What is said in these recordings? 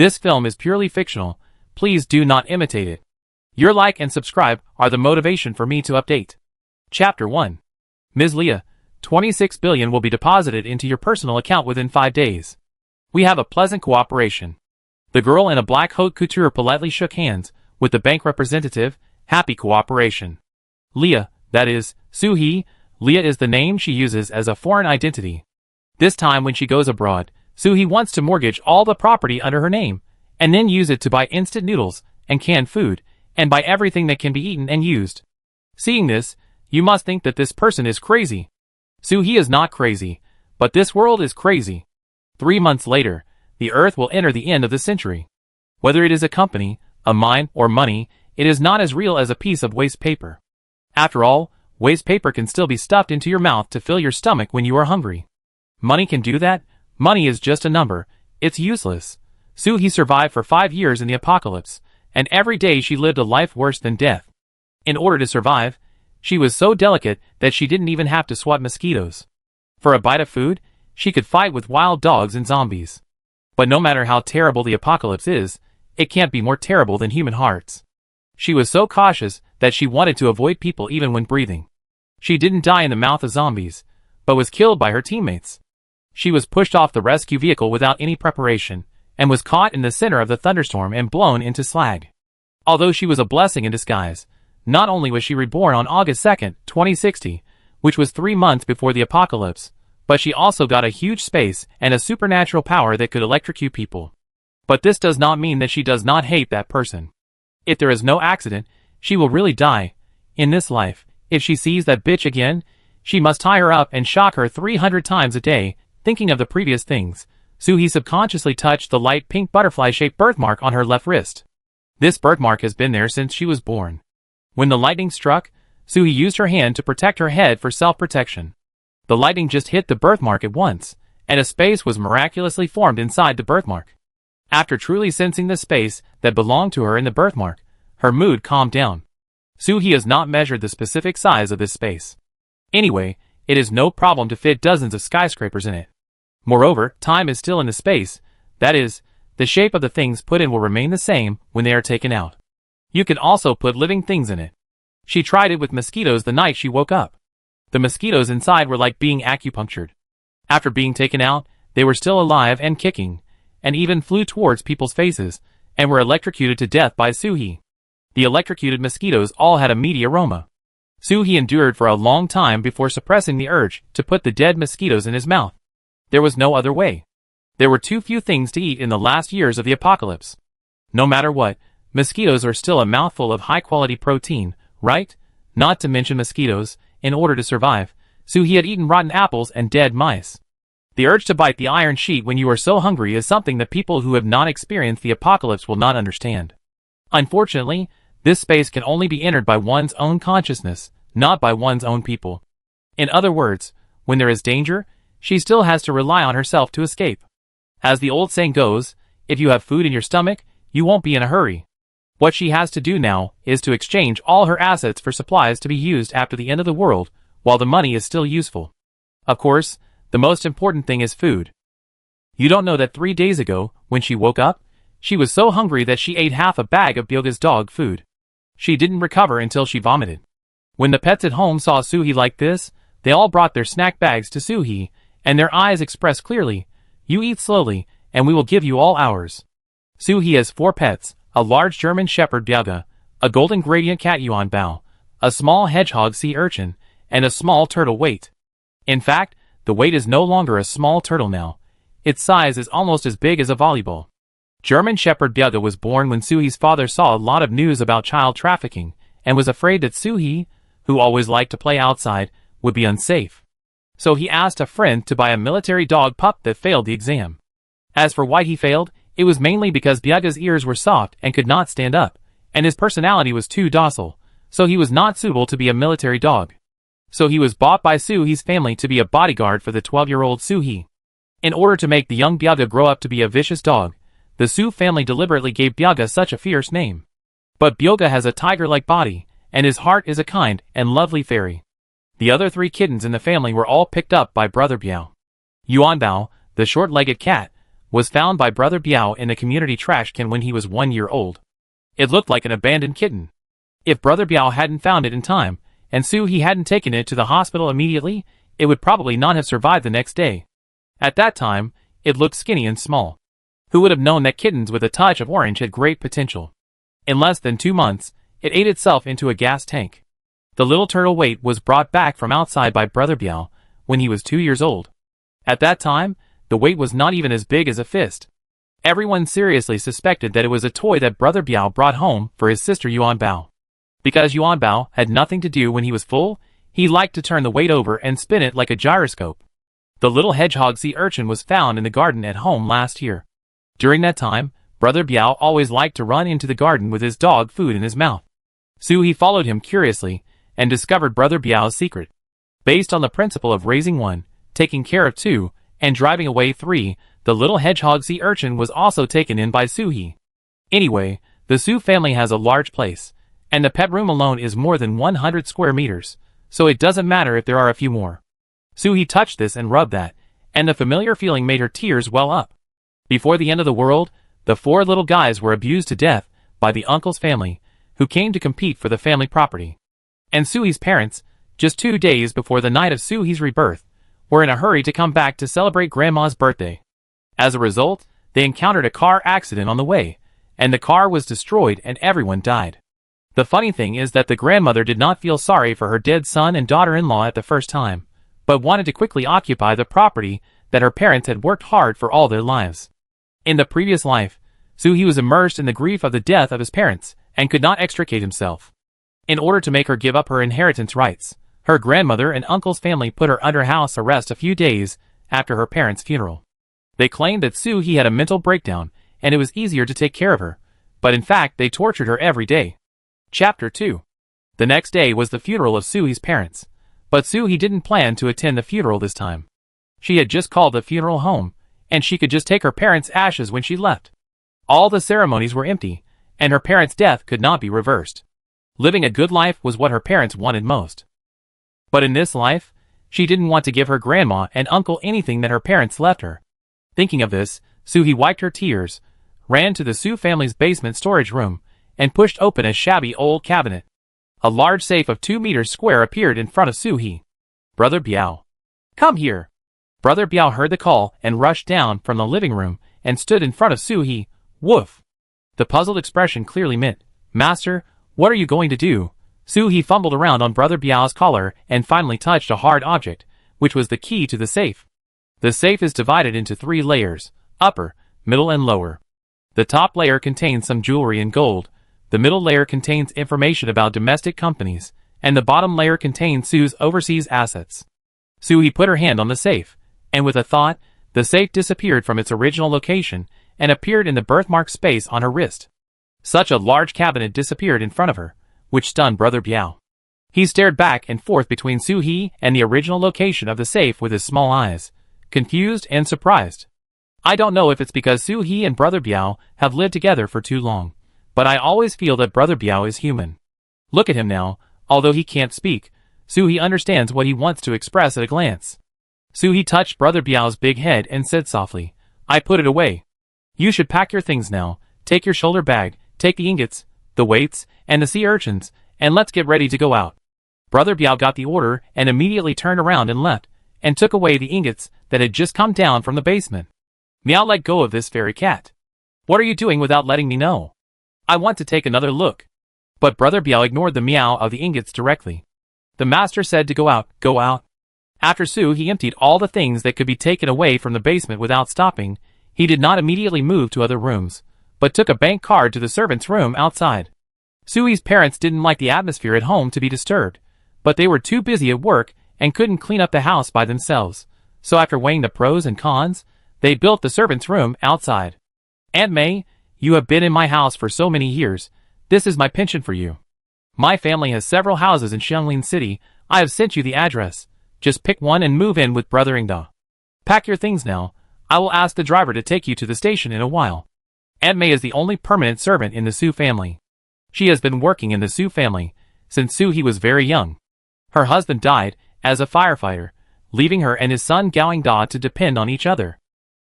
This film is purely fictional. Please do not imitate it. Your like and subscribe are the motivation for me to update. Chapter 1. Ms. Leah, 26 billion will be deposited into your personal account within 5 days. We have a pleasant cooperation. The girl in a black haute couture politely shook hands with the bank representative. Happy cooperation. Leah, that is, Soo-hee. Leah is the name she uses as a foreign identity. This time when she goes abroad, Soo-hee wants to mortgage all the property under her name, and then use it to buy instant noodles and canned food, and buy everything that can be eaten and used. Seeing this, you must think that this person is crazy. Soo-hee is not crazy, but this world is crazy. 3 months later, the earth will enter the end of the century. Whether it is a company, a mine, or money, it is not as real as a piece of waste paper. After all, waste paper can still be stuffed into your mouth to fill your stomach when you are hungry. Money can do that. Money is just a number. It's useless. Soo-hee survived for 5 years in the apocalypse, and every day she lived a life worse than death. In order to survive, she was so delicate that she didn't even have to swat mosquitoes. For a bite of food, she could fight with wild dogs and zombies. But no matter how terrible the apocalypse is, it can't be more terrible than human hearts. She was so cautious that she wanted to avoid people even when breathing. She didn't die in the mouth of zombies, but was killed by her teammates. She was pushed off the rescue vehicle without any preparation, and was caught in the center of the thunderstorm and blown into slag. Although she was a blessing in disguise, not only was she reborn on August 2, 2060, which was 3 months before the apocalypse, but she also got a huge space and a supernatural power that could electrocute people. But this does not mean that she does not hate that person. If there is no accident, she will really die. In this life, if she sees that bitch again, she must tie her up and shock her 300 times a day. Thinking of the previous things, Soo-hee subconsciously touched the light pink butterfly-shaped birthmark on her left wrist. This birthmark has been there since she was born. When the lightning struck, Soo-hee used her hand to protect her head for self-protection. The lightning just hit the birthmark at once, and a space was miraculously formed inside the birthmark. After truly sensing the space that belonged to her in the birthmark, her mood calmed down. Soo-hee has not measured the specific size of this space. Anyway, it is no problem to fit dozens of skyscrapers in it. Moreover, time is still in the space, that is, the shape of the things put in will remain the same when they are taken out. You can also put living things in it. She tried it with mosquitoes the night she woke up. The mosquitoes inside were like being acupunctured. After being taken out, they were still alive and kicking, and even flew towards people's faces, and were electrocuted to death by Soo-hee. The electrocuted mosquitoes all had a meaty aroma. Soo-hee endured for a long time before suppressing the urge to put the dead mosquitoes in his mouth. There was no other way. There were too few things to eat in the last years of the apocalypse. No matter what, mosquitoes are still a mouthful of high-quality protein, right? Not to mention mosquitoes, in order to survive, Soo-hee had eaten rotten apples and dead mice. The urge to bite the iron sheet when you are so hungry is something that people who have not experienced the apocalypse will not understand. Unfortunately, this space can only be entered by one's own consciousness, not by one's own people. In other words, when there is danger, she still has to rely on herself to escape. As the old saying goes, if you have food in your stomach, you won't be in a hurry. What she has to do now is to exchange all her assets for supplies to be used after the end of the world, while the money is still useful. Of course, the most important thing is food. You don't know that 3 days ago, when she woke up, she was so hungry that she ate half a bag of Byoga's dog food. She didn't recover until she vomited. When the pets at home saw Soo-hee like this, they all brought their snack bags to Soo-hee, and their eyes expressed clearly, "You eat slowly, and we will give you all ours." Soo-hee has 4 pets, a large German Shepherd Byoga, a golden gradient cat Yuan Bao, a small hedgehog sea urchin, and a small turtle Wait. In fact, the Wait is no longer a small turtle now. Its size is almost as big as a volleyball. German Shepherd Byoga was born when Soo-hee's father saw a lot of news about child trafficking, and was afraid that Soo-hee, who always liked to play outside, would be unsafe. So he asked a friend to buy a military dog pup that failed the exam. As for why he failed, it was mainly because Byoga's ears were soft and could not stand up, and his personality was too docile, so he was not suitable to be a military dog. So he was bought by Soo-hee's family to be a bodyguard for the 12-year-old Soo-hee. In order to make the young Byoga grow up to be a vicious dog, the Soo family deliberately gave Byoga such a fierce name. But Byoga has a tiger-like body, and his heart is a kind and lovely fairy. The other 3 kittens in the family were all picked up by Brother Biao. Yuan Bao, the short-legged cat, was found by Brother Biao in a community trash can when he was 1 year old. It looked like an abandoned kitten. If Brother Biao hadn't found it in time, and Su-hee hadn't taken it to the hospital immediately, it would probably not have survived the next day. At that time, it looked skinny and small. Who would have known that kittens with a touch of orange had great potential? In less than 2 months, it ate itself into a gas tank. The little turtle weight was brought back from outside by Brother Biao when he was 2 years old. At that time, the weight was not even as big as a fist. Everyone seriously suspected that it was a toy that Brother Biao brought home for his sister Yuan Bao. Because Yuan Bao had nothing to do when he was full, he liked to turn the weight over and spin it like a gyroscope. The little hedgehog sea urchin was found in the garden at home last year. During that time, Brother Biao always liked to run into the garden with his dog food in his mouth. Su-hee followed him curiously and discovered Brother Biao's secret. Based on the principle of raising 1, taking care of 2, and driving away 3, the little hedgehog sea urchin was also taken in by Su-hee. Anyway, the Su family has a large place, and the pet room alone is more than 100 square meters, so it doesn't matter if there are a few more. Su-hee touched this and rubbed that, and the familiar feeling made her tears well up. Before the end of the world, the 4 little guys were abused to death by the uncle's family, who came to compete for the family property. And Su-hee's parents, just 2 days before the night of Su-hee's rebirth, were in a hurry to come back to celebrate Grandma's birthday. As a result, they encountered a car accident on the way, and the car was destroyed and everyone died. The funny thing is that the grandmother did not feel sorry for her dead son and daughter-in-law at the first time, but wanted to quickly occupy the property that her parents had worked hard for all their lives. In the previous life, Su-hee was immersed in the grief of the death of his parents and could not extricate himself. In order to make her give up her inheritance rights, her grandmother and uncle's family put her under house arrest a few days after her parents' funeral. They claimed that Su-hee had a mental breakdown and it was easier to take care of her, but in fact they tortured her every day. Chapter 2. The next day was the funeral of Su-hee's parents, but Su-hee didn't plan to attend the funeral this time. She had just called the funeral home, and she could just take her parents' ashes when she left. All the ceremonies were empty, and her parents' death could not be reversed. Living a good life was what her parents wanted most. But in this life, she didn't want to give her grandma and uncle anything that her parents left her. Thinking of this, Su-hee wiped her tears, ran to the Su family's basement storage room, and pushed open a shabby old cabinet. A large safe of 2 meters square appeared in front of Su-hee. Brother Biao. Come here. Brother Biao heard the call and rushed down from the living room and stood in front of Su-hee. Woof. The puzzled expression clearly meant, Master, what are you going to do? Su-hee fumbled around on Brother Biao's collar and finally touched a hard object, which was the key to the safe. The safe is divided into 3 layers, upper, middle and lower. The top layer contains some jewelry and gold, the middle layer contains information about domestic companies, and the bottom layer contains Su's overseas assets. Su-hee put her hand on the safe, and with a thought, the safe disappeared from its original location and appeared in the birthmark space on her wrist. Such a large cabinet disappeared in front of her, which stunned Brother Biao. He stared back and forth between Su-hee and the original location of the safe with his small eyes, confused and surprised. I don't know if it's because Su-hee and Brother Biao have lived together for too long, but I always feel that Brother Biao is human. Look at him now, although he can't speak, Su-hee understands what he wants to express at a glance. Su-hee touched Brother Biao's big head and said softly, I put it away. You should pack your things now, take your shoulder bag, take the ingots, the weights, and the sea urchins, and let's get ready to go out. Brother Biao got the order and immediately turned around and left, and took away the ingots that had just come down from the basement. Meow let go of this fairy cat. What are you doing without letting me know? I want to take another look. But Brother Biao ignored the meow of the ingots directly. The master said to go out, go out. After Su-hee emptied all the things that could be taken away from the basement without stopping, he did not immediately move to other rooms, but took a bank card to the servant's room outside. Su-hee's parents didn't like the atmosphere at home to be disturbed, but they were too busy at work and couldn't clean up the house by themselves, so after weighing the pros and cons, they built the servant's room outside. Aunt May, you have been in my house for so many years. This is my pension for you. My family has several houses in Xianglin City. I have sent you the address. Just pick one and move in with Brother Ingda. Pack your things now. I will ask the driver to take you to the station in a while. Aunt May is the only permanent servant in the Su family. She has been working in the Su family since Su-hee was very young. Her husband died as a firefighter, leaving her and his son Gao Ingda to depend on each other.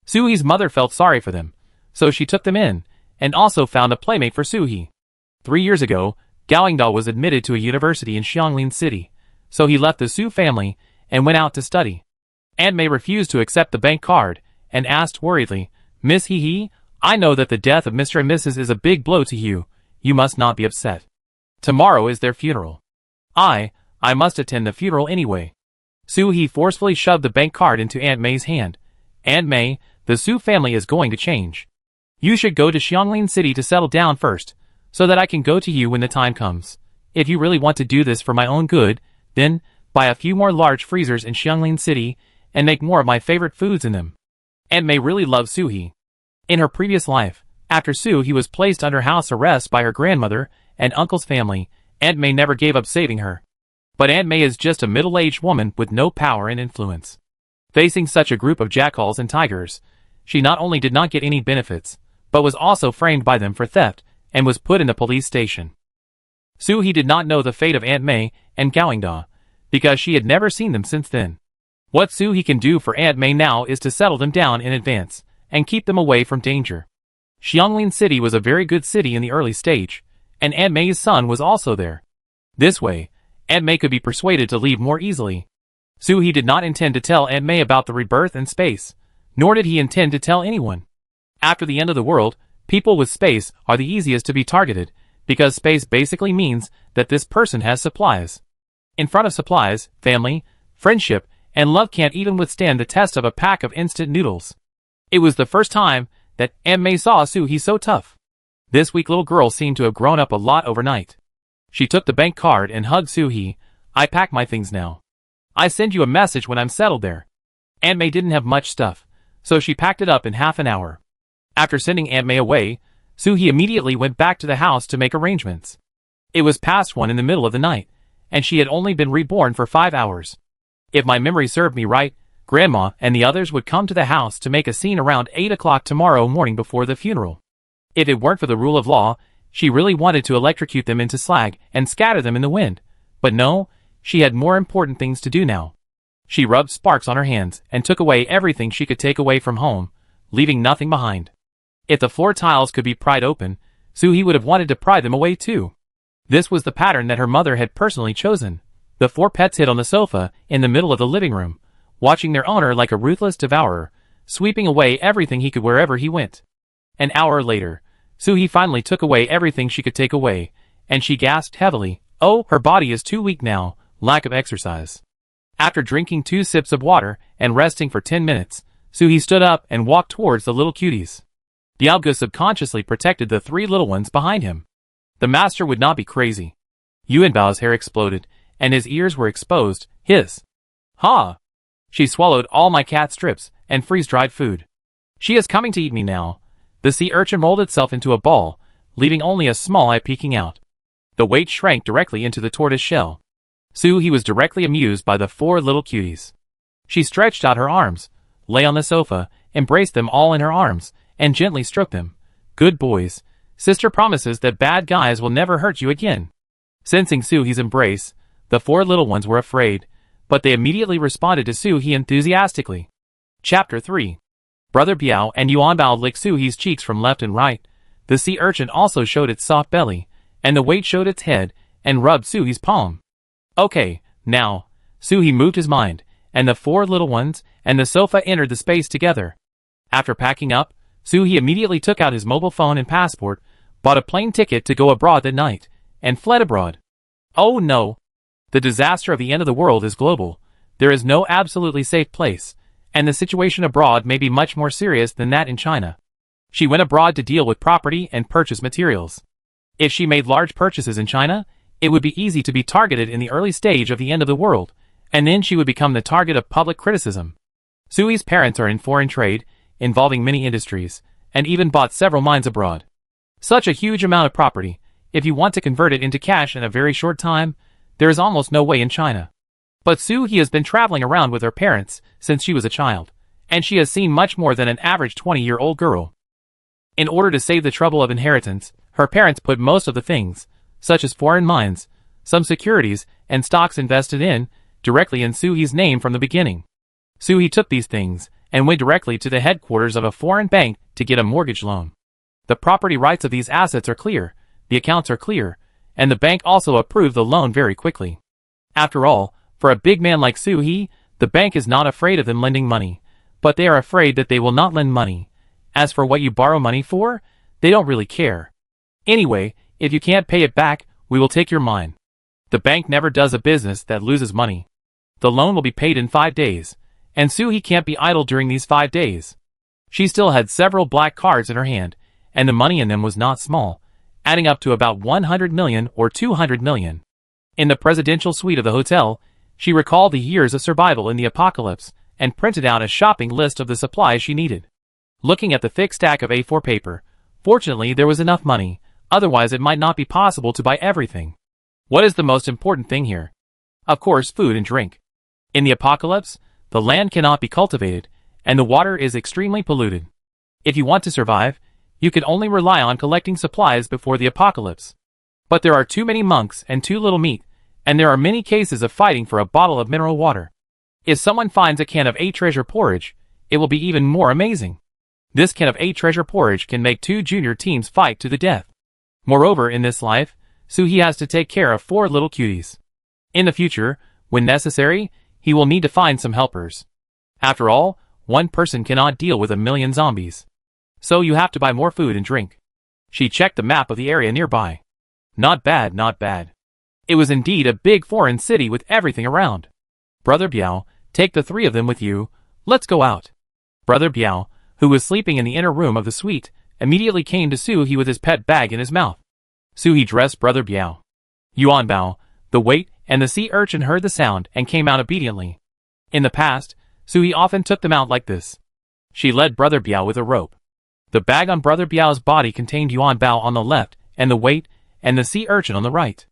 Suhee's mother felt sorry for them, so she took them in, and also found a playmate for Suhee. 3 years ago, Gaoingda was admitted to a university in Xianglin City, so he left the Su family and went out to study. Aunt May refused to accept the bank card and asked worriedly, "Miss Hee, I know that the death of Mr. and Mrs. is a big blow to you. You must not be upset. Tomorrow is their funeral." I must attend the funeral anyway." Suhee forcefully shoved the bank card into Aunt May's hand. "Aunt May, the Su family is going to change. You should go to Xianglin City to settle down first, so that I can go to you when the time comes. If you really want to do this for my own good, then buy a few more large freezers in Xianglin City and make more of my favorite foods in them." Aunt May really loved Suhee. In her previous life, after Suhee was placed under house arrest by her grandmother and uncle's family, Aunt May never gave up saving her. But Aunt May is just a middle-aged woman with no power and influence. Facing such a group of jackals and tigers, she not only did not get any benefits, but was also framed by them for theft and was put in the police station. Suhee did not know the fate of Aunt May and Gaoingda, because she had never seen them since then. What Suhee can do for Aunt May now is to settle them down in advance and keep them away from danger. Xianglin City was a very good city in the early stage, and Aunt May's son was also there. This way, Aunt May could be persuaded to leave more easily. Suhee did not intend to tell Aunt May about the rebirth and space, nor did he intend to tell anyone. After the end of the world, people with space are the easiest to be targeted, because space basically means that this person has supplies. In front of supplies, family, friendship, and love can't even withstand the test of a pack of instant noodles. It was the first time that Aunt May saw Suhee so tough. This weak little girl seemed to have grown up a lot overnight. She took the bank card and hugged Suhee. "I pack my things now. I send you a message when I'm settled there." Aunt May didn't have much stuff, so she packed it up in half an hour. After sending Aunt May away, Suhee immediately went back to the house to make arrangements. It was past 1 in the middle of the night, and she had only been reborn for 5 hours. If my memory served me right, Grandma and the others would come to the house to make a scene around 8 o'clock tomorrow morning before the funeral. If it weren't for the rule of law, she really wanted to electrocute them into slag and scatter them in the wind. But no, she had more important things to do now. She rubbed sparks on her hands and took away everything she could take away from home, leaving nothing behind. If the floor tiles could be pried open, Suhee would have wanted to pry them away too. This was the pattern that her mother had personally chosen. The 4 pets hid on the sofa in the middle of the living room, watching their owner like a ruthless devourer, sweeping away everything he could wherever he went. An hour later, Suhee finally took away everything she could take away, and she gasped heavily. Oh, her body is too weak now, lack of exercise. After drinking 2 sips of water and resting for 10 minutes, Suhee stood up and walked towards the little cuties. Dialga subconsciously protected the 3 little ones behind him. The master would not be crazy. Yuanbao's hair exploded, and his ears were exposed. Hiss. Ha! She swallowed all my cat strips and freeze-dried food. She is coming to eat me now. The sea urchin rolled itself into a ball, leaving only a small eye peeking out. The weight shrank directly into the tortoise shell. Suhee was directly amused by the 4 little cuties. She stretched out her arms, lay on the sofa, embraced them all in her arms, and gently stroked them. Good boys. Sister promises that bad guys will never hurt you again. Sensing Suhee's embrace, the 4 little ones were afraid, but they immediately responded to Suhee enthusiastically. Chapter 3. Brother Biao and Yuanbao licked Suhee's cheeks from left and right. The sea urchin also showed its soft belly, and the weight showed its head, and rubbed Suhee's palm. Okay, now. Suhee moved his mind, and the 4 little ones and the sofa entered the space together. After packing up, Suhee immediately took out his mobile phone and passport, bought a plane ticket to go abroad that night, and fled abroad. Oh no! The disaster of the end of the world is global. There is no absolutely safe place, and the situation abroad may be much more serious than that in China. She went abroad to deal with property and purchase materials. If she made large purchases in China, it would be easy to be targeted in the early stage of the end of the world, and then she would become the target of public criticism. Suhee's parents are in foreign trade, involving many industries, and even bought several mines abroad. Such a huge amount of property, if you want to convert it into cash in a very short time, there is almost no way in China. But Suhee has been traveling around with her parents since she was a child, and she has seen much more than an average 20-year-old girl. In order to save the trouble of inheritance, her parents put most of the things, such as foreign mines, some securities, and stocks invested in, directly in Suhee's name from the beginning. Suhee took these things and went directly to the headquarters of a foreign bank to get a mortgage loan. The property rights of these assets are clear, the accounts are clear, and the bank also approved the loan very quickly. After all, for a big man like Soo-hee, the bank is not afraid of them lending money, but they are afraid that they will not lend money. As for what you borrow money for, they don't really care. Anyway, if you can't pay it back, we will take your mine. The bank never does a business that loses money. The loan will be paid in 5 days, and Soo-hee can't be idle during these 5 days. She still had several black cards in her hand, and the money in them was not small, adding up to about 100 million or 200 million. In the presidential suite of the hotel, she recalled the years of survival in the apocalypse and printed out a shopping list of the supplies she needed. Looking at the thick stack of A4 paper, fortunately there was enough money, otherwise it might not be possible to buy everything. What is the most important thing here? Of course, food and drink. In the apocalypse, the land cannot be cultivated, and the water is extremely polluted. If you want to survive, you can only rely on collecting supplies before the apocalypse. But there are too many monks and too little meat, and there are many cases of fighting for a bottle of mineral water. If someone finds a can of 8 treasure porridge, it will be even more amazing. This can of 8 treasure porridge can make 2 junior teams fight to the death. Moreover, in this life, Soo-hee has to take care of 4 little cuties. In the future, when necessary, he will need to find some helpers. After all, one person cannot deal with 1,000,000 zombies. So you have to buy more food and drink. She checked the map of the area nearby. Not bad, not bad. It was indeed a big foreign city with everything around. Brother Biao, take the 3 of them with you, let's go out. Brother Biao, who was sleeping in the inner room of the suite, immediately came to Soo-hee with his pet bag in his mouth. Soo-hee dressed Brother Biao. Yuan Bao, the weight, and the sea urchin heard the sound and came out obediently. In the past, Soo-hee often took them out like this. She led Brother Biao with a rope. The bag on Brother Biao's body contained Yuan Bao on the left, and the weight, and the sea urchin on the right.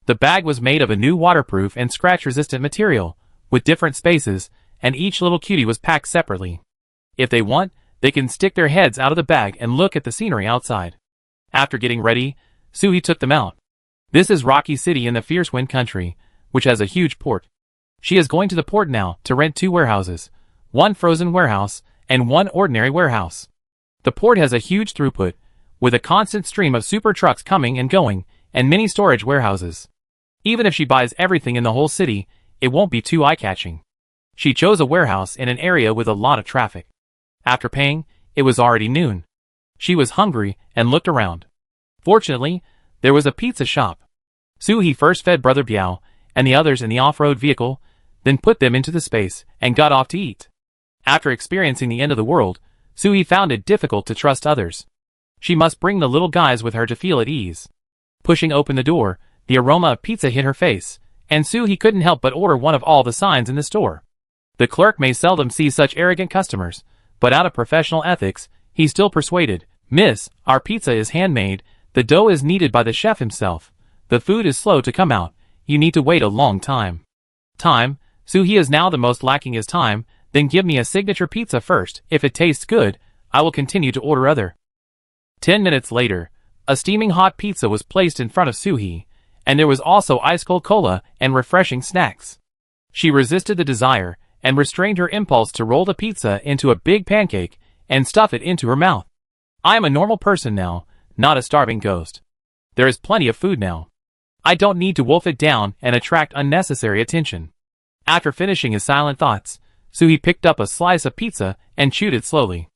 The bag was made of a new waterproof and scratch-resistant material, with different spaces, and each little cutie was packed separately. If they want, they can stick their heads out of the bag and look at the scenery outside. After getting ready, Soo-hee took them out. This is Rocky City in the Fierce Wind Country, which has a huge port. She is going to the port now to rent 2 warehouses, 1 frozen warehouse, and 1 ordinary warehouse. The port has a huge throughput, with a constant stream of super trucks coming and going, and many storage warehouses. Even if she buys everything in the whole city, it won't be too eye-catching. She chose a warehouse in an area with a lot of traffic. After paying, it was already noon. She was hungry and looked around. Fortunately, there was a pizza shop. Soo-hee first fed Brother Biao and the others in the off-road vehicle, then put them into the space and got off to eat. After experiencing the end of the world, Soo-hee found it difficult to trust others. She must bring the little guys with her to feel at ease. Pushing open the door, the aroma of pizza hit her face, and Soo-hee couldn't help but order one of all the signs in the store. The clerk may seldom see such arrogant customers, but out of professional ethics, he still persuaded, "Miss, our pizza is handmade, the dough is kneaded by the chef himself. The food is slow to come out, you need to wait a long time." Time, Soo-hee is now the most lacking is time, then give me a signature pizza first, if it tastes good, I will continue to order other. 10 minutes later, a steaming hot pizza was placed in front of Soo-hee, and there was also ice-cold cola and refreshing snacks. She resisted the desire, and restrained her impulse to roll the pizza into a big pancake and stuff it into her mouth. I am a normal person now, not a starving ghost. There is plenty of food now. I don't need to wolf it down and attract unnecessary attention. After finishing his silent thoughts, Soo-hee picked up a slice of pizza and chewed it slowly.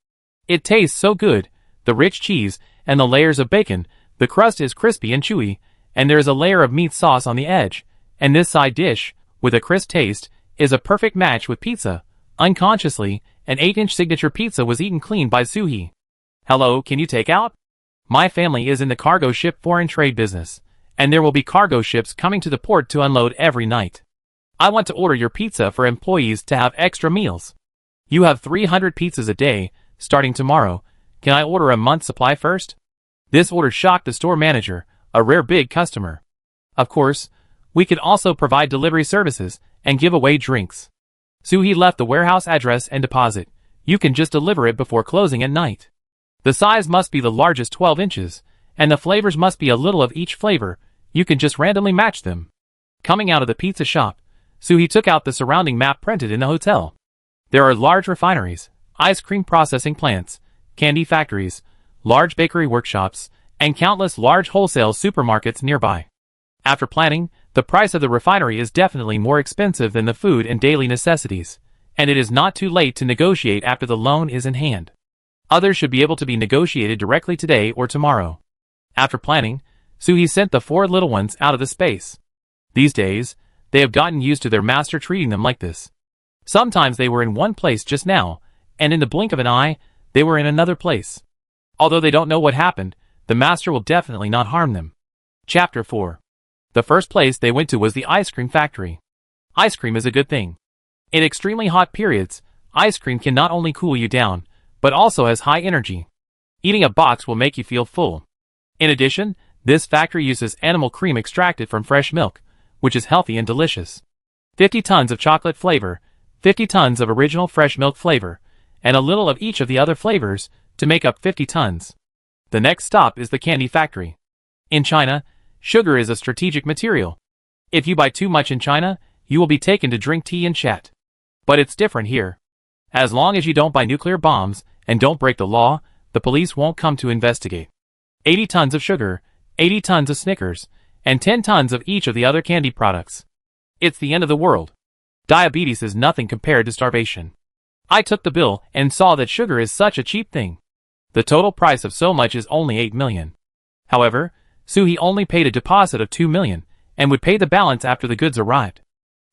It tastes so good, the rich cheese and the layers of bacon, the crust is crispy and chewy, and there is a layer of meat sauce on the edge, and this side dish, with a crisp taste, is a perfect match with pizza. Unconsciously, an 8-inch signature pizza was eaten clean by Soo-hee. "Hello, can you take out? My family is in the cargo ship foreign trade business, and there will be cargo ships coming to the port to unload every night. I want to order your pizza for employees to have extra meals. You have 300 pizzas a day, starting tomorrow. Can I order a month's supply first?" This order shocked the store manager, a rare big customer. Of course, we could also provide delivery services and give away drinks. Soo-hee left the warehouse address and deposit. You can just deliver it before closing at night. The size must be the largest 12 inches, and the flavors must be a little of each flavor. You can just randomly match them. Coming out of the pizza shop, Soo-hee took out the surrounding map printed in the hotel. There are large refineries, ice cream processing plants, candy factories, large bakery workshops, and countless large wholesale supermarkets nearby. After planning, the price of the refinery is definitely more expensive than the food and daily necessities, and it is not too late to negotiate after the loan is in hand. Others should be able to be negotiated directly today or tomorrow. After planning, Soo-hee sent the 4 little ones out of the space. These days, they have gotten used to their master treating them like this. Sometimes they were in one place just now, and in the blink of an eye, they were in another place. Although they don't know what happened, the master will definitely not harm them. Chapter 4. The first place they went to was the ice cream factory. Ice cream is a good thing. In extremely hot periods, ice cream can not only cool you down, but also has high energy. Eating a box will make you feel full. In addition, this factory uses animal cream extracted from fresh milk, which is healthy and delicious. 50 tons of chocolate flavor, 50 tons of original fresh milk flavor, and a little of each of the other flavors to make up 50 tons. The next stop is the candy factory. In China, sugar is a strategic material. If you buy too much in China, you will be taken to drink tea and chat. But it's different here. As long as you don't buy nuclear bombs and don't break the law, the police won't come to investigate. 80 tons of sugar, 80 tons of Snickers, and 10 tons of each of the other candy products. It's the end of the world. Diabetes is nothing compared to starvation. I took the bill and saw that sugar is such a cheap thing. The total price of so much is only 8 million. However, Soo-hee only paid a deposit of 2 million, and would pay the balance after the goods arrived.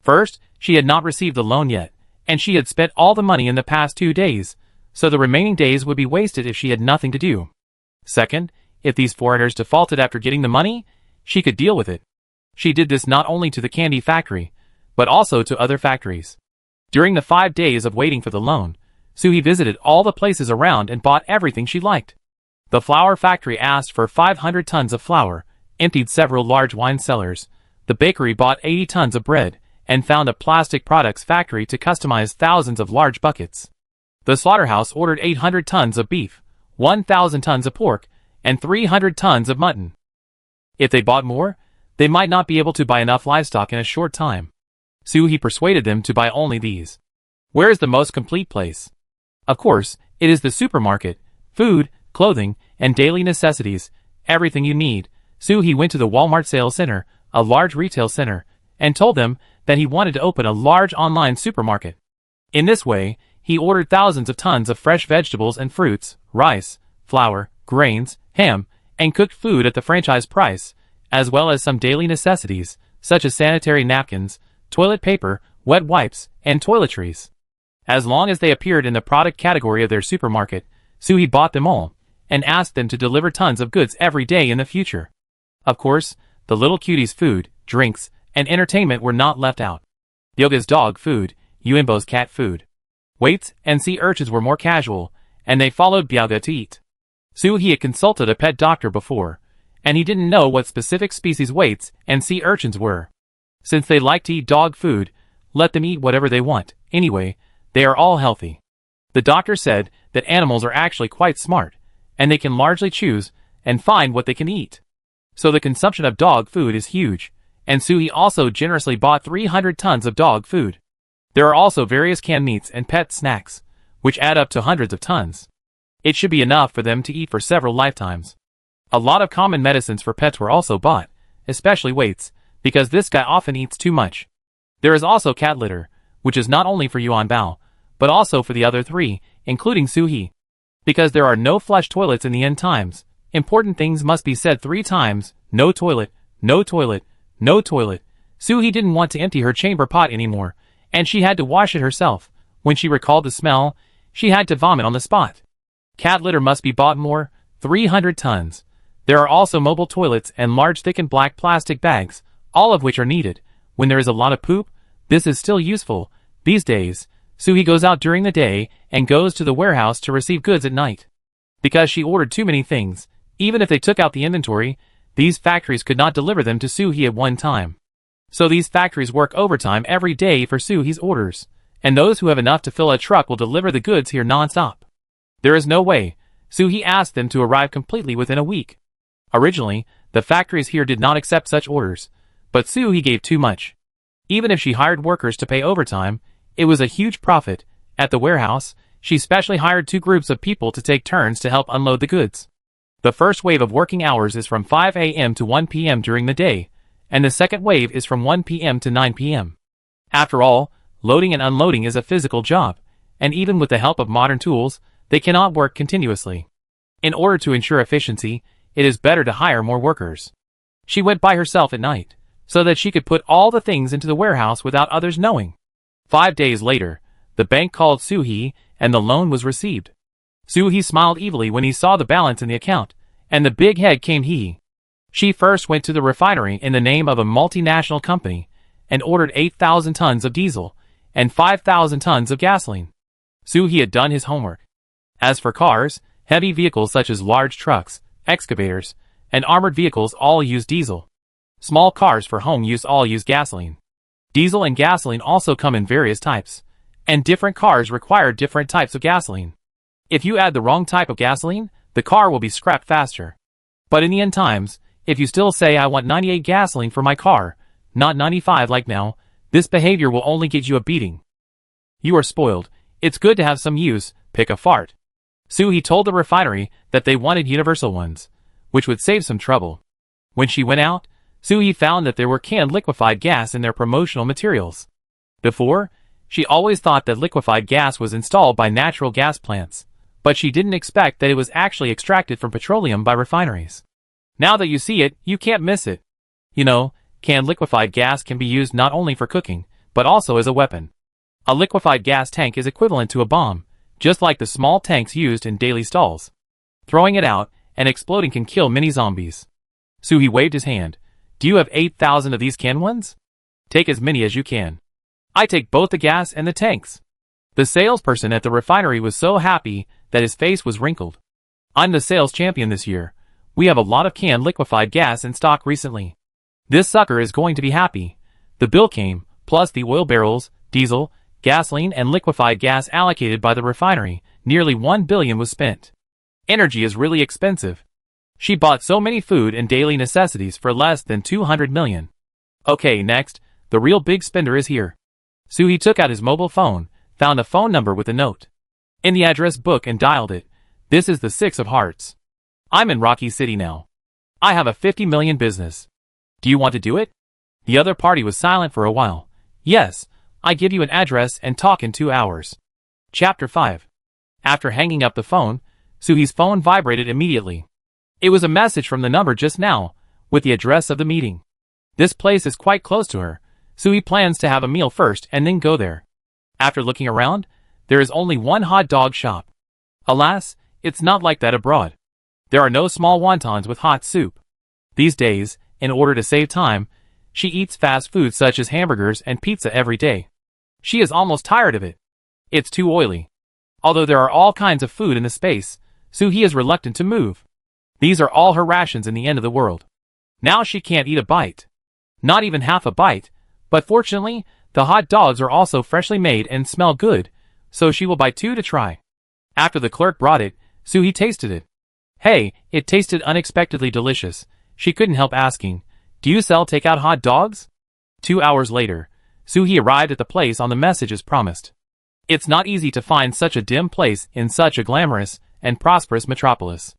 First, she had not received the loan yet, and she had spent all the money in the past 2 days, so the remaining days would be wasted if she had nothing to do. Second, if these foreigners defaulted after getting the money, she could deal with it. She did this not only to the candy factory, but also to other factories. During the 5 days of waiting for the loan, Soo-hee visited all the places around and bought everything she liked. The flour factory asked for 500 tons of flour, emptied several large wine cellars. The bakery bought 80 tons of bread, and found a plastic products factory to customize thousands of large buckets. The slaughterhouse ordered 800 tons of beef, 1,000 tons of pork, and 300 tons of mutton. If they bought more, they might not be able to buy enough livestock in a short time. Soo-hee persuaded them to buy only these. Where is the most complete place? Of course, it is the supermarket. Food, clothing, and daily necessities, everything you need. Soo-hee went to the Walmart sales center, a large retail center, and told them that he wanted to open a large online supermarket. In this way, he ordered thousands of tons of fresh vegetables and fruits, rice, flour, grains, ham, and cooked food at the franchise price, as well as some daily necessities, such as sanitary napkins, toilet paper, wet wipes, and toiletries. As long as they appeared in the product category of their supermarket, Soo-hee bought them all, and asked them to deliver tons of goods every day in the future. Of course, the little cuties' food, drinks, and entertainment were not left out. Yoga's dog food, Yuinbo's cat food. Weights and sea urchins were more casual, and they followed Byaga to eat. Soo-hee had consulted a pet doctor before, and he didn't know what specific species weights and sea urchins were. Since they like to eat dog food, let them eat whatever they want. Anyway, they are all healthy. The doctor said that animals are actually quite smart, and they can largely choose and find what they can eat. So the consumption of dog food is huge, and Soo-hee also generously bought 300 tons of dog food. There are also various canned meats and pet snacks, which add up to hundreds of tons. It should be enough for them to eat for several lifetimes. A lot of common medicines for pets were also bought, especially weights, because this guy often eats too much. There is also cat litter, which is not only for Yuan Bao, but also for the other 3, including Soo-hee. Because there are no flush toilets in the end times, important things must be said 3 times, no toilet, no toilet, no toilet. Soo-hee didn't want to empty her chamber pot anymore, and she had to wash it herself. When she recalled the smell, she had to vomit on the spot. Cat litter must be bought more, 300 tons. There are also mobile toilets and large thickened black plastic bags, all of which are needed. When there is a lot of poop, this is still useful. These days, Soo-hee goes out during the day and goes to the warehouse to receive goods at night. Because she ordered too many things, even if they took out the inventory, these factories could not deliver them to Soo-hee at one time. So these factories work overtime every day for Soo-hee's orders, and those who have enough to fill a truck will deliver the goods here non-stop. There is no way. Soo-hee asked them to arrive completely within a week. Originally, the factories here did not accept such orders, but Soo-hee gave too much. Even if she hired workers to pay overtime, it was a huge profit. At the warehouse, she specially hired 2 groups of people to take turns to help unload the goods. The first wave of working hours is from 5 a.m. to 1 p.m. during the day, and the second wave is from 1 p.m. to 9 p.m. After all, loading and unloading is a physical job, and even with the help of modern tools, they cannot work continuously. In order to ensure efficiency, it is better to hire more workers. She went by herself at night, so that she could put all the things into the warehouse without others knowing. 5 days later, the bank called Soo-hee, and the loan was received. Soo-hee smiled evilly when he saw the balance in the account, and the big head came he. She first went to the refinery in the name of a multinational company, and ordered 8,000 tons of diesel, and 5,000 tons of gasoline. Soo-hee had done his homework. As for cars, heavy vehicles such as large trucks, excavators, and armored vehicles all use diesel. Small cars for home use all use gasoline. Diesel and gasoline also come in various types, and different cars require different types of gasoline. If you add the wrong type of gasoline, the car will be scrapped faster. But in the end times, if you still say I want 98 gasoline for my car, not 95 like now, this behavior will only get you a beating. You are spoiled. It's good to have some use, pick a fart. Soo-hee told the refinery that they wanted universal ones, which would save some trouble. When she went out, Soo-hee found that there were canned liquefied gas in their promotional materials. Before, she always thought that liquefied gas was installed by natural gas plants, but she didn't expect that it was actually extracted from petroleum by refineries. Now that you see it, you can't miss it. You know, canned liquefied gas can be used not only for cooking, but also as a weapon. A liquefied gas tank is equivalent to a bomb, just like the small tanks used in daily stalls. Throwing it out and exploding can kill many zombies. Soo-hee waved his hand. Do you have 8,000 of these canned ones? Take as many as you can. I take both the gas and the tanks. The salesperson at the refinery was so happy that his face was wrinkled. I'm the sales champion this year. We have a lot of canned liquefied gas in stock recently. This sucker is going to be happy. The bill came, plus the oil barrels, diesel, gasoline and liquefied gas allocated by the refinery. Nearly $1 billion was spent. Energy is really expensive. She bought so many food and daily necessities for less than $200 million. Okay, next, the real big spender is here. Soo-hee took out his mobile phone, found a phone number with a note in the address book and dialed it. This is the 6 of Hearts. I'm in Rocky City now. I have a 50 million business. Do you want to do it? The other party was silent for a while. Yes, I give you an address and talk in 2 hours. Chapter 5. After hanging up the phone, Soo-hee's phone vibrated immediately. It was a message from the number just now, with the address of the meeting. This place is quite close to her. Soo-hee plans to have a meal first and then go there. After looking around, there is only one hot dog shop. Alas, it's not like that abroad. There are no small wontons with hot soup. These days, in order to save time, she eats fast food such as hamburgers and pizza every day. She is almost tired of it. It's too oily. Although there are all kinds of food in the space, Soo-hee is reluctant to move. These are all her rations in the end of the world. Now she can't eat a bite. Not even half a bite, but fortunately, the hot dogs are also freshly made and smell good, so she will buy 2 to try. After the clerk brought it, Soo-hee tasted it. Hey, it tasted unexpectedly delicious. She couldn't help asking, do you sell takeout hot dogs? 2 hours later, Soo-hee arrived at the place on the message as promised. It's not easy to find such a dim place in such a glamorous and prosperous metropolis.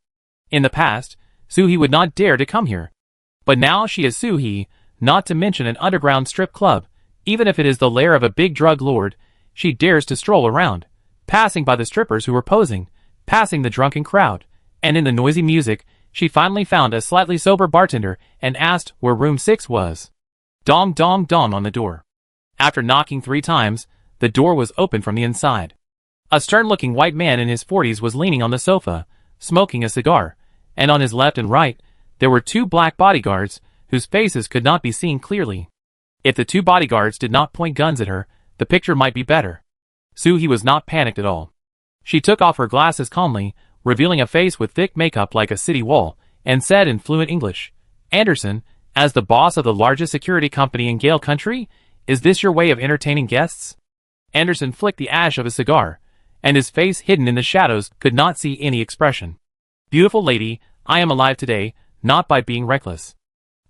In the past, Soo-hee would not dare to come here. But now she is Soo-hee, not to mention an underground strip club. Even if it is the lair of a big drug lord, she dares to stroll around, passing by the strippers who were posing, passing the drunken crowd, and in the noisy music, she finally found a slightly sober bartender and asked where room 6 was. Dong dong dong on the door. After knocking 3 times, the door was opened from the inside. A stern-looking white man in his 40s was leaning on the sofa, smoking a cigar, and on his left and right, there were 2 black bodyguards, whose faces could not be seen clearly. If the 2 bodyguards did not point guns at her, the picture might be better. Soo-hee was not panicked at all. She took off her glasses calmly, revealing a face with thick makeup like a city wall, and said in fluent English, Anderson, as the boss of the largest security company in Gale Country, is this your way of entertaining guests? Anderson flicked the ash of his cigar, and his face hidden in the shadows could not see any expression. Beautiful lady, I am alive today, not by being reckless.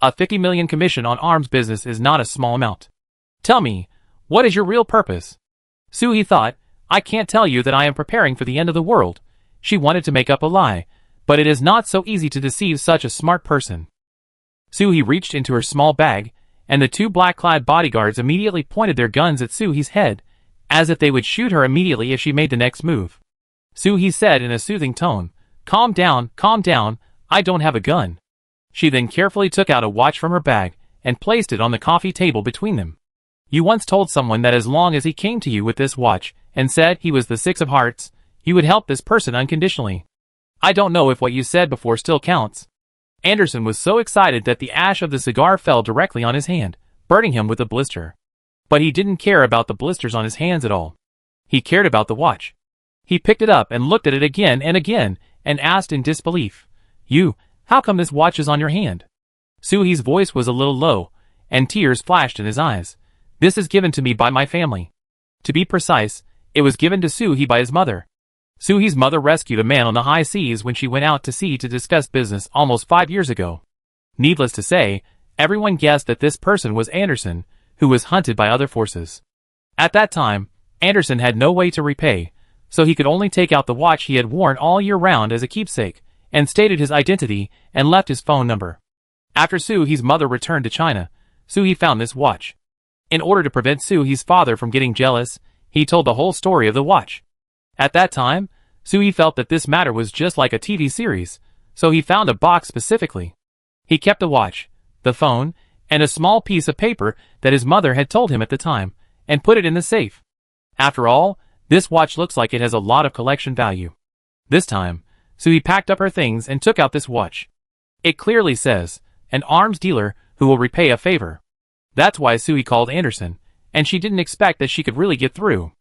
A 50 million commission on arms business is not a small amount. Tell me, what is your real purpose? Soo-hee thought, I can't tell you that I am preparing for the end of the world. She wanted to make up a lie, but it is not so easy to deceive such a smart person. Suhee reached into her small bag, and the two black-clad bodyguards immediately pointed their guns at Suhee's head, as if they would shoot her immediately if she made the next move. Suhee said in a soothing tone, calm down, I don't have a gun." She then carefully took out a watch from her bag and placed it on the coffee table between them. "You once told someone that as long as he came to you with this watch and said he was the Six of Hearts, you would help this person unconditionally. I don't know if what you said before still counts." Anderson was so excited that the ash of the cigar fell directly on his hand, burning him with a blister. But he didn't care about the blisters on his hands at all. He cared about the watch. He picked it up and looked at it again and asked in disbelief, How come this watch is on your hand?" Suhee's voice was a little low, and tears flashed in his eyes. "This is given to me by my family. To be precise, it was given to Suhee by his mother. Suhee's mother rescued a man on the high seas when she went out to sea to discuss business almost 5 years ago. Needless to say, everyone guessed that this person was Anderson, who was hunted by other forces. At that time, Anderson had no way to repay, so he could only take out the watch he had worn all year round as a keepsake, and stated his identity and left his phone number. After Suhee's mother returned to China, Suhee found this watch. In order to prevent Suhee's father from getting jealous, he told the whole story of the watch. At that time, Suhee felt that this matter was just like a TV series, so he found a box specifically. He kept the watch, the phone, and a small piece of paper that his mother had told him at the time, and put it in the safe. After all, this watch looks like it has a lot of collection value. This time, Suhee packed up her things and took out this watch. It clearly says, "An arms dealer who will repay a favor." That's why Suhee called Anderson, and she didn't expect that she could really get through.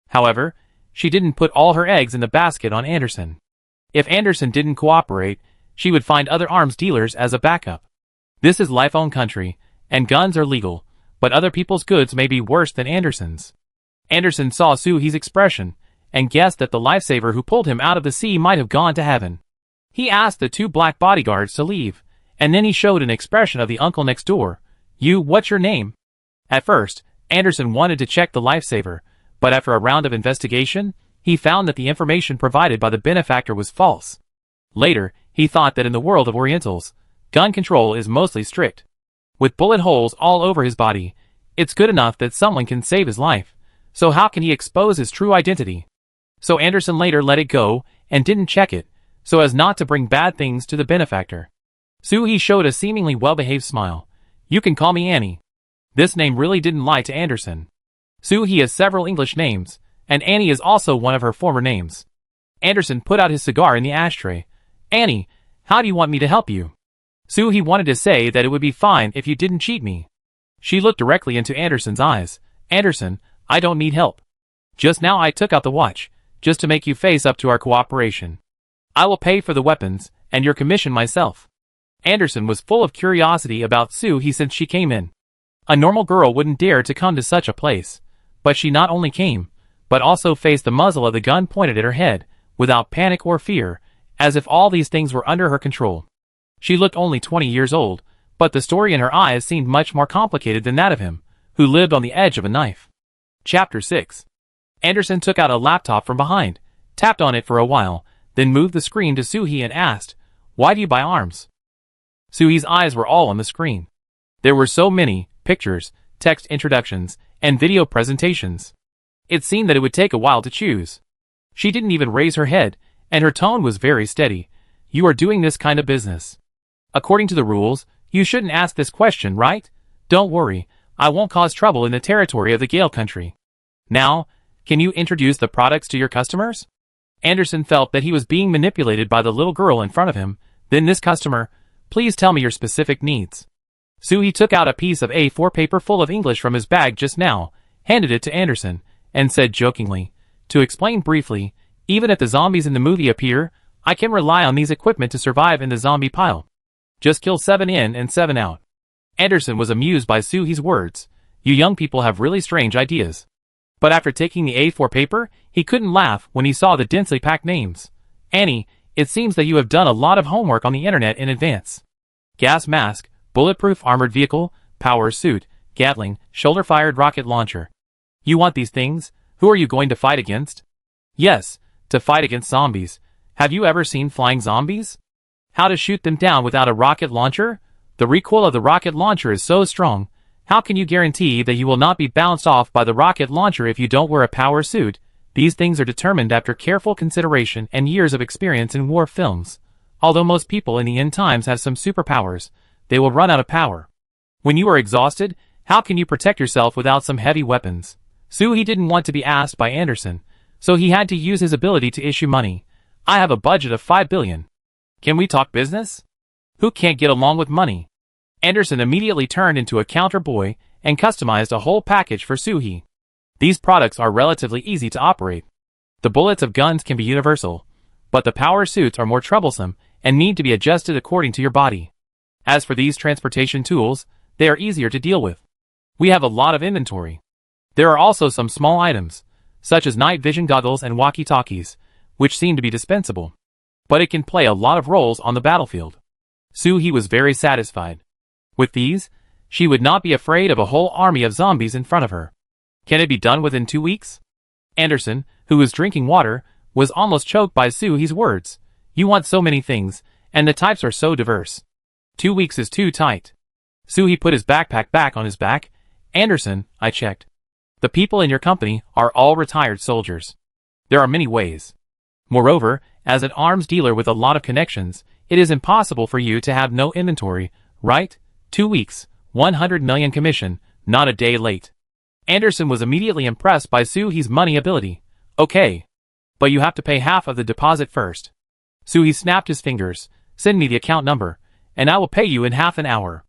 However, she didn't put all her eggs in the basket on Anderson. If Anderson didn't cooperate, she would find other arms dealers as a backup. This is life-owned country, and guns are legal, but other people's goods may be worse than Anderson's. Anderson saw Suhee's expression, and guessed that the lifesaver who pulled him out of the sea might have gone to heaven. He asked the two black bodyguards to leave, and then he showed an expression of the uncle next door. What's your name?" At first, Anderson wanted to check the lifesaver, but after a round of investigation, he found that the information provided by the benefactor was false. Later, he thought that in the world of Orientals, gun control is mostly strict. With bullet holes all over his body, it's good enough that someone can save his life, so how can he expose his true identity? So Anderson later let it go, and didn't check it, so as not to bring bad things to the benefactor. Suhee showed a seemingly well-behaved smile. "You can call me Annie." This name really didn't lie to Anderson. Suhee has several English names, and Annie is also one of her former names. Anderson put out his cigar in the ashtray. "Annie, how do you want me to help you?" Suhee wanted to say that it would be fine if you didn't cheat me. She looked directly into Anderson's eyes. "Anderson, I don't need help. Just now I took out the watch, just to make you face up to our cooperation. I will pay for the weapons, and your commission myself." Anderson was full of curiosity about Suhee since she came in. A normal girl wouldn't dare to come to such a place, but she not only came, but also faced the muzzle of the gun pointed at her head, without panic or fear, as if all these things were under her control. She looked only 20 years old, but the story in her eyes seemed much more complicated than that of him, who lived on the edge of a knife. Chapter 6. Anderson took out a laptop from behind, tapped on it for a while, then moved the screen to Suhee and asked, "Why do you buy arms?" Suhee's eyes were all on the screen. There were so many pictures, text introductions, and video presentations. It seemed that it would take a while to choose. She didn't even raise her head, and her tone was very steady. "You are doing this kind of business. According to the rules, you shouldn't ask this question, right? Don't worry, I won't cause trouble in the territory of the Gale country. Now, can you introduce the products to your customers?" Anderson felt that he was being manipulated by the little girl in front of him. "Then this customer, please tell me your specific needs." Suhee took out a piece of A4 paper full of English from his bag just now, handed it to Anderson, and said jokingly, "To explain briefly, even if the zombies in the movie appear, I can rely on these equipment to survive in the zombie pile. Just kill 7 in and 7 out." Anderson was amused by Suhee's words. "You young people have really strange ideas." But after taking the A4 paper, he couldn't laugh when he saw the densely packed names. "Annie, it seems that you have done a lot of homework on the internet in advance. Gas mask, bulletproof armored vehicle, power suit, Gatling, shoulder-fired rocket launcher. You want these things? Who are you going to fight against?" Yes, to fight against zombies. Have you ever seen flying zombies? How to shoot them down without a rocket launcher? The recoil of the rocket launcher is so strong. How can you guarantee that you will not be bounced off by the rocket launcher if you don't wear a power suit? These things are determined after careful consideration and years of experience in war films. Although most people in the end times have some superpowers, they will run out of power. When you are exhausted, how can you protect yourself without some heavy weapons? He didn't want to be asked by Anderson, so he had to use his ability to issue money. I have a budget of 5 billion. Can we talk business? Who can't get along with money? Anderson immediately turned into a counter boy and customized a whole package for Suhee. These products are relatively easy to operate. The bullets of guns can be universal, but the power suits are more troublesome and need to be adjusted according to your body. As for these transportation tools, they are easier to deal with. We have a lot of inventory. There are also some small items, such as night vision goggles and walkie-talkies, which seem to be dispensable. But it can play a lot of roles on the battlefield. Suhee was very satisfied. With these, she would not be afraid of a whole army of zombies in front of her. Can it be done within 2 weeks? Anderson, who was drinking water, was almost choked by Suhee's words. You want so many things, and the types are so diverse. 2 weeks is too tight. Suhee put his backpack back on his back. Anderson, I checked. The people in your company are all retired soldiers. There are many ways. Moreover, as an arms dealer with a lot of connections, it is impossible for you to have no inventory, right? 2 weeks, 100 million commission, not a day late. Anderson was immediately impressed by Suhee's money ability. Okay. But you have to pay half of the deposit first. Suhee snapped his fingers. Send me the account number, and I will pay you in half an hour.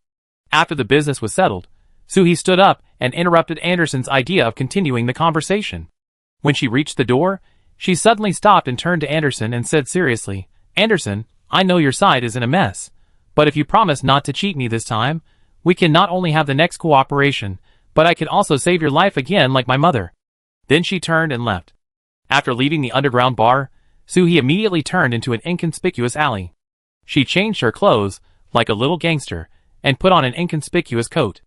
After the business was settled, Suhee stood up and interrupted Anderson's idea of continuing the conversation. When she reached the door, she suddenly stopped and turned to Anderson and said seriously, Anderson, I know your side is in a mess, but if you promise not to cheat me this time, we can not only have the next cooperation, but I can also save your life again like my mother. Then she turned and left. After leaving the underground bar, Suhee immediately turned into an inconspicuous alley. She changed her clothes, like a little gangster, and put on an inconspicuous coat.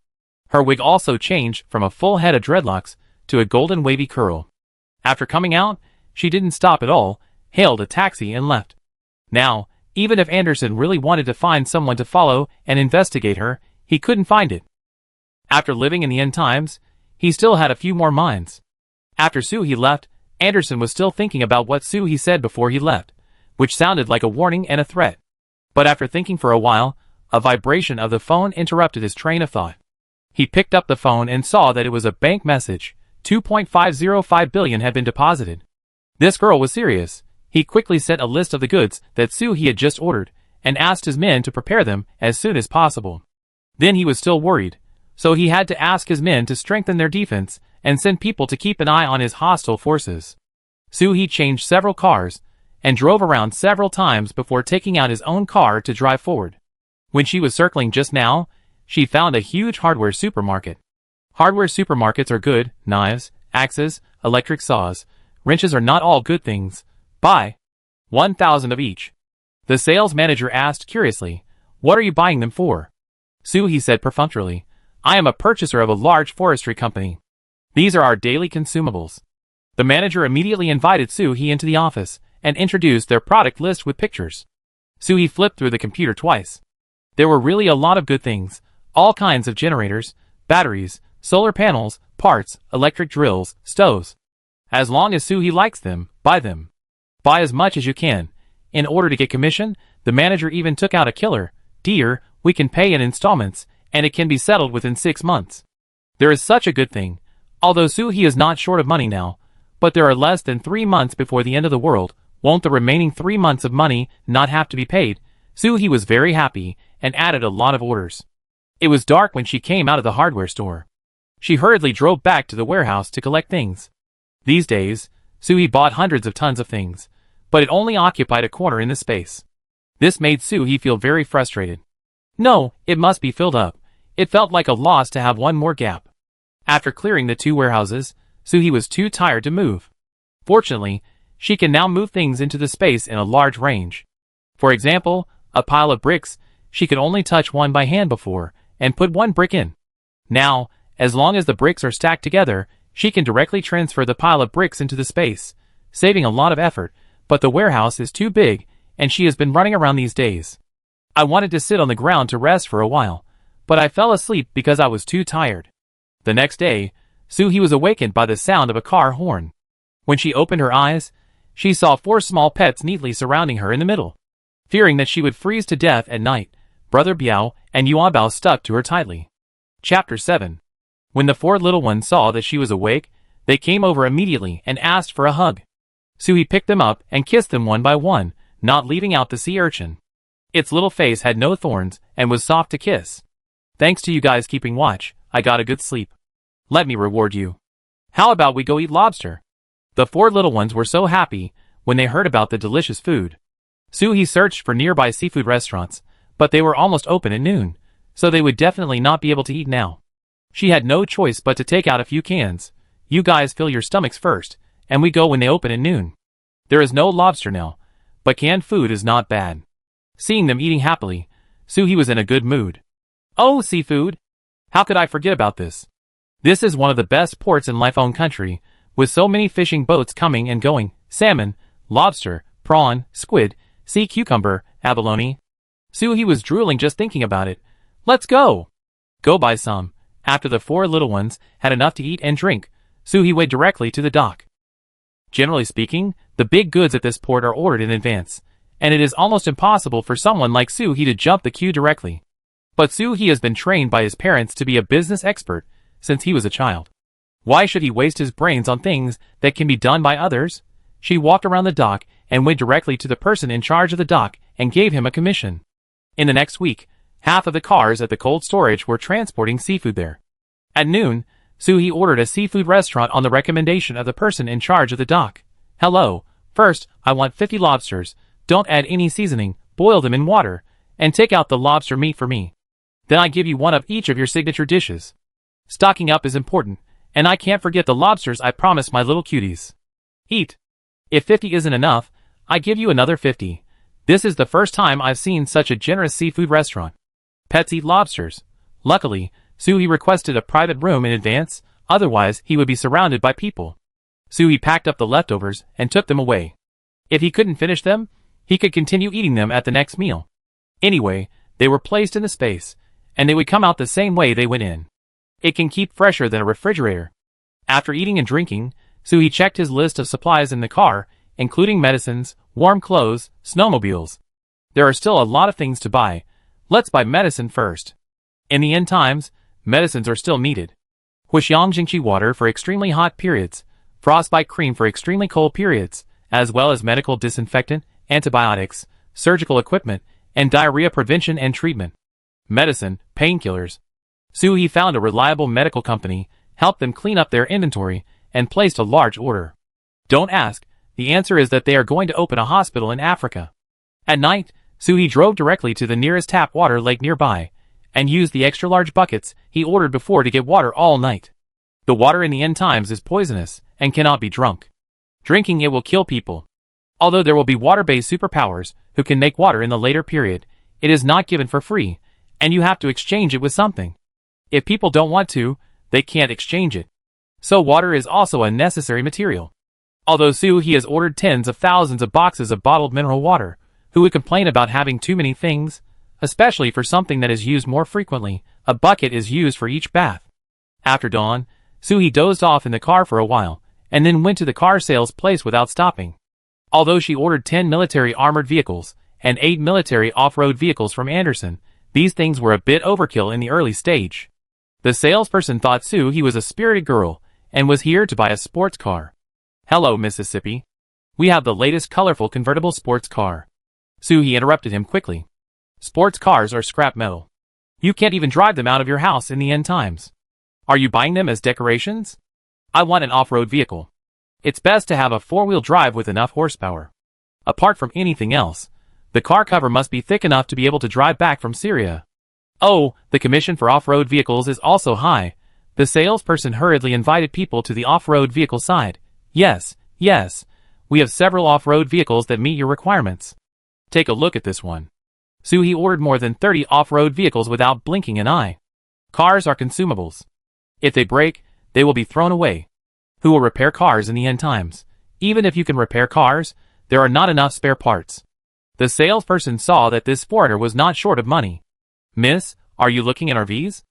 Her wig also changed from a full head of dreadlocks to a golden wavy curl. After coming out, she didn't stop at all, hailed a taxi and left. Now, even if Anderson really wanted to find someone to follow and investigate her, he couldn't find it. After living in the end times, he still had a few more minds. After Suhee left, Anderson was still thinking about what Suhee said before he left, which sounded like a warning and a threat. But after thinking for a while, a vibration of the phone interrupted his train of thought. He picked up the phone and saw that it was a bank message. 2.505 billion had been deposited. This girl was serious. He quickly sent a list of the goods that Suhee had just ordered, and asked his men to prepare them as soon as possible. Then he was still worried, so he had to ask his men to strengthen their defense and send people to keep an eye on his hostile forces. Suhee changed several cars, and drove around several times before taking out his own car to drive forward. When she was circling just now, she found a huge hardware supermarket. Hardware supermarkets are good. Knives, axes, electric saws, wrenches are not all good things. Buy 1,000 of each. The sales manager asked curiously, what are you buying them for? Suhee said perfunctorily, I am a purchaser of a large forestry company. These are our daily consumables. The manager immediately invited Suhee into the office and introduced their product list with pictures. Suhee flipped through the computer twice. There were really a lot of good things, all kinds of generators, batteries, solar panels, parts, electric drills, stoves. As long as Suhee likes them, buy them. Buy as much as you can. In order to get commission, the manager even took out a killer. Dear, we can pay in installments, and it can be settled within 6 months. There is such a good thing. Although Suhee is not short of money now, but there are less than 3 months before the end of the world. Won't the remaining 3 months of money not have to be paid? Suhee was very happy and added a lot of orders. It was dark when she came out of the hardware store. She hurriedly drove back to the warehouse to collect things. These days, Suhee bought hundreds of tons of things, but it only occupied a corner in the space. This made Suhee feel very frustrated. No, it must be filled up. It felt like a loss to have one more gap. After clearing the 2 warehouses, Suhee was too tired to move. Fortunately, she can now move things into the space in a large range. For example, a pile of bricks, she could only touch one by hand before, and put 1 brick in. Now, as long as the bricks are stacked together, she can directly transfer the pile of bricks into the space. saving a lot of effort, but the warehouse is too big, and she has been running around these days. I wanted to sit on the ground to rest for a while, but I fell asleep because I was too tired. The next day, Soo-hee was awakened by the sound of a car horn. When she opened her eyes, she saw 4 small pets neatly surrounding her in the middle. Fearing that she would freeze to death at night, Brother Biao and Yuanbao stuck to her tightly. Chapter 7. When the 4 little ones saw that she was awake, they came over immediately and asked for a hug. Soo-hee picked them up and kissed them one by one, not leaving out the sea urchin. Its little face had no thorns and was soft to kiss. Thanks to you guys keeping watch, I got a good sleep. Let me reward you. How about we go eat lobster? The 4 little ones were so happy when they heard about the delicious food. Soo-hee searched for nearby seafood restaurants, but they were almost open at noon, so they would definitely not be able to eat now. She had no choice but to take out a few cans. You guys fill your stomachs first, and we go when they open at noon. There is no lobster now, but canned food is not bad. Seeing them eating happily, Soo-hee was in a good mood. Oh, seafood! How could I forget about this? This is one of the best ports in my own country, with so many fishing boats coming and going, salmon, lobster, prawn, squid, sea cucumber, abalone. Soo-hee was drooling just thinking about it. Let's go! Go buy some. After the 4 little ones had enough to eat and drink, Soo-hee went directly to the dock. Generally speaking, the big goods at this port are ordered in advance, and it is almost impossible for someone like Soo-hee to jump the queue directly. But Soo-hee has been trained by his parents to be a business expert since he was a child. Why should he waste his brains on things that can be done by others? She walked around the dock and went directly to the person in charge of the dock and gave him a commission. In the next week, half of the cars at the cold storage were transporting seafood there. At noon, Soo-hee ordered a seafood restaurant on the recommendation of the person in charge of the dock. Hello, first, I want 50 lobsters. Don't add any seasoning, boil them in water, and take out the lobster meat for me. Then I give you one of each of your signature dishes. Stocking up is important, and I can't forget the lobsters I promised my little cuties. Eat. If 50 isn't enough, I give you another 50. This is the first time I've seen such a generous seafood restaurant. Pets eat lobsters. Luckily, Soo-hee requested a private room in advance, otherwise he would be surrounded by people. Soo-hee packed up the leftovers and took them away. If he couldn't finish them, he could continue eating them at the next meal. Anyway, they were placed in the space, and they would come out the same way they went in. It can keep fresher than a refrigerator. After eating and drinking, Soo-hee checked his list of supplies in the car, including medicines, warm clothes, snowmobiles. There are still a lot of things to buy. Let's buy medicine first. In the end times, medicines are still needed. Huixiang Jingqi water for extremely hot periods, frostbite cream for extremely cold periods, as well as medical disinfectant, antibiotics, surgical equipment, and diarrhea prevention and treatment. Medicine, painkillers. Soo-hee found a reliable medical company, helped them clean up their inventory, and placed a large order. Don't ask, the answer is that they are going to open a hospital in Africa. At night, Soo-hee drove directly to the nearest tap water lake nearby, and used the extra-large buckets he ordered before to get water all night. The water in the end times is poisonous, and cannot be drunk. Drinking it will kill people. Although there will be water-based superpowers who can make water in the later period, it is not given for free, and you have to exchange it with something. If people don't want to, they can't exchange it. So water is also a necessary material. Although Soo-hee has ordered tens of thousands of boxes of bottled mineral water, who would complain about having too many things? Especially for something that is used more frequently, a bucket is used for each bath. After dawn, Soo-hee dozed off in the car for a while, and then went to the car sales place without stopping. Although she ordered 10 military armored vehicles, and 8 military off-road vehicles from Anderson, these things were a bit overkill in the early stage. The salesperson thought Soo-hee was a spirited girl, and was here to buy a sports car. Hello, Mississippi. We have the latest colorful convertible sports car. Soo-hee interrupted him quickly. Sports cars are scrap metal. You can't even drive them out of your house in the end times. Are you buying them as decorations? I want an off-road vehicle. It's best to have a 4-wheel drive with enough horsepower. Apart from anything else, the car cover must be thick enough to be able to drive back from Syria. Oh, the commission for off-road vehicles is also high. The salesperson hurriedly invited people to the off-road vehicle side. Yes, yes, we have several off-road vehicles that meet your requirements. Take a look at this one. Soo-hee ordered more than 30 off-road vehicles without blinking an eye. Cars are consumables. If they break, they will be thrown away. Who will repair cars in the end times? Even if you can repair cars, there are not enough spare parts. The salesperson saw that this foreigner was not short of money. Miss, are you looking at RVs?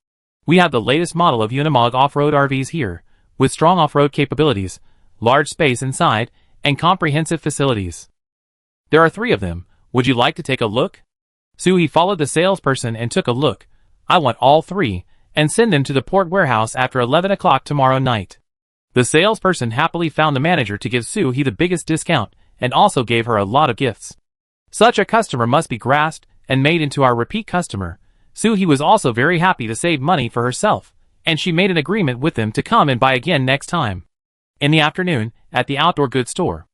We have the latest model of Unimog off-road RVs here, with strong off-road capabilities, large space inside, and comprehensive facilities. There are 3 of them. Would you like to take a look? Suhi followed the salesperson and took a look. I want all 3, and send them to the port warehouse after 11 o'clock tomorrow night. The salesperson happily found the manager to give Suhi the biggest discount, and also gave her a lot of gifts. Such a customer must be grasped and made into our repeat customer. Suhi was also very happy to save money for herself, and she made an agreement with them to come and buy again next time. In the afternoon, at the outdoor goods store.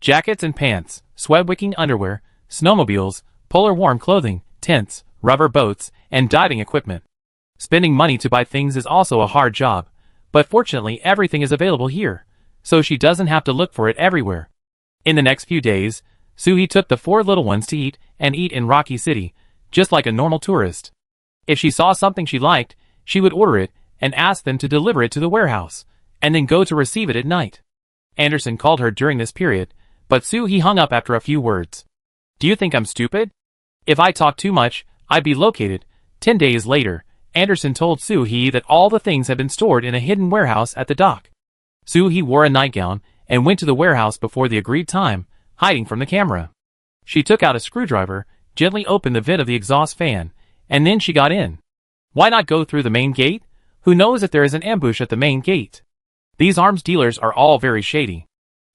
Jackets and pants, sweat-wicking underwear, snowmobiles, polar warm clothing, tents, rubber boats, and diving equipment. Spending money to buy things is also a hard job, but fortunately everything is available here, so she doesn't have to look for it everywhere. In the next few days, Suhi took the 4 little ones to eat in Rocky City, just like a normal tourist. If she saw something she liked, she would order it and ask them to deliver it to the warehouse, and then go to receive it at night. Anderson called her during this period, but Suhi hung up after a few words. Do you think I'm stupid? If I talk too much, I'd be located. 10 days later, Anderson told Suhi that all the things had been stored in a hidden warehouse at the dock. Suhi wore a nightgown and went to the warehouse before the agreed time, hiding from the camera. She took out a screwdriver, gently opened the vent of the exhaust fan, and then she got in. Why not go through the main gate? Who knows if there is an ambush at the main gate? These arms dealers are all very shady.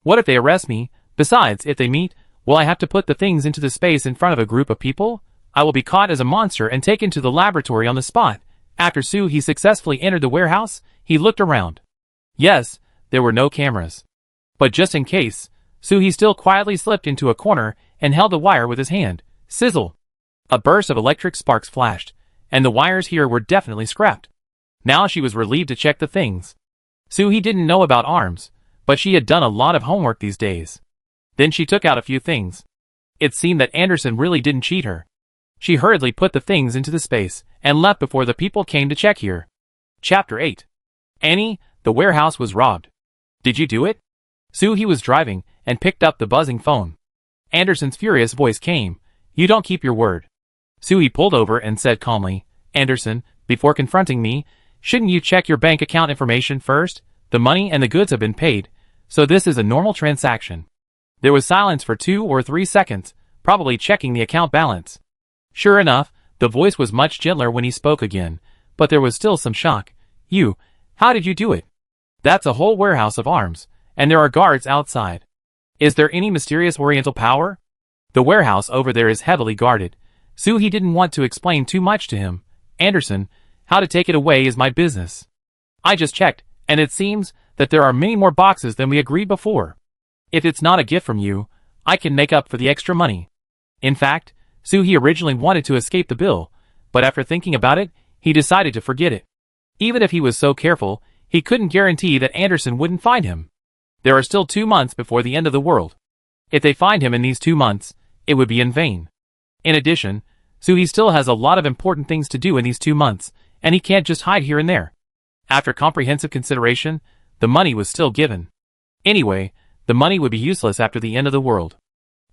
What if they arrest me? Besides, if they meet, will I have to put the things into the space in front of a group of people? I will be caught as a monster and taken to the laboratory on the spot. After Suhi successfully entered the warehouse, he looked around. Yes, there were no cameras. But just in case, Suhi still quietly slipped into a corner and held the wire with his hand. Sizzle! A burst of electric sparks flashed, and the wires here were definitely scrapped. Now she was relieved to check the things. Suhi didn't know about arms, but she had done a lot of homework these days. Then she took out a few things. It seemed that Anderson really didn't cheat her. She hurriedly put the things into the space and left before the people came to check here. Chapter 8. Annie, the warehouse was robbed. Did you do it? Suhi was driving and picked up the buzzing phone. Anderson's furious voice came. You don't keep your word. Suhi pulled over and said calmly, Anderson, before confronting me, shouldn't you check your bank account information first? The money and the goods have been paid, so this is a normal transaction. There was silence for 2 or 3 seconds, probably checking the account balance. Sure enough, the voice was much gentler when he spoke again, but there was still some shock. How did you do it? That's a whole warehouse of arms, and there are guards outside. Is there any mysterious oriental power? The warehouse over there is heavily guarded. Suhi didn't want to explain too much to him. Anderson, how to take it away is my business. I just checked, and it seems that there are many more boxes than we agreed before. If it's not a gift from you, I can make up for the extra money. In fact, Suhi originally wanted to escape the bill, but after thinking about it, he decided to forget it. Even if he was so careful, he couldn't guarantee that Anderson wouldn't find him. There are still 2 months before the end of the world. If they find him in these 2 months, it would be in vain. In addition, Suhi still has a lot of important things to do in these 2 months, and he can't just hide here and there. After comprehensive consideration, the money was still given. Anyway, the money would be useless after the end of the world.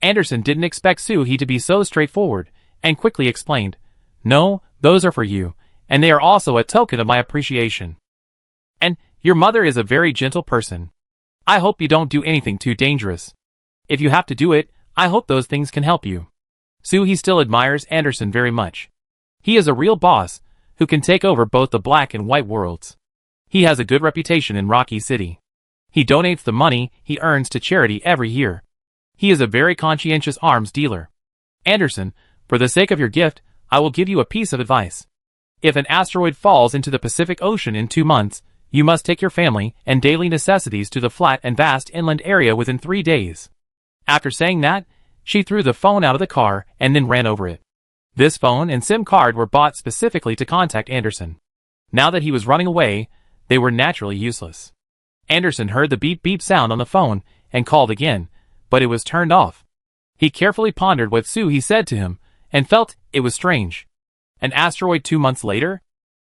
Anderson didn't expect Suhi to be so straightforward, and quickly explained, No, those are for you, and they are also a token of my appreciation. And your mother is a very gentle person. I hope you don't do anything too dangerous. If you have to do it, I hope those things can help you. Suhi still admires Anderson very much. He is a real boss, who can take over both the black and white worlds. He has a good reputation in Rocky City. He donates the money he earns to charity every year. He is a very conscientious arms dealer. Anderson, for the sake of your gift, I will give you a piece of advice. If an asteroid falls into the Pacific Ocean in 2 months, you must take your family and daily necessities to the flat and vast inland area within 3 days. After saying that, she threw the phone out of the car and then ran over it. This phone and SIM card were bought specifically to contact Anderson. Now that he was running away, they were naturally useless. Anderson heard the beep-beep sound on the phone and called again, but it was turned off. He carefully pondered what Suhi said to him and felt it was strange. An asteroid 2 months later?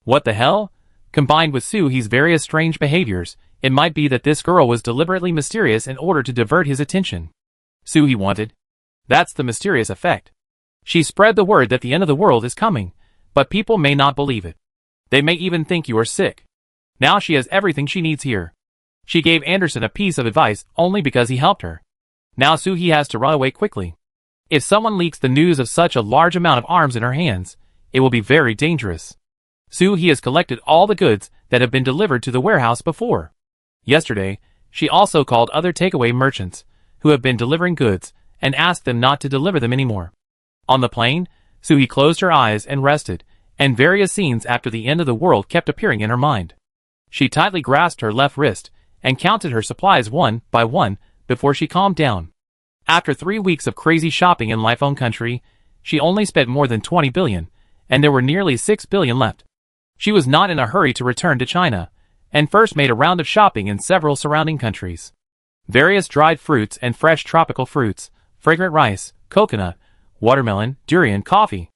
What the hell? Combined with Suhi's various strange behaviors, It might be that this girl was deliberately mysterious in order to divert his attention. He wanted. That's the mysterious effect. She spread the word that the end of the world is coming, but people may not believe it. They may even think you are sick. Now she has everything she needs here. She gave Anderson a piece of advice only because he helped her. Now He has to run away quickly. If someone leaks the news of such a large amount of arms in her hands, it will be very dangerous. He has collected all the goods that have been delivered to the warehouse before. Yesterday, she also called other takeaway merchants, who have been delivering goods, and asked them not to deliver them anymore. On the plane, He closed her eyes and rested, and various scenes after the end of the world kept appearing in her mind. She tightly grasped her left wrist, and counted her supplies one by one, before she calmed down. After 3 weeks of crazy shopping in iPhone country, she only spent more than 20 billion, and there were nearly 6 billion left. She was not in a hurry to return to China, and first made a round of shopping in several surrounding countries. Various dried fruits and fresh tropical fruits, fragrant rice, coconut, watermelon, durian, coffee.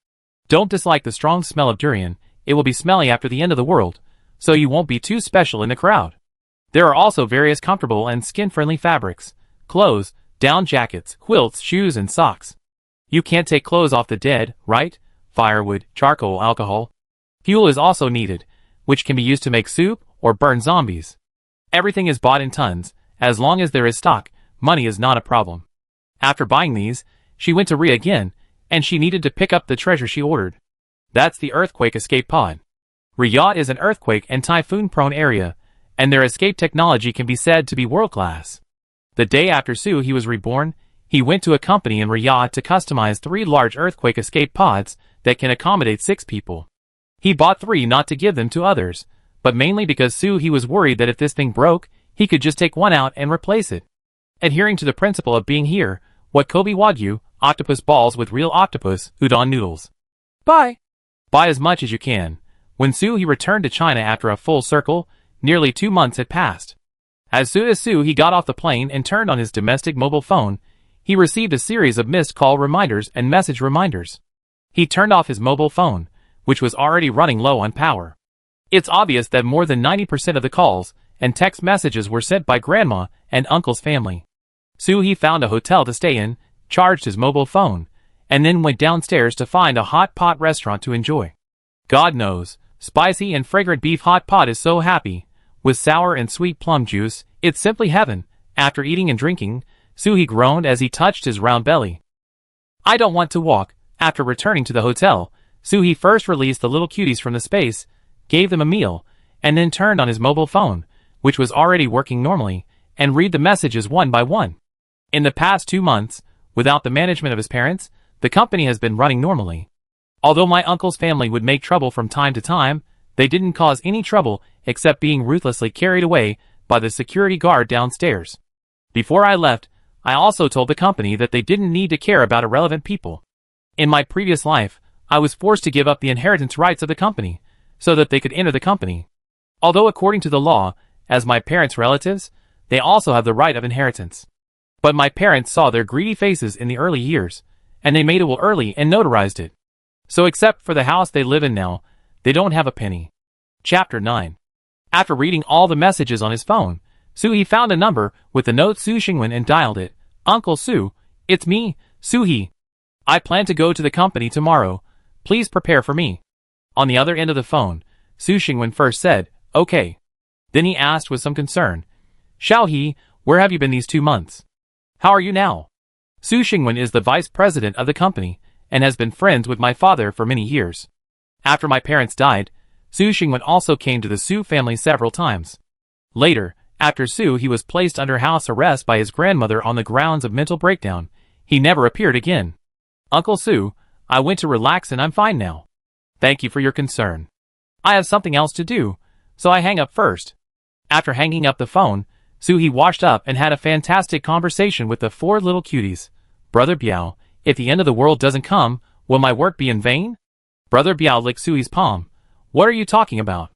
Don't dislike the strong smell of durian, it will be smelly after the end of the world, so you won't be too special in the crowd. There are also various comfortable and skin-friendly fabrics, clothes, down jackets, quilts, shoes, and socks. You can't take clothes off the dead, right? Firewood, charcoal, alcohol. Fuel is also needed, which can be used to make soup or burn zombies. Everything is bought in tons. As long as there is stock, money is not a problem. After buying these, she went to Ria again, and she needed to pick up the treasure she ordered. That's the earthquake escape pod. Riyadh is an earthquake and typhoon-prone area, and their escape technology can be said to be world-class. The day after he was reborn, he went to a company in Riyadh to customize 3 large earthquake escape pods that can accommodate 6 people. He bought 3 not to give them to others, but mainly because he was worried that if this thing broke, he could just take one out and replace it. Adhering to the principle of being here, what Kobe Wagyu, octopus balls with real octopus, udon noodles. Buy as much as you can. When he returned to China after a full circle, nearly 2 months had passed. As soon as he got off the plane and turned on his domestic mobile phone, he received a series of missed call reminders and message reminders. He turned off his mobile phone, which was already running low on power. It's obvious that more than 90% of the calls and text messages were sent by grandma and uncle's family. He found a hotel to stay in, charged his mobile phone, and then went downstairs to find a hot pot restaurant to enjoy. God knows, spicy and fragrant beef hot pot is so happy. With sour and sweet plum juice, it's simply heaven. After eating and drinking, he groaned as he touched his round belly. I don't want to walk. After returning to the hotel, he first released the little cuties from the space, gave them a meal, and then turned on his mobile phone, which was already working normally, and read the messages one by one. In the past 2 months, without the management of his parents, the company has been running normally. Although my uncle's family would make trouble from time to time, they didn't cause any trouble except being ruthlessly carried away by the security guard downstairs. Before I left, I also told the company that they didn't need to care about irrelevant people. In my previous life, I was forced to give up the inheritance rights of the company, so that they could enter the company. Although according to the law, as my parents' relatives, they also have the right of inheritance. But my parents saw their greedy faces in the early years, and they made a will early and notarized it. So except for the house they live in now, they don't have a penny. Chapter 9. After reading all the messages on his phone, he found a number with the note Su Xingwen and dialed it. Uncle Su, it's me, Su-hee. I plan to go to the company tomorrow. Please prepare for me. On the other end of the phone, Su Xingwen first said, okay. Then he asked with some concern, Xiao-hee, where have you been these 2 months? How are you now? Su Xingwen is the vice president of the company, and has been friends with my father for many years. After my parents died, Su Xingwen also came to the Su family several times. Later, after he was placed under house arrest by his grandmother on the grounds of mental breakdown, he never appeared again. Uncle Su, I went to relax and I'm fine now. Thank you for your concern. I have something else to do, so I hang up first. After hanging up the phone, Su-hee washed up and had a fantastic conversation with the 4 little cuties. Brother Biao, if the end of the world doesn't come, will my work be in vain? Brother Biao licked Su-hee's palm. What are you talking about?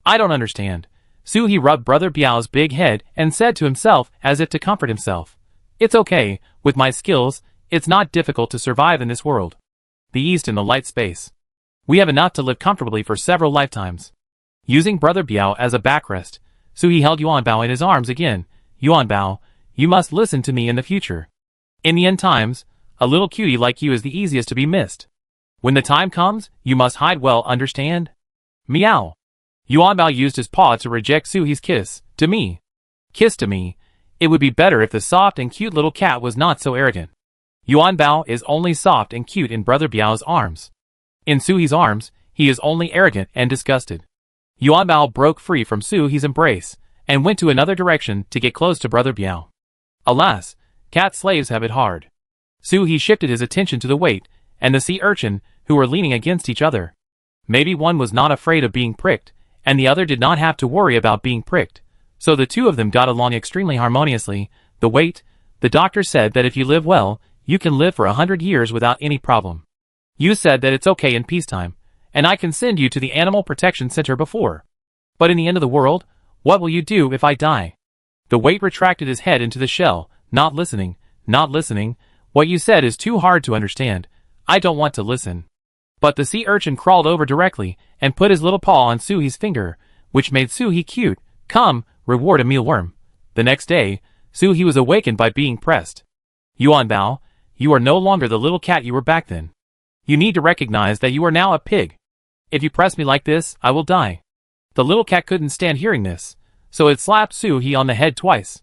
I don't understand. Su-hee rubbed Brother Biao's big head and said to himself as if to comfort himself. It's okay, with my skills, it's not difficult to survive in this world. The East in the light space. We have enough to live comfortably for several lifetimes. Using Brother Biao as a backrest, He held Yuanbao in his arms again. Yuanbao, you must listen to me in the future. In the end times, a little cutie like you is the easiest to be missed. When the time comes, you must hide well, understand? Meow. Yuanbao used his paw to reject Suhi's kiss. To me. Kiss to me. It would be better if the soft and cute little cat was not so arrogant. Yuanbao is only soft and cute in Brother Biao's arms. In Suhi's arms, he is only arrogant and disgusted. Yuanbao broke free from Suhi's embrace, and went to another direction to get close to Brother Biao. Alas, cat slaves have it hard. Suhi shifted his attention to the weight, and the sea urchin, who were leaning against each other. Maybe one was not afraid of being pricked, and the other did not have to worry about being pricked, so the two of them got along extremely harmoniously. The weight, the doctor said that if you live well, you can live for 100 years without any problem. You said that it's okay in peacetime, and I can send you to the Animal Protection Center before. But in the end of the world, what will you do if I die? The weight retracted his head into the shell, not listening, not listening. What you said is too hard to understand. I don't want to listen. But the sea urchin crawled over directly and put his little paw on Suhi's finger, which made Suhi cute. Come, reward a mealworm. The next day, Suhi was awakened by being pressed. Yuanbao, you are no longer the little cat you were back then. You need to recognize that you are now a pig. If you press me like this, I will die. The little cat couldn't stand hearing this, so it slapped Suhi on the head twice.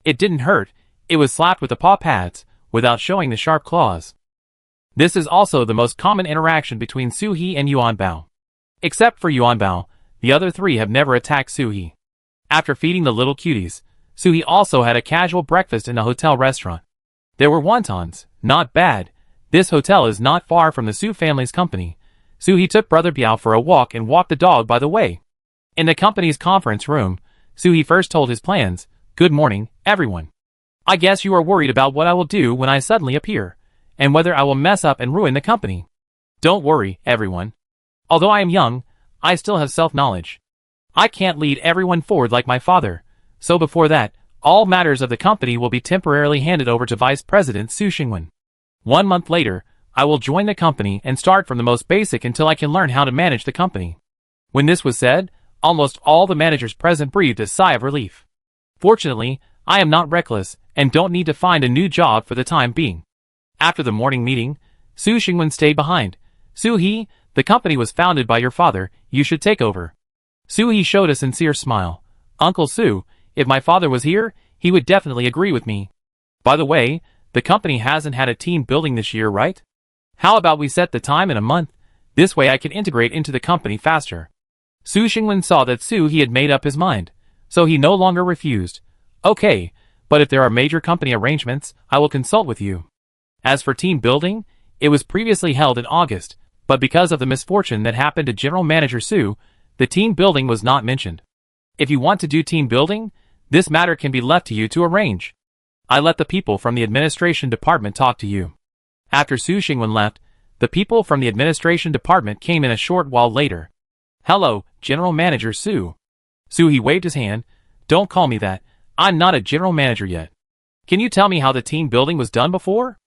It didn't hurt, it was slapped with the paw pads, without showing the sharp claws. This is also the most common interaction between Suhi and Yuanbao. Except for Yuanbao, the other three have never attacked Suhi. After feeding the little cuties, Suhi also had a casual breakfast in a hotel restaurant. There were wontons, not bad. This hotel is not far from the Su family's company. Suhi took Brother Biao for a walk and walked the dog by the way. In the company's conference room, Suhi first told his plans. Good morning, everyone. I guess you are worried about what I will do when I suddenly appear, and whether I will mess up and ruin the company. Don't worry, everyone. Although I am young, I still have self-knowledge. I can't lead everyone forward like my father, so before that, all matters of the company will be temporarily handed over to Vice President Su Xingwen. 1 month later, I will join the company and start from the most basic until I can learn how to manage the company. When this was said, almost all the managers present breathed a sigh of relief. Fortunately, I am not reckless and don't need to find a new job for the time being. After the morning meeting, Su Xingwen stayed behind. Suhi, the company was founded by your father, you should take over. Suhi showed a sincere smile. Uncle Su, if my father was here, he would definitely agree with me. By the way, the company hasn't had a team building this year, right? How about we set the time in a month? This way I can integrate into the company faster. Su Xingwen saw that Suhi had made up his mind, so he no longer refused. Okay, but if there are major company arrangements, I will consult with you. As for team building, it was previously held in August, but because of the misfortune that happened to General Manager Su, the team building was not mentioned. If you want to do team building, this matter can be left to you to arrange. I let the people from the administration department talk to you. After Su Xingwen left, the people from the administration department came in a short while later. Hello, General Manager Su. Suhi waved his hand. Don't call me that. I'm not a general manager yet. Can you tell me how the team building was done before?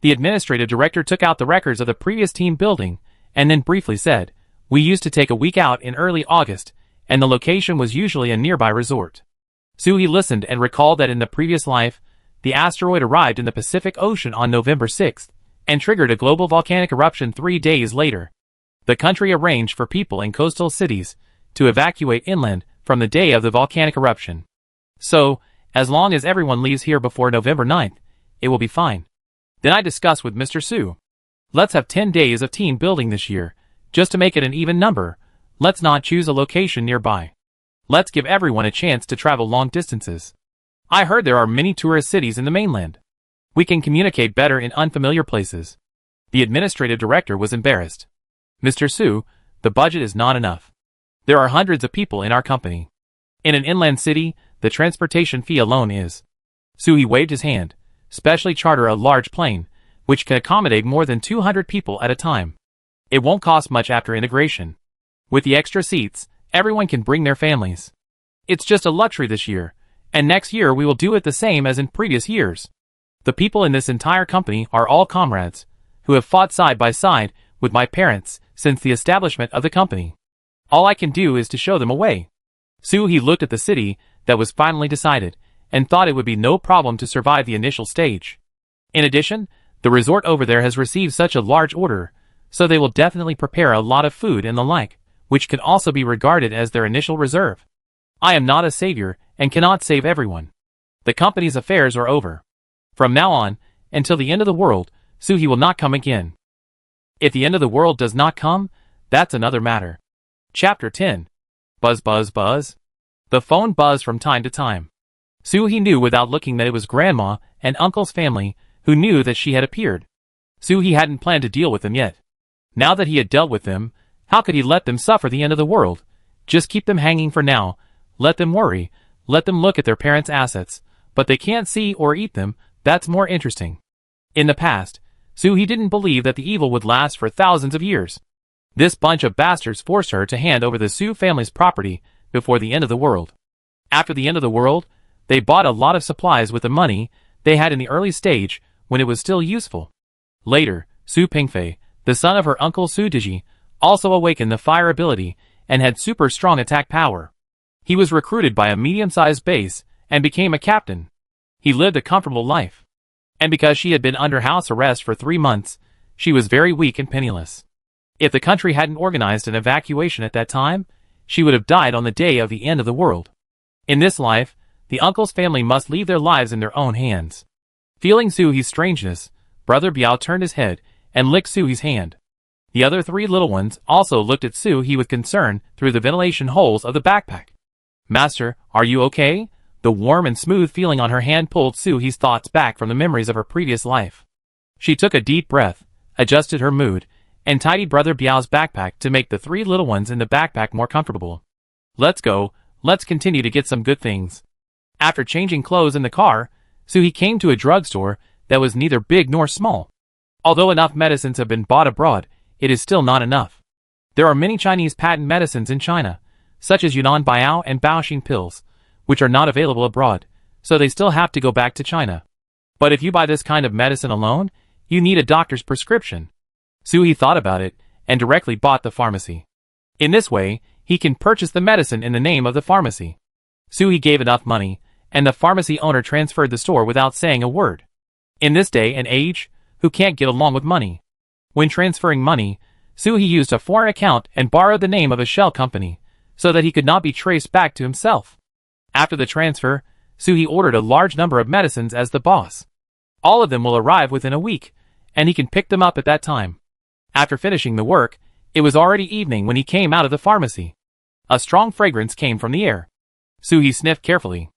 The administrative director took out the records of the previous team building, and then briefly said, we used to take a week out in early August, and the location was usually a nearby resort. Suhi listened and recalled that in the previous life, the asteroid arrived in the Pacific Ocean on November 6th, and triggered a global volcanic eruption 3 days later. The country arranged for people in coastal cities to evacuate inland from the day of the volcanic eruption. So, as long as everyone leaves here before November 9th, it will be fine. Then I discussed with Mr. Su. Let's have 10 days of team building this year, just to make it an even number. Let's not choose a location nearby. Let's give everyone a chance to travel long distances. I heard there are many tourist cities in the mainland. We can communicate better in unfamiliar places. The administrative director was embarrassed. Mr. Su, the budget is not enough. There are hundreds of people in our company. In an inland city, the transportation fee alone is. Suhi waved his hand. Specially charter a large plane, which can accommodate more than 200 people at a time. It won't cost much after integration. With the extra seats, everyone can bring their families. It's just a luxury this year, and next year we will do it the same as in previous years. The people in this entire company are all comrades, who have fought side by side with my parents since the establishment of the company. All I can do is to show them a way. Suhi looked at the city that was finally decided, and thought it would be no problem to survive the initial stage. In addition, the resort over there has received such a large order, so they will definitely prepare a lot of food and the like, which can also be regarded as their initial reserve. I am not a savior and cannot save everyone. The company's affairs are over. From now on, until the end of the world, Suhi will not come again. If the end of the world does not come, that's another matter. Chapter 10. Buzz buzz buzz. The phone buzzed from time to time. Suhi knew without looking that it was Grandma and Uncle's family who knew that she had appeared. Suhi hadn't planned to deal with them yet. Now that he had dealt with them, how could he let them suffer the end of the world? Just keep them hanging for now, let them worry, let them look at their parents' assets, but they can't see or eat them, that's more interesting. In the past, Suhi didn't believe that the evil would last for thousands of years. This bunch of bastards forced her to hand over the Su family's property before the end of the world. After the end of the world, they bought a lot of supplies with the money they had in the early stage when it was still useful. Later, Su Pingfei, the son of her uncle Su Diji, also awakened the fire ability and had super strong attack power. He was recruited by a medium-sized base and became a captain. He lived a comfortable life. And because she had been under house arrest for 3 months, she was very weak and penniless. If the country hadn't organized an evacuation at that time, she would have died on the day of the end of the world. In this life, the uncle's family must leave their lives in their own hands. Feeling Suhi's strangeness, Brother Biao turned his head and licked Suhi's hand. The other 3 little ones also looked at Suhi with concern through the ventilation holes of the backpack. Master, are you okay? The warm and smooth feeling on her hand pulled Suhi's thoughts back from the memories of her previous life. She took a deep breath, adjusted her mood, and tidied Brother Biao's backpack to make the 3 little ones in the backpack more comfortable. Let's go, let's continue to get some good things. After changing clothes in the car, Suhi came to a drugstore that was neither big nor small. Although enough medicines have been bought abroad, it is still not enough. There are many Chinese patent medicines in China, such as Yunnan Biao and Baoxin pills, which are not available abroad, so they still have to go back to China. But if you buy this kind of medicine alone, you need a doctor's prescription. Suhi thought about it and directly bought the pharmacy. In this way, he can purchase the medicine in the name of the pharmacy. Suhi gave enough money, and the pharmacy owner transferred the store without saying a word. In this day and age, who can't get along with money? When transferring money, Suhi used a foreign account and borrowed the name of a shell company, so that he could not be traced back to himself. After the transfer, Suhi ordered a large number of medicines as the boss. All of them will arrive within a week, and he can pick them up at that time. After finishing the work, it was already evening when he came out of the pharmacy. A strong fragrance came from the air. Suhi sniffed carefully.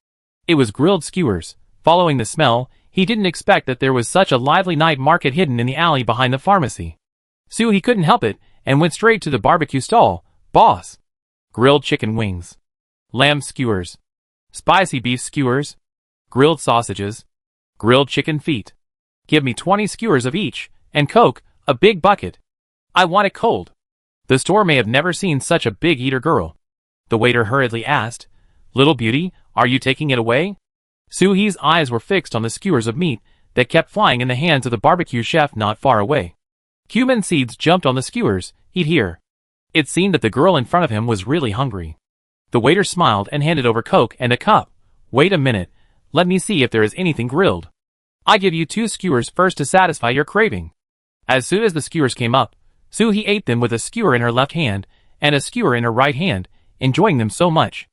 It was grilled skewers. Following the smell, he didn't expect that there was such a lively night market hidden in the alley behind the pharmacy. Suhi couldn't help it and went straight to the barbecue stall. Boss. Grilled chicken wings. Lamb skewers. Spicy beef skewers. Grilled sausages. Grilled chicken feet. Give me 20 skewers of each, and Coke, a big bucket. I want it cold. The store may have never seen such a big eater girl. The waiter hurriedly asked, Little beauty, are you taking it away? Suhi's eyes were fixed on the skewers of meat that kept flying in the hands of the barbecue chef not far away. Cumin seeds jumped on the skewers. Eat here. It seemed that the girl in front of him was really hungry. The waiter smiled and handed over Coke and a cup. Wait a minute, let me see if there is anything grilled. I give you 2 skewers first to satisfy your craving. As soon as the skewers came up, Suhi ate them with a skewer in her left hand and a skewer in her right hand, enjoying them so much.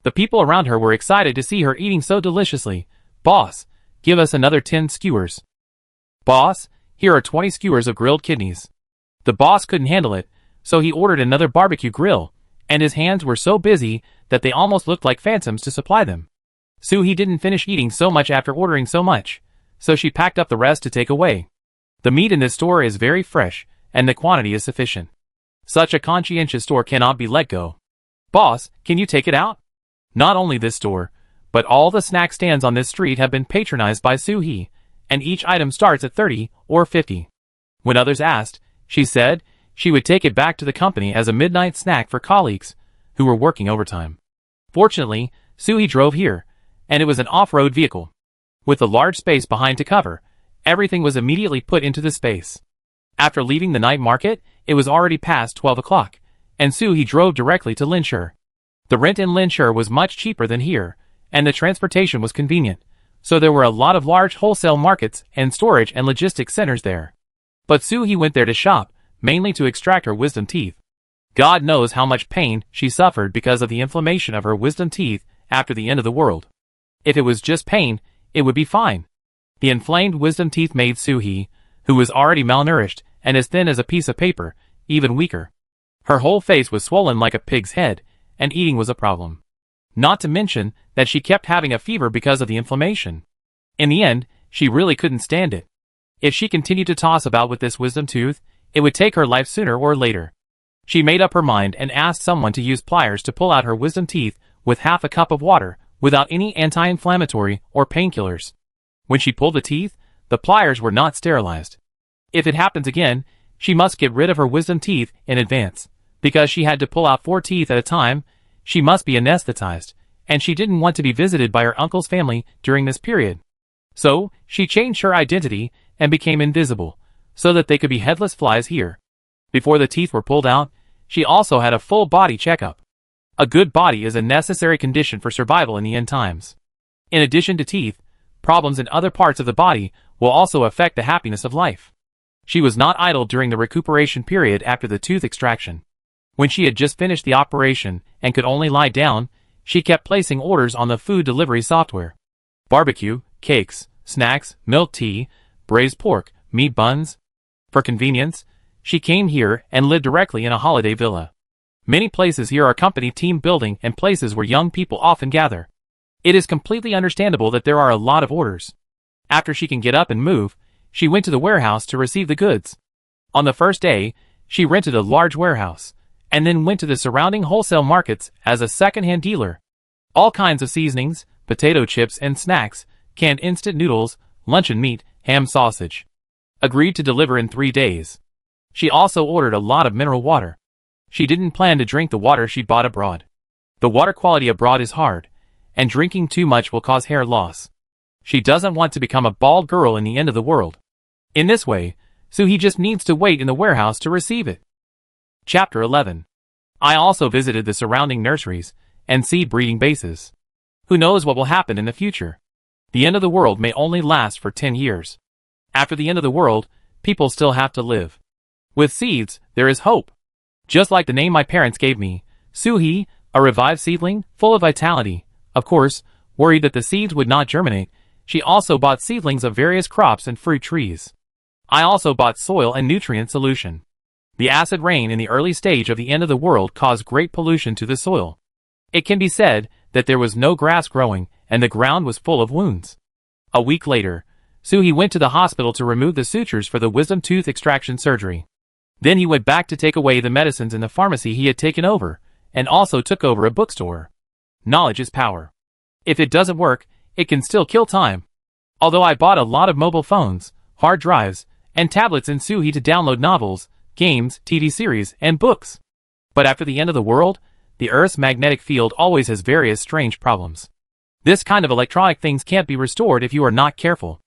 The people around her were excited to see her eating so deliciously. Boss, give us another 10 skewers. Boss, here are 20 skewers of grilled kidneys. The boss couldn't handle it, so he ordered another barbecue grill, and his hands were so busy that they almost looked like phantoms to supply them. Suhi didn't finish eating so much after ordering so much, so she packed up the rest to take away. The meat in this store is very fresh, and the quantity is sufficient. Such a conscientious store cannot be let go. Boss, can you take it out? Not only this store, but all the snack stands on this street have been patronized by Suhi, and each item starts at 30 or 50. When others asked, she said she would take it back to the company as a midnight snack for colleagues who were working overtime. Fortunately, Suhi drove here, and it was an off-road vehicle. With a large space behind to cover, everything was immediately put into the space. After leaving the night market, it was already past 12 o'clock, and Suhi drove directly to Linshur. The rent in Linshur was much cheaper than here, and the transportation was convenient, so there were a lot of large wholesale markets and storage and logistics centers there. But Soo-hee went there to shop, mainly to extract her wisdom teeth. God knows how much pain she suffered because of the inflammation of her wisdom teeth after the end of the world. If it was just pain, it would be fine. The inflamed wisdom teeth made Soo-hee, who was already malnourished and as thin as a piece of paper, even weaker. Her whole face was swollen like a pig's head, and eating was a problem. Not to mention that she kept having a fever because of the inflammation. In the end, she really couldn't stand it. If she continued to toss about with this wisdom tooth, it would take her life sooner or later. She made up her mind and asked someone to use pliers to pull out her wisdom teeth with half a cup of water, without any anti-inflammatory or painkillers. When she pulled the teeth, the pliers were not sterilized. If it happens again, she must get rid of her wisdom teeth in advance. Because she had to pull out 4 teeth at a time, she must be anesthetized, and she didn't want to be visited by her uncle's family during this period. So, she changed her identity and became invisible, so that they could be headless flies here. Before the teeth were pulled out, she also had a full body checkup. A good body is a necessary condition for survival in the end times. In addition to teeth, problems in other parts of the body will also affect the happiness of life. She was not idle during the recuperation period after the tooth extraction. When she had just finished the operation and could only lie down, she kept placing orders on the food delivery software. Barbecue, cakes, snacks, milk tea, braised pork, meat buns. For convenience, she came here and lived directly in a holiday villa. Many places here are company team building and places where young people often gather. It is completely understandable that there are a lot of orders. After she can get up and move, she went to the warehouse to receive the goods. On the first day, she rented a large warehouse, and then went to the surrounding wholesale markets as a second-hand dealer. All kinds of seasonings, potato chips and snacks, canned instant noodles, luncheon meat, ham sausage. Agreed to deliver in 3 days. She also ordered a lot of mineral water. She didn't plan to drink the water she bought abroad. The water quality abroad is hard, and drinking too much will cause hair loss. She doesn't want to become a bald girl in the end of the world. In this way, Soo-hee just needs to wait in the warehouse to receive it. Chapter 11. I also visited the surrounding nurseries and seed breeding bases. Who knows what will happen in the future? The end of the world may only last for 10 years. After the end of the world, people still have to live. With seeds, there is hope. Just like the name my parents gave me, Soo-hee, a revived seedling, full of vitality. Of course, worried that the seeds would not germinate, she also bought seedlings of various crops and fruit trees. I also bought soil and nutrient solution. The acid rain in the early stage of the end of the world caused great pollution to the soil. It can be said that there was no grass growing and the ground was full of wounds. A week later, Soo-hee went to the hospital to remove the sutures for the wisdom tooth extraction surgery. Then he went back to take away the medicines in the pharmacy he had taken over, and also took over a bookstore. Knowledge is power. If it doesn't work, it can still kill time. Although I bought a lot of mobile phones, hard drives, and tablets in Soo-hee to download novels, games, TV series, and books. But after the end of the world, the Earth's magnetic field always has various strange problems. This kind of electronic things can't be restored if you are not careful.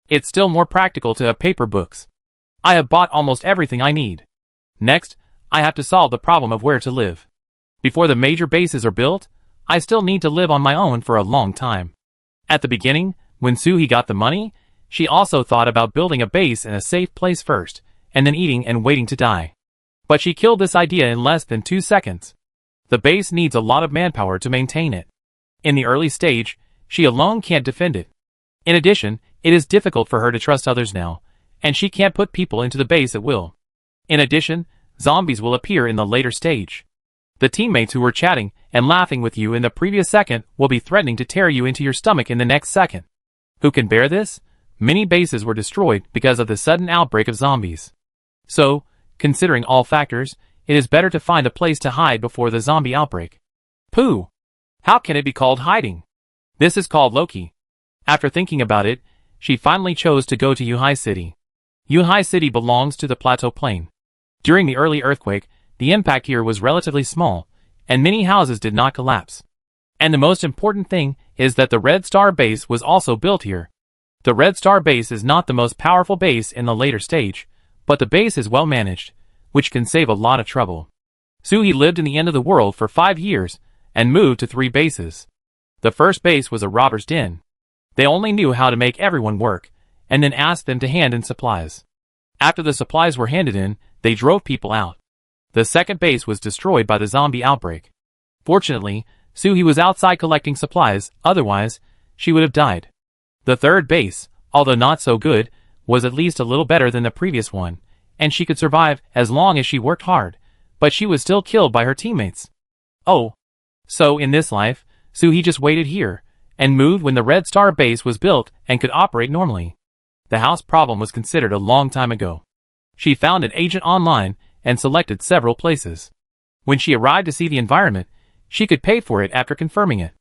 It's still more practical to have paper books. I have bought almost everything I need. Next, I have to solve the problem of where to live. Before the major bases are built, I still need to live on my own for a long time. At the beginning, when Soo-hee got the money, she also thought about building a base in a safe place first, and then eating and waiting to die. But she killed this idea in less than 2 seconds. The base needs a lot of manpower to maintain it. In the early stage, she alone can't defend it. In addition, it is difficult for her to trust others now, and she can't put people into the base at will. In addition, zombies will appear in the later stage. The teammates who were chatting and laughing with you in the previous second will be threatening to tear you into your stomach in the next second. Who can bear this? Many bases were destroyed because of the sudden outbreak of zombies. So, considering all factors, it is better to find a place to hide before the zombie outbreak. Pooh! How can it be called hiding? This is called Loki. After thinking about it, she finally chose to go to Yuhai City. Yuhai City belongs to the Plateau Plain. During the early earthquake, the impact here was relatively small, and many houses did not collapse. And the most important thing is that the Red Star base was also built here. The Red Star base is not the most powerful base in the later stage, but the base is well managed, which can save a lot of trouble. Soo-hee lived in the end of the world for 5 years, and moved to 3 bases. The first base was a robber's den. They only knew how to make everyone work, and then asked them to hand in supplies. After the supplies were handed in, they drove people out. The second base was destroyed by the zombie outbreak. Fortunately, Suhi was outside collecting supplies, otherwise, she would have died. The third base, although not so good, was at least a little better than the previous one, and she could survive as long as she worked hard, but she was still killed by her teammates. Oh. So in this life, Suhi just waited here, and moved when the Red Star base was built and could operate normally. The house problem was considered a long time ago. She found an agent online and selected several places. When she arrived to see the environment, she could pay for it after confirming it.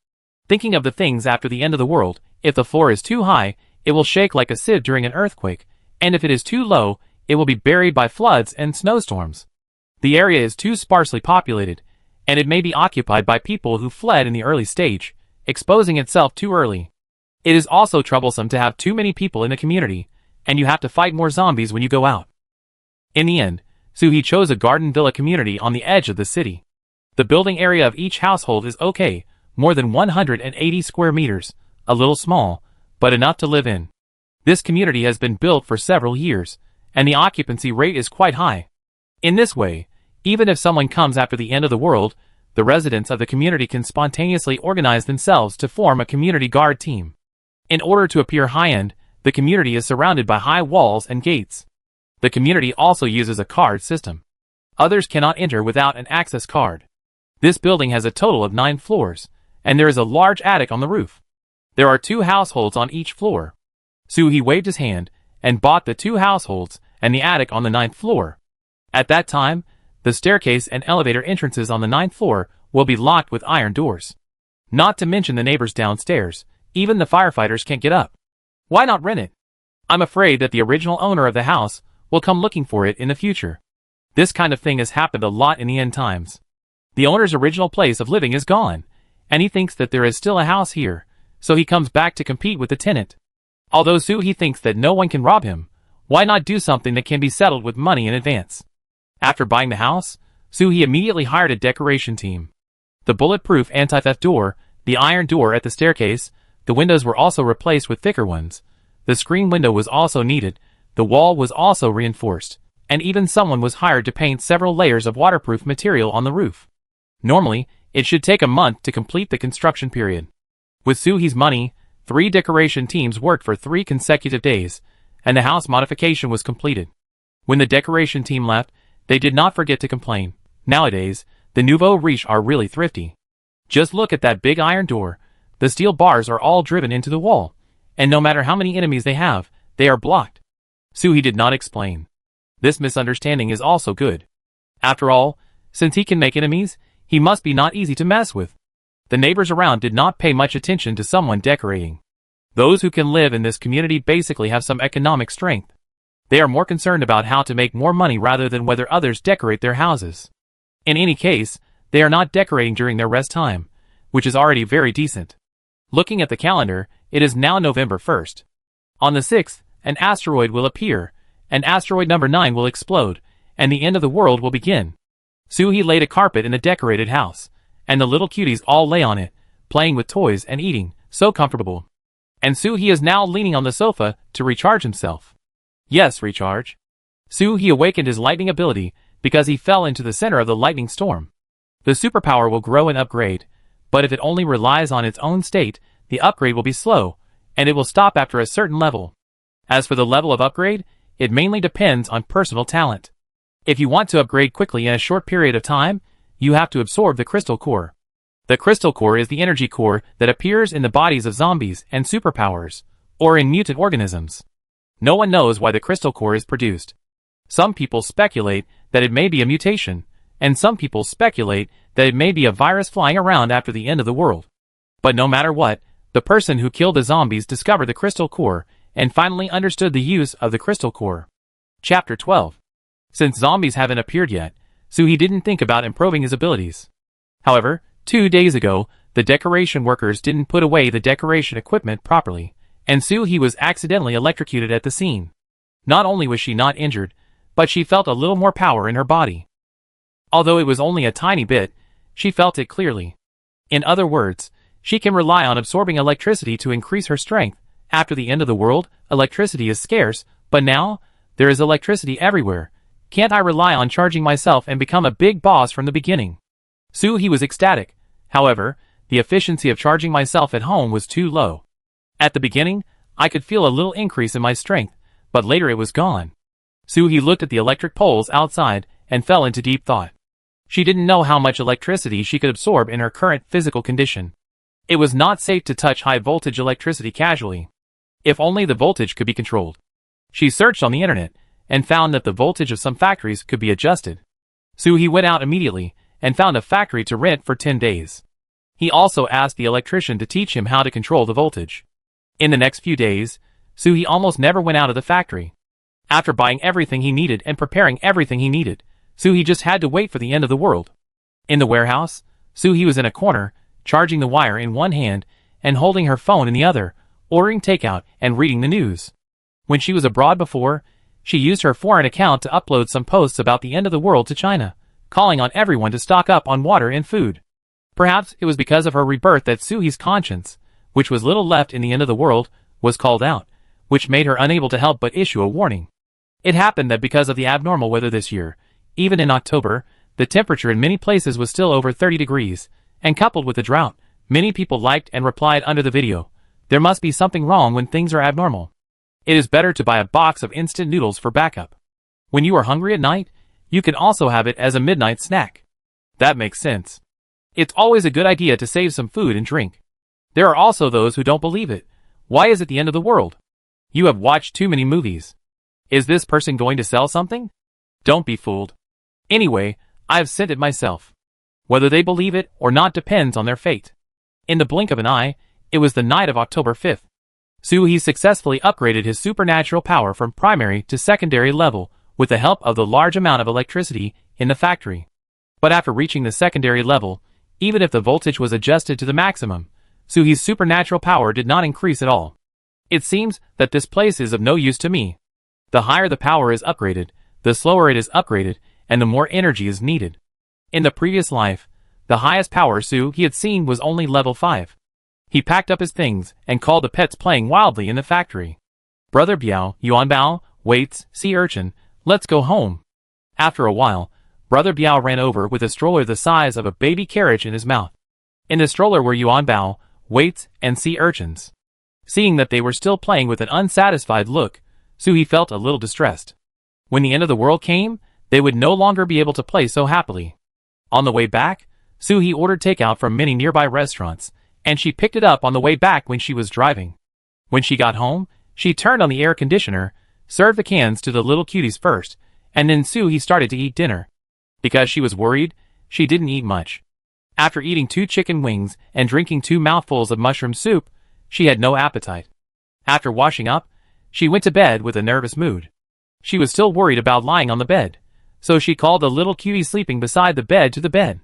Thinking of the things after the end of the world, if the floor is too high, it will shake like a sieve during an earthquake, and if it is too low, it will be buried by floods and snowstorms. The area is too sparsely populated, and it may be occupied by people who fled in the early stage, exposing itself too early. It is also troublesome to have too many people in the community, and you have to fight more zombies when you go out. In the end, Suhi chose a garden villa community on the edge of the city. The building area of each household is okay, more than 180 square meters, a little small, but enough to live in. This community has been built for several years, and the occupancy rate is quite high. In this way, even if someone comes after the end of the world, the residents of the community can spontaneously organize themselves to form a community guard team. In order to appear high-end, the community is surrounded by high walls and gates. The community also uses a card system. Others cannot enter without an access card. This building has a total of 9 floors, and there is a large attic on the roof. There are 2 households on each floor. Suhi waved his hand and bought the 2 households and the attic on the 9th floor. At that time, the staircase and elevator entrances on the 9th floor will be locked with iron doors. Not to mention the neighbors downstairs, even the firefighters can't get up. Why not rent it? I'm afraid that the original owner of the house will come looking for it in the future. This kind of thing has happened a lot in the end times. The owner's original place of living is gone, and he thinks that there is still a house here, so he comes back to compete with the tenant. Although Suhi thinks that no one can rob him, why not do something that can be settled with money in advance? After buying the house, Suhi immediately hired a decoration team. The bulletproof anti-theft door, the iron door at the staircase, the windows were also replaced with thicker ones. The screen window was also needed, the wall was also reinforced, and even someone was hired to paint several layers of waterproof material on the roof. Normally, it should take a month to complete the construction period. With Suhi's money, 3 decoration teams worked for 3 consecutive days, and the house modification was completed. When the decoration team left, they did not forget to complain. Nowadays, the nouveau riche are really thrifty. Just look at that big iron door. The steel bars are all driven into the wall, and no matter how many enemies they have, they are blocked. Suhi did not explain. This misunderstanding is also good. After all, since he can make enemies, he must be not easy to mess with. The neighbors around did not pay much attention to someone decorating. Those who can live in this community basically have some economic strength. They are more concerned about how to make more money rather than whether others decorate their houses. In any case, they are not decorating during their rest time, which is already very decent. Looking at the calendar, it is now November 1st. On the 6th, an asteroid will appear, and asteroid number 9 will explode, and the end of the world will begin. Suhi laid a carpet in the decorated house, and the little cuties all lay on it, playing with toys and eating, so comfortable. And Suhi is now leaning on the sofa to recharge himself. Yes, recharge. Suhi awakened his lightning ability because he fell into the center of the lightning storm. The superpower will grow and upgrade, but if it only relies on its own state, the upgrade will be slow, and it will stop after a certain level. As for the level of upgrade, it mainly depends on personal talent. If you want to upgrade quickly in a short period of time, you have to absorb the crystal core. The crystal core is the energy core that appears in the bodies of zombies and superpowers, or in mutant organisms. No one knows why the crystal core is produced. Some people speculate that it may be a mutation, and some people speculate that it may be a virus flying around after the end of the world. But no matter what, the person who killed the zombies discovered the crystal core and finally understood the use of the crystal core. Chapter 12. Since zombies haven't appeared yet, Suhi didn't think about improving his abilities. However, 2 days ago, the decoration workers didn't put away the decoration equipment properly, and Suhi was accidentally electrocuted at the scene. Not only was she not injured, but she felt a little more power in her body. Although it was only a tiny bit, she felt it clearly. In other words, She can rely on absorbing electricity to increase her strength. After the end of the world, electricity is scarce, but now, there is electricity everywhere. Can't I rely on charging myself and become a big boss from the beginning? Soo-hee was ecstatic. However, the efficiency of charging myself at home was too low. At the beginning, I could feel a little increase in my strength, but later it was gone. Soo-hee looked at the electric poles outside and fell into deep thought. She didn't know how much electricity she could absorb in her current physical condition. It was not safe to touch high-voltage electricity casually. If only the voltage could be controlled. She searched on the internet and found that the voltage of some factories could be adjusted. Soo-hee went out immediately and found a factory to rent for 10 days. He also asked the electrician to teach him how to control the voltage. In the next few days, Soo-hee almost never went out of the factory. After buying everything he needed and preparing everything he needed, Soo-hee just had to wait for the end of the world. In the warehouse, Soo-hee was in a corner, charging the wire in one hand and holding her phone in the other, ordering takeout and reading the news. When she was abroad before, she used her foreign account to upload some posts about the end of the world to China, calling on everyone to stock up on water and food. Perhaps it was because of her rebirth that Soo-hee's conscience, which was little left in the end of the world, was called out, which made her unable to help but issue a warning. It happened that because of the abnormal weather this year, even in October, the temperature in many places was still over 30 degrees, and coupled with the drought, many people liked and replied under the video, "There must be something wrong when things are abnormal. It is better to buy a box of instant noodles for backup. When you are hungry at night, you can also have it as a midnight snack." That makes sense. It's always a good idea to save some food and drink. There are also those who don't believe it. Why is it the end of the world? You have watched too many movies. Is this person going to sell something? Don't be fooled. Anyway, I have sent it myself. Whether they believe it or not depends on their fate. In the blink of an eye, it was the night of October 5th. Soo-hee successfully upgraded his supernatural power from primary to secondary level with the help of the large amount of electricity in the factory. But after reaching the secondary level, even if the voltage was adjusted to the maximum, Soo-hee's supernatural power did not increase at all. It seems that this place is of no use to me. The higher the power is upgraded, the slower it is upgraded, and the more energy is needed. In the previous life, the highest power Soo-hee had seen was only level 5. He packed up his things and called the pets playing wildly in the factory. "Brother Biao, Yuan Bao, waits, sea urchin, let's go home." After a while, Brother Biao ran over with a stroller the size of a baby carriage in his mouth. In the stroller were Yuan Bao, waits, and sea urchins. Seeing that they were still playing with an unsatisfied look, Soo-hee felt a little distressed. When the end of the world came, they would no longer be able to play so happily. On the way back, Soo-hee ordered takeout from many nearby restaurants, and she picked it up on the way back when she was driving. When she got home, she turned on the air conditioner, served the cans to the little cuties first, and then Soo-hee started to eat dinner. Because she was worried, she didn't eat much. After eating 2 chicken wings and drinking 2 mouthfuls of mushroom soup, she had no appetite. After washing up, she went to bed with a nervous mood. She was still worried about lying on the bed, so she called the little cutie sleeping beside the bed to the bed.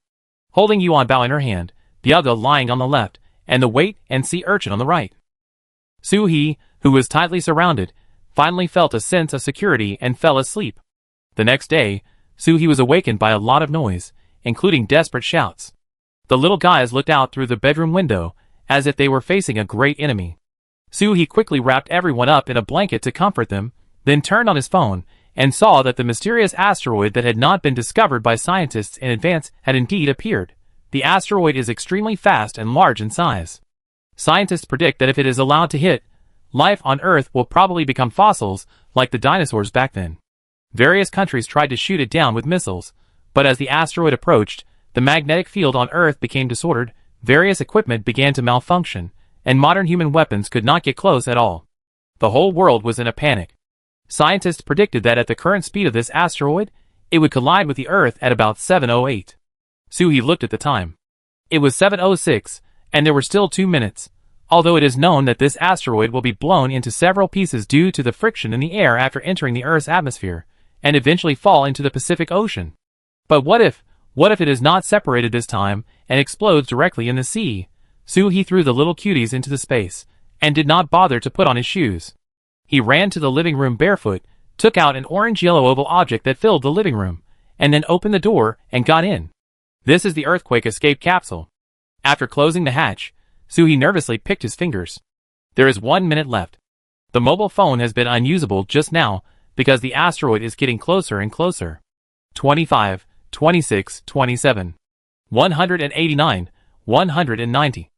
Holding Yuan Bao in her hand, the other lying on the left, and the wait and sea urchin on the right. Soo-hee, who was tightly surrounded, finally felt a sense of security and fell asleep. The next day, Soo-hee was awakened by a lot of noise, including desperate shouts. The little guys looked out through the bedroom window, as if they were facing a great enemy. Soo-hee quickly wrapped everyone up in a blanket to comfort them, then turned on his phone, and saw that the mysterious asteroid that had not been discovered by scientists in advance had indeed appeared. The asteroid is extremely fast and large in size. Scientists predict that if it is allowed to hit, life on Earth will probably become fossils, like the dinosaurs back then. Various countries tried to shoot it down with missiles, but as the asteroid approached, the magnetic field on Earth became disordered, various equipment began to malfunction, and modern human weapons could not get close at all. The whole world was in a panic. Scientists predicted that at the current speed of this asteroid, it would collide with the Earth at about 7:08. Soo-hee looked at the time. It was 7:06, and there were still 2 minutes, although it is known that this asteroid will be blown into several pieces due to the friction in the air after entering the Earth's atmosphere, and eventually fall into the Pacific Ocean. But what if it is not separated this time, and explodes directly in the sea? Soo-hee threw the little cuties into the space, and did not bother to put on his shoes. He ran to the living room barefoot, took out an orange-yellow oval object that filled the living room, and then opened the door and got in. This is the earthquake escape capsule. After closing the hatch, Suhee nervously picked his fingers. There is 1 minute left. The mobile phone has been unusable just now because the asteroid is getting closer and closer. 25, 26, 27, 189, 190,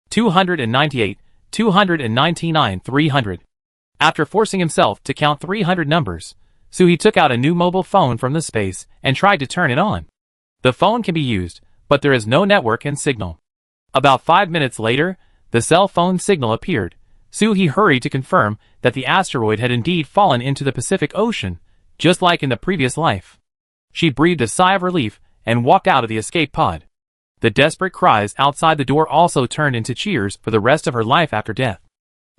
298, 299, 300. After forcing himself to count 300 numbers, Suhee took out a new mobile phone from the space and tried to turn it on. The phone can be used, but there is no network and signal. About 5 minutes later, the cell phone signal appeared. Suhee hurried to confirm that the asteroid had indeed fallen into the Pacific Ocean, just like in the previous life. She breathed a sigh of relief and walked out of the escape pod. The desperate cries outside the door also turned into cheers for the rest of her life after death.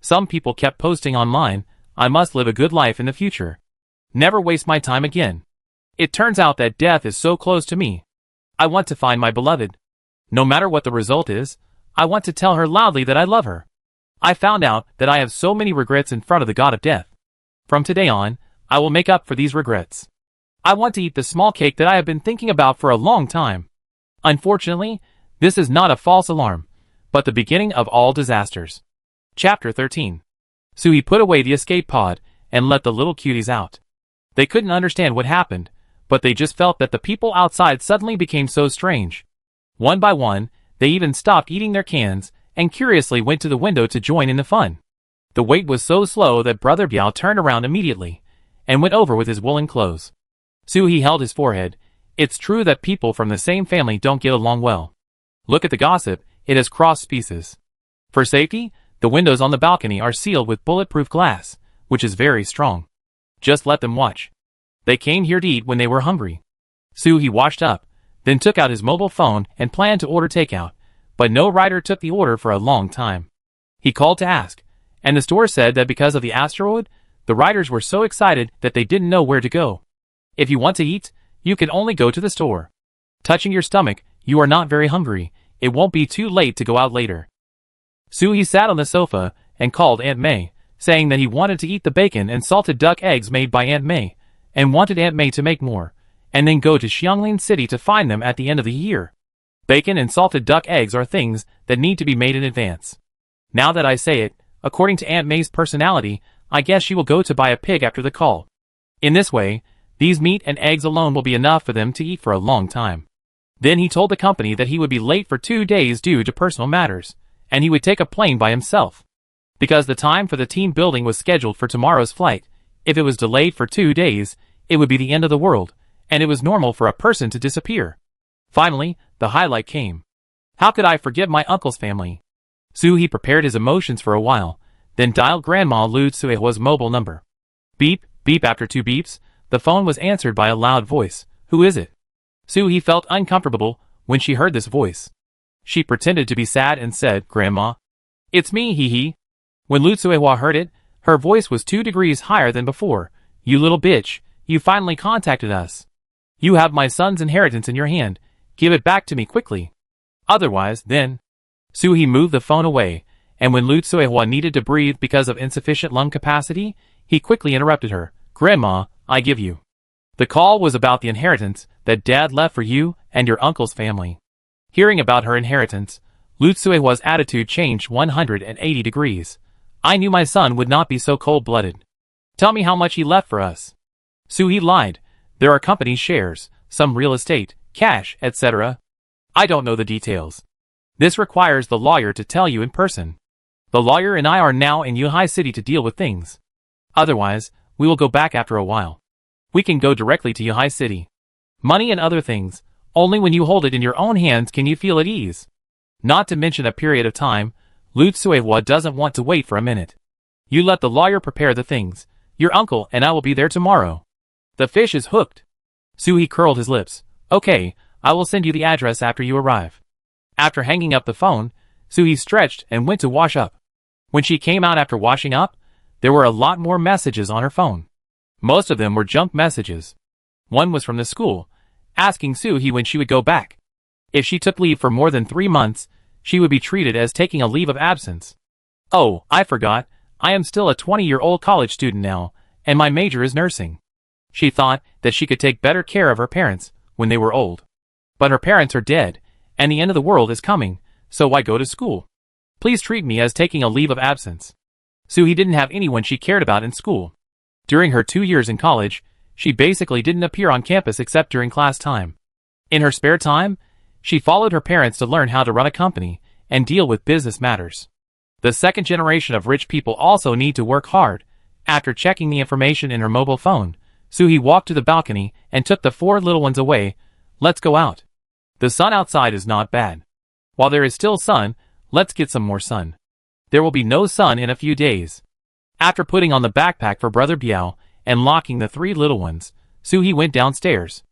Some people kept posting online, "I must live a good life in the future. Never waste my time again. It turns out that death is so close to me. I want to find my beloved. No matter what the result is, I want to tell her loudly that I love her. I found out that I have so many regrets in front of the god of death. From today on, I will make up for these regrets. I want to eat the small cake that I have been thinking about for a long time." Unfortunately, this is not a false alarm, but the beginning of all disasters. Chapter 13. Suhee put away the escape pod and let the little cuties out. They couldn't understand what happened, but they just felt that the people outside suddenly became so strange. One by one, they even stopped eating their cans and curiously went to the window to join in the fun. The wait was so slow that Brother Biao turned around immediately and went over with his woolen clothes. Suhee held his forehead. It's true that people from the same family don't get along well. Look at the gossip, it has crossed species. For safety, the windows on the balcony are sealed with bulletproof glass, which is very strong. Just let them watch. They came here to eat when they were hungry. Suhee washed up, then took out his mobile phone and planned to order takeout, but no rider took the order for a long time. He called to ask, and the store said that because of the asteroid, the riders were so excited that they didn't know where to go. If you want to eat, you can only go to the store. Touching your stomach, you are not very hungry. It won't be too late to go out later. Suhee sat on the sofa and called Aunt May, saying that he wanted to eat the bacon and salted duck eggs made by Aunt May, and wanted Aunt May to make more, and then go to Xianglin City to find them at the end of the year. Bacon and salted duck eggs are things that need to be made in advance. Now that I say it, according to Aunt May's personality, I guess she will go to buy a pig after the call. In this way, these meat and eggs alone will be enough for them to eat for a long time. Then he told the company that he would be late for 2 days due to personal matters, and he would take a plane by himself. Because the time for the team building was scheduled for tomorrow's flight, if it was delayed for 2 days, it would be the end of the world, and it was normal for a person to disappear. Finally, the highlight came. How could I forget my uncle's family? Suhee prepared his emotions for a while, then dialed Grandma Lu Tsuehua's mobile number. Beep, beep. After 2 beeps, the phone was answered by a loud voice. Who is it? Suhee felt uncomfortable when she heard this voice. She pretended to be sad and said, "Grandma." "It's me, hee hee." When Lu Tsuehua heard it, her voice was 2 degrees higher than before. "You little bitch, you finally contacted us. You have my son's inheritance in your hand. Give it back to me quickly. Otherwise, then." Suhee moved the phone away, and when Lu Tsuehua needed to breathe because of insufficient lung capacity, he quickly interrupted her. "Grandma, I give you." The call was about the inheritance that Dad left for you and your uncle's family. Hearing about her inheritance, Lu Tsuehua's attitude changed 180 degrees. "I knew my son would not be so cold-blooded. Tell me how much he left for us." Suhee lied. "There are company shares, some real estate, cash, etc. I don't know the details. This requires the lawyer to tell you in person. The lawyer and I are now in Yuhai City to deal with things. Otherwise, we will go back after a while. We can go directly to Yuhai City. Money and other things, only when you hold it in your own hands can you feel at ease. Not to mention a period of time, Lu Tsuehua doesn't want to wait for a minute. You let the lawyer prepare the things. Your uncle and I will be there tomorrow. The fish is hooked." Suhee curled his lips. "Okay, I will send you the address after you arrive." After hanging up the phone, Suhee stretched and went to wash up. When she came out after washing up, there were a lot more messages on her phone. Most of them were junk messages. One was from the school, asking Suhee when she would go back. If she took leave for more than 3 months, she would be treated as taking a leave of absence. "Oh, I forgot, I am still a 20-year-old college student now, and my major is nursing." She thought that she could take better care of her parents when they were old. But her parents are dead, and the end of the world is coming, so why go to school? Please treat me as taking a leave of absence. Soo-hee didn't have anyone she cared about in school. During her 2 years in college, she basically didn't appear on campus except during class time. In her spare time, she followed her parents to learn how to run a company and deal with business matters. The second generation of rich people also need to work hard. After checking the information in her mobile phone, Soo-hee walked to the balcony and took the 4 little ones away. Let's go out. The sun outside is not bad. While there is still sun, let's get some more sun. There will be no sun in a few days. After putting on the backpack for Brother Biao and locking the 3 little ones, Soo-hee went downstairs.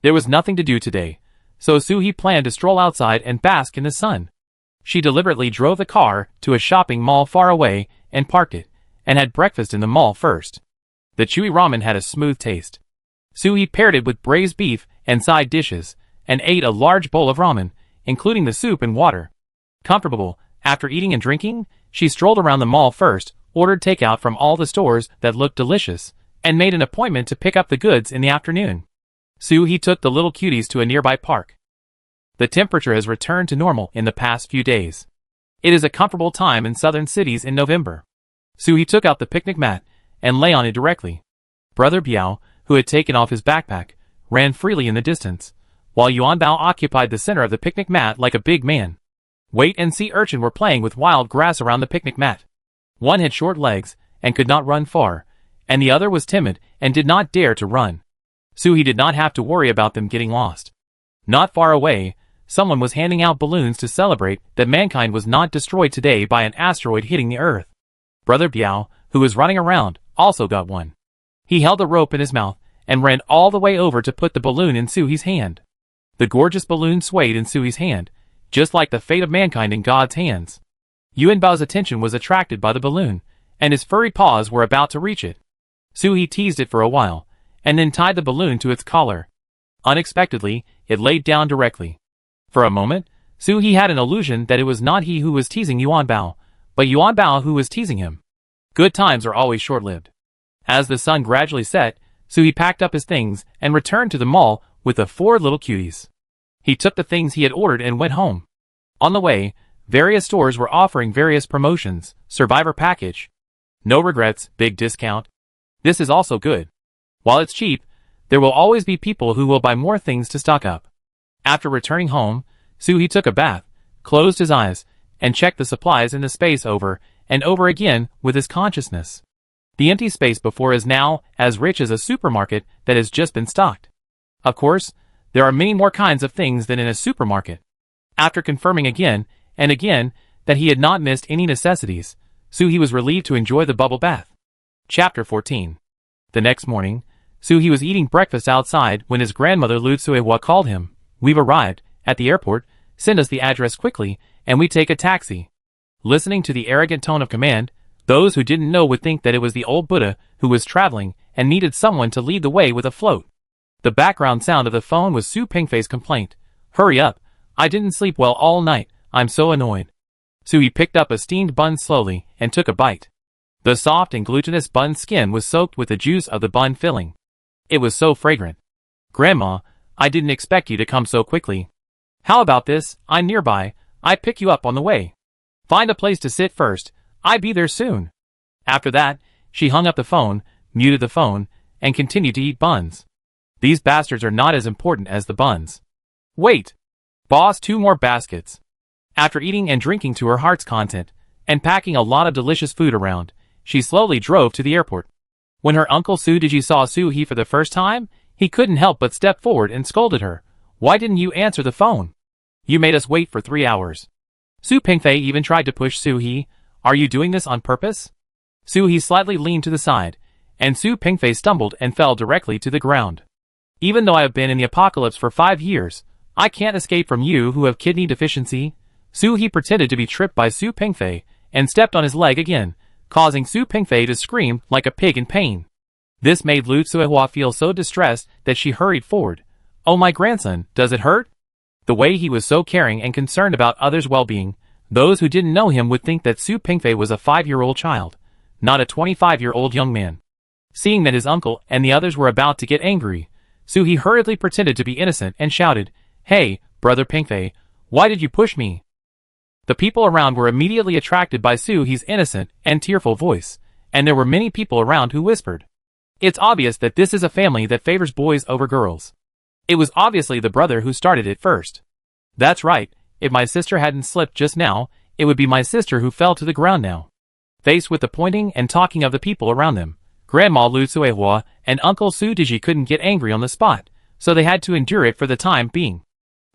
There was nothing to do today, so Soo-hee planned to stroll outside and bask in the sun. She deliberately drove the car to a shopping mall far away and parked it, and had breakfast in the mall first. The chewy ramen had a smooth taste. Soo-hee paired it with braised beef and side dishes, and ate a large bowl of ramen, including the soup and water. Comfortable, after eating and drinking, she strolled around the mall first, ordered takeout from all the stores that looked delicious, and made an appointment to pick up the goods in the afternoon. Soo-hee took the little cuties to a nearby park. The temperature has returned to normal in the past few days. It is a comfortable time in southern cities in November. Soo-hee took out the picnic mat and lay on it directly. Brother Biao, who had taken off his backpack, ran freely in the distance, while Yuan Bao occupied the center of the picnic mat like a big man. Wait and see urchin were playing with wild grass around the picnic mat. One had short legs and could not run far, and the other was timid and did not dare to run. Soo-hee did not have to worry about them getting lost. Not far away, someone was handing out balloons to celebrate that mankind was not destroyed today by an asteroid hitting the Earth. Brother Biao, who was running around, also got one. He held a rope in his mouth and ran all the way over to put the balloon in Soo-hee's hand. The gorgeous balloon swayed in Soo-hee's hand, just like the fate of mankind in God's hands. Yuan Bao's attention was attracted by the balloon, and his furry paws were about to reach it. Soo-hee teased it for a while, and then tied the balloon to its collar. Unexpectedly, it laid down directly. For a moment, Soo-hee had an illusion that it was not he who was teasing Yuan Bao, but Yuan Bao who was teasing him. Good times are always short-lived. As the sun gradually set, Soo-hee packed up his things and returned to the mall with the 4 little cuties. He took the things he had ordered and went home. On the way, various stores were offering various promotions, Survivor Package. No regrets, big discount. This is also good. While it's cheap, there will always be people who will buy more things to stock up. After returning home, Soo-hee took a bath, closed his eyes, and checked the supplies in the space over and over again with his consciousness. The empty space before is now as rich as a supermarket that has just been stocked. Of course, there are many more kinds of things than in a supermarket. After confirming again and again that he had not missed any necessities, Soo-hee was relieved to enjoy the bubble bath. Chapter 14. The next morning, Soo-hee was eating breakfast outside when his grandmother Lu Tsuehua called him. We've arrived at the airport. Send us the address quickly, and we take a taxi. Listening to the arrogant tone of command, those who didn't know would think that it was the old Buddha who was traveling and needed someone to lead the way with a float. The background sound of the phone was Su Pingfei's complaint. Hurry up, I didn't sleep well all night, I'm so annoyed. Soo-hee picked up a steamed bun slowly and took a bite. The soft and glutinous bun skin was soaked with the juice of the bun filling. It was so fragrant. Grandma, I didn't expect you to come so quickly. How about this, I'm nearby, I pick you up on the way. Find a place to sit first, I be there soon. After that, she hung up the phone, muted the phone, and continued to eat buns. These bastards are not as important as the buns. Wait! Boss, 2 more baskets. After eating and drinking to her heart's content, and packing a lot of delicious food around, she slowly drove to the airport. When her Uncle Soo-digi saw Soo-hee for the first time, he couldn't help but step forward and scolded her. Why didn't you answer the phone? You made us wait for 3 hours. Su Pingfei even tried to push Soo-hee. Are you doing this on purpose? Soo-hee slightly leaned to the side, and Su Pingfei stumbled and fell directly to the ground. Even though I have been in the apocalypse for 5 years, I can't escape from you who have kidney deficiency. Soo-hee pretended to be tripped by Su Pingfei and stepped on his leg again, causing Su Pingfei to scream like a pig in pain. This made Lu Tsuehua feel so distressed that she hurried forward. Oh, my grandson, does it hurt? The way he was so caring and concerned about others' well-being, those who didn't know him would think that Su Pingfei was a 5-year-old child, not a 25-year-old young man. Seeing that his uncle and the others were about to get angry, Soo-hee hurriedly pretended to be innocent and shouted, Hey, Brother Pingfei, why did you push me? The people around were immediately attracted by Soo-hee's innocent and tearful voice, and there were many people around who whispered. It's obvious that this is a family that favors boys over girls. It was obviously the brother who started it first. That's right, if my sister hadn't slipped just now, it would be my sister who fell to the ground now. Faced with the pointing and talking of the people around them, Grandma Lu Suehua and Uncle Su Diji couldn't get angry on the spot, so they had to endure it for the time being.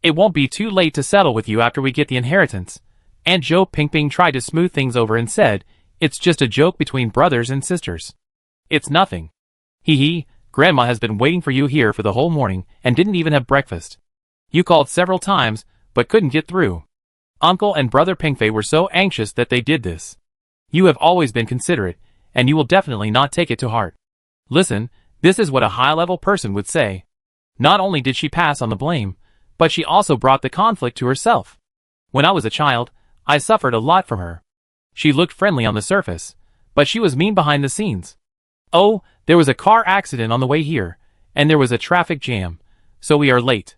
It won't be too late to settle with you after we get the inheritance. Aunt Zhou Pingping tried to smooth things over and said, it's just a joke between brothers and sisters. It's nothing. Hee hee, Grandma has been waiting for you here for the whole morning and didn't even have breakfast. You called several times, but couldn't get through. Uncle and Brother Pingfei were so anxious that they did this. You have always been considerate, and you will definitely not take it to heart. Listen, this is what a high-level person would say. Not only did she pass on the blame, but she also brought the conflict to herself. When I was a child, I suffered a lot from her. She looked friendly on the surface, but she was mean behind the scenes. Oh, there was a car accident on the way here, and there was a traffic jam, so we are late.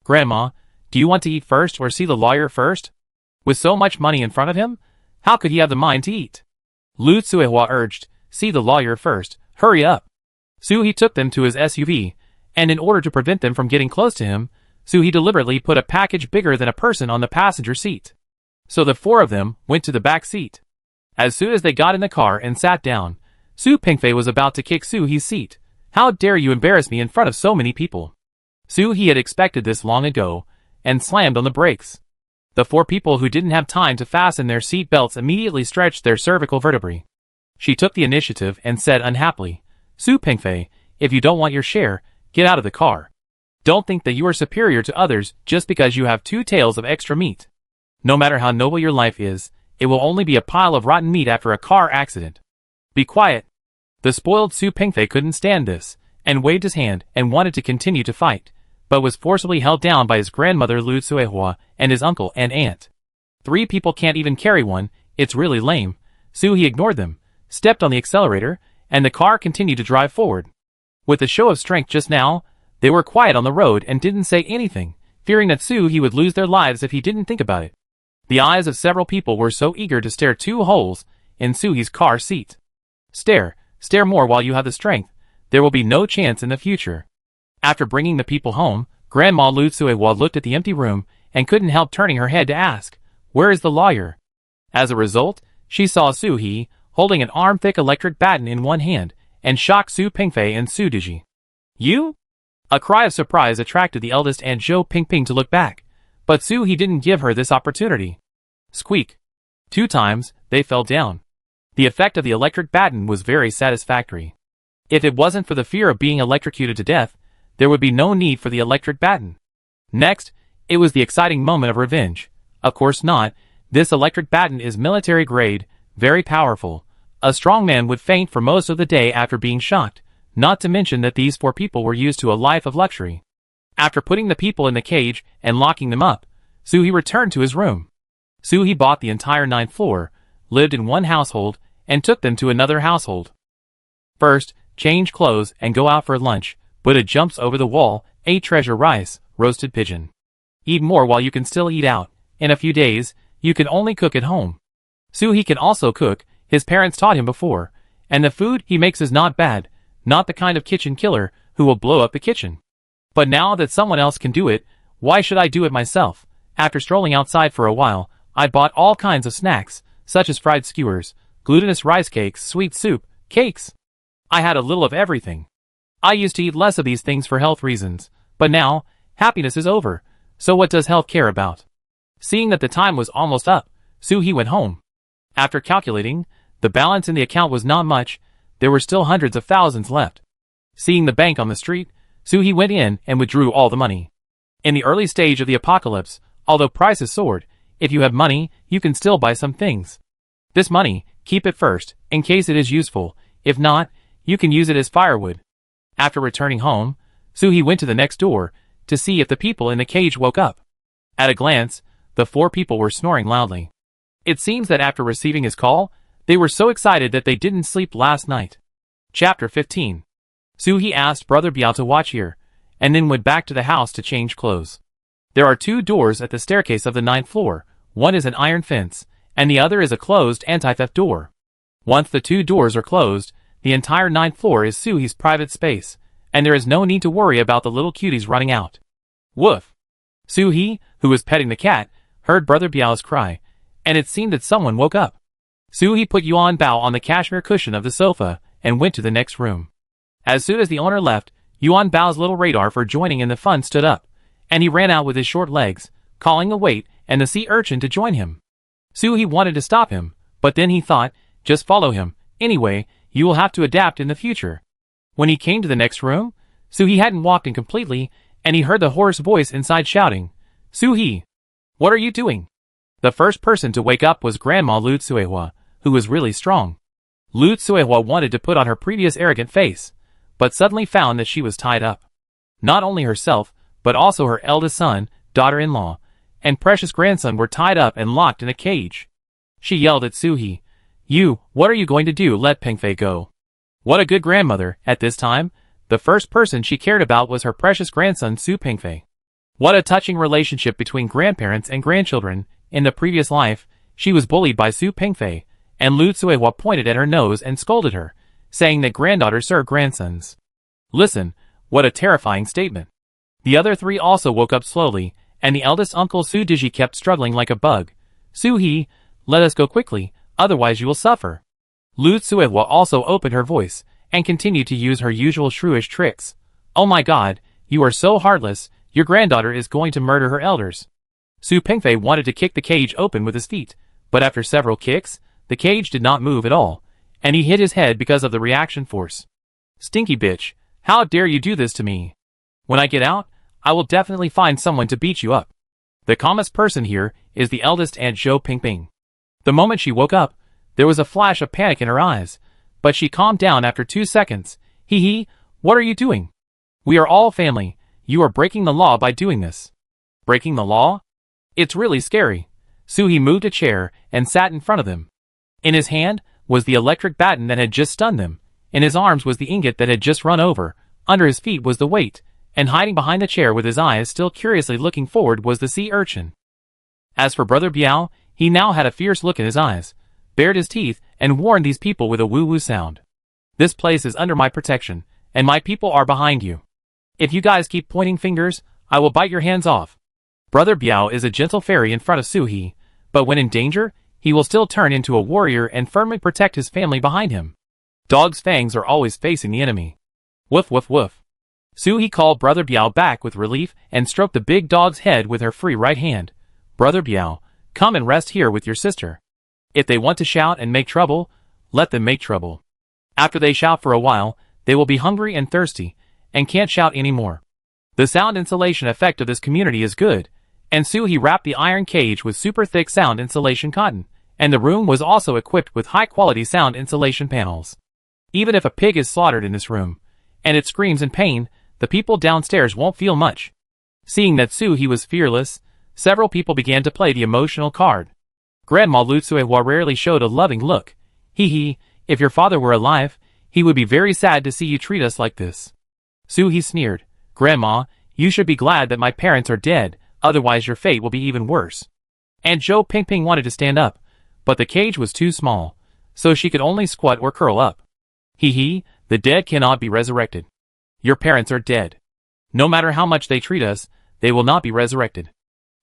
Grandma, do you want to eat first or see the lawyer first? With so much money in front of him, how could he have the mind to eat? Lu Suehua urged, see the lawyer first, hurry up. Su-hee took them to his SUV, and in order to prevent them from getting close to him, Su-hee deliberately put a package bigger than a person on the passenger seat. So the four of them went to the back seat. As soon as they got in the car and sat down, Su Pingfei was about to kick Su-hee's seat. How dare you embarrass me in front of so many people? Su-hee had expected this long ago, and slammed on the brakes. The four people who didn't have time to fasten their seat belts immediately stretched their cervical vertebrae. She took the initiative and said unhappily, Su Pingfei, if you don't want your share, get out of the car. Don't think that you are superior to others just because you have 2 tails of extra meat. No matter how noble your life is, it will only be a pile of rotten meat after a car accident. Be quiet. The spoiled Su Pingfei couldn't stand this, and waved his hand and wanted to continue to fight, but was forcibly held down by his grandmother Lu Suehua and his uncle and aunt. 3 people can't even carry one, it's really lame. Su-hee ignored them, stepped on the accelerator, and the car continued to drive forward. With a show of strength just now, they were quiet on the road and didn't say anything, fearing that Su-hee would lose their lives if he didn't think about it. The eyes of several people were so eager to stare 2 holes in Su-hee's car seat. Stare more while you have the strength. There will be no chance in the future. After bringing the people home, Grandma Lu Suehua looked at the empty room and couldn't help turning her head to ask, where is the lawyer? As a result, she saw Su-hee holding an arm-thick electric baton in one hand and shocked Su Pingfei and Su Diji. You? A cry of surprise attracted the eldest Aunt Zhou Pingping to look back, but Su-hee didn't give her this opportunity. Squeak. 2 times, they fell down. The effect of the electric baton was very satisfactory. If it wasn't for the fear of being electrocuted to death, there would be no need for the electric baton. Next, it was the exciting moment of revenge. Of course not, this electric baton is military grade, very powerful. A strong man would faint for most of the day after being shocked, not to mention that these 4 people were used to a life of luxury. After putting the people in the cage and locking them up, Su-hee returned to his room. Su-hee bought the entire 9th floor, lived in one household, and took them to another household. First, change clothes and go out for lunch. Buddha jumps over the wall, ate treasure rice, roasted pigeon. Eat more while you can still eat out. In a few days, you can only cook at home. Su-hee can also cook, his parents taught him before, and the food he makes is not bad, not the kind of kitchen killer who will blow up the kitchen. But now that someone else can do it, why should I do it myself? After strolling outside for a while, I bought all kinds of snacks, such as fried skewers, glutinous rice cakes, sweet soup, cakes. I had a little of everything. I used to eat less of these things for health reasons, but now, happiness is over, so what does health care about? Seeing that the time was almost up, Su-hee went home. After calculating, the balance in the account was not much, there were still hundreds of thousands left. Seeing the bank on the street, Su-hee went in and withdrew all the money. In the early stage of the apocalypse, although prices soared, if you have money, you can still buy some things. This money, keep it first, in case it is useful. If not, you can use it as firewood. After returning home, Su-hee went to the next door to see if the people in the cage woke up. At a glance, the 4 people were snoring loudly. It seems that after receiving his call, they were so excited that they didn't sleep last night. Chapter 15. Su-hee asked Brother Biao to watch here, and then went back to the house to change clothes. There are 2 doors at the staircase of the 9th floor, One is an iron fence, and the other is a closed anti-theft door. Once the two doors are closed, the entire 9th floor is Suhi's private space, and there is no need to worry about the little cuties running out. Woof! Suhi, who was petting the cat, heard Brother Biao's cry, and it seemed that someone woke up. Suhi put Yuan Bao on the cashmere cushion of the sofa and went to the next room. As soon as the owner left, Yuan Bao's little radar for joining in the fun stood up, and he ran out with his short legs, calling the wait and the sea urchin to join him. Suhi wanted to stop him, but then he thought, just follow him, anyway, you will have to adapt in the future. When he came to the next room, Suhi hadn't walked in completely, and he heard the hoarse voice inside shouting, Suhi! What are you doing? The first person to wake up was Grandma Lu Tsuehua, who was really strong. Lu Tsuehua wanted to put on her previous arrogant face, but suddenly found that she was tied up. Not only herself, but also her eldest son, daughter-in-law, and precious grandson were tied up and locked in a cage. She yelled at Suhi, what are you going to do? Let Pengfei go. What a good grandmother. At this time, the first person she cared about was her precious grandson Su Pengfei. What a touching relationship between grandparents and grandchildren. In the previous life, she was bullied by Su Pengfei, and Lu Tsuehua pointed at her nose and scolded her, saying that granddaughters serve grandsons. Listen, what a terrifying statement. The other three also woke up slowly, and the eldest uncle Su Diji kept struggling like a bug. Suhi, let us go quickly, otherwise you will suffer. Lu Tsuehua also opened her voice, and continued to use her usual shrewish tricks. Oh my god, you are so heartless, your granddaughter is going to murder her elders. Su Pengfei wanted to kick the cage open with his feet, but after several kicks, the cage did not move at all, and he hit his head because of the reaction force. Stinky bitch, how dare you do this to me? When I get out, I will definitely find someone to beat you up. The calmest person here is the eldest Aunt Zhou Pingping. The moment she woke up, there was a flash of panic in her eyes, but she calmed down after 2 seconds. What are you doing? We are all family. You are breaking the law by doing this. Breaking the law? It's really scary. Suhi moved a chair and sat in front of them. In his hand was the electric baton that had just stunned them. In his arms was the ingot that had just run over. Under his feet was the weight, and hiding behind the chair with his eyes still curiously looking forward was the sea urchin. As for Brother Biao, he now had a fierce look in his eyes, bared his teeth, and warned these people with a woo-woo sound. This place is under my protection, and my people are behind you. If you guys keep pointing fingers, I will bite your hands off. Brother Biao is a gentle fairy in front of Suhi, but when in danger, he will still turn into a warrior and firmly protect his family behind him. Dog's fangs are always facing the enemy. Woof woof woof. Suhi called Brother Biao back with relief and stroked the big dog's head with her free right hand. Brother Biao, come and rest here with your sister. If they want to shout and make trouble, let them make trouble. After they shout for a while, they will be hungry and thirsty, and can't shout anymore. The sound insulation effect of this community is good, and Suhi wrapped the iron cage with super thick sound insulation cotton, and the room was also equipped with high-quality sound insulation panels. Even if a pig is slaughtered in this room, and it screams in pain, the people downstairs won't feel much. Seeing that Suhi was fearless, several people began to play the emotional card. Grandma Lu Tsuehua rarely showed a loving look. If your father were alive, he would be very sad to see you treat us like this. Suhi sneered, Grandma, you should be glad that my parents are dead, otherwise your fate will be even worse. Aunt Zhou Pingping wanted to stand up, but the cage was too small, so she could only squat or curl up. The dead cannot be resurrected. Your parents are dead. No matter how much they treat us, they will not be resurrected.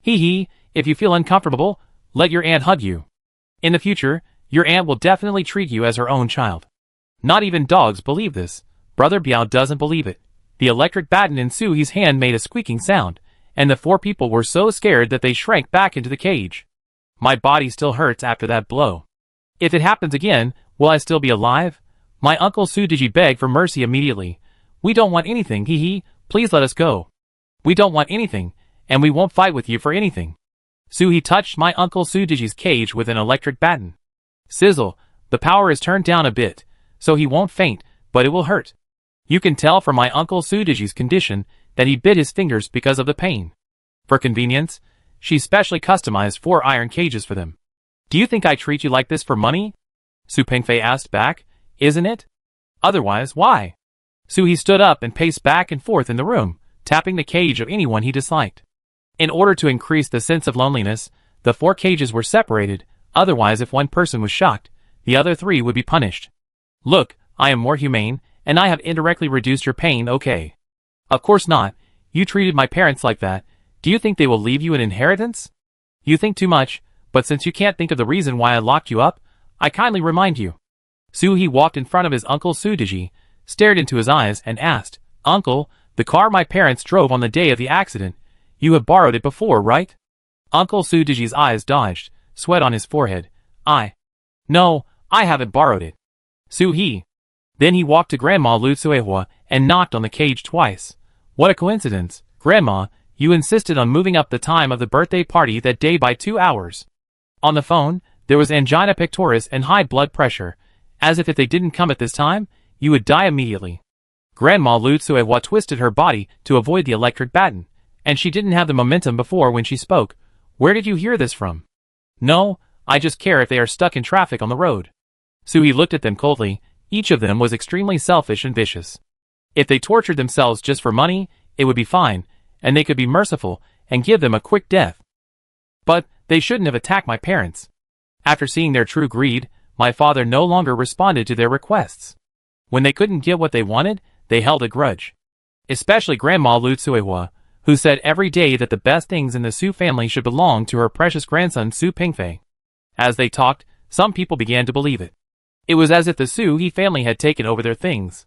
If you feel uncomfortable, let your aunt hug you. In the future, your aunt will definitely treat you as her own child. Not even dogs believe this. Brother Biao doesn't believe it. The electric baton in Suhi's hand made a squeaking sound, and the 4 people were so scared that they shrank back into the cage. My body still hurts after that blow. If it happens again, will I still be alive? My uncle Su Diji begged for mercy immediately. We don't want anything, please let us go. We don't want anything, and we won't fight with you for anything. Suhi touched my uncle Su Diji's cage with an electric baton. Sizzle, the power is turned down a bit, so he won't faint, but it will hurt. You can tell from my uncle Su Diji's condition that he bit his fingers because of the pain. For convenience, she specially customized 4 iron cages for them. Do you think I treat you like this for money? Su Pengfei asked back. Isn't it? Otherwise, why? Suhi stood up and paced back and forth in the room, tapping the cage of anyone he disliked. In order to increase the sense of loneliness, The 4 cages were separated, otherwise if one person was shocked, the other 3 would be punished. Look, I am more humane, and I have indirectly reduced your pain, okay? Of course not. You treated my parents like that. Do you think they will leave you an inheritance? You think too much, but since you can't think of the reason why I locked you up, I kindly remind you. Soo-hee walked in front of his uncle Soo-diji, stared into his eyes, and asked, Uncle, the car my parents drove on the day of the accident, you have borrowed it before, right? Uncle Soo-diji's eyes dodged, sweat on his forehead. No, I haven't borrowed it. Soo-hee. Then he walked to Grandma Lu Tsuehua and knocked on the cage twice. What a coincidence, Grandma, you insisted on moving up the time of the birthday party that day by 2 hours. On the phone, there was angina pectoris and high blood pressure, as if they didn't come at this time, you would die immediately. Grandma Lu Tsuehua twisted her body to avoid the electric baton, and she didn't have the momentum before when she spoke. Where did you hear this from? No, I just care if they are stuck in traffic on the road. Soo-hee looked at them coldly. Each of them was extremely selfish and vicious. If they tortured themselves just for money, it would be fine, and they could be merciful and give them a quick death. But they shouldn't have attacked my parents. After seeing their true greed, my father no longer responded to their requests. When they couldn't get what they wanted, they held a grudge. Especially Grandma Lu Tsuehua, who said every day that the best things in the Su family should belong to her precious grandson Su Pingfei. As they talked, some people began to believe it. It was as if the Soo-hee family had taken over their things.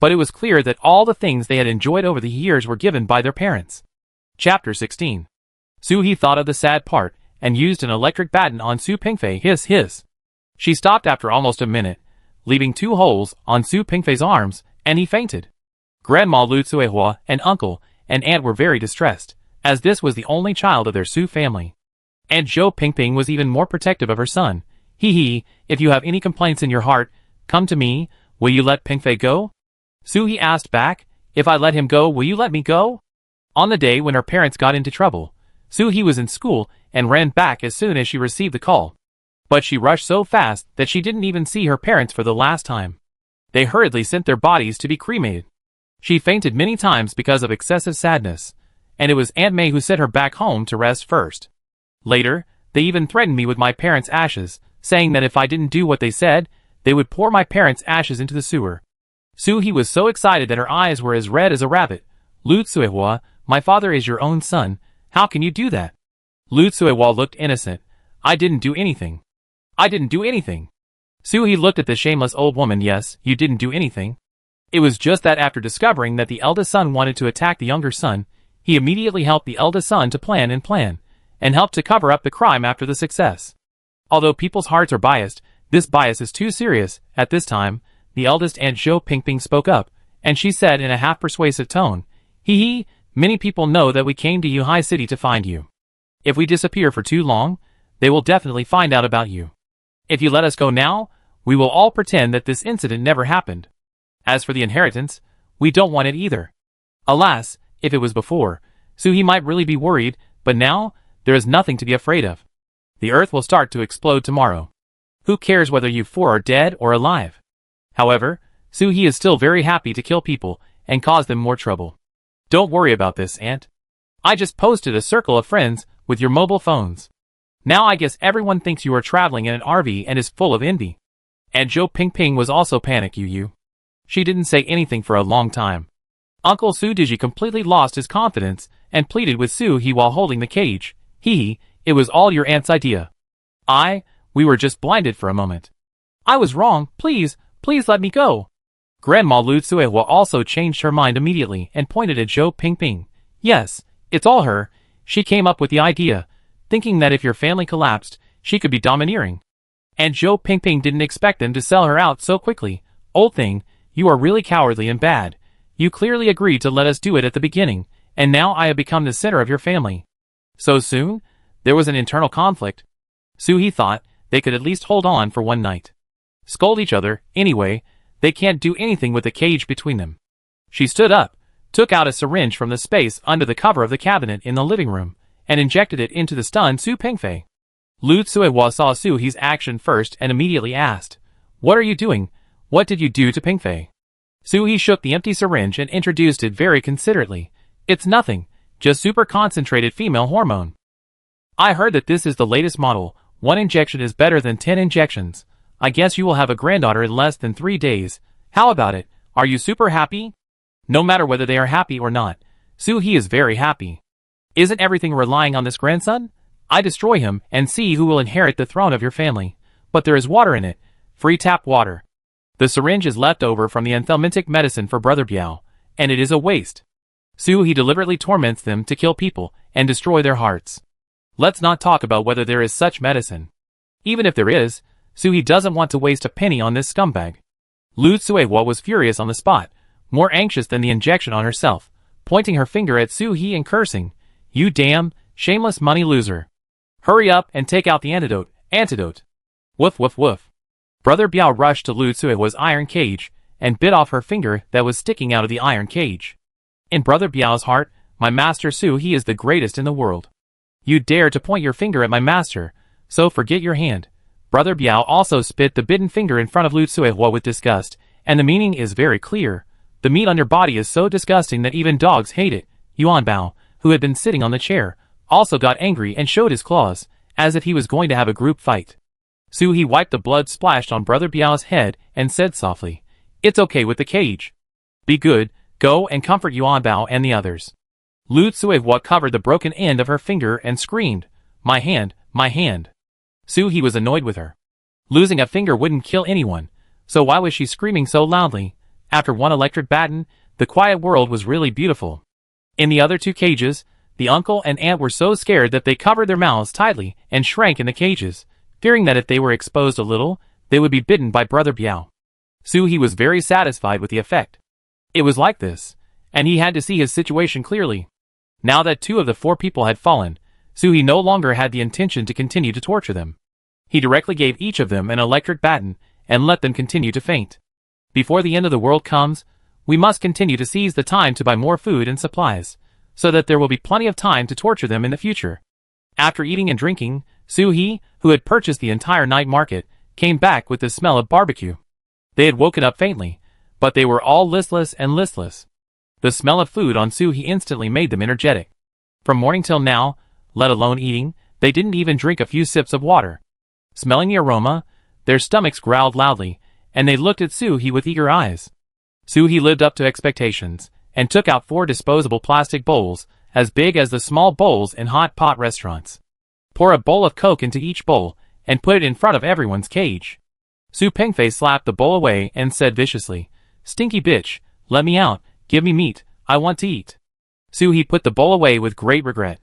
But it was clear that all the things they had enjoyed over the years were given by their parents. Chapter 16. Soo-hee thought of the sad part, and used an electric baton on Su Pingfei. Hiss. She stopped after almost a minute, leaving 2 holes on Su Pingfei's arms, and he fainted. Grandma Lu Tsuehua and uncle and aunt were very distressed, as this was the only child of their Su family. Aunt Zhou Pingping was even more protective of her son. If you have any complaints in your heart, come to me. Will you let Pingfei go? Soo-hee asked back. If I let him go, will you let me go? On the day when her parents got into trouble, Soo-hee was in school and ran back as soon as she received the call. But she rushed so fast that she didn't even see her parents for the last time. They hurriedly sent their bodies to be cremated. She fainted many times because of excessive sadness, and it was Aunt May who sent her back home to rest first. Later, they even threatened me with my parents' ashes, saying that if I didn't do what they said, they would pour my parents' ashes into the sewer. Soo-hee was so excited that her eyes were as red as a rabbit. Lu Tsuehua, my father is your own son. How can you do that? Lu Tsuehua looked innocent. I didn't do anything. Soo-hee looked at the shameless old woman. Yes, you didn't do anything. It was just that after discovering that the eldest son wanted to attack the younger son, he immediately helped the eldest son to plan, and helped to cover up the crime after the success. Although people's hearts are biased, this bias is too serious. At this time, the eldest Aunt Zhou Pingping spoke up, and she said in a half-persuasive tone, many people know that we came to Yuhai City to find you. If we disappear for too long, they will definitely find out about you. If you let us go now, we will all pretend that this incident never happened. As for the inheritance, we don't want it either. Alas, if it was before, Soo-hee might really be worried, but now, there is nothing to be afraid of. The earth will start to explode tomorrow. Who cares whether you 4 are dead or alive? However, Soo-hee is still very happy to kill people and cause them more trouble. Don't worry about this, Aunt. I just posted a circle of friends with your mobile phones. Now I guess everyone thinks you are traveling in an RV and is full of envy. Aunt Zhou Pingping was also panicked. She didn't say anything for a long time. Uncle Soo-diji completely lost his confidence and pleaded with Soo-hee while holding the cage. It was all your aunt's idea. We were just blinded for a moment. I was wrong. Please let me go. Grandma Lu Tsuehua also changed her mind immediately and pointed at Zhou Pingping. Yes, it's all her. She came up with the idea, thinking that if your family collapsed, she could be domineering. And Zhou Pingping didn't expect them to sell her out so quickly. Old thing, you are really cowardly and bad. You clearly agreed to let us do it at the beginning, and now I have become the center of your family. So soon? There was an internal conflict. Soo-hee thought they could at least hold on for one night. Scold each other, anyway, they can't do anything with the cage between them. She stood up, took out a syringe from the space under the cover of the cabinet in the living room, and injected it into the stunned Su Pingfei. Lu Tsuehua saw Soo-hee's action first and immediately asked, What are you doing? What did you do to Pingfei? Soo-hee shook the empty syringe and introduced it very considerately. It's nothing, just super concentrated female hormone. I heard that this is the latest model. 1 injection is better than 10 injections. I guess you will have a granddaughter in less than 3 days. How about it? Are you super happy? No matter whether they are happy or not, Soo-hee is very happy. Isn't everything relying on this grandson? I destroy him and see who will inherit the throne of your family. But there is water in it. Free tap water. The syringe is left over from the anthelmintic medicine for Brother Biao, and it is a waste. Soo-hee deliberately torments them to kill people and destroy their hearts. Let's not talk about whether there is such medicine. Even if there is, Soo-hee doesn't want to waste a penny on this scumbag. Lu Tsuehua was furious on the spot, more anxious than the injection on herself, pointing her finger at Soo-hee and cursing, "You damn, shameless money loser. Hurry up and take out the antidote. Woof woof woof." Brother Biao rushed to Lu Tsuehua's iron cage and bit off her finger that was sticking out of the iron cage. In Brother Biao's heart, my master Soo-hee is the greatest in the world. You dare to point your finger at my master, so forget your hand. Brother Biao also spit the bitten finger in front of Lu Tsuehua with disgust, and the meaning is very clear. The meat on your body is so disgusting that even dogs hate it. Yuan Bao, who had been sitting on the chair, also got angry and showed his claws, as if he was going to have a group fight. Soo-hee wiped the blood splashed on Brother Biao's head and said softly, "It's okay with the cage. Be good, go and comfort Yuan Bao and the others." Lu Tsuehua covered the broken end of her finger and screamed, "My hand, my hand." Soo-hee was annoyed with her. Losing a finger wouldn't kill anyone, so why was she screaming so loudly? After one electric baton, the quiet world was really beautiful. In the other 2 cages, the uncle and aunt were so scared that they covered their mouths tightly and shrank in the cages, fearing that if they were exposed a little, they would be bitten by Brother Biao. Soo-hee was very satisfied with the effect. It was like this, and he had to see his situation clearly. Now that 2 of the 4 people had fallen, Soo-hee no longer had the intention to continue to torture them. He directly gave each of them an electric baton and let them continue to faint. Before the end of the world comes, we must continue to seize the time to buy more food and supplies, so that there will be plenty of time to torture them in the future. After eating and drinking, Soo-hee, who had purchased the entire night market, came back with the smell of barbecue. They had woken up faintly, but they were all listless. The smell of food on Soo-hee instantly made them energetic. From morning till now, let alone eating, they didn't even drink a few sips of water. Smelling the aroma, their stomachs growled loudly, and they looked at Soo-hee with eager eyes. Soo-hee lived up to expectations, and took out 4 disposable plastic bowls, as big as the small bowls in hot pot restaurants. Pour a bowl of Coke into each bowl, and put it in front of everyone's cage. Su Pengfei slapped the bowl away and said viciously, "Stinky bitch, let me out, give me meat, I want to eat." Soo-hee put the bowl away with great regret.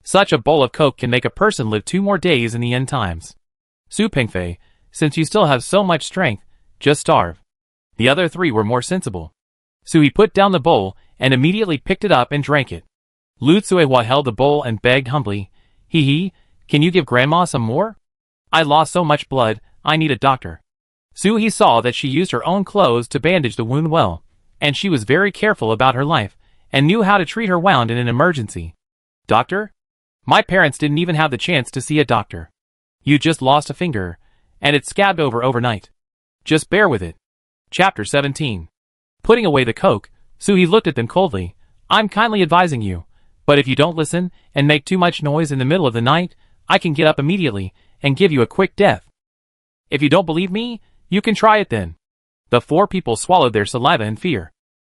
Such a bowl of Coke can make a person live 2 more days in the end times. Su Pengfei, since you still have so much strength, just starve. The other 3 were more sensible. Soo-hee put down the bowl and immediately picked it up and drank it. Lu Tsuehua held the bowl and begged humbly, "Hee, can you give grandma some more? I lost so much blood, I need a doctor." Soo-hee saw that she used her own clothes to bandage the wound well, and she was very careful about her life, and knew how to treat her wound in an emergency. "Doctor? My parents didn't even have the chance to see a doctor. You just lost a finger, and it scabbed over overnight. Just bear with it." Chapter 17. Putting away the Coke, Soo-hee looked at them coldly. "I'm kindly advising you, but if you don't listen and make too much noise in the middle of the night, I can get up immediately and give you a quick death. If you don't believe me, you can try it then." The 4 people swallowed their saliva in fear.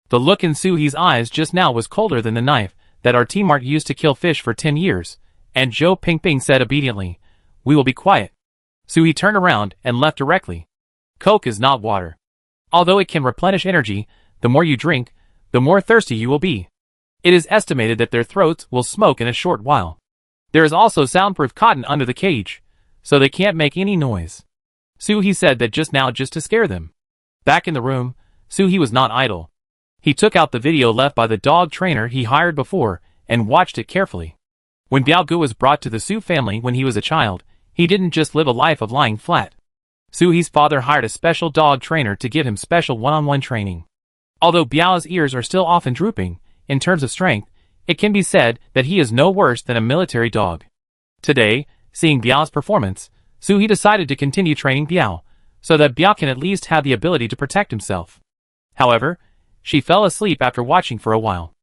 The look in Soo-hee's eyes just now was colder than the knife that our T-Mart used to kill fish for 10 years, and Zhou Pingping said obediently, "We will be quiet." Soo-hee turned around and left directly. Coke is not water. Although it can replenish energy, the more you drink, the more thirsty you will be. It is estimated that their throats will smoke in a short while. There is also soundproof cotton under the cage, so they can't make any noise. Soo-hee said that just now just to scare them. Back in the room, Soo-hee was not idle. He took out the video left by the dog trainer he hired before and watched it carefully. When Biao Gu was brought to the Su family when he was a child, he didn't just live a life of lying flat. Soo-hee's father hired a special dog trainer to give him special one-on-one training. Although Biao's ears are still often drooping, in terms of strength, it can be said that he is no worse than a military dog. Today, seeing Biao's performance, Soo-hee decided to continue training Biao, so that Biao can at least have the ability to protect himself. However, she fell asleep after watching for a while.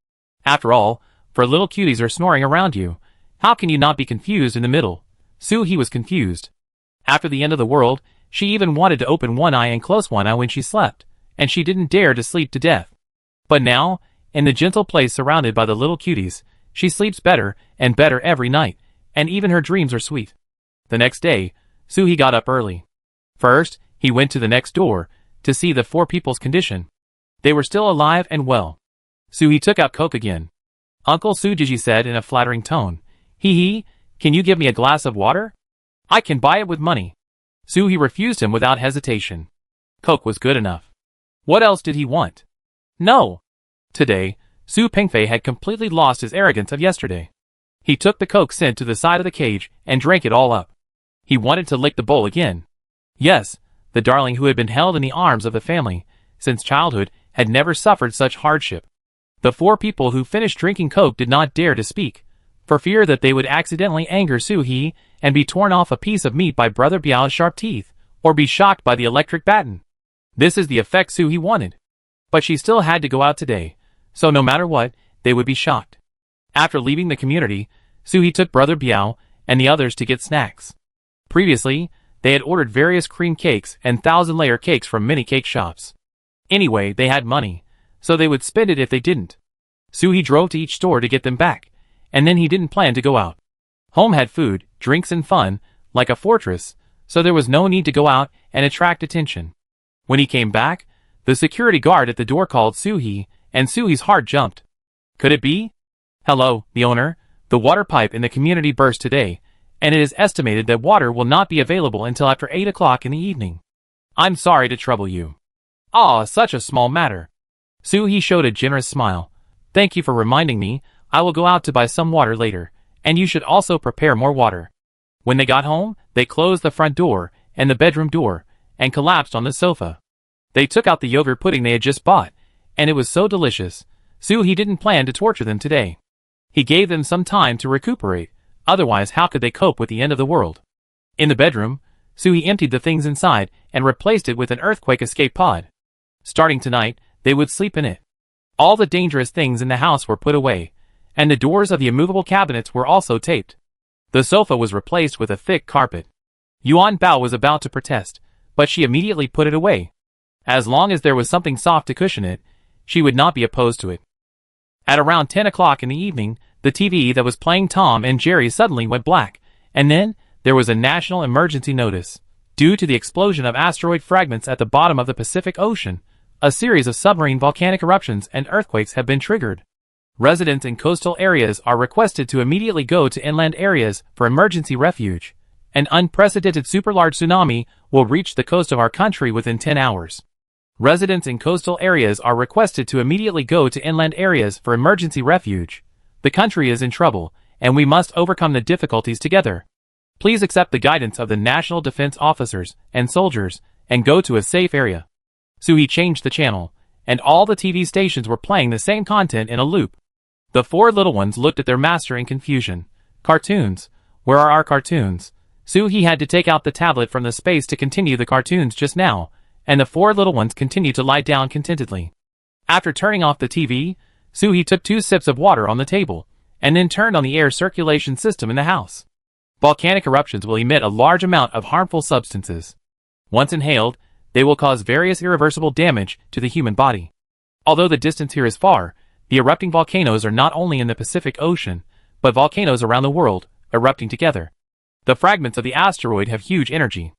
After all, 4 little cuties are snoring around you. How can you not be confused in the middle? Soo-hee was confused. After the end of the world, she even wanted to open one eye and close one eye when she slept, and she didn't dare to sleep to death. But now, in the gentle place surrounded by the little cuties, she sleeps better and better every night, and even her dreams are sweet. The next day, Soo-hee got up early. First, he went to the next door, to see the 4 people's condition. They were still alive and well. Soo-hee took out Coke again. Uncle Soo-jiji said in a flattering tone, "Hee, can you give me a glass of water? I can buy it with money." Soo-hee refused him without hesitation. Coke was good enough. What else did he want? No. Today, Su Pengfei had completely lost his arrogance of yesterday. He took the Coke sent to the side of the cage and drank it all up. He wanted to lick the bowl again. Yes, the darling who had been held in the arms of the family since childhood had never suffered such hardship. The 4 people who finished drinking Coke did not dare to speak, for fear that they would accidentally anger Soo-hee and be torn off a piece of meat by Brother Biao's sharp teeth, or be shocked by the electric baton. This is the effect Soo-hee wanted. But she still had to go out today, so no matter what, they would be shocked. After leaving the community, Soo-hee took Brother Biao and the others to get snacks. Previously, they had ordered various cream cakes and 1,000-layer cakes from many cake shops. Anyway, they had money, so they would spend it if they didn't. Soo-hee drove to each store to get them back, and then he didn't plan to go out. Home had food, drinks and fun, like a fortress, so there was no need to go out and attract attention. When he came back, the security guard at the door called Soo-hee, and Soo-hee's heart jumped. Could it be? Hello, the owner. The water pipe in the community burst today, and it is estimated that water will not be available until after 8 o'clock in the evening. I'm sorry to trouble you. Ah, such a small matter. Soo-hee showed a generous smile. Thank you for reminding me. I will go out to buy some water later, and you should also prepare more water. When they got home, they closed the front door and the bedroom door, and collapsed on the sofa. They took out the yogurt pudding they had just bought, and it was so delicious. Soo-hee didn't plan to torture them today. He gave them some time to recuperate, otherwise how could they cope with the end of the world? In the bedroom, Soo-hee emptied the things inside and replaced it with an earthquake escape pod. Starting tonight, they would sleep in it. All the dangerous things in the house were put away, and the doors of the immovable cabinets were also taped. The sofa was replaced with a thick carpet. Yuan Bao was about to protest, but she immediately put it away. As long as there was something soft to cushion it, she would not be opposed to it. At around 10 o'clock in the evening, the TV that was playing Tom and Jerry suddenly went black, and then there was a national emergency notice. Due to the explosion of asteroid fragments at the bottom of the Pacific Ocean, a series of submarine volcanic eruptions and earthquakes have been triggered. Residents in coastal areas are requested to immediately go to inland areas for emergency refuge. An unprecedented super-large tsunami will reach the coast of our country within 10 hours. Residents in coastal areas are requested to immediately go to inland areas for emergency refuge. The country is in trouble, and we must overcome the difficulties together. Please accept the guidance of the National Defense officers and soldiers, and go to a safe area. Soo-hee changed the channel, and all the TV stations were playing the same content in a loop. The 4 little ones looked at their master in confusion. Cartoons. Where are our cartoons? Soo-hee had to take out the tablet from the space to continue the cartoons just now, and the 4 little ones continued to lie down contentedly. After turning off the TV, Soo-hee took 2 sips of water on the table, and then turned on the air circulation system in the house. Volcanic eruptions will emit a large amount of harmful substances. Once inhaled, they will cause various irreversible damage to the human body. Although the distance here is far, the erupting volcanoes are not only in the Pacific Ocean, but volcanoes around the world, erupting together. The fragments of the asteroid have huge energy.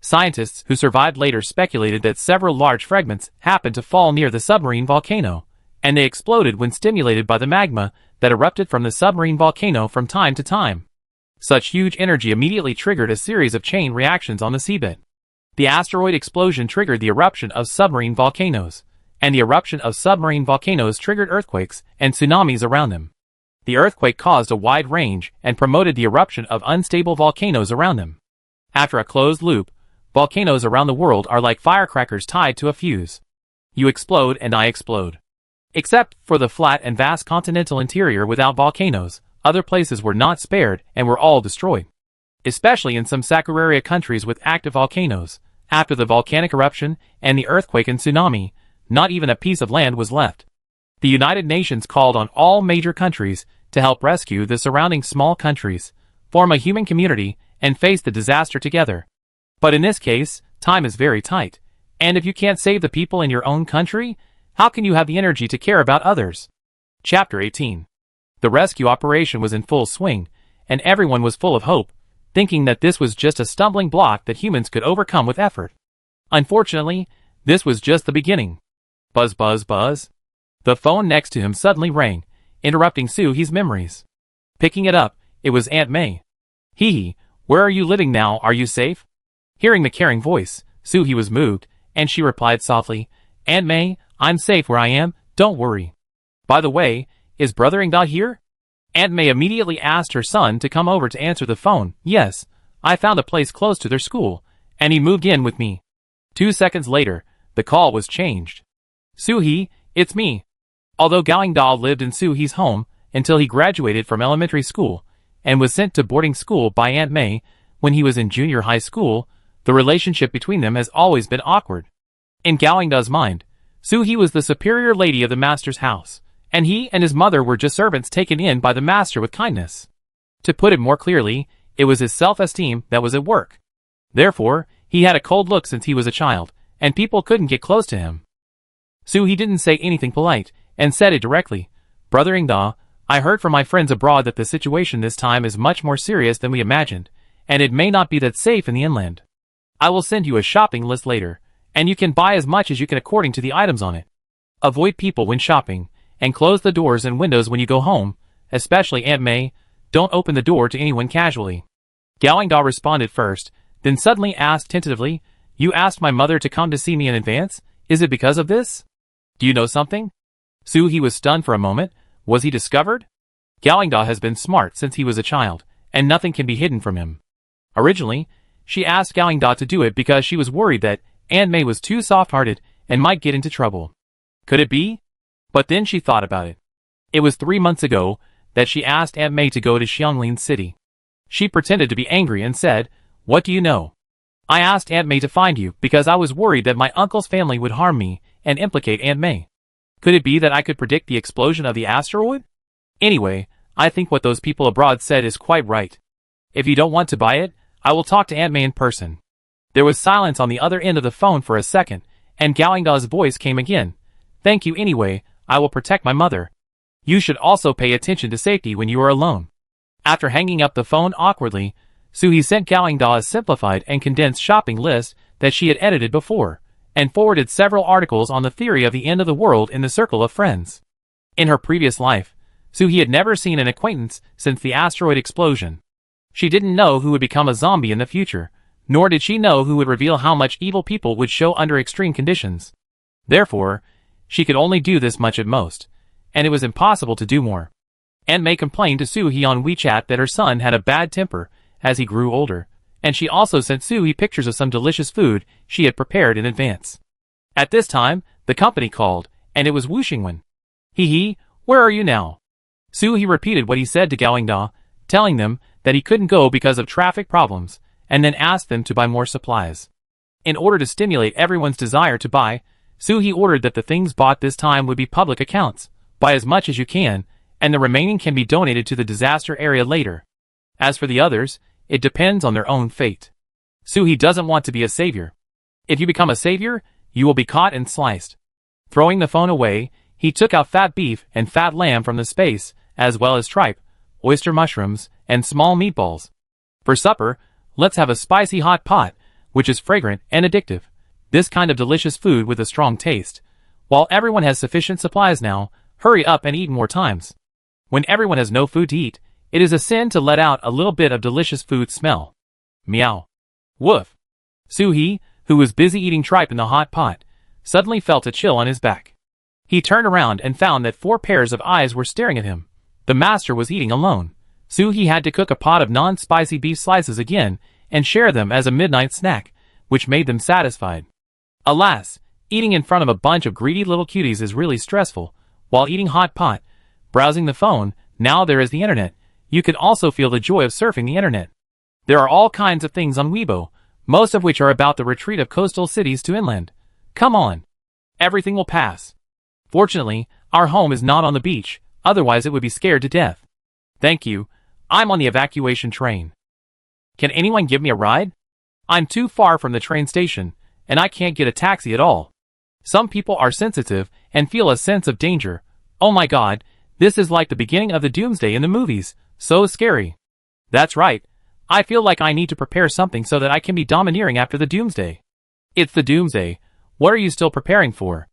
Scientists who survived later speculated that several large fragments happened to fall near the submarine volcano, and they exploded when stimulated by the magma that erupted from the submarine volcano from time to time. Such huge energy immediately triggered a series of chain reactions on the seabed. The asteroid explosion triggered the eruption of submarine volcanoes, and the eruption of submarine volcanoes triggered earthquakes and tsunamis around them. The earthquake caused a wide range and promoted the eruption of unstable volcanoes around them. After a closed loop, volcanoes around the world are like firecrackers tied to a fuse. You explode and I explode. Except for the flat and vast continental interior without volcanoes, other places were not spared and were all destroyed. Especially in some Sakuraria countries with active volcanoes, after the volcanic eruption and the earthquake and tsunami, not even a piece of land was left. The United Nations called on all major countries to help rescue the surrounding small countries, form a human community, and face the disaster together. But in this case, time is very tight, and if you can't save the people in your own country, how can you have the energy to care about others? Chapter 18. The rescue operation was in full swing, and everyone was full of hope, thinking that this was just a stumbling block that humans could overcome with effort. Unfortunately, this was just the beginning. Buzz buzz buzz. The phone next to him suddenly rang, interrupting Soo-hee's memories. Picking it up, it was Aunt May. Hee, where are you living now? Are you safe? Hearing the caring voice, Soo-hee was moved, and she replied softly, Aunt May, I'm safe where I am, don't worry. By the way, is Brother Ingda here? Aunt May immediately asked her son to come over to answer the phone. Yes, I found a place close to their school, and he moved in with me. 2 seconds later, the call was changed. Soo-hee, it's me. Although Gao-ingda lived in Soo-hee's home until he graduated from elementary school and was sent to boarding school by Aunt May when he was in junior high school, the relationship between them has always been awkward. In Gao-ingda's mind, Soo-hee was the superior lady of the master's house, and he and his mother were just servants taken in by the master with kindness. To put it more clearly, it was his self-esteem that was at work. Therefore, he had a cold look since he was a child, and people couldn't get close to him. Soo-hee didn't say anything polite, and said it directly. Brother Ingda, I heard from my friends abroad that the situation this time is much more serious than we imagined, and it may not be that safe in the inland. I will send you a shopping list later, and you can buy as much as you can according to the items on it. Avoid people when shopping, and close the doors and windows when you go home, especially Aunt May. Don't open the door to anyone casually. Gao-ingda responded first, then suddenly asked tentatively, You asked my mother to come to see me in advance? Is it because of this? Do you know something? Soo-hee was stunned for a moment. Was he discovered? Gao-ingda has been smart since he was a child, and nothing can be hidden from him. Originally, she asked Gao-ingda to do it because she was worried that Aunt May was too soft-hearted and might get into trouble. Could it be? But then she thought about it. It was 3 months ago that she asked Aunt May to go to Xianglin City. She pretended to be angry and said, What do you know? I asked Aunt May to find you because I was worried that my uncle's family would harm me and implicate Aunt May. Could it be that I could predict the explosion of the asteroid? Anyway, I think what those people abroad said is quite right. If you don't want to buy it, I will talk to Aunt May in person. There was silence on the other end of the phone for a second, and Gao-ingda's voice came again. Thank you anyway, I will protect my mother. You should also pay attention to safety when you are alone. After hanging up the phone awkwardly, Soo-hee sent Gao-ingda a simplified and condensed shopping list that she had edited before, and forwarded several articles on the theory of the end of the world in the circle of friends. In her previous life, Soo-hee had never seen an acquaintance since the asteroid explosion. She didn't know who would become a zombie in the future, nor did she know who would reveal how much evil people would show under extreme conditions. Therefore, she could only do this much at most, and it was impossible to do more. Aunt May complained to Soo-hee on WeChat that her son had a bad temper as he grew older, and she also sent Soo-hee pictures of some delicious food she had prepared in advance. At this time, the company called, and it was Wu Xingwen. Hee, where are you now? Soo-hee repeated what he said to Gao-ingda, telling them that he couldn't go because of traffic problems, and then asked them to buy more supplies. In order to stimulate everyone's desire to buy, Soo-hee ordered that the things bought this time would be public accounts. Buy as much as you can, and the remaining can be donated to the disaster area later. As for the others, it depends on their own fate. Soo-hee doesn't want to be a savior. If you become a savior, you will be caught and sliced. Throwing the phone away, he took out fat beef and fat lamb from the space, as well as tripe, oyster mushrooms, and small meatballs. For supper, let's have a spicy hot pot, which is fragrant and addictive. This kind of delicious food with a strong taste. While everyone has sufficient supplies now, hurry up and eat more times. When everyone has no food to eat, it is a sin to let out a little bit of delicious food smell. Meow. Woof. Soo-hee, who was busy eating tripe in the hot pot, suddenly felt a chill on his back. He turned around and found that 4 pairs of eyes were staring at him. The master was eating alone. Soo-hee had to cook a pot of non-spicy beef slices again and share them as a midnight snack, which made them satisfied. Alas, eating in front of a bunch of greedy little cuties is really stressful. While eating hot pot, browsing the phone, now there is the internet. You can also feel the joy of surfing the internet. There are all kinds of things on Weibo, most of which are about the retreat of coastal cities to inland. Come on. Everything will pass. Fortunately, our home is not on the beach, otherwise it would be scared to death. Thank you. I'm on the evacuation train. Can anyone give me a ride? I'm too far from the train station, and I can't get a taxi at all. Some people are sensitive and feel a sense of danger. Oh my god, this is like the beginning of the doomsday in the movies. So scary. That's right. I feel like I need to prepare something so that I can be domineering after the doomsday. It's the doomsday. What are you still preparing for?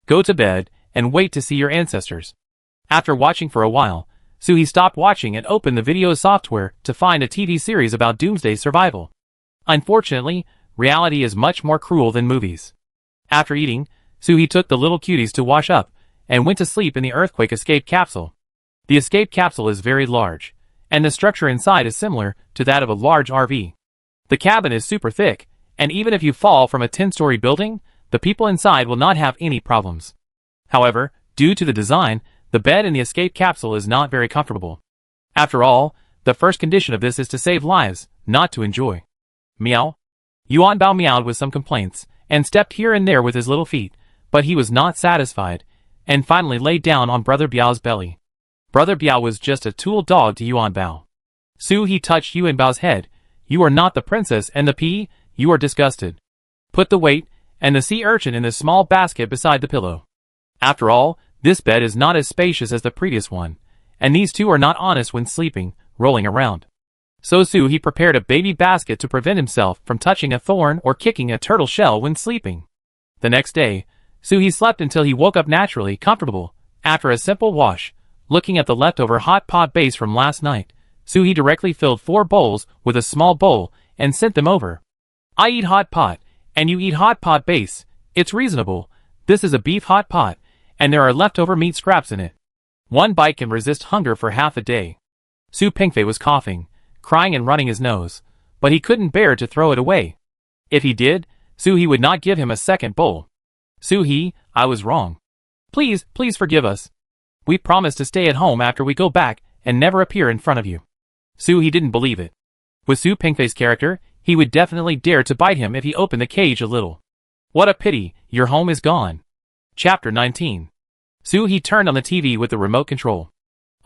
Go to bed and wait to see your ancestors. After watching for a while, Suhee stopped watching and opened the video software to find a TV series about doomsday survival. Unfortunately, reality is much more cruel than movies. After eating, Suhee took the little cuties to wash up and went to sleep in the earthquake escape capsule. The escape capsule is very large, and the structure inside is similar to that of a large RV. The cabin is super thick, and even if you fall from a 10-story building, the people inside will not have any problems. However, due to the design, the bed in the escape capsule is not very comfortable. After all, the first condition of this is to save lives, not to enjoy. Meow. Yuanbao meowed with some complaints, and stepped here and there with his little feet, but he was not satisfied, and finally laid down on Brother Biao's belly. Brother Biao was just a tool dog to Yuanbao. Suhee touched Yuanbao's head. You are not the princess and the pea, you are disgusted. Put the weight and the sea urchin in the small basket beside the pillow. After all, this bed is not as spacious as the previous one, and these two are not honest when sleeping, rolling around. So Suhee prepared a baby basket to prevent himself from touching a thorn or kicking a turtle shell when sleeping. The next day, Suhee slept until he woke up naturally comfortable. After a simple wash, looking at the leftover hot pot base from last night, Suhee directly filled 4 bowls with a small bowl and sent them over. I eat hot pot, and you eat hot pot base. It's reasonable. This is a beef hot pot, and there are leftover meat scraps in it. One bite can resist hunger for half a day. Su Pingfei was coughing, crying and running his nose, but he couldn't bear to throw it away. If he did, Suhee would not give him a second bowl. Suhee, I was wrong. Please forgive us. We promise to stay at home after we go back and never appear in front of you. Suhee didn't believe it. With Su Pingfei's character, he would definitely dare to bite him if he opened the cage a little. What a pity, your home is gone. Chapter 19. Suhee turned on the TV with the remote control.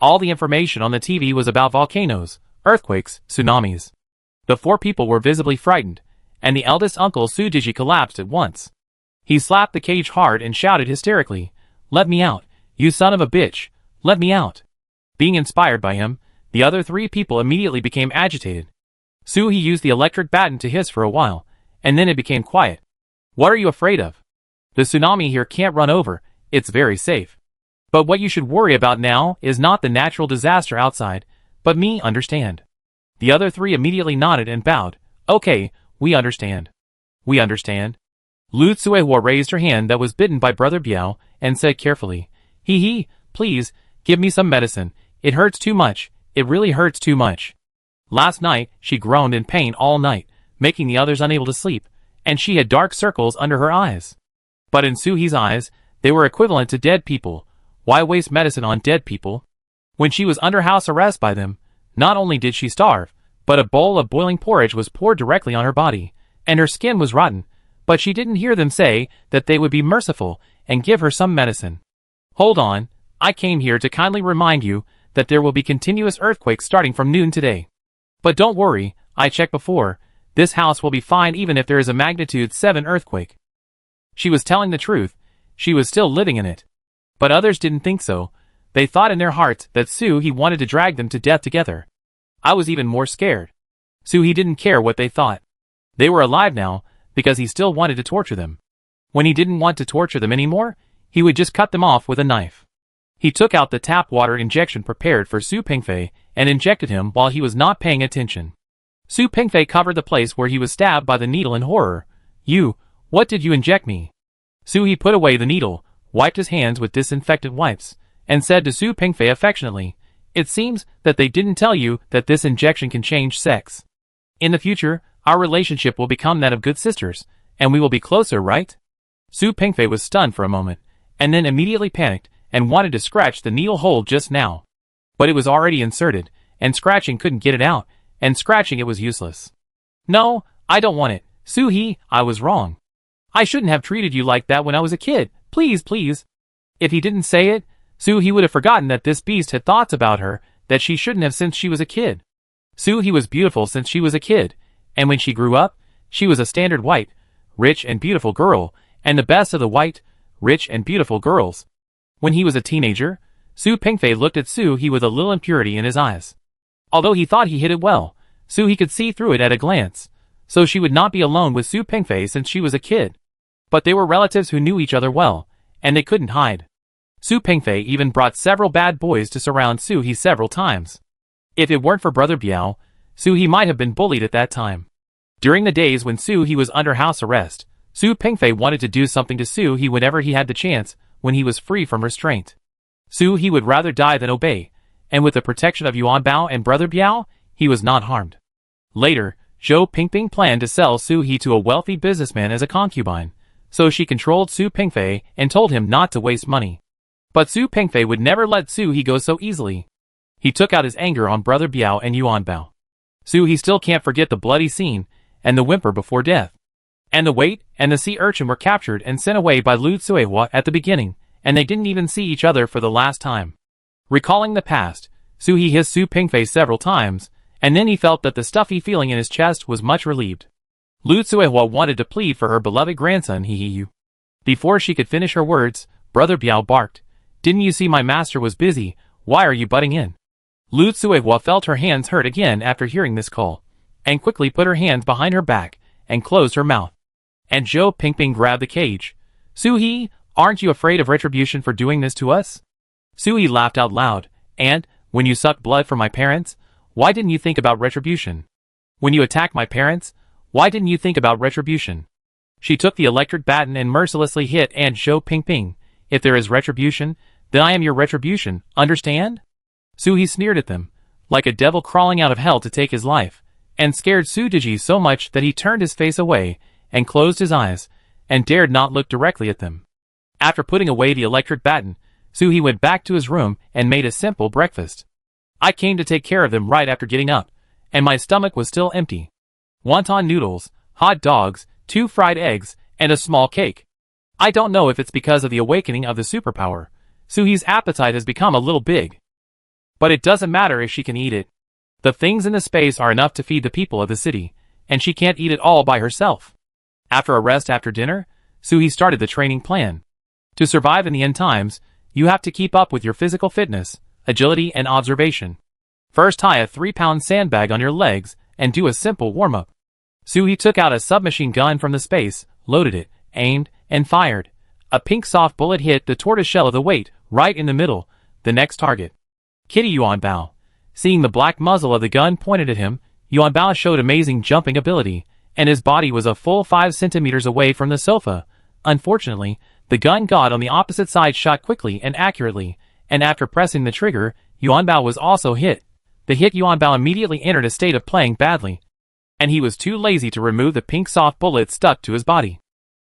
All the information on the TV was about volcanoes, earthquakes, tsunamis. The 4 people were visibly frightened, and the eldest uncle Sudiji collapsed at once. He slapped the cage hard and shouted hysterically, "Let me out, you son of a bitch, let me out." Being inspired by him, the other 3 people immediately became agitated. Suhee used the electric baton to hiss for a while, and then it became quiet. What are you afraid of? The tsunami here can't run over, it's very safe. But what you should worry about now is not the natural disaster outside, but me, understand? The other 3 immediately nodded and bowed. Okay, we understand. We understand. Lu Tsuehua raised her hand that was bitten by Brother Biao and said carefully, Hee, please, give me some medicine. It hurts too much. It really hurts too much. Last night, she groaned in pain all night, making the others unable to sleep, and she had dark circles under her eyes. But in Suhee's eyes, they were equivalent to dead people. Why waste medicine on dead people? When she was under house arrest by them, not only did she starve, but a bowl of boiling porridge was poured directly on her body, and her skin was rotten, but she didn't hear them say that they would be merciful and give her some medicine. Hold on, I came here to kindly remind you that there will be continuous earthquakes starting from noon today. But don't worry, I checked before, this house will be fine even if there is a magnitude 7 earthquake. She was telling the truth, she was still living in it. But others didn't think so. They thought in their hearts that Suhee wanted to drag them to death together. I was even more scared. Suhee didn't care what they thought. They were alive now, because he still wanted to torture them. When he didn't want to torture them anymore, he would just cut them off with a knife. He took out the tap water injection prepared for Su Pingfei and injected him while he was not paying attention. Su Pingfei covered the place where he was stabbed by the needle in horror. What did you inject me? Suhee put away the needle, wiped his hands with disinfectant wipes, and said to Su Pingfei affectionately, It seems that they didn't tell you that this injection can change sex. In the future, our relationship will become that of good sisters, and we will be closer, right? Su Pingfei was stunned for a moment, and then immediately panicked and wanted to scratch the needle hole just now. But it was already inserted, and scratching couldn't get it out, and scratching it was useless. No, I don't want it. Suhee, I was wrong. I shouldn't have treated you like that when I was a kid. Please. If he didn't say it, Suhee would have forgotten that this beast had thoughts about her, that she shouldn't have since she was a kid. Soo-hee was beautiful since she was a kid, and when she grew up, she was a standard white, rich and beautiful girl, and the best of the white, rich and beautiful girls. When he was a teenager, Su Pingfei looked at Soo-hee with a little impurity in his eyes. Although he thought he hid it well, Soo-hee could see through it at a glance, so she would not be alone with Su Pingfei since she was a kid. But they were relatives who knew each other well, and they couldn't hide. Su Pingfei even brought several bad boys to surround Soo-hee several times. If it weren't for Brother Biao, Soo-hee might have been bullied at that time. During the days when Soo-hee was under house arrest, Su Pingfei wanted to do something to Soo-hee whenever he had the chance, when he was free from restraint. Soo-hee would rather die than obey, and with the protection of Yuan Bao and Brother Biao, he was not harmed. Later, Zhou Pingping planned to sell Soo-hee to a wealthy businessman as a concubine, so she controlled Su Pingfei and told him not to waste money. But Su Pingfei would never let Soo-hee go so easily. He took out his anger on Brother Biao and Yuan Bao. Soo-hee still can't forget the bloody scene, and the whimper before death. And the waiter and the sea urchin were captured and sent away by Lu Tsuehua at the beginning, and they didn't even see each other for the last time. Recalling the past, Soo-hee hissed Su Pingfei several times, and then he felt that the stuffy feeling in his chest was much relieved. Lu Tsuehua wanted to plead for her beloved grandson He. Before she could finish her words, Brother Biao barked, "Didn't you see my master was busy? Why are you butting in?" Lu Tsuehua felt her hands hurt again after hearing this call, and quickly put her hands behind her back and closed her mouth. And Zhou Pingping grabbed the cage. "Soo-hee, aren't you afraid of retribution for doing this to us?" Soo-hee laughed out loud, and, "When you sucked blood from my parents, why didn't you think about retribution? When you attacked my parents, why didn't you think about retribution?" She took the electric baton and mercilessly hit Aunt Zhou Pingping. "If there is retribution, then I am your retribution, understand?" Soo-hee sneered at them, like a devil crawling out of hell to take his life, and scared Su-diji so much that he turned his face away, and closed his eyes, and dared not look directly at them. After putting away the electric baton, Soo-hee went back to his room and made a simple breakfast. "I came to take care of them right after getting up, and my stomach was still empty. Wonton noodles, hot dogs, 2 fried eggs, and a small cake. I don't know if it's because of the awakening of the superpower. Soo-hee's appetite has become a little big. But it doesn't matter if she can eat it. The things in the space are enough to feed the people of the city, and she can't eat it all by herself." After a rest after dinner, Soo-hee started the training plan. To survive in the end times, you have to keep up with your physical fitness, agility and observation. First tie a 3-pound sandbag on your legs and do a simple warm-up. Soo-hee took out a submachine gun from the space, loaded it, aimed, and fired. A pink soft bullet hit the tortoiseshell of the weight, right in the middle, the next target. Kitty Yuan Bao. Seeing the black muzzle of the gun pointed at him, Yuan Bao showed amazing jumping ability, and his body was a full 5 centimeters away from the sofa. Unfortunately, the gun god on the opposite side shot quickly and accurately, and after pressing the trigger, Yuan Bao was also hit. The hit Yuan Bao immediately entered a state of playing badly, and he was too lazy to remove the pink soft bullet stuck to his body.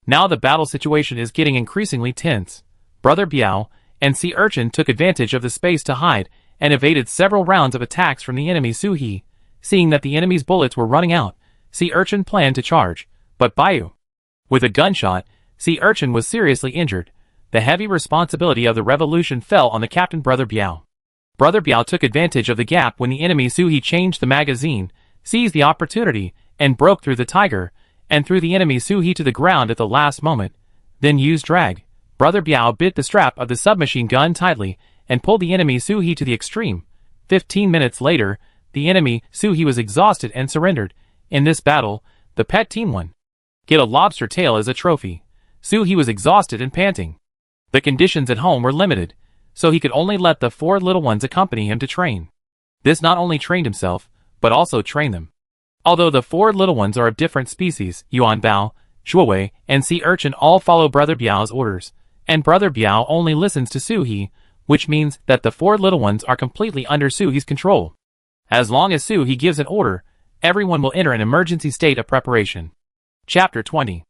Now the battle situation is getting increasingly tense. Brother Biao and Sea Urchin took advantage of the space to hide and evaded several rounds of attacks from the enemy Soo-hee. Seeing that the enemy's bullets were running out, Sea Urchin planned to charge, but Bayu. With a gunshot, Sea Urchin was seriously injured. The heavy responsibility of the revolution fell on the captain Brother Biao. Brother Biao took advantage of the gap when the enemy Soo-hee changed the magazine, seized the opportunity, and broke through the tiger, and threw the enemy Soo-hee to the ground at the last moment, then used drag. Brother Biao bit the strap of the submachine gun tightly, and pulled the enemy Soo-hee to the extreme. 15 minutes later, the enemy Soo-hee was exhausted and surrendered. In this battle, the pet team won. Get a lobster tail as a trophy. Soo-hee was exhausted and panting. The conditions at home were limited, so he could only let the 4 little ones accompany him to train. This not only trained himself, but also trained them. Although the 4 little ones are of different species, Yuan Bao, Shuowei, and Sea Urchin all follow Brother Biao's orders, and Brother Biao only listens to Soo-hee, which means that the 4 little ones are completely under Soo-hee's control. As long as Soo-hee gives an order, everyone will enter an emergency state of preparation. Chapter 20.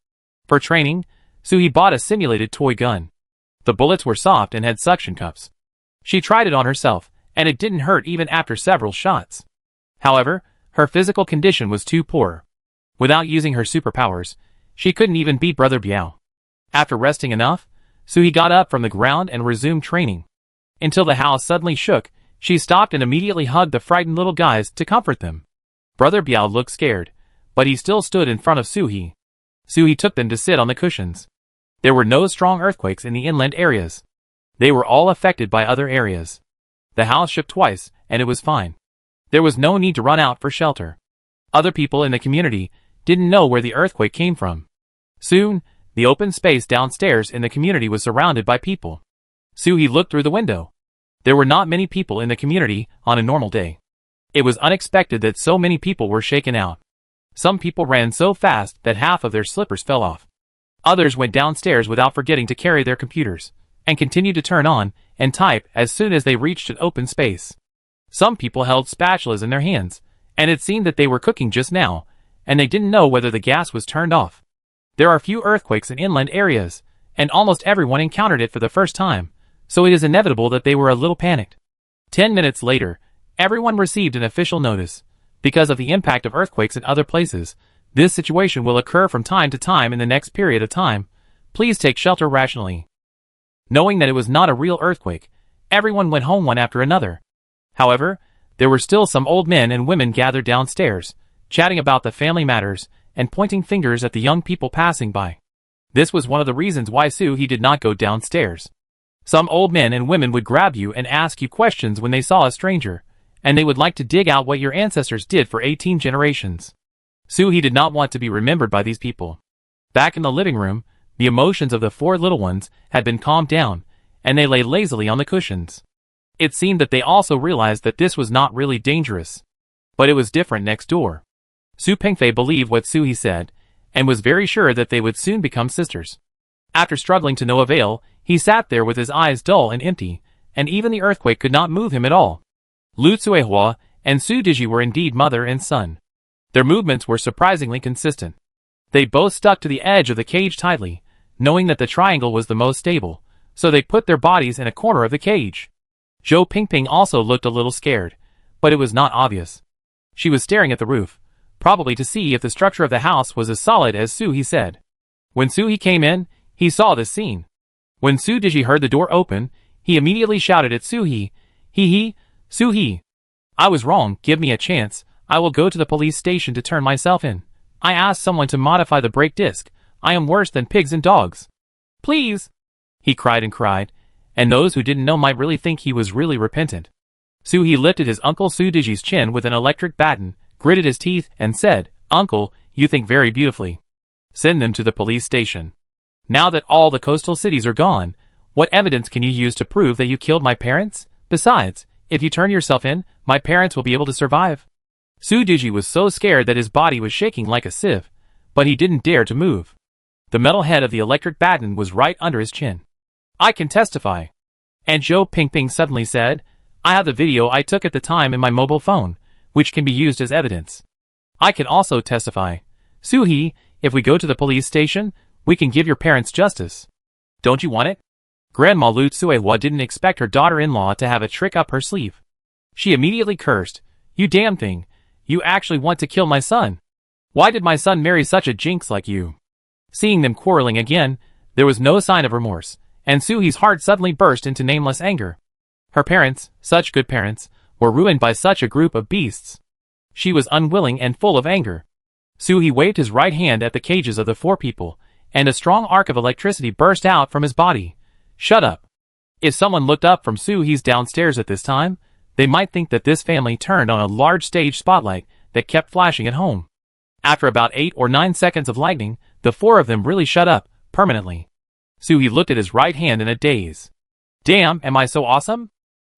For training, Soo-hee bought a simulated toy gun. The bullets were soft and had suction cups. She tried it on herself, and it didn't hurt even after several shots. However, her physical condition was too poor. Without using her superpowers, she couldn't even beat Brother Biao. After resting enough, Soo-hee got up from the ground and resumed training. Until the house suddenly shook, She stopped and immediately hugged the frightened little guys to comfort them. Brother Biao looked scared, but he still stood in front of Suhee. Suhee took them to sit on the cushions. There were no strong earthquakes in the inland areas. They were all affected by other areas. The house shook twice, and it was fine. There was no need to run out for shelter. Other people in the community didn't know where the earthquake came from. Soon, the open space downstairs in the community was surrounded by people. Suhee looked through the window. There were not many people in the community on a normal day. It was unexpected that so many people were shaken out. Some people ran so fast that half of their slippers fell off. Others went downstairs without forgetting to carry their computers, and continued to turn on and type as soon as they reached an open space. Some people held spatulas in their hands, and it seemed that they were cooking just now, and they didn't know whether the gas was turned off. There are few earthquakes in inland areas, and almost everyone encountered it for the first time, so it is inevitable that they were a little panicked. 10 minutes later, everyone received an official notice. Because of the impact of earthquakes in other places, this situation will occur from time to time in the next period of time. Please take shelter rationally. Knowing that it was not a real earthquake, everyone went home one after another. However, there were still some old men and women gathered downstairs, chatting about the family matters and pointing fingers at the young people passing by. This was one of the reasons why Suhee did not go downstairs. Some old men and women would grab you and ask you questions when they saw a stranger, and they would like to dig out what your ancestors did for 18 generations. Suhee did not want to be remembered by these people. Back in the living room, the emotions of the four little ones had been calmed down, and they lay lazily on the cushions. It seemed that they also realized that this was not really dangerous. But it was different next door. Su Pengfei believed what Suhee said, and was very sure that they would soon become sisters. After struggling to no avail, he sat there with his eyes dull and empty, and even the earthquake could not move him at all. Lu Cuehua and Su Diji were indeed mother and son. Their movements were surprisingly consistent. They both stuck to the edge of the cage tightly, knowing that the triangle was the most stable, so they put their bodies in a corner of the cage. Zhou Pingping also looked a little scared, but it was not obvious. She was staring at the roof, probably to see if the structure of the house was as solid as Suhee said. When Suhee came in, he saw this scene. When Su Diji heard the door open, he immediately shouted at Suhee, Suhee! I was wrong, give me a chance, I will go to the police station to turn myself in. I asked someone to modify the brake disc, I am worse than pigs and dogs. Please! He cried, and those who didn't know might really think he was really repentant. Suhee lifted his uncle Su Diji's chin with an electric baton, gritted his teeth, and said, Uncle, you think very beautifully. Send them to the police station. Now that all the coastal cities are gone, what evidence can you use to prove that you killed my parents? Besides, if you turn yourself in, my parents will be able to survive. Su Diji was so scared that his body was shaking like a sieve, but he didn't dare to move. The metal head of the electric baton was right under his chin. I can testify. And Zhou Pingping suddenly said, I have the video I took at the time in my mobile phone, which can be used as evidence. I can also testify. Suhee, if we go to the police station, we can give your parents justice. Don't you want it? Grandma Lu Cuehua didn't expect her daughter-in-law to have a trick up her sleeve. She immediately cursed, You damn thing, you actually want to kill my son. Why did my son marry such a jinx like you? Seeing them quarreling again, there was no sign of remorse, and Suhee's heart suddenly burst into nameless anger. Her parents, such good parents, were ruined by such a group of beasts. She was unwilling and full of anger. Suhee waved his right hand at the cages of the four people, and a strong arc of electricity burst out from his body. Shut up. If someone looked up from Suhee's downstairs at this time, they might think that this family turned on a large stage spotlight that kept flashing at home. After about 8 or 9 seconds of lightning, the four of them really shut up, permanently. Suhee looked at his right hand in a daze. Damn, am I so awesome?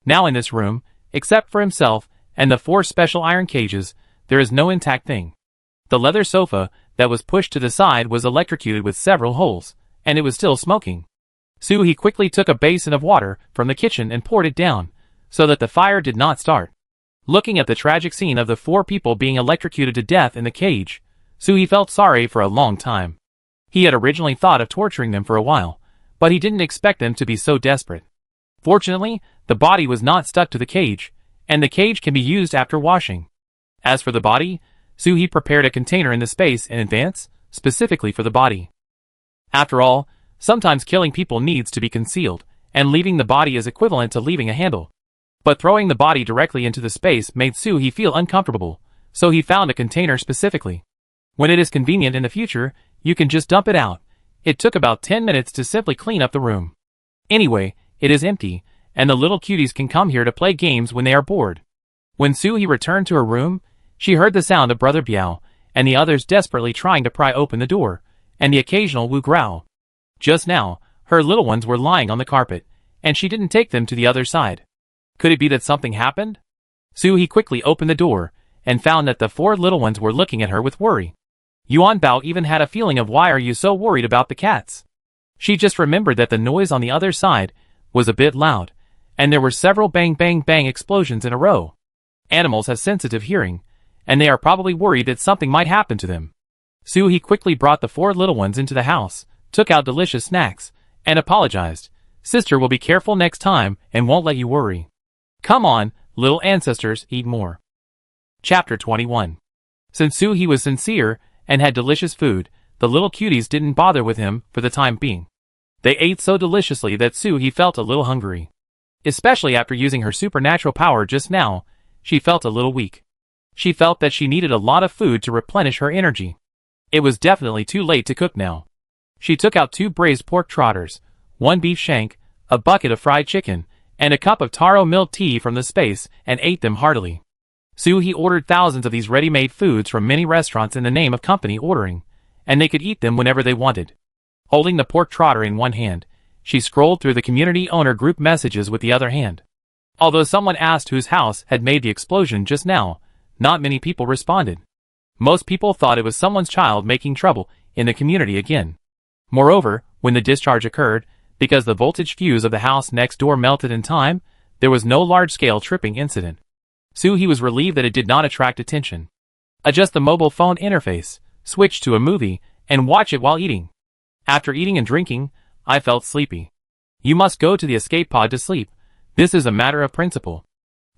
Now in this room, except for himself and the 4 special iron cages, there is no intact thing. The leather sofa that was pushed to the side was electrocuted with several holes, and it was still smoking. Suhee quickly took a basin of water from the kitchen and poured it down, so that the fire did not start. Looking at the tragic scene of the 4 people being electrocuted to death in the cage, Suhee felt sorry for a long time. He had originally thought of torturing them for a while, but he didn't expect them to be so desperate. Fortunately, the body was not stuck to the cage, and the cage can be used after washing. As for the body, Suhee prepared a container in the space in advance, specifically for the body. After all, sometimes killing people needs to be concealed, and leaving the body is equivalent to leaving a handle. But throwing the body directly into the space made Soo-hee feel uncomfortable, so he found a container specifically. When it is convenient in the future, you can just dump it out. It took about 10 minutes to simply clean up the room. Anyway, it is empty, and the little cuties can come here to play games when they are bored. When Soo-hee returned to her room, she heard the sound of Brother Biao, and the others desperately trying to pry open the door, and the occasional woo growl. Just now, her little ones were lying on the carpet, and she didn't take them to the other side. Could it be that something happened? Soo-hee quickly opened the door, and found that the 4 little ones were looking at her with worry. Yuan Bao even had a feeling of why are you so worried about the cats? She just remembered that the noise on the other side was a bit loud, and there were several bang bang bang explosions in a row. Animals have sensitive hearing, and they are probably worried that something might happen to them. Soo-hee quickly brought the 4 little ones into the house, took out delicious snacks, and apologized. Sister will be careful next time and won't let you worry. Come on, little ancestors, eat more. Chapter 21. Since Soo-hee was sincere and had delicious food, the little cuties didn't bother with him for the time being. They ate so deliciously that Soo-hee felt a little hungry. Especially after using her supernatural power just now, she felt a little weak. She felt that she needed a lot of food to replenish her energy. It was definitely too late to cook now. She took out 2 braised pork trotters, 1 beef shank, a bucket of fried chicken, and a cup of taro milk tea from the space and ate them heartily. Soo-hee ordered thousands of these ready-made foods from many restaurants in the name of company ordering, and they could eat them whenever they wanted. Holding the pork trotter in one hand, she scrolled through the community owner group messages with the other hand. Although someone asked whose house had made the explosion just now, not many people responded. Most people thought it was someone's child making trouble in the community again. Moreover, when the discharge occurred, because the voltage fuse of the house next door melted in time, there was no large-scale tripping incident. Soo-hee was relieved that it did not attract attention. Adjust the mobile phone interface, switch to a movie, and watch it while eating. After eating and drinking, I felt sleepy. You must go to the escape pod to sleep. This is a matter of principle.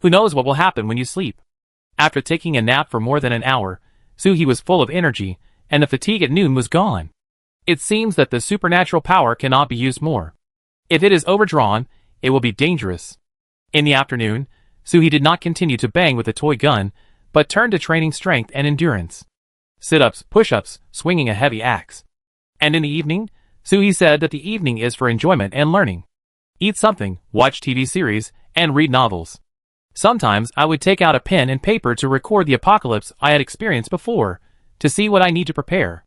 Who knows what will happen when you sleep? After taking a nap for more than an hour, Soo-hee was full of energy, and the fatigue at noon was gone. It seems that the supernatural power cannot be used more. If it is overdrawn, it will be dangerous. In the afternoon, Soo-hee did not continue to bang with the toy gun, but turned to training strength and endurance. Sit-ups, push-ups, swinging a heavy axe. And in the evening, Soo-hee said that the evening is for enjoyment and learning. Eat something, watch TV series, and read novels. Sometimes I would take out a pen and paper to record the apocalypse I had experienced before, to see what I need to prepare.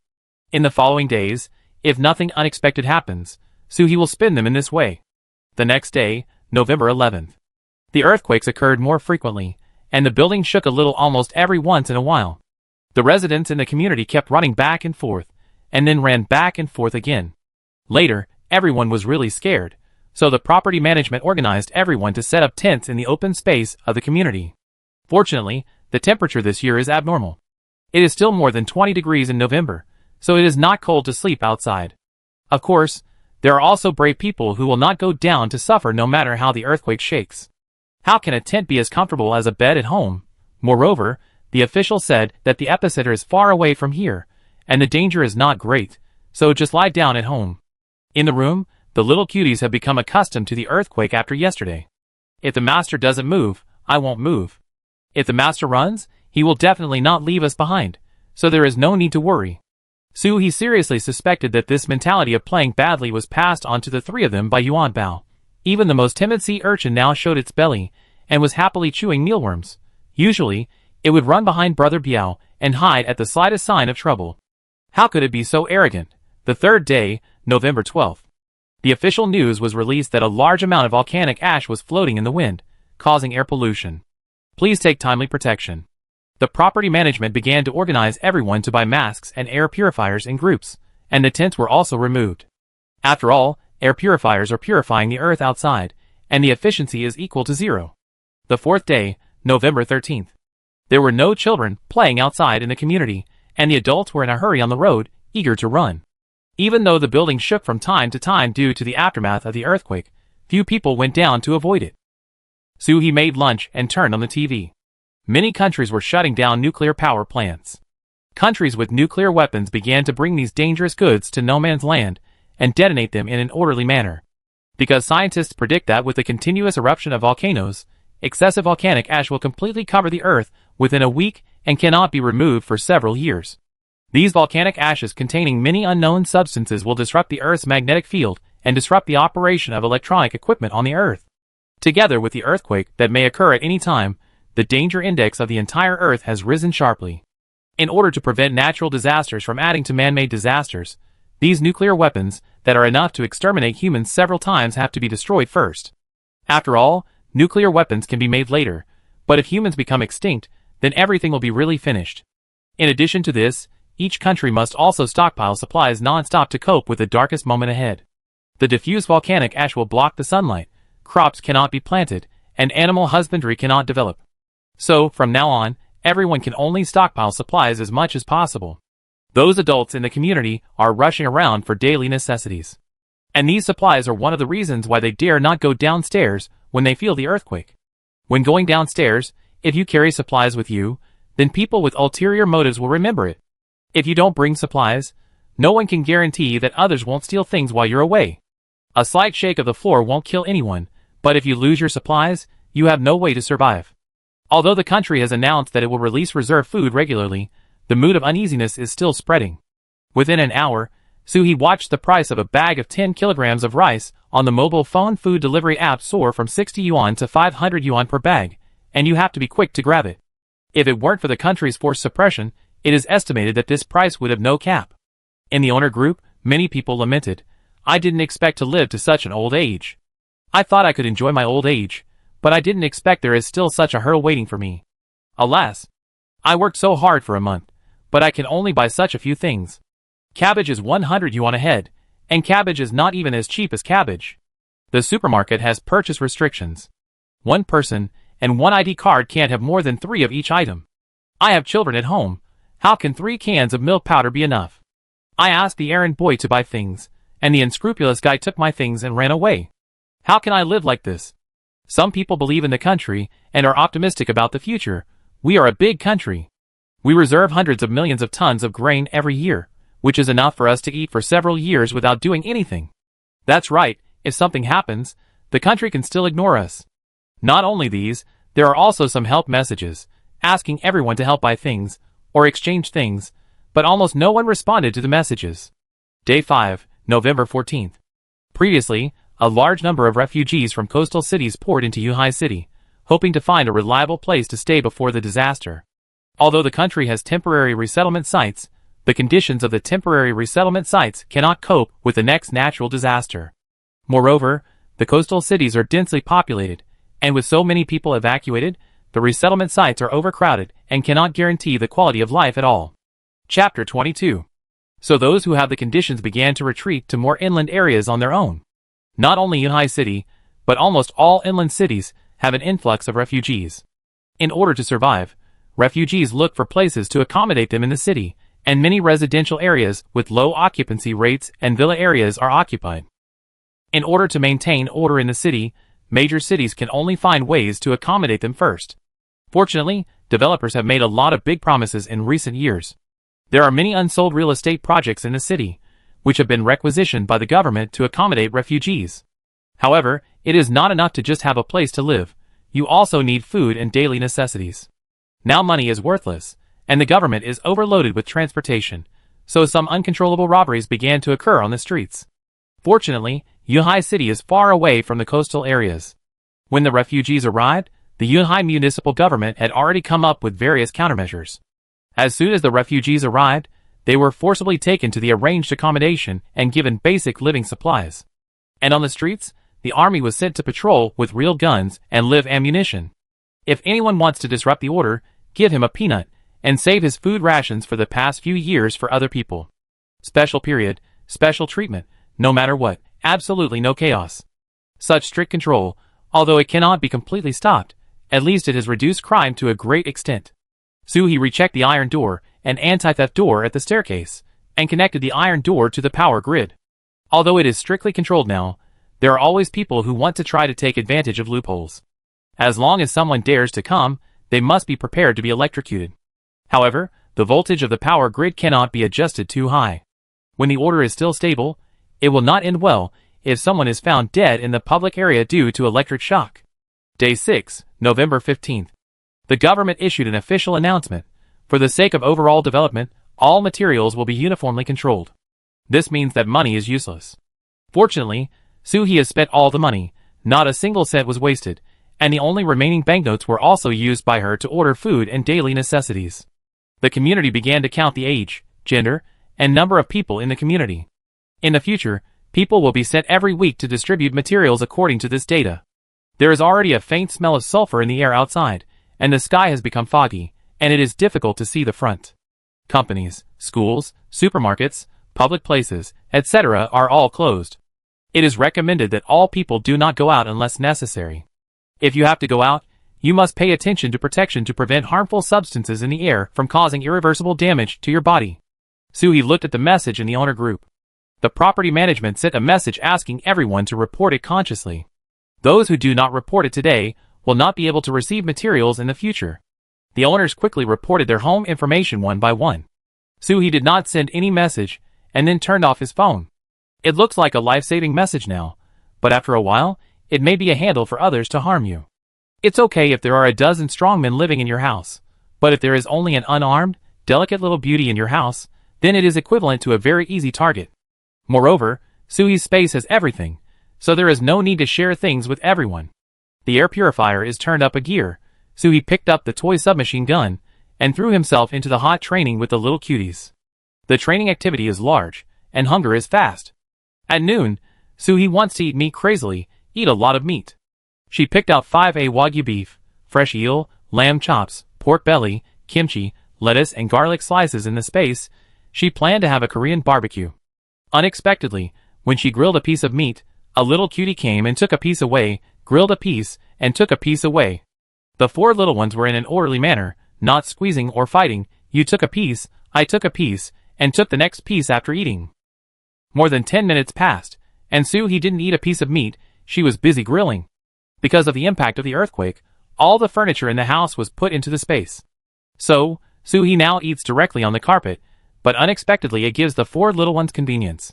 In the following days, if nothing unexpected happens, Soo-hee will spend them in this way. The next day, November 11th. The earthquakes occurred more frequently, and the building shook a little almost every once in a while. The residents in the community kept running back and forth, and then ran back and forth again. Later, everyone was really scared, so the property management organized everyone to set up tents in the open space of the community. Fortunately, the temperature this year is abnormal. It is still more than 20 degrees in November, so it is not cold to sleep outside. Of course, there are also brave people who will not go down to suffer no matter how the earthquake shakes. How can a tent be as comfortable as a bed at home? Moreover, the official said that the epicenter is far away from here, and the danger is not great, so just lie down at home. In the room, the little cuties have become accustomed to the earthquake after yesterday. If the master doesn't move, I won't move. If the master runs, he will definitely not leave us behind, so there is no need to worry. Soo-hee seriously suspected that this mentality of playing badly was passed on to the 3 of them by Yuan Bao. Even the most timid sea urchin now showed its belly, and was happily chewing mealworms. Usually, it would run behind Brother Biao, and hide at the slightest sign of trouble. How could it be so arrogant? The 3rd day, November 12th. The official news was released that a large amount of volcanic ash was floating in the wind, causing air pollution. Please take timely protection. The property management began to organize everyone to buy masks and air purifiers in groups, and the tents were also removed. After all, air purifiers are purifying the earth outside, and the efficiency is equal to 0. The 4th day, November 13th. There were no children playing outside in the community, and the adults were in a hurry on the road, eager to run. Even though the building shook from time to time due to the aftermath of the earthquake, few people went down to avoid it. Soo-hee made lunch and turned on the TV. Many countries were shutting down nuclear power plants. Countries with nuclear weapons began to bring these dangerous goods to no man's land and detonate them in an orderly manner. Because scientists predict that with the continuous eruption of volcanoes, excessive volcanic ash will completely cover the Earth within a week and cannot be removed for several years. These volcanic ashes containing many unknown substances will disrupt the Earth's magnetic field and disrupt the operation of electronic equipment on the Earth. Together with the earthquake that may occur at any time, the danger index of the entire Earth has risen sharply. In order to prevent natural disasters from adding to man-made disasters, these nuclear weapons that are enough to exterminate humans several times have to be destroyed first. After all, nuclear weapons can be made later, but if humans become extinct, then everything will be really finished. In addition to this, each country must also stockpile supplies non-stop to cope with the darkest moment ahead. The diffuse volcanic ash will block the sunlight, crops cannot be planted, and animal husbandry cannot develop. So, from now on, everyone can only stockpile supplies as much as possible. Those adults in the community are rushing around for daily necessities. And these supplies are one of the reasons why they dare not go downstairs when they feel the earthquake. When going downstairs, if you carry supplies with you, then people with ulterior motives will remember it. If you don't bring supplies, no one can guarantee that others won't steal things while you're away. A slight shake of the floor won't kill anyone, but if you lose your supplies, you have no way to survive. Although the country has announced that it will release reserve food regularly, the mood of uneasiness is still spreading. Within an hour, Suhee watched the price of a bag of 10 kilograms of rice on the mobile phone food delivery app soar from 60 yuan to 500 yuan per bag, and you have to be quick to grab it. If it weren't for the country's forced suppression, it is estimated that this price would have no cap. In the owner group, many people lamented, "I didn't expect to live to such an old age. I thought I could enjoy my old age, but I didn't expect there is still such a hurdle waiting for me. Alas, I worked so hard for a month, but I can only buy such a few things. Cabbage is 100 yuan a head, and cabbage is not even as cheap as cabbage. The supermarket has purchase restrictions. One person and one ID card can't have more than 3 of each item. I have children at home. How can 3 cans of milk powder be enough? I asked the errand boy to buy things, and the unscrupulous guy took my things and ran away. How can I live like this?" Some people believe in the country and are optimistic about the future. We are a big country. We reserve hundreds of millions of tons of grain every year, which is enough for us to eat for several years without doing anything. That's right, if something happens, the country can still ignore us. Not only these, there are also some help messages, asking everyone to help buy things, or exchange things, but almost no one responded to the messages. Day 5, November 14th. Previously, a large number of refugees from coastal cities poured into Yuhai City, hoping to find a reliable place to stay before the disaster. Although the country has temporary resettlement sites, the conditions of the temporary resettlement sites cannot cope with the next natural disaster. Moreover, the coastal cities are densely populated, and with so many people evacuated, the resettlement sites are overcrowded and cannot guarantee the quality of life at all. Chapter 22. So those who have the conditions began to retreat to more inland areas on their own. Not only Yuhai City, but almost all inland cities have an influx of refugees. In order to survive, refugees look for places to accommodate them in the city, and many residential areas with low occupancy rates and villa areas are occupied. In order to maintain order in the city, major cities can only find ways to accommodate them first. Fortunately, developers have made a lot of big promises in recent years. There are many unsold real estate projects in the city, which have been requisitioned by the government to accommodate refugees. However, it is not enough to just have a place to live. You also need food and daily necessities. Now money is worthless, and the government is overloaded with transportation, so some uncontrollable robberies began to occur on the streets. Fortunately, Yuhai City is far away from the coastal areas. When the refugees arrived, the Yuhai municipal government had already come up with various countermeasures. As soon as the refugees arrived, they were forcibly taken to the arranged accommodation and given basic living supplies. And on the streets, the army was sent to patrol with real guns and live ammunition. If anyone wants to disrupt the order, give him a peanut, and save his food rations for the past few years for other people. Special period, special treatment, no matter what, absolutely no chaos. Such strict control, although it cannot be completely stopped, at least it has reduced crime to a great extent. Suhee rechecked the iron door and anti-theft door at the staircase, and connected the iron door to the power grid. Although it is strictly controlled now, there are always people who want to try to take advantage of loopholes. As long as someone dares to come, they must be prepared to be electrocuted. However, the voltage of the power grid cannot be adjusted too high. When the order is still stable, it will not end well if someone is found dead in the public area due to electric shock. Day 6, November 15th. The government issued an official announcement. For the sake of overall development, all materials will be uniformly controlled. This means that money is useless. Fortunately, Soo-hee has spent all the money, not a single cent was wasted, and the only remaining banknotes were also used by her to order food and daily necessities. The community began to count the age, gender, and number of people in the community. In the future, people will be sent every week to distribute materials according to this data. There is already a faint smell of sulfur in the air outside, and the sky has become foggy, and it is difficult to see the front. Companies, schools, supermarkets, public places, etc. are all closed. It is recommended that all people do not go out unless necessary. If you have to go out, you must pay attention to protection to prevent harmful substances in the air from causing irreversible damage to your body. Soo-hee looked at the message in the owner group. The property management sent a message asking everyone to report it consciously. Those who do not report it today will not be able to receive materials in the future. The owners quickly reported their home information one by one. Soo-hee did not send any message, and then turned off his phone. It looks like a life-saving message now, but after a while, it may be a handle for others to harm you. It's okay if there are a dozen strongmen living in your house, but if there is only an unarmed, delicate little beauty in your house, then it is equivalent to a very easy target. Moreover, Soo-hee's space has everything, so there is no need to share things with everyone. The air purifier is turned up a gear. Soo-hee picked up the toy submachine gun and threw himself into the hot training with the little cuties. The training activity is large, and hunger is fast. At noon, Soo-hee wants to eat meat crazily, eat a lot of meat. She picked out 5A Wagyu beef, fresh eel, lamb chops, pork belly, kimchi, lettuce and garlic slices in the space. She planned to have a Korean barbecue. Unexpectedly, when she grilled a piece of meat, a little cutie came and took a piece away, grilled a piece, and took a piece away. The 4 little ones were in an orderly manner, not squeezing or fighting. You took a piece, I took a piece, and took the next piece after eating. More than 10 minutes passed, and Soo-hee didn't eat a piece of meat. She was busy grilling. Because of the impact of the earthquake, all the furniture in the house was put into the space. So, Soo-hee now eats directly on the carpet, but unexpectedly it gives the 4 little ones convenience.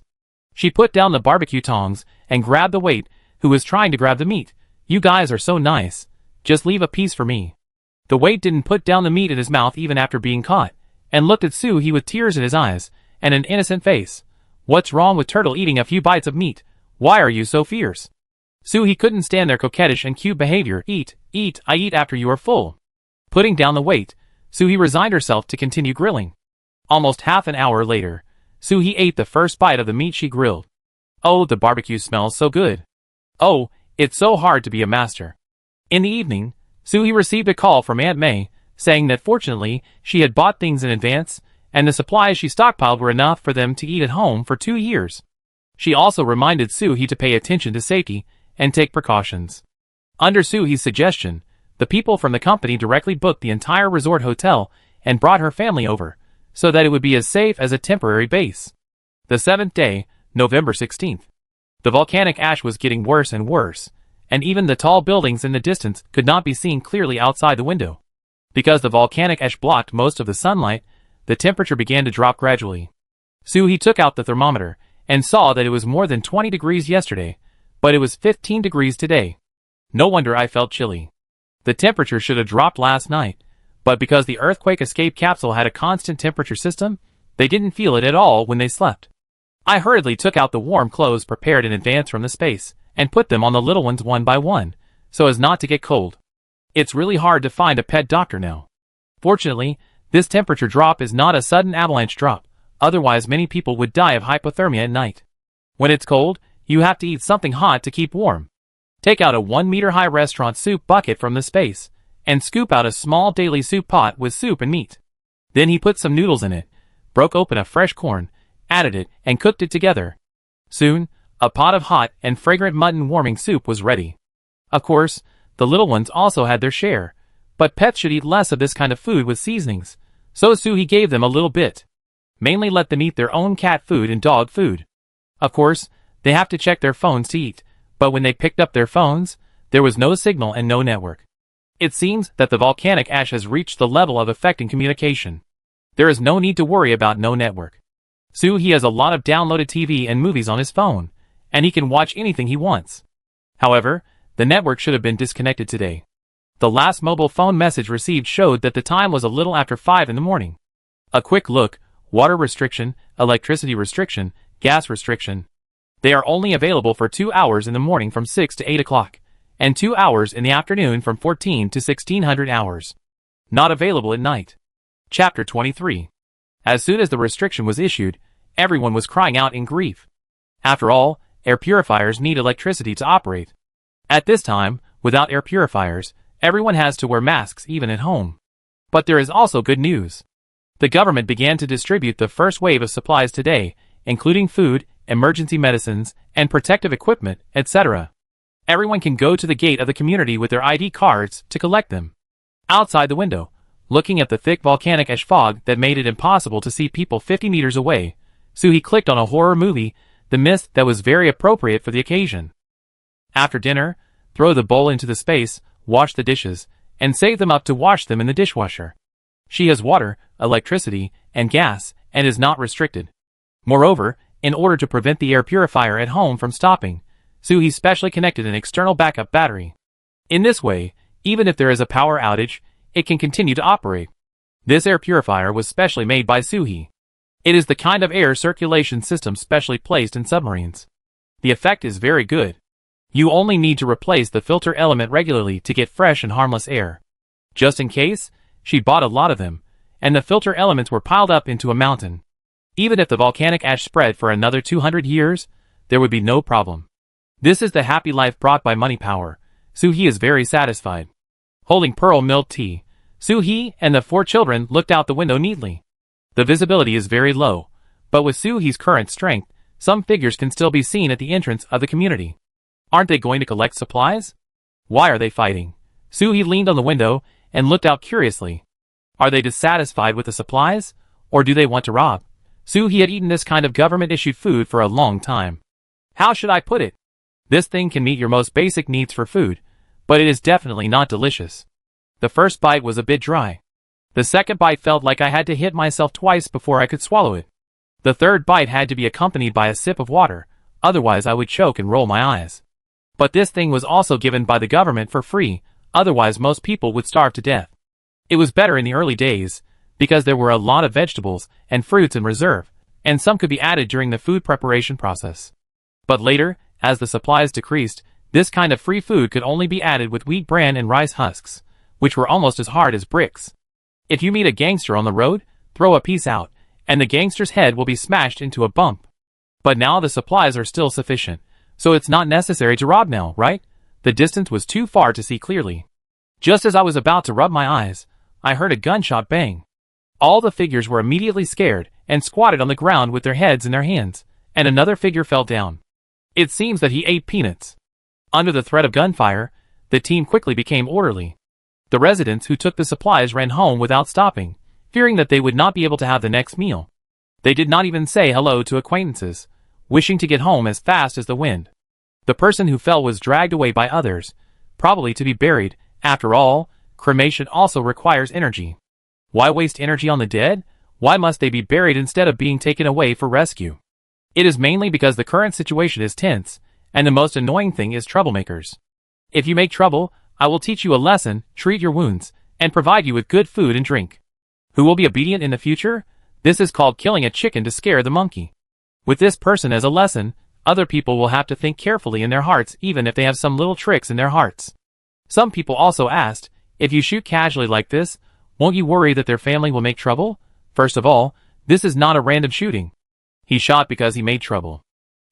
She put down the barbecue tongs and grabbed the weight, who was trying to grab the meat. You guys are so nice. Just leave a piece for me. The weight didn't put down the meat in his mouth even after being caught, and looked at Soo-hee with tears in his eyes, and an innocent face. What's wrong with Turtle eating a few bites of meat? Why are you so fierce? Soo-hee couldn't stand their coquettish and cute behavior. Eat, eat, I eat after you are full. Putting down the weight, Soo-hee resigned herself to continue grilling. Almost half an hour later, Soo-hee ate the first bite of the meat she grilled. Oh, the barbecue smells so good. Oh, it's so hard to be a master. In the evening, Soo-hee received a call from Aunt May, saying that fortunately, she had bought things in advance, and the supplies she stockpiled were enough for them to eat at home for 2 years. She also reminded Soo-hee to pay attention to safety and take precautions. Under Soo-hee's suggestion, the people from the company directly booked the entire resort hotel and brought her family over, so that it would be as safe as a temporary base. The 7th day, November 16th. The volcanic ash was getting worse and worse, and even the tall buildings in the distance could not be seen clearly outside the window. Because the volcanic ash blocked most of the sunlight, the temperature began to drop gradually. Soo-hee took out the thermometer and saw that it was more than 20 degrees yesterday, but it was 15 degrees today. No wonder I felt chilly. The temperature should have dropped last night, but because the earthquake escape capsule had a constant temperature system, they didn't feel it at all when they slept. I hurriedly took out the warm clothes prepared in advance from the space, and put them on the little ones one by one, so as not to get cold. It's really hard to find a pet doctor now. Fortunately, this temperature drop is not a sudden avalanche drop, otherwise many people would die of hypothermia at night. When it's cold, you have to eat something hot to keep warm. Take out a 1-meter-high restaurant soup bucket from the space, and scoop out a small daily soup pot with soup and meat. Then he put some noodles in it, broke open a fresh corn, added it, and cooked it together. Soon, a pot of hot and fragrant mutton warming soup was ready. Of course, the little ones also had their share, but pets should eat less of this kind of food with seasonings, so Soo-hee gave them a little bit. Mainly let them eat their own cat food and dog food. Of course, they have to check their phones to eat, but when they picked up their phones, there was no signal and no network. It seems that the volcanic ash has reached the level of affecting communication. There is no need to worry about no network. Soo-hee has a lot of downloaded TV and movies on his phone, and he can watch anything he wants. However, The network should have been disconnected today. The last mobile phone message received showed that the time was a little after 5 in the morning. A quick look, water restriction, electricity restriction, gas restriction. They are only available for 2 hours in the morning from 6 to 8 o'clock, and 2 hours in the afternoon from 14 to 1600 hours. Not available at night. Chapter 23. As soon as the restriction was issued, everyone was crying out in grief. After all, air purifiers need electricity to operate. At this time, without air purifiers, everyone has to wear masks even at home. But there is also good news. The government began to distribute the first wave of supplies today, including food, emergency medicines, and protective equipment, etc. Everyone can go to the gate of the community with their ID cards to collect them. Outside the window, looking at the thick volcanic ash fog that made it impossible to see people 50 meters away, Suhee clicked on a horror movie, The Mist, that was very appropriate for the occasion. After dinner, throw the bowl into the space, wash the dishes, and save them up to wash them in the dishwasher. She has water, electricity, and gas, and is not restricted. Moreover, in order to prevent the air purifier at home from stopping, Suhee specially connected an external backup battery. In this way, even if there is a power outage, it can continue to operate. This air purifier was specially made by Suhee. It is the kind of air circulation system specially placed in submarines. The effect is very good. You only need to replace the filter element regularly to get fresh and harmless air. Just in case, she bought a lot of them, and the filter elements were piled up into a mountain. Even if the volcanic ash spread for another 200 years, there would be no problem. This is the happy life brought by money power. Suhee is very satisfied. Holding pearl milk tea, Suhee and the 4 children looked out the window neatly. The visibility is very low, but with Suhee's current strength, some figures can still be seen at the entrance of the community. Aren't they going to collect supplies? Why are they fighting? Suhee leaned on the window and looked out curiously. Are they dissatisfied with the supplies, or do they want to rob? Suhee had eaten this kind of government-issued food for a long time. How should I put it? This thing can meet your most basic needs for food, but it is definitely not delicious. The first bite was a bit dry. The second bite felt like I had to hit myself twice before I could swallow it. The third bite had to be accompanied by a sip of water, otherwise I would choke and roll my eyes. But this thing was also given by the government for free, otherwise most people would starve to death. It was better in the early days, because there were a lot of vegetables and fruits in reserve, and some could be added during the food preparation process. But later, as the supplies decreased, this kind of free food could only be added with wheat bran and rice husks, which were almost as hard as bricks. If you meet a gangster on the road, throw a piece out, and the gangster's head will be smashed into a bump. But now the supplies are still sufficient, so it's not necessary to rob now, right? The distance was too far to see clearly. Just as I was about to rub my eyes, I heard a gunshot bang. All the figures were immediately scared and squatted on the ground with their heads in their hands, and another figure fell down. It seems that he ate peanuts. Under the threat of gunfire, the team quickly became orderly. The residents who took the supplies ran home without stopping, fearing that they would not be able to have the next meal. They did not even say hello to acquaintances, wishing to get home as fast as the wind. The person who fell was dragged away by others, probably to be buried. After all, cremation also requires energy. Why waste energy on the dead? Why must they be buried instead of being taken away for rescue? It is mainly because the current situation is tense, and the most annoying thing is troublemakers. If you make trouble, I will teach you a lesson, treat your wounds, and provide you with good food and drink. Who will be obedient in the future? This is called killing a chicken to scare the monkey. With this person as a lesson, other people will have to think carefully in their hearts even if they have some little tricks in their hearts. Some people also asked, if you shoot casually like this, won't you worry that their family will make trouble? First of all, this is not a random shooting. He shot because he made trouble.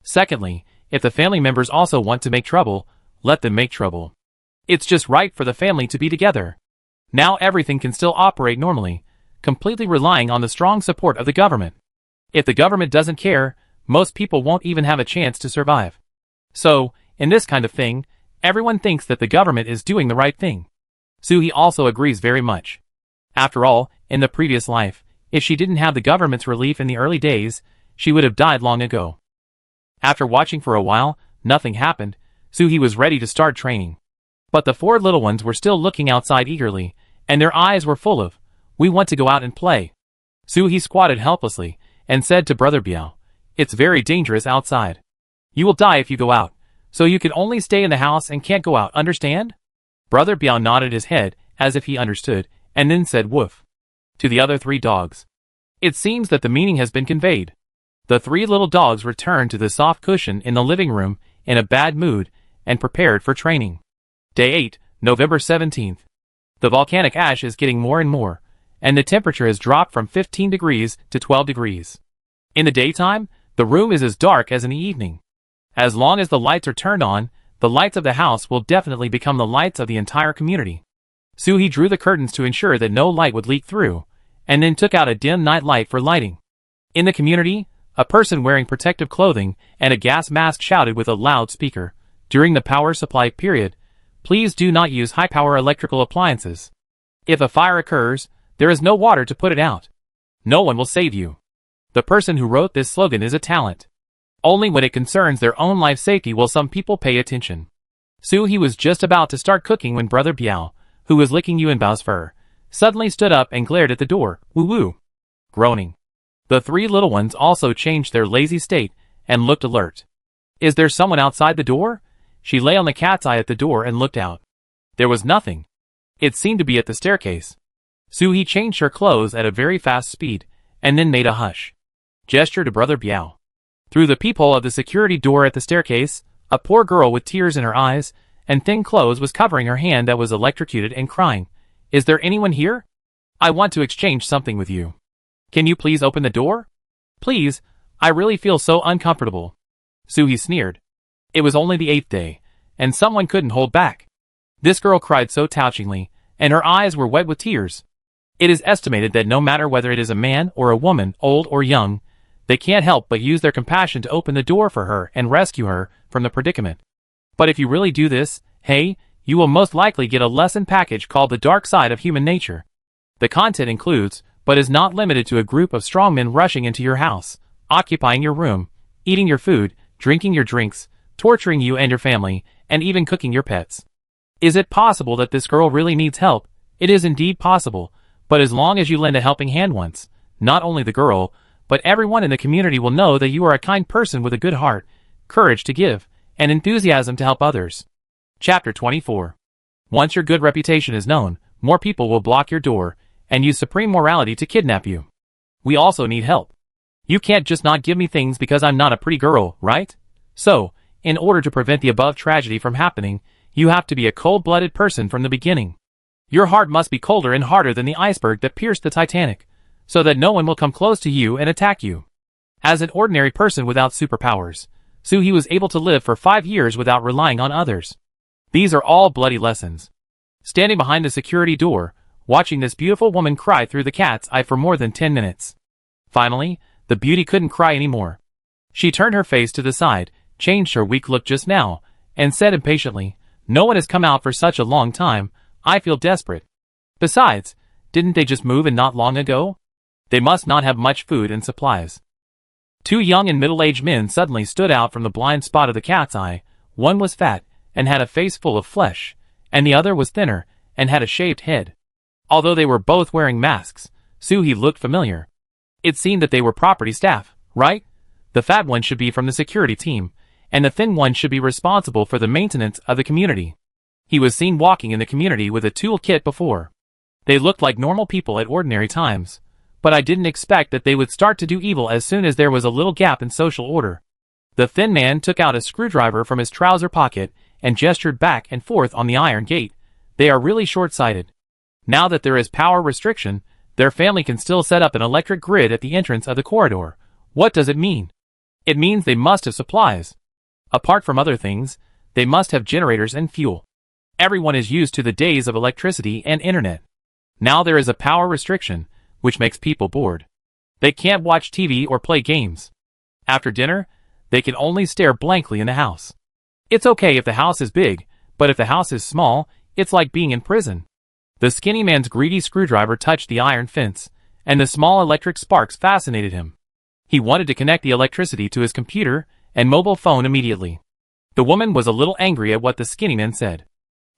Secondly, if the family members also want to make trouble, let them make trouble. It's just right for the family to be together. Now everything can still operate normally, completely relying on the strong support of the government. If the government doesn't care, most people won't even have a chance to survive. So, in this kind of thing, everyone thinks that the government is doing the right thing. Suhee also agrees very much. After all, in the previous life, if she didn't have the government's relief in the early days, she would have died long ago. After watching for a while, nothing happened. Suhee was ready to start training. But the 4 little ones were still looking outside eagerly, and their eyes were full of, "We want to go out and play." Suhee squatted helplessly, and said to Brother Biao, "It's very dangerous outside. You will die if you go out. So you can only stay in the house and can't go out, understand? Brother Biao nodded his head, as if he understood, and then said woof to the other 3 dogs. It seems that the meaning has been conveyed. The 3 little dogs returned to the soft cushion in the living room in a bad mood and prepared for training. Day 8, November 17th. The volcanic ash is getting more and more, and the temperature has dropped from 15 degrees to 12 degrees. In the daytime, the room is as dark as in the evening. As long as the lights are turned on, the lights of the house will definitely become the lights of the entire community. Suhee drew the curtains to ensure that no light would leak through, and then took out a dim night light for lighting. In the community, a person wearing protective clothing and a gas mask shouted with a loud speaker, during the power supply period, please do not use high-power electrical appliances. If a fire occurs, there is no water to put it out. No one will save you. The person who wrote this slogan is a talent. Only when it concerns their own life safety will some people pay attention. Suhee was just about to start cooking when Brother Biao, who was licking Yuanbao's fur, suddenly stood up and glared at the door, woo-woo, groaning. The 3 little ones also changed their lazy state and looked alert. Is there someone outside the door? She lay on the cat's eye at the door and looked out. There was nothing. It seemed to be at the staircase. Suhee changed her clothes at a very fast speed, and then made a hush gesture to Brother Biao. Through the peephole of the security door at the staircase, a poor girl with tears in her eyes and thin clothes was covering her hand that was electrocuted and crying, is there anyone here? I want to exchange something with you. Can you please open the door? Please, I really feel so uncomfortable. Suhee sneered. It was only the 8th day, and someone couldn't hold back. This girl cried so touchingly, and her eyes were wet with tears. It is estimated that no matter whether it is a man or a woman, old or young, they can't help but use their compassion to open the door for her and rescue her from the predicament. But if you really do this, hey, you will most likely get a lesson package called The Dark Side of Human Nature. The content includes, but is not limited to, a group of strongmen rushing into your house, occupying your room, eating your food, drinking your drinks, torturing you and your family, and even cooking your pets. Is it possible that this girl really needs help? It is indeed possible, but as long as you lend a helping hand once, not only the girl, but everyone in the community will know that you are a kind person with a good heart, courage to give, and enthusiasm to help others. Chapter 24. Once your good reputation is known, more people will block your door, and use supreme morality to kidnap you. We also need help. You can't just not give me things because I'm not a pretty girl, right? So, in order to prevent the above tragedy from happening, you have to be a cold-blooded person from the beginning. Your heart must be colder and harder than the iceberg that pierced the Titanic, so that no one will come close to you and attack you. As an ordinary person without superpowers, Suhee was able to live for 5 years without relying on others. These are all bloody lessons. Standing behind the security door, watching this beautiful woman cry through the cat's eye for more than 10 minutes. Finally, the beauty couldn't cry anymore. She turned her face to the side, changed her weak look just now, and said impatiently, no one has come out for such a long time, I feel desperate. Besides, didn't they just move in not long ago? They must not have much food and supplies. 2 young and middle-aged men suddenly stood out from the blind spot of the cat's eye. One was fat, and had a face full of flesh, and the other was thinner, and had a shaved head. Although they were both wearing masks, Suhee looked familiar. It seemed that they were property staff, right? The fat one should be from the security team, and the thin one should be responsible for the maintenance of the community. He was seen walking in the community with a tool kit before. They looked like normal people at ordinary times, but I didn't expect that they would start to do evil as soon as there was a little gap in social order. The thin man took out a screwdriver from his trouser pocket and gestured back and forth on the iron gate. They are really short-sighted. Now that there is power restriction, their family can still set up an electric grid at the entrance of the corridor. What does it mean? It means they must have supplies. Apart from other things, they must have generators and fuel. Everyone is used to the days of electricity and internet. Now there is a power restriction, which makes people bored. They can't watch TV or play games. After dinner, they can only stare blankly in the house. It's okay if the house is big, but if the house is small, it's like being in prison. The skinny man's greedy screwdriver touched the iron fence, and the small electric sparks fascinated him. He wanted to connect the electricity to his computer and mobile phone immediately. The woman was a little angry at what the skinny man said.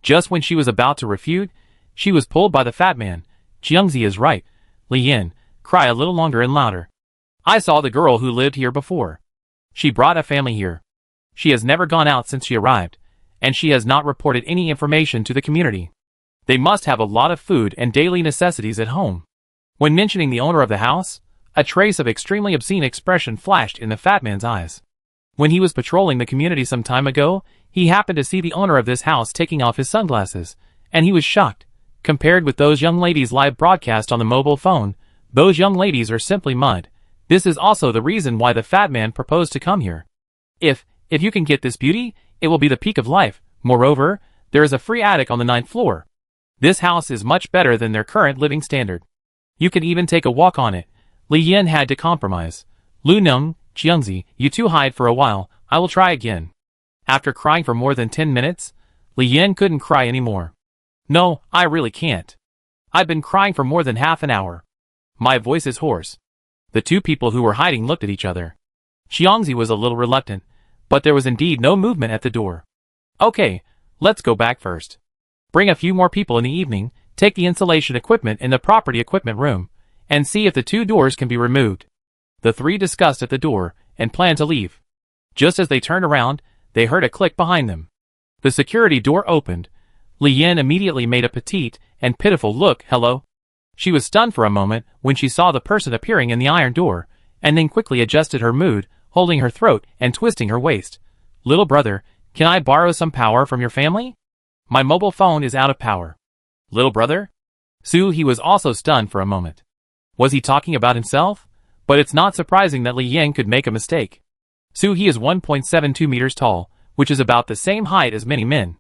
Just when she was about to refute, she was pulled by the fat man. Jiangzi is right, Li Yin, cry a little longer and louder. I saw the girl who lived here before. She brought a family here. She has never gone out since she arrived, and she has not reported any information to the community. They must have a lot of food and daily necessities at home. When mentioning the owner of the house, a trace of extremely obscene expression flashed in the fat man's eyes. When he was patrolling the community some time ago, he happened to see the owner of this house taking off his sunglasses, and he was shocked. Compared with those young ladies' live broadcast on the mobile phone, those young ladies are simply mud. This is also the reason why the fat man proposed to come here. If you can get this beauty, it will be the peak of life. Moreover, there is a free attic on the 9th floor. This house is much better than their current living standard. You can even take a walk on it. Li Yin had to compromise. Lu Nung, Jiangzi, you two hide for a while, I will try again. After crying for more than 10 minutes, Li Yin couldn't cry anymore. No, I really can't. I've been crying for more than half an hour. My voice is hoarse. The two people who were hiding looked at each other. Jiangzi was a little reluctant, but there was indeed no movement at the door. Okay, let's go back first. Bring a few more people in the evening, take the insulation equipment in the property equipment room, and see if the 2 doors can be removed. The 3 discussed at the door, and planned to leave. Just as they turned around, they heard a click behind them. The security door opened. Li Yin immediately made a petite and pitiful look. Hello? She was stunned for a moment when she saw the person appearing in the iron door, and then quickly adjusted her mood, holding her throat and twisting her waist. Little brother, can I borrow some power from your family? My mobile phone is out of power. Little brother? He was also stunned for a moment. Was he talking about himself? But it's not surprising that Li Yin could make a mistake. He is 1.72 meters tall, which is about the same height as many men.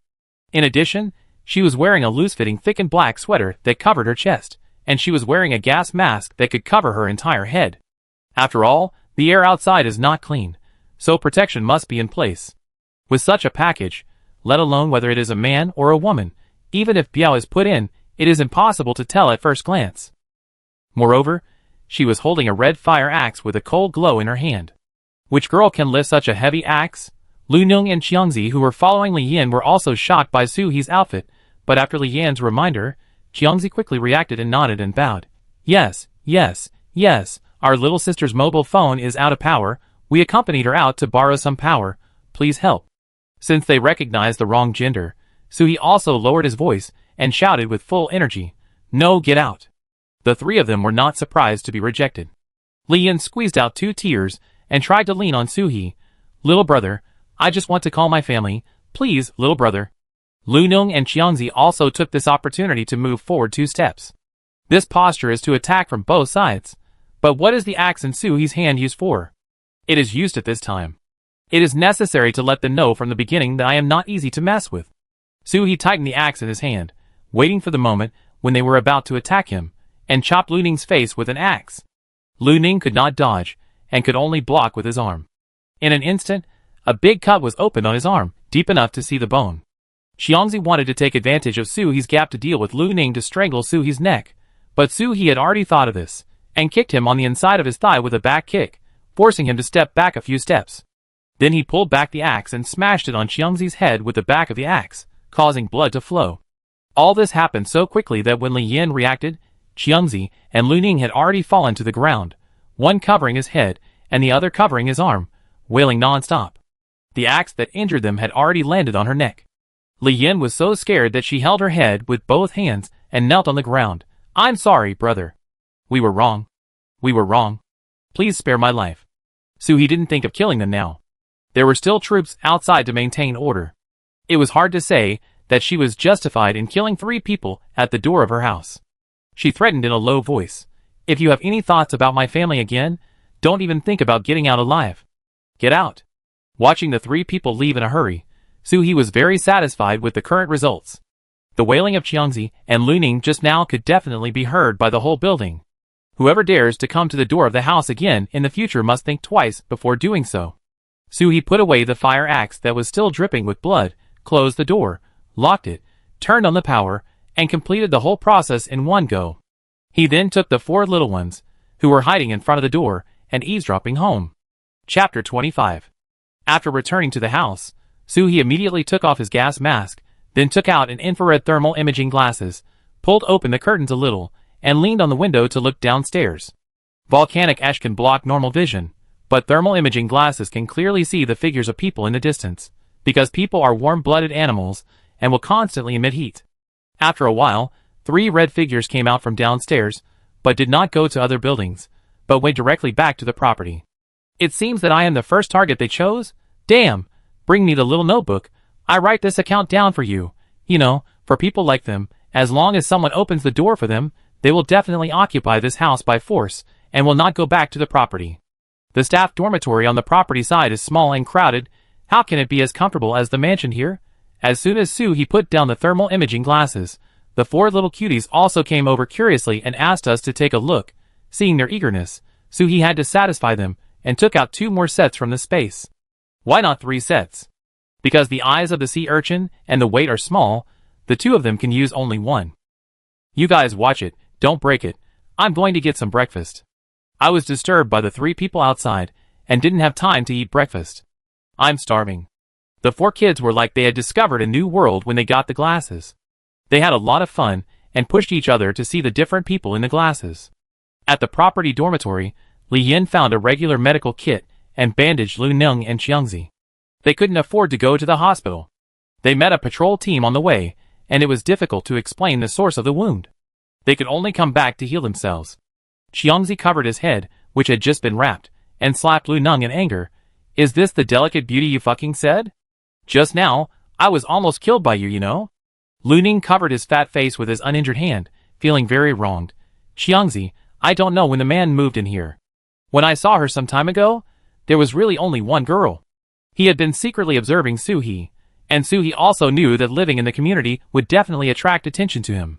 In addition, she was wearing a loose-fitting thickened black sweater that covered her chest, and she was wearing a gas mask that could cover her entire head. After all, the air outside is not clean, so protection must be in place. With such a package, let alone whether it is a man or a woman, even if Biao is put in, it is impossible to tell at first glance. Moreover, she was holding a red fire axe with a cold glow in her hand. Which girl can lift such a heavy axe? Lu Nung and Jiangzi, who were following Li Yin, were also shocked by He's outfit, but after Li Yin's reminder, Jiangzi quickly reacted and nodded and bowed. Yes, our little sister's mobile phone is out of power. We accompanied her out to borrow some power. Please help. Since they recognized the wrong gender, He also lowered his voice and shouted with full energy, No, get out. The 3 of them were not surprised to be rejected. Li Yin squeezed out 2 tears and tried to lean on He. Little brother, I just want to call my family. Please, little brother. Lu Nung and Jiangzi also took this opportunity to move forward 2 steps. This posture is to attack from both sides. But what is the axe in He's hand used for? It is used at this time. It is necessary to let them know from the beginning that I am not easy to mess with. He tightened the axe in his hand, waiting for the moment when they were about to attack him, and chopped Lu Ning's face with an axe. Lu Ning could not dodge, and could only block with his arm. In an instant, a big cut was opened on his arm, deep enough to see the bone. Jiangzi wanted to take advantage of He's gap to deal with Lu Ning to strangle He's neck, but He had already thought of this, and kicked him on the inside of his thigh with a back kick, forcing him to step back a few steps. Then he pulled back the axe and smashed it on Jiangzi's head with the back of the axe, causing blood to flow. All this happened so quickly that when Li Yin reacted, Jiangzi and Lu Ning had already fallen to the ground, one covering his head and the other covering his arm, wailing non-stop. The axe that injured them had already landed on her neck. Li Yin was so scared that she held her head with both hands and knelt on the ground. I'm sorry, brother. We were wrong. Please spare my life. He didn't think of killing them now. There were still troops outside to maintain order. It was hard to say that she was justified in killing 3 people at the door of her house. She threatened in a low voice, If you have any thoughts about my family again, don't even think about getting out alive. Get out. Watching the 3 people leave in a hurry, He was very satisfied with the current results. The wailing of Jiangzi and Lu Ning just now could definitely be heard by the whole building. Whoever dares to come to the door of the house again in the future must think twice before doing so. He put away the fire axe that was still dripping with blood, closed the door, locked it, turned on the power, and completed the whole process in one go. He then took the 4 little ones, who were hiding in front of the door, and eavesdropping home. Chapter 25. After returning to the house, He immediately took off his gas mask, then took out an infrared thermal imaging glasses, pulled open the curtains a little, and leaned on the window to look downstairs. Volcanic ash can block normal vision, but thermal imaging glasses can clearly see the figures of people in the distance, because people are warm-blooded animals and will constantly emit heat. After a while, 3 red figures came out from downstairs, but did not go to other buildings, but went directly back to the property. It seems that I am the first target they chose? Damn! Bring me the little notebook. I write this account down for you. You know, for people like them, as long as someone opens the door for them, they will definitely occupy this house by force, and will not go back to the property. The staff dormitory on the property side is small and crowded. How can it be as comfortable as the mansion here? As soon as Soo-hee put down the thermal imaging glasses, the 4 little cuties also came over curiously and asked us to take a look. Seeing their eagerness, Soo-hee had to satisfy them, and took out 2 more sets from the space. Why not 3 sets? Because the eyes of the sea urchin and the weight are small, the 2 of them can use only 1. You guys watch it, don't break it. I'm going to get some breakfast. I was disturbed by the 3 people outside, and didn't have time to eat breakfast. I'm starving. The 4 kids were like they had discovered a new world when they got the glasses. They had a lot of fun, and pushed each other to see the different people in the glasses. At the property dormitory, Li Yin found a regular medical kit, and bandaged Lu Nung and Xiangzi. They couldn't afford to go to the hospital. They met a patrol team on the way, and it was difficult to explain the source of the wound. They could only come back to heal themselves. Xiangzi covered his head, which had just been wrapped, and slapped Lu Nung in anger. Is this the delicate beauty you fucking said? Just now, I was almost killed by you, you know? Lu Nung covered his fat face with his uninjured hand, feeling very wronged. Xiangzi, I don't know when the man moved in here. When I saw her some time ago, there was really only 1 girl. He had been secretly observing Soo-hee, and Soo-hee also knew that living in the community would definitely attract attention to him.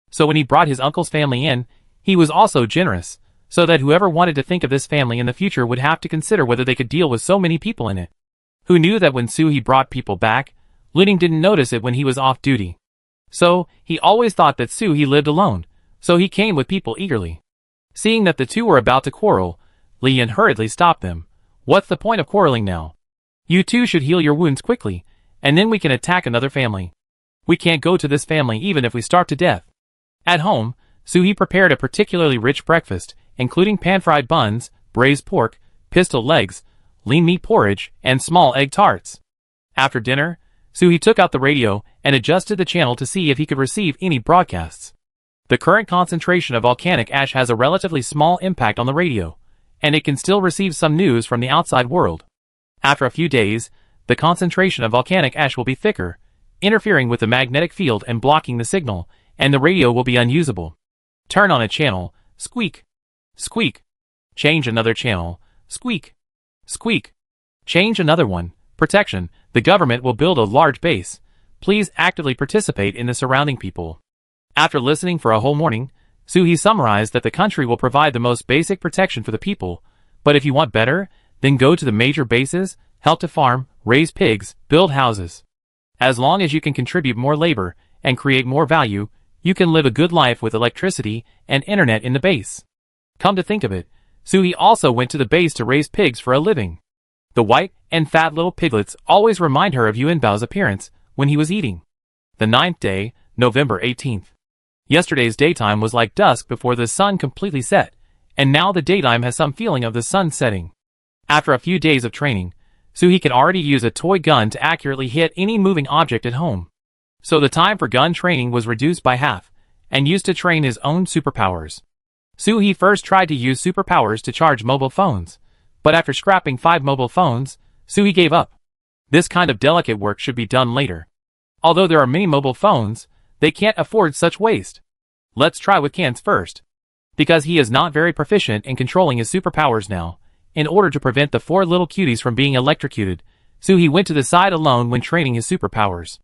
So when he brought his uncle's family in, he was also generous, so that whoever wanted to think of this family in the future would have to consider whether they could deal with so many people in it. Who knew that when Soo-hee brought people back, Lu Nung didn't notice it when he was off duty. So, he always thought that Soo-hee lived alone, so he came with people eagerly. Seeing that the 2 were about to quarrel, Li Yin hurriedly stopped them. What's the point of quarreling now? You 2 should heal your wounds quickly, and then we can attack another family. We can't go to this family even if we starve to death. At home, Soo-hee prepared a particularly rich breakfast, including pan-fried buns, braised pork, pistol legs, lean meat porridge, and small egg tarts. After dinner, Soo-hee took out the radio and adjusted the channel to see if he could receive any broadcasts. The current concentration of volcanic ash has a relatively small impact on the radio, and it can still receive some news from the outside world. After a few days, the concentration of volcanic ash will be thicker, interfering with the magnetic field and blocking the signal, and the radio will be unusable. Turn on a channel, squeak. Squeak. Change another channel, squeak. Squeak. Change another one, protection. The government will build a large base. Please actively participate in the surrounding people. After listening for a whole morning, Soo-hee summarized that the country will provide the most basic protection for the people, but if you want better, then go to the major bases, help to farm, raise pigs, build houses. As long as you can contribute more labor and create more value, you can live a good life with electricity and internet in the base. Come to think of it, Soo-hee also went to the base to raise pigs for a living. The white and fat little piglets always remind her of Yuan Bao's appearance when he was eating. The 9th day, November 18th. Yesterday's daytime was like dusk before the sun completely set, and now the daytime has some feeling of the sun setting. After a few days of training, Soo-hee can already use a toy gun to accurately hit any moving object at home. So the time for gun training was reduced by half, and used to train his own superpowers. Soo-hee first tried to use superpowers to charge mobile phones, but after scrapping 5 mobile phones, Soo-hee gave up. This kind of delicate work should be done later. Although there are many mobile phones, they can't afford such waste. Let's try with cans first. Because he is not very proficient in controlling his superpowers now, in order to prevent the 4 little cuties from being electrocuted, Soo-hee went to the side alone when training his superpowers.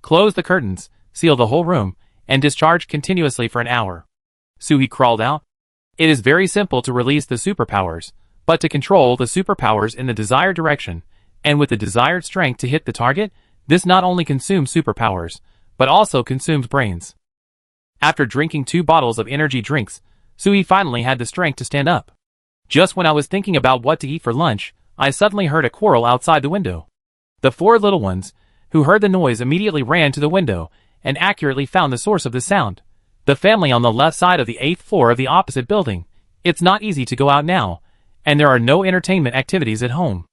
Close the curtains, seal the whole room, and discharge continuously for an hour. Soo-hee crawled out. It is very simple to release the superpowers, but to control the superpowers in the desired direction, and with the desired strength to hit the target, this not only consumes superpowers, but also consumes brains. After drinking 2 bottles of energy drinks, Soo-hee finally had the strength to stand up. Just when I was thinking about what to eat for lunch, I suddenly heard a quarrel outside the window. The 4 little ones, who heard the noise, immediately ran to the window, and accurately found the source of the sound. The family on the left side of the 8th floor of the opposite building. It's not easy to go out now, and there are no entertainment activities at home.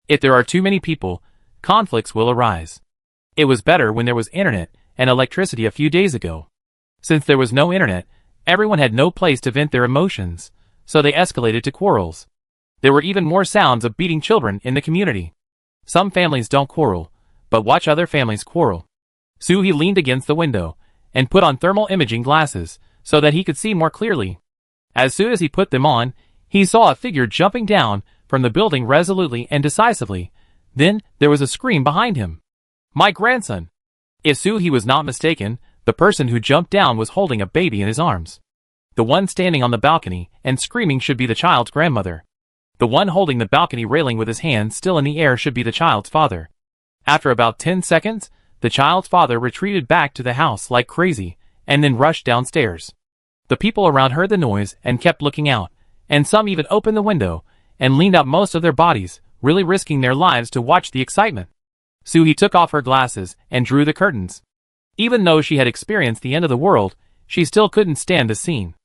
If there are too many people, conflicts will arise. It was better when there was internet and electricity a few days ago. Since there was no internet, everyone had no place to vent their emotions, so they escalated to quarrels. There were even more sounds of beating children in the community. Some families don't quarrel, but watch other families quarrel. Soo-hee leaned against the window and put on thermal imaging glasses so that he could see more clearly. As soon as he put them on, he saw a figure jumping down from the building resolutely and decisively. Then there was a scream behind him. My grandson! If Soo-hee was not mistaken, the person who jumped down was holding a baby in his arms. The one standing on the balcony and screaming should be the child's grandmother. The one holding the balcony railing with his hands still in the air should be the child's father. After about 10 seconds, the child's father retreated back to the house like crazy, and then rushed downstairs. The people around heard the noise and kept looking out, and some even opened the window and leaned out most of their bodies, really risking their lives to watch the excitement. Soo-hee took off her glasses and drew the curtains. Even though she had experienced the end of the world, she still couldn't stand the scene.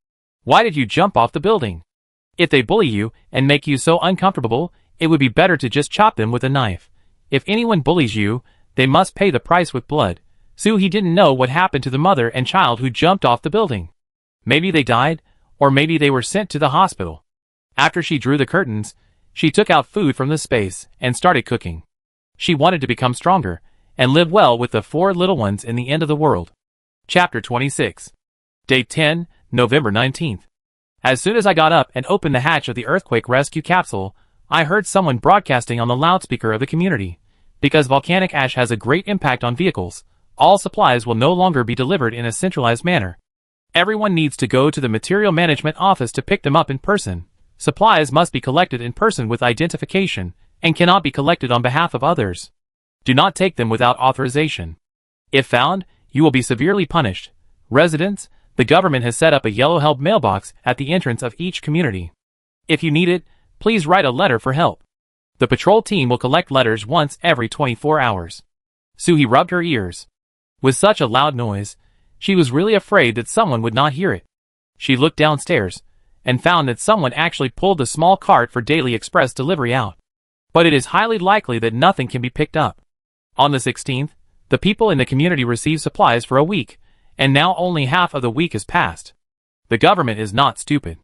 Why did you jump off the building? If they bully you and make you so uncomfortable, it would be better to just chop them with a knife. If anyone bullies you, they must pay the price with blood. Soo-hee didn't know what happened to the mother and child who jumped off the building. Maybe they died, or maybe they were sent to the hospital. After she drew the curtains, she took out food from the space and started cooking. She wanted to become stronger and live well with the 4 little ones in the end of the world. Chapter 26. Day 10, November 19th. As soon as I got up and opened the hatch of the earthquake rescue capsule, I heard someone broadcasting on the loudspeaker of the community. Because volcanic ash has a great impact on vehicles, all supplies will no longer be delivered in a centralized manner. Everyone needs to go to the material management office to pick them up in person. Supplies must be collected in person with identification, and cannot be collected on behalf of others. Do not take them without authorization. If found, you will be severely punished. Residents, the government has set up a yellow help mailbox at the entrance of each community. If you need it, please write a letter for help. The patrol team will collect letters once every 24 hours. Soo-hee rubbed her ears. With such a loud noise, she was really afraid that someone would not hear it. She looked downstairs and found that someone actually pulled the small cart for daily express delivery out. But it is highly likely that nothing can be picked up. On the 16th, the people in the community received supplies for a week, and now only half of the week has passed. The government is not stupid.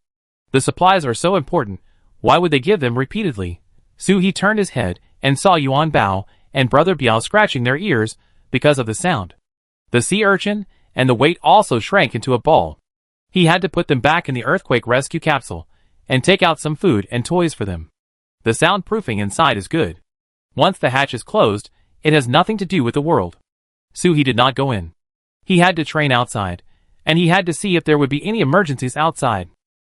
The supplies are so important, why would they give them repeatedly? Soo-hee turned his head and saw Yuan Bao and Brother Biao scratching their ears because of the sound. The sea urchin and the weight also shrank into a ball. He had to put them back in the earthquake rescue capsule and take out some food and toys for them. The soundproofing inside is good. Once the hatch is closed, it has nothing to do with the world. Soo-hee did not go in. He had to train outside, and he had to see if there would be any emergencies outside.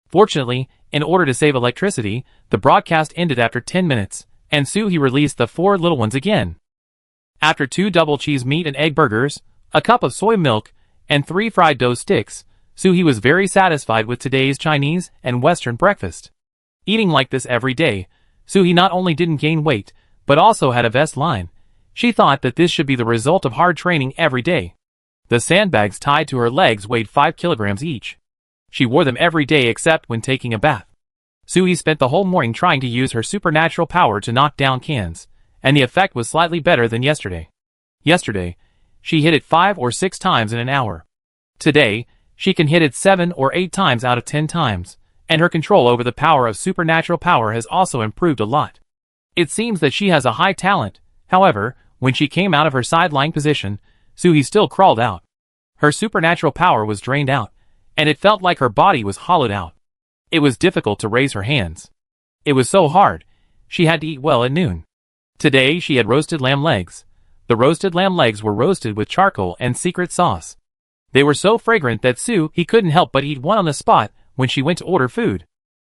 Fortunately, in order to save electricity, the broadcast ended after 10 minutes, and Soo-hee released the 4 little ones again. After 2 double cheese meat and egg burgers, a cup of soy milk, and 3 fried dough sticks, Soo-hee was very satisfied with today's Chinese and Western breakfast. Eating like this every day, Soo-hee not only didn't gain weight, but also had a vest line. She thought that this should be the result of hard training every day. The sandbags tied to her legs weighed 5 kilograms each. She wore them every day except when taking a bath. Soo-hee spent the whole morning trying to use her supernatural power to knock down cans, and the effect was slightly better than yesterday. Yesterday, she hit it 5 or 6 times in an hour. Today, she can hit it 7 or 8 times out of 10 times, and her control over the power of supernatural power has also improved a lot. It seems that she has a high talent. However, when she came out of her side-lying position, Soo-hee still crawled out. Her supernatural power was drained out, and it felt like her body was hollowed out. It was difficult to raise her hands. It was so hard, she had to eat well at noon. Today she had roasted lamb legs. The roasted lamb legs were roasted with charcoal and secret sauce. They were so fragrant that Soo-hee couldn't help but eat one on the spot when she went to order food.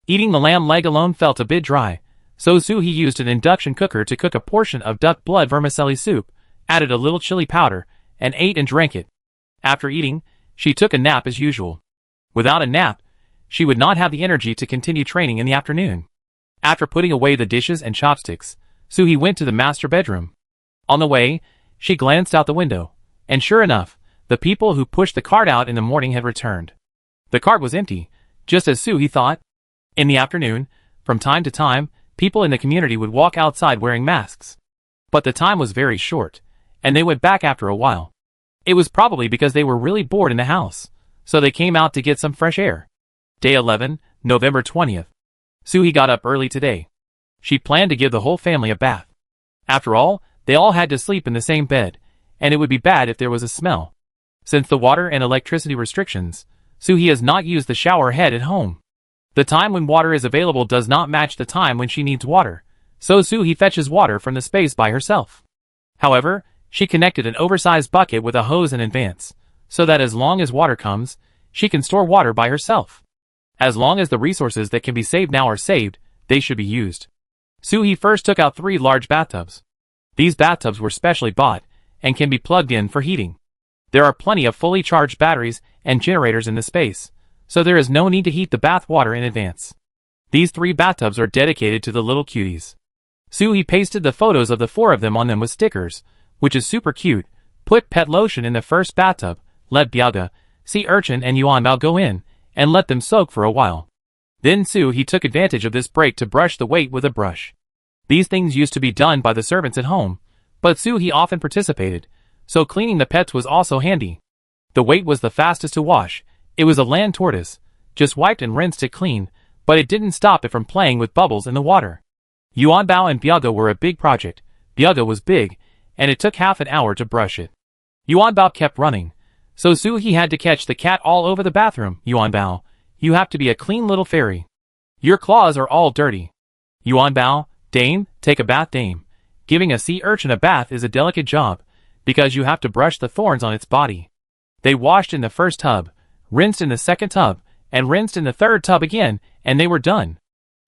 Eating the lamb leg alone felt a bit dry, so Soo-hee used an induction cooker to cook a portion of duck blood vermicelli soup, added a little chili powder, and ate and drank it. After eating, she took a nap as usual. Without a nap, she would not have the energy to continue training in the afternoon. After putting away the dishes and chopsticks, Soo-hee went to the master bedroom. On the way, she glanced out the window, and sure enough, the people who pushed the cart out in the morning had returned. The cart was empty, just as Soo-hee thought. In the afternoon, From time to time, people in the community would walk outside wearing masks. But the time was very short, and they went back after a while. It was probably because they were really bored in the house, so they came out to get some fresh air. Day 11, November 20th. Suhee got up early today. She planned to give the whole family a bath. After all, they all had to sleep in the same bed, and it would be bad if there was a smell. Since the water and electricity restrictions, Suhee has not used the shower head at home. The time when water is available does not match the time when she needs water, so Suhee fetches water from the space by herself. However, she connected an oversized bucket with a hose in advance, so that as long as water comes, she can store water by herself. As long as the resources that can be saved now are saved, they should be used. Suhee first took out 3 large bathtubs. These bathtubs were specially bought and can be plugged in for heating. There are plenty of fully charged batteries and generators in the space, so there is no need to heat the bath water in advance. These 3 bathtubs are dedicated to the little cuties. Suhee pasted the photos of the 4 of them on them with stickers, which is super cute. Put pet lotion in the first bathtub, let Byaga, Sea Urchin and Yuanbao go in, and let them soak for a while. Then Suhee took advantage of this break to brush the weight with a brush. These things used to be done by the servants at home, but Suhee often participated, so cleaning the pets was also handy. The weight was the fastest to wash. It was a land tortoise, just wiped and rinsed it clean, but it didn't stop it from playing with bubbles in the water. Yuanbao and Byaga were a big project. Byaga was big, and it took half an hour to brush it. Yuanbao kept running, so Suhee had to catch the cat all over the bathroom. Yuanbao, you have to be a clean little fairy. Your claws are all dirty. Yuanbao, Dame, take a bath. Dame. Giving a sea urchin a bath is a delicate job, because you have to brush the thorns on its body. They washed in the first tub, rinsed in the second tub, and rinsed in the third tub again, and they were done.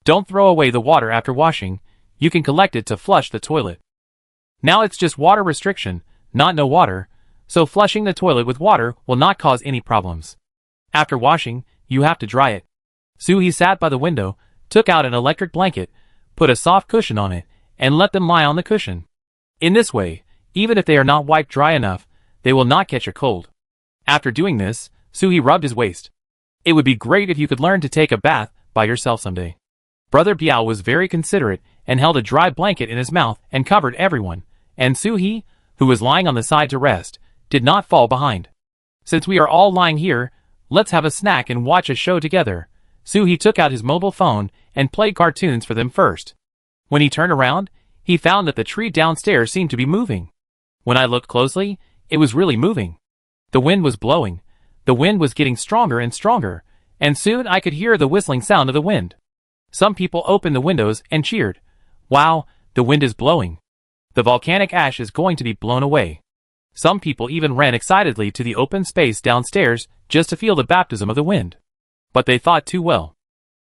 Don't throw away the water after washing, you can collect it to flush the toilet. Now it's just water restriction, not no water, so flushing the toilet with water will not cause any problems. After washing, you have to dry it. Suhee sat by the window, took out an electric blanket, put a soft cushion on it, and let them lie on the cushion. In this way, even if they are not wiped dry enough, they will not catch a cold. After doing this, Suhee rubbed his waist. It would be great if you could learn to take a bath by yourself someday. Brother Biao was very considerate and held a dry blanket in his mouth and covered everyone, and Suhee, who was lying on the side to rest, did not fall behind. Since we are all lying here, let's have a snack and watch a show together. Suhee took out his mobile phone and played cartoons for them first. When he turned around, he found that the tree downstairs seemed to be moving. When I looked closely, it was really moving. The wind was blowing. The wind was getting stronger and stronger, and soon I could hear the whistling sound of the wind. Some people opened the windows and cheered. Wow, the wind is blowing. The volcanic ash is going to be blown away. Some people even ran excitedly to the open space downstairs just to feel the baptism of the wind. But they thought too well.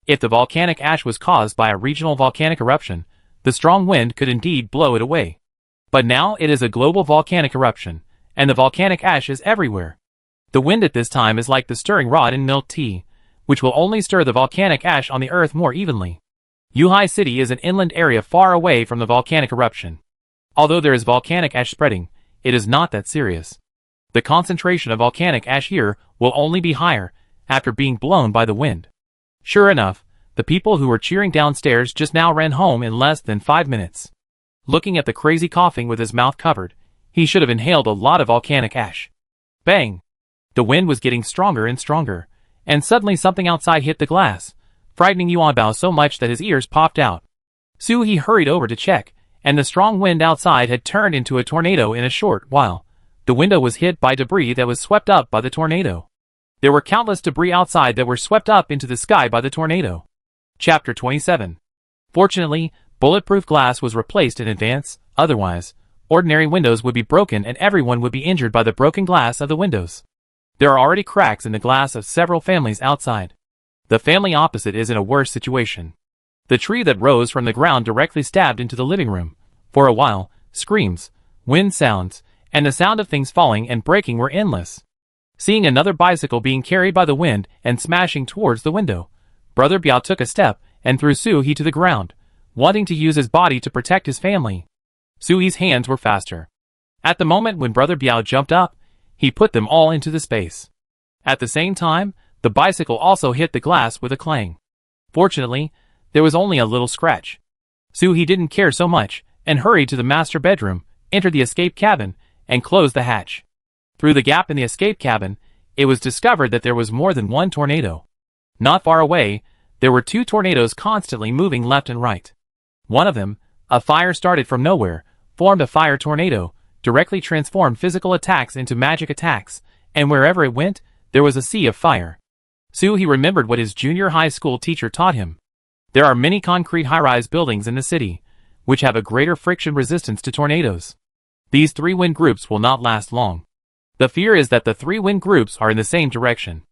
If the volcanic ash was caused by a regional volcanic eruption, the strong wind could indeed blow it away. But now it is a global volcanic eruption, and the volcanic ash is everywhere. The wind at this time is like the stirring rod in milk tea, which will only stir the volcanic ash on the earth more evenly. Yuhai City is an inland area far away from the volcanic eruption. Although there is volcanic ash spreading, it is not that serious. The concentration of volcanic ash here will only be higher after being blown by the wind. Sure enough, the people who were cheering downstairs just now ran home in less than 5 minutes. Looking at the crazy coughing with his mouth covered, he should have inhaled a lot of volcanic ash. Bang! The wind was getting stronger and stronger, and suddenly something outside hit the glass, frightening Yuanbao so much that his ears popped out. Suhee hurried over to check, and the strong wind outside had turned into a tornado in a short while. The window was hit by debris that was swept up by the tornado. There were countless debris outside that were swept up into the sky by the tornado. Chapter 27. Fortunately, bulletproof glass was replaced in advance, otherwise, ordinary windows would be broken and everyone would be injured by the broken glass of the windows. There are already cracks in the glass of several families outside. The family opposite is in a worse situation. The tree that rose from the ground directly stabbed into the living room. For a while, screams, wind sounds, and the sound of things falling and breaking were endless. Seeing another bicycle being carried by the wind and smashing towards the window, Brother Biao took a step and threw Suhee to the ground, wanting to use his body to protect his family. Suhee's hands were faster. At the moment when Brother Biao jumped up, he put them all into the space. At the same time, the bicycle also hit the glass with a clang. Fortunately, There was only a little scratch. Soo-hee didn't care so much, and hurried to the master bedroom, entered the escape cabin, and closed the hatch. Through the gap in the escape cabin, it was discovered that there was more than one tornado. Not far away, there were two tornadoes constantly moving left and right. One of them, a fire started from nowhere, formed a fire tornado, directly transformed physical attacks into magic attacks, and wherever it went, there was a sea of fire. Soo-hee remembered what his junior high school teacher taught him. There are many concrete high-rise buildings in the city, which have a greater friction resistance to tornadoes. These three wind groups will not last long. The fear is that the three wind groups are in the same direction.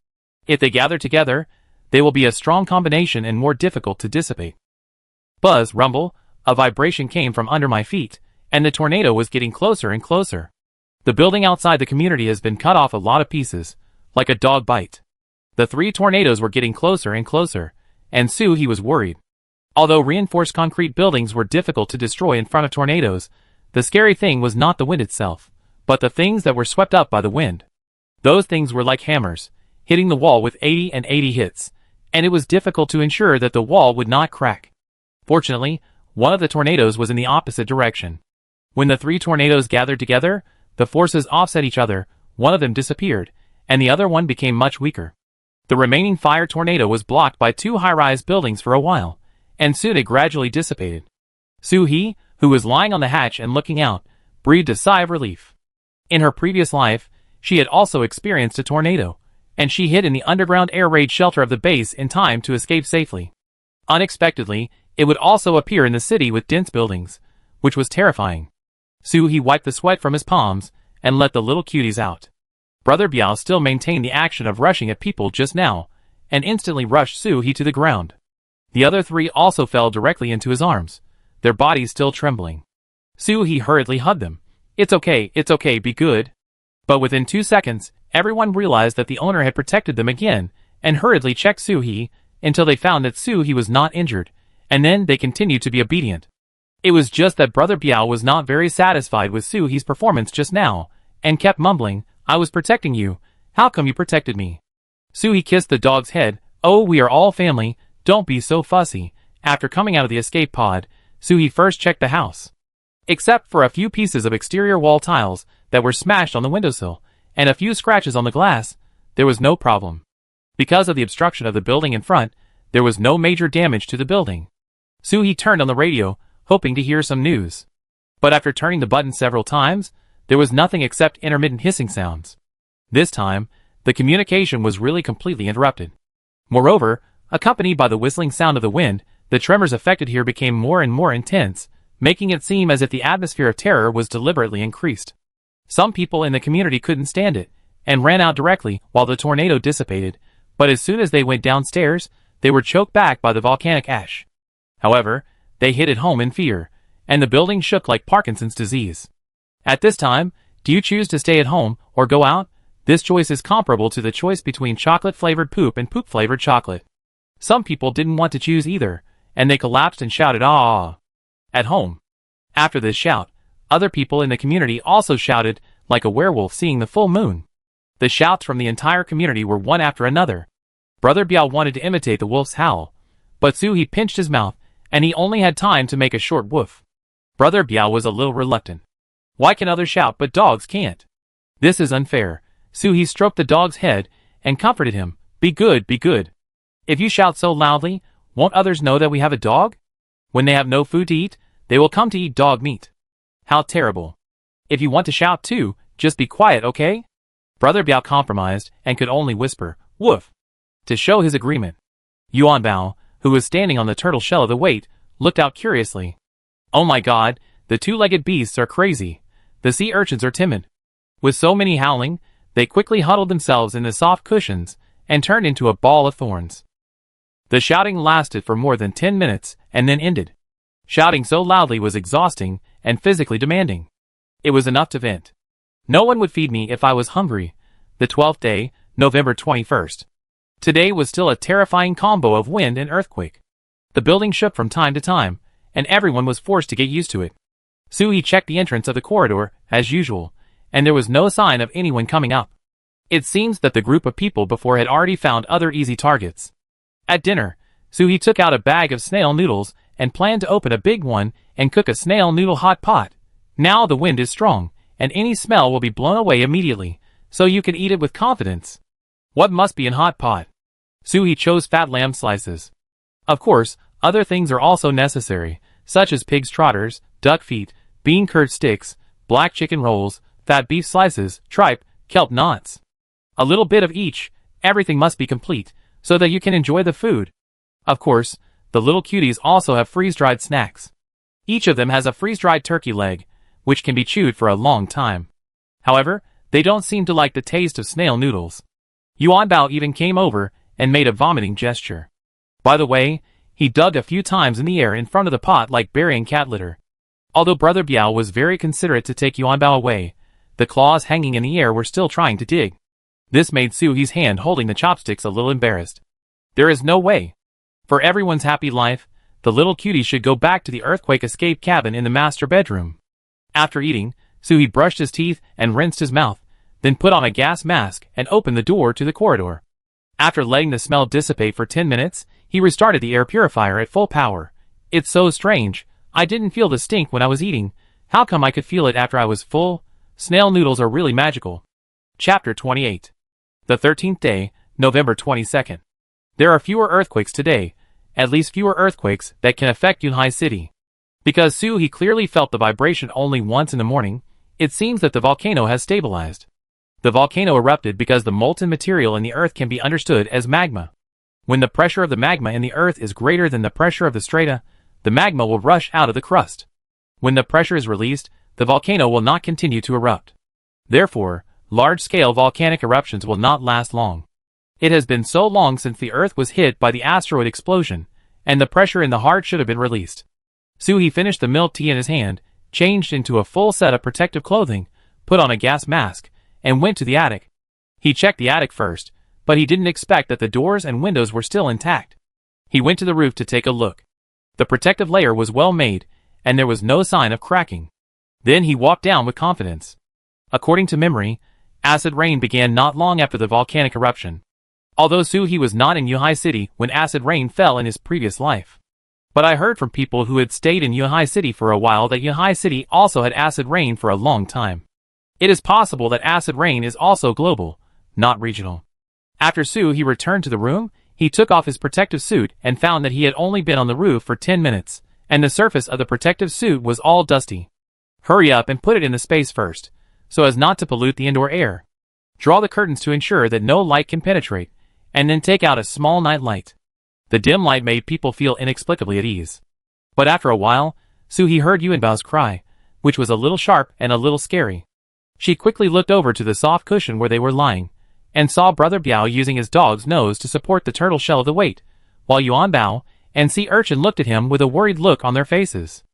If they gather together, they will be a strong combination and more difficult to dissipate. Buzz, rumble, a vibration came from under my feet, and the tornado was getting closer and closer. The building outside the community has been cut off a lot of pieces, like a dog bite. The three tornadoes were getting closer and closer, and Soo-hee was worried. Although reinforced concrete buildings were difficult to destroy in front of tornadoes, the scary thing was not the wind itself, but the things that were swept up by the wind. Those things were like hammers, hitting the wall with 80 and 80 hits, and it was difficult to ensure that the wall would not crack. Fortunately, one of the tornadoes was in the opposite direction. When the three tornadoes gathered together, the forces offset each other, one of them disappeared, and the other one became much weaker. The remaining fire tornado was blocked by two high-rise buildings for a while, and soon it gradually dissipated. Soo-hee, who was lying on the hatch and looking out, breathed a sigh of relief. In her previous life, she had also experienced a tornado, and she hid in the underground air raid shelter of the base in time to escape safely. Unexpectedly, it would also appear in the city with dense buildings, which was terrifying. Soo-hee wiped the sweat from his palms and let the little cuties out. Brother Biao still maintained the action of rushing at people just now, and instantly rushed Soo-hee to the ground. The other three also fell directly into his arms, their bodies still trembling. Soo-hee hurriedly hugged them. It's okay, be good." But within 2 seconds, everyone realized that the owner had protected them again, and hurriedly checked Soo-hee, until they found that Soo-hee was not injured, and then they continued to be obedient. It was just that Brother Biao was not very satisfied with Soo-hee's performance just now, and kept mumbling, "I was protecting you, how come you protected me?" Soo-hee kissed the dog's head. "Oh, we are all family, don't be so fussy." After coming out of the escape pod, Soo-hee first checked the house. Except for a few pieces of exterior wall tiles that were smashed on the windowsill, and a few scratches on the glass, there was no problem. Because of the obstruction of the building in front, there was no major damage to the building. Soo-hee turned on the radio, hoping to hear some news. But after turning the button several times, there was nothing except intermittent hissing sounds. This time, the communication was really completely interrupted. Moreover, accompanied by the whistling sound of the wind, the tremors affected here became more and more intense, making it seem as if the atmosphere of terror was deliberately increased. Some people in the community couldn't stand it, and ran out directly while the tornado dissipated, but as soon as they went downstairs, they were choked back by the volcanic ash. However, they hid at home in fear, and the building shook like Parkinson's disease. At this time, do you choose to stay at home or go out? This choice is comparable to the choice between chocolate-flavored poop and poop-flavored chocolate. Some people didn't want to choose either, and they collapsed and shouted, "Ah!" at home. After this shout, other people in the community also shouted, like a werewolf seeing the full moon. The shouts from the entire community were one after another. Brother Biao wanted to imitate the wolf's howl, but Soo-hee pinched his mouth, and he only had time to make a short woof. Brother Biao was a little reluctant. Why can others shout but dogs can't? This is unfair. Soo-hee stroked the dog's head and comforted him. Be good, be good. If you shout so loudly, won't others know that we have a dog? When they have no food to eat, they will come to eat dog meat. How terrible. If you want to shout too, just be quiet, okay? Brother Biao compromised and could only whisper, "Woof," to show his agreement. Yuan Bao, who was standing on the turtle shell of the weight, looked out curiously. Oh my god, the two-legged beasts are crazy. The sea urchins are timid. With so many howling, they quickly huddled themselves in the soft cushions and turned into a ball of thorns. The shouting lasted for more than 10 minutes and then ended. Shouting so loudly was exhausting and physically demanding. It was enough to vent. No one would feed me if I was hungry. The 12th day, November 21st. Today was still a terrifying combo of wind and earthquake. The building shook from time to time, and everyone was forced to get used to it. Soo-hee checked the entrance of the corridor, as usual, and there was no sign of anyone coming up. It seems that the group of people before had already found other easy targets. At dinner, Suhi took out a bag of snail noodles and planned to open a big one and cook a snail noodle hot pot. Now the wind is strong, and any smell will be blown away immediately, so you can eat it with confidence. What must be in hot pot? Suhi chose fat lamb slices. Of course, other things are also necessary, such as pig's trotters, duck feet, bean curd sticks, black chicken rolls, fat beef slices, tripe, kelp knots. A little bit of each, everything must be complete, so that you can enjoy the food. Of course, the little cuties also have freeze-dried snacks. Each of them has a freeze-dried turkey leg, which can be chewed for a long time. However, they don't seem to like the taste of snail noodles. Yuan Bao even came over and made a vomiting gesture. By the way, he dug a few times in the air in front of the pot like burying cat litter. Although Brother Biao was very considerate to take Yuan Bao away, the claws hanging in the air were still trying to dig. This made Suhi's hand holding the chopsticks a little embarrassed. There is no way. For everyone's happy life, the little cutie should go back to the earthquake escape cabin in the master bedroom. After eating, Suhi brushed his teeth and rinsed his mouth, then put on a gas mask and opened the door to the corridor. After letting the smell dissipate for 10 minutes, he restarted the air purifier at full power. It's so strange, I didn't feel the stink when I was eating. How come I could feel it after I was full? Snail noodles are really magical. Chapter 28. The 13th day, November 22nd. There are fewer earthquakes today, at least fewer earthquakes that can affect Yunhai City. Because Suhi clearly felt the vibration only once in the morning, it seems that the volcano has stabilized. The volcano erupted because the molten material in the earth can be understood as magma. When the pressure of the magma in the earth is greater than the pressure of the strata, the magma will rush out of the crust. When the pressure is released, the volcano will not continue to erupt. Therefore, large-scale volcanic eruptions will not last long. It has been so long since the earth was hit by the asteroid explosion, and the pressure in the heart should have been released. Suhi finished the milk tea in his hand, changed into a full set of protective clothing, put on a gas mask, and went to the attic. He checked the attic first, but he didn't expect that the doors and windows were still intact. He went to the roof to take a look. The protective layer was well made, and there was no sign of cracking. Then he walked down with confidence. According to memory, acid rain began not long after the volcanic eruption. Although Suhi was not in Yunhai City when acid rain fell in his previous life. But I heard from people who had stayed in Yunhai City for a while that Yunhai City also had acid rain for a long time. It is possible that acid rain is also global, not regional. After Suhi returned to the room, he took off his protective suit and found that he had only been on the roof for 10 minutes, and the surface of the protective suit was all dusty. Hurry up and put it in the space first, so as not to pollute the indoor air. Draw the curtains to ensure that no light can penetrate, and then take out a small night light. The dim light made people feel inexplicably at ease. But after a while, Suhi heard Yuanbao's cry, which was a little sharp and a little scary. She quickly looked over to the soft cushion where they were lying, and saw Brother Biao using his dog's nose to support the turtle shell of the weight, while Yuanbao and Sea Urchin looked at him with a worried look on their faces.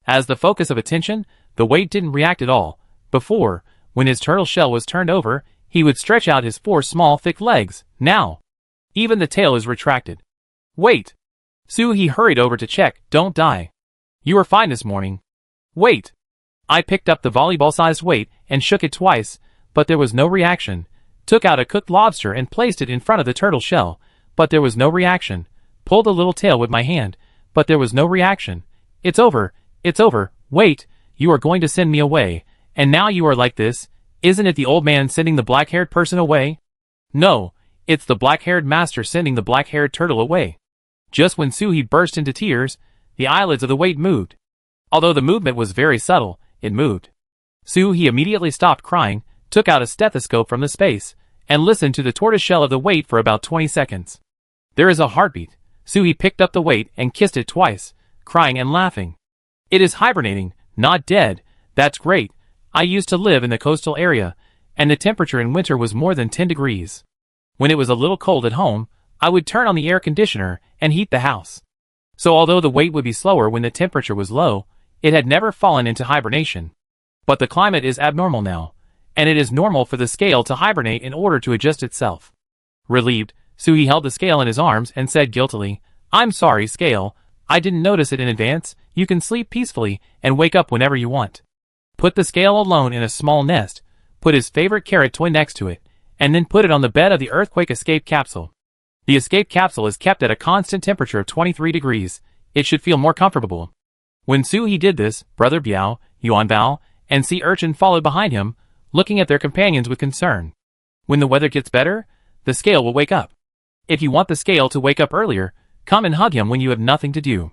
As the focus of attention, the weight didn't react at all. Before, when his turtle shell was turned over, he would stretch out his 4 small thick legs. Now, even the tail is retracted. Wait! Suhi hurried over to check. Don't die. You are fine this morning. Wait! I picked up the volleyball-sized weight and shook it twice, but there was no reaction. Took out a cooked lobster and placed it in front of the turtle shell, but there was no reaction. Pulled a little tail with my hand, but there was no reaction. It's over. It's over. Wait, you are going to send me away, and now you are like this. Isn't it the old man sending the black-haired person away? No, it's the black-haired master sending the black-haired turtle away. Just when Suhi burst into tears, the eyelids of the weight moved. Although the movement was very subtle, it moved. Suhi immediately stopped crying, took out a stethoscope from the space, and listened to the tortoiseshell of the weight for about 20 seconds. There is a heartbeat. Suhi picked up the weight and kissed it twice, crying and laughing. It is hibernating, not dead. That's great. I used to live in the coastal area, and the temperature in winter was more than 10 degrees. When it was a little cold at home, I would turn on the air conditioner and heat the house. So although the weight would be slower when the temperature was low, it had never fallen into hibernation. But the climate is abnormal now, and it is normal for the scale to hibernate in order to adjust itself. Relieved, Suhi held the scale in his arms and said guiltily, I'm sorry, scale. I didn't notice it in advance. You can sleep peacefully and wake up whenever you want. Put the scale alone in a small nest, put his favorite carrot toy next to it, and then put it on the bed of the earthquake escape capsule. The escape capsule is kept at a constant temperature of 23 degrees. It should feel more comfortable. When Suhi did this, Brother Biao, Yuan Bao, and Sea Urchin followed behind him, looking at their companions with concern. When the weather gets better, the scale will wake up. If you want the scale to wake up earlier, come and hug him when you have nothing to do.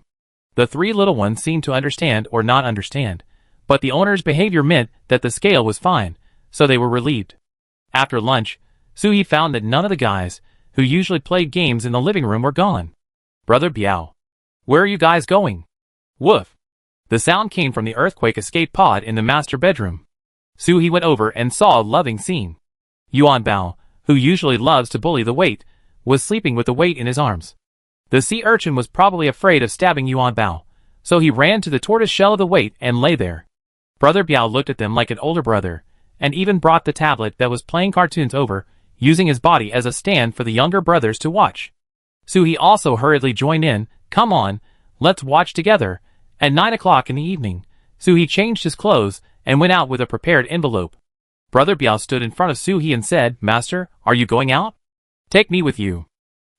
The three little ones seemed to understand or not understand, but the owner's behavior meant that the scale was fine, so they were relieved. After lunch, Suhi found that none of the guys, who usually played games in the living room, were gone. Brother Biao, where are you guys going? Woof. The sound came from the earthquake escape pod in the master bedroom. Suhi went over and saw a loving scene. Yuan Bao, who usually loves to bully the weight, was sleeping with the weight in his arms. The sea urchin was probably afraid of stabbing Yuan Bao, so he ran to the tortoise shell of the weight and lay there. Brother Biao looked at them like an older brother, and even brought the tablet that was playing cartoons over, using his body as a stand for the younger brothers to watch. Suhi also hurriedly joined in. Come on, let's watch together. At 9 o'clock in the evening, Suhi changed his clothes and went out with a prepared envelope. Brother Biao stood in front of Suhi and said, Master, are you going out? Take me with you.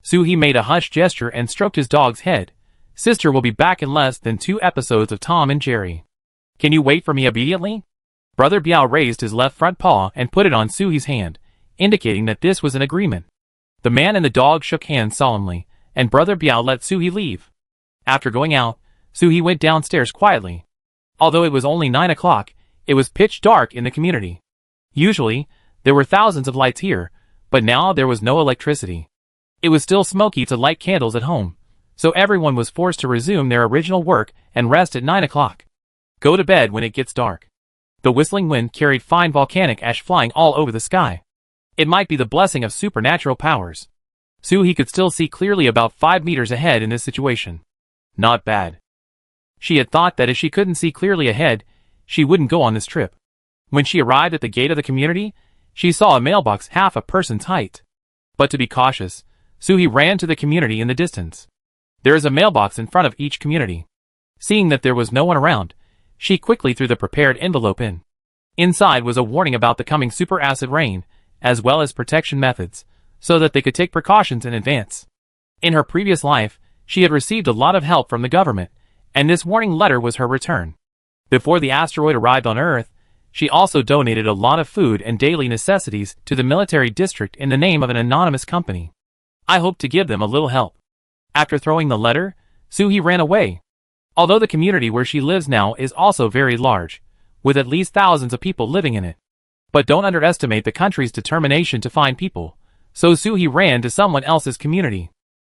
Suhi made a hushed gesture and stroked his dog's head. Sister will be back in less than 2 episodes of Tom and Jerry. Can you wait for me obediently? Brother Biao raised his left front paw and put it on Suhi's hand, indicating that this was an agreement. The man and the dog shook hands solemnly, and Brother Biao let Suhi leave. After going out, Suhi went downstairs quietly. Although it was only 9 o'clock, it was pitch dark in the community. Usually, there were thousands of lights here, but now there was no electricity. It was still smoky to light candles at home, so everyone was forced to resume their original work and rest at 9 o'clock. Go to bed when it gets dark. The whistling wind carried fine volcanic ash flying all over the sky. It might be the blessing of supernatural powers. Suhi could still see clearly about 5 meters ahead in this situation. Not bad. She had thought that if she couldn't see clearly ahead, she wouldn't go on this trip. When she arrived at the gate of the community, she saw a mailbox half a person's height. But to be cautious, Suhi ran to the community in the distance. There is a mailbox in front of each community. Seeing that there was no one around, she quickly threw the prepared envelope in. Inside was a warning about the coming super acid rain, as well as protection methods, so that they could take precautions in advance. In her previous life, she had received a lot of help from the government, and this warning letter was her return. Before the asteroid arrived on Earth, she also donated a lot of food and daily necessities to the military district in the name of an anonymous company. I hope to give them a little help. After throwing the letter, Suhi ran away. Although the community where she lives now is also very large, with at least thousands of people living in it. But don't underestimate the country's determination to find people, so Suhi ran to someone else's community.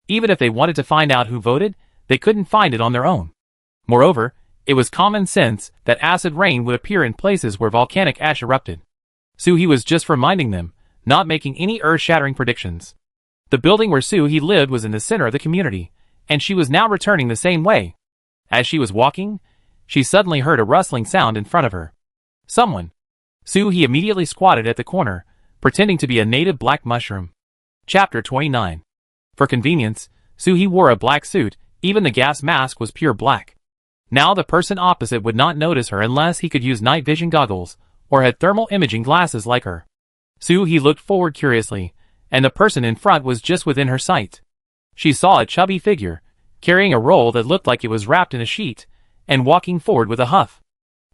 Even if they wanted to find out who voted, they couldn't find it on their own. Moreover, it was common sense that acid rain would appear in places where volcanic ash erupted. Suhi was just reminding them, not making any earth-shattering predictions. The building where Suhi lived was in the center of the community, and she was now returning the same way. As she was walking, she suddenly heard a rustling sound in front of her. Someone. Suhi immediately squatted at the corner, pretending to be a native black mushroom. Chapter 29. For convenience, Suhi wore a black suit, even the gas mask was pure black. Now the person opposite would not notice her unless he could use night vision goggles, or had thermal imaging glasses like her. Suhi looked forward curiously, and the person in front was just within her sight. She saw a chubby figure, carrying a roll that looked like it was wrapped in a sheet, and walking forward with a huff.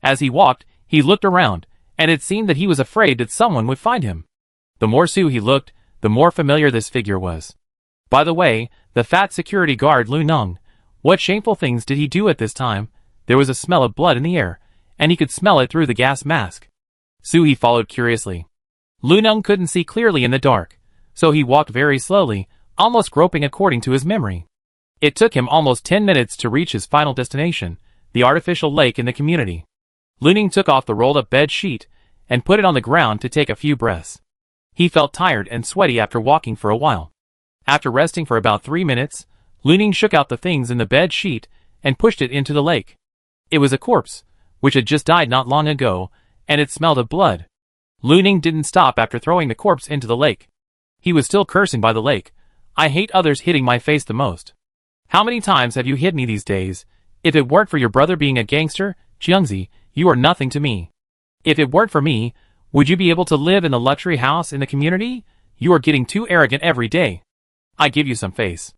As he walked, he looked around, and it seemed that he was afraid that someone would find him. The more Suhi looked, the more familiar this figure was. By the way, the fat security guard Lu Nung. What shameful things did he do at this time? There was a smell of blood in the air, and he could smell it through the gas mask. Suhi followed curiously. Lu Nung couldn't see clearly in the dark, so he walked very slowly, almost groping according to his memory. It took him almost 10 minutes to reach his final destination, the artificial lake in the community. Lu Nung took off the rolled-up bed sheet and put it on the ground to take a few breaths. He felt tired and sweaty after walking for a while. After resting for about 3 minutes, Lu Nung shook out the things in the bed sheet and pushed it into the lake. It was a corpse, which had just died not long ago, and it smelled of blood. Lu Nung didn't stop after throwing the corpse into the lake. He was still cursing by the lake. I hate others hitting my face the most. How many times have you hit me these days? If it weren't for your brother being a gangster, Jiangzi, you are nothing to me. If it weren't for me, would you be able to live in the luxury house in the community? You are getting too arrogant every day. I give you some face.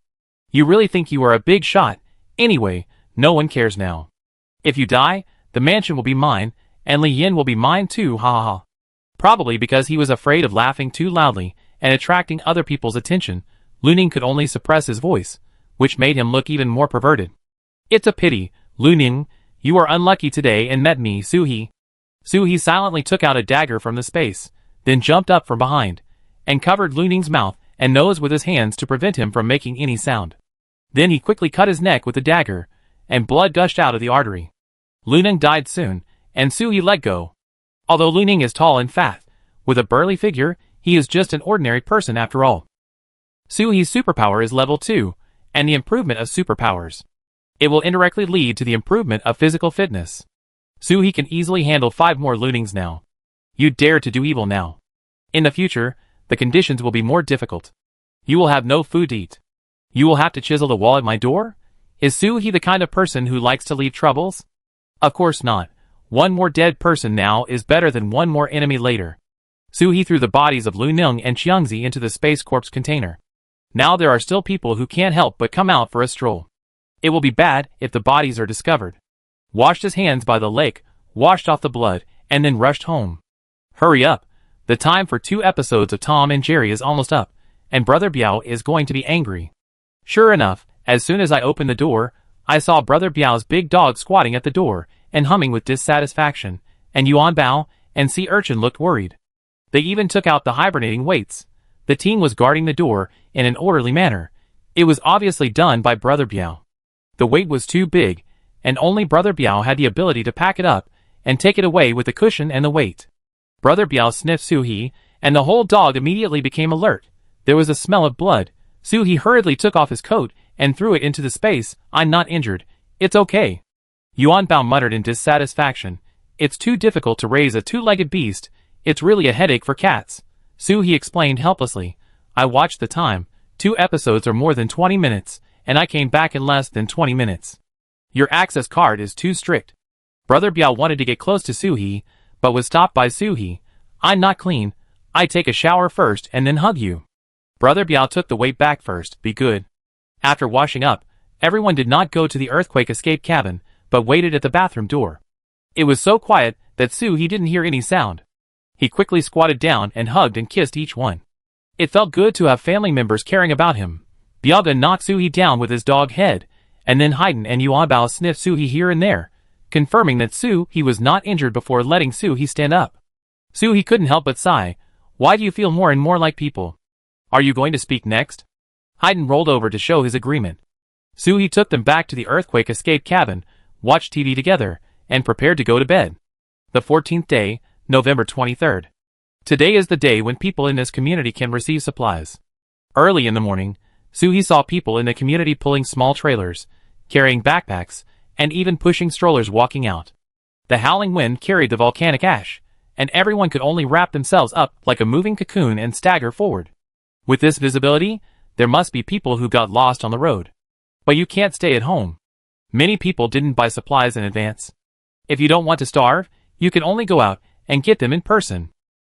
You really think you are a big shot? Anyway, no one cares now. If you die, the mansion will be mine, and Li Yin will be mine too, ha ha ha. Probably because he was afraid of laughing too loudly and attracting other people's attention, Lu Ning could only suppress his voice, which made him look even more perverted. It's a pity, Lu Ning, you are unlucky today and met me, Su He. Su He silently took out a dagger from the space, then jumped up from behind, and covered Lu Ning's mouth and nose with his hands to prevent him from making any sound. Then he quickly cut his neck with the dagger, and blood gushed out of the artery. Lu Ning died soon, and Su He let go. Although Lu Ning is tall and fat, with a burly figure, he is just an ordinary person after all. Su He's superpower is level 2, and the improvement of superpowers. It will indirectly lead to the improvement of physical fitness. Su He can easily handle 5 more Lu Nings now. You dare to do evil now. In the future, the conditions will be more difficult. You will have no food to eat. You will have to chisel the wall at my door? Is Su He the kind of person who likes to leave troubles? Of course not. One more dead person now is better than one more enemy later. Su He threw the bodies of Lu Ning and Xiangzi into the Space Corpse container. Now there are still people who can't help but come out for a stroll. It will be bad if the bodies are discovered. Washed his hands by the lake, washed off the blood, and then rushed home. Hurry up. The time for 2 episodes of Tom and Jerry is almost up, and Brother Biao is going to be angry. Sure enough, as soon as I opened the door, I saw Brother Biao's big dog squatting at the door and humming with dissatisfaction, and Yuan Bao and Sea Urchin looked worried. They even took out the hibernating weights. The team was guarding the door in an orderly manner. It was obviously done by Brother Biao. The weight was too big, and only Brother Biao had the ability to pack it up and take it away with the cushion and the weight. Brother Biao sniffed Su He, and the whole dog immediately became alert. There was a smell of blood. Su He hurriedly took off his coat and threw it into the space. I'm not injured. It's okay. Yuan Bao muttered in dissatisfaction. It's too difficult to raise a 2-legged beast. It's really a headache for cats. Su He explained helplessly. I watched the time. 2 episodes are more than 20 minutes, and I came back in less than 20 minutes. Your access card is too strict. Brother Biao wanted to get close to Su He, but was stopped by Su He. I'm not clean. I take a shower first and then hug you. Brother Biao took the weight back first. Be good. After washing up, everyone did not go to the earthquake escape cabin, but waited at the bathroom door. It was so quiet that Su He didn't hear any sound. He quickly squatted down and hugged and kissed each one. It felt good to have family members caring about him. Biaga knocked Su He down with his dog head, and then Haiden and Yuan Bao sniffed Su He here and there, confirming that Su He was not injured before letting Su He stand up. Su He couldn't help but sigh. Why do you feel more and more like people? Are you going to speak next? Haiden rolled over to show his agreement. Su He took them back to the earthquake escape cabin, watched TV together, and prepared to go to bed. The 14th day, November 23rd. Today is the day when people in this community can receive supplies. Early in the morning, Su He saw people in the community pulling small trailers, carrying backpacks, and even pushing strollers walking out. The howling wind carried the volcanic ash, and everyone could only wrap themselves up like a moving cocoon and stagger forward. With this visibility, there must be people who got lost on the road. But you can't stay at home. Many people didn't buy supplies in advance. If you don't want to starve, you can only go out and get them in person.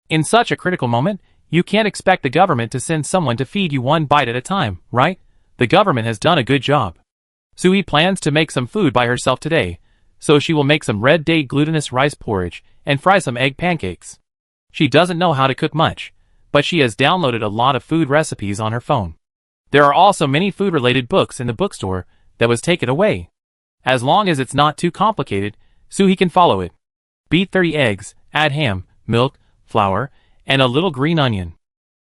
In such a critical moment, you can't expect the government to send someone to feed you 1 bite at a time, right? The government has done a good job. Su He plans to make some food by herself today, so she will make some red date glutinous rice porridge and fry some egg pancakes. She doesn't know how to cook much, but she has downloaded a lot of food recipes on her phone. There are also many food-related books in the bookstore that was taken away. As long as it's not too complicated, Su He can follow it. Beat 30 eggs, add ham, milk, flour, and a little green onion.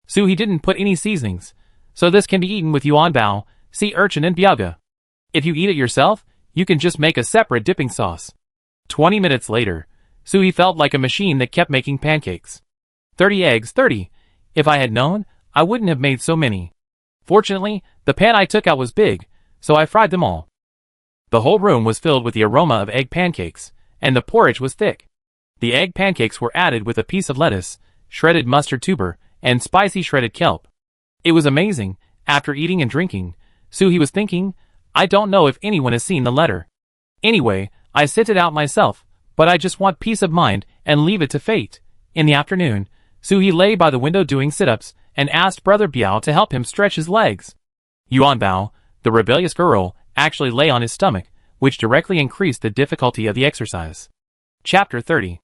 Su He didn't put any seasonings, so this can be eaten with Yuan Bao, Sea Urchin and Biaga. If you eat it yourself, you can just make a separate dipping sauce. 20 minutes later, Su He felt like a machine that kept making pancakes. 30 eggs, 30. If I had known, I wouldn't have made so many. Fortunately, the pan I took out was big, so I fried them all. The whole room was filled with the aroma of egg pancakes, and the porridge was thick. The egg pancakes were added with a piece of lettuce, shredded mustard tuber, and spicy shredded kelp. It was amazing. After eating and drinking, Su He was thinking, I don't know if anyone has seen the letter. Anyway, I sent it out myself, but I just want peace of mind and leave it to fate. In the afternoon, Su He lay by the window doing sit-ups and asked Brother Biao to help him stretch his legs. Yuanbao, the rebellious girl, actually lay on his stomach, which directly increased the difficulty of the exercise. Chapter 30.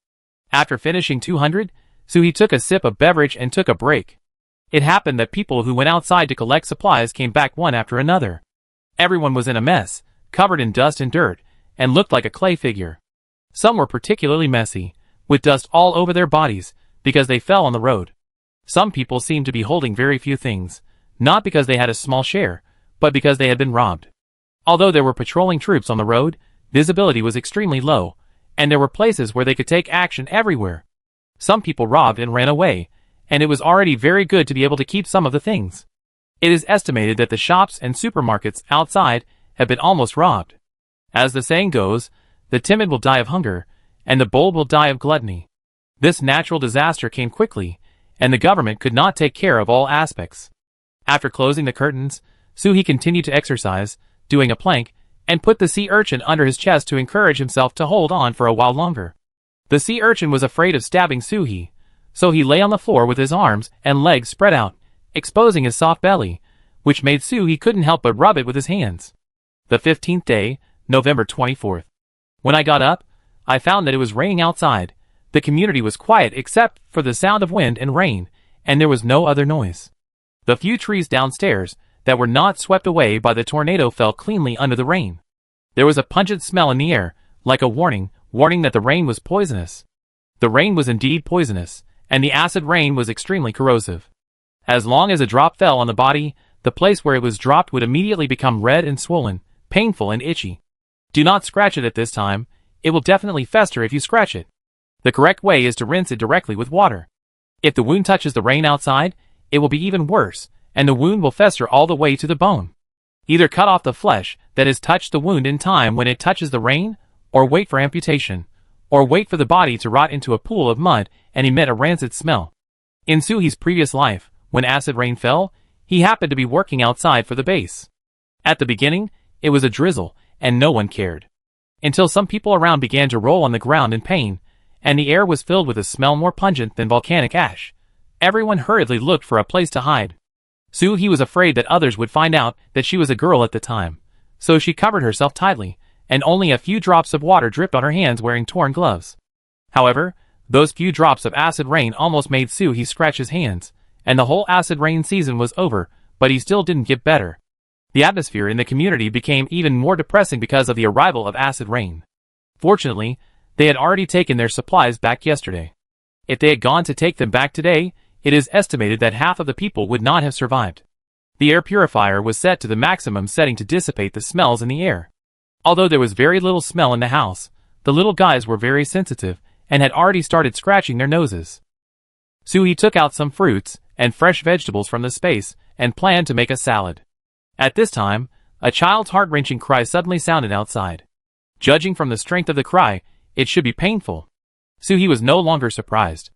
After finishing 200, Suhi took a sip of beverage and took a break. It happened that people who went outside to collect supplies came back one after another. Everyone was in a mess, covered in dust and dirt, and looked like a clay figure. Some were particularly messy, with dust all over their bodies, because they fell on the road. Some people seemed to be holding very few things, not because they had a small share, but because they had been robbed. Although there were patrolling troops on the road, visibility was extremely low, and there were places where they could take action everywhere. Some people robbed and ran away, and it was already very good to be able to keep some of the things. It is estimated that the shops and supermarkets outside have been almost robbed. As the saying goes, the timid will die of hunger, and the bold will die of gluttony. This natural disaster came quickly, and the government could not take care of all aspects. After closing the curtains, Suhi continued to exercise, doing a plank, and put the sea urchin under his chest to encourage himself to hold on for a while longer. The sea urchin was afraid of stabbing Suhi, so he lay on the floor with his arms and legs spread out, exposing his soft belly, which made Suhi couldn't help but rub it with his hands. The 15th day, November 24th. When I got up, I found that it was raining outside. The community was quiet except for the sound of wind and rain, and there was no other noise. The few trees downstairs that were not swept away by the tornado fell cleanly under the rain. There was a pungent smell in the air, like a warning that the rain was poisonous. The rain was indeed poisonous, and the acid rain was extremely corrosive. As long as a drop fell on the body, the place where it was dropped would immediately become red and swollen, painful and itchy. Do not scratch it at this time. It will definitely fester if you scratch it. The correct way is to rinse it directly with water. If the wound touches the rain outside, it will be even worse, and the wound will fester all the way to the bone. Either cut off the flesh that has touched the wound in time when it touches the rain, or wait for amputation, or wait for the body to rot into a pool of mud and emit a rancid smell. In Suhi's previous life, when acid rain fell, he happened to be working outside for the base. At the beginning, it was a drizzle, and no one cared. Until some people around began to roll on the ground in pain, and the air was filled with a smell more pungent than volcanic ash. Everyone hurriedly looked for a place to hide. Suhi was afraid that others would find out that she was a girl at the time, so she covered herself tightly, and only a few drops of water dripped on her hands wearing torn gloves. However, those few drops of acid rain almost made Suhi scratch his hands, and the whole acid rain season was over, but he still didn't get better. The atmosphere in the community became even more depressing because of the arrival of acid rain. Fortunately, they had already taken their supplies back yesterday. If they had gone to take them back today, it is estimated that half of the people would not have survived. The air purifier was set to the maximum setting to dissipate the smells in the air. Although there was very little smell in the house, the little guys were very sensitive and had already started scratching their noses. Suhi took out some fruits and fresh vegetables from the space and planned to make a salad. At this time, a child's heart-wrenching cry suddenly sounded outside. Judging from the strength of the cry, it should be painful. Suhi was no longer surprised.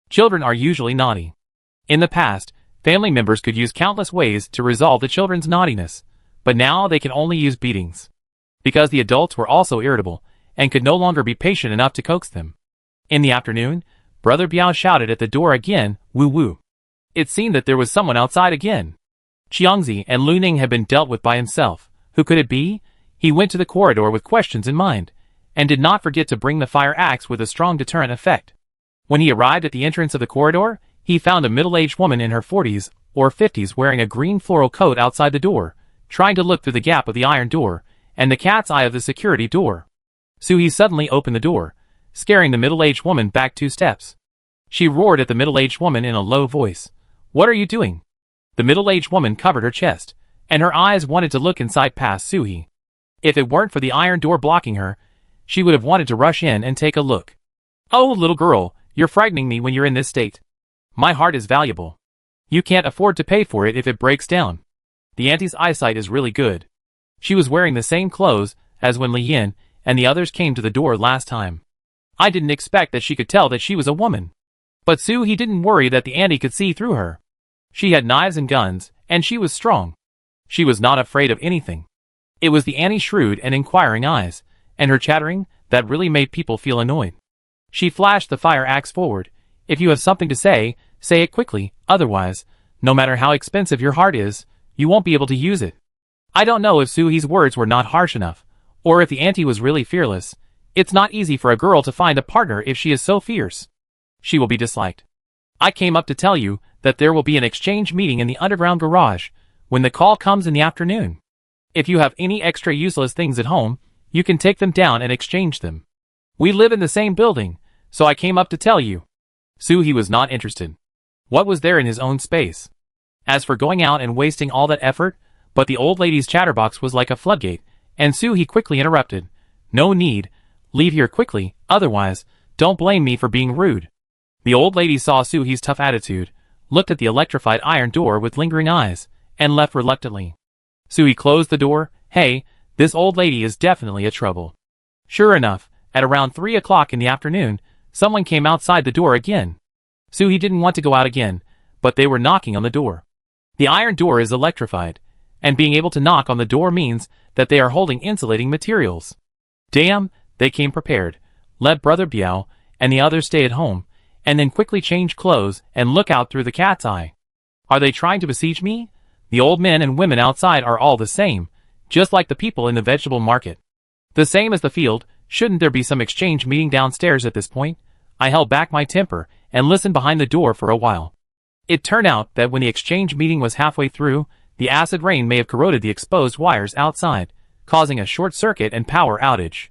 Children are usually naughty. In the past, family members could use countless ways to resolve the children's naughtiness, but now they can only use beatings. Because the adults were also irritable, and could no longer be patient enough to coax them. In the afternoon, Brother Biao shouted at the door again, "Woo woo." It seemed that there was someone outside again. Qiangzi and Lu Ning had been dealt with by himself. Who could it be? He went to the corridor with questions in mind, and did not forget to bring the fire axe with a strong deterrent effect. When he arrived at the entrance of the corridor, he found a middle-aged woman in her 40s or 50s wearing a green floral coat outside the door, trying to look through the gap of the iron door, and the cat's eye of the security door. Suhi suddenly opened the door, scaring the middle-aged woman back 2 steps. She roared at the middle-aged woman in a low voice. "What are you doing?" The middle-aged woman covered her chest, and her eyes wanted to look inside past Suhi. If it weren't for the iron door blocking her, she would have wanted to rush in and take a look. "Oh, little girl, you're frightening me when you're in this state. My heart is valuable. You can't afford to pay for it if it breaks down." The auntie's eyesight is really good. She was wearing the same clothes as when Li Yin and the others came to the door last time. I didn't expect that she could tell that she was a woman. But Suhi didn't worry that the auntie could see through her. She had knives and guns, and she was strong. She was not afraid of anything. It was the auntie's shrewd and inquiring eyes, and her chattering, that really made people feel annoyed. She flashed the fire axe forward. "If you have something to say it quickly, otherwise, no matter how expensive your heart is, you won't be able to use it." I don't know if Suhi's words were not harsh enough, or if the auntie was really fearless. It's not easy for a girl to find a partner if she is so fierce. She will be disliked. I came up to tell you that there will be an exchange meeting in the underground garage when the call comes in the afternoon. If you have any extra useless things at home, you can take them down and exchange them. We live in the same building, so I came up to tell you. Suhi was not interested. What was there in his own space? As for going out and wasting all that effort, but the old lady's chatterbox was like a floodgate, and Suhi quickly interrupted. No need. Leave here quickly, otherwise, don't blame me for being rude. The old lady saw Suhi's tough attitude, looked at the electrified iron door with lingering eyes, and left reluctantly. Suhi closed the door. Hey, this old lady is definitely a trouble. Sure enough, at around 3 o'clock in the afternoon, someone came outside the door again. Suhi didn't want to go out again, but they were knocking on the door. The iron door is electrified, and being able to knock on the door means that they are holding insulating materials. Damn, they came prepared. Let Brother Biao and the others stay at home, and then quickly change clothes and look out through the cat's eye. Are they trying to besiege me? The old men and women outside are all the same, just like the people in the vegetable market. The same as the field. Shouldn't there be some exchange meeting downstairs at this point? I held back my temper and listened behind the door for a while. It turned out that when the exchange meeting was halfway through, the acid rain may have corroded the exposed wires outside, causing a short circuit and power outage.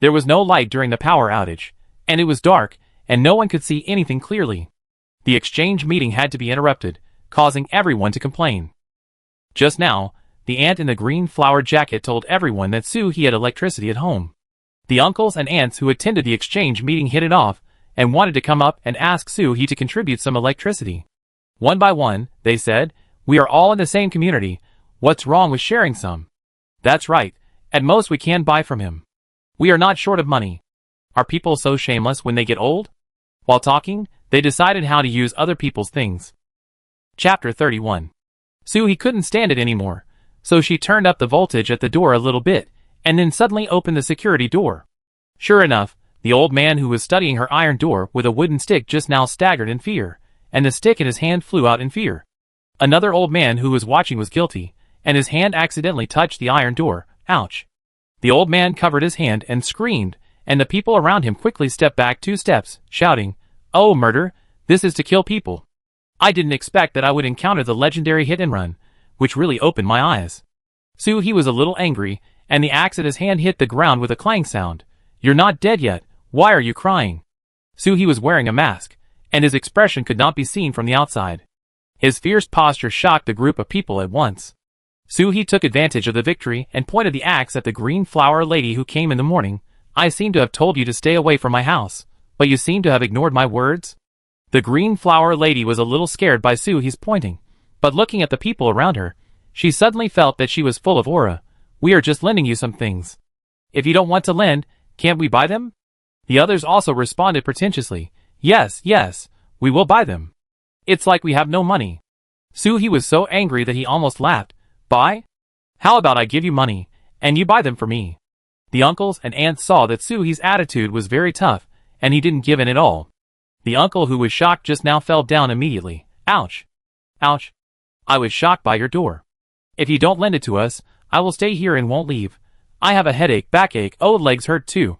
There was no light during the power outage, and it was dark, and no one could see anything clearly. The exchange meeting had to be interrupted, causing everyone to complain. Just now, the aunt in the green flowered jacket told everyone that Suhi had electricity at home. The uncles and aunts who attended the exchange meeting hit it off and wanted to come up and ask Suhi to contribute some electricity. One by one, they said, we are all in the same community. What's wrong with sharing some? That's right. At most we can buy from him. We are not short of money. Are people so shameless when they get old? While talking, they decided how to use other people's things. Chapter 31. Suhi couldn't stand it anymore, so she turned up the voltage at the door a little bit, and then suddenly opened the security door. Sure enough, the old man who was studying her iron door with a wooden stick just now staggered in fear, and the stick in his hand flew out in fear. Another old man who was watching was guilty, and his hand accidentally touched the iron door. Ouch! The old man covered his hand and screamed, and the people around him quickly stepped back 2 steps, shouting, "Oh, murder! This is to kill people." I didn't expect that I would encounter the legendary hit and run, which really opened my eyes. Suhi was a little angry, and the axe at his hand hit the ground with a clang sound. You're not dead yet. Why are you crying? Suhi was wearing a mask, and his expression could not be seen from the outside. His fierce posture shocked the group of people at once. Suhi took advantage of the victory and pointed the axe at the green flower lady who came in the morning. I seem to have told you to stay away from my house, but you seem to have ignored my words. The green flower lady was a little scared by Suhi's pointing, but looking at the people around her, she suddenly felt that she was full of aura. We are just lending you some things. If you don't want to lend, can't we buy them? The others also responded pretentiously. Yes, yes, we will buy them. It's like we have no money. Suhi was so angry that he almost laughed. Buy? How about I give you money, and you buy them for me? The uncles and aunts saw that Suhi's attitude was very tough, and he didn't give in at all. The uncle who was shocked just now fell down immediately. Ouch! Ouch! I was shocked by your door. If you don't lend it to us, I will stay here and won't leave. I have a headache, backache, oh, legs hurt too.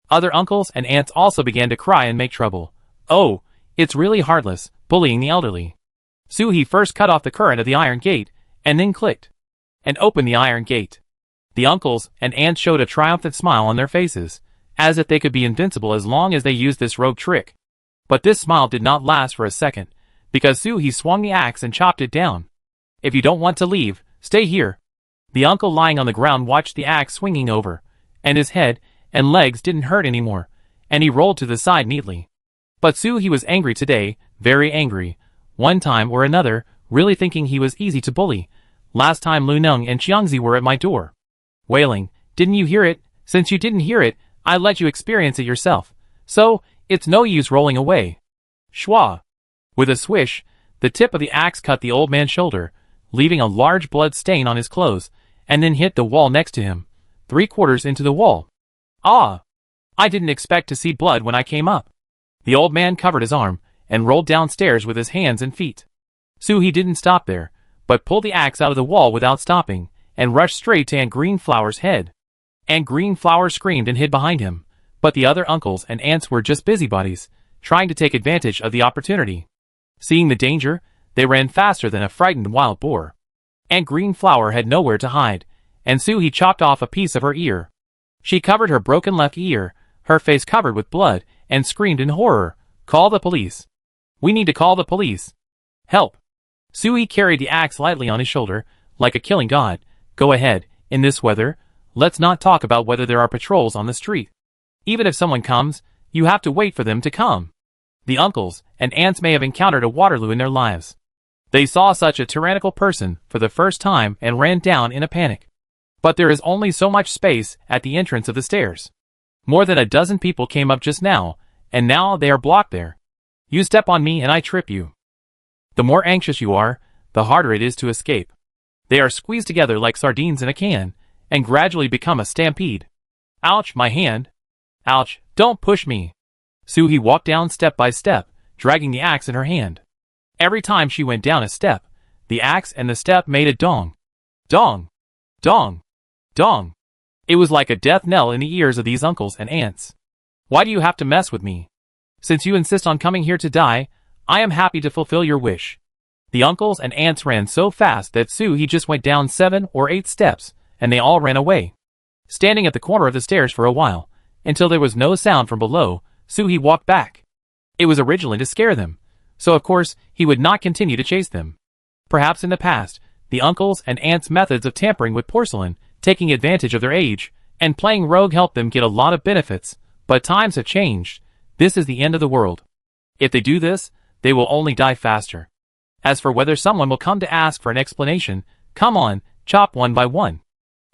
Other uncles and aunts also began to cry and make trouble. Oh, it's really heartless, bullying the elderly. Suhi first cut off the current of the iron gate, and then clicked and opened the iron gate. The uncles and aunts showed a triumphant smile on their faces, as if they could be invincible as long as they used this rogue trick. But this smile did not last for a second, because Suhi swung the axe and chopped it down. If you don't want to leave, stay here. The uncle lying on the ground watched the axe swinging over, and his head and legs didn't hurt anymore, and he rolled to the side neatly. But Suhi was angry today, very angry. One time or another, really thinking he was easy to bully. Last time Lu Neng and Xiangzi were at my door, wailing, "Didn't you hear it? Since you didn't hear it, I let you experience it yourself. So, it's no use rolling away." Schwa! With a swish, the tip of the axe cut the old man's shoulder, leaving a large blood stain on his clothes, and then hit the wall next to him, 3/4 into the wall. Ah! I didn't expect to see blood when I came up. The old man covered his arm, and rolled downstairs with his hands and feet. Suhi didn't stop there, but pulled the axe out of the wall without stopping, and rushed straight to Aunt Greenflower's head. Aunt Greenflower screamed and hid behind him, but the other uncles and aunts were just busybodies, trying to take advantage of the opportunity. Seeing the danger, they ran faster than a frightened wild boar. Aunt Greenflower had nowhere to hide, and Suhi chopped off a piece of her ear. She covered her broken left ear, her face covered with blood, and screamed in horror, "Call the police! We need to call the police! Help!" Suhi carried the axe lightly on his shoulder, like a killing god. "Go ahead, in this weather, let's not talk about whether there are patrols on the street. Even if someone comes, you have to wait for them to come." The uncles and aunts may have encountered a Waterloo in their lives. They saw such a tyrannical person for the first time and ran down in a panic. But there is only so much space at the entrance of the stairs. More than a dozen people came up just now, and now they are blocked there. You step on me and I trip you. The more anxious you are, the harder it is to escape. They are squeezed together like sardines in a can, and gradually become a stampede. "Ouch, my hand! Ouch, don't push me!" Suhi walked down step by step, dragging the axe in her hand. Every time she went down a step, the axe and the step made a dong. Dong! Dong! Dong! It was like a death knell in the ears of these uncles and aunts. "Why do you have to mess with me? Since you insist on coming here to die, I am happy to fulfill your wish." The uncles and aunts ran so fast that Suhi just went down 7 or 8 steps, and they all ran away. Standing at the corner of the stairs for a while, until there was no sound from below, Suhi walked back. It was originally to scare them, so of course he would not continue to chase them. Perhaps in the past, the uncles and aunts' methods of tampering with porcelain, taking advantage of their age, and playing rogue helped them get a lot of benefits, but times have changed. This is the end of the world. If they do this, they will only die faster. As for whether someone will come to ask for an explanation, come on, chop one by one.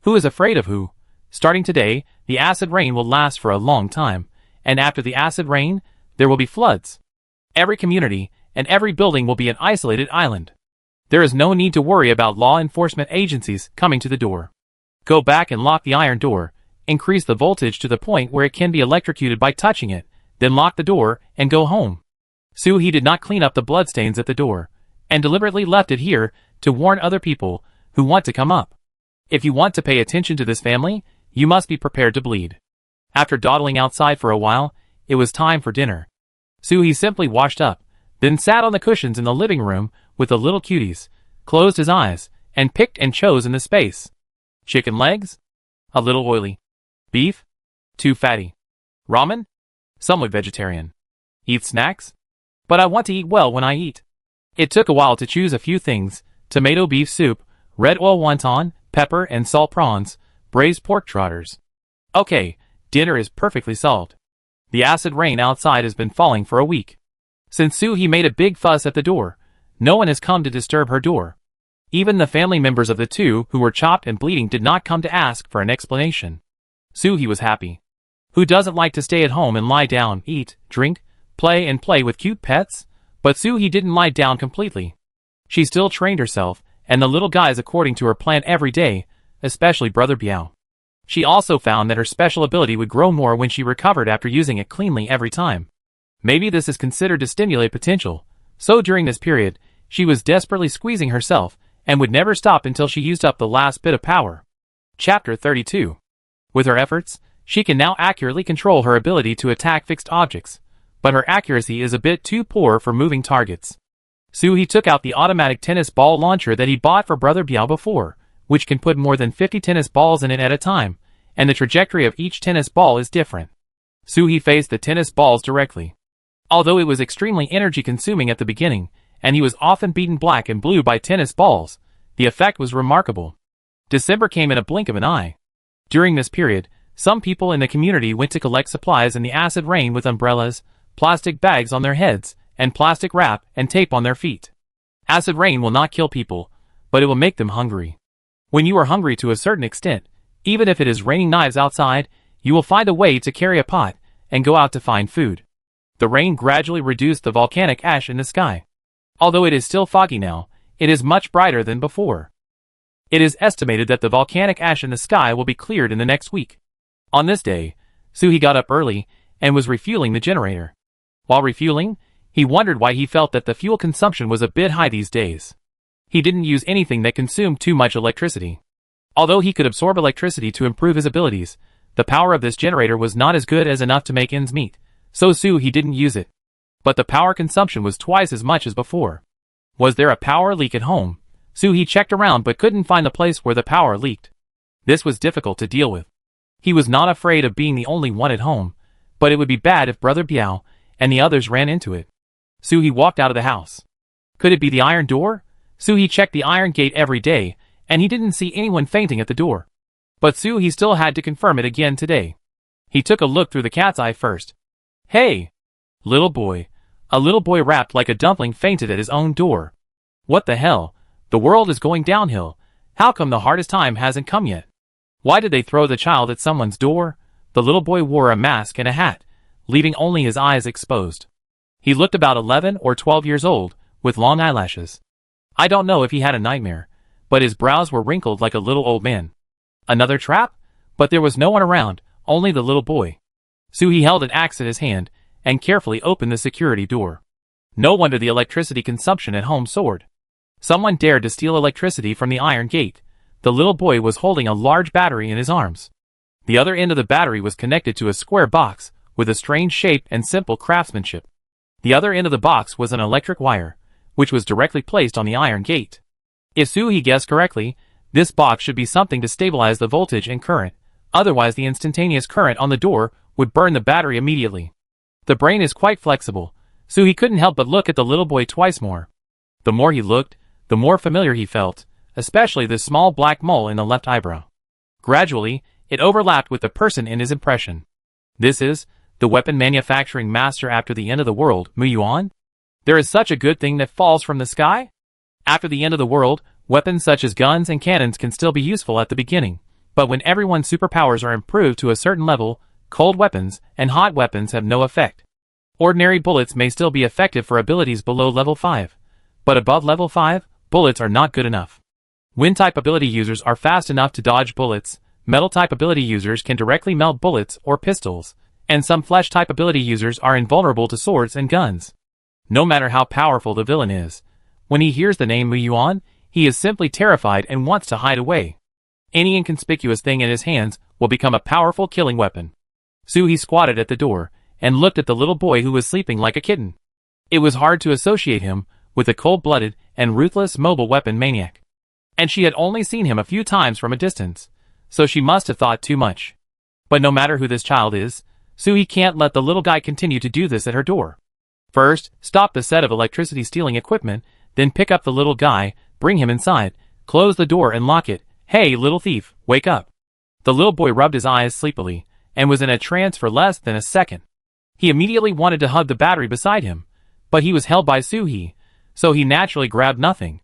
Who is afraid of who? Starting today, the acid rain will last for a long time, and after the acid rain, there will be floods. Every community and every building will be an isolated island. There is no need to worry about law enforcement agencies coming to the door. Go back and lock the iron door, increase the voltage to the point where it can be electrocuted by touching it, then lock the door and go home. Suhi did not clean up the bloodstains at the door, and deliberately left it here to warn other people who want to come up. If you want to pay attention to this family, you must be prepared to bleed. After dawdling outside for a while, it was time for dinner. Suhi simply washed up, then sat on the cushions in the living room with the little cuties, closed his eyes, and picked and chose in the space. Chicken legs? A little oily. Beef? Too fatty. Ramen? Somewhat vegetarian. Eat snacks? But I want to eat well when I eat. It took a while to choose a few things: tomato beef soup, red oil wonton, pepper and salt prawns, braised pork trotters. Okay, dinner is perfectly solved. The acid rain outside has been falling for a week. Since Suhi made a big fuss at the door, no one has come to disturb her door. Even the family members of the two who were chopped and bleeding did not come to ask for an explanation. Suhi was happy. Who doesn't like to stay at home and lie down, eat, drink, play with cute pets? But Suhi didn't lie down completely. She still trained herself and the little guys according to her plan every day, especially Brother Biao. She also found that her special ability would grow more when she recovered after using it cleanly every time. Maybe this is considered to stimulate potential, so during this period, she was desperately squeezing herself and would never stop until she used up the last bit of power. Chapter 32. With her efforts, she can now accurately control her ability to attack fixed objects, but her accuracy is a bit too poor for moving targets. Suhi took out the automatic tennis ball launcher that he bought for Brother Biao before, which can put more than 50 tennis balls in it at a time, and the trajectory of each tennis ball is different. Suhi faced the tennis balls directly. Although it was extremely energy-consuming at the beginning, and he was often beaten black and blue by tennis balls, the effect was remarkable. December came in a blink of an eye. During this period, some people in the community went to collect supplies in the acid rain with umbrellas, plastic bags on their heads, and plastic wrap and tape on their feet. Acid rain will not kill people, but it will make them hungry. When you are hungry to a certain extent, even if it is raining knives outside, you will find a way to carry a pot and go out to find food. The rain gradually reduced the volcanic ash in the sky. Although it is still foggy now, it is much brighter than before. It is estimated that the volcanic ash in the sky will be cleared in the next week. On this day, Suhi got up early and was refueling the generator. While refueling, he wondered why he felt that the fuel consumption was a bit high these days. He didn't use anything that consumed too much electricity. Although he could absorb electricity to improve his abilities, the power of this generator was not as good as enough to make ends meet, so he didn't use it. But the power consumption was twice as much as before. Was there a power leak at home? He checked around but couldn't find the place where the power leaked. This was difficult to deal with. He was not afraid of being the only one at home, but it would be bad if Brother Biao and the others ran into it. He walked out of the house. Could it be the iron door? He checked the iron gate every day, and he didn't see anyone fainting at the door. But he still had to confirm it again today. He took a look through the cat's eye first. Hey! Little boy. A little boy wrapped like a dumpling fainted at his own door. What the hell? The world is going downhill. How come the hardest time hasn't come yet? Why did they throw the child at someone's door? The little boy wore a mask and a hat, leaving only his eyes exposed. He looked about 11 or 12 years old, with long eyelashes. I don't know if he had a nightmare, but his brows were wrinkled like a little old man. Another trap? But there was no one around, only the little boy. He held an axe in his hand, and carefully opened the security door. No wonder the electricity consumption at home soared. Someone dared to steal electricity from the iron gate. The little boy was holding a large battery in his arms. The other end of the battery was connected to a square box, with a strange shape and simple craftsmanship. The other end of the box was an electric wire, which was directly placed on the iron gate. If he guessed correctly, this box should be something to stabilize the voltage and current, otherwise the instantaneous current on the door would burn the battery immediately. The brain is quite flexible, he couldn't help but look at the little boy twice more. The more he looked, the more familiar he felt, especially the small black mole in the left eyebrow. Gradually, it overlapped with the person in his impression. This is the weapon manufacturing master after the end of the world, Mu Yuan? There is such a good thing that falls from the sky? After the end of the world, weapons such as guns and cannons can still be useful at the beginning, but when everyone's superpowers are improved to a certain level, cold weapons and hot weapons have no effect. Ordinary bullets may still be effective for abilities below level 5, but above level 5, bullets are not good enough. Wind-type ability users are fast enough to dodge bullets, metal-type ability users can directly melt bullets or pistols, and some flesh-type ability users are invulnerable to swords and guns. No matter how powerful the villain is, when he hears the name Mu Yuan, he is simply terrified and wants to hide away. Any inconspicuous thing in his hands will become a powerful killing weapon. He squatted at the door, and looked at the little boy who was sleeping like a kitten. It was hard to associate him with a cold-blooded and ruthless mobile weapon maniac. And she had only seen him a few times from a distance, so she must have thought too much. But no matter who this child is, he can't let the little guy continue to do this at her door. First, stop the set of electricity stealing equipment, then pick up the little guy, bring him inside, close the door and lock it. Hey, little thief, wake up. The little boy rubbed his eyes sleepily, and was in a trance for less than a second. He immediately wanted to hug the battery beside him, but he was held by Suhi, so he naturally grabbed nothing.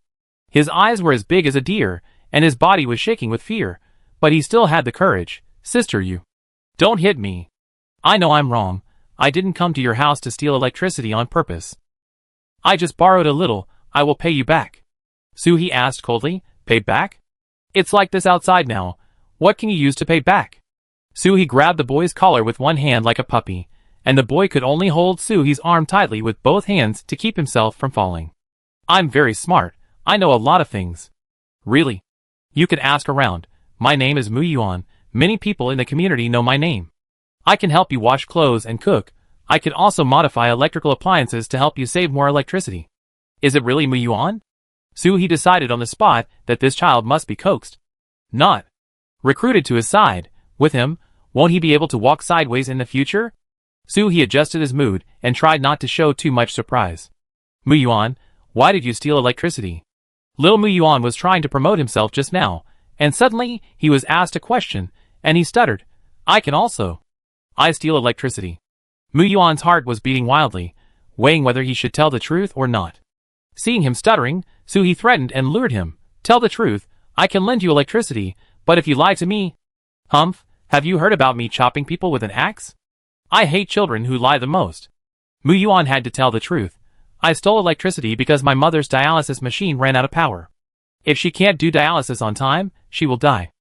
His eyes were as big as a deer, and his body was shaking with fear, but he still had the courage. Sister, you don't hit me. I know I'm wrong. I didn't come to your house to steal electricity on purpose. I just borrowed a little. I will pay you back. Suhi asked coldly. Pay back? It's like this outside now. What can you use to pay back? Suhi grabbed the boy's collar with one hand like a puppy, and the boy could only hold Suhi's arm tightly with both hands to keep himself from falling. I'm very smart. I know a lot of things. Really? You can ask around. My name is Mu Yuan. Many people in the community know my name. I can help you wash clothes and cook. I can also modify electrical appliances to help you save more electricity. Is it really Mu Yuan? Suhi decided on the spot that this child must be coaxed. Not recruited to his side. With him, won't he be able to walk sideways in the future? Suhi adjusted his mood and tried not to show too much surprise. Mu Yuan, why did you steal electricity? Little Mu Yuan was trying to promote himself just now, and suddenly he was asked a question, and he stuttered. I can also. I steal electricity. Mu Yuan's heart was beating wildly, weighing whether he should tell the truth or not. Seeing him stuttering, Suhi threatened and lured him. Tell the truth, I can lend you electricity, but if you lie to me... Humph, have you heard about me chopping people with an axe? I hate children who lie the most. Mu Yuan had to tell the truth. I stole electricity because my mother's dialysis machine ran out of power. If she can't do dialysis on time, she will die.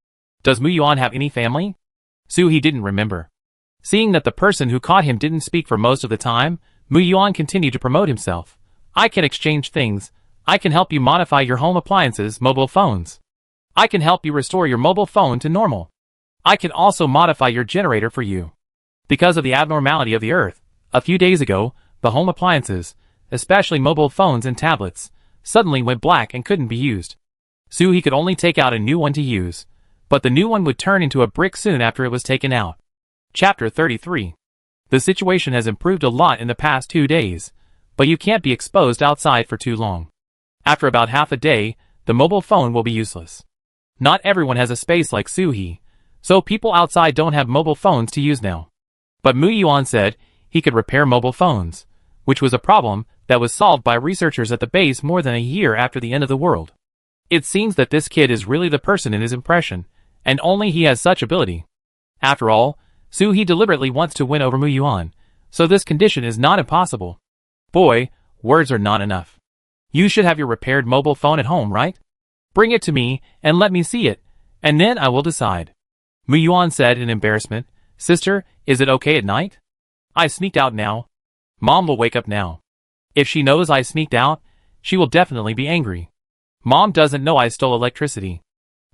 Does Mu Yuan have any family? Suhi didn't remember. Seeing that the person who caught him didn't speak for most of the time, Mu Yuan continued to promote himself. I can exchange things. I can help you modify your home appliances, mobile phones. I can help you restore your mobile phone to normal. I can also modify your generator for you. Because of the abnormality of the Earth, a few days ago, the home appliances, especially mobile phones and tablets, suddenly went black and couldn't be used. So he could only take out a new one to use, but the new one would turn into a brick soon after it was taken out. Chapter 33. The situation has improved a lot in the past 2 days, but you can't be exposed outside for too long. After about half a day, the mobile phone will be useless. Not everyone has a space like Suhi, so people outside don't have mobile phones to use now. But Mu Yuan said he could repair mobile phones, which was a problem that was solved by researchers at the base more than a year after the end of the world. It seems that this kid is really the person in his impression, and only he has such ability. After all, Suhi deliberately wants to win over Mu Yuan, so this condition is not impossible. Boy, words are not enough. You should have your repaired mobile phone at home, right? Bring it to me and let me see it, and then I will decide. Mu Yuan said in embarrassment, Sister, is it okay at night? I sneaked out now. Mom will wake up now. If she knows I sneaked out, she will definitely be angry. Mom doesn't know I stole electricity.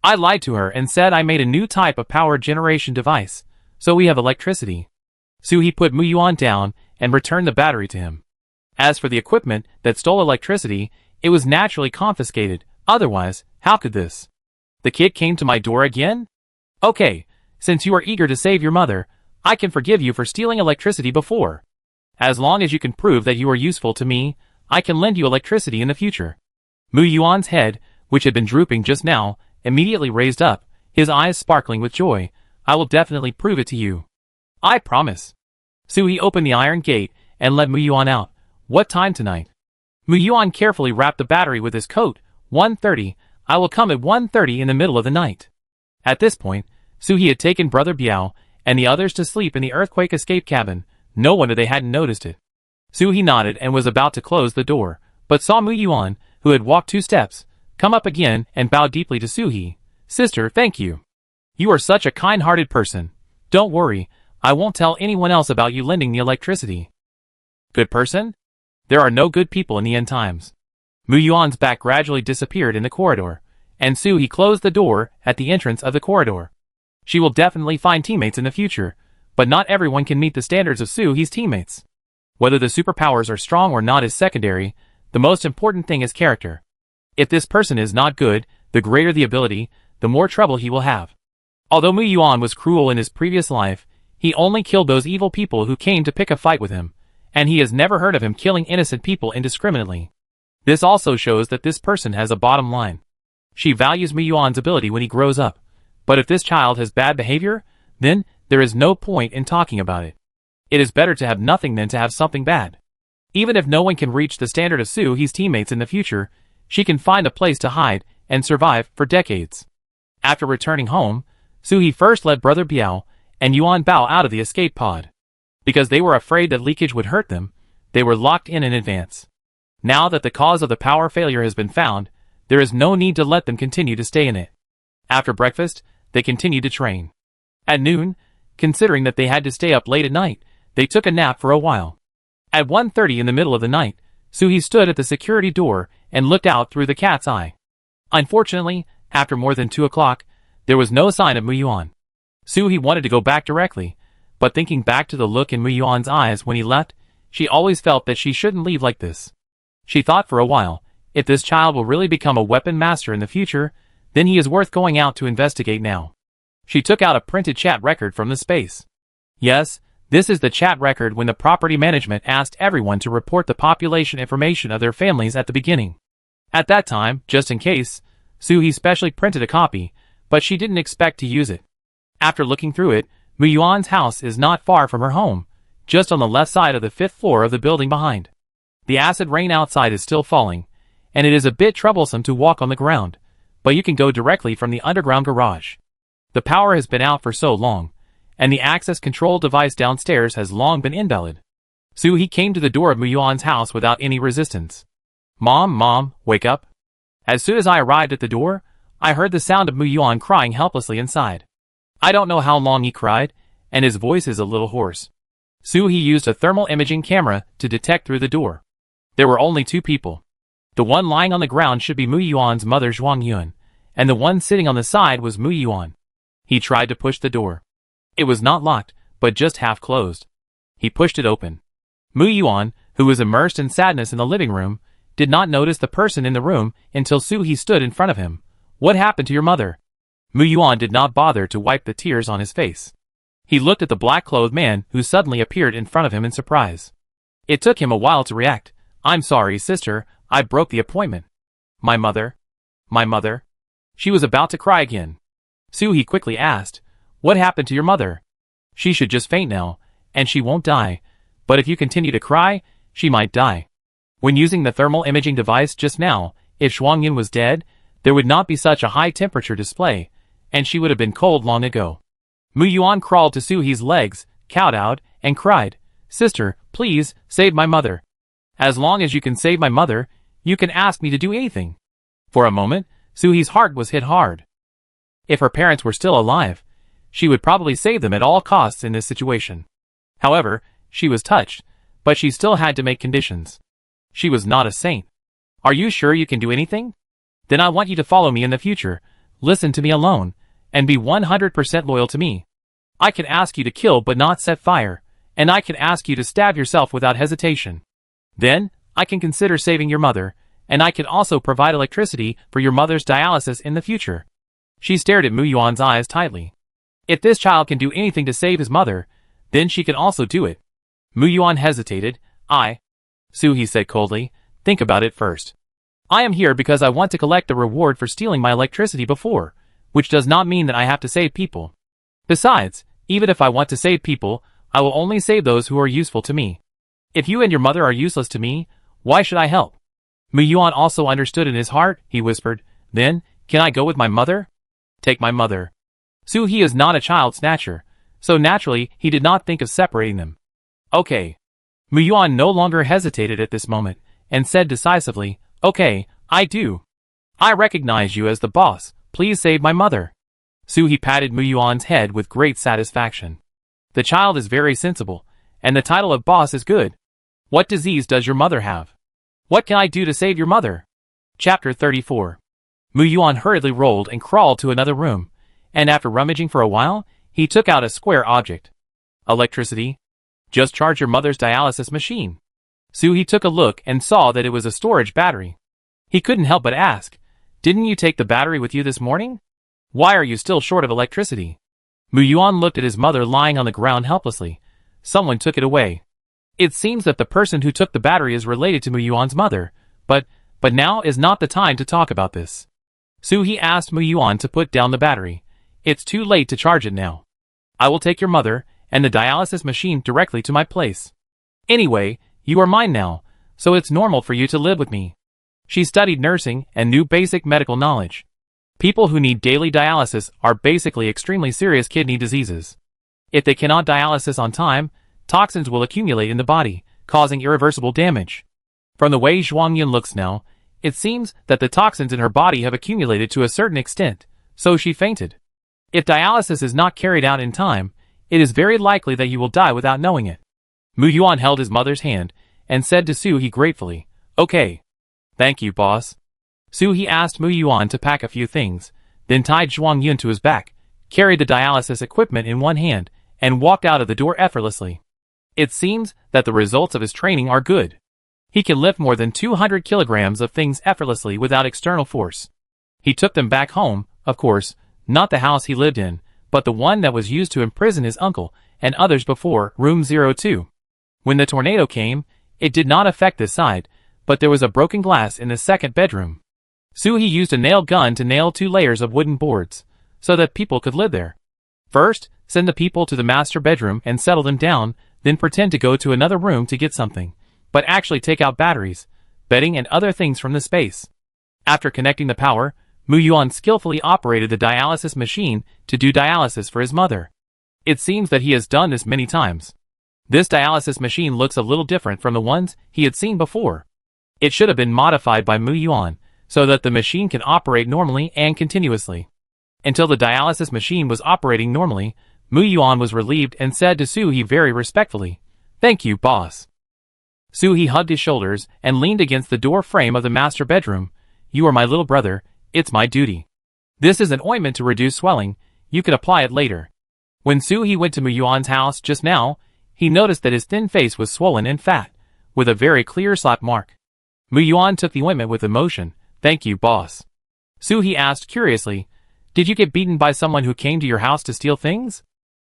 I lied to her and said I made a new type of power generation device, so we have electricity. Suhi put Mu Yuan down and returned the battery to him. As for the equipment that stole electricity, it was naturally confiscated, otherwise, how could this? The kid came to my door again? Okay, since you are eager to save your mother, I can forgive you for stealing electricity before. As long as you can prove that you are useful to me, I can lend you electricity in the future. Mu Yuan's head, which had been drooping just now, immediately raised up, his eyes sparkling with joy. I will definitely prove it to you. I promise. Suhi opened the iron gate and let Mu Yuan out. What time tonight? Mu Yuan carefully wrapped the battery with his coat. 1:30. I will come at 1:30 in the middle of the night. At this point, Suhi had taken Brother Biao and the others to sleep in the earthquake escape cabin. No wonder they hadn't noticed it. Suhi nodded and was about to close the door, but saw Mu Yuan, who had walked 2 steps, come up again and bow deeply to Suhi. Sister, thank you. You are such a kind-hearted person. Don't worry, I won't tell anyone else about you lending the electricity. Good person? There are no good people in the end times. Mu Yuan's back gradually disappeared in the corridor, and Suhi closed the door at the entrance of the corridor. She will definitely find teammates in the future, but not everyone can meet the standards of Suhi's teammates. Whether the superpowers are strong or not is secondary, the most important thing is character. If this person is not good, the greater the ability, the more trouble he will have. Although Mu Yuan was cruel in his previous life, he only killed those evil people who came to pick a fight with him, and he has never heard of him killing innocent people indiscriminately. This also shows that this person has a bottom line. She values Mu Yuan's ability when he grows up, but if this child has bad behavior, then there is no point in talking about it. It is better to have nothing than to have something bad. Even if no one can reach the standard of Suhi's teammates in the future, she can find a place to hide and survive for decades. After returning home, Suhi first let Brother Biao and Yuan Bao out of the escape pod. Because they were afraid that leakage would hurt them, they were locked in advance. Now that the cause of the power failure has been found, there is no need to let them continue to stay in it. After breakfast, they continued to train. At noon, considering that they had to stay up late at night, they took a nap for a while. At 1:30 in the middle of the night, Suhi stood at the security door and looked out through the cat's eye. Unfortunately, after more than 2 o'clock, there was no sign of Mu Yuan. Suhi wanted to go back directly, but thinking back to the look in Mu Yuan's eyes when he left, she always felt that she shouldn't leave like this. She thought for a while, if this child will really become a weapon master in the future, then he is worth going out to investigate now. She took out a printed chat record from the space. Yes, this is the chat record when the property management asked everyone to report the population information of their families at the beginning. At that time, just in case, Suhi specially printed a copy, but she didn't expect to use it. After looking through it, Mu Yuan's house is not far from her home, just on the left side of the 5th floor of the building behind. The acid rain outside is still falling, and it is a bit troublesome to walk on the ground, but you can go directly from the underground garage. The power has been out for so long, and the access control device downstairs has long been invalid. Suhi came to the door of Mu Yuan's house without any resistance. Mom, wake up. As soon as I arrived at the door, I heard the sound of Mu Yuan crying helplessly inside. I don't know how long he cried, and his voice is a little hoarse. Suhi used a thermal imaging camera to detect through the door. There were only 2 people. The one lying on the ground should be Mu Yuan's mother Zhuang Yun, and the one sitting on the side was Mu Yuan. He tried to push the door. It was not locked, but just half closed. He pushed it open. Mu Yuan, who was immersed in sadness in the living room, did not notice the person in the room until Su-hee stood in front of him. What happened to your mother? Mu Yuan did not bother to wipe the tears on his face. He looked at the black-clothed man who suddenly appeared in front of him in surprise. It took him a while to react. I'm sorry, sister, I broke the appointment. My mother? My mother? She was about to cry again. Su-hee quickly asked, what happened to your mother? She should just faint now, and she won't die, but if you continue to cry, she might die. When using the thermal imaging device just now, if Shuangyan was dead, there would not be such a high temperature display, and she would have been cold long ago. Mu Yuan crawled to Su-hee's legs, kowtowed, and cried, Sister, please, save my mother. As long as you can save my mother, you can ask me to do anything. For a moment, Su-hee's heart was hit hard. If her parents were still alive, she would probably save them at all costs in this situation. However, she was touched, but she still had to make conditions. She was not a saint. Are you sure you can do anything? Then I want you to follow me in the future, listen to me alone, and be 100% loyal to me. I can ask you to kill but not set fire, and I can ask you to stab yourself without hesitation. Then, I can consider saving your mother, and I can also provide electricity for your mother's dialysis in the future. She stared at Mu Yuan's eyes tightly. If this child can do anything to save his mother, then she can also do it. Mu Yuan hesitated. Su-hee said coldly, think about it first. I am here because I want to collect the reward for stealing my electricity before, which does not mean that I have to save people. Besides, even if I want to save people, I will only save those who are useful to me. If you and your mother are useless to me, why should I help? Mu Yuan also understood in his heart, he whispered, then, can I go with my mother? Take my mother. Su-hee is not a child snatcher, so naturally he did not think of separating them. Okay. Mu Yuan no longer hesitated at this moment, and said decisively, okay, I do. I recognize you as the boss, please save my mother. Su-hee patted Mu Yuan's head with great satisfaction. The child is very sensible, and the title of boss is good. What disease does your mother have? What can I do to save your mother? Chapter 34. Mu Yuan hurriedly rolled and crawled to another room, and after rummaging for a while, he took out a square object. Electricity? Just charge your mother's dialysis machine. Su-hee took a look and saw that it was a storage battery. He couldn't help but ask, didn't you take the battery with you this morning? Why are you still short of electricity? Mu Yuan looked at his mother lying on the ground helplessly. Someone took it away. It seems that the person who took the battery is related to Mu Yuan's mother, but now is not the time to talk about this. Su-hee asked Mu Yuan to put down the battery. It's too late to charge it now. I will take your mother and the dialysis machine directly to my place. Anyway, you are mine now, so it's normal for you to live with me. She studied nursing and knew basic medical knowledge. People who need daily dialysis are basically extremely serious kidney diseases. If they cannot dialysis on time, toxins will accumulate in the body, causing irreversible damage. From the way Shuangyan looks now, it seems that the toxins in her body have accumulated to a certain extent, so she fainted. If dialysis is not carried out in time, it is very likely that you will die without knowing it. Mu Yuan held his mother's hand, and said to Su-hee gratefully, okay. Thank you, boss. Su-hee asked Mu Yuan to pack a few things, then tied Shuangyan to his back, carried the dialysis equipment in one hand, and walked out of the door effortlessly. It seems that the results of his training are good. He can lift more than 200 kilograms of things effortlessly without external force. He took them back home, of course, not the house he lived in, but the one that was used to imprison his uncle and others before, room 02. When the tornado came, it did not affect this side, but there was a broken glass in the second bedroom. Su-hee used a nail gun to nail 2 layers of wooden boards, so that people could live there. First, send the people to the master bedroom and settle them down, then pretend to go to another room to get something, but actually take out batteries, bedding and other things from the space. After connecting the power, Mu Yuan skillfully operated the dialysis machine to do dialysis for his mother. It seems that he has done this many times. This dialysis machine looks a little different from the ones he had seen before. It should have been modified by Mu Yuan, so that the machine can operate normally and continuously. Until the dialysis machine was operating normally, Mu Yuan was relieved and said to Su-hee very respectfully, "Thank you, boss." Su-hee hugged his shoulders and leaned against the door frame of the master bedroom. "You are my little brother, it's my duty. This is an ointment to reduce swelling. You could apply it later. When Soo-hee went to Mu-yuan's house just now, he noticed that his thin face was swollen and fat, with a very clear slap mark. Mu-yuan took the ointment with emotion. Thank you, boss. Soo-hee asked curiously, did you get beaten by someone who came to your house to steal things?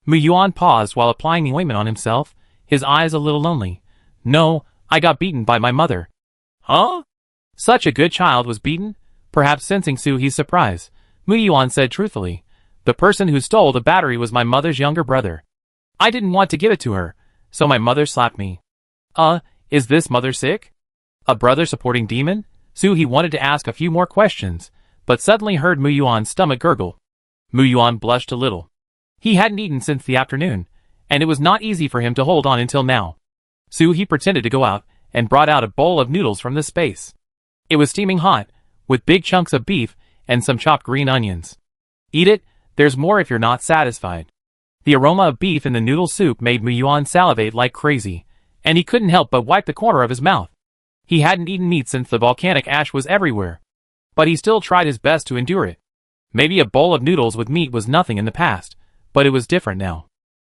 Mu-yuan paused while applying the ointment on himself, his eyes a little lonely. No, I got beaten by my mother. Huh? Such a good child was beaten? Perhaps sensing Soo-hee's surprise, Mu-yuan said truthfully, the person who stole the battery was my mother's younger brother. I didn't want to give it to her, so my mother slapped me. Is this mother sick? A brother-supporting demon? Soo-hee wanted to ask a few more questions, but suddenly heard Mu-yuan's stomach gurgle. Mu-yuan blushed a little. He hadn't eaten since the afternoon, and it was not easy for him to hold on until now. Soo-hee pretended to go out, and brought out a bowl of noodles from the space. It was steaming hot, with big chunks of beef, and some chopped green onions. Eat it, there's more if you're not satisfied. The aroma of beef in the noodle soup made Mu-yuan salivate like crazy, and he couldn't help but wipe the corner of his mouth. He hadn't eaten meat since the volcanic ash was everywhere, but he still tried his best to endure it. Maybe a bowl of noodles with meat was nothing in the past, but it was different now.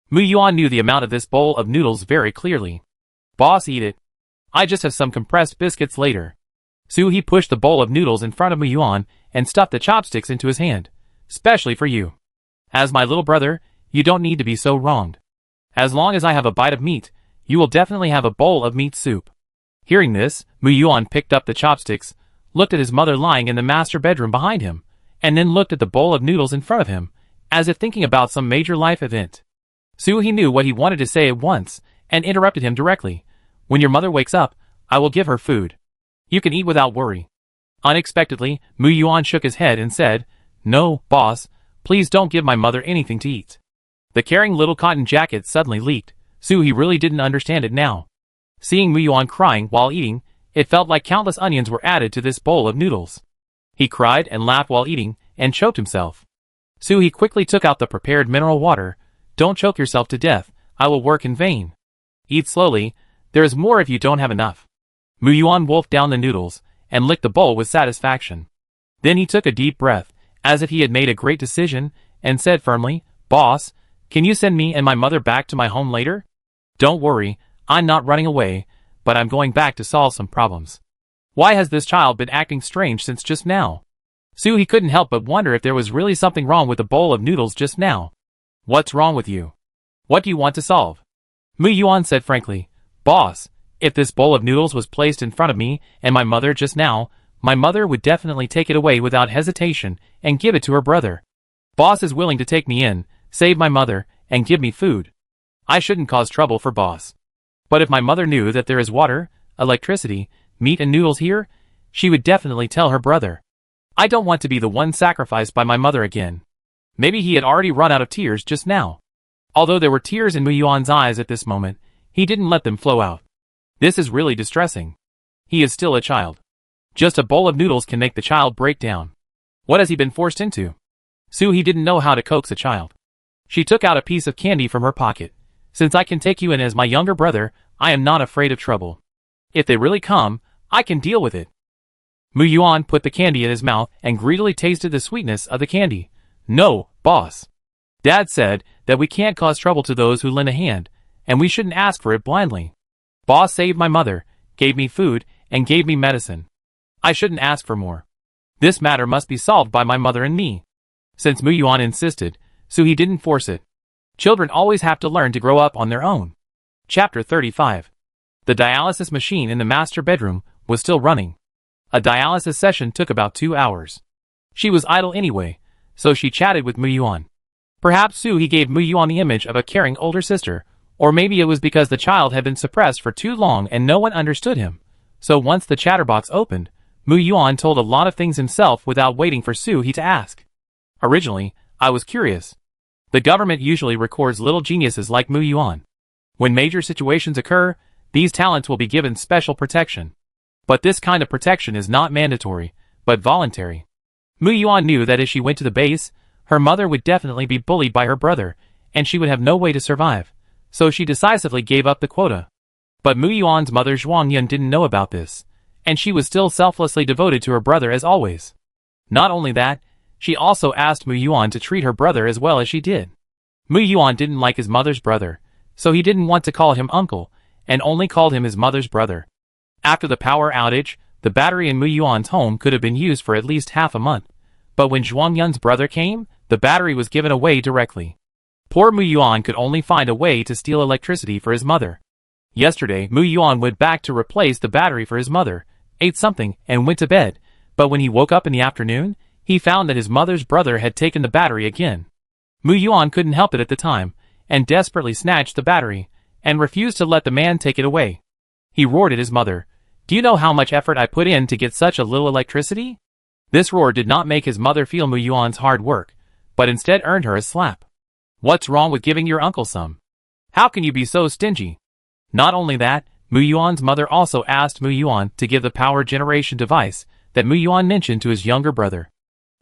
Mu-yuan knew the amount of this bowl of noodles very clearly. Boss, eat it. I just have some compressed biscuits later. Soo-hee pushed the bowl of noodles in front of Mu-yuan and stuffed the chopsticks into his hand. Specially for you. As my little brother, you don't need to be so wronged. As long as I have a bite of meat, you will definitely have a bowl of meat soup. Hearing this, Mu-yuan picked up the chopsticks, looked at his mother lying in the master bedroom behind him, and then looked at the bowl of noodles in front of him, as if thinking about some major life event. Soo-hee knew what he wanted to say at once, and interrupted him directly. When your mother wakes up, I will give her food. You can eat without worry. Unexpectedly, Mu-yuan shook his head and said, No, boss, please don't give my mother anything to eat. The caring little cotton jacket suddenly leaked. Soo-hee really didn't understand it now. Seeing Mu-yuan crying while eating, it felt like countless onions were added to this bowl of noodles. He cried and laughed while eating, and choked himself. Soo-hee quickly took out the prepared mineral water. Don't choke yourself to death, I will work in vain. Eat slowly, there is more if you don't have enough. Mu-yuan wolfed down the noodles, and licked the bowl with satisfaction. Then he took a deep breath, as if he had made a great decision, and said firmly, Boss, can you send me and my mother back to my home later? Don't worry, I'm not running away, but I'm going back to solve some problems. Why has this child been acting strange since just now? Soo-hee couldn't help but wonder if there was really something wrong with the bowl of noodles just now. What's wrong with you? What do you want to solve? Mu-yuan said frankly, Boss, if this bowl of noodles was placed in front of me and my mother just now, my mother would definitely take it away without hesitation and give it to her brother. Boss is willing to take me in, save my mother, and give me food. I shouldn't cause trouble for Boss. But if my mother knew that there is water, electricity, meat and noodles here, she would definitely tell her brother. I don't want to be the one sacrificed by my mother again. Maybe he had already run out of tears just now. Although there were tears in Mu-yuan's eyes at this moment, he didn't let them flow out. This is really distressing. He is still a child. Just a bowl of noodles can make the child break down. What has he been forced into? Soo-hee didn't know how to coax a child. She took out a piece of candy from her pocket. Since I can take you in as my younger brother, I am not afraid of trouble. If they really come, I can deal with it. Mu-yuan put the candy in his mouth and greedily tasted the sweetness of the candy. No, boss. Dad said that we can't cause trouble to those who lend a hand, and we shouldn't ask for it blindly. Boss saved my mother, gave me food, and gave me medicine. I shouldn't ask for more. This matter must be solved by my mother and me. Since Mu-yuan insisted, Soo-hee didn't force it. Children always have to learn to grow up on their own. Chapter 35. The dialysis machine in the master bedroom was still running. A dialysis session took about 2 hours. She was idle anyway, so she chatted with Mu-yuan. Perhaps Soo-hee gave Mu-yuan the image of a caring older sister, or maybe it was because the child had been suppressed for too long and no one understood him. So once the chatterbox opened, Mu-yuan told a lot of things himself without waiting for Soo-hee to ask. Originally, I was curious. The government usually records little geniuses like Mu-yuan. When major situations occur, these talents will be given special protection. But this kind of protection is not mandatory, but voluntary. Mu-yuan knew that if she went to the base, her mother would definitely be bullied by her brother, and she would have no way to survive. So she decisively gave up the quota. But Mu-yuan's mother Zhuang-yun didn't know about this, and she was still selflessly devoted to her brother as always. Not only that, She also asked Mu Yuan to treat her brother as well as she did. Mu Yuan didn't like his mother's brother, so he didn't want to call him uncle, and only called him his mother's brother. After the power outage, the battery in Mu Yuan's home could have been used for at least half a month, but when Zhuang Yun's brother came, the battery was given away directly. Poor Mu Yuan could only find a way to steal electricity for his mother. Yesterday, Mu Yuan went back to replace the battery for his mother, ate something, and went to bed, but when he woke up in the afternoon, he found that his mother's brother had taken the battery again. Mu Yuan couldn't help it at the time, and desperately snatched the battery, and refused to let the man take it away. He roared at his mother, "Do you know how much effort I put in to get such a little electricity?" This roar did not make his mother feel Mu Yuan's hard work, but instead earned her a slap. "What's wrong with giving your uncle some? How can you be so stingy?" Not only that, Mu Yuan's mother also asked Mu Yuan to give the power generation device that Mu Yuan mentioned to his younger brother.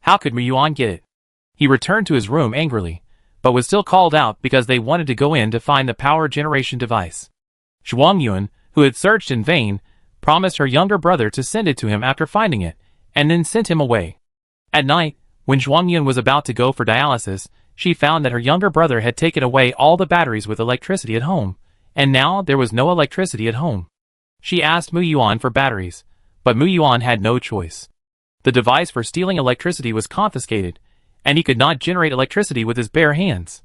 How could Mu Yuan get it? He returned to his room angrily, but was still called out because they wanted to go in to find the power generation device. Zhuang Yun, who had searched in vain, promised her younger brother to send it to him after finding it, and then sent him away. At night, when Zhuang Yun was about to go for dialysis, she found that her younger brother had taken away all the batteries with electricity at home, and now there was no electricity at home. She asked Mu Yuan for batteries, but Mu Yuan had no choice. The device for stealing electricity was confiscated, and he could not generate electricity with his bare hands.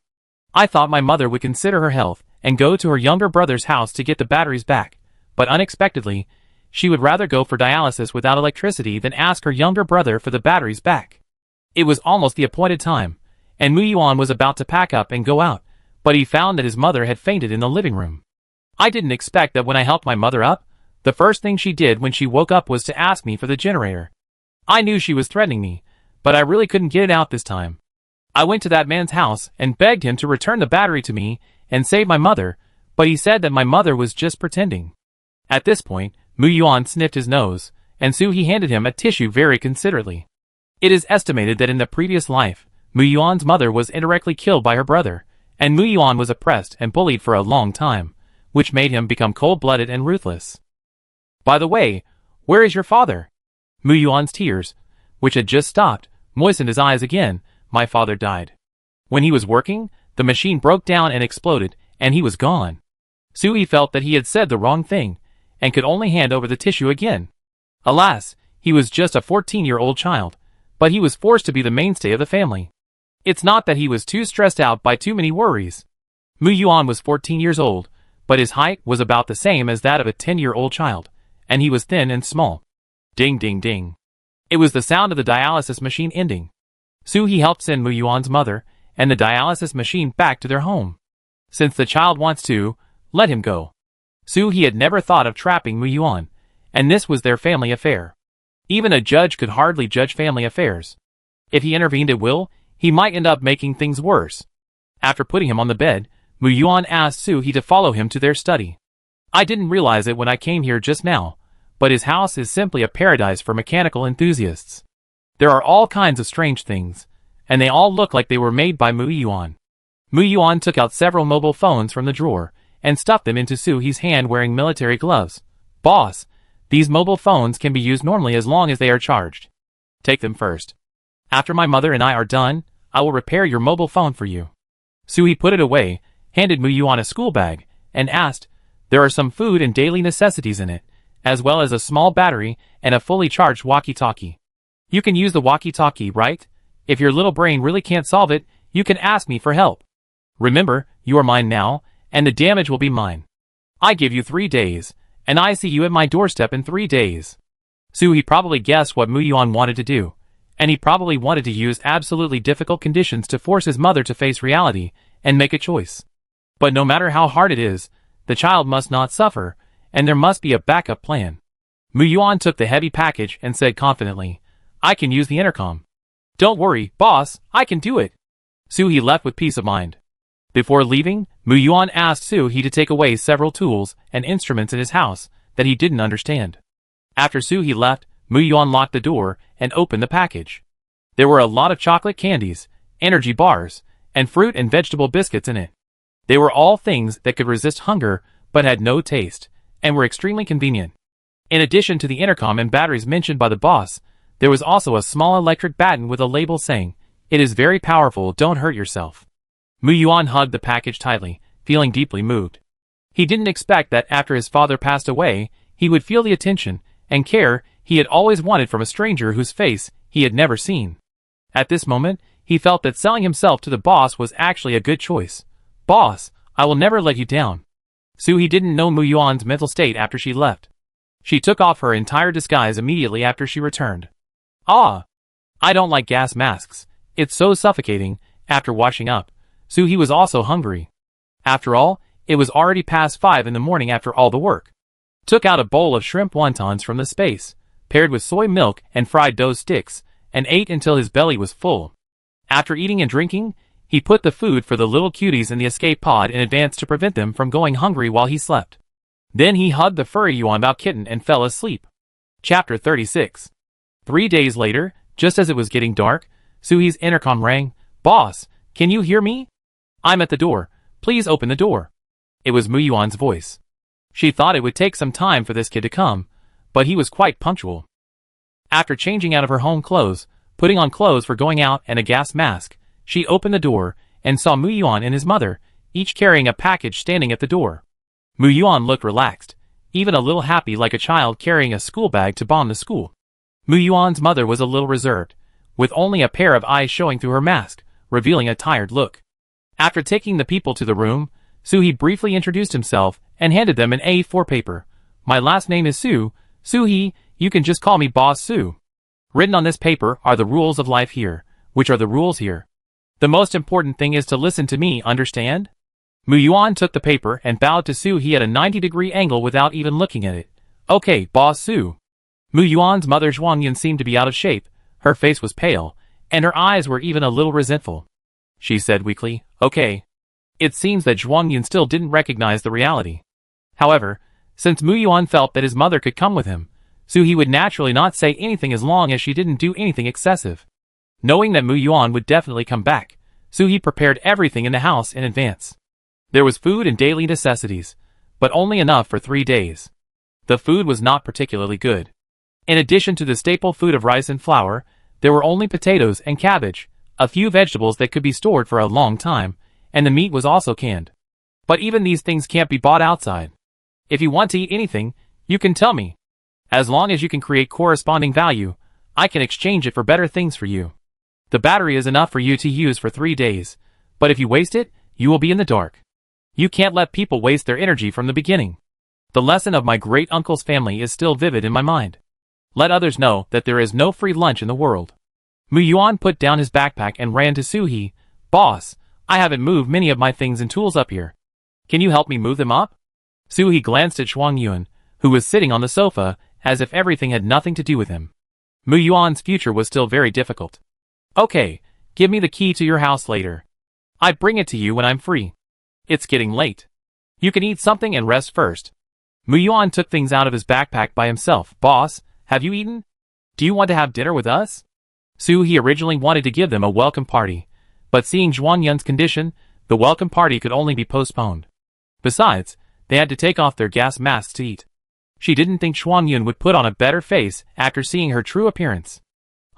I thought my mother would consider her health and go to her younger brother's house to get the batteries back, but unexpectedly, she would rather go for dialysis without electricity than ask her younger brother for the batteries back. It was almost the appointed time, and Mu Yuan was about to pack up and go out, but he found that his mother had fainted in the living room. I didn't expect that when I helped my mother up, the first thing she did when she woke up was to ask me for the generator. I knew she was threatening me, but I really couldn't get it out this time. I went to that man's house and begged him to return the battery to me and save my mother, but he said that my mother was just pretending. At this point, Mu Yuan sniffed his nose, and so he handed him a tissue very considerately. It is estimated that in the previous life, Mu Yuan's mother was indirectly killed by her brother, and Mu Yuan was oppressed and bullied for a long time, which made him become cold-blooded and ruthless. By the way, where is your father? Mu Yuan's tears, which had just stopped, moistened his eyes again. My father died. When he was working, the machine broke down and exploded, and he was gone. Sui felt that he had said the wrong thing, and could only hand over the tissue again. Alas, he was just a 14-year-old child, but he was forced to be the mainstay of the family. It's not that he was too stressed out by too many worries. Mu Yuan was 14 years old, but his height was about the same as that of a 10-year-old child, and he was thin and small. Ding ding ding. It was the sound of the dialysis machine ending. Sui helped send Mu Yuan's mother and the dialysis machine back to their home. Since the child wants to, let him go. Sui had never thought of trapping Mu Yuan, and this was their family affair. Even a judge could hardly judge family affairs. If he intervened at will, he might end up making things worse. After putting him on the bed, Mu Yuan asked Sui to follow him to their study. I didn't realize it when I came here just now, but his house is simply a paradise for mechanical enthusiasts. There are all kinds of strange things, and they all look like they were made by Mu Yuan. Mu Yuan took out several mobile phones from the drawer, and stuffed them into Sui's hand wearing military gloves. Boss, these mobile phones can be used normally as long as they are charged. Take them first. After my mother and I are done, I will repair your mobile phone for you. Sui put it away, handed Mu Yuan a school bag, and asked, there are some food and daily necessities in it, as well as a small battery and a fully charged walkie-talkie. You can use the walkie-talkie, right? If your little brain really can't solve it, you can ask me for help. Remember, you are mine now, and the damage will be mine. I give you 3 days, and I see you at my doorstep in 3 days. Sui probably guessed what Mu Yuan wanted to do, and he probably wanted to use absolutely difficult conditions to force his mother to face reality and make a choice. But no matter how hard it is, the child must not suffer, and there must be a backup plan. Mu Yuan took the heavy package and said confidently, I can use the intercom. Don't worry, boss, I can do it. Sui left with peace of mind. Before leaving, Mu Yuan asked Sui to take away several tools and instruments in his house that he didn't understand. After Sui left, Mu Yuan locked the door and opened the package. There were a lot of chocolate candies, energy bars, and fruit and vegetable biscuits in it. They were all things that could resist hunger but had no taste, and were extremely convenient. In addition to the intercom and batteries mentioned by the boss, There was also a small electric baton with a label saying, "It is very powerful, don't hurt yourself." Mu Yuan hugged the package tightly, feeling deeply moved. He didn't expect that after his father passed away, he would feel the attention and care he had always wanted from a stranger whose face he had never seen. At this moment, he felt that selling himself to the boss was actually a good choice. "Boss, I will never let you down." Suhee didn't know Mu Yuan's mental state after she left. She took off her entire disguise immediately after she returned. "Ah! I don't like gas masks. It's so suffocating." After washing up, Suhee was also hungry. After all, it was already past 5 in the morning after all the work. Took out a bowl of shrimp wontons from the space, paired with soy milk and fried dough sticks, and ate until his belly was full. After eating and drinking, he put the food for the little cuties in the escape pod in advance to prevent them from going hungry while he slept. Then he hugged the furry Yuanbao kitten and fell asleep. Chapter 36. 3 days later, just as it was getting dark, Suhee's intercom rang. "Boss, can you hear me? I'm at the door. Please open the door." It was Mu Yuan's voice. She thought it would take some time for this kid to come, but he was quite punctual. After changing out of her home clothes, putting on clothes for going out and a gas mask, she opened the door and saw Mu Yuan and his mother, each carrying a package standing at the door. Mu Yuan looked relaxed, even a little happy like a child carrying a school bag to bomb the school. Mu Yuan's mother was a little reserved, with only a pair of eyes showing through her mask, revealing a tired look. After taking the people to the room, Suhee briefly introduced himself and handed them an A4 paper. "My last name is Su. Suhee, you can just call me Boss Su. Written on this paper are the rules of life here, which are the rules here. The most important thing is to listen to me, understand?" Mu Yuan took the paper and bowed to Suhee at a 90-degree angle without even looking at it. "Okay, Boss Su." Mu Yuan's mother Zhuangyan seemed to be out of shape, her face was pale, and her eyes were even a little resentful. She said weakly, "Okay." It seems that Zhuangyan still didn't recognize the reality. However, since Mu Yuan felt that his mother could come with him, Suhee would naturally not say anything as long as she didn't do anything excessive. Knowing that Mu Yuan would definitely come back, Suhee prepared everything in the house in advance. There was food and daily necessities, but only enough for 3 days. The food was not particularly good. In addition to the staple food of rice and flour, there were only potatoes and cabbage, a few vegetables that could be stored for a long time, and the meat was also canned. But even these things can't be bought outside. If you want to eat anything, you can tell me. As long as you can create corresponding value, I can exchange it for better things for you. The battery is enough for you to use for 3 days, but if you waste it, you will be in the dark. You can't let people waste their energy from the beginning. The lesson of my great-uncle's family is still vivid in my mind. Let others know that there is no free lunch in the world. Mu Yuan put down his backpack and ran to Suhee. "Boss, I haven't moved many of my things and tools up here. Can you help me move them up?" Suhee glanced at Zhuangyan, who was sitting on the sofa, as if everything had nothing to do with him. Mu Yuan's future was still very difficult. "Okay, give me the key to your house later. I bring it to you when I'm free. It's getting late. You can eat something and rest first." Mu Yuan took things out of his backpack by himself. "Boss, have you eaten? Do you want to have dinner with us?" Suhee originally wanted to give them a welcome party, but seeing Zhuangyan's condition, the welcome party could only be postponed. Besides, they had to take off their gas masks to eat. She didn't think Zhuangyan would put on a better face after seeing her true appearance.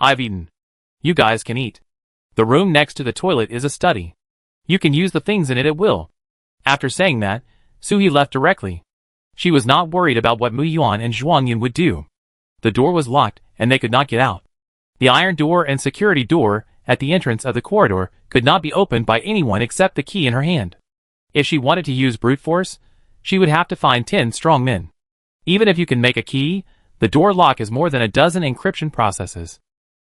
"I've eaten. You guys can eat. The room next to the toilet is a study. You can use the things in it at will." After saying that, Suhee left directly. She was not worried about what Mu Yuan and Zhuangyan would do. The door was locked, and they could not get out. The iron door and security door at the entrance of the corridor could not be opened by anyone except the key in her hand. If she wanted to use brute force, she would have to find 10 strong men. Even if you can make a key, the door lock is more than a dozen encryption processes.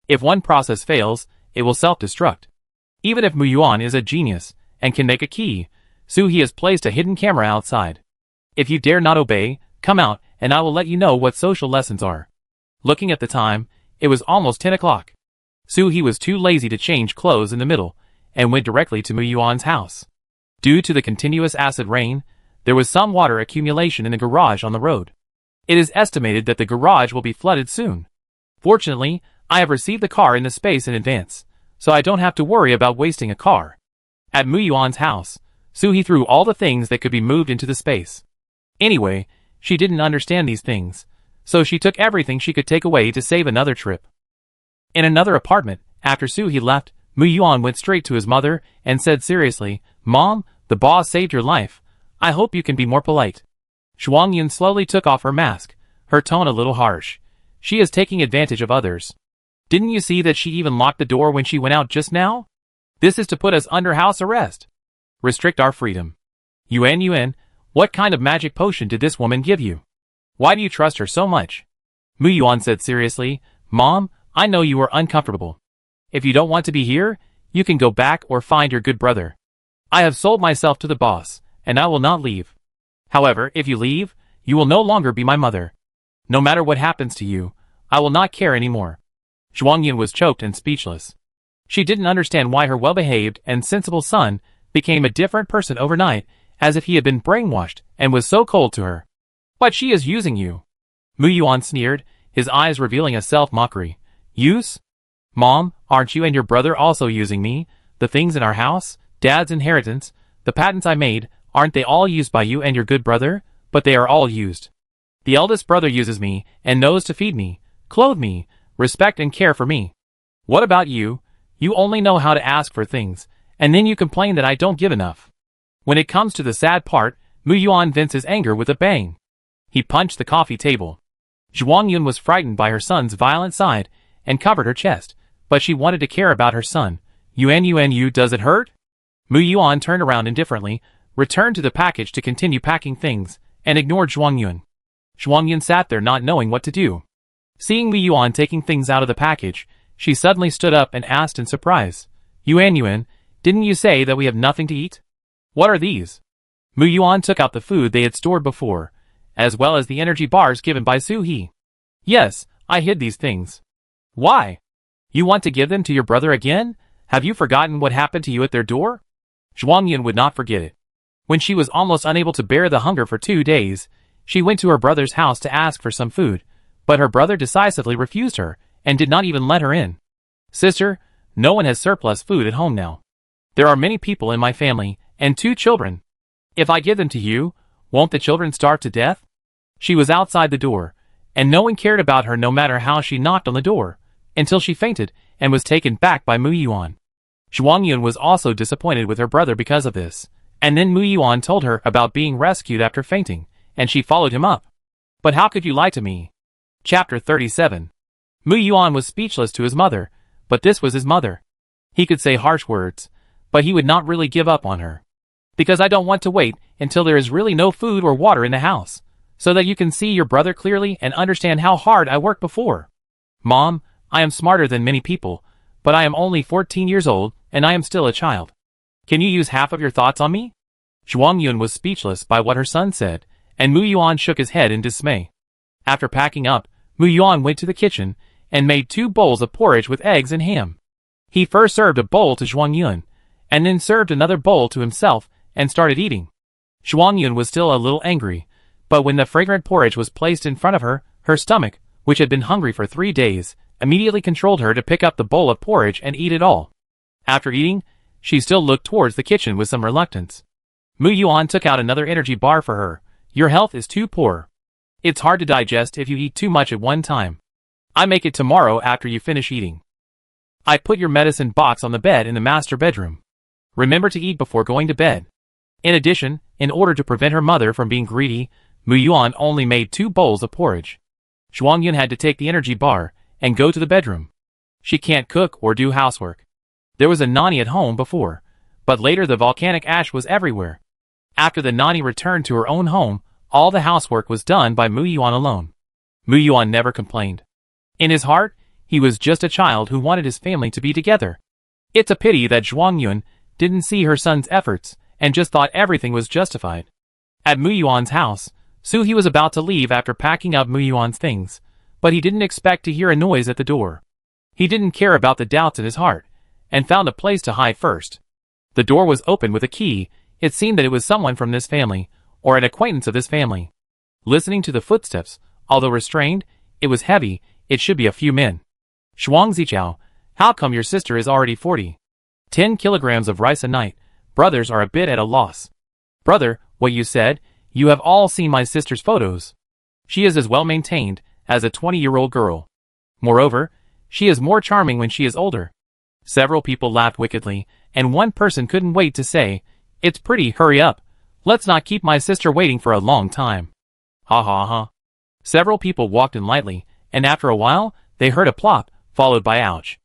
If one process fails, it will self-destruct. Even if Mu Yuan is a genius and can make a key, Suhee has placed a hidden camera outside. If you dare not obey, come out and I will let you know what social lessons are. Looking at the time, it was almost 10 o'clock. Suhee was too lazy to change clothes in the middle, and went directly to Mu Yuan's house. Due to the continuous acid rain, there was some water accumulation in the garage on the road. It is estimated that the garage will be flooded soon. Fortunately, I have received the car in the space in advance, so I don't have to worry about wasting a car. At Mu Yuan's house, Suhee threw all the things that could be moved into the space. Anyway, she didn't understand these things, so she took everything she could take away to save another trip. In another apartment, after Soo-hee left, Mu Yuan went straight to his mother and said seriously, "Mom, the boss saved your life. I hope you can be more polite." Zhuang-yun slowly took off her mask, her tone a little harsh. "She is taking advantage of others. Didn't you see that she even locked the door when she went out just now? This is to put us under house arrest. Restrict our freedom. Yuan, what kind of magic potion did this woman give you? Why do you trust her so much?" Mu Yuan said seriously, "Mom, I know you are uncomfortable. If you don't want to be here, you can go back or find your good brother. I have sold myself to the boss, and I will not leave. However, if you leave, you will no longer be my mother. No matter what happens to you, I will not care anymore." Zhuang-yun was choked and speechless. She didn't understand why her well-behaved and sensible son became a different person overnight, as if he had been brainwashed and was so cold to her. "But she is using you." Mu Yuan sneered, his eyes revealing a self-mockery. "Use? Mom, aren't you and your brother also using me? The things in our house, Dad's inheritance, the patents I made, aren't they all used by you and your good brother? But they are all used. The eldest brother uses me and knows to feed me, clothe me, respect and care for me. What about you? You only know how to ask for things, and then you complain that I don't give enough." When it comes to the sad part, Mu Yuan vents his anger with a bang. He punched the coffee table. Zhuang-yun was frightened by her son's violent side and covered her chest, but she wanted to care about her son. "You, does it hurt?" Mu Yuan turned around indifferently, returned to the package to continue packing things, and ignored Zhuang-yun. Zhuang-yun sat there not knowing what to do. Seeing Mu Yuan taking things out of the package, she suddenly stood up and asked in surprise, Yuan, didn't you say that we have nothing to eat? What are these?" Mu Yuan took out the food they had stored before, as well as the energy bars given by Soo-hee. "Yes, I hid these things." "Why? You want to give them to your brother again? Have you forgotten what happened to you at their door?" Zhuang-yun would not forget it. When she was almost unable to bear the hunger for 2 days, she went to her brother's house to ask for some food, but her brother decisively refused her, and did not even let her in. "Sister, no one has surplus food at home now. There are many people in my family, and 2 children. If I give them to you, won't the children starve to death?" She was outside the door, and no one cared about her no matter how she knocked on the door, until she fainted and was taken back by Mu Yuan. Zhuang-yun was also disappointed with her brother because of this, and then Mu Yuan told her about being rescued after fainting, and she followed him up. "But how could you lie to me?" Chapter 37. Mu Yuan was speechless to his mother, but this was his mother. He could say harsh words, but he would not really give up on her. "Because I don't want to wait until there is really no food or water in the house, so that you can see your brother clearly and understand how hard I worked before. Mom, I am smarter than many people, but I am only 14 years old, and I am still a child. Can you use half of your thoughts on me?" Zhuang-yun was speechless by what her son said, and Mu Yuan shook his head in dismay. After packing up, Mu Yuan went to the kitchen and made 2 bowls of porridge with eggs and ham. He first served a bowl to Zhuang-yun, and then served another bowl to himself and started eating. Zhuang-yun was still a little angry, but when the fragrant porridge was placed in front of her, her stomach, which had been hungry for 3 days, immediately controlled her to pick up the bowl of porridge and eat it all. After eating, she still looked towards the kitchen with some reluctance. Mu Yuan took out another energy bar for her. "Your health is too poor. It's hard to digest if you eat too much at one time. I make it tomorrow after you finish eating. I put your medicine box on the bed in the master bedroom. Remember to eat before going to bed." In addition, in order to prevent her mother from being greedy, Mu Yuan only made 2 bowls of porridge. Zhuang-yun had to take the energy bar and go to the bedroom. She can't cook or do housework. There was a nanny at home before, but later the volcanic ash was everywhere. After the nanny returned to her own home, all the housework was done by Mu Yuan alone. Mu Yuan never complained. In his heart, he was just a child who wanted his family to be together. It's a pity that Zhuang-yun didn't see her son's efforts and just thought everything was justified. At Mu Yuan's house, Soo-hee was about to leave after packing up Mu Yuan's things, but he didn't expect to hear a noise at the door. He didn't care about the doubts in his heart, and found a place to hide first. The door was open with a key. It seemed that it was someone from this family, or an acquaintance of this family. Listening to the footsteps, although restrained, it was heavy. It should be a few men. "Shuang Zichao, how come your sister is already 40? 10 kilograms of rice a night. Brothers are a bit at a loss." "Brother, what you said, you have all seen my sister's photos. She is as well maintained as a 20-year-old girl. Moreover, she is more charming when she is older. Several people laughed wickedly, and one person couldn't wait to say, "It's pretty, hurry up. Let's not keep my sister waiting for a long time." Ha ha ha. Several people walked in lightly, and after a while, they heard a plop, followed by ouch.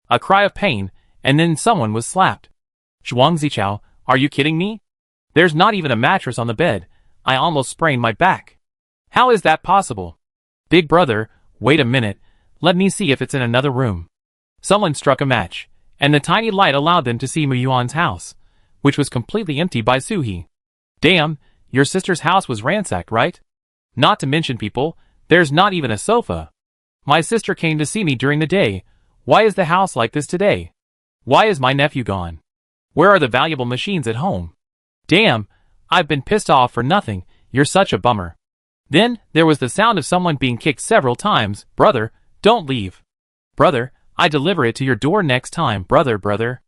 A cry of pain, and then someone was slapped. Zhuang Zichao, are you kidding me? There's not even a mattress on the bed. I almost sprained my back. How is that possible? Big brother, wait a minute, let me see if it's in another room. Someone struck a match, and the tiny light allowed them to see Mu Yuan's house, which was completely empty by Suhi. Damn, your sister's house was ransacked, right? Not to mention people, there's not even a sofa. My sister came to see me during the day. Why is the house like this today? Why is my nephew gone? Where are the valuable machines at home? Damn, I've been pissed off for nothing, you're such a bummer. Then, there was the sound of someone being kicked several times. Brother, don't leave. Brother, I deliver it to your door next time, brother.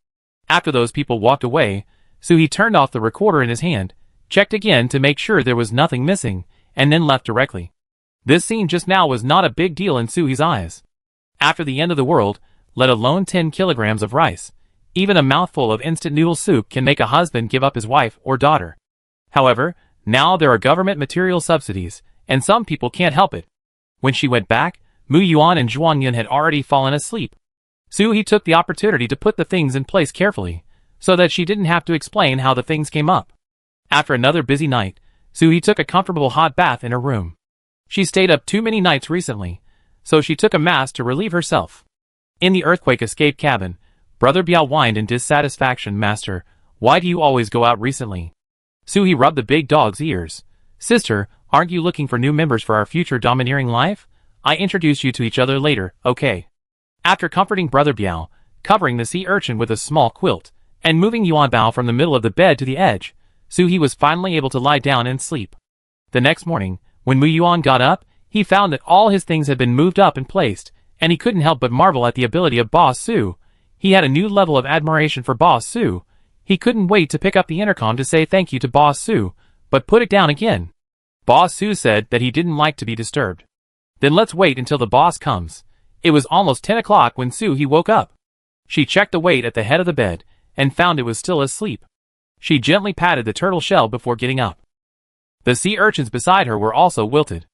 After those people walked away, Suhi turned off the recorder in his hand, checked again to make sure there was nothing missing, and then left directly. This scene just now was not a big deal in Suhi's eyes. After the end of the world, let alone 10 kilograms of rice, even a mouthful of instant noodle soup can make a husband give up his wife or daughter. However, now there are government material subsidies, and some people can't help it. When she went back, Mu Yuan and Zhuang Yun had already fallen asleep. Suhi took the opportunity to put the things in place carefully, so that she didn't have to explain how the things came up. After another busy night, Suhi took a comfortable hot bath in her room. She stayed up too many nights recently, so she took a mask to relieve herself. In the earthquake escape cabin, Brother Biao whined in dissatisfaction. Master, why do you always go out recently? Suhi rubbed the big dog's ears. Sister, aren't you looking for new members for our future domineering life? I introduce you to each other later, okay? After comforting Brother Biao, covering the sea urchin with a small quilt, and moving Yuan Bao from the middle of the bed to the edge, Suhi was finally able to lie down and sleep. The next morning, when Mu Yuan got up, he found that all his things had been moved up and placed, and he couldn't help but marvel at the ability of Boss Su. He had a new level of admiration for Boss Su. He couldn't wait to pick up the intercom to say thank you to Boss Su, but put it down again. Boss Su said that he didn't like to be disturbed. Then let's wait until the boss comes. It was almost 10 o'clock when Suhi woke up. She checked the weight at the head of the bed, and found it was still asleep. She gently patted the turtle shell before getting up. The sea urchins beside her were also wilted.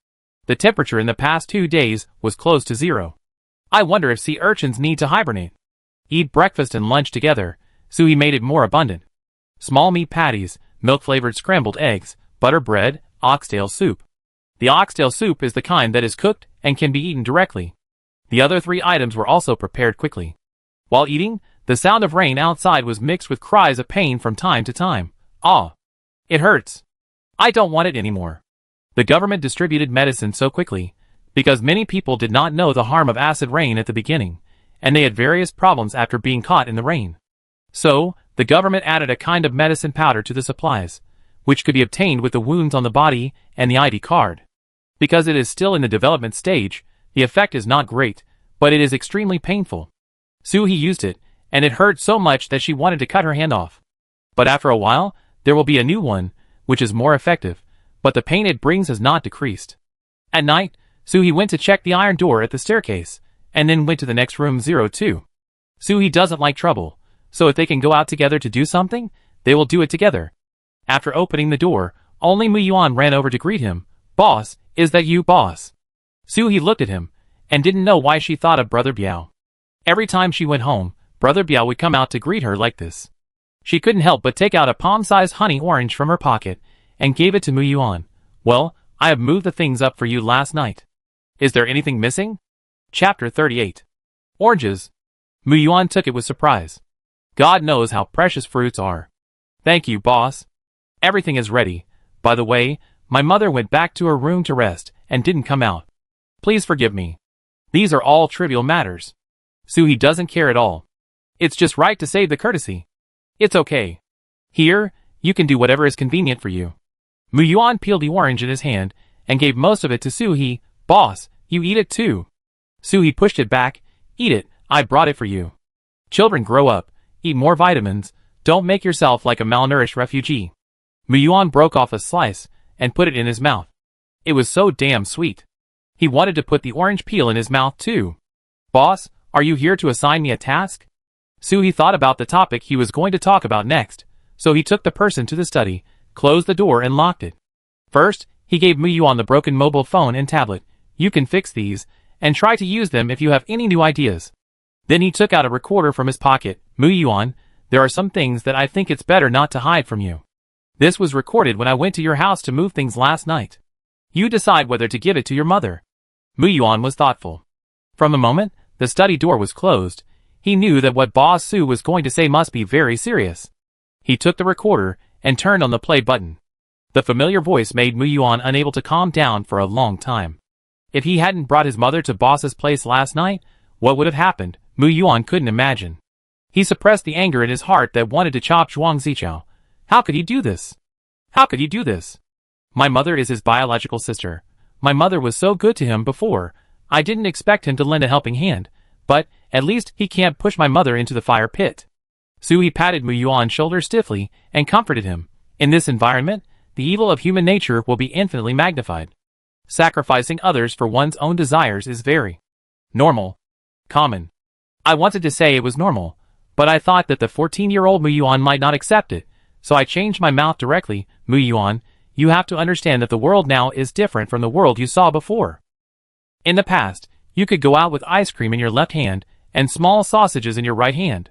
The temperature in the past 2 days was close to zero. I wonder if sea urchins need to hibernate. Eat breakfast and lunch together. Suhi made it more abundant. Small meat patties, milk-flavored scrambled eggs, butter bread, oxtail soup. The oxtail soup is the kind that is cooked and can be eaten directly. The other 3 items were also prepared quickly. While eating, the sound of rain outside was mixed with cries of pain from time to time. Ah! It hurts. I don't want it anymore. The government distributed medicine so quickly, because many people did not know the harm of acid rain at the beginning, and they had various problems after being caught in the rain. So, the government added a kind of medicine powder to the supplies, which could be obtained with the wounds on the body and the ID card. Because it is still in the development stage, the effect is not great, but it is extremely painful. Suhi used it, and it hurt so much that she wanted to cut her hand off. But after a while, there will be a new one, which is more effective, but the pain it brings has not decreased. At night, Suhi went to check the iron door at the staircase, and then went to the next room 02. Suhi doesn't like trouble, so if they can go out together to do something, they will do it together. After opening the door, only Mu Yuan ran over to greet him. Boss, is that you, boss? Suhi looked at him, and didn't know why she thought of Brother Biao. Every time she went home, Brother Biao would come out to greet her like this. She couldn't help but take out a palm-sized honey orange from her pocket, and gave it to Mu Yuan. Well, I have moved the things up for you last night. Is there anything missing? Chapter 38. Oranges. Mu Yuan took it with surprise. God knows how precious fruits are. Thank you, boss. Everything is ready. By the way, my mother went back to her room to rest, and didn't come out. Please forgive me. These are all trivial matters. Suhi doesn't care at all. It's just right to save the courtesy. It's okay. Here, you can do whatever is convenient for you. Mu Yuan peeled the orange in his hand, and gave most of it to Suhi. Boss, you eat it too. Suhi pushed it back. Eat it, I brought it for you. Children, grow up, eat more vitamins, don't make yourself like a malnourished refugee. Mu Yuan broke off a slice, and put it in his mouth. It was so damn sweet. He wanted to put the orange peel in his mouth too. Boss, Are you here to assign me a task? Soo-hee thought about the topic he was going to talk about next, so he took the person to the study, closed the door and locked it. First, he gave Mu-yuan the broken mobile phone and tablet. You can fix these, and try to use them if you have any new ideas. Then he took out a recorder from his pocket. Mu-yuan, there are some things that I think it's better not to hide from you. This was recorded when I went to your house to move things last night. You decide whether to give it to your mother. Mu-yuan was thoughtful. From the moment the study door was closed, he knew that what Boss Soo was going to say must be very serious. He took the recorder and turned on the play button. The familiar voice made Mu-yuan unable to calm down for a long time. If he hadn't brought his mother to Boss's place last night, what would have happened? Mu-yuan couldn't imagine. He suppressed the anger in his heart that wanted to chop Zhuang Zichao. How could he do this? How could he do this? My mother is his biological sister. My mother was so good to him before. I didn't expect him to lend a helping hand, but at least he can't push my mother into the fire pit. Soo-hee patted Mu-yuan's shoulder stiffly and comforted him. In this environment, the evil of human nature will be infinitely magnified. Sacrificing others for one's own desires is very normal. Common. I wanted to say it was normal, but I thought that the 14-year-old Mu-yuan might not accept it, so I changed my mouth directly. Mu-yuan, you have to understand that the world now is different from the world you saw before. In the past, you could go out with ice cream in your left hand and small sausages in your right hand.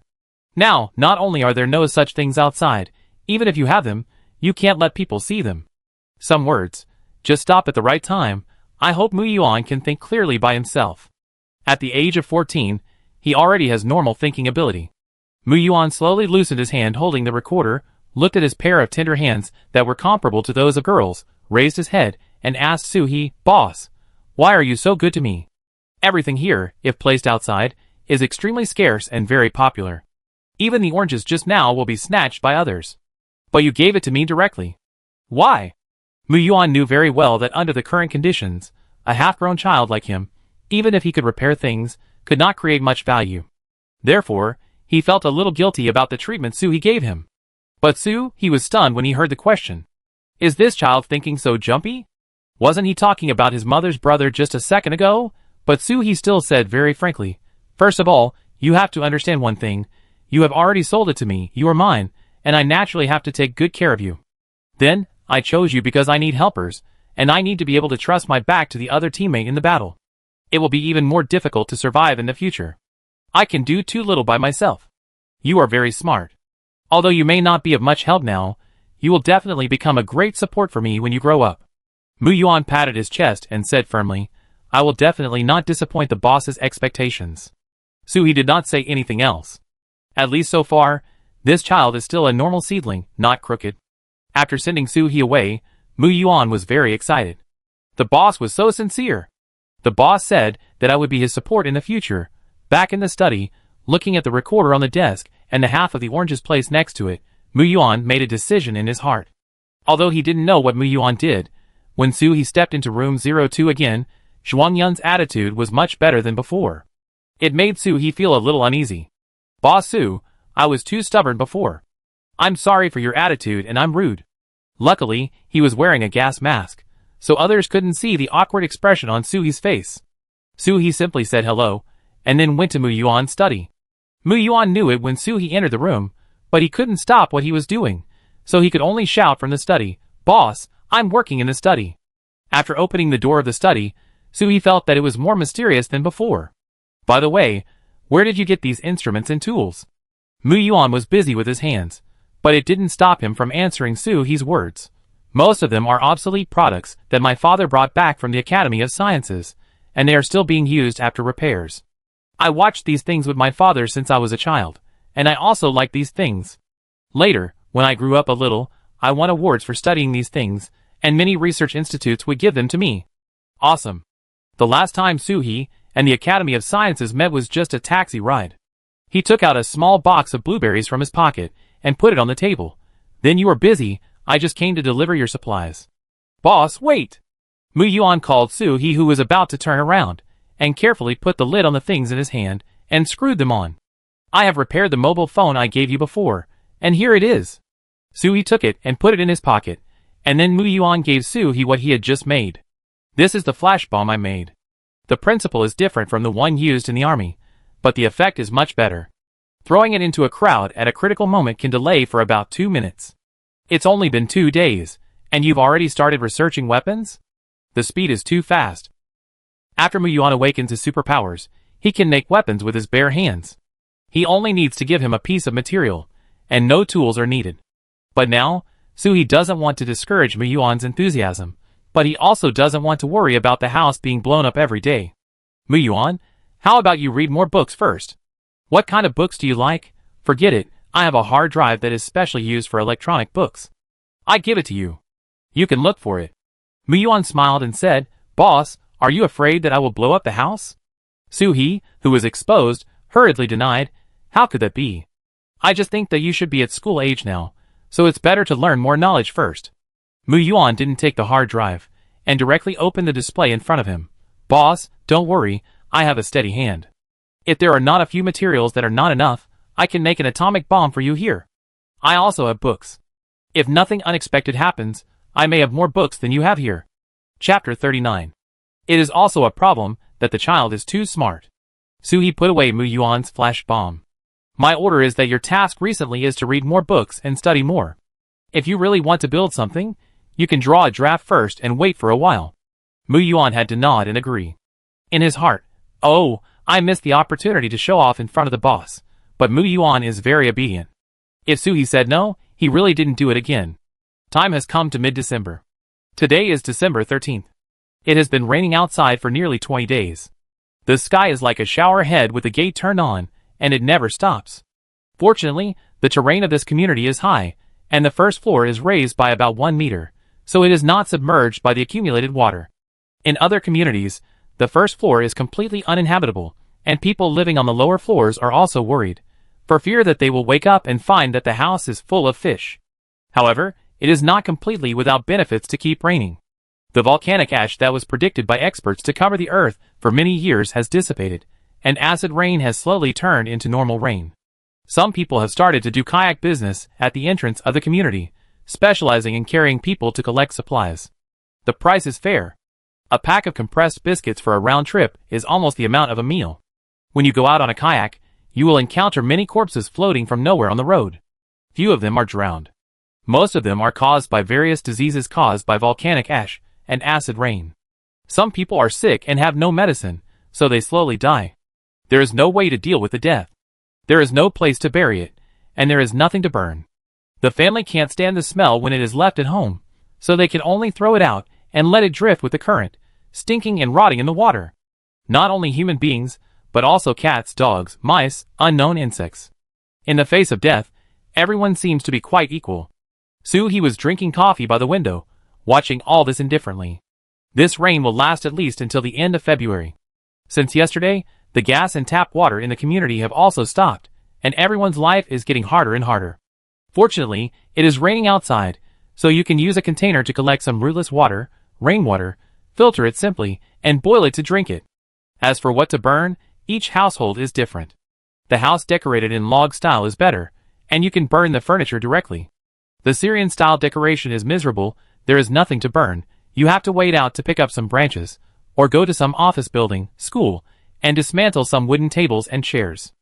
Now, not only are there no such things outside, even if you have them, you can't let people see them. Some words. Just stop at the right time. I hope Mu-yuan can think clearly by himself. At the age of 14, he already has normal thinking ability. Mu-yuan slowly loosened his hand holding the recorder, looked at his pair of tender hands that were comparable to those of girls, raised his head, and asked Soo-hee, Boss, why are you so good to me? Everything here, if placed outside, is extremely scarce and very popular. Even the oranges just now will be snatched by others. But you gave it to me directly. Why? Mu-yuan knew very well that under the current conditions, a half-grown child like him, even if he could repair things, could not create much value. Therefore, he felt a little guilty about the treatment Soo-hee gave him. But he was stunned when he heard the question. Is this child thinking so jumpy? Wasn't he talking about his mother's brother just a second ago? But Soo-hee still said very frankly, First of all, you have to understand one thing. You have already sold it to me, you are mine, and I naturally have to take good care of you. Then, I chose you because I need helpers, and I need to be able to trust my back to the other teammate in the battle. It will be even more difficult to survive in the future. I can do too little by myself. You are very smart. Although you may not be of much help now, you will definitely become a great support for me when you grow up. Mu-yuan patted his chest and said firmly, I will definitely not disappoint the boss's expectations. Soo-hee did not say anything else. At least so far, this child is still a normal seedling, not crooked. After sending Soo-hee away, Mu-yuan was very excited. The boss was so sincere. The boss said that I would be his support in the future. Back in the study, looking at the recorder on the desk and the half of the oranges placed next to it, Mu-yuan made a decision in his heart. Although he didn't know what Mu-yuan did, when Soo-hee stepped into room 02 again, Zhuang Yun's attitude was much better than before. It made Soo-hee feel a little uneasy. Boss Soo, I was too stubborn before. I'm sorry for your attitude and I'm rude. Luckily, he was wearing a gas mask, so others couldn't see the awkward expression on Soo-hee's face. Soo-hee simply said hello, and then went to Mu-yuan's study. Mu-yuan knew it when Soo-hee entered the room, but he couldn't stop what he was doing, so he could only shout from the study, Boss, I'm working in the study. After opening the door of the study, Soo-hee felt that it was more mysterious than before. By the way, where did you get these instruments and tools? Mu-yuan was busy with his hands, but it didn't stop him from answering Soo-hee's words. Most of them are obsolete products that my father brought back from the Academy of Sciences, and they are still being used after repairs. I watched these things with my father since I was a child, and I also like these things. Later, when I grew up a little, I won awards for studying these things, and many research institutes would give them to me. Awesome. The last time Soo-hee and the Academy of Sciences met was just a taxi ride. He took out a small box of blueberries from his pocket and put it on the table. Then you were busy, I just came to deliver your supplies. Boss, wait! Mu-yuan called Soo-hee, who was about to turn around, and carefully put the lid on the things in his hand and screwed them on. I have repaired the mobile phone I gave you before, and here it is. Soo-hee took it and put it in his pocket, and then Mu-yuan gave Soo-hee what he had just made. This is the flash bomb I made. The principle is different from the one used in the army. but the effect is much better. Throwing it into a crowd at a critical moment can delay for about 2 minutes. It's only been 2 days, and you've already started researching weapons? The speed is too fast. After Muyuan awakens his superpowers, he can make weapons with his bare hands. He only needs to give him a piece of material, and no tools are needed. But now, Suhi doesn't want to discourage Muyuan's enthusiasm, but he also doesn't want to worry about the house being blown up every day. Muyuan, how about you read more books first? What kind of books do you like? Forget it, I have a hard drive that is specially used for electronic books. I give it to you. You can look for it. Muyuan smiled and said, Boss, are you afraid that I will blow up the house? Suhi, who was exposed, hurriedly denied, How could that be? I just think that you should be at school age now, so it's better to learn more knowledge first. Muyuan didn't take the hard drive, and directly opened the display in front of him. Boss, don't worry, I have a steady hand. If there are not a few materials that are not enough, I can make an atomic bomb for you here. I also have books. If nothing unexpected happens, I may have more books than you have here. Chapter 39. It is also a problem that the child is too smart. Suhi put away Muyuan's flash bomb. My order is that your task recently is to read more books and study more. If you really want to build something, you can draw a draft first and wait for a while. Muyuan had to nod and agree. In his heart, oh, I missed the opportunity to show off in front of the boss, but Muyuan is very obedient. If Suhi said no, he really didn't do it again. Time has come to mid-December. Today is December 13th. It has been raining outside for nearly 20 days. The sky is like a shower head with the gate turned on, and it never stops. Fortunately, the terrain of this community is high, and the first floor is raised by about 1 meter, so it is not submerged by the accumulated water. In other communities, the first floor is completely uninhabitable, and people living on the lower floors are also worried, for fear that they will wake up and find that the house is full of fish. However, it is not completely without benefits to keep raining. The volcanic ash that was predicted by experts to cover the earth for many years has dissipated, and acid rain has slowly turned into normal rain. Some people have started to do kayak business at the entrance of the community, specializing in carrying people to collect supplies. The price is fair. A pack of compressed biscuits for a round trip is almost the amount of a meal. When you go out on a kayak, you will encounter many corpses floating from nowhere on the road. Few of them are drowned. Most of them are caused by various diseases caused by volcanic ash and acid rain. Some people are sick and have no medicine, so they slowly die. There is no way to deal with the death. There is no place to bury it, and there is nothing to burn. The family can't stand the smell when it is left at home, so they can only throw it out and let it drift with the current, stinking and rotting in the water. Not only human beings, but also cats, dogs, mice, unknown insects. In the face of death, everyone seems to be quite equal. Suhi was drinking coffee by the window, watching all this indifferently. This rain will last at least until the end of February. Since yesterday, the gas and tap water in the community have also stopped, and everyone's life is getting harder and harder. Fortunately, it is raining outside, so you can use a container to collect some rootless water, rainwater, filter it simply, and boil it to drink it. As for what to burn, each household is different. The house decorated in log style is better, and you can burn the furniture directly. The Syrian style decoration is miserable, there is nothing to burn, you have to wait out to pick up some branches, or go to some office building, school, and dismantle some wooden tables and chairs.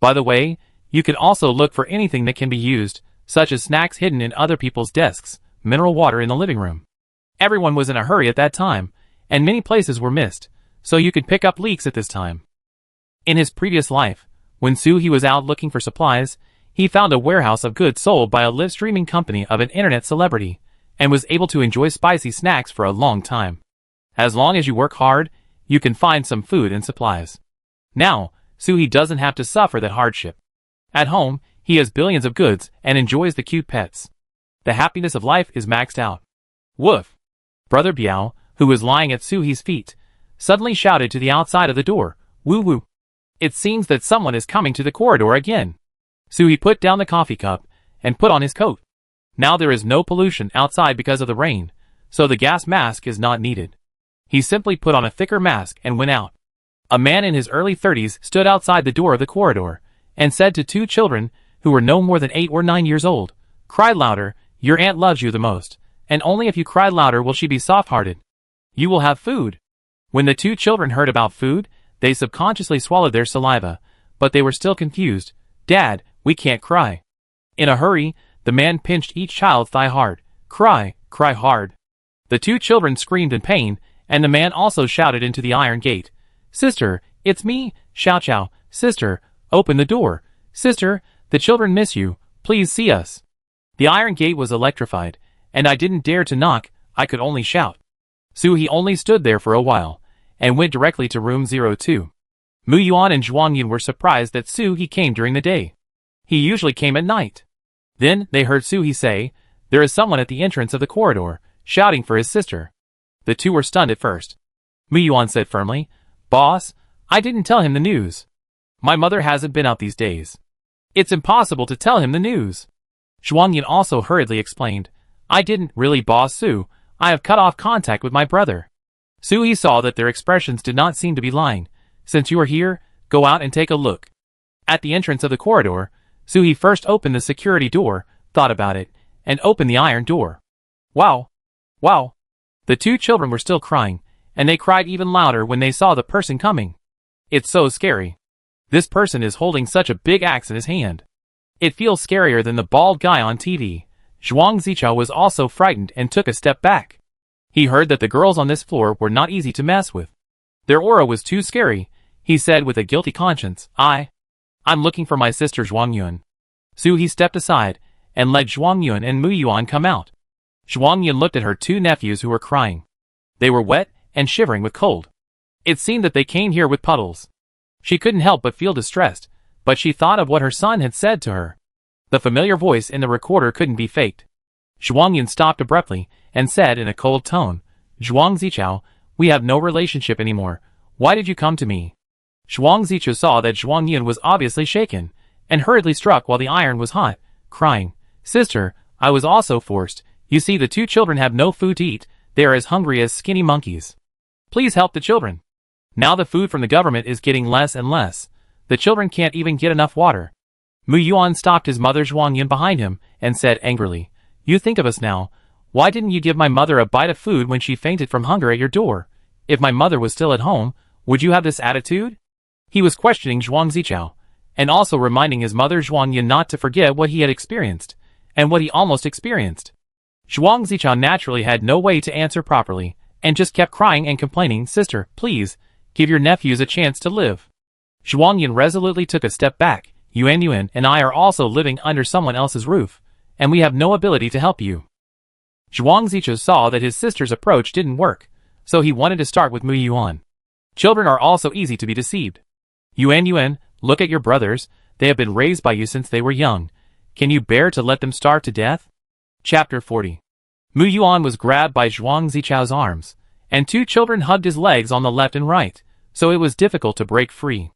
By the way, you can also look for anything that can be used, such as snacks hidden in other people's desks, mineral water in the living room. Everyone was in a hurry at that time, and many places were missed, so you could pick up leaks at this time. In his previous life, when Suhi was out looking for supplies, he found a warehouse of goods sold by a live streaming company of an internet celebrity, and was able to enjoy spicy snacks for a long time. As long as you work hard, you can find some food and supplies. Now, Suhi doesn't have to suffer that hardship. At home, he has billions of goods and enjoys the cute pets. The happiness of life is maxed out. Woof! Brother Biao, who was lying at Suhi's feet, suddenly shouted to the outside of the door, Woo woo! It seems that someone is coming to the corridor again. Suhi put down the coffee cup and put on his coat. Now there is no pollution outside because of the rain, so the gas mask is not needed. He simply put on a thicker mask and went out. A man in his early 30s stood outside the door of the corridor and said to 2 children, who were no more than 8 or 9 years old, Cry louder, your aunt loves you the most, and only if you cry louder will she be soft-hearted. You will have food. When the 2 children heard about food, they subconsciously swallowed their saliva, but they were still confused. Dad, we can't cry. In a hurry, the man pinched each child's thigh hard. Cry, cry hard. The 2 children screamed in pain, and the man also shouted into the iron gate. Sister, it's me, Xiao Xiao. Sister, open the door. Sister, the children miss you. Please see us. The iron gate was electrified, and I didn't dare to knock, I could only shout. He only stood there for a while, and went directly to room 02. Mu Yuan and Zhuang Yun were surprised that He came during the day. He usually came at night. Then they heard He say, there is someone at the entrance of the corridor, shouting for his sister. The 2 were stunned at first. Mu Yuan said firmly, Boss, I didn't tell him the news. My mother hasn't been out these days. It's impossible to tell him the news. Zhuang Yun also hurriedly explained, I didn't really, Boss Su. I have cut off contact with my brother. He saw that their expressions did not seem to be lying. Since you are here, go out and take a look. At the entrance of the corridor, He first opened the security door, thought about it, and opened the iron door. Wow! Wow! The 2 children were still crying, and they cried even louder when they saw the person coming. It's so scary. This person is holding such a big axe in his hand. It feels scarier than the bald guy on TV. Zhuang Zichao was also frightened and took a step back. He heard that the girls on this floor were not easy to mess with. Their aura was too scary, he said with a guilty conscience. I'm looking for my sister Zhuang Yun. He stepped aside, and let Zhuang Yun and Mu Yuan come out. Zhuang Yun looked at her 2 nephews who were crying. They were wet and shivering with cold. It seemed that they came here with puddles. She couldn't help but feel distressed, but she thought of what her son had said to her. The familiar voice in the recorder couldn't be faked. Zhuang Yun stopped abruptly and said in a cold tone, Zhuang Zichao, we have no relationship anymore. Why did you come to me? Zhuang Zichao saw that Zhuang Yun was obviously shaken, and hurriedly struck while the iron was hot, crying, Sister, I was also forced. You see, the 2 children have no food to eat. They are as hungry as skinny monkeys. Please help the children. Now the food from the government is getting less and less. The children can't even get enough water. Mu Yuan stopped his mother Zhuang Yun behind him and said angrily, You think of us now. Why didn't you give my mother a bite of food when she fainted from hunger at your door? If my mother was still at home, would you have this attitude? He was questioning Zhuang Zichao, and also reminding his mother Zhuang Yun not to forget what he had experienced, and what he almost experienced. Zhuang Zichao naturally had no way to answer properly, and just kept crying and complaining, Sister, please, give your nephews a chance to live. Zhuang Yun resolutely took a step back. Yuan and I are also living under someone else's roof, and we have no ability to help you. Zhuang Zichao saw that his sister's approach didn't work, so he wanted to start with Mu Yuan. Children are also easy to be deceived. Yuan, look at your brothers, they have been raised by you since they were young. Can you bear to let them starve to death? Chapter 40. Mu Yuan was grabbed by Zhuang Zichao's arms, and 2 children hugged his legs on the left and right, so it was difficult to break free.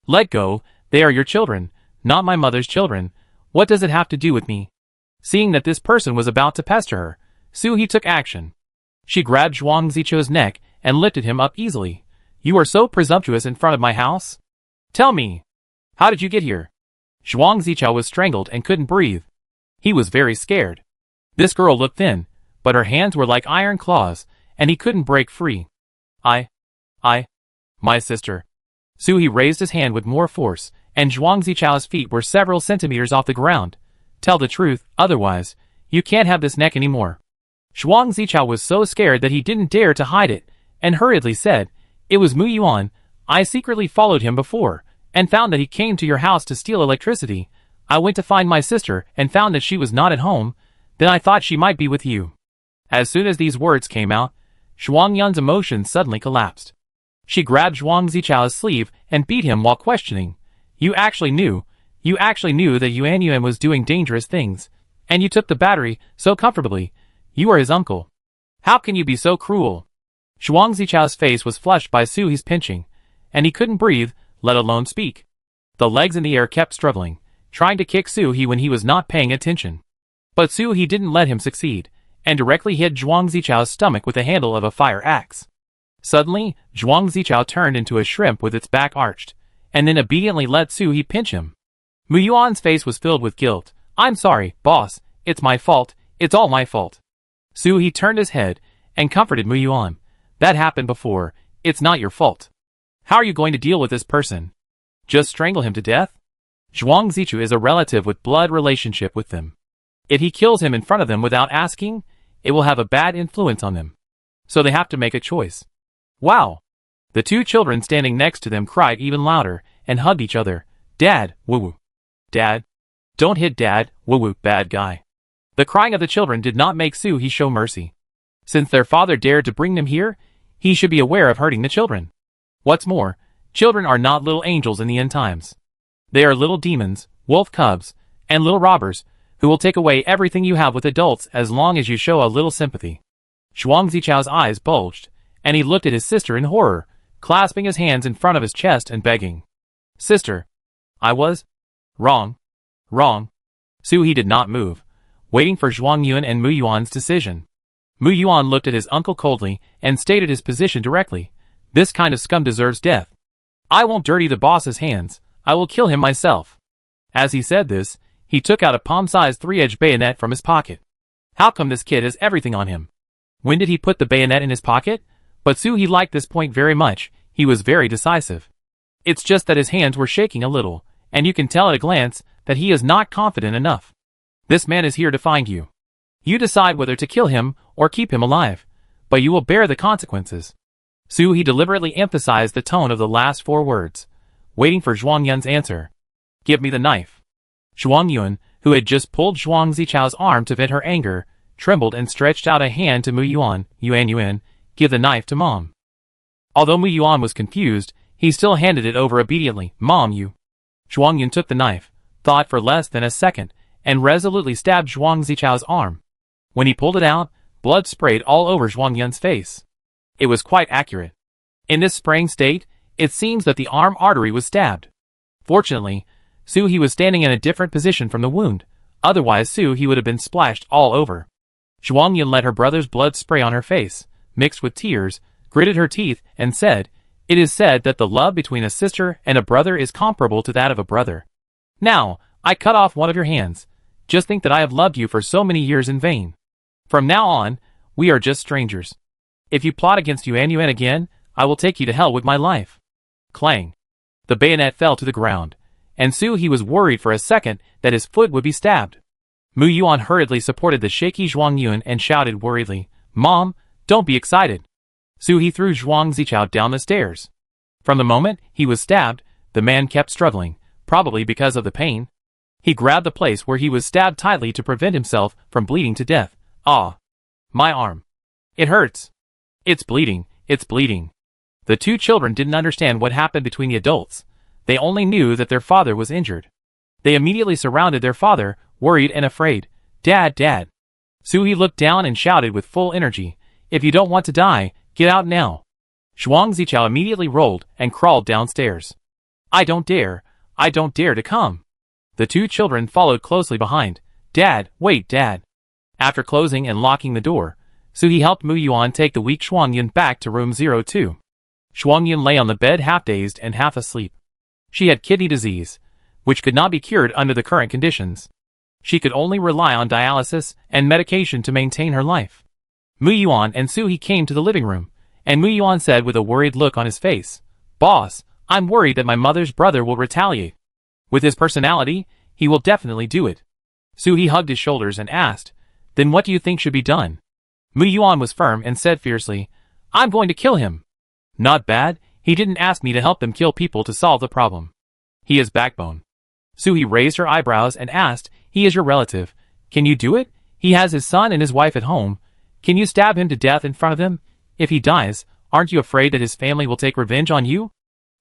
Let go, they are your children, not my mother's children. What does it have to do with me? Seeing that this person was about to pester her, He took action. She grabbed Zhuang Zichao's neck and lifted him up easily. You are so presumptuous in front of my house? Tell me, how did you get here? Zhuang Zichao was strangled and couldn't breathe. He was very scared. This girl looked thin, but her hands were like iron claws, and he couldn't break free. My sister. He raised his hand with more force, and Zhuang Zichao's feet were several centimeters off the ground. Tell the truth, otherwise, you can't have this neck anymore. Zhuang Zichao was so scared that he didn't dare to hide it, and hurriedly said, It was Mu Yuan. I secretly followed him before, and found that he came to your house to steal electricity. I went to find my sister and found that she was not at home. Then I thought she might be with you. As soon as these words came out, Zhuang Yun's emotions suddenly collapsed. She grabbed Zhuang Zichao's sleeve and beat him while questioning. You actually knew that Yuan was doing dangerous things, and you took the battery so comfortably. You are his uncle. How can you be so cruel? Zhuang Zichao's face was flushed by He's pinching, and he couldn't breathe, let alone speak. The legs in the air kept struggling, trying to kick He when he was not paying attention. But He didn't let him succeed, and directly hit Zhuang Zichao's stomach with the handle of a fire axe. Suddenly, Zhuang Zichao turned into a shrimp with its back arched, and then obediently let He pinch him. Mu Yuan's face was filled with guilt. I'm sorry, boss, it's my fault, it's all my fault. He turned his head, and comforted Mu Yuan. That happened before, it's not your fault. How are you going to deal with this person? Just strangle him to death? Zhuang Zichu is a relative with blood relationship with them. If he kills him in front of them without asking, it will have a bad influence on them. So they have to make a choice. Wow! The two children standing next to them cried even louder and hugged each other. Dad, woo-woo. Dad. Don't hit Dad, woo-woo, bad guy. The crying of the children did not make Su He show mercy. Since their father dared to bring them here, he should be aware of hurting the children. What's more, children are not little angels in the end times. They are little demons, wolf cubs, and little robbers, who will take away everything you have with adults as long as you show a little sympathy. Zhuang Zichao's eyes bulged, and he looked at his sister in horror, clasping his hands in front of his chest and begging. Sister. I was wrong. Su He did not move, waiting for Zhuang Yun and Mu Yuan's decision. Mu Yuan looked at his uncle coldly and stated his position directly. This kind of scum deserves death. I won't dirty the boss's hands. I will kill him myself. As he said this, he took out a palm-sized 3-edged bayonet from his pocket. How come this kid has everything on him? When did he put the bayonet in his pocket? But Su He liked this point very much. He was very decisive. It's just that his hands were shaking a little, and you can tell at a glance that he is not confident enough. This man is here to find you. You decide whether to kill him or keep him alive, but you will bear the consequences. Su He deliberately emphasized the tone of the last 4 words, waiting for Zhuang Yun's answer. Give me the knife. Zhuang Yun, who had just pulled Zhuang Zichao's arm to vent her anger, trembled and stretched out a hand to Mu Yuan. Yuan, give the knife to Mom. Although Mu Yuan was confused, he still handed it over obediently. Mom, you. Zhuang Yun took the knife, thought for less than a second, and resolutely stabbed Zhuang Zichao's arm. When he pulled it out, blood sprayed all over Zhuang Yun's face. It was quite accurate. In this spraying state, it seems that the arm artery was stabbed. Fortunately, Su He was standing in a different position from the wound, otherwise Su He would have been splashed all over. Zhuang Yun let her brother's blood spray on her face, mixed with tears, gritted her teeth, and said, It is said that the love between a sister and a brother is comparable to that of a brother. Now, I cut off one of your hands. Just think that I have loved you for so many years in vain. From now on, we are just strangers. If you plot against Yuan again, I will take you to hell with my life. Clang. The bayonet fell to the ground, and Su He was worried for a second that his foot would be stabbed. Mu Yuan hurriedly supported the shaky Zhuang Yun and shouted worriedly, Mom, don't be excited. Su He threw Zhuang Zichao down the stairs. From the moment he was stabbed, the man kept struggling, probably because of the pain. He grabbed the place where he was stabbed tightly to prevent himself from bleeding to death. Ah! My arm. It hurts. It's bleeding. The two children didn't understand what happened between the adults. They only knew that their father was injured. They immediately surrounded their father, worried and afraid. Dad. Su He looked down and shouted with full energy, If you don't want to die, get out now. Zhuang Zichao immediately rolled and crawled downstairs. I don't dare to come. The two children followed closely behind. Dad, wait, Dad. After closing and locking the door, Su He helped Mu Yuan take the weak Zhuang Yun back to room 02. Zhuang Yun lay on the bed half-dazed and half-asleep. She had kidney disease, which could not be cured under the current conditions. She could only rely on dialysis and medication to maintain her life. Mu Yuan and Su He came to the living room, and Mu Yuan said with a worried look on his face, Boss, I'm worried that my mother's brother will retaliate. With his personality, he will definitely do it. Su He hugged his shoulders and asked, Then what do you think should be done? Mu Yuan was firm and said fiercely, I'm going to kill him. Not bad, he didn't ask me to help them kill people to solve the problem. He has backbone. Su He raised her eyebrows and asked, He is your relative. Can you do it? He has his son and his wife at home. Can you stab him to death in front of them? If he dies, aren't you afraid that his family will take revenge on you?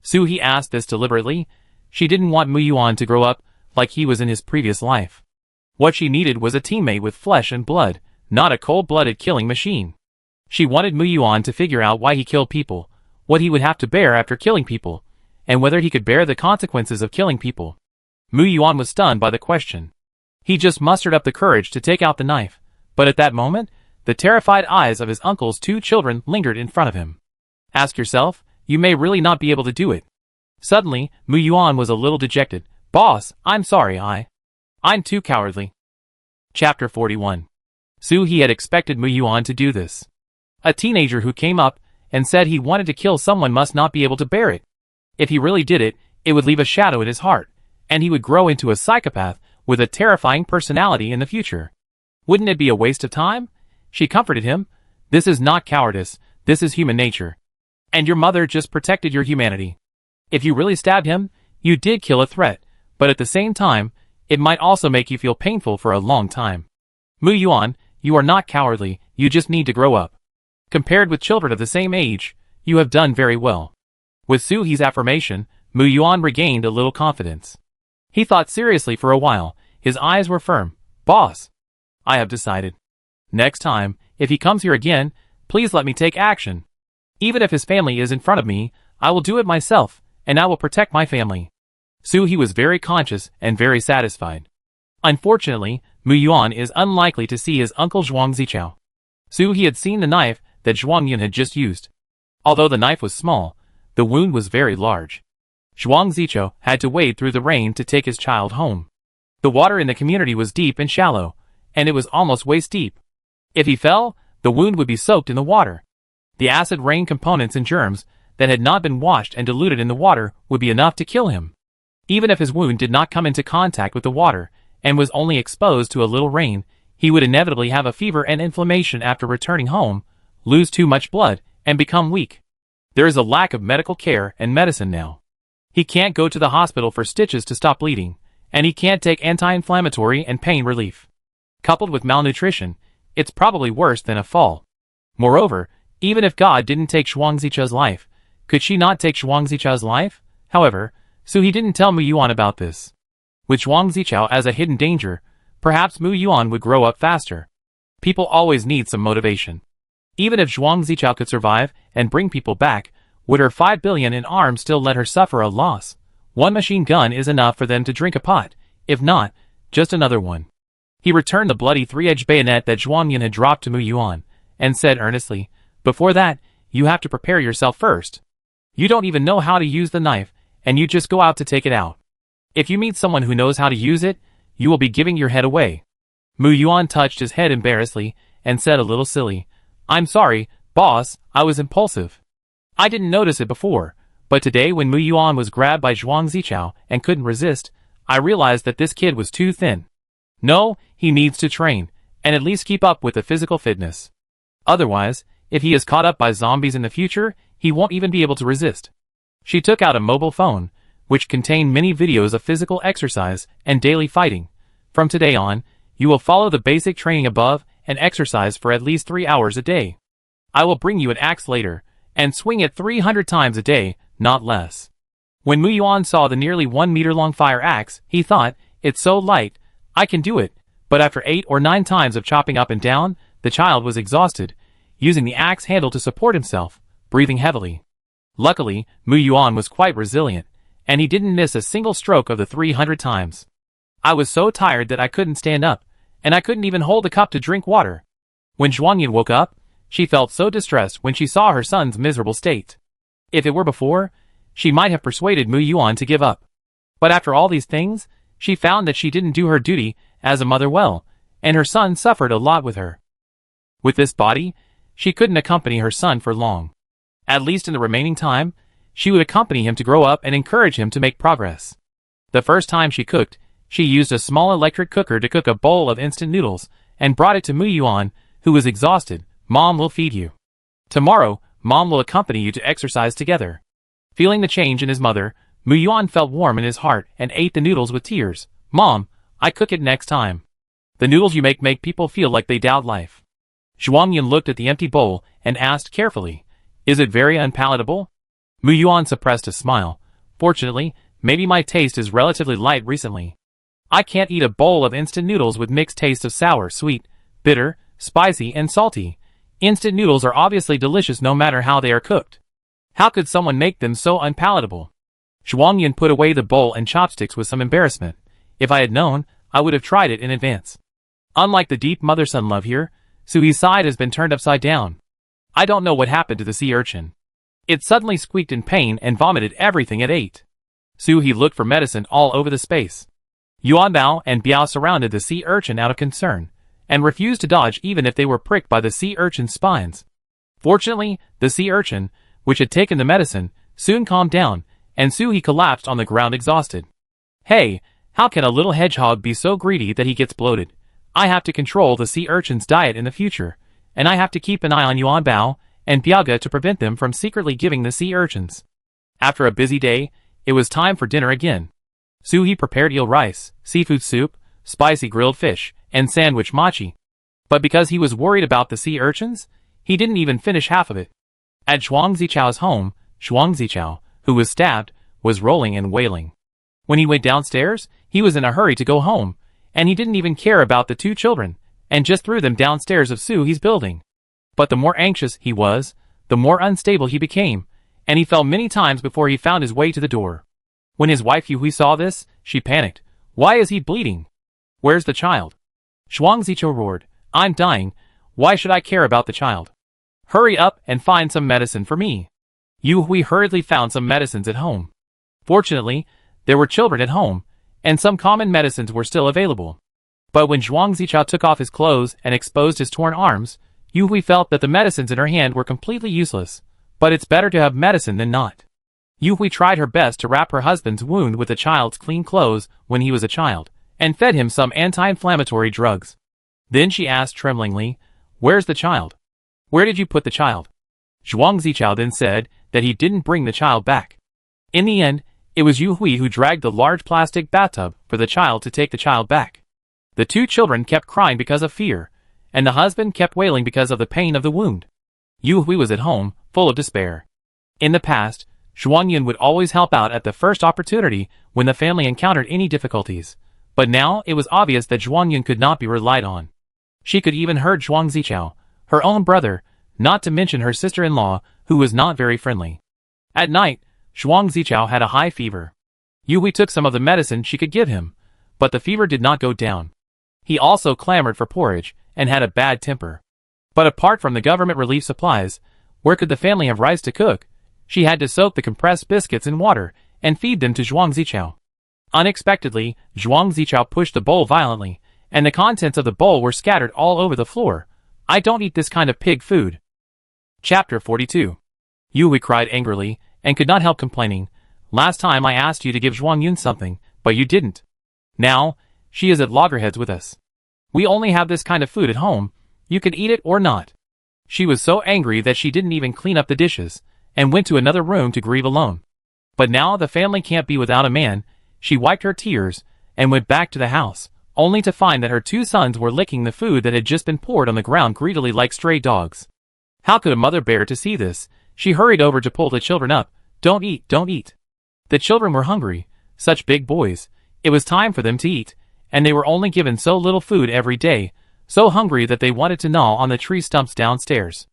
Su He asked this deliberately. She didn't want Mu Yuan to grow up like he was in his previous life. What she needed was a teammate with flesh and blood, not a cold-blooded killing machine. She wanted Mu Yuan to figure out why he killed people, what he would have to bear after killing people, and whether he could bear the consequences of killing people. Mu Yuan was stunned by the question. He just mustered up the courage to take out the knife, but at that moment, the terrified eyes of his uncle's two children lingered in front of him. Ask yourself, you may really not be able to do it. Suddenly, Mu Yuan was a little dejected. Boss, I'm sorry, I'm too cowardly. Chapter 41. Su He had expected Mu Yuan to do this. A teenager who came up and said he wanted to kill someone must not be able to bear it. If he really did it, It would leave a shadow in his heart, and he would grow into a psychopath with a terrifying personality in the future. Wouldn't it be a waste of time? She comforted him. This is not cowardice, this is human nature. And your mother just protected your humanity. If you really stabbed him, you did kill a threat, but at the same time, it might also make you feel painful for a long time. Mu Yuan, you are not cowardly, you just need to grow up. Compared with children of the same age, you have done very well. With Su He's affirmation, Mu Yuan regained a little confidence. He thought seriously for a while, his eyes were firm. Boss, I have decided. Next time, if he comes here again, please let me take action. Even if his family is in front of me, I will do it myself, and I will protect my family. Su He was very conscious and very satisfied. Unfortunately, Mu Yuan is unlikely to see his uncle Zhuang Zichao. Su He had seen the knife that Zhuang Yun had just used. Although the knife was small, the wound was very large. Zhuang Zichao had to wade through the rain to take his child home. The water in the community was deep and shallow, and it was almost waist deep. If he fell, the wound would be soaked in the water. The acid rain components and germs that had not been washed and diluted in the water would be enough to kill him. Even if his wound did not come into contact with the water and was only exposed to a little rain, he would inevitably have a fever and inflammation after returning home, lose too much blood, and become weak. There is a lack of medical care and medicine now. He can't go to the hospital for stitches to stop bleeding, and he can't take anti-inflammatory and pain relief. Coupled with malnutrition, it's probably worse than a fall. Moreover, even if God didn't take Zhuang Zichao's life, could she not take Zhuang Zichao's life? However, Su He didn't tell Mu Yuan about this. With Zhuang Zichao as a hidden danger, perhaps Mu Yuan would grow up faster. People always need some motivation. Even if Zhuang Zichao could survive and bring people back, would her 5 billion in arms still let her suffer a loss? One machine gun is enough for them to drink a pot, if not, just another one. He returned the bloody 3-edged bayonet that Zhuang Yun had dropped to Mu Yuan, and said earnestly, "Before that, you have to prepare yourself first. You don't even know how to use the knife, and you just go out to take it out. If you meet someone who knows how to use it, you will be giving your head away." Mu Yuan touched his head embarrassedly, and said a little silly, "I'm sorry, boss, I was impulsive. I didn't notice it before, but today when Mu Yuan was grabbed by Zhuang Zichao and couldn't resist, I realized that this kid was too thin. No, he needs to train, and at least keep up with the physical fitness. Otherwise, if he is caught up by zombies in the future, he won't even be able to resist." She took out a mobile phone, which contained many videos of physical exercise and daily fighting. From today on, you will follow the basic training above and exercise for at least 3 hours a day. I will bring you an axe later, and swing it 300 times a day, not less. When Mu Yuan saw the nearly 1 meter long fire axe, he thought, "It's so light, I can do it," but after 8 or 9 times of chopping up and down, the child was exhausted, using the axe handle to support himself, breathing heavily. Luckily, Mu Yuan was quite resilient, and he didn't miss a single stroke of the 300 times. "I was so tired that I couldn't stand up, and I couldn't even hold a cup to drink water." When Zhuang Yun woke up, she felt so distressed when she saw her son's miserable state. If it were before, she might have persuaded Mu Yuan to give up. But after all these things, she found that she didn't do her duty as a mother well, and her son suffered a lot with her. With this body, she couldn't accompany her son for long. At least in the remaining time, she would accompany him to grow up and encourage him to make progress. The first time she cooked, she used a small electric cooker to cook a bowl of instant noodles, and brought it to Mu Yuan, who was exhausted. "Mom will feed you. Tomorrow, Mom will accompany you to exercise together." Feeling the change in his mother, Mu Yuan felt warm in his heart and ate the noodles with tears. "Mom, I cook it next time. The noodles you make people feel like they doubt life." Zhuang Yun looked at the empty bowl and asked carefully, "Is it very unpalatable?" Mu Yuan suppressed a smile. "Fortunately, maybe my taste is relatively light recently. I can't eat a bowl of instant noodles with mixed taste of sour, sweet, bitter, spicy, and salty. Instant noodles are obviously delicious no matter how they are cooked. How could someone make them so unpalatable?" Zhuang Yun put away the bowl and chopsticks with some embarrassment. "If I had known, I would have tried it in advance." Unlike the deep mother-son love here, Suhi's side has been turned upside down. I don't know what happened to the sea urchin. It suddenly squeaked in pain and vomited everything it ate. Suhi looked for medicine all over the space. Yuan Bao and Biao surrounded the sea urchin out of concern, and refused to dodge even if they were pricked by the sea urchin's spines. Fortunately, the sea urchin, which had taken the medicine, soon calmed down, and Suhi collapsed on the ground exhausted. Hey, how can a little hedgehog be so greedy that he gets bloated? I have to control the sea urchin's diet in the future, and I have to keep an eye on Yuan Bao and Biaga to prevent them from secretly giving the sea urchins. After a busy day, it was time for dinner again. Suhi prepared eel rice, seafood soup, spicy grilled fish, and sandwich mochi. But because he was worried about the sea urchins, he didn't even finish half of it. At Zhuang Zichao's home, Zhuang Zichao, who was stabbed, was rolling and wailing. When he went downstairs, he was in a hurry to go home, and he didn't even care about the two children, and just threw them downstairs of Suhi's building. But the more anxious he was, the more unstable he became, and he fell many times before he found his way to the door. When his wife Yuhui saw this, she panicked. Why is he bleeding? Where's the child? Zhuang Zichao roared. I'm dying. Why should I care about the child? Hurry up and find some medicine for me. Yuhui hurriedly found some medicines at home. Fortunately, there were children at home, and some common medicines were still available. But when Zhuang Zichao took off his clothes and exposed his torn arms, Yuhui felt that the medicines in her hand were completely useless, but it's better to have medicine than not. Yuhui tried her best to wrap her husband's wound with the child's clean clothes when he was a child, and fed him some anti-inflammatory drugs. Then she asked tremblingly, Where's the child? Where did you put the child? Zhuang Zichao then said that he didn't bring the child back. In the end, it was Yuhui who dragged the large plastic bathtub for the child to take the child back. The two children kept crying because of fear, and the husband kept wailing because of the pain of the wound. Yuhui was at home, full of despair. In the past, Zhuang Yun would always help out at the first opportunity when the family encountered any difficulties, but now it was obvious that Zhuang Yun could not be relied on. She could even hurt Zhuang Zichao, her own brother, not to mention her sister-in-law, who was not very friendly. At night, Zhuang Zichao had a high fever. Yuhui took some of the medicine she could give him, but the fever did not go down. He also clamored for porridge and had a bad temper. But apart from the government relief supplies, where could the family have rice to cook? She had to soak the compressed biscuits in water and feed them to Zhuang Zichao. Unexpectedly, Zhuang Zichao pushed the bowl violently, and the contents of the bowl were scattered all over the floor. I don't eat this kind of pig food. Chapter 42. Yuhui cried angrily, and could not help complaining. Last time I asked you to give Zhuang Yun something, but you didn't. Now, she is at loggerheads with us. We only have this kind of food at home. You can eat it or not. She was so angry that she didn't even clean up the dishes, and went to another room to grieve alone. But now the family can't be without a man. She wiped her tears, and went back to the house, only to find that her two sons were licking the food that had just been poured on the ground greedily like stray dogs. How could a mother bear to see this? She hurried over to pull the children up. Don't eat, don't eat. The children were hungry, such big boys. It was time for them to eat, and they were only given so little food every day, so hungry that they wanted to gnaw on the tree stumps downstairs.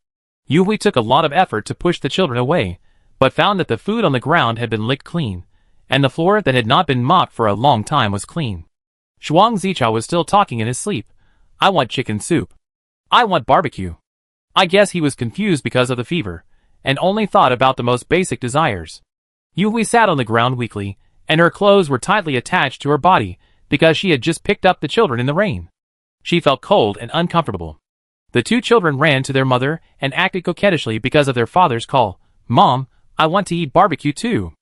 Yuhui took a lot of effort to push the children away, but found that the food on the ground had been licked clean, and the floor that had not been mopped for a long time was clean. Zhuang Zichao was still talking in his sleep. I want chicken soup. I want barbecue. I guess he was confused because of the fever, and only thought about the most basic desires. Yuhui sat on the ground weakly, and her clothes were tightly attached to her body because she had just picked up the children in the rain. She felt cold and uncomfortable. The two children ran to their mother and acted coquettishly because of their father's call. Mom, I want to eat barbecue too.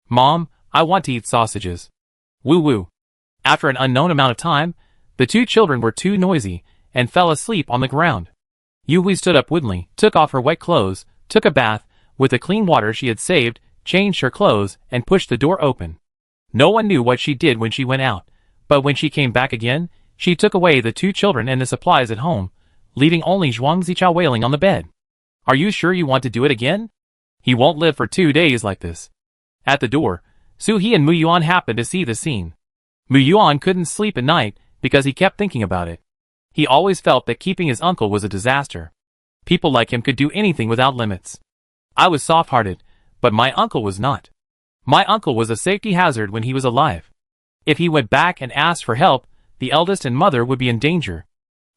Mom, I want to eat sausages. Woo woo. After an unknown amount of time, the two children were too noisy and fell asleep on the ground. Yuhui stood up woodenly, took off her wet clothes, took a bath with the clean water she had saved, changed her clothes, and pushed the door open. No one knew what she did when she went out, but when she came back again, she took away the two children and the supplies at home, leaving only Zhuang Zichao wailing on the bed. Are you sure you want to do it again? He won't live for 2 days like this. At the door, Suhi and Mu Yuan happened to see the scene. Mu Yuan couldn't sleep at night because he kept thinking about it. He always felt that keeping his uncle was a disaster. People like him could do anything without limits. I was soft-hearted, but my uncle was not. My uncle was a safety hazard when he was alive. If he went back and asked for help, the eldest and mother would be in danger.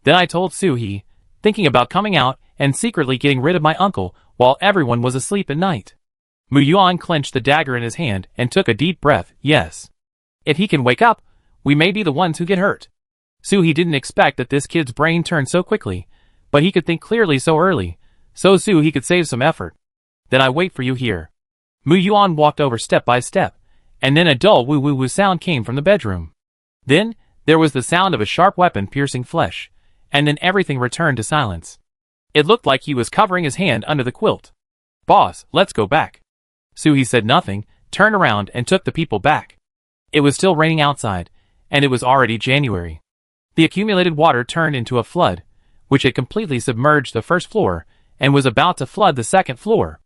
Then I told Suhi, thinking about coming out and secretly getting rid of my uncle while everyone was asleep at night. Mu Yuan clenched the dagger in his hand and took a deep breath. Yes. If he can wake up, we may be the ones who get hurt. Suhi didn't expect that this kid's brain turned so quickly, but he could think clearly so early, so Suhi could save some effort. Then I wait for you here. Mu Yuan walked over step by step, and then a dull woo-woo-woo sound came from the bedroom. Then, there was the sound of a sharp weapon piercing flesh, and then everything returned to silence. It looked like he was covering his hand under the quilt. "Boss, let's go back." Suhi said nothing, turned around and took the people back. It was still raining outside, and it was already January. The accumulated water turned into a flood, which had completely submerged the first floor, and was about to flood the second floor.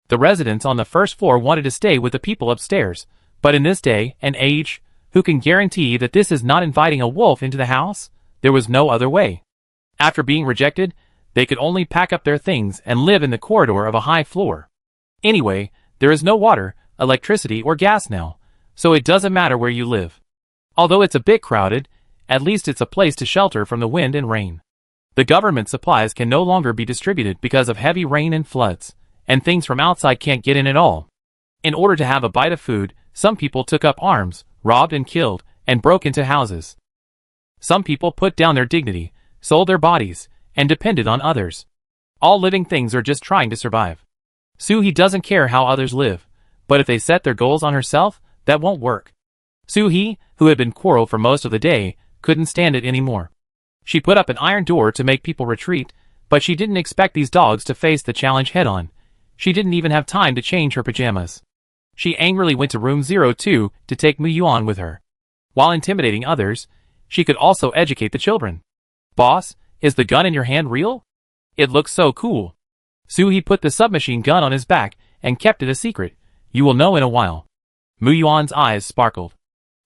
The residents on the first floor wanted to stay with the people upstairs, but in this day and age, who can guarantee that this is not inviting a wolf into the house? There was no other way. After being rejected, they could only pack up their things and live in the corridor of a high floor. Anyway, there is no water, electricity or gas now, so it doesn't matter where you live. Although it's a bit crowded, at least it's a place to shelter from the wind and rain. The government supplies can no longer be distributed because of heavy rain and floods, and things from outside can't get in at all. In order to have a bite of food, some people took up arms, robbed and killed, and broke into houses. Some people put down their dignity, sold their bodies, and depended on others. All living things are just trying to survive. Suhi doesn't care how others live, but if they set their goals on herself, that won't work. Suhi, who had been quarreled for most of the day, couldn't stand it anymore. She put up an iron door to make people retreat, but she didn't expect these dogs to face the challenge head-on. She didn't even have time to change her pajamas. She angrily went to room 02 to take Mu Yuan with her. While intimidating others, she could also educate the children. "Boss, is the gun in your hand real? It looks so cool." Suhi put the submachine gun on his back and kept it a secret. "You will know in a while." Mu Yuan's eyes sparkled.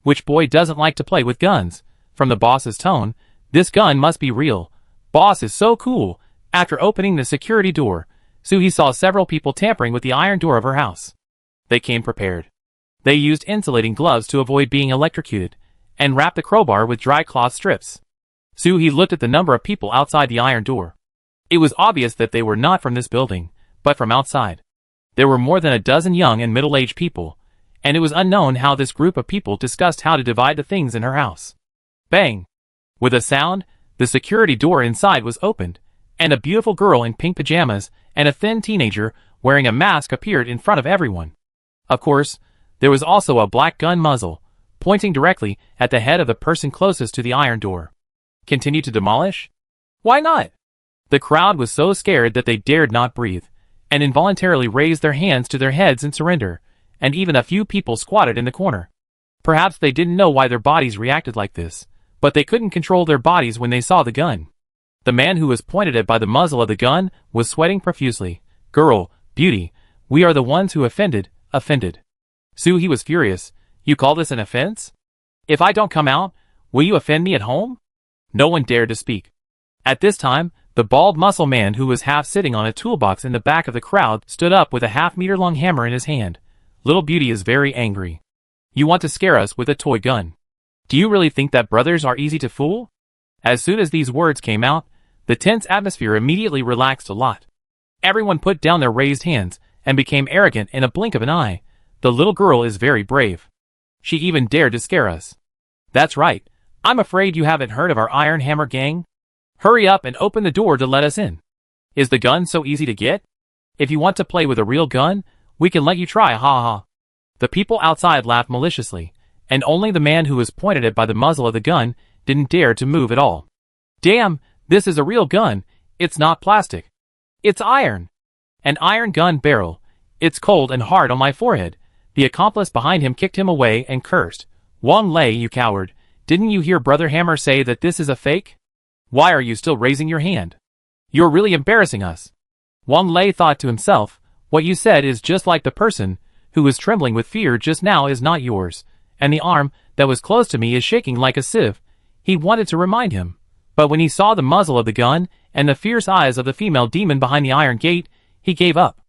Which boy doesn't like to play with guns? From the boss's tone, this gun must be real. Boss is so cool. After opening the security door, Suhi saw several people tampering with the iron door of her house. They came prepared. They used insulating gloves to avoid being electrocuted, and wrapped the crowbar with dry cloth strips. Suhi looked at the number of people outside the iron door. It was obvious that they were not from this building, but from outside. There were more than a dozen young and middle-aged people, and it was unknown how this group of people discussed how to divide the things in her house. Bang! With a sound, the security door inside was opened, and a beautiful girl in pink pajamas and a thin teenager wearing a mask appeared in front of everyone. Of course, there was also a black gun muzzle, pointing directly at the head of the person closest to the iron door. Continue to demolish? Why not? The crowd was so scared that they dared not breathe, and involuntarily raised their hands to their heads in surrender, and even a few people squatted in the corner. Perhaps they didn't know why their bodies reacted like this, but they couldn't control their bodies when they saw the gun. The man who was pointed at by the muzzle of the gun was sweating profusely. "Girl, beauty, we are the ones who offended. Suhi was furious. "You call this an offense? If I don't come out, will you offend me at home?" No one dared to speak. At this time, the bald muscle man who was half sitting on a toolbox in the back of the crowd stood up with a half-meter-long hammer in his hand. "Little Beauty is very angry. You want to scare us with a toy gun. Do you really think that brothers are easy to fool?" As soon as these words came out, the tense atmosphere immediately relaxed a lot. Everyone put down their raised hands and became arrogant in a blink of an eye. "The little girl is very brave. She even dared to scare us." "That's right. I'm afraid you haven't heard of our Iron Hammer gang. Hurry up and open the door to let us in. Is the gun so easy to get? If you want to play with a real gun, we can let you try, ha ha." The people outside laughed maliciously, and only the man who was pointed at by the muzzle of the gun didn't dare to move at all. "Damn, this is a real gun. It's not plastic. It's iron. An iron gun barrel. It's cold and hard on my forehead." The accomplice behind him kicked him away and cursed. "Wang Lei, you coward. Didn't you hear Brother Hammer say that this is a fake? Why are you still raising your hand? You're really embarrassing us." Wang Lei thought to himself, "What you said is just like the person who was trembling with fear just now is not yours, and the arm that was close to me is shaking like a sieve." He wanted to remind him, but when he saw the muzzle of the gun and the fierce eyes of the female demon behind the iron gate, he gave up.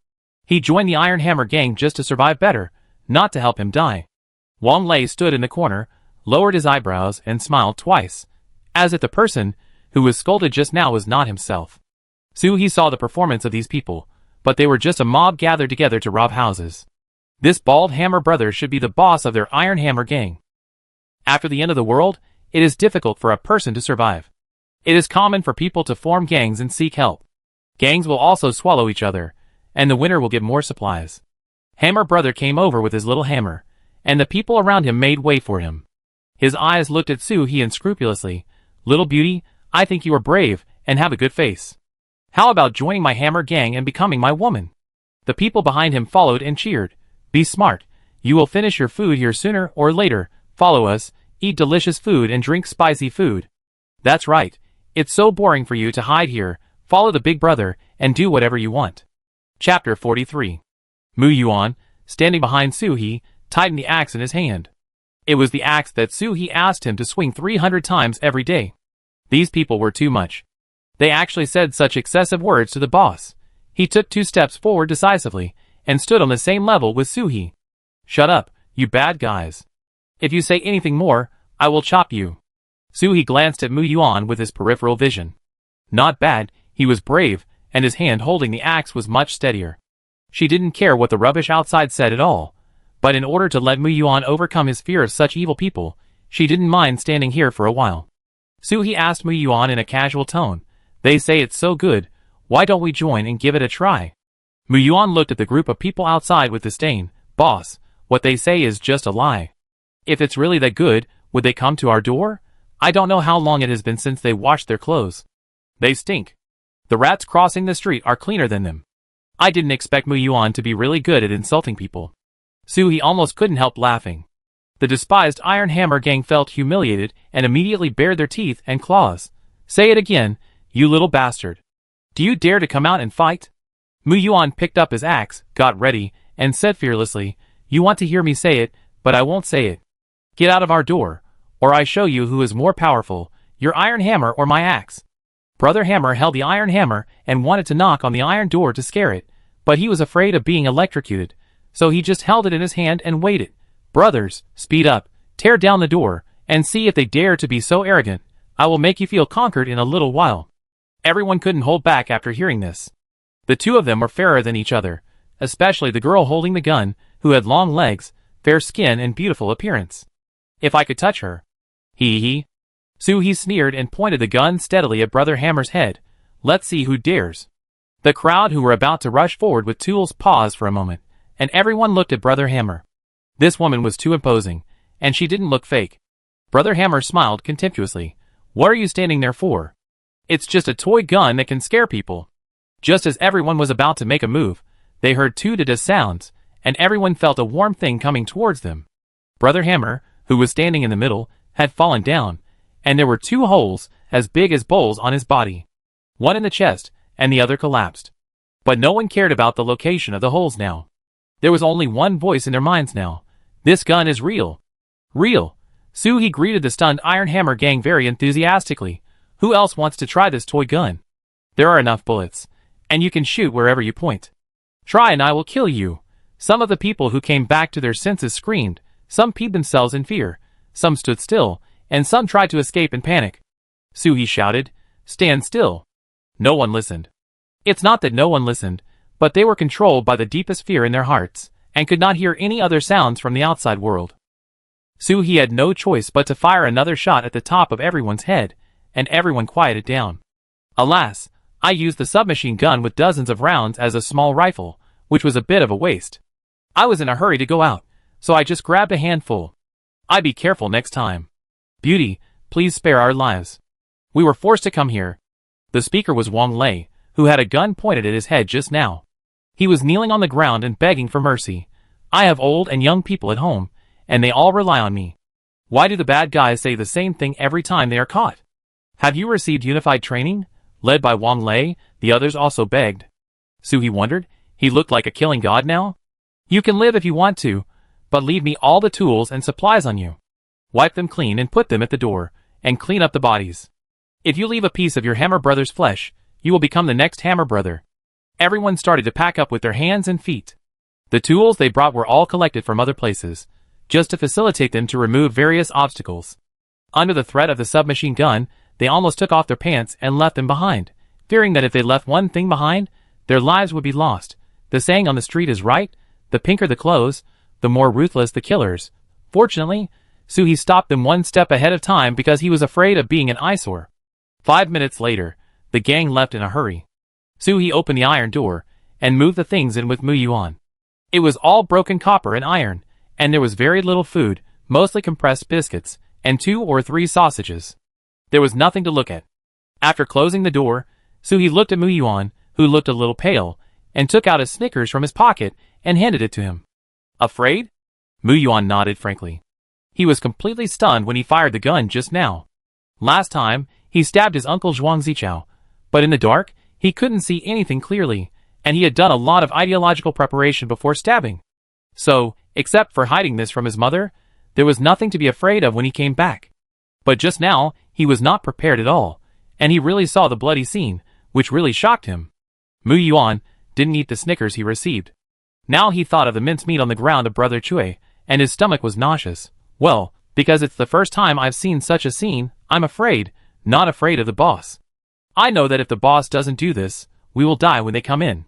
He joined the Iron Hammer gang just to survive better, not to help him die. Wang Lei stood in the corner, lowered his eyebrows, and smiled twice, as if the person who was scolded just now was not himself. Suhi saw the performance of these people, but they were just a mob gathered together to rob houses. This bald hammer brother should be the boss of their Iron Hammer gang. After the end of the world, it is difficult for a person to survive. It is common for people to form gangs and seek help. Gangs will also swallow each other, and the winner will get more supplies. Hammer Brother came over with his little hammer, and the people around him made way for him. His eyes looked at Soo-hee unscrupulously. "Little beauty, I think you are brave and have a good face. How about joining my hammer gang and becoming my woman?" The people behind him followed and cheered. "Be smart. You will finish your food here sooner or later. Follow us, eat delicious food and drink spicy food. That's right. It's so boring for you to hide here. Follow the big brother and do whatever you want." Chapter 43. Mu Yuan, standing behind Soo-hee, tightened the axe in his hand. It was the axe that Soo-hee asked him to swing 300 times every day. These people were too much. They actually said such excessive words to the boss. He took 2 steps forward decisively, and stood on the same level with Soo-hee. "Shut up, you bad guys. If you say anything more, I will chop you." Soo-hee glanced at Mu Yuan with his peripheral vision. Not bad, he was brave, and his hand holding the axe was much steadier. She didn't care what the rubbish outside said at all, but in order to let Mu Yuan overcome his fear of such evil people, she didn't mind standing here for a while. Soo-hee asked Mu Yuan in a casual tone, "They say it's so good, why don't we join and give it a try?" Mu Yuan looked at the group of people outside with disdain. "Boss, what they say is just a lie. If it's really that good, would they come to our door? I don't know how long it has been since they washed their clothes. They stink. The rats crossing the street are cleaner than them." I didn't expect Mu Yuan to be really good at insulting people. Soo-hee almost couldn't help laughing. The despised Iron Hammer gang felt humiliated and immediately bared their teeth and claws. "Say it again, you little bastard. Do you dare to come out and fight?" Mu Yuan picked up his axe, got ready, and said fearlessly, "You want to hear me say it, but I won't say it. Get out of our door, or I show you who is more powerful, your iron hammer or my axe." Brother Hammer held the iron hammer and wanted to knock on the iron door to scare it, but he was afraid of being electrocuted, so he just held it in his hand and waited. "Brothers, speed up, tear down the door, and see if they dare to be so arrogant. I will make you feel conquered in a little while." Everyone couldn't hold back after hearing this. The two of them were fairer than each other, especially the girl holding the gun, who had long legs, fair skin and beautiful appearance. "If I could touch her." Hee. Soo-hee sneered and pointed the gun steadily at Brother Hammer's head. "Let's see who dares." The crowd who were about to rush forward with tools paused for a moment, and everyone looked at Brother Hammer. This woman was too imposing, and she didn't look fake. Brother Hammer smiled contemptuously. "What are you standing there for? It's just a toy gun that can scare people." Just as everyone was about to make a move, they heard 2 da-da sounds, and everyone felt a warm thing coming towards them. Brother Hammer, who was standing in the middle, had fallen down, and there were 2 holes as big as bowls on his body. One in the chest, and the other collapsed. But no one cared about the location of the holes now. There was only one voice in their minds now. "This gun is real." "Real." Soo-hee greeted the stunned Iron Hammer gang very enthusiastically. "Who else wants to try this toy gun? There are enough bullets, and you can shoot wherever you point. Try and I will kill you." Some of the people who came back to their senses screamed, some peed themselves in fear, some stood still, and some tried to escape in panic. Soo-hee shouted, "Stand still." No one listened. It's not that no one listened, but they were controlled by the deepest fear in their hearts, and could not hear any other sounds from the outside world. Soo-hee had no choice but to fire another shot at the top of everyone's head, and everyone quieted down. Alas, I used the submachine gun with dozens of rounds as a small rifle, which was a bit of a waste. I was in a hurry to go out, so I just grabbed a handful. I'd be careful next time. "Beauty, please spare our lives. We were forced to come here." The speaker was Wang Lei, who had a gun pointed at his head just now. He was kneeling on the ground and begging for mercy. "I have old and young people at home, and they all rely on me. Why do the bad guys say the same thing every time they are caught?" "Have you received unified training?" Led by Wang Lei, the others also begged. Soo-hee wondered. He looked like a killing god now. "You can live if you want to, but leave me all the tools and supplies on you. Wipe them clean and put them at the door, and clean up the bodies. If you leave a piece of your Hammer Brother's flesh, you will become the next Hammer Brother." Everyone started to pack up with their hands and feet. The tools they brought were all collected from other places, just to facilitate them to remove various obstacles. Under the threat of the submachine gun, they almost took off their pants and left them behind, fearing that if they left one thing behind, their lives would be lost. The saying on the street is right, the pinker the clothes, the more ruthless the killers. Fortunately, Soo-hee stopped them one step ahead of time because he was afraid of being an eyesore. 5 minutes later, the gang left in a hurry. Soo-hee opened the iron door, and moved the things in with Mu Yuan. It was all broken copper and iron, and there was very little food, mostly compressed biscuits, and 2 or 3 sausages. There was nothing to look at. After closing the door, Suhi looked at Mu Yuan, who looked a little pale, and took out a Snickers from his pocket and handed it to him. Afraid? Mu Yuan nodded frankly. He was completely stunned when he fired the gun just now. Last time, he stabbed his uncle Zhuang Zichao, but in the dark, he couldn't see anything clearly, and he had done a lot of ideological preparation before stabbing. So, except for hiding this from his mother, there was nothing to be afraid of when he came back. But just now, he was not prepared at all, and he really saw the bloody scene, which really shocked him. Mu Yuan didn't eat the Snickers he received. Now he thought of the mincemeat on the ground of Brother Chui, and his stomach was nauseous. Well, because it's the first time I've seen such a scene, I'm afraid, not afraid of the boss. I know that if the boss doesn't do this, we will die when they come in.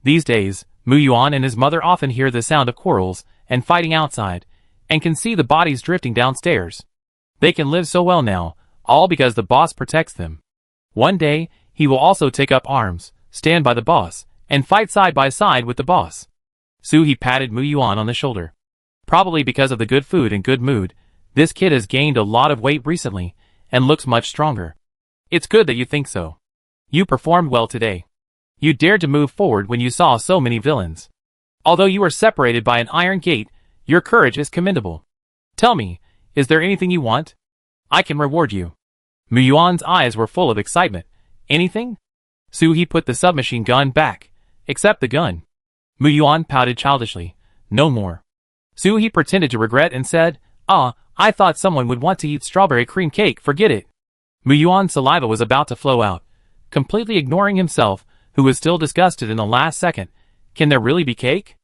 These days, Mu Yuan and his mother often hear the sound of quarrels and fighting outside, and can see the bodies drifting downstairs. They can live so well now, all because the boss protects them. One day, he will also take up arms, stand by the boss, and fight side by side with the boss. Suhi patted Mu Yuan on the shoulder. Probably because of the good food and good mood, this kid has gained a lot of weight recently, and looks much stronger. It's good that you think so. You performed well today. You dared to move forward when you saw so many villains. Although you were separated by an iron gate, your courage is commendable. Tell me, is there anything you want? I can reward you. Mu Yuan's eyes were full of excitement. Anything? Suhi put the submachine gun back, except the gun. Mu Yuan pouted childishly. No more. Suhi pretended to regret and said, I thought someone would want to eat strawberry cream cake, forget it. Mu Yuan's saliva was about to flow out, completely ignoring himself, who was still disgusted in the last second. Can there really be cake?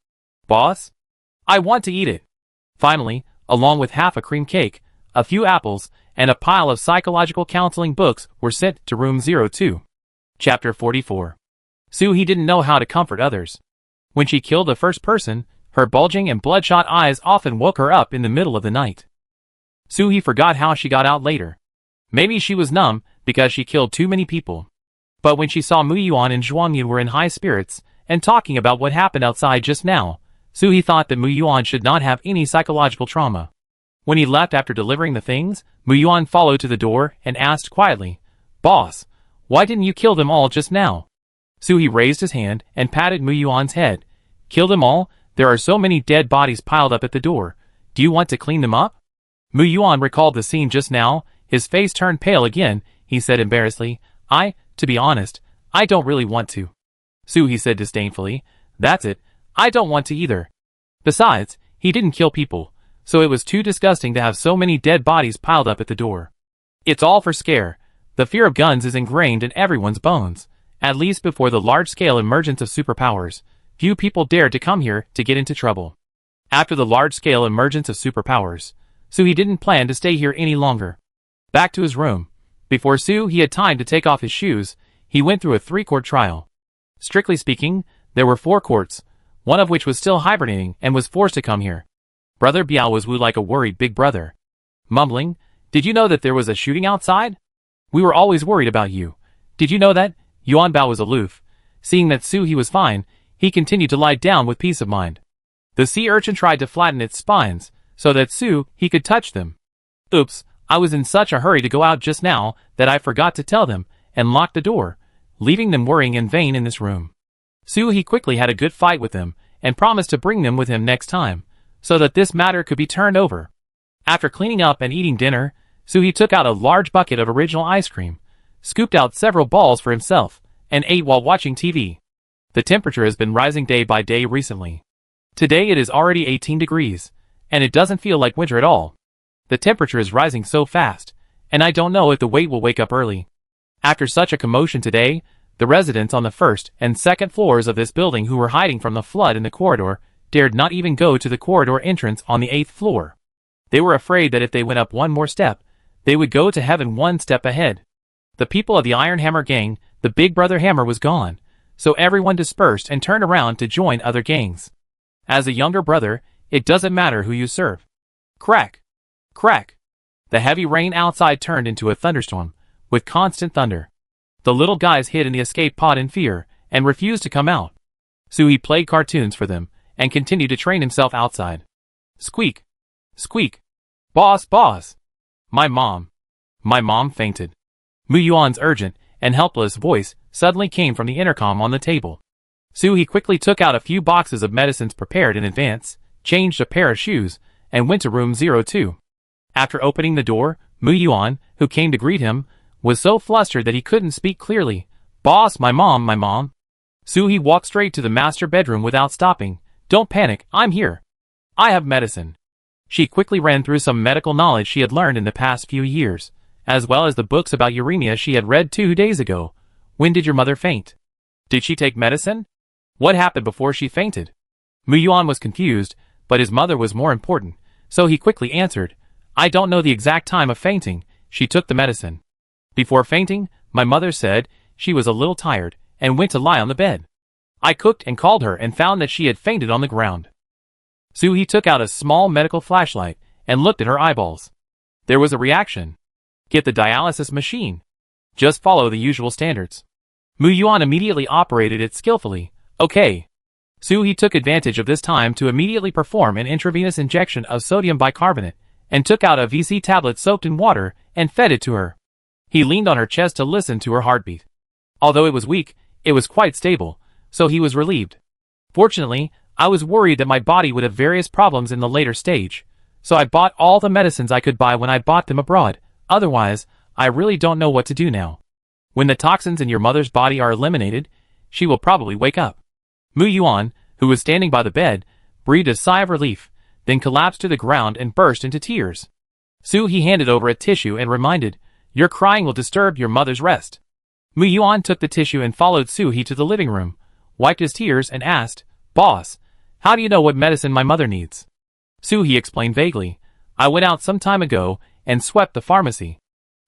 Boss? I want to eat it. Finally, along with half a cream cake, a few apples, and a pile of psychological counseling books were sent to room 02. Chapter 44. Suhi didn't know how to comfort others. When she killed the first person, her bulging and bloodshot eyes often woke her up in the middle of the night. Suhi forgot how she got out later. Maybe she was numb because she killed too many people. But when she saw Mu Yuan and Zhuang Yin were in high spirits and talking about what happened outside just now, Suhi thought that Mu Yuan should not have any psychological trauma. When he left after delivering the things, Mu Yuan followed to the door and asked quietly, Boss, why didn't you kill them all just now? Suhi raised his hand and patted Mu Yuan's head. Kill them all? There are so many dead bodies piled up at the door. Do you want to clean them up? Mu Yuan recalled the scene just now. His face turned pale again. He said embarrassedly, to be honest, I don't really want to. Suhi said disdainfully, That's it, I don't want to either. Besides, he didn't kill people, so it was too disgusting to have so many dead bodies piled up at the door. It's all for scare. The fear of guns is ingrained in everyone's bones. At least before the large-scale emergence of superpowers, few people dared to come here to get into trouble. After the large-scale emergence of superpowers, Suhi didn't plan to stay here any longer. Back to his room. Before Suhi had time to take off his shoes, he went through a 3-court trial. Strictly speaking, there were 4 courts, one of which was still hibernating and was forced to come here. Brother Biao was wooed like a worried big brother. Mumbling, Did you know that there was a shooting outside? We were always worried about you. Did you know that? Yuan Bao was aloof. Seeing that Suhi was fine, he continued to lie down with peace of mind. The sea urchin tried to flatten its spines, so that he could touch them. Oops, I was in such a hurry to go out just now that I forgot to tell them, and locked the door, leaving them worrying in vain in this room. Suhi quickly had a good fight with them, and promised to bring them with him next time, so that this matter could be turned over. After cleaning up and eating dinner, Suhi took out a large bucket of original ice cream, scooped out several balls for himself, and ate while watching TV. The temperature has been rising day by day recently. Today it is already 18 degrees, and it doesn't feel like winter at all. The temperature is rising so fast, and I don't know if the weight will wake up early. After such a commotion today, the residents on the 1st and 2nd floors of this building who were hiding from the flood in the corridor dared not even go to the corridor entrance on the 8th floor. They were afraid that if they went up one more step, they would go to heaven one step ahead. The people of the Iron Hammer gang, the Big Brother Hammer, was gone, so everyone dispersed and turned around to join other gangs. As a younger brother, it doesn't matter who you serve. Crack! Crack! The heavy rain outside turned into a thunderstorm, with constant thunder. The little guys hid in the escape pod in fear, and refused to come out. Suhi played cartoons for them, and continued to train himself outside. Squeak! Squeak! Boss, boss! My mom fainted. Mu Yuan's urgent and helpless voice suddenly came from the intercom on the table. He quickly took out a few boxes of medicines prepared in advance, changed a pair of shoes, and went to room 02. After opening the door, Mu Yuan, who came to greet him, was so flustered that he couldn't speak clearly. Boss, my mom, my mom. He walked straight to the master bedroom without stopping. Don't panic, I'm here. I have medicine. She quickly ran through some medical knowledge she had learned in the past few years, as well as the books about uremia she had read 2 days ago. When did your mother faint? Did she take medicine? What happened before she fainted? Mu Yuan was confused, but his mother was more important, so he quickly answered, I don't know the exact time of fainting, she took the medicine. Before fainting, my mother said she was a little tired, and went to lie on the bed. I cooked and called her and found that she had fainted on the ground. He took out a small medical flashlight, and looked at her eyeballs. There was a reaction. Get the dialysis machine. Just follow the usual standards. Mu Yuan immediately operated it skillfully. Okay. He took advantage of this time to immediately perform an intravenous injection of sodium bicarbonate, and took out a VC tablet soaked in water, and fed it to her. He leaned on her chest to listen to her heartbeat. Although it was weak, it was quite stable, so he was relieved. Fortunately, I was worried that my body would have various problems in the later stage, so I bought all the medicines I could buy when I bought them abroad. Otherwise, I really don't know what to do now. When the toxins in your mother's body are eliminated, she will probably wake up. Mu Yuan, who was standing by the bed, breathed a sigh of relief, then collapsed to the ground and burst into tears. He handed over a tissue and reminded, your crying will disturb your mother's rest. Mu Yuan took the tissue and followed He to the living room, wiped his tears and asked, Boss, how do you know what medicine my mother needs? He explained vaguely, I went out some time ago and swept the pharmacy.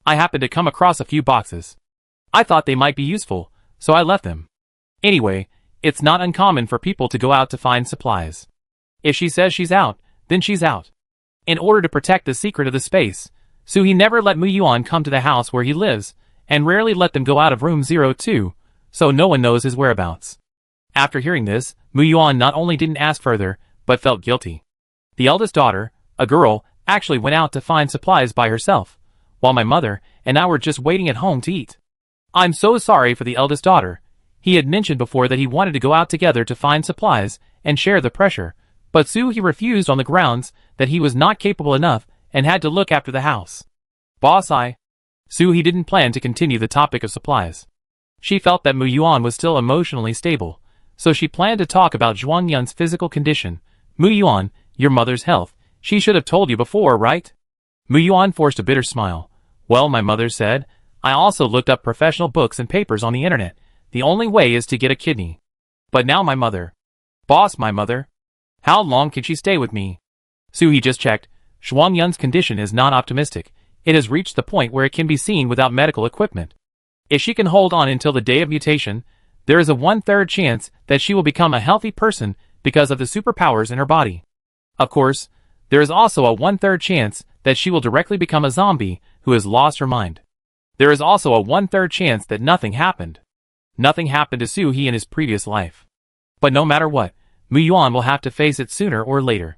I happened to come across a few boxes. I thought they might be useful, so I left them. Anyway, it's not uncommon for people to go out to find supplies. If she says she's out, then she's out. In order to protect the secret of the space, he never let Mu Yuan come to the house where he lives, and rarely let them go out of room 02, so no one knows his whereabouts. After hearing this, Mu Yuan not only didn't ask further, but felt guilty. The eldest daughter, a girl, actually went out to find supplies by herself, while my mother and I were just waiting at home to eat. I'm so sorry for the eldest daughter. He had mentioned before that he wanted to go out together to find supplies and share the pressure, but he refused on the grounds that he was not capable enough and had to look after the house. Boss, he didn't plan to continue the topic of supplies. She felt that Mu Yuan was still emotionally stable, so she planned to talk about Zhuang Yun's physical condition. Mu Yuan, your mother's health. She should have told you before, right? Mu Yuan forced a bitter smile. Well, my mother said, I also looked up professional books and papers on the internet. The only way is to get a kidney. But now my mother. Boss, my mother. How long can she stay with me? He just checked. Zhuang Yun's condition is not optimistic. It has reached the point where it can be seen without medical equipment. If she can hold on until the day of mutation, there is a 1/3 chance that she will become a healthy person because of the superpowers in her body. Of course, there is also a 1/3 chance that she will directly become a zombie who has lost her mind. There is also a 1/3 chance that nothing happened. Nothing happened to He in his previous life. But no matter what, Mu Yuan will have to face it sooner or later.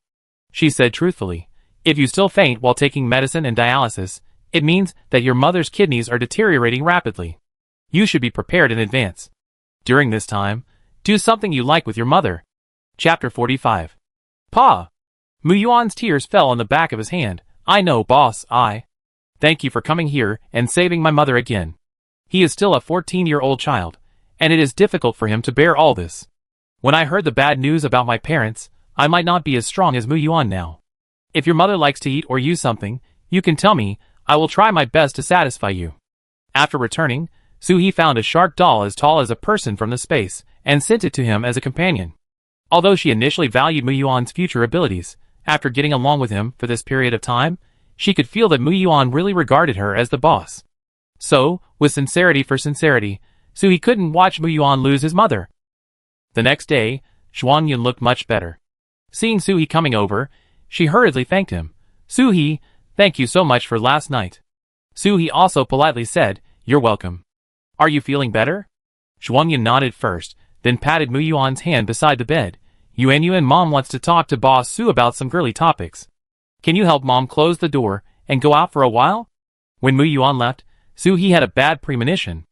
She said truthfully, if you still faint while taking medicine and dialysis, it means that your mother's kidneys are deteriorating rapidly. You should be prepared in advance. During this time, do something you like with your mother. Chapter 45. Pa! Mu Yuan's tears fell on the back of his hand. I know, boss, Thank you for coming here and saving my mother again. He is still a 14-year-old child, and it is difficult for him to bear all this. When I heard the bad news about my parents, I might not be as strong as Mu Yuan now. If your mother likes to eat or use something, you can tell me. I will try my best to satisfy you. After returning, He found a shark doll as tall as a person from the space, and sent it to him as a companion. Although she initially valued Mu Yuan's future abilities, after getting along with him for this period of time, she could feel that Mu Yuan really regarded her as the boss. So, with sincerity for sincerity, He couldn't watch Mu Yuan lose his mother. The next day, Zhuang Yun looked much better. Seeing He coming over, she hurriedly thanked him. He, thank you so much for last night. He also politely said, you're welcome. Are you feeling better? Zhuang Yun nodded first, then patted Mu Yuan's hand beside the bed. Yuan Mom wants to talk to Boss Su about some girly topics. Can you help Mom close the door and go out for a while? When Mu Yuan left, Su He had a bad premonition.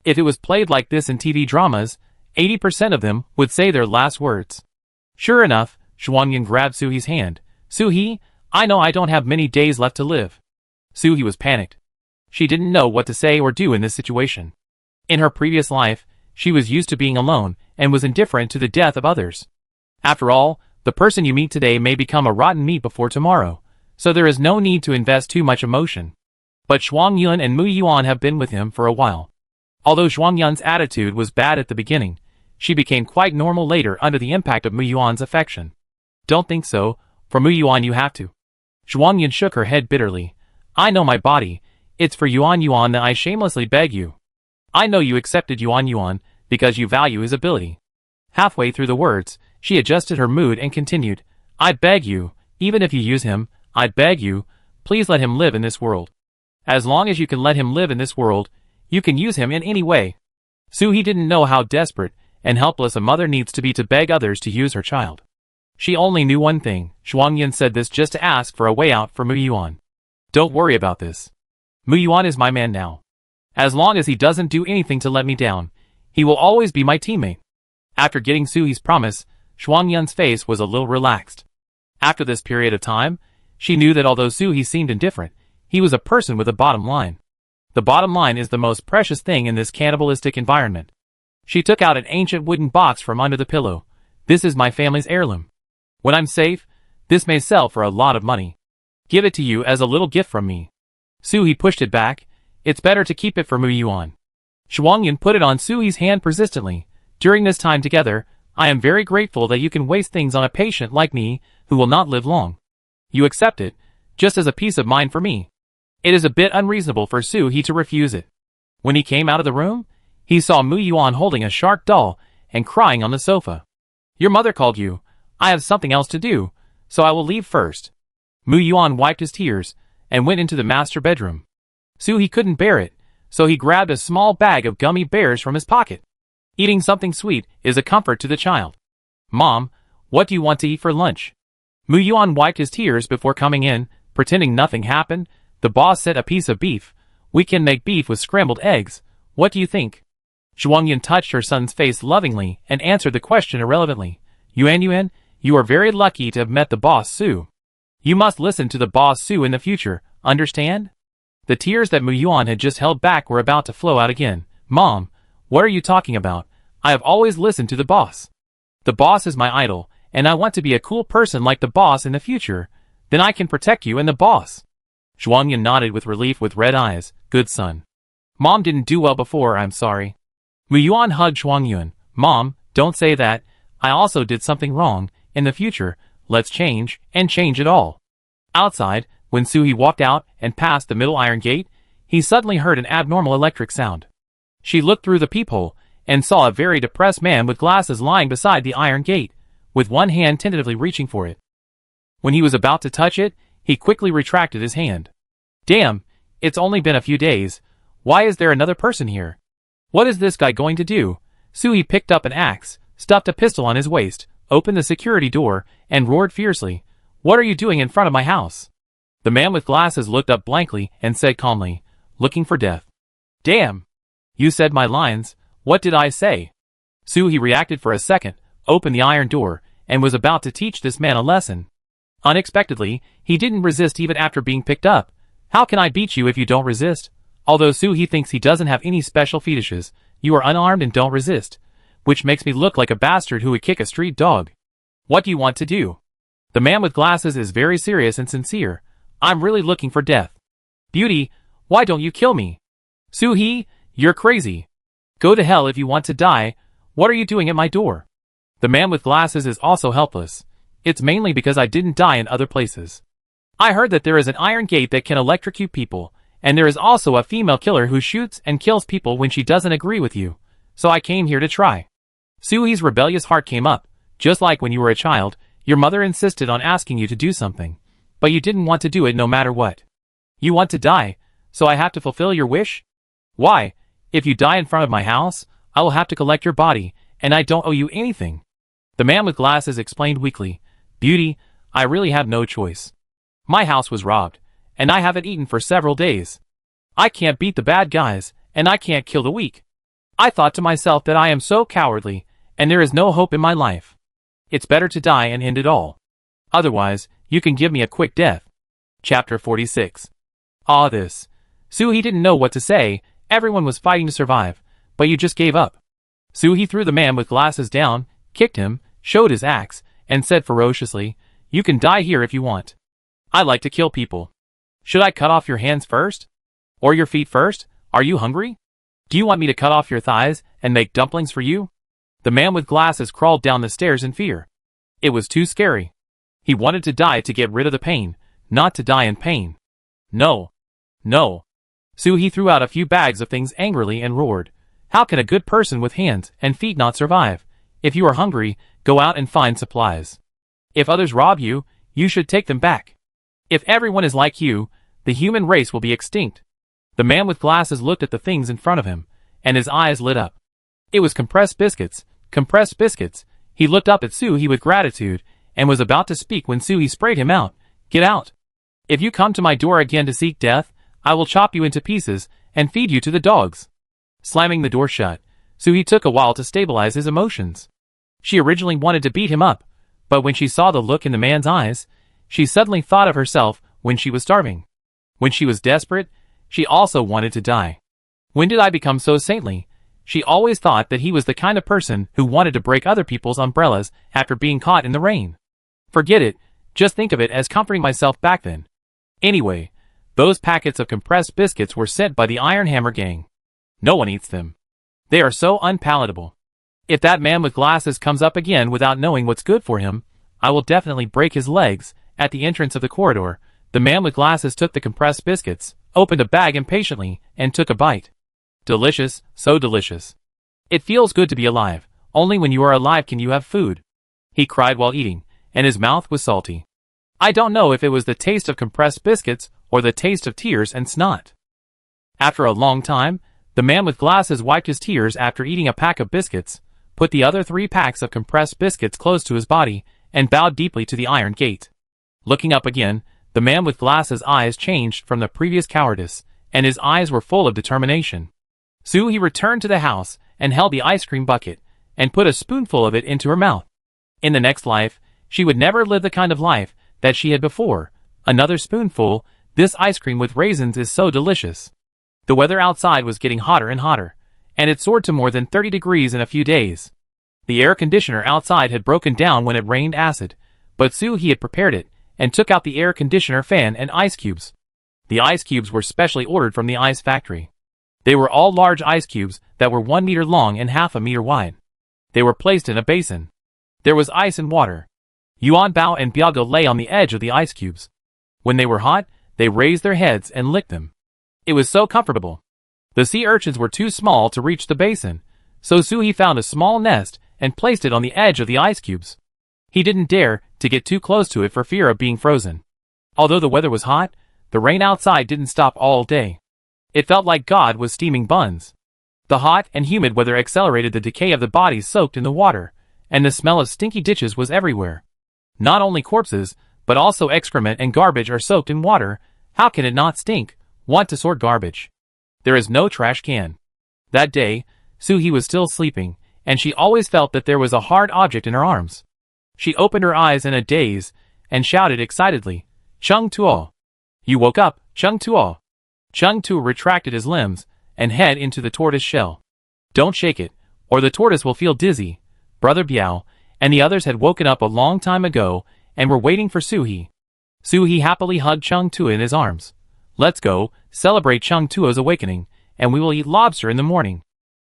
If it was played like this in TV dramas, 80% of them would say their last words. Sure enough, Xuanyuan grabbed Su He's hand. Su He, I know I don't have many days left to live. Su He was panicked. She didn't know what to say or do in this situation. In her previous life, she was used to being alone and was indifferent to the death of others. After all, the person you meet today may become a rotten meat before tomorrow, so there is no need to invest too much emotion. But Xuanyuan and Mu Yuan have been with him for a while. Although Xuanyuan's attitude was bad at the beginning, she became quite normal later under the impact of Mu Yuan's affection. Don't think so, for Mu Yuan you have to. Xuanyuan shook her head bitterly. I know my body, it's for Yuan that I shamelessly beg you. I know you accepted Yuan because you value his ability. Halfway through the words, she adjusted her mood and continued, I beg you, even if you use him, I beg you, please let him live in this world. As long as you can let him live in this world, you can use him in any way. Su He didn't know how desperate and helpless a mother needs to be to beg others to use her child. She only knew one thing. Xuanyuan said this just to ask for a way out for Mu Yuan. Don't worry about this. Mu Yuan is my man now. As long as he doesn't do anything to let me down, he will always be my teammate. After getting Su He's promise, Xuanyuan's face was a little relaxed. After this period of time, she knew that although Su He seemed indifferent, he was a person with a bottom line. The bottom line is the most precious thing in this cannibalistic environment. She took out an ancient wooden box from under the pillow. This is my family's heirloom. When I'm safe, this may sell for a lot of money. Give it to you as a little gift from me. Su He pushed it back. It's better to keep it for Mu Yuan. Xuanyuan put it on Su He's hand persistently. During this time together, I am very grateful that you can waste things on a patient like me who will not live long. You accept it, just as a peace of mind for me. It is a bit unreasonable for Su He to refuse it. When he came out of the room, he saw Mu Yuan holding a shark doll and crying on the sofa. Your mother called you. I have something else to do, so I will leave first. Mu Yuan wiped his tears and went into the master bedroom. Su He couldn't bear it, so he grabbed a small bag of gummy bears from his pocket. Eating something sweet is a comfort to the child. Mom, what do you want to eat for lunch? Mu Yuan wiped his tears before coming in, pretending nothing happened. The boss said a piece of beef. We can make beef with scrambled eggs. What do you think? Xuanyuan touched her son's face lovingly and answered the question irrelevantly. Yuan, you are very lucky to have met the boss Su. You must listen to the boss Su in the future, understand? The tears that Mu Yuan had just held back were about to flow out again. Mom, what are you talking about? I have always listened to the boss. The boss is my idol, and I want to be a cool person like the boss in the future. Then I can protect you and the boss. Xuanyuan nodded with relief with red eyes. Good son. Mom didn't do well before, I'm sorry. Mu Yuan hugged Xuanyuan. Mom, don't say that. I also did something wrong. In the future, let's change, and change it all. Outside, when Su He walked out and passed the middle iron gate, he suddenly heard an abnormal electric sound. She looked through the peephole and saw a very depressed man with glasses lying beside the iron gate, with one hand tentatively reaching for it. When he was about to touch it, he quickly retracted his hand. Damn, it's only been a few days. Why is there another person here? What is this guy going to do? Su He picked up an axe, stuffed a pistol on his waist, opened the security door, and roared fiercely. What are you doing in front of my house? The man with glasses looked up blankly and said calmly, looking for death. Damn! You said my lines. What did I say? Su He reacted for a second, opened the iron door, and was about to teach this man a lesson. Unexpectedly, he didn't resist even after being picked up. How can I beat you if you don't resist? Although Su He thinks he doesn't have any special fetishes, you are unarmed and don't resist. Which makes me look like a bastard who would kick a street dog. What do you want to do? The man with glasses is very serious and sincere. I'm really looking for death. Beauty, why don't you kill me? Su He, you're crazy. Go to hell if you want to die. What are you doing at my door? The man with glasses is also helpless. It's mainly because I didn't die in other places. I heard that there is an iron gate that can electrocute people, and there is also a female killer who shoots and kills people when she doesn't agree with you. So I came here to try. Su He's rebellious heart came up. Just like when you were a child, your mother insisted on asking you to do something, but you didn't want to do it no matter what. You want to die, so I have to fulfill your wish? Why? If you die in front of my house, I will have to collect your body, and I don't owe you anything. The man with glasses explained weakly, "Beauty, I really have no choice. My house was robbed, and I haven't eaten for several days. I can't beat the bad guys, and I can't kill the weak. I thought to myself that I am so cowardly, and there is no hope in my life. It's better to die and end it all. Otherwise, you can give me a quick death." Chapter 46. This. Suhi didn't know what to say. Everyone was fighting to survive, but you just gave up. Suhi threw the man with glasses down, kicked him, showed his axe, and said ferociously, "You can die here if you want. I like to kill people. Should I cut off your hands first? Or your feet first? Are you hungry? Do you want me to cut off your thighs and make dumplings for you?" The man with glasses crawled down the stairs in fear. It was too scary. He wanted to die to get rid of the pain, not to die in pain. No. No. Suhi threw out a few bags of things angrily and roared, "How can a good person with hands and feet not survive? If you are hungry, go out and find supplies. If others rob you, you should take them back. If everyone is like you, the human race will be extinct." The man with glasses looked at the things in front of him, and his eyes lit up. It was compressed biscuits, compressed biscuits. He looked up at Suhi with gratitude, and was about to speak when Suhi sprayed him out. "Get out. If you come to my door again to seek death, I will chop you into pieces, and feed you to the dogs." Slamming the door shut, Suhi took a while to stabilize his emotions. She originally wanted to beat him up, but when she saw the look in the man's eyes, she suddenly thought of herself when she was starving. When she was desperate, she also wanted to die. When did I become so saintly? She always thought that he was the kind of person who wanted to break other people's umbrellas after being caught in the rain. Forget it, just think of it as comforting myself back then. Anyway, those packets of compressed biscuits were sent by the Iron Hammer gang. No one eats them. They are so unpalatable. If that man with glasses comes up again without knowing what's good for him, I will definitely break his legs. At the entrance of the corridor, the man with glasses took the compressed biscuits, opened a bag impatiently, and took a bite. Delicious, so delicious. It feels good to be alive. Only when you are alive can you have food. He cried while eating, and his mouth was salty. I don't know if it was the taste of compressed biscuits or the taste of tears and snot. After a long time, the man with glasses wiped his tears after eating a pack of biscuits, put the other 3 packs of compressed biscuits close to his body, and bowed deeply to the iron gate. Looking up again, the man with glasses' eyes changed from the previous cowardice, and his eyes were full of determination. Suhi returned to the house and held the ice cream bucket, and put a spoonful of it into her mouth. In the next life, she would never live the kind of life that she had before. Another spoonful. This ice cream with raisins is so delicious. The weather outside was getting hotter and hotter, and it soared to more than 30 degrees in a few days. The air conditioner outside had broken down when it rained acid, but Suhi had prepared it, and took out the air conditioner fan and ice cubes. The ice cubes were specially ordered from the ice factory. They were all large ice cubes that were 1 meter long and half a meter wide. They were placed in a basin. There was ice and water. Yuan Bao and Biago lay on the edge of the ice cubes. When they were hot, they raised their heads and licked them. It was so comfortable. The sea urchins were too small to reach the basin, so Suhi found a small nest and placed it on the edge of the ice cubes. He didn't dare to get too close to it for fear of being frozen. Although the weather was hot, the rain outside didn't stop all day. It felt like God was steaming buns. The hot and humid weather accelerated the decay of the bodies soaked in the water, and the smell of stinky ditches was everywhere. Not only corpses, but also excrement and garbage are soaked in water. How can it not stink? Want to sort garbage? There is no trash can. That day, Suhi was still sleeping, and she always felt that there was a hard object in her arms. She opened her eyes in a daze, and shouted excitedly, "Chung Tuo!" "You woke up, Chung Tuo!" Chung Tuo retracted his limbs, and head into the tortoise shell. "Don't shake it, or the tortoise will feel dizzy." Brother Biao and the others had woken up a long time ago, and were waiting for Suhi. Suhi happily hugged Chung Tuo in his arms. "Let's go, celebrate Chung Tuo's awakening, and we will eat lobster in the morning."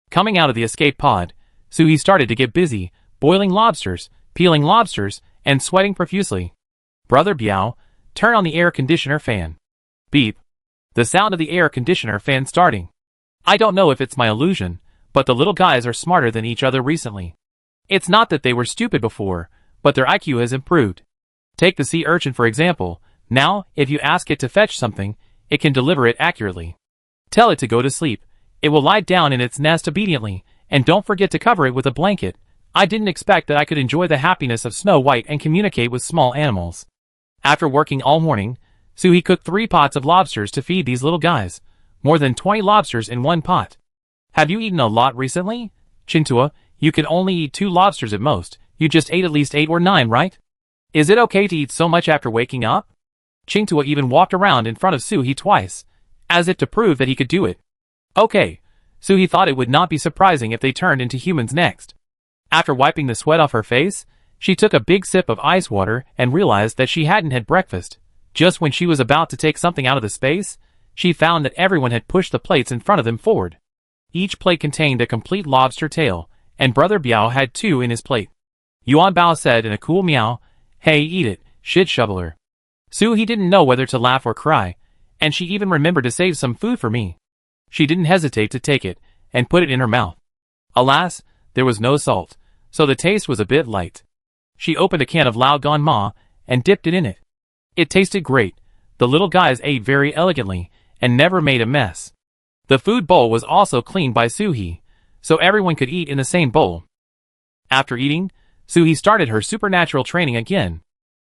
Coming out of the escape pod, Suhi started to get busy, boiling lobsters, peeling lobsters, and sweating profusely. "Brother Biao, turn on the air conditioner fan." Beep. The sound of the air conditioner fan starting. I don't know if it's my illusion, but the little guys are smarter than each other recently. It's not that they were stupid before, but their IQ has improved. Take the sea urchin for example. Now, if you ask it to fetch something, it can deliver it accurately. Tell it to go to sleep. It will lie down in its nest obediently, and don't forget to cover it with a blanket. I didn't expect that I could enjoy the happiness of Snow White and communicate with small animals. After working all morning, Suhi cooked 3 pots of lobsters to feed these little guys. More than 20 lobsters in one pot. Have you eaten a lot recently? Chintua, you can only eat 2 lobsters at most. You just ate at least 8 or 9, right? Is it okay to eat so much after waking up? Chintua even walked around in front of Suhi twice, as if to prove that he could do it. Okay. Suhi thought it would not be surprising if they turned into humans next. After wiping the sweat off her face, she took a big sip of ice water and realized that she hadn't had breakfast. Just when she was about to take something out of the space, she found that everyone had pushed the plates in front of them forward. Each plate contained a complete lobster tail, and Brother Biao had 2 in his plate. Yuan Bao said in a cool meow, "Hey, eat it, shit shoveler." Suhi didn't know whether to laugh or cry, and she even remembered to save some food for me. She didn't hesitate to take it, and put it in her mouth. Alas, there was no salt, so the taste was a bit light. She opened a can of Lao Gan Ma, and dipped it in it. It tasted great. The little guys ate very elegantly, and never made a mess. The food bowl was also cleaned by Suhi, so everyone could eat in the same bowl. After eating, Suhi started her supernatural training again.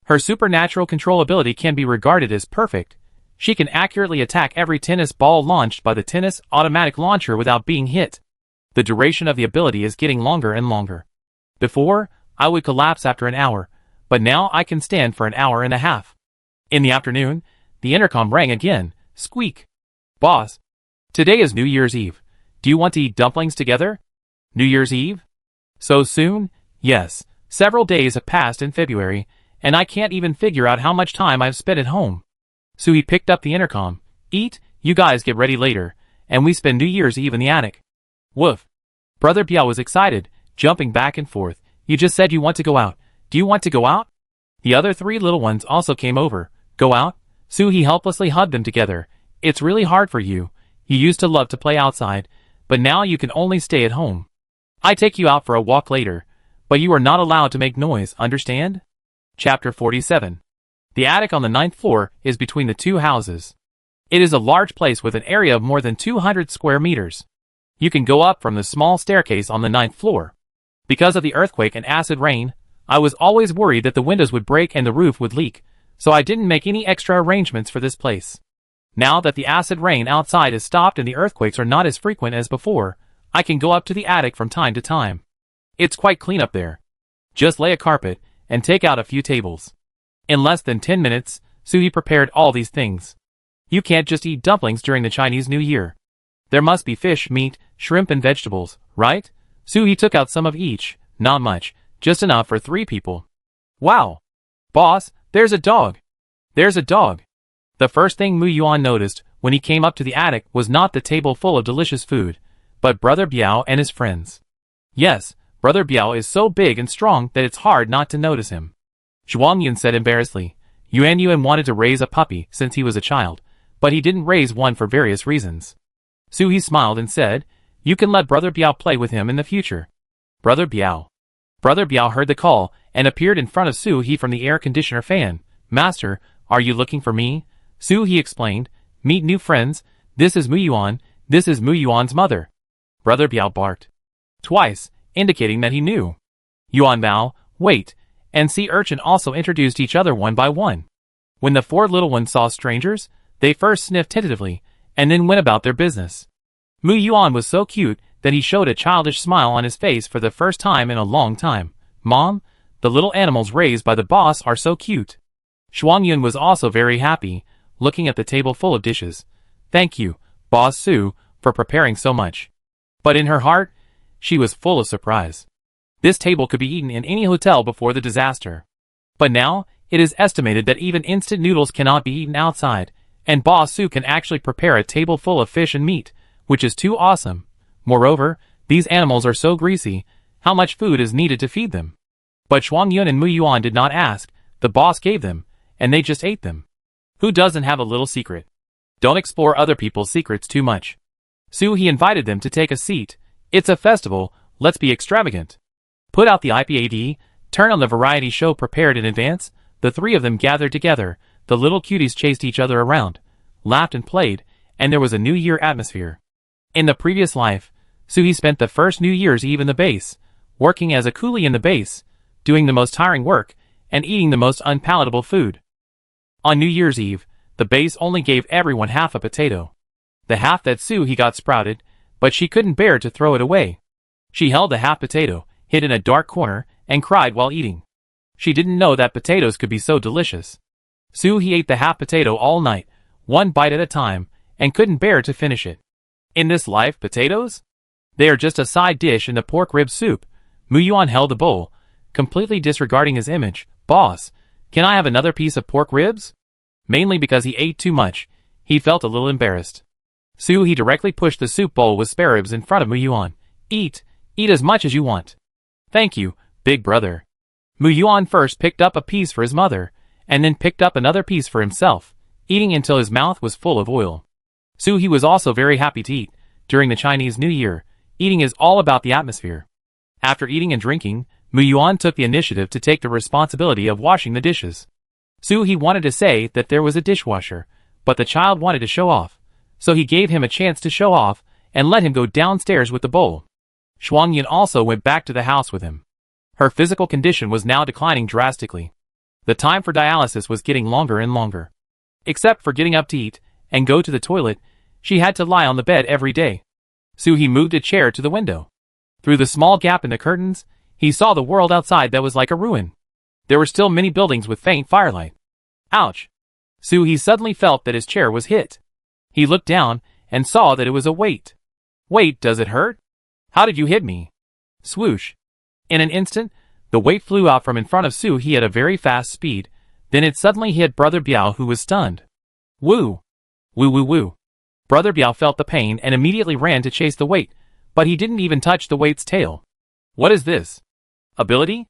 Her supernatural control ability can be regarded as perfect. She can accurately attack every tennis ball launched by the tennis automatic launcher without being hit. The duration of the ability is getting longer and longer. Before, I would collapse after an hour, but now I can stand for an hour and a half. In the afternoon, the intercom rang again. Squeak. Boss. Today is New Year's Eve. Do you want to eat dumplings together? New Year's Eve? So soon? Yes. Several days have passed in February, and I can't even figure out how much time I've spent at home. Suhi picked up the intercom. Eat, you guys get ready later, and we spend New Year's Eve in the attic. Woof. Brother Biao was excited, jumping back and forth. You just said you want to go out. Do you want to go out? The other 3 little ones also came over. Go out? Suhi helplessly hugged them together. It's really hard for you. You used to love to play outside, but now you can only stay at home. I take you out for a walk later, but you are not allowed to make noise, understand? Chapter 47. The attic on the 9th floor is between the 2 houses. It is a large place with an area of more than 200 square meters. You can go up from the small staircase on the 9th floor. Because of the earthquake and acid rain, I was always worried that the windows would break and the roof would leak, so I didn't make any extra arrangements for this place. Now that the acid rain outside is stopped and the earthquakes are not as frequent as before, I can go up to the attic from time to time. It's quite clean up there. Just lay a carpet and take out a few tables. In less than 10 minutes, Suhi prepared all these things. You can't just eat dumplings during the Chinese New Year. There must be fish, meat, shrimp and vegetables, right? Suhi took out some of each, not much, just enough for 3 people. Wow! Boss, there's a dog! There's a dog! The first thing Mu Yuan noticed when he came up to the attic was not the table full of delicious food, but Brother Biao and his friends. Yes, Brother Biao is so big and strong that it's hard not to notice him. Zhuangyun said embarrassedly. Yuan wanted to raise a puppy since he was a child, but he didn't raise one for various reasons. Suhi smiled and said, you can let Brother Biao play with him in the future. Brother Biao. Brother Biao heard the call and appeared in front of Suhi from the air conditioner fan. Master, are you looking for me? Suhi explained. Meet new friends. This is Mu Yuan. This is Mu Yuan's mother. Brother Biao barked twice, indicating that he knew. Yuan Bao, wait, and Sea Urchin also introduced each other one by one. When the 4 little ones saw strangers, they first sniffed tentatively, and then went about their business. Mu Yuan was so cute that he showed a childish smile on his face for the first time in a long time. Mom, the little animals raised by the boss are so cute. Zhuangyun was also very happy, looking at the table full of dishes. Thank you, Boss Su, for preparing so much. But in her heart, she was full of surprise. This table could be eaten in any hotel before the disaster. But now, it is estimated that even instant noodles cannot be eaten outside, and Boss Su can actually prepare a table full of fish and meat, which is too awesome. Moreover, these animals are so greasy, how much food is needed to feed them? But Zhuangyun and Mu Yuan did not ask, the boss gave them, and they just ate them. Who doesn't have a little secret? Don't explore other people's secrets too much. Suhi invited them to take a seat. It's a festival, let's be extravagant. Put out the iPad, turn on the variety show prepared in advance. The 3 of them gathered together, the little cuties chased each other around, laughed and played, and there was a New Year atmosphere. In the previous life, Suhi spent the first New Year's Eve in the base, working as a coolie in the base, doing the most tiring work, and eating the most unpalatable food. On New Year's Eve, the base only gave everyone half a potato. The half that Sue got sprouted, but she couldn't bear to throw it away. She held the half potato, hid in a dark corner, and cried while eating. She didn't know that potatoes could be so delicious. Sue ate the half potato all night, one bite at a time, and couldn't bear to finish it. In this life, potatoes? They are just a side dish in the pork rib soup. Mu Yuan held the bowl, completely disregarding his image. Boss, can I have another piece of pork ribs? Mainly because he ate too much, he felt a little embarrassed. Sue directly pushed the soup bowl with spare ribs in front of Mu Yuan. Eat as much as you want. Thank you, big brother. Mu Yuan first picked up a piece for his mother, and then picked up another piece for himself, eating until his mouth was full of oil. Sue was also very happy to eat. During the Chinese New Year, eating is all about the atmosphere. After eating and drinking, Mu Yuan took the initiative to take the responsibility of washing the dishes. Sue wanted to say that there was a dishwasher, but the child wanted to show off, so he gave him a chance to show off, and let him go downstairs with the bowl. Shuangyan also went back to the house with him. Her physical condition was now declining drastically. The time for dialysis was getting longer and longer. Except for getting up to eat and go to the toilet, she had to lie on the bed every day. Sue moved a chair to the window. Through the small gap in the curtains, he saw the world outside that was like a ruin. There were still many buildings with faint firelight. Ouch! Sue suddenly felt that his chair was hit. He looked down and saw that it was a weight. Wait, does it hurt? How did you hit me? Swoosh! In an instant, the weight flew out from in front of Sue at a very fast speed, then it suddenly hit Brother Biao, who was stunned. Woo! Woo woo woo! Brother Biao felt the pain and immediately ran to chase the weight, but he didn't even touch the weight's tail. What is this? Ability?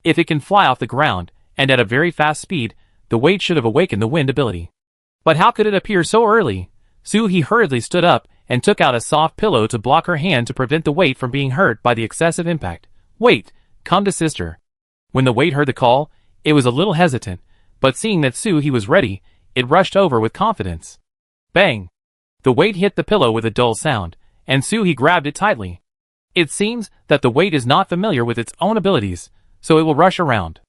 If it can fly off the ground, and at a very fast speed, the weight should have awakened the wind ability. But how could it appear so early? Sue hurriedly stood up and took out a soft pillow to block her hand to prevent the weight from being hurt by the excessive impact. Wait, come to sister. When the weight heard the call, it was a little hesitant, but seeing that Sue was ready, it rushed over with confidence. Bang! The weight hit the pillow with a dull sound, and Sue grabbed it tightly. It seems that the weight is not familiar with its own abilities, so it will rush around.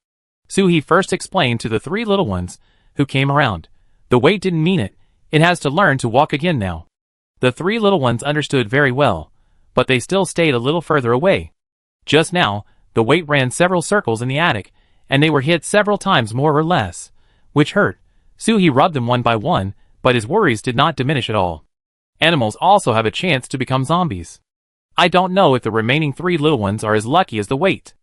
Sue first explained to the three little ones, who came around. The weight didn't mean it. It has to learn to walk again now. The three little ones understood very well, but they still stayed a little further away. Just now, the weight ran several circles in the attic, and they were hit several times more or less, which hurt. Sue rubbed them one by one, but his worries did not diminish at all. Animals also have a chance to become zombies. I don't know if the remaining three little ones are as lucky as the weight.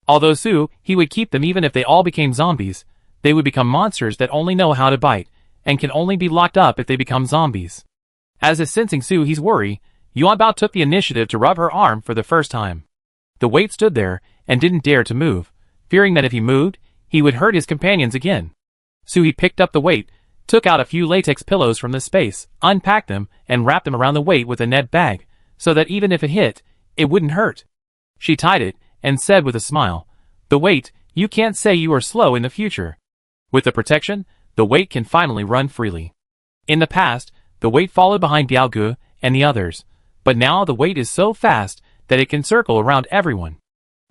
Although Sue would keep them even if they all became zombies, they would become monsters that only know how to bite, and can only be locked up if they become zombies. As if sensing Sue's worry, Yuan Bao took the initiative to rub her arm for the first time. The weight stood there, and didn't dare to move, fearing that if he moved, he would hurt his companions again. Sue picked up the weight, took out a few latex pillows from the space, unpacked them, and wrapped them around the weight with a net bag, so that even if it hit, it wouldn't hurt. She tied it, and said with a smile, "The weight, you can't say you are slow in the future. With the protection, the weight can finally run freely." In the past, the weight followed behind Biao Gu and the others, but now the weight is so fast that it can circle around everyone.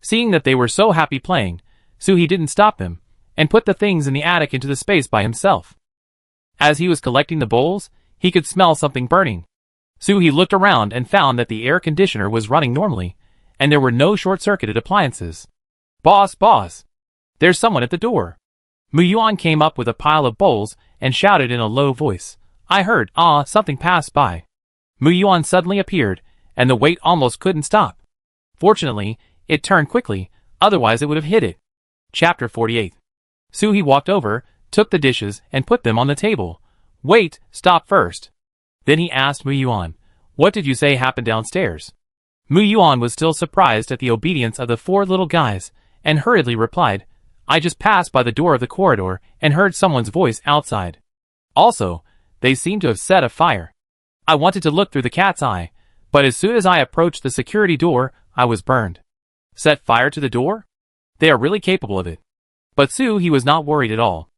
Seeing that they were so happy playing, Sue didn't stop them, and put the things in the attic into the space by himself. As he was collecting the bowls, he could smell something burning. Sue looked around and found that the air conditioner was running normally, and there were no short-circuited appliances. Boss! There's someone at the door." Mu Yuan came up with a pile of bowls and shouted in a low voice. "I heard, something passed by." Mu Yuan suddenly appeared, and the weight almost couldn't stop. Fortunately, it turned quickly, otherwise it would have hit it. Chapter 48. Sue walked over, took the dishes, and put them on the table. "Wait, stop first." Then he asked Mu Yuan, "What did you say happened downstairs?" Mu Yuan was still surprised at the obedience of the four little guys, and hurriedly replied, "I just passed by the door of the corridor and heard someone's voice outside. Also, they seem to have set a fire. I wanted to look through the cat's eye, but as soon as I approached the security door, I was burned." Set fire to the door? They are really capable of it. But Sue was not worried at all.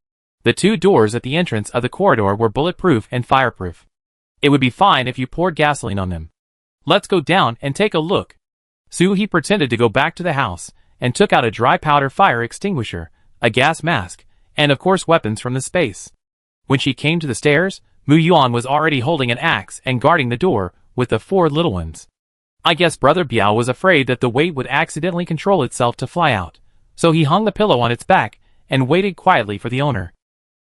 The two doors at the entrance of the corridor were bulletproof and fireproof. It would be fine if you poured gasoline on them. "Let's go down and take a look." He pretended to go back to the house and took out a dry powder fire extinguisher, a gas mask, and of course weapons from the space. When she came to the stairs, Mu Yuan was already holding an axe and guarding the door with the 4 little ones. I guess Brother Biao was afraid that the weight would accidentally control itself to fly out, so he hung the pillow on its back and waited quietly for the owner.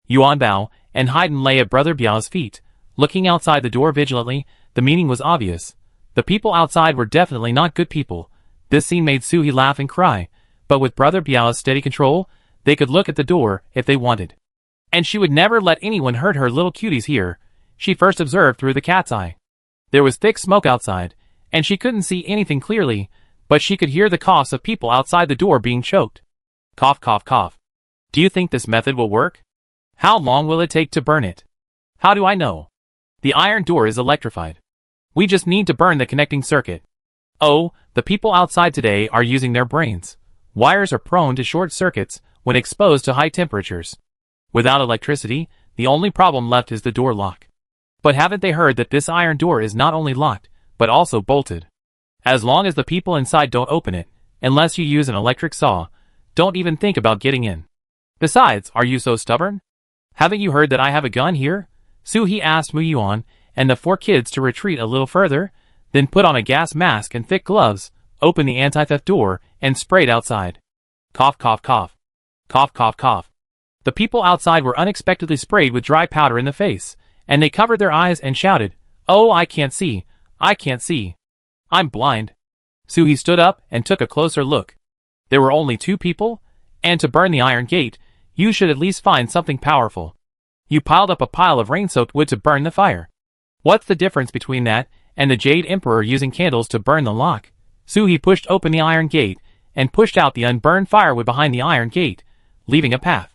Yuan Bao and Haydn lay at Brother Biao's feet, looking outside the door vigilantly. The meaning was obvious. The people outside were definitely not good people. This scene made Suhi laugh and cry, but with Brother Biao's steady control, they could look at the door if they wanted. And she would never let anyone hurt her little cuties here. She first observed through the cat's eye. There was thick smoke outside, and she couldn't see anything clearly, but she could hear the coughs of people outside the door being choked. Cough, cough, cough. Do you think this method will work? How long will it take to burn it? How do I know? The iron door is electrified. We just need to burn the connecting circuit. Oh, the people outside today are using their brains. Wires are prone to short circuits when exposed to high temperatures. Without electricity, the only problem left is the door lock. But haven't they heard that this iron door is not only locked, but also bolted? As long as the people inside don't open it, unless you use an electric saw, don't even think about getting in. Besides, are you so stubborn? Haven't you heard that I have a gun here? Suhi asked Mu Yuan and the 4 kids to retreat a little further, then put on a gas mask and thick gloves, opened the anti-theft door, and sprayed outside. Cough, cough, cough. Cough, cough, cough. The people outside were unexpectedly sprayed with dry powder in the face, and they covered their eyes and shouted, "Oh, I can't see. I can't see. I'm blind." Suhi stood up and took a closer look. There were only 2 people, and to burn the iron gate, you should at least find something powerful. You piled up a pile of rain-soaked wood to burn the fire. What's the difference between that and the Jade Emperor using candles to burn the lock? Suhi pushed open the iron gate and pushed out the unburned firewood behind the iron gate, leaving a path.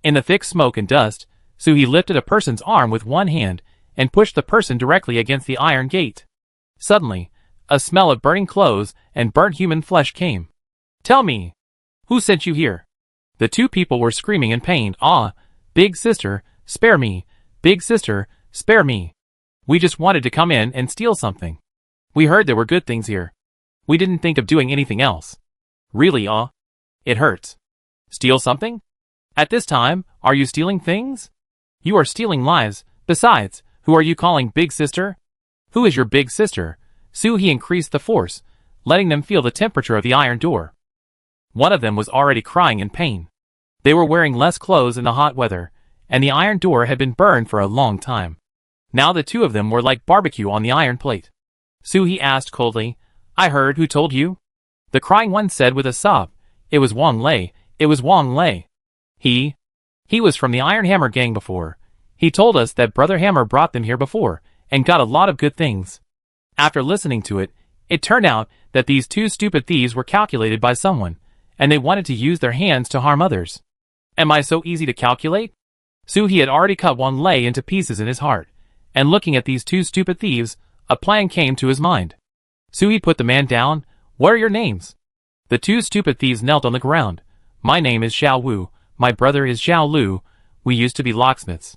In the thick smoke and dust, Suhi lifted a person's arm with one hand and pushed the person directly against the iron gate. Suddenly, a smell of burning clothes and burnt human flesh came. "Tell me, who sent you here?" The 2 people were screaming in pain. "Ah, big sister, spare me. Big sister, spare me. We just wanted to come in and steal something. We heard there were good things here. We didn't think of doing anything else." "Really, it hurts. Steal something? At this time, are you stealing things? You are stealing lives. Besides, who are you calling big sister? Who is your big sister?" Suhi increased the force, letting them feel the temperature of the iron door. One of them was already crying in pain. They were wearing less clothes in the hot weather, and the iron door had been burned for a long time. Now the 2 of them were like barbecue on the iron plate. Suhi asked coldly, "I heard, who told you?" The crying one said with a sob, "It was Wang Lei. It was Wang Lei. He was from the Iron Hammer gang before. He told us that Brother Hammer brought them here before, and got a lot of good things." After listening to it, it turned out that these 2 stupid thieves were calculated by someone, and they wanted to use their hands to harm others. Am I so easy to calculate? Suhi had already cut Wang Lei into pieces in his heart, and looking at these 2 stupid thieves, a plan came to his mind. Suhi put the man down. "What are your names?" The 2 stupid thieves knelt on the ground. "My name is Xiao Wu. My brother is Xiao Lu. We used to be locksmiths."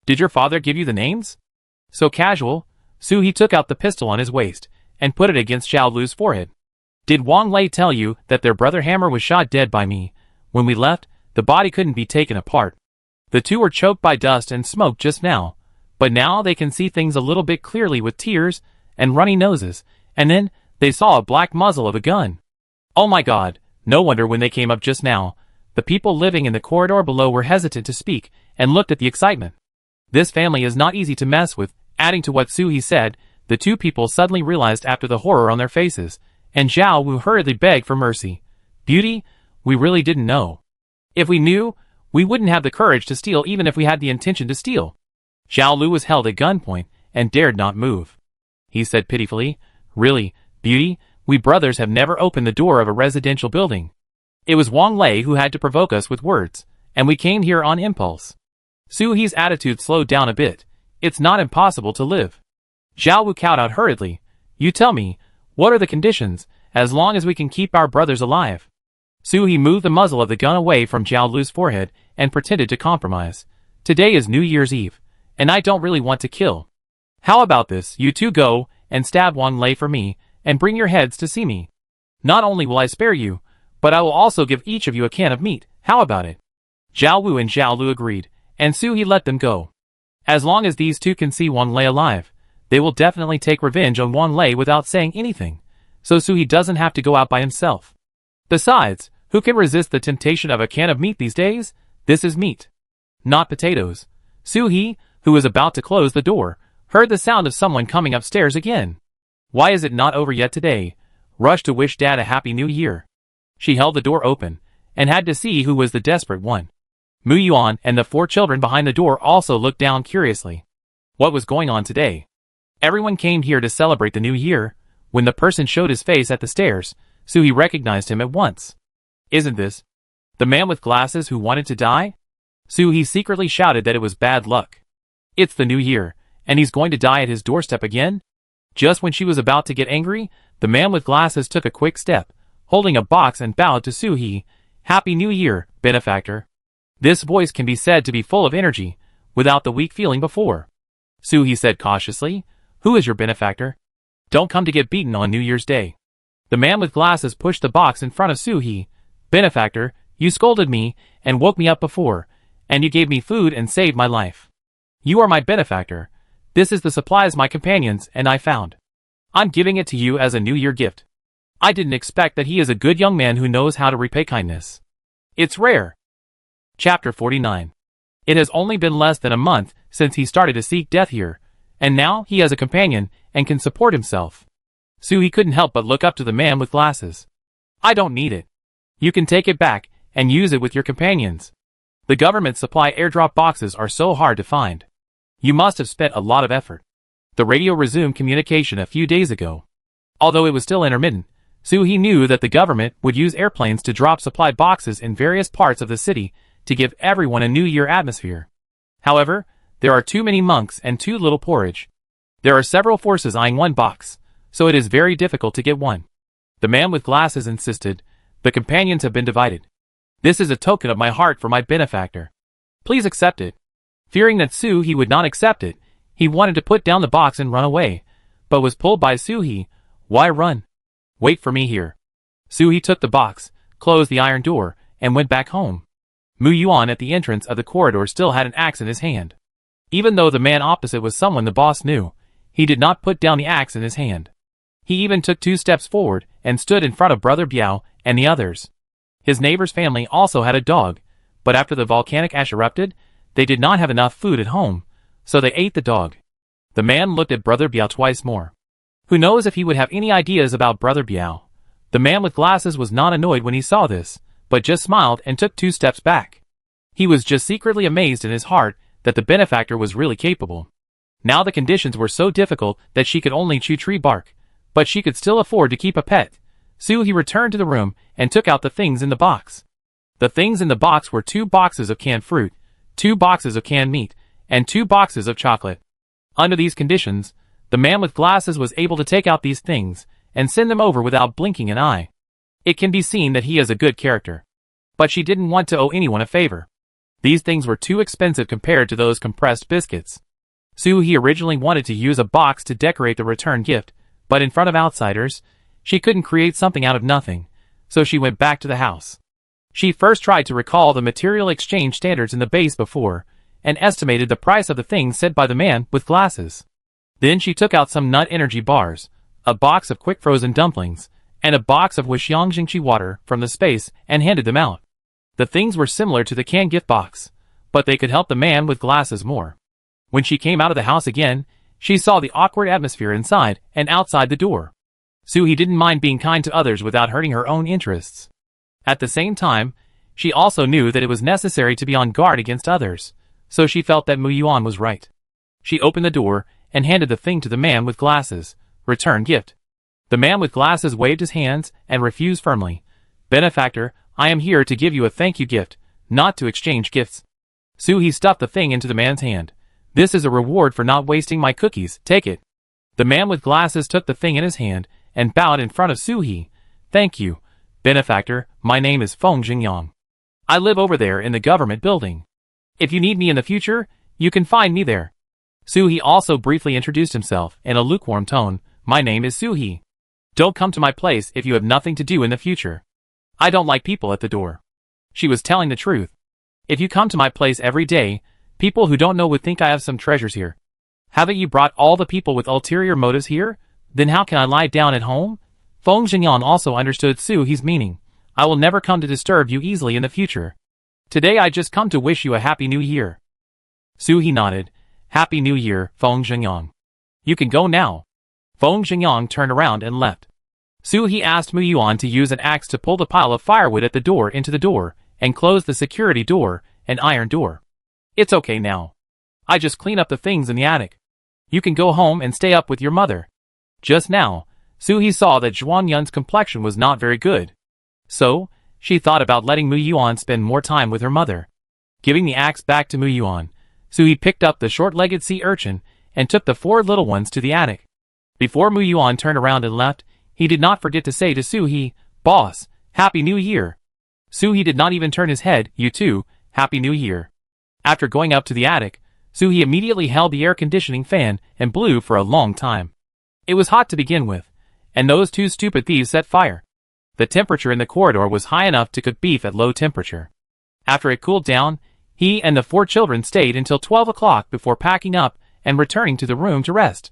"Did your father give you the names?" So casual. Suhi took out the pistol on his waist and put it against Xiao Lu's forehead. "Did Wang Lei tell you that their brother Hammer was shot dead by me? When we left, the body couldn't be taken apart. The 2 were choked by dust and smoke just now, but now they can see things a little bit clearly with tears and runny noses, and then they saw a black muzzle of a gun. Oh my God, no wonder when they came up just now. The people living in the corridor below were hesitant to speak and looked at the excitement. This family is not easy to mess with." Adding to what Suhi said, the 2 people suddenly realized after the horror on their faces, and Xiao Wu hurriedly begged for mercy. "Beauty, we really didn't know. If we knew, we wouldn't have the courage to steal even if we had the intention to steal." Xiao Lu was held at gunpoint and dared not move. He said pitifully, "Really, Beauty, we brothers have never opened the door of a residential building. It was Wang Lei who had to provoke us with words, and we came here on impulse." Suhi's attitude slowed down a bit. "It's not impossible to live." Xiao Wu cowed out hurriedly. "You tell me, what are the conditions, as long as we can keep our brothers alive?" Suhi moved the muzzle of the gun away from Xiao Lu's forehead and pretended to compromise. "Today is New Year's Eve, and I don't really want to kill. How about this, you 2 go and stab Wang Lei for me, and bring your heads to see me." Not only will I spare you, but I will also give each of you a can of meat. How about it? Zhao Wu and Zhao Lu agreed, and Suhi let them go. As long as these two can see Wang Lei alive, they will definitely take revenge on Wang Lei without saying anything, so Suhi doesn't have to go out by himself. Besides, who can resist the temptation of a can of meat these days? This is meat, not potatoes. Suhi, who was about to close the door, heard the sound of someone coming upstairs again. Why is it not over yet today? Rushed to wish Dad a happy new year. She held the door open, and had to see who was the desperate one. Mu Yuan and the 4 children behind the door also looked down curiously. What was going on today? Everyone came here to celebrate the new year. When the person showed his face at the stairs, Suhi recognized him at once. Isn't this the man with glasses who wanted to die? Suhi secretly shouted that it was bad luck. It's the new year, and he's going to die at his doorstep again? Just when she was about to get angry, the man with glasses took a quick step, holding a box, and bowed to Suhi. Happy New Year, benefactor. This voice can be said to be full of energy, without the weak feeling before. Suhi said cautiously, Who is your benefactor? Don't come to get beaten on New Year's Day. The man with glasses pushed the box in front of Suhi. Benefactor, you scolded me, and woke me up before, and you gave me food and saved my life. You are my benefactor. This is the supplies my companions and I found. I'm giving it to you as a New Year gift. I didn't expect that he is a good young man who knows how to repay kindness. It's rare. Chapter 49. It has only been less than a month since he started to seek death here, and now he has a companion and can support himself. Suhi couldn't help but look up to the man with glasses. I don't need it. You can take it back and use it with your companions. The government supply airdrop boxes are so hard to find. You must have spent a lot of effort. The radio resumed communication a few days ago. Although it was still intermittent, Suhi knew that the government would use airplanes to drop supply boxes in various parts of the city to give everyone a New Year atmosphere. However, there are too many monks and too little porridge. There are several forces eyeing one box, so it is very difficult to get one. The man with glasses insisted, The companions have been divided. This is a token of my heart for my benefactor. Please accept it. Fearing that Suhi would not accept it, he wanted to put down the box and run away, but was pulled by Suhi. Why run? Wait for me here. Suhi took the box, closed the iron door, and went back home. Mu Yuan at the entrance of the corridor still had an axe in his hand. Even though the man opposite was someone the boss knew, he did not put down the axe in his hand. He even took 2 steps forward and stood in front of Brother Biao and the others. His neighbor's family also had a dog, but after the volcanic ash erupted, they did not have enough food at home, so they ate the dog. The man looked at Brother Biao twice more. Who knows if he would have any ideas about Brother Biao? The man with glasses was not annoyed when he saw this, but just smiled and took 2 steps back. He was just secretly amazed in his heart that the benefactor was really capable. Now the conditions were so difficult that she could only chew tree bark, but she could still afford to keep a pet. Suhi returned to the room and took out the things in the box. The things in the box were 2 boxes of canned fruit, 2 boxes of canned meat, and 2 boxes of chocolate. Under these conditions, the man with glasses was able to take out these things and send them over without blinking an eye. It can be seen that he is a good character. But she didn't want to owe anyone a favor. These things were too expensive compared to those compressed biscuits. Suhi originally wanted to use a box to decorate the return gift, but in front of outsiders, she couldn't create something out of nothing, so she went back to the house. She first tried to recall the material exchange standards in the base before, and estimated the price of the things said by the man with glasses. Then she took out some nut energy bars, a box of quick frozen dumplings, and a box of Wuxiang Jingqi water from the space and handed them out. The things were similar to the canned gift box, but they could help the man with glasses more. When she came out of the house again, she saw the awkward atmosphere inside and outside the door. Suhi didn't mind being kind to others without hurting her own interests. At the same time, she also knew that it was necessary to be on guard against others, so she felt that Mu Yuan was right. She opened the door and handed the thing to the man with glasses. Return gift. The man with glasses waved his hands and refused firmly. Benefactor, I am here to give you a thank you gift, not to exchange gifts. Suhi stuffed the thing into the man's hand. This is a reward for not wasting my cookies, take it. The man with glasses took the thing in his hand and bowed in front of Suhi. Thank you, benefactor, my name is Feng Jingyang. I live over there in the government building. If you need me in the future, you can find me there. Suhi also briefly introduced himself in a lukewarm tone. My name is Suhi. Don't come to my place if you have nothing to do in the future. I don't like people at the door. She was telling the truth. If you come to my place every day, people who don't know would think I have some treasures here. Haven't you brought all the people with ulterior motives here? Then how can I lie down at home? Feng Xingyan also understood Su He's meaning. I will never come to disturb you easily in the future. Today I just come to wish you a happy new year. Su He nodded. Happy New Year, Feng Xingyan. You can go now. Feng Xingyan turned around and left. Su He asked Mu Yuan to use an axe to pull the pile of firewood at the door into the door, and close the security door, an iron door. It's okay now. I just clean up the things in the attic. You can go home and stay up with your mother. Just now, Su He saw that Zhuan Yun's complexion was not very good. So, she thought about letting Mu Yuan spend more time with her mother. Giving the axe back to Mu Yuan, Su He picked up the short-legged sea urchin and took the 4 little ones to the attic. Before Mu Yuan turned around and left, he did not forget to say to Su He, "Boss, Happy New Year." Su He did not even turn his head. "You too, Happy New Year." After going up to the attic, Su He immediately held the air conditioning fan and blew for a long time. It was hot to begin with, and those 2 stupid thieves set fire. The temperature in the corridor was high enough to cook beef at low temperature. After it cooled down, he and the 4 children stayed until 12 o'clock before packing up and returning to the room to rest.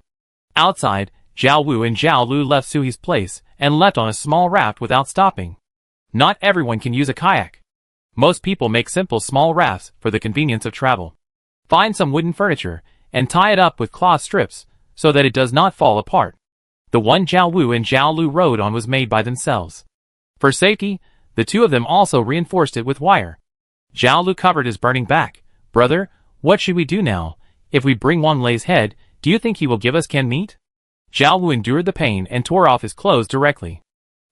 Outside, Zhao Wu and Zhao Lu left Su He's place and left on a small raft without stopping. Not everyone can use a kayak. Most people make simple small rafts for the convenience of travel. Find some wooden furniture and tie it up with cloth strips so that it does not fall apart. The one Zhao Wu and Zhao Lu rode on was made by themselves. For safety, the 2 of them also reinforced it with wire. Zhao Lu covered his burning back. "Brother, what should we do now? If we bring Wang Lei's head, do you think he will give us canned meat?" Zhao Wu endured the pain and tore off his clothes directly.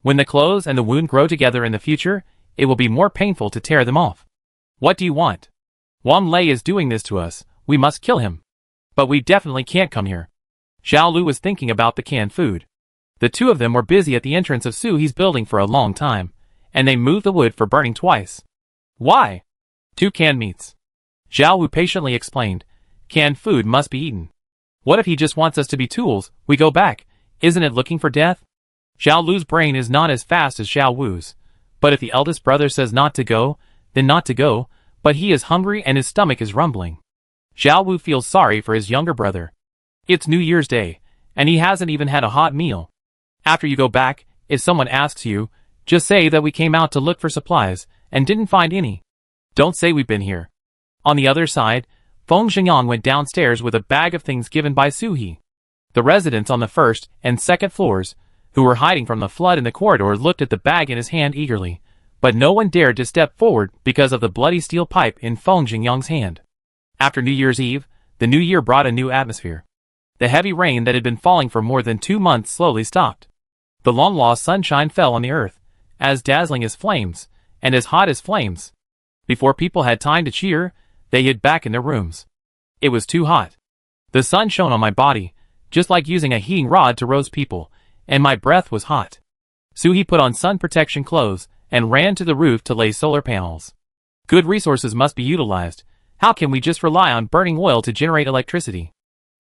When the clothes and the wound grow together in the future, it will be more painful to tear them off. "What do you want? Wang Lei is doing this to us. We must kill him. But we definitely can't come here." Zhao Lu was thinking about the canned food. The 2 of them were busy at the entrance of Su He's building for a long time, and they moved the wood for burning twice. "Why?" 2 canned meats. Zhao Wu patiently explained. "Canned food must be eaten. What if he just wants us to be tools? We go back. Isn't it looking for death?" Zhao Lu's brain is not as fast as Zhao Wu's. But if the eldest brother says not to go, then not to go, but he is hungry and his stomach is rumbling. Zhao Wu feels sorry for his younger brother. It's New Year's Day, and he hasn't even had a hot meal. After you go back, if someone asks you, just say that we came out to look for supplies, and didn't find any. Don't say we've been here. On the other side, Feng Xingyan went downstairs with a bag of things given by Su He. The residents on the 1st and 2nd floors, who were hiding from the flood in the corridor, looked at the bag in his hand eagerly, but no one dared to step forward because of the bloody steel pipe in Feng Xingyang's hand. After New Year's Eve, the new year brought a new atmosphere. The heavy rain that had been falling for more than 2 months slowly stopped. The long-lost sunshine fell on the earth, as dazzling as flames, and as hot as flames. Before people had time to cheer, they hid back in their rooms. It was too hot. The sun shone on my body, just like using a heating rod to roast people, and my breath was hot. Su He put on sun protection clothes and ran to the roof to lay solar panels. Good resources must be utilized. How can we just rely on burning oil to generate electricity?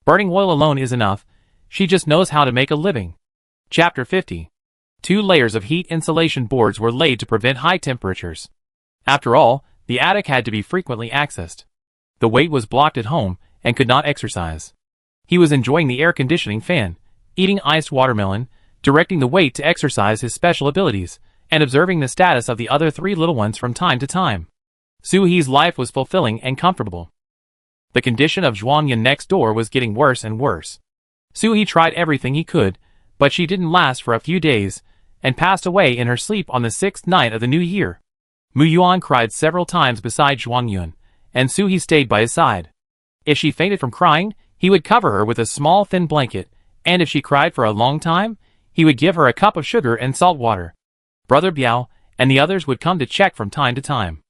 Burning oil alone is enough. She just knows how to make a living. Chapter 50. 2 layers of heat insulation boards were laid to prevent high temperatures. After all, the attic had to be frequently accessed. The weight was blocked at home and could not exercise. He was enjoying the air conditioning fan, eating iced watermelon, directing the weight to exercise his special abilities, and observing the status of the other 3 little ones from time to time. Su He's life was fulfilling and comfortable. The condition of Zhuan Yun next door was getting worse and worse. Su He tried everything he could, but she didn't last for a few days, and passed away in her sleep on the 6th night of the new year. Mu Yuan cried several times beside Zhuan Yun, and Su He stayed by his side. If she fainted from crying, he would cover her with a small thin blanket, and if she cried for a long time, he would give her a cup of sugar and salt water. Brother Biao and the others would come to check from time to time.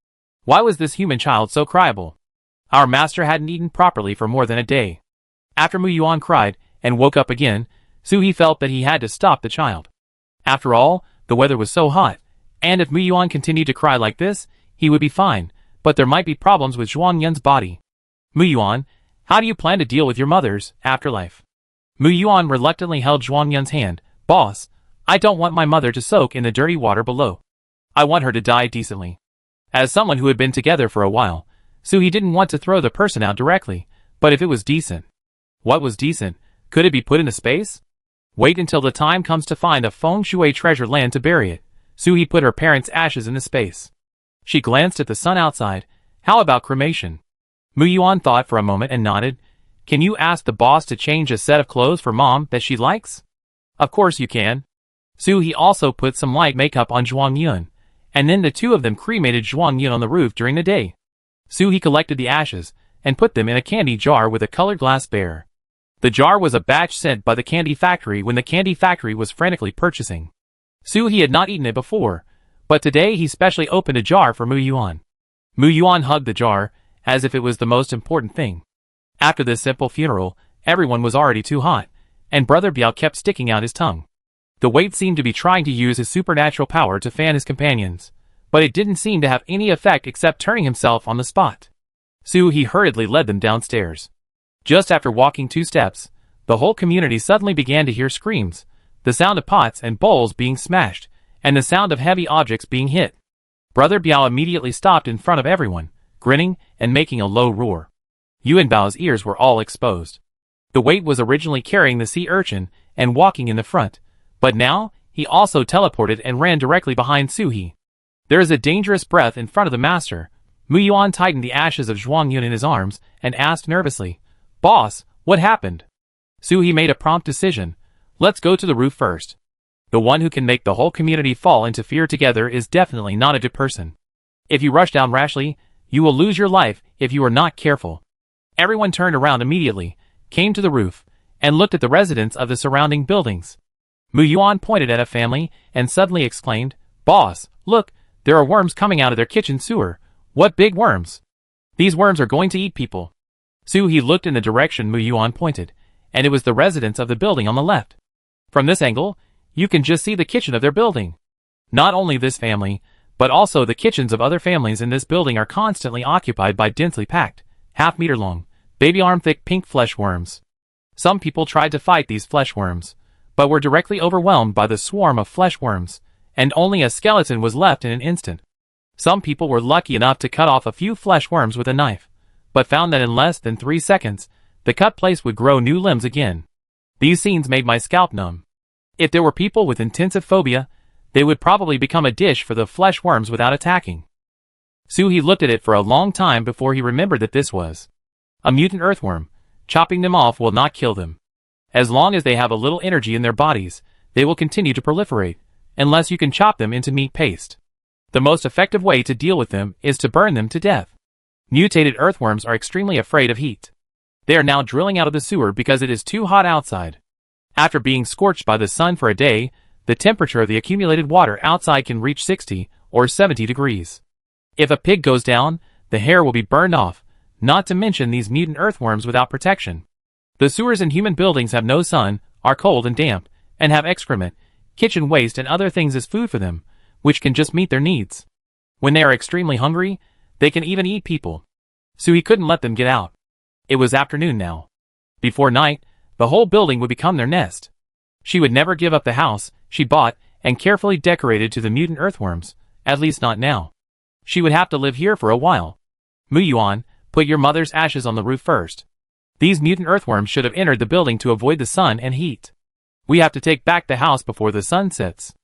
Why was this human child so cryable? Our master hadn't eaten properly for more than a day. After Mu Yuan cried and woke up again, Su He felt that he had to stop the child. After all, the weather was so hot, and if Mu Yuan continued to cry like this, he would be fine, but there might be problems with Zhuan Yun's body. Mu Yuan, how do you plan to deal with your mother's afterlife? Mu Yuan reluctantly held Zhuan Yun's hand. Boss, I don't want my mother to soak in the dirty water below. I want her to die decently. As someone who had been together for a while, Suhee didn't want to throw the person out directly, but if it was decent. What was decent? Could it be put into space? Wait until the time comes to find a feng shui treasure land to bury it. Suhee put her parents' ashes into space. She glanced at the sun outside. How about cremation? Mu Yuan thought for a moment and nodded. Can you ask the boss to change a set of clothes for mom that she likes? Of course you can. Suhee also put some light makeup on Zhuang Yun, and then the two of them cremated Zhuang Yun on the roof during the day. Suhee collected the ashes and put them in a candy jar with a colored glass bear. The jar was a batch sent by the candy factory when the candy factory was frantically purchasing. Suhee had not eaten it before, but today he specially opened a jar for Mu Yuan. Mu Yuan hugged the jar, as if it was the most important thing. After this simple funeral, everyone was already too hot, and Brother Biao kept sticking out his tongue. The weight seemed to be trying to use his supernatural power to fan his companions, but it didn't seem to have any effect except turning himself on the spot. Suhee hurriedly led them downstairs. Just after walking 2 steps, the whole community suddenly began to hear screams, the sound of pots and bowls being smashed, and the sound of heavy objects being hit. Brother Biao immediately stopped in front of everyone, grinning and making a low roar. Yuan Bao's ears were all exposed. The weight was originally carrying the sea urchin and walking in the front, but now he also teleported and ran directly behind Suhee. There is a dangerous breath in front of the master. Mu Yuan tightened the ashes of Zhuang Yun in his arms and asked nervously, Boss, what happened? Suhee made a prompt decision. Let's go to the roof first. The one who can make the whole community fall into fear together is definitely not a good person. If you rush down rashly, you will lose your life if you are not careful. Everyone turned around immediately, came to the roof, and looked at the residents of the surrounding buildings. Mu Yuan pointed at a family and suddenly exclaimed, Boss, look, there are worms coming out of their kitchen sewer. What big worms! These worms are going to eat people. Suhee looked in the direction Mu Yuan pointed, and it was the residents of the building on the left. From this angle, you can just see the kitchen of their building. Not only this family, but also the kitchens of other families in this building are constantly occupied by densely packed, half-meter-long, baby-arm-thick pink flesh worms. Some people tried to fight these flesh worms, but were directly overwhelmed by the swarm of flesh worms, and only a skeleton was left in an instant. Some people were lucky enough to cut off a few flesh worms with a knife, but found that in less than 3 seconds, the cut place would grow new limbs again. These scenes made my scalp numb. If there were people with intensive phobia, they would probably become a dish for the flesh worms without attacking. Suhee looked at it for a long time before he remembered that this was a mutant earthworm. Chopping them off will not kill them. As long as they have a little energy in their bodies, they will continue to proliferate, unless you can chop them into meat paste. The most effective way to deal with them is to burn them to death. Mutated earthworms are extremely afraid of heat. They are now drilling out of the sewer because it is too hot outside. After being scorched by the sun for a day, the temperature of the accumulated water outside can reach 60 or 70 degrees. If a pig goes down, the hair will be burned off, not to mention these mutant earthworms without protection. The sewers in human buildings have no sun, are cold and damp, and have excrement, kitchen waste and other things as food for them, which can just meet their needs. When they are extremely hungry, they can even eat people. Suhee couldn't let them get out. It was afternoon now. Before night, the whole building would become their nest. She would never give up the house she bought and carefully decorated to the mutant earthworms, at least not now. She would have to live here for a while. Mu Yuan, put your mother's ashes on the roof first. These mutant earthworms should have entered the building to avoid the sun and heat. We have to take back the house before the sun sets.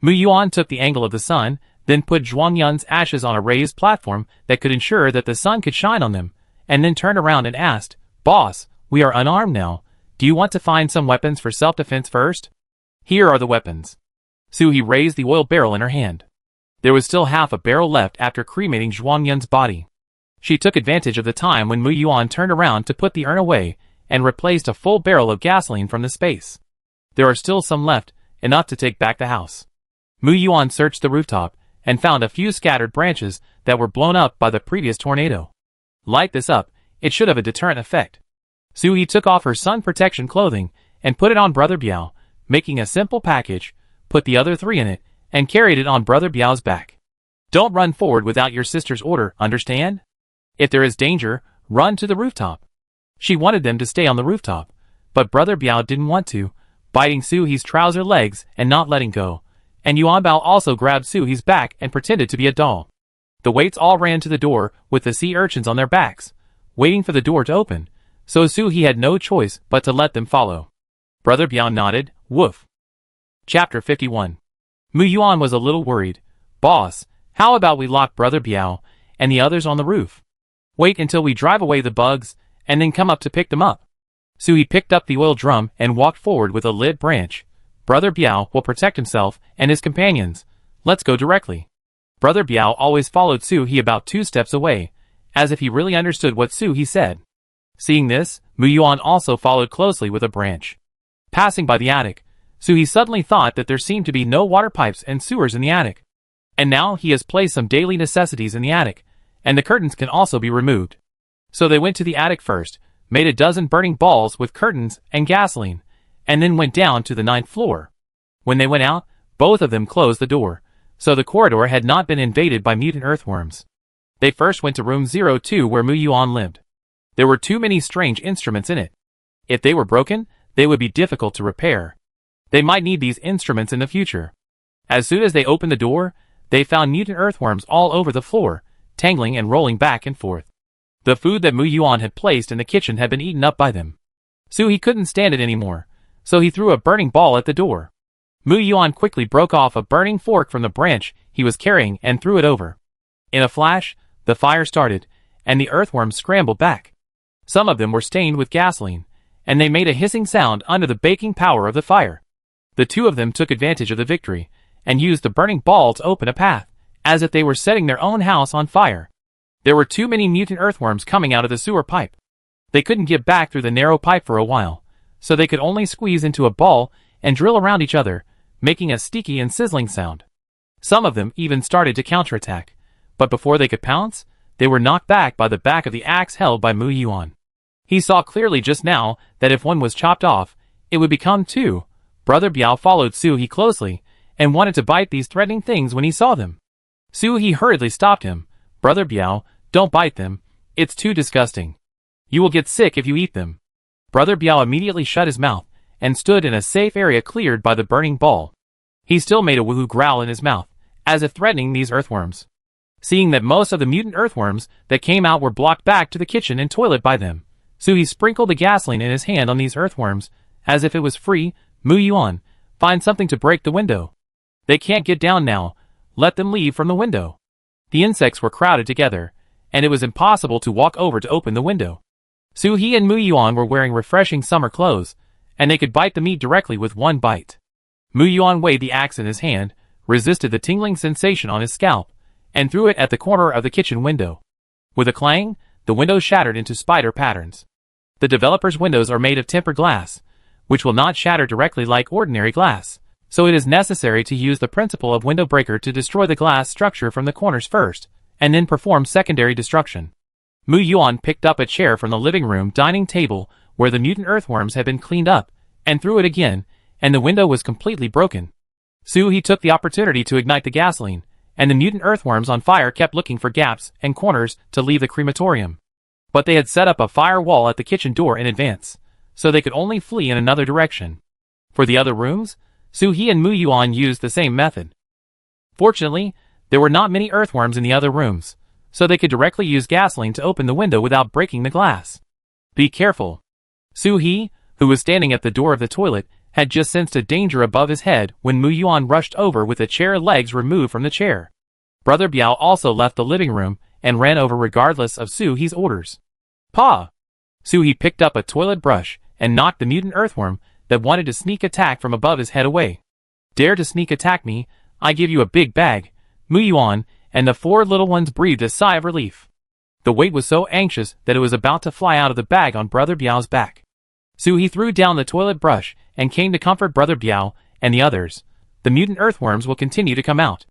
Mu Yuan took the angle of the sun, then put Zhuang Yun's ashes on a raised platform that could ensure that the sun could shine on them, and then turned around and asked, Boss, we are unarmed now. Do you want to find some weapons for self-defense first? Here are the weapons. Suhee raised the oil barrel in her hand. There was still half a barrel left after cremating Zhuang Yun's body. She took advantage of the time when Mu Yuan turned around to put the urn away and replaced a full barrel of gasoline from the space. There are still some left, enough to take back the house. Mu Yuan searched the rooftop and found a few scattered branches that were blown up by the previous tornado. Light this up, it should have a deterrent effect. Suhee took off her sun protection clothing and put it on Brother Biao, making a simple package, put the other 3 in it, and carried it on Brother Biao's back. Don't run forward without your sister's order, understand? If there is danger, run to the rooftop. She wanted them to stay on the rooftop, but Brother Biao didn't want to, biting Su-hee's trouser legs and not letting go, and Yuanbao also grabbed Su-hee's back and pretended to be a doll. The waits all ran to the door with the sea urchins on their backs, waiting for the door to open, so Su-hee had no choice but to let them follow. Brother Biao nodded, woof. Chapter 51. Mu Yuan was a little worried. Boss, how about we lock Brother Biao and the others on the roof? Wait until we drive away the bugs, and then come up to pick them up. Su-hee picked up the oil drum and walked forward with a lit branch. Brother Biao will protect himself and his companions. Let's go directly. Brother Biao always followed Su-hee about 2 steps away, as if he really understood what Su-hee said. Seeing this, Mu Yuan also followed closely with a branch. Passing by the attic, Su-hee suddenly thought that there seemed to be no water pipes and sewers in the attic. And now he has placed some daily necessities in the attic, and the curtains can also be removed. So they went to the attic first, made a dozen burning balls with curtains and gasoline, and then went down to the 9th floor. When they went out, both of them closed the door, so the corridor had not been invaded by mutant earthworms. They first went to room 02 where Mu Yuan lived. There were too many strange instruments in it. If they were broken, they would be difficult to repair. They might need these instruments in the future. As soon as they opened the door, they found mutant earthworms all over the floor, tangling and rolling back and forth. The food that Mu Yuan had placed in the kitchen had been eaten up by them. Su-hee couldn't stand it anymore, so he threw a burning ball at the door. Mu Yuan quickly broke off a burning fork from the branch he was carrying and threw it over. In a flash, the fire started, and the earthworms scrambled back. Some of them were stained with gasoline, and they made a hissing sound under the baking power of the fire. The 2 of them took advantage of the victory, and used the burning ball to open a path, as if they were setting their own house on fire. There were too many mutant earthworms coming out of the sewer pipe. They couldn't get back through the narrow pipe for a while, so they could only squeeze into a ball and drill around each other, making a sticky and sizzling sound. Some of them even started to counterattack, but before they could pounce, they were knocked back by the back of the axe held by Mu Yuan. He saw clearly just now that if one was chopped off, it would become 2. Brother Biao followed Su-hee closely, and wanted to bite these threatening things when he saw them. Su-hee hurriedly stopped him. Brother Biao, don't bite them. It's too disgusting. You will get sick if you eat them. Brother Biao immediately shut his mouth, and stood in a safe area cleared by the burning ball. He still made a woohoo growl in his mouth, as if threatening these earthworms. Seeing that most of the mutant earthworms that came out were blocked back to the kitchen and toilet by them, Su-hee sprinkled the gasoline in his hand on these earthworms, as if it was free. Mu Yuan, find something to break the window. They can't get down now. Let them leave from the window. The insects were crowded together, and it was impossible to walk over to open the window. Su-hee and Mu Yuan were wearing refreshing summer clothes, and they could bite the meat directly with one bite. Mu Yuan weighed the axe in his hand, resisted the tingling sensation on his scalp, and threw it at the corner of the kitchen window. With a clang, the window shattered into spider patterns. The developer's windows are made of tempered glass, which will not shatter directly like ordinary glass, so it is necessary to use the principle of window breaker to destroy the glass structure from the corners first, and then perform secondary destruction. Mu Yuan picked up a chair from the living room dining table where the mutant earthworms had been cleaned up, and threw it again, and the window was completely broken. Su-hee took the opportunity to ignite the gasoline, and the mutant earthworms on fire kept looking for gaps and corners to leave the crematorium. But they had set up a fire wall at the kitchen door in advance, so they could only flee in another direction. For the other rooms, Su-hee and Mu Yuan used the same method. Fortunately, there were not many earthworms in the other rooms, so they could directly use gasoline to open the window without breaking the glass. Be careful. Su-hee, who was standing at the door of the toilet, had just sensed a danger above his head when Mu Yuan rushed over with the chair legs removed from the chair. Brother Biao also left the living room and ran over regardless of Su-hee's orders. Pa! Su-hee picked up a toilet brush and knocked the mutant earthworm that wanted to sneak attack from above his head away. Dare to sneak attack me, I give you a big bag. Mu Yuan and the 4 little ones breathed a sigh of relief. The weight was so anxious that it was about to fly out of the bag on Brother Biao's back. Su-hee threw down the toilet brush and came to comfort Brother Biao and the others. The mutant earthworms will continue to come out.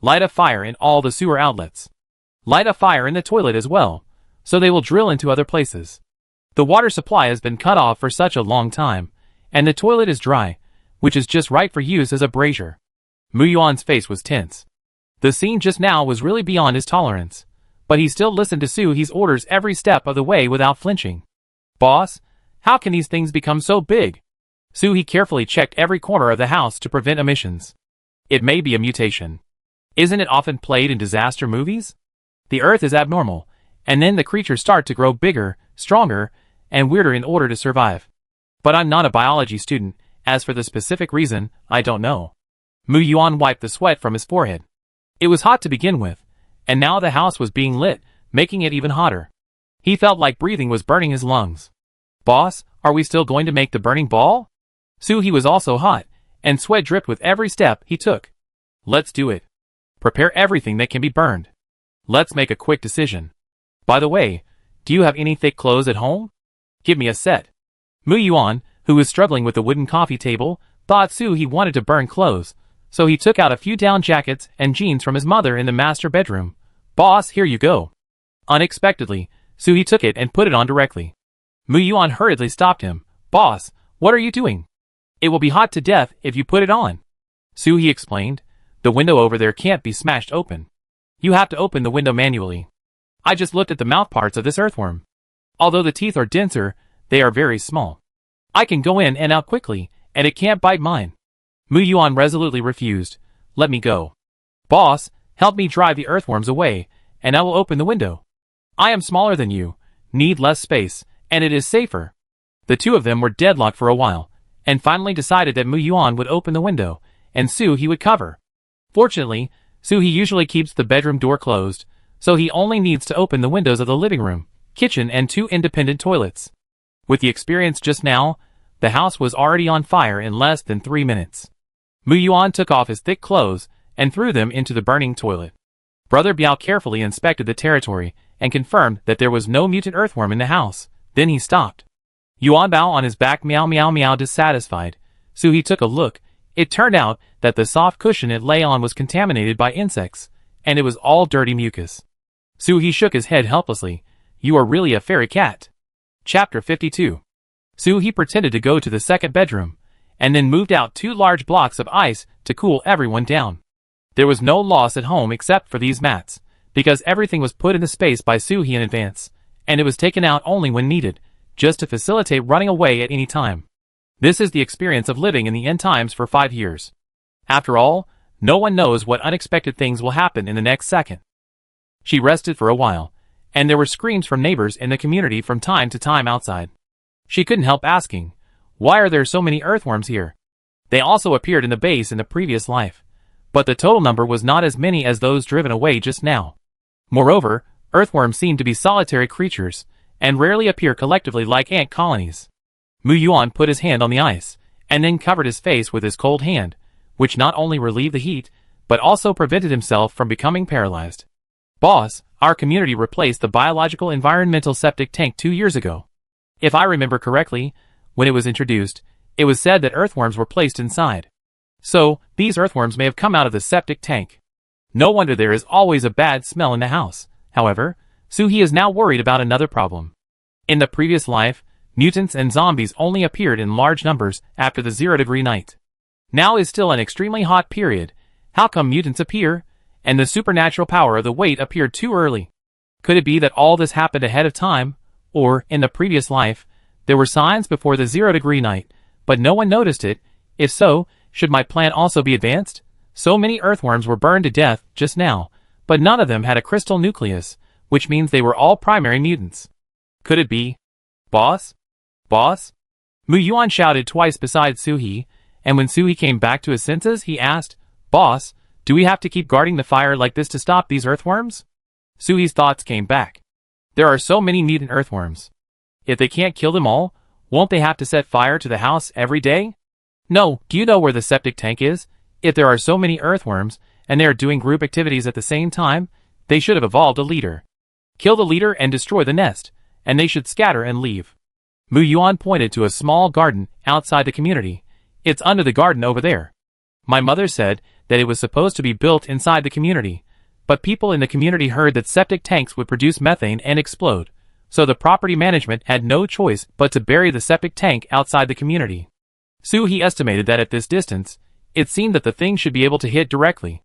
Light a fire in all the sewer outlets. Light a fire in the toilet as well, so they will drill into other places. The water supply has been cut off for such a long time, and the toilet is dry, which is just right for use as a brazier. Mu Yuan's face was tense. The scene just now was really beyond his tolerance, but he still listened to Su-hee's orders every step of the way without flinching. Boss, how can these things become so big? Soo-hee carefully checked every corner of the house to prevent emissions. It may be a mutation. Isn't it often played in disaster movies? The Earth is abnormal, and then the creatures start to grow bigger, stronger, and weirder in order to survive. But I'm not a biology student. As for the specific reason, I don't know. Mu Yuan wiped the sweat from his forehead. It was hot to begin with, and now the house was being lit, making it even hotter. He felt like breathing was burning his lungs. Boss, are we still going to make the burning ball? Soo-hee was also hot, and sweat dripped with every step he took. Let's do it. Prepare everything that can be burned. Let's make a quick decision. By the way, do you have any thick clothes at home? Give me a set. Mu Yuan, who was struggling with the wooden coffee table, thought Soo-hee wanted to burn clothes, so he took out a few down jackets and jeans from his mother in the master bedroom. Boss, here you go. Unexpectedly, Soo-hee took it and put it on directly. Mu Yuan hurriedly stopped him. Boss, what are you doing? It will be hot to death if you put it on. Soo-hee explained. The window over there can't be smashed open. You have to open the window manually. I just looked at the mouth parts of this earthworm. Although the teeth are denser, they are very small. I can go in and out quickly, and it can't bite mine. Mu Yuan resolutely refused. Let me go. Boss, help me drive the earthworms away, and I will open the window. I am smaller than you, need less space, and it is safer. The two of them were deadlocked for a while, and finally decided that Mu Yuan would open the window, and Soo-hee would cover. Fortunately, Soo-hee usually keeps the bedroom door closed, so he only needs to open the windows of the living room, kitchen, and 2 independent toilets. With the experience just now, the house was already on fire in less than 3 minutes. Mu Yuan took off his thick clothes and threw them into the burning toilet. Brother Biao carefully inspected the territory and confirmed that there was no mutant earthworm in the house. Then he stopped. Yuan Bao on his back meow meow meow dissatisfied. Soo-hee took a look. It turned out that the soft cushion it lay on was contaminated by insects, and it was all dirty mucus. Soo-hee shook his head helplessly. You are really a fairy cat. Chapter 52. Soo-hee pretended to go to the second bedroom, and then moved out 2 large blocks of ice to cool everyone down. There was no loss at home except for these mats, because everything was put into space by Soo-hee in advance, and it was taken out only when needed, just to facilitate running away at any time. This is the experience of living in the end times for 5 years. After all, no one knows what unexpected things will happen in the next second. She rested for a while, and there were screams from neighbors in the community from time to time outside. She couldn't help asking, why are there so many earthworms here? They also appeared in the base in the previous life, but the total number was not as many as those driven away just now. Moreover, earthworms seem to be solitary creatures, and rarely appear collectively like ant colonies. Mu Yuan put his hand on the ice, and then covered his face with his cold hand, which not only relieved the heat, but also prevented himself from becoming paralyzed. Boss, our community replaced the biological environmental septic tank 2 years ago. If I remember correctly, when it was introduced, it was said that earthworms were placed inside. So, these earthworms may have come out of the septic tank. No wonder there is always a bad smell in the house. However, Soo-hee is now worried about another problem. In the previous life, mutants and zombies only appeared in large numbers after the 0-degree night. Now is still an extremely hot period. How come mutants appear, and the supernatural power of the weight appeared too early? Could it be that all this happened ahead of time, or, in the previous life, there were signs before the 0-degree night, but no one noticed it? If so, should my plan also be advanced? So many earthworms were burned to death just now, but none of them had a crystal nucleus, which means they were all primary mutants. Could it be? Boss? Boss? Mu Yuan shouted twice beside Soo-hee, and when Soo-hee came back to his senses, he asked, Boss, do we have to keep guarding the fire like this to stop these earthworms? Soo-hee's thoughts came back. There are so many mutant earthworms. If they can't kill them all, won't they have to set fire to the house every day? No, do you know where the septic tank is? If there are so many earthworms, and they are doing group activities at the same time, they should have evolved a leader. Kill the leader and destroy the nest, and they should scatter and leave. Mu Yuan pointed to a small garden outside the community. It's under the garden over there. My mother said that it was supposed to be built inside the community, but people in the community heard that septic tanks would produce methane and explode, so the property management had no choice but to bury the septic tank outside the community. Soo-hee estimated that at this distance, it seemed that the thing should be able to hit directly.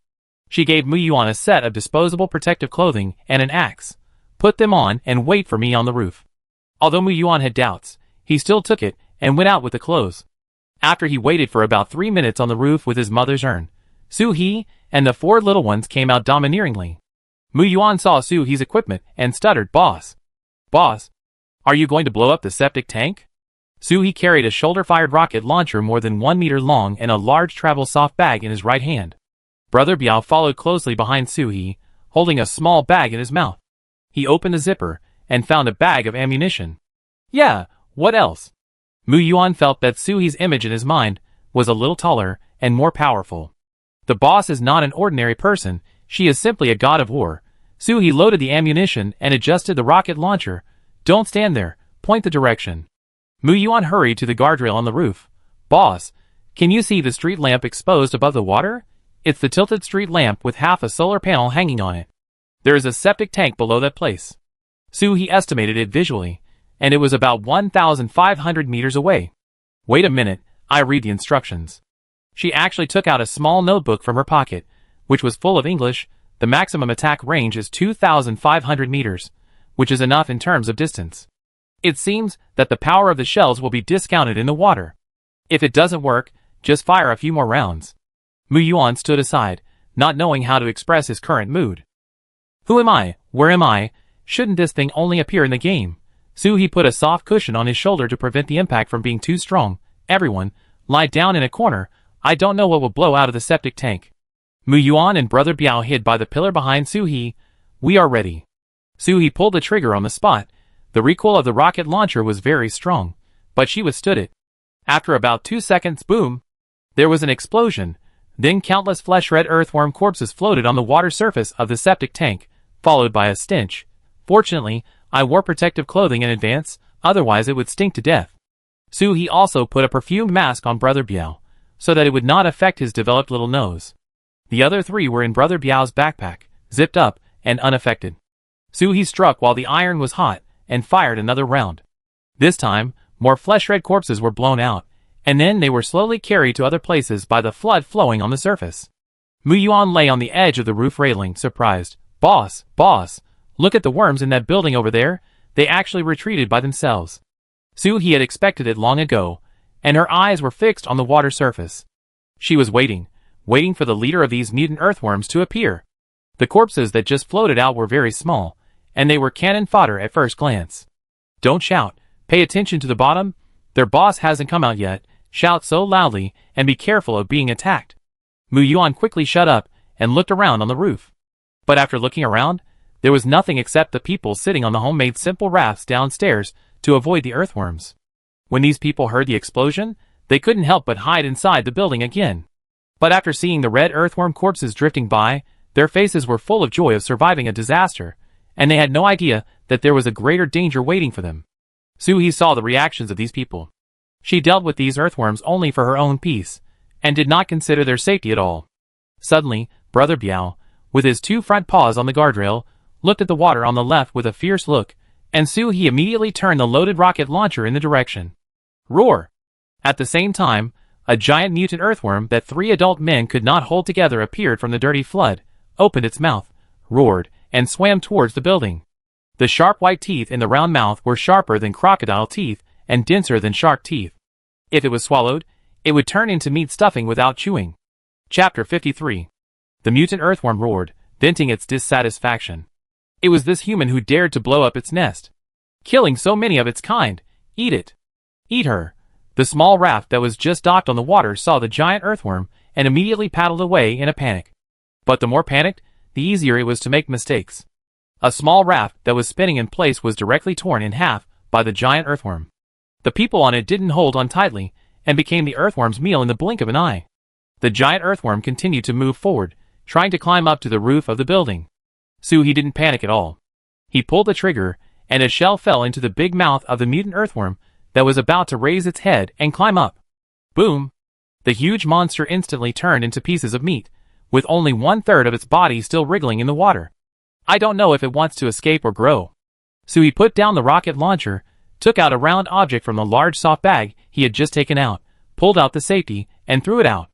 She gave Mu Yuan a set of disposable protective clothing and an axe. Put them on and wait for me on the roof. Although Mu Yuan had doubts, he still took it and went out with the clothes. After he waited for about 3 minutes on the roof with his mother's urn, Su-hee and the 4 little ones came out domineeringly. Mu-yuan saw Su-hee's equipment and stuttered, Boss, are you going to blow up the septic tank? Su-hee carried a shoulder-fired rocket launcher more than 1 meter long and a large travel soft bag in his right hand. Brother Biao followed closely behind Su-hee, holding a small bag in his mouth. He opened the zipper and found a bag of ammunition. Yeah, what else? Mu-yuan felt that Su-hee's image in his mind was a little taller and more powerful. The boss is not an ordinary person, she is simply a god of war. Su-hee loaded the ammunition and adjusted the rocket launcher. Don't stand there, point the direction. Mu-yuan hurried to the guardrail on the roof. Boss, can you see the street lamp exposed above the water? It's the tilted street lamp with half a solar panel hanging on it. There is a septic tank below that place. Su-hee estimated it visually, and it was about 1,500 meters away. Wait a minute, I read the instructions. She actually took out a small notebook from her pocket, which was full of English. The maximum attack range is 2,500 meters, which is enough in terms of distance. It seems that the power of the shells will be discounted in the water. If it doesn't work, just fire a few more rounds. Mu-yuan stood aside, not knowing how to express his current mood. Who am I? Where am I? Shouldn't this thing only appear in the game? Su-hee put a soft cushion on his shoulder to prevent the impact from being too strong. Everyone, lie down in a corner. I don't know what will blow out of the septic tank. Mu-yuan and Brother Biao hid by the pillar behind Su-hee. We are ready. Su-hee pulled the trigger on the spot. The recoil of the rocket launcher was very strong, but she withstood it. After about 2 seconds, boom! There was an explosion. Then countless flesh-red earthworm corpses floated on the water surface of the septic tank, followed by a stench. Fortunately, I wore protective clothing in advance, otherwise it would stink to death. Su-hee also put a perfumed mask on Brother Biao, so that it would not affect his developed little nose. The other 3 were in Brother Biao's backpack, zipped up and unaffected. Su-hee struck while the iron was hot, and fired another round. This time, more flesh-red corpses were blown out, and then they were slowly carried to other places by the flood flowing on the surface. Mu-yuan lay on the edge of the roof railing, surprised. Boss, look at the worms in that building over there, they actually retreated by themselves. Su-hee had expected it long ago, and her eyes were fixed on the water surface. She was waiting for the leader of these mutant earthworms to appear. The corpses that just floated out were very small, and they were cannon fodder at first glance. Don't shout, pay attention to the bottom, their boss hasn't come out yet, shout so loudly, and be careful of being attacked. Mu-yuan quickly shut up, and looked around on the roof. But after looking around, there was nothing except the people sitting on the homemade simple rafts downstairs to avoid the earthworms. When these people heard the explosion, they couldn't help but hide inside the building again. But after seeing the red earthworm corpses drifting by, their faces were full of joy of surviving a disaster, and they had no idea that there was a greater danger waiting for them. Su-hee saw the reactions of these people. She dealt with these earthworms only for her own peace, and did not consider their safety at all. Suddenly, Brother Biao, with his 2 front paws on the guardrail, looked at the water on the left with a fierce look, and Su-hee immediately turned the loaded rocket launcher in the direction. Roar! At the same time, a giant mutant earthworm that 3 adult men could not hold together appeared from the dirty flood, opened its mouth, roared, and swam towards the building. The sharp white teeth in the round mouth were sharper than crocodile teeth and denser than shark teeth. If it was swallowed, it would turn into meat stuffing without chewing. Chapter 53. The mutant earthworm roared, venting its dissatisfaction. It was this human who dared to blow up its nest, killing so many of its kind. Eat it. Eat her. The small raft that was just docked on the water saw the giant earthworm and immediately paddled away in a panic. But the more panicked, the easier it was to make mistakes. A small raft that was spinning in place was directly torn in half by the giant earthworm. The people on it didn't hold on tightly, and became the earthworm's meal in the blink of an eye. The giant earthworm continued to move forward, trying to climb up to the roof of the building. Su-hee didn't panic at all. He pulled the trigger, and a shell fell into the big mouth of the mutant earthworm that was about to raise its head and climb up. Boom! The huge monster instantly turned into pieces of meat, with only 1/3 of its body still wriggling in the water. I don't know if it wants to escape or grow. Su-hee put down the rocket launcher, took out a round object from the large soft bag he had just taken out, pulled out the safety, and threw it out.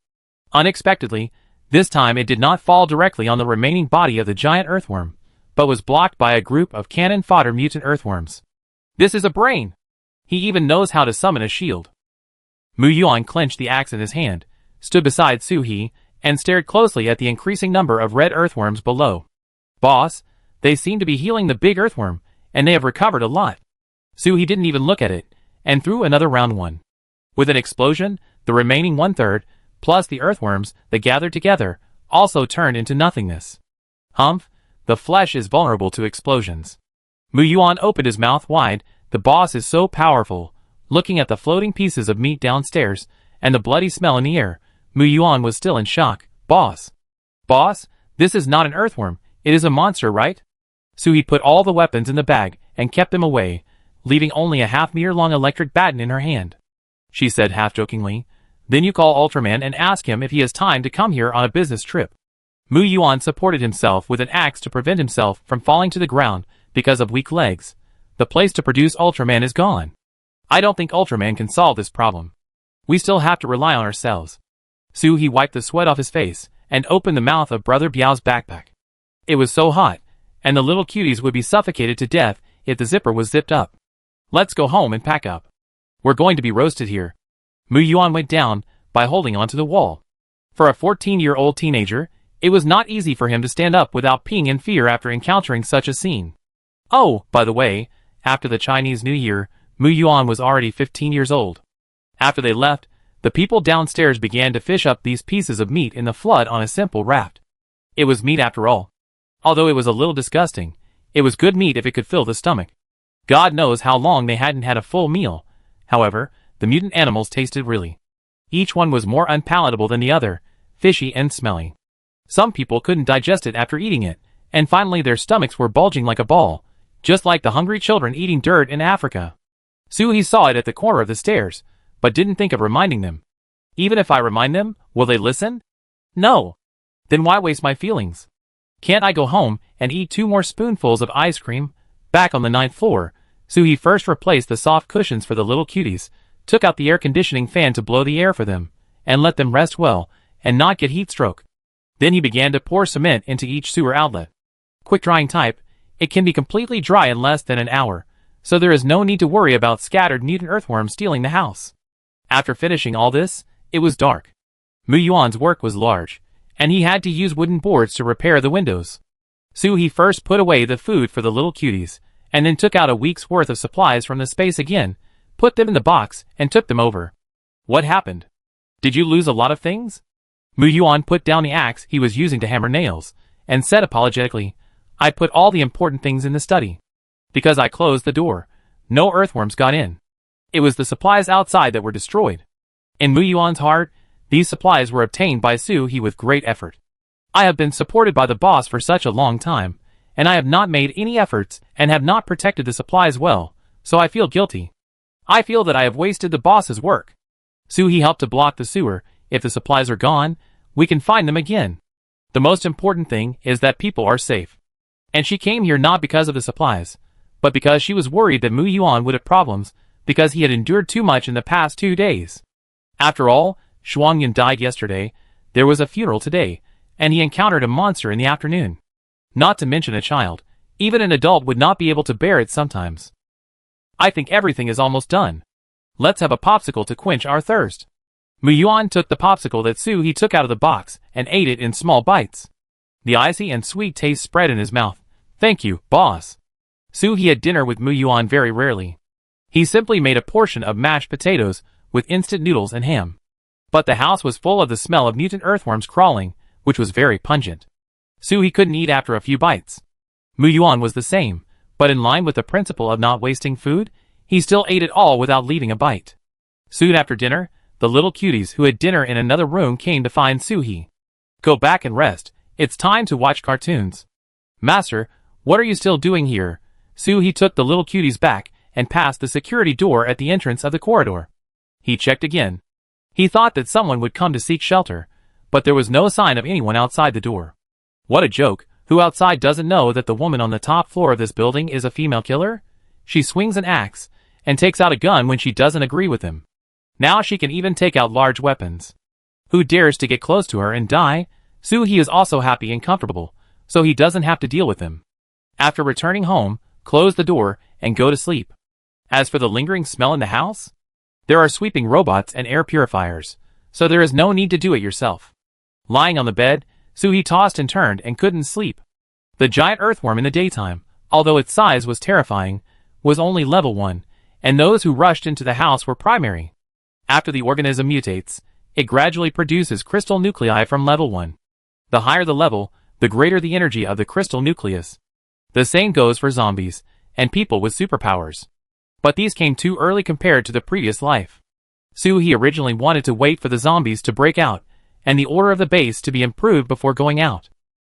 Unexpectedly, this time it did not fall directly on the remaining body of the giant earthworm, but was blocked by a group of cannon fodder mutant earthworms. This is a brain! He even knows how to summon a shield. Mu Yuan clenched the axe in his hand, stood beside Su He, and stared closely at the increasing number of red earthworms below. Boss, they seem to be healing the big earthworm, and they have recovered a lot. Su He didn't even look at it, and threw another round one. With an explosion, the remaining 1/3, plus the earthworms that gathered together, also turned into nothingness. Humph, the flesh is vulnerable to explosions. Mu Yuan opened his mouth wide. The boss is so powerful. Looking at the floating pieces of meat downstairs, and the bloody smell in the air, Mu Yuan was still in shock. Boss! Boss, this is not an earthworm, it is a monster, right? Su He put all the weapons in the bag, and kept them away, leaving only a half-meter-long electric baton in her hand. She said half-jokingly, "Then you call Ultraman and ask him if he has time to come here on a business trip." Mu Yuan supported himself with an axe to prevent himself from falling to the ground because of weak legs. The place to produce Ultraman is gone. I don't think Ultraman can solve this problem. We still have to rely on ourselves. Su He wiped the sweat off his face and opened the mouth of Brother Biao's backpack. It was so hot, and the little cuties would be suffocated to death if the zipper was zipped up. Let's go home and pack up. We're going to be roasted here. Mu Yuan went down by holding onto the wall. For a 14-year-old teenager, it was not easy for him to stand up without peeing in fear after encountering such a scene. Oh, by the way, after the Chinese New Year, Mu Yuan was already 15 years old. After they left, the people downstairs began to fish up these pieces of meat in the flood on a simple raft. It was meat after all. Although it was a little disgusting, it was good meat if it could fill the stomach. God knows how long they hadn't had a full meal. However, the mutant animals tasted really. Each one was more unpalatable than the other, fishy and smelly. Some people couldn't digest it after eating it, and finally their stomachs were bulging like a ball, just like the hungry children eating dirt in Africa. Su He saw it at the corner of the stairs, but didn't think of reminding them. Even if I remind them, will they listen? No. Then why waste my feelings? Can't I go home and eat 2 more spoonfuls of ice cream? Back on the 9th floor, Su He first replaced the soft cushions for the little cuties, took out the air conditioning fan to blow the air for them, and let them rest well, and not get heat stroke. Then he began to pour cement into each sewer outlet. Quick drying type, it can be completely dry in less than an hour, so there is no need to worry about scattered mutant earthworms stealing the house. After finishing all this, it was dark. Mu Yuan's work was large, and he had to use wooden boards to repair the windows. Su He first put away the food for the little cuties, and then took out a week's worth of supplies from the space again, put them in the box, and took them over. What happened? Did you lose a lot of things? Mu Yuan put down the axe he was using to hammer nails, and said apologetically, I put all the important things in the study. Because I closed the door, no earthworms got in. It was the supplies outside that were destroyed. In Mu Yuan's heart, these supplies were obtained by Su He with great effort. I have been supported by the boss for such a long time, and I have not made any efforts and have not protected the supplies well, so I feel guilty. I feel that I have wasted the boss's work. Su He helped to block the sewer. If the supplies are gone, we can find them again. The most important thing is that people are safe. And she came here not because of the supplies, but because she was worried that Mu Yuan would have problems because he had endured too much in the past 2 days. After all, Shuangyan died yesterday, there was a funeral today, and he encountered a monster in the afternoon. Not to mention a child, even an adult would not be able to bear it sometimes. I think everything is almost done. Let's have a popsicle to quench our thirst. Mu Yuan took the popsicle that Su He took out of the box and ate it in small bites. The icy and sweet taste spread in his mouth. Thank you, boss. Su He had dinner with Mu Yuan very rarely. He simply made a portion of mashed potatoes with instant noodles and ham. But the house was full of the smell of mutant earthworms crawling, which was very pungent. Su He couldn't eat after a few bites. Mu Yuan was the same, but in line with the principle of not wasting food, he still ate it all without leaving a bite. Soon after dinner, the little cuties who had dinner in another room came to find Su He. Go back and rest, it's time to watch cartoons. Master, what are you still doing here? Su He took the little cuties back and passed the security door at the entrance of the corridor. He checked again. He thought that someone would come to seek shelter, but there was no sign of anyone outside the door. What a joke, who outside doesn't know that the woman on the top floor of this building is a female killer? She swings an axe, and takes out a gun when she doesn't agree with him. Now she can even take out large weapons. Who dares to get close to her and die? Su He is also happy and comfortable, so he doesn't have to deal with them. After returning home, close the door and go to sleep. As for the lingering smell in the house, There are sweeping robots and air purifiers, so there is no need to do it yourself. Lying on the bed, Soo-hee tossed and turned and couldn't sleep. The giant earthworm in the daytime, although its size was terrifying, was only level 1, and those who rushed into the house were primary. After the organism mutates, it gradually produces crystal nuclei from level 1. The higher the level, the greater the energy of the crystal nucleus. The same goes for zombies, and people with superpowers. But these came too early compared to the previous life. Soo-hee originally wanted to wait for the zombies to break out, and the order of the base to be improved before going out.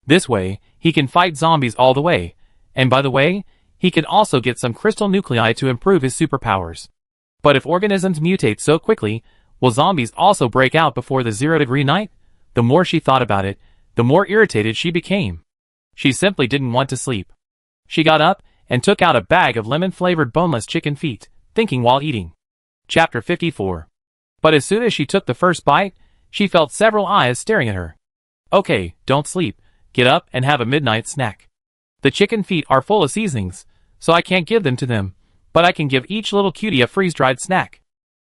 This way, he can fight zombies all the way, and by the way, he can also get some crystal nuclei to improve his superpowers. But if organisms mutate so quickly, will zombies also break out before the 0-degree night? The more she thought about it, the more irritated she became. She simply didn't want to sleep. She got up and took out a bag of lemon-flavored boneless chicken feet, thinking while eating. Chapter 54. But as soon as she took the first bite, she felt several eyes staring at her. Okay, don't sleep. Get up and have a midnight snack. The chicken feet are full of seasonings, so I can't give them to them, but I can give each little cutie a freeze-dried snack.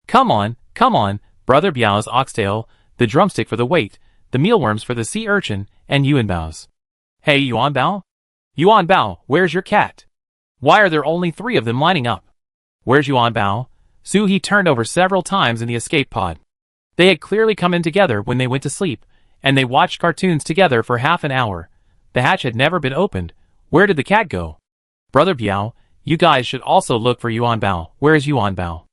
Come on, Brother Biao's oxtail, the drumstick for the weight, the mealworms for the sea urchin, and Yuanbao's. Hey Yuanbao? Yuanbao, where's your cat? Why are there only 3 of them lining up? Where's Yuanbao? Soo-hee turned over several times in the escape pod. They had clearly come in together when they went to sleep, and they watched cartoons together for half an hour. The hatch had never been opened. Where did the cat go? Brother Biao, you guys should also look for Yuanbao. Where is Yuanbao?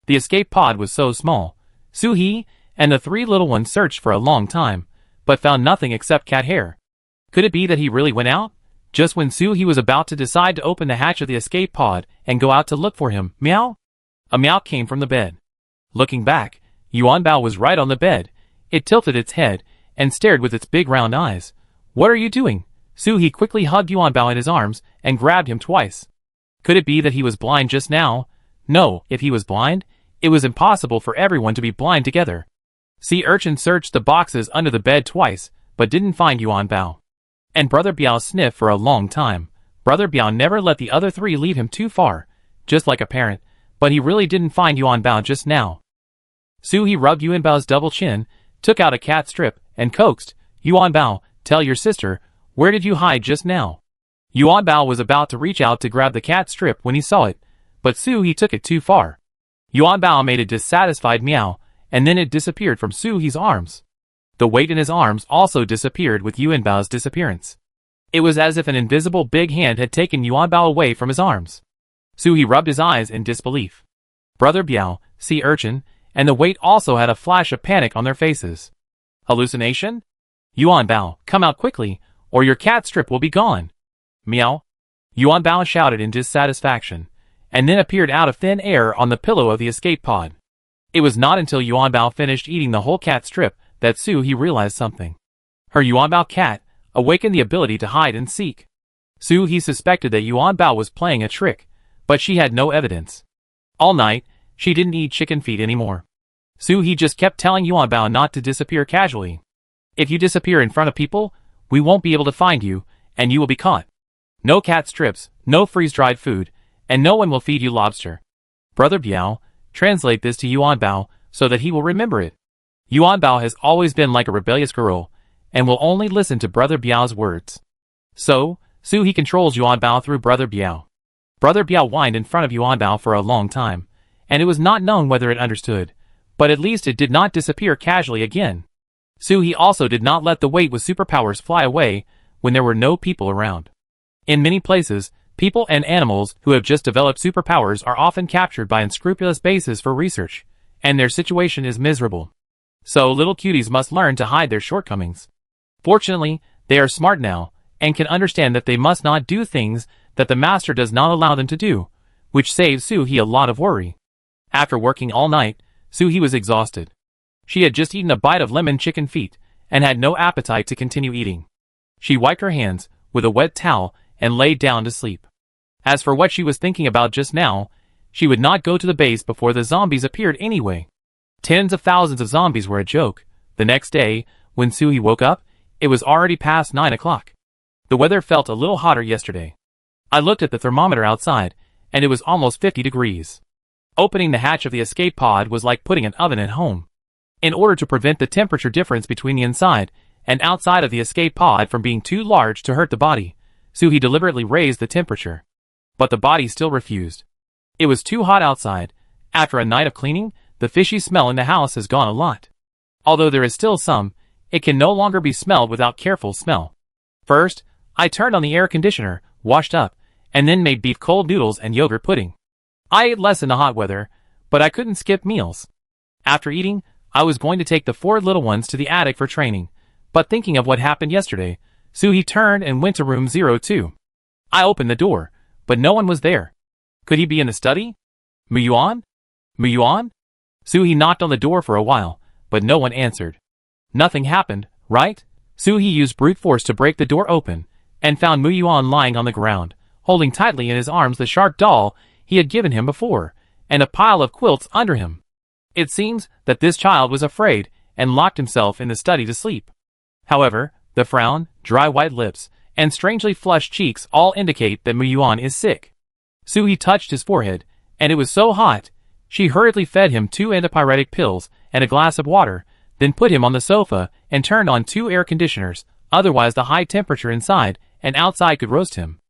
The escape pod was so small. Soo-hee and the 3 little ones searched for a long time, but found nothing except cat hair. Could it be that he really went out? Just when Soo-hee was about to decide to open the hatch of the escape pod and go out to look for him, meow? A meow came from the bed. Looking back, Yuanbao was right on the bed. It tilted its head and stared with its big round eyes. What are you doing? Soo-hee quickly hugged Yuanbao in his arms and grabbed him twice. Could it be that he was blind just now? No, if he was blind, it was impossible for everyone to be blind together. Sea Urchin searched the boxes under the bed twice, but didn't find Yuanbao. And Brother Biao sniffed for a long time. Brother Biao never let the other 3 leave him too far, just like a parent, but he really didn't find Yuanbao just now. Soo-hee rubbed Yuanbao's double chin, took out a cat strip, and coaxed, Yuanbao, tell your sister, where did you hide just now? Yuanbao was about to reach out to grab the cat strip when he saw it, but Soo-hee took it too far. Yuanbao made a dissatisfied meow, and then it disappeared from Soo-hee's arms. The weight in his arms also disappeared with Yuanbao's disappearance. It was as if an invisible big hand had taken Yuanbao away from his arms. Soo-hee rubbed his eyes in disbelief. Brother Biao, Sea Urchin, and the weight also had a flash of panic on their faces. Hallucination? Yuanbao, come out quickly, or your cat strip will be gone. Meow. Yuanbao shouted in dissatisfaction, and then appeared out of thin air on the pillow of the escape pod. It was not until Yuanbao finished eating the whole cat strip that Soo-hee realized something. Her Yuanbao cat awakened the ability to hide and seek. Soo-hee suspected that Yuanbao was playing a trick, but she had no evidence. All night, she didn't eat chicken feet anymore. Soo-hee just kept telling Yuanbao not to disappear casually. If you disappear in front of people, we won't be able to find you, and you will be caught. No cat strips, no freeze-dried food, and no one will feed you lobster. Brother Biao, translate this to Yuanbao so that he will remember it. Yuanbao has always been like a rebellious girl, and will only listen to Brother Biao's words. So, Soo-hee controls Yuanbao through Brother Biao. Brother Biao whined in front of Yuanbao for a long time, and it was not known whether it understood, but at least it did not disappear casually again. Soo-hee also did not let the weight with superpowers fly away when there were no people around. In many places, people and animals who have just developed superpowers are often captured by unscrupulous bases for research, and their situation is miserable. So little cuties must learn to hide their shortcomings. Fortunately, they are smart now, and can understand that they must not do things that the master does not allow them to do, which saves Soo-hee a lot of worry. After working all night, Soo-hee was exhausted. She had just eaten a bite of lemon chicken feet, and had no appetite to continue eating. She wiped her hands with a wet towel and laid down to sleep. As for what she was thinking about just now, she would not go to the base before the zombies appeared anyway. Tens of thousands of zombies were a joke. The next day, when Soo-hee woke up, it was already past 9 o'clock. The weather felt a little hotter yesterday. I looked at the thermometer outside, and it was almost 50 degrees. Opening the hatch of the escape pod was like putting an oven at home. In order to prevent the temperature difference between the inside and outside of the escape pod from being too large to hurt the body, Suhi deliberately raised the temperature. But the body still refused. It was too hot outside. After a night of cleaning, the fishy smell in the house has gone a lot. Although there is still some, it can no longer be smelled without careful smell. First, I turned on the air conditioner, washed up, and then made beef cold noodles and yogurt pudding. I ate less in the hot weather, but I couldn't skip meals. After eating, I was going to take the 4 little ones to the attic for training, but thinking of what happened yesterday, Suhi turned and went to room 02. I opened the door, but no one was there. Could he be in the study? Muyuan? Muyuan? Suhi knocked on the door for a while, but no one answered. Nothing happened, right? Suhi used brute force to break the door open, and found Muyuan lying on the ground, holding tightly in his arms the shark doll he had given him before, and a pile of quilts under him. It seems that this child was afraid and locked himself in the study to sleep. However, the frown, dry white lips, and strangely flushed cheeks all indicate that Muyuan is sick. Suhi touched his forehead, and it was so hot, she hurriedly fed him 2 antipyretic pills and a glass of water, then put him on the sofa and turned on 2 air conditioners, otherwise the high temperature inside and outside could roast him.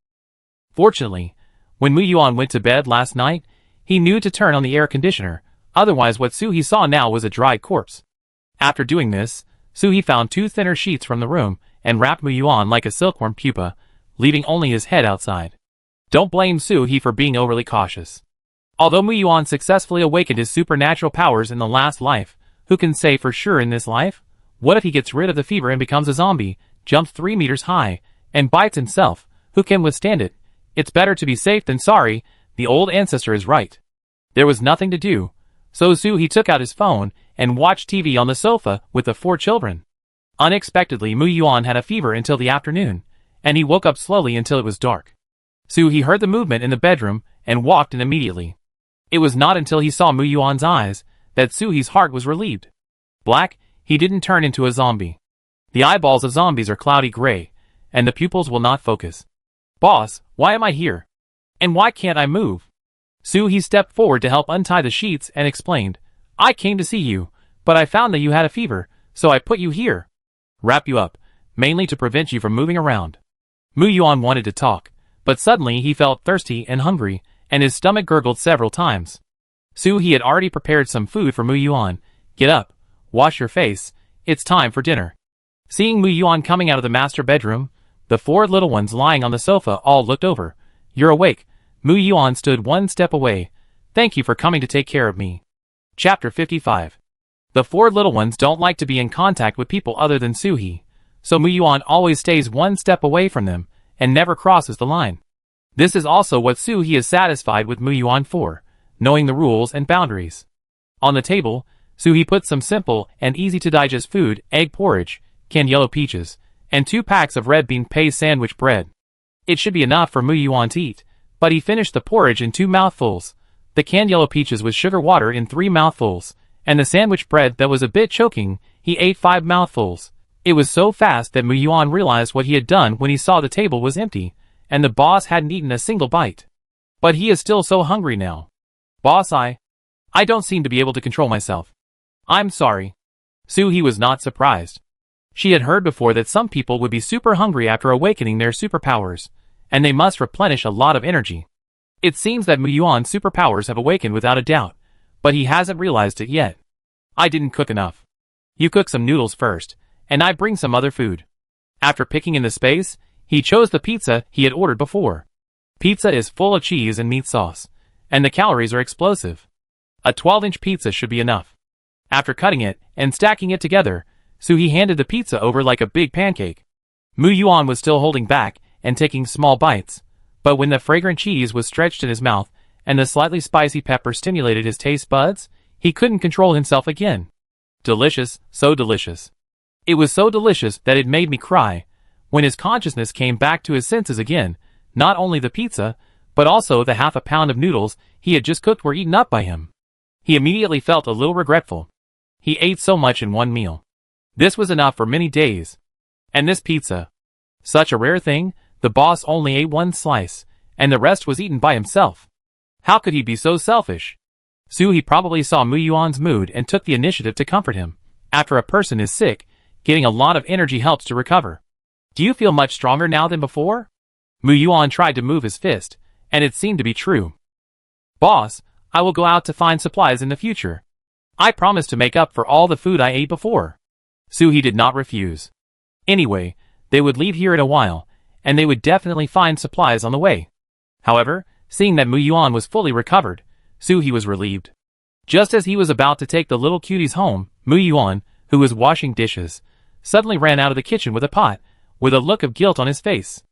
Fortunately, when Muyuan went to bed last night, he knew to turn on the air conditioner, otherwise what Suhi saw now was a dried corpse. After doing this, Suhi found 2 thinner sheets from the room and wrapped Muyuan like a silkworm pupa, leaving only his head outside. Don't blame Suhi for being overly cautious. Although Muyuan successfully awakened his supernatural powers in the last life, who can say for sure in this life? What if he gets rid of the fever and becomes a zombie, jumps 3 meters high, and bites himself? Who can withstand it? It's better to be safe than sorry, the old ancestor is right. There was nothing to do, so Suhi took out his phone and watched TV on the sofa with the 4 children. Unexpectedly, Muyuan had a fever until the afternoon, and he woke up slowly until it was dark. Suhi heard the movement in the bedroom and walked in immediately. It was not until he saw Muyuan's eyes that Suhi's heart was relieved. Black, he didn't turn into a zombie. The eyeballs of zombies are cloudy gray, and the pupils will not focus. Boss, why am I here? And why can't I move? Suhi stepped forward to help untie the sheets and explained, I came to see you, but I found that you had a fever, so I put you here. Wrap you up, mainly to prevent you from moving around. Muyuan wanted to talk, but suddenly he felt thirsty and hungry, and his stomach gurgled several times. Suhi had already prepared some food for Muyuan. Get up, wash your face, it's time for dinner. Seeing Muyuan coming out of the master bedroom, the 4 little ones lying on the sofa all looked over. You're awake. Muyuan stood 1 step away. Thank you for coming to take care of me. Chapter 55. The 4 little ones don't like to be in contact with people other than Suhi, so Muyuan always stays 1 step away from them and never crosses the line. This is also what Suhi is satisfied with Muyuan for, knowing the rules and boundaries. On the table, Suhi put some simple and easy-to-digest food, egg porridge, canned yellow peaches, and 2 packs of red bean paste sandwich bread. It should be enough for Muyuan to eat, but he finished the porridge in 2 mouthfuls, the canned yellow peaches with sugar water in 3 mouthfuls, and the sandwich bread that was a bit choking, he ate 5 mouthfuls. It was so fast that Muyuan realized what he had done when he saw the table was empty, and the boss hadn't eaten a single bite. But he is still so hungry now. Boss, I don't seem to be able to control myself. I'm sorry. Suhi was not surprised. She had heard before that some people would be super hungry after awakening their superpowers, and they must replenish a lot of energy. It seems that Muyuan's superpowers have awakened without a doubt, but he hasn't realized it yet. I didn't cook enough. You cook some noodles first, and I bring some other food. After picking in the space, he chose the pizza he had ordered before. Pizza is full of cheese and meat sauce, and the calories are explosive. A 12-inch pizza should be enough. After cutting it and stacking it together, Suhi handed the pizza over like a big pancake. Muyuan was still holding back and taking small bites, but when the fragrant cheese was stretched in his mouth and the slightly spicy pepper stimulated his taste buds, he couldn't control himself again. Delicious, so delicious. It was so delicious that it made me cry. When his consciousness came back to his senses again, not only the pizza, but also the half a pound of noodles he had just cooked were eaten up by him. He immediately felt a little regretful. He ate so much in one meal. This was enough for many days. And this pizza. Such a rare thing, the boss only ate 1 slice, and the rest was eaten by himself. How could he be so selfish? Suhi probably saw Mu Yuan's mood and took the initiative to comfort him. After a person is sick, getting a lot of energy helps to recover. Do you feel much stronger now than before? Mu Yuan tried to move his fist, and it seemed to be true. Boss, I will go out to find supplies in the future. I promise to make up for all the food I ate before. Suhi did not refuse. Anyway, they would leave here in a while, and they would definitely find supplies on the way. However, seeing that Mu Yuan was fully recovered, Suhi was relieved. Just as he was about to take the little cuties home, Mu Yuan, who was washing dishes, suddenly ran out of the kitchen with a pot, with a look of guilt on his face.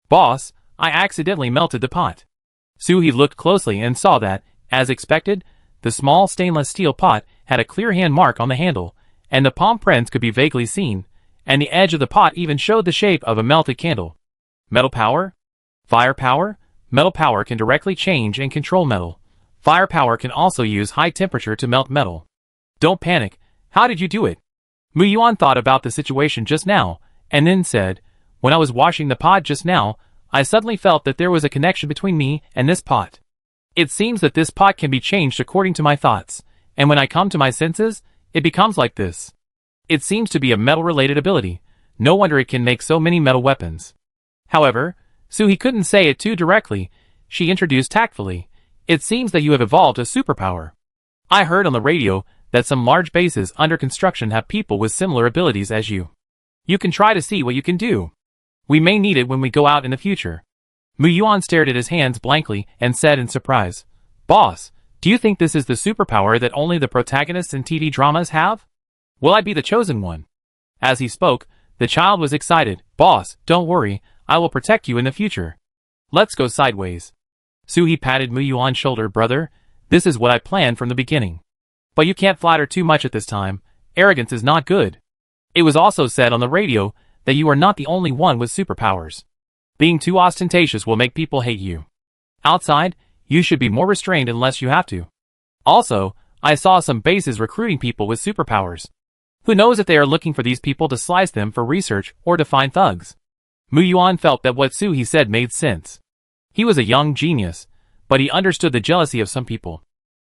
Boss, I accidentally melted the pot. Suhi looked closely and saw that, as expected, the small stainless steel pot had a clear hand mark on the handle, and the palm prints could be vaguely seen, and the edge of the pot even showed the shape of a melted candle. Metal power? Fire power? Metal power can directly change and control metal. Fire power can also use high temperature to melt metal. Don't panic. How did you do it? Mu Yuan thought about the situation just now, and then said, when I was washing the pot just now, I suddenly felt that there was a connection between me and this pot. It seems that this pot can be changed according to my thoughts, and when I come to my senses, it becomes like this. It seems to be a metal-related ability. No wonder it can make so many metal weapons. However, Suhi couldn't say it too directly. She introduced tactfully. It seems that you have evolved a superpower. I heard on the radio that some large bases under construction have people with similar abilities as you. You can try to see what you can do. We may need it when we go out in the future. Mu Yuan stared at his hands blankly and said in surprise, Boss, do you think this is the superpower that only the protagonists in TV dramas have? Will I be the chosen one? As he spoke, the child was excited. Boss, don't worry, I will protect you in the future. Let's go sideways. Suhi patted Mu Yuan's shoulder. Brother, this is what I planned from the beginning. But you can't flatter too much at this time. Arrogance is not good. It was also said on the radio that you are not the only one with superpowers. Being too ostentatious will make people hate you. Outside, you should be more restrained unless you have to. Also, I saw some bases recruiting people with superpowers. Who knows if they are looking for these people to slice them for research or to find thugs. Mu Yuan felt that what Suhi said made sense. He was a young genius, but he understood the jealousy of some people.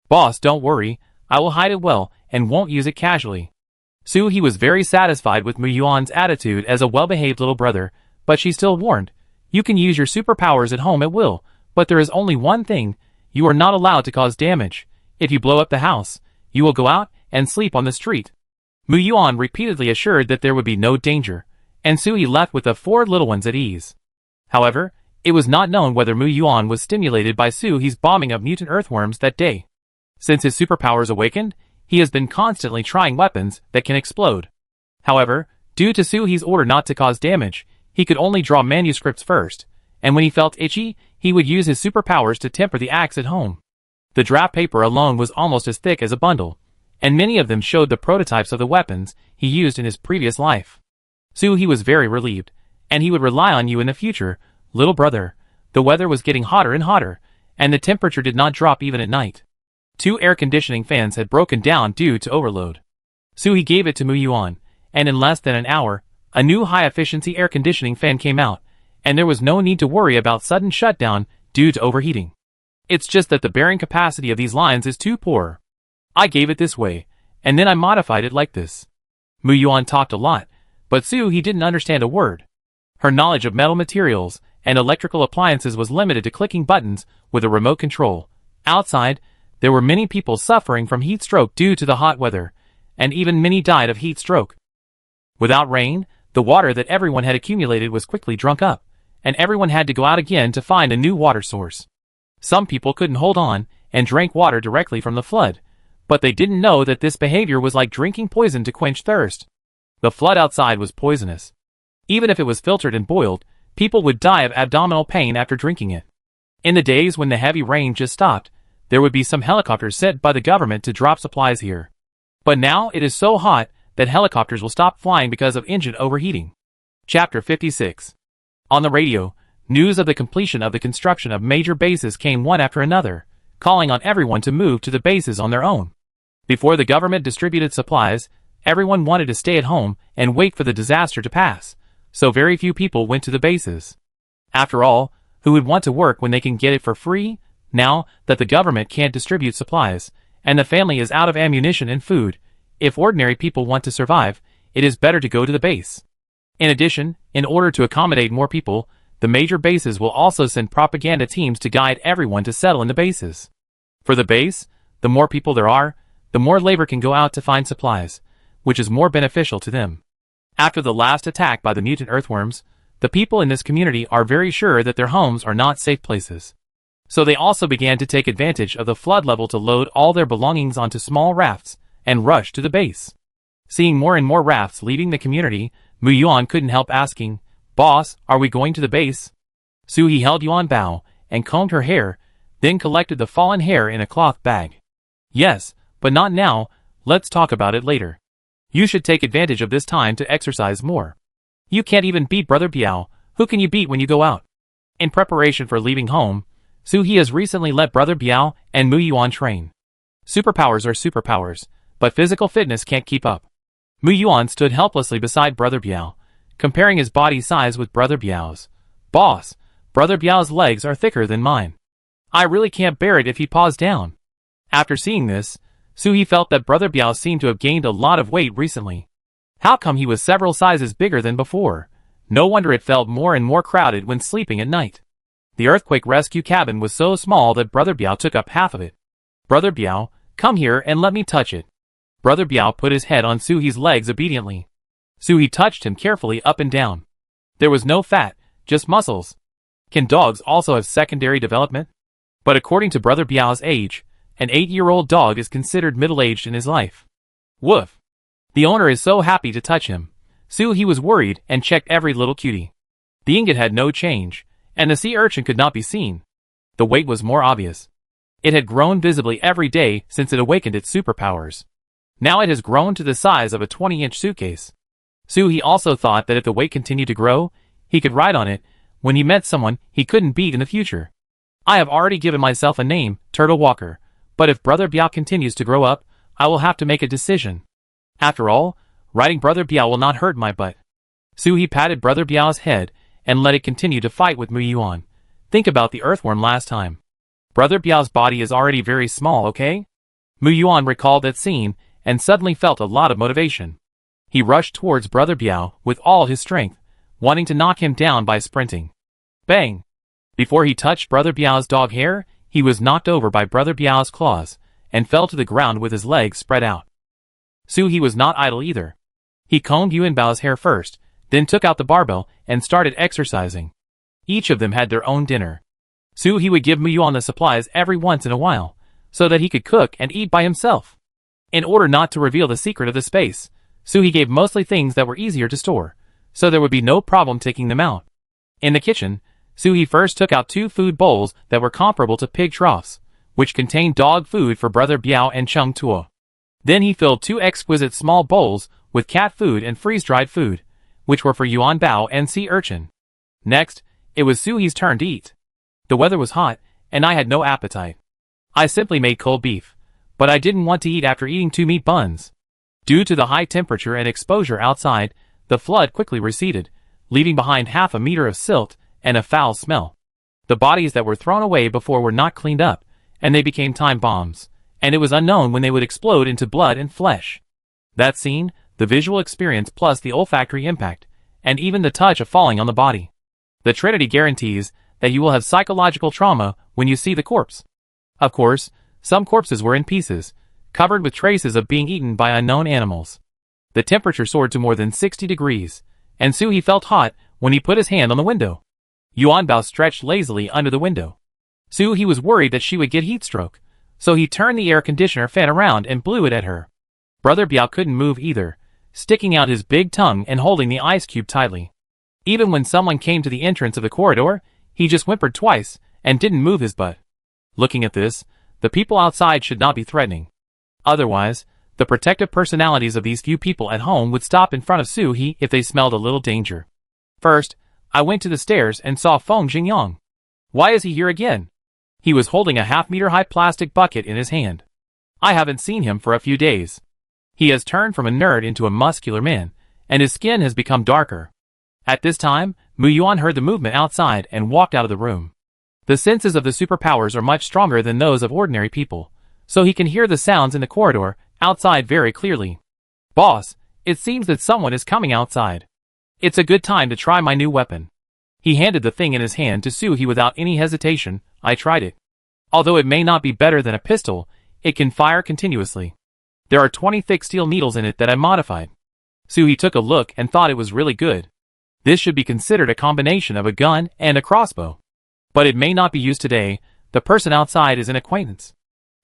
Boss, don't worry, I will hide it well and won't use it casually. Suhi was very satisfied with Mu Yuan's attitude as a well-behaved little brother, but she still warned, you can use your superpowers at home at will, but there is only one thing, you are not allowed to cause damage. If you blow up the house, you will go out and sleep on the street. Mu Yuan repeatedly assured that there would be no danger, and Suhi left with the 4 little ones at ease. However, it was not known whether Mu Yuan was stimulated by Suhi's bombing of mutant earthworms that day. Since his superpowers awakened, he has been constantly trying weapons that can explode. However, due to Suhi's order not to cause damage, he could only draw manuscripts first, and when he felt itchy, he would use his superpowers to temper the axe at home. The draft paper alone was almost as thick as a bundle, and many of them showed the prototypes of the weapons he used in his previous life. Suhi was very relieved, and he would rely on you in the future, little brother. The weather was getting hotter and hotter, and the temperature did not drop even at night. 2 air conditioning fans had broken down due to overload. Suhi gave it to Mu Yuan, and in less than an hour, a new high-efficiency air conditioning fan came out, and there was no need to worry about sudden shutdown due to overheating. It's just that the bearing capacity of these lines is too poor. I gave it this way, and then I modified it like this. Mu Yuan talked a lot, but Suhi didn't understand a word. Her knowledge of metal materials and electrical appliances was limited to clicking buttons with a remote control. Outside, there were many people suffering from heat stroke due to the hot weather, and even many died of heat stroke. Without rain, the water that everyone had accumulated was quickly drunk up, and everyone had to go out again to find a new water source. Some people couldn't hold on and drank water directly from the flood, but they didn't know that this behavior was like drinking poison to quench thirst. The flood outside was poisonous. Even if it was filtered and boiled, people would die of abdominal pain after drinking it. In the days when the heavy rain just stopped, there would be some helicopters sent by the government to drop supplies here. But now it is so hot that helicopters will stop flying because of engine overheating. Chapter 56. On the radio, news of the completion of the construction of major bases came one after another, calling on everyone to move to the bases on their own. Before the government distributed supplies, everyone wanted to stay at home and wait for the disaster to pass, so very few people went to the bases. After all, who would want to work when they can get it for free, now that the government can't distribute supplies, and the family is out of ammunition and food. If ordinary people want to survive, it is better to go to the base. In addition, in order to accommodate more people, the major bases will also send propaganda teams to guide everyone to settle in the bases. For the base, the more people there are, the more labor can go out to find supplies, which is more beneficial to them. After the last attack by the mutant earthworms, the people in this community are very sure that their homes are not safe places. So they also began to take advantage of the flood level to load all their belongings onto small rafts and rush to the base. Seeing more and more rafts leaving the community, Mu Yuan couldn't help asking, "Boss, are we going to the base?" Suhi held Yuan Bao and combed her hair, then collected the fallen hair in a cloth bag. "Yes, but not now, let's talk about it later. You should take advantage of this time to exercise more. You can't even beat Brother Biao, who can you beat when you go out?" In preparation for leaving home, Suhi has recently let Brother Biao and Mu Yuan train. Superpowers are superpowers, but physical fitness can't keep up. Mu Yuan stood helplessly beside Brother Biao, comparing his body size with Brother Biao's. "Boss, Brother Biao's legs are thicker than mine. I really can't bear it if he paws down." After seeing this, Suhi felt that Brother Biao seemed to have gained a lot of weight recently. How come he was several sizes bigger than before? No wonder it felt more and more crowded when sleeping at night. The earthquake rescue cabin was so small that Brother Biao took up half of it. "Brother Biao, come here and let me touch it." Brother Biao put his head on Suhi's legs obediently. Suhi touched him carefully up and down. There was no fat, just muscles. Can dogs also have secondary development? But according to Brother Biao's age, an 8-year-old dog is considered middle-aged in his life. Woof! The owner is so happy to touch him. Suhi was worried and checked every little cutie. The ingot had no change, and the sea urchin could not be seen. The weight was more obvious. It had grown visibly every day since it awakened its superpowers. Now it has grown to the size of a 20-inch suitcase. Suhi also thought that if the weight continued to grow, he could ride on it when he met someone he couldn't beat in the future. "I have already given myself a name, Turtle Walker, but if Brother Biao continues to grow up, I will have to make a decision. After all, riding Brother Biao will not hurt my butt." Suhi patted Brother Biao's head and let it continue to fight with Mu Yuan. "Think about the earthworm last time. Brother Biao's body is already very small, okay?" Mu Yuan recalled that scene and suddenly felt a lot of motivation. He rushed towards Brother Biao with all his strength, wanting to knock him down by sprinting. Bang! Before he touched Brother Biao's dog hair, he was knocked over by Brother Biao's claws and fell to the ground with his legs spread out. Suhi was not idle either. He combed Yuan Bao's hair first, then took out the barbell and started exercising. Each of them had their own dinner. Suhi would give Mu Yuan the supplies every once in a while, so that he could cook and eat by himself. In order not to reveal the secret of the space, Suhi gave mostly things that were easier to store, so there would be no problem taking them out. In the kitchen, Suhi first took out 2 food bowls that were comparable to pig troughs, which contained dog food for Brother Biao and Chung Tuo. Then he filled 2 exquisite small bowls with cat food and freeze-dried food, which were for Yuan Bao and sea urchin. Next, it was Suhi's turn to eat. The weather was hot, and I had no appetite. I simply made cold beef, but I didn't want to eat after eating 2 meat buns. Due to the high temperature and exposure outside, the flood quickly receded, leaving behind half a meter of silt and a foul smell. The bodies that were thrown away before were not cleaned up, and they became time bombs, and it was unknown when they would explode into blood and flesh. That scene, the visual experience plus the olfactory impact, and even the touch of falling on the body. The Trinity guarantees that you will have psychological trauma when you see the corpse. Of course, some corpses were in pieces, covered with traces of being eaten by unknown animals. The temperature soared to more than 60 degrees, and Suhi felt hot when he put his hand on the window. Yuan Bao stretched lazily under the window. Suhi was worried that she would get heat stroke, so he turned the air conditioner fan around and blew it at her. Brother Biao couldn't move either, sticking out his big tongue and holding the ice cube tightly. Even when someone came to the entrance of the corridor, he just whimpered twice and didn't move his butt. Looking at this, the people outside should not be threatening. Otherwise, the protective personalities of these few people at home would stop in front of Suhi if they smelled a little danger. First, I went to the stairs and saw Feng Jingyang. Why is he here again? He was holding a half-meter-high plastic bucket in his hand. I haven't seen him for a few days. He has turned from a nerd into a muscular man, and his skin has become darker. At this time, Mu Yuan heard the movement outside and walked out of the room. The senses of the superpowers are much stronger than those of ordinary people, so he can hear the sounds in the corridor outside very clearly. Boss, it seems that someone is coming outside. It's a good time to try my new weapon. He handed the thing in his hand to Soo-hee without any hesitation. I tried it. Although it may not be better than a pistol, it can fire continuously. There are 20 thick steel needles in it that I modified. Soo-hee took a look and thought it was really good. This should be considered a combination of a gun and a crossbow. But it may not be used today. The person outside is an acquaintance.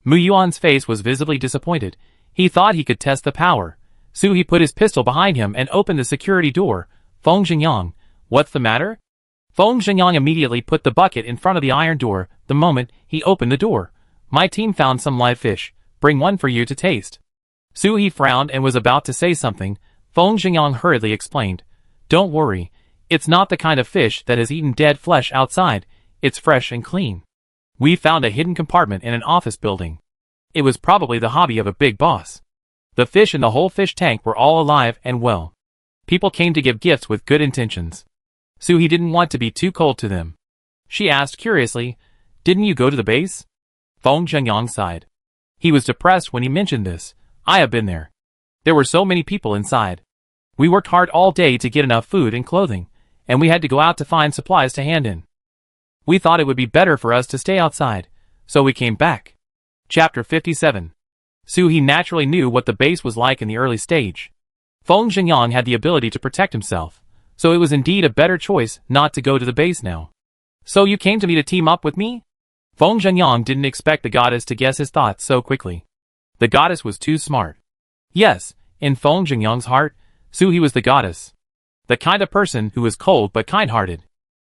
Mu-yuan's face was visibly disappointed. He thought he could test the power. Soo-hee put his pistol behind him and opened the security door. Feng Xingyang, what's the matter? Feng Xingyang immediately put the bucket in front of the iron door. The moment he opened the door, my team found some live fish. Bring one for you to taste. Soo-hee frowned and was about to say something. Feng Xingyang hurriedly explained. Don't worry. It's not the kind of fish that has eaten dead flesh outside. It's fresh and clean. We found a hidden compartment in an office building. It was probably the hobby of a big boss. The fish in the whole fish tank were all alive and well. People came to give gifts with good intentions. Soo-hee didn't want to be too cold to them. She asked curiously, didn't you go to the base? Feng Xingyang sighed. He was depressed when he mentioned this. I have been there. There were so many people inside. We worked hard all day to get enough food and clothing, and we had to go out to find supplies to hand in. We thought it would be better for us to stay outside, so we came back. Chapter 57. Soo-hee naturally knew what the base was like in the early stage. Feng Xingyang had the ability to protect himself, so it was indeed a better choice not to go to the base now. So you came to me to team up with me? Feng Xingyang didn't expect the goddess to guess his thoughts so quickly. The goddess was too smart. Yes, in Feng Xingyang's heart, Soo-hee was the goddess. The kind of person who was cold but kind-hearted.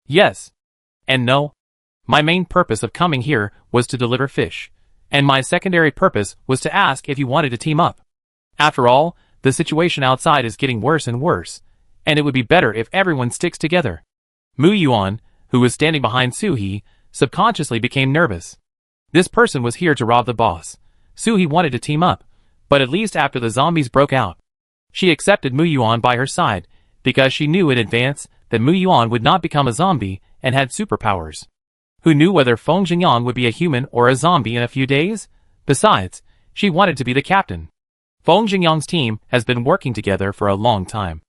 Yes. And no. My main purpose of coming here was to deliver fish, and my secondary purpose was to ask if you wanted to team up. After all, the situation outside is getting worse and worse, and it would be better if everyone sticks together. Mu-yuan, who was standing behind Soo-hee, subconsciously became nervous. This person was here to rob the boss. Soo-hee wanted to team up, but at least after the zombies broke out. She accepted Mu-yuan by her side, because she knew in advance that Mu-yuan would not become a zombie and had superpowers. Who knew whether Feng Xingyang would be a human or a zombie in a few days? Besides, she wanted to be the captain. Feng Xingyang's team has been working together for a long time.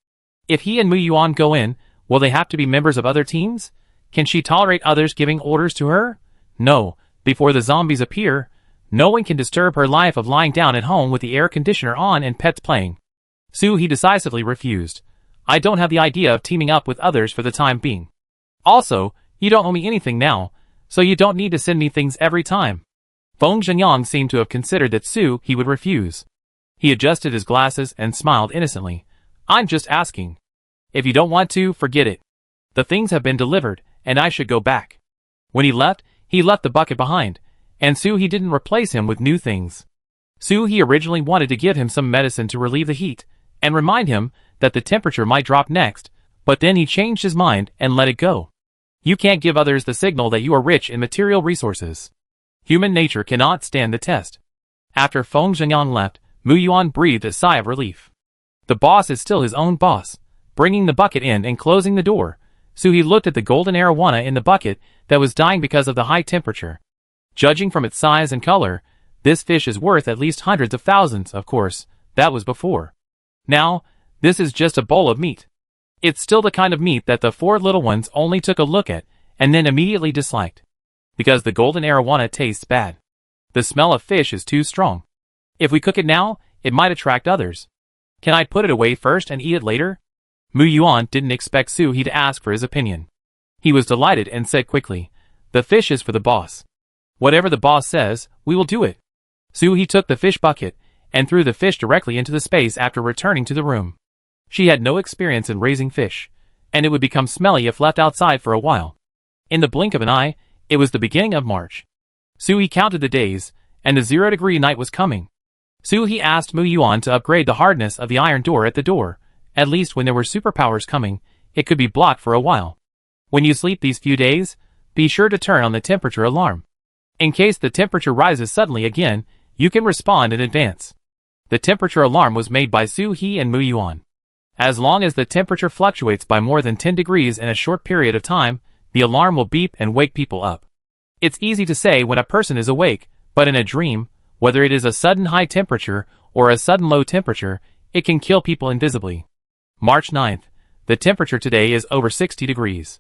If he and Mu-yuan go in, will they have to be members of other teams? Can she tolerate others giving orders to her? No, before the zombies appear, no one can disturb her life of lying down at home with the air conditioner on and pets playing. Soo-hee decisively refused. I don't have the idea of teaming up with others for the time being. Also, you don't owe me anything now, so you don't need to send me things every time. Feng Xingyang seemed to have considered that Soo-hee would refuse. He adjusted his glasses and smiled innocently. I'm just asking. If you don't want to, forget it. The things have been delivered, and I should go back. When he left the bucket behind, and Soo-hee didn't replace him with new things. Soo-hee originally wanted to give him some medicine to relieve the heat, and remind him that the temperature might drop next, but then he changed his mind and let it go. You can't give others the signal that you are rich in material resources. Human nature cannot stand the test. After Feng Xingyang left, Mu-yuan breathed a sigh of relief. The boss is still his own boss. Bringing the bucket in and closing the door, Soo-hee looked at the golden arowana in the bucket that was dying because of the high temperature. Judging from its size and color, this fish is worth at least hundreds of thousands, of course. That was before. Now, this is just a bowl of meat. It's still the kind of meat that the four little ones only took a look at, and then immediately disliked. Because the golden arowana tastes bad. The smell of fish is too strong. If we cook it now, it might attract others. Can I put it away first and eat it later? Mu-yuan didn't expect Soo-hee to ask for his opinion. He was delighted and said quickly, the fish is for the boss. Whatever the boss says, we will do it. Soo-hee took the fish bucket, and threw the fish directly into the space after returning to the room. She had no experience in raising fish, and it would become smelly if left outside for a while. In the blink of an eye, it was the beginning of March. Soo-hee counted the days, and the 0-degree night was coming. Soo-hee asked Mu-yuan to upgrade the hardness of the iron door at the door. At least when there were superpowers coming, it could be blocked for a while. When you sleep these few days, be sure to turn on the temperature alarm. In case the temperature rises suddenly again, you can respond in advance. The temperature alarm was made by Soo-hee and Mu-yuan. As long as the temperature fluctuates by more than 10 degrees in a short period of time, the alarm will beep and wake people up. It's easy to say when a person is awake, but in a dream, Whether it is a sudden high temperature or a sudden low temperature, it can kill people invisibly. March 9th. The temperature today is over 60 degrees.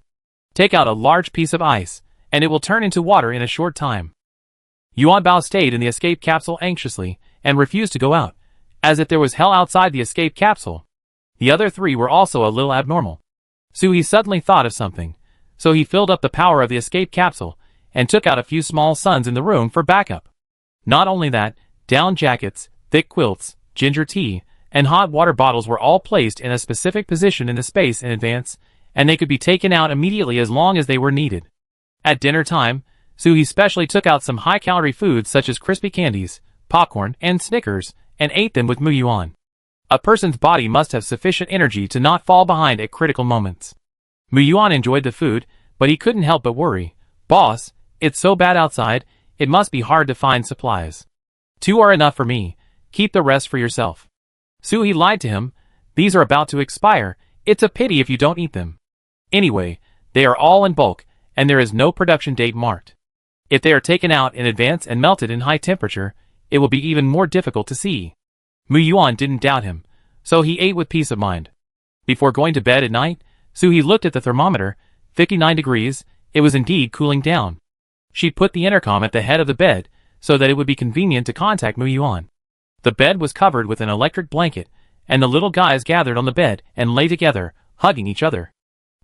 Take out a large piece of ice, and it will turn into water in a short time. Yuan Bao stayed in the escape capsule anxiously, and refused to go out, as if there was hell outside the escape capsule. The other three were also a little abnormal. Suhi suddenly thought of something, so he filled up the power of the escape capsule, and took out a few small suns in the room for backup. Not only that, down jackets, thick quilts, ginger tea, and hot water bottles were all placed in a specific position in the space in advance, and they could be taken out immediately as long as they were needed. At dinner time, Suhi specially took out some high-calorie foods such as crispy candies, popcorn, and Snickers, and ate them with Mu Yuan. A person's body must have sufficient energy to not fall behind at critical moments. Mu Yuan enjoyed the food, but he couldn't help but worry. Boss, it's so bad outside, it must be hard to find supplies. 2 are enough for me, keep the rest for yourself. Suhi lied to him. These are about to expire, it's a pity if you don't eat them. Anyway, they are all in bulk, and there is no production date marked. If they are taken out in advance and melted in high temperature, it will be even more difficult to see. Mu Yuan didn't doubt him, so he ate with peace of mind. Before going to bed at night, Suhi looked at the thermometer, 59 degrees, it was indeed cooling down. She put the intercom at the head of the bed, so that it would be convenient to contact Mu Yuan. The bed was covered with an electric blanket, and the little guys gathered on the bed and lay together, hugging each other.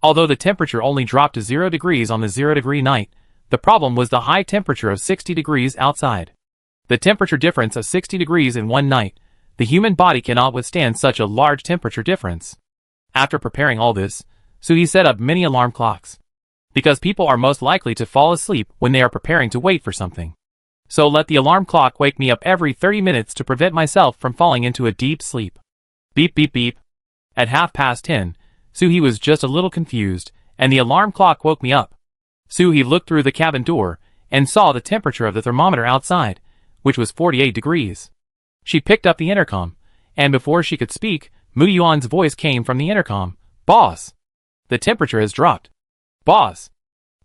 Although the temperature only dropped to 0 degrees on the 0-degree night, the problem was the high temperature of 60 degrees outside. The temperature difference of 60 degrees in one night, the human body cannot withstand such a large temperature difference. After preparing all this, Suhi set up many alarm clocks. Because people are most likely to fall asleep when they are preparing to wait for something. So let the alarm clock wake me up every 30 minutes to prevent myself from falling into a deep sleep. Beep beep beep. At 10:30, Suhi was just a little confused, and the alarm clock woke me up. Suhi looked through the cabin door, and saw the temperature of the thermometer outside, which was 48 degrees. She picked up the intercom, and before she could speak, Mu Yuan's voice came from the intercom. Boss! The temperature has dropped. Boss!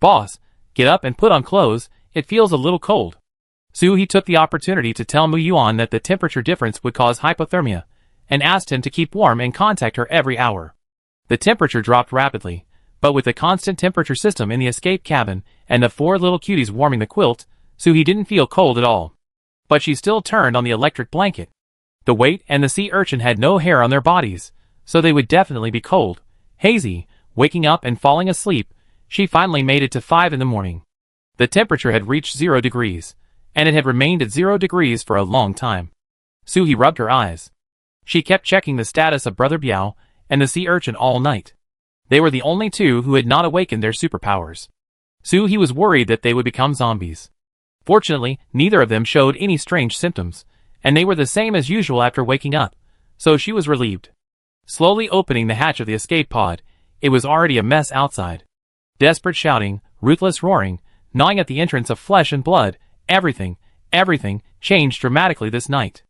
Boss, get up and put on clothes, it feels a little cold. Suhi took the opportunity to tell Mu Yuan that the temperature difference would cause hypothermia, and asked him to keep warm and contact her every hour. The temperature dropped rapidly, but with the constant temperature system in the escape cabin and the 4 little cuties warming the quilt, Suhi didn't feel cold at all. But she still turned on the electric blanket. The weight and the sea urchin had no hair on their bodies, so they would definitely be cold. Hazy, waking up and falling asleep, she finally made it to 5 in the morning. The temperature had reached 0 degrees, and it had remained at 0 degrees for a long time. Suhi rubbed her eyes. She kept checking the status of Brother Biao and the sea urchin all night. They were the only 2 who had not awakened their superpowers. Suhi was worried that they would become zombies. Fortunately, neither of them showed any strange symptoms, and they were the same as usual after waking up, so she was relieved. Slowly opening the hatch of the escape pod, it was already a mess outside. Desperate shouting, ruthless roaring, gnawing at the entrance of flesh and blood, everything changed dramatically this night.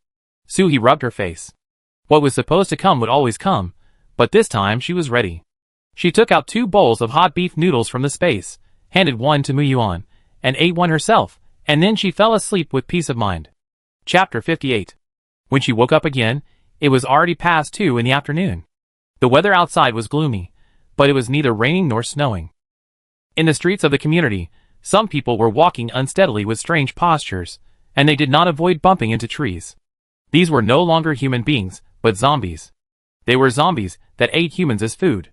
Suhi rubbed her face. What was supposed to come would always come, but this time she was ready. She took out 2 bowls of hot beef noodles from the space, handed one to Mu Yuan, and ate one herself, and then she fell asleep with peace of mind. Chapter 58. When she woke up again, it was already past 2 in the afternoon. The weather outside was gloomy, but it was neither raining nor snowing. In the streets of the community, some people were walking unsteadily with strange postures, and they did not avoid bumping into trees. These were no longer human beings, but zombies. They were zombies that ate humans as food.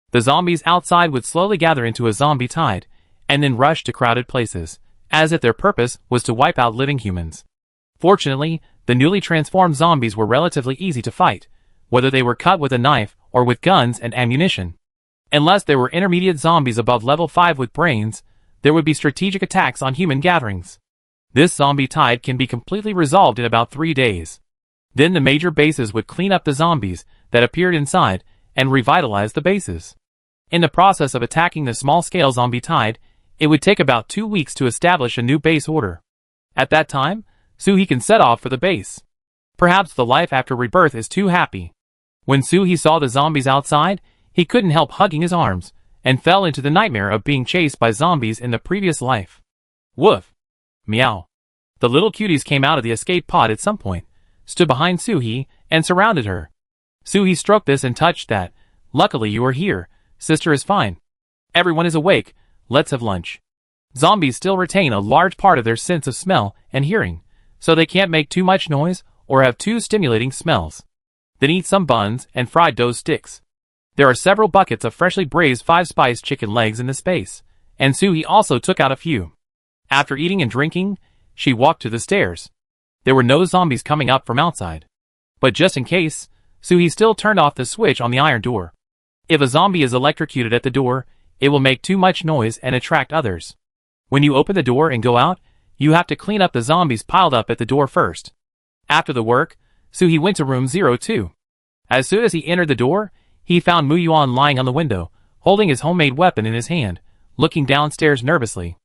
The zombies outside would slowly gather into a zombie tide, and then rush to crowded places, as if their purpose was to wipe out living humans. Fortunately, the newly transformed zombies were relatively easy to fight, whether they were cut with a knife or with guns and ammunition. Unless there were intermediate zombies above level 5 with brains, there would be strategic attacks on human gatherings. This zombie tide can be completely resolved in about 3 days. Then the major bases would clean up the zombies that appeared inside and revitalize the bases. In the process of attacking the small-scale zombie tide, it would take about 2 weeks to establish a new base order. At that time, Suhi can set off for the base. Perhaps the life after rebirth is too happy. When Suhi saw the zombies outside, he couldn't help hugging his arms, and fell into the nightmare of being chased by zombies in the previous life. Woof! Meow! The little cuties came out of the escape pod at some point, stood behind Suhee, and surrounded her. Suhee stroked this and touched that. Luckily you are here. Sister is fine. Everyone is awake. Let's have lunch. Zombies still retain a large part of their sense of smell and hearing, so they can't make too much noise or have too stimulating smells. Then eat some buns and fried dough sticks. There are several buckets of freshly braised 5-spice chicken legs in the space, and Suhee also took out a few. After eating and drinking, she walked to the stairs. There were no zombies coming up from outside. But just in case, Suhee still turned off the switch on the iron door. If a zombie is electrocuted at the door, it will make too much noise and attract others. When you open the door and go out, you have to clean up the zombies piled up at the door first. After the work, Suhee went to room 02. As soon as he entered the door, he found Mu Yuan lying on the window, holding his homemade weapon in his hand, looking downstairs nervously.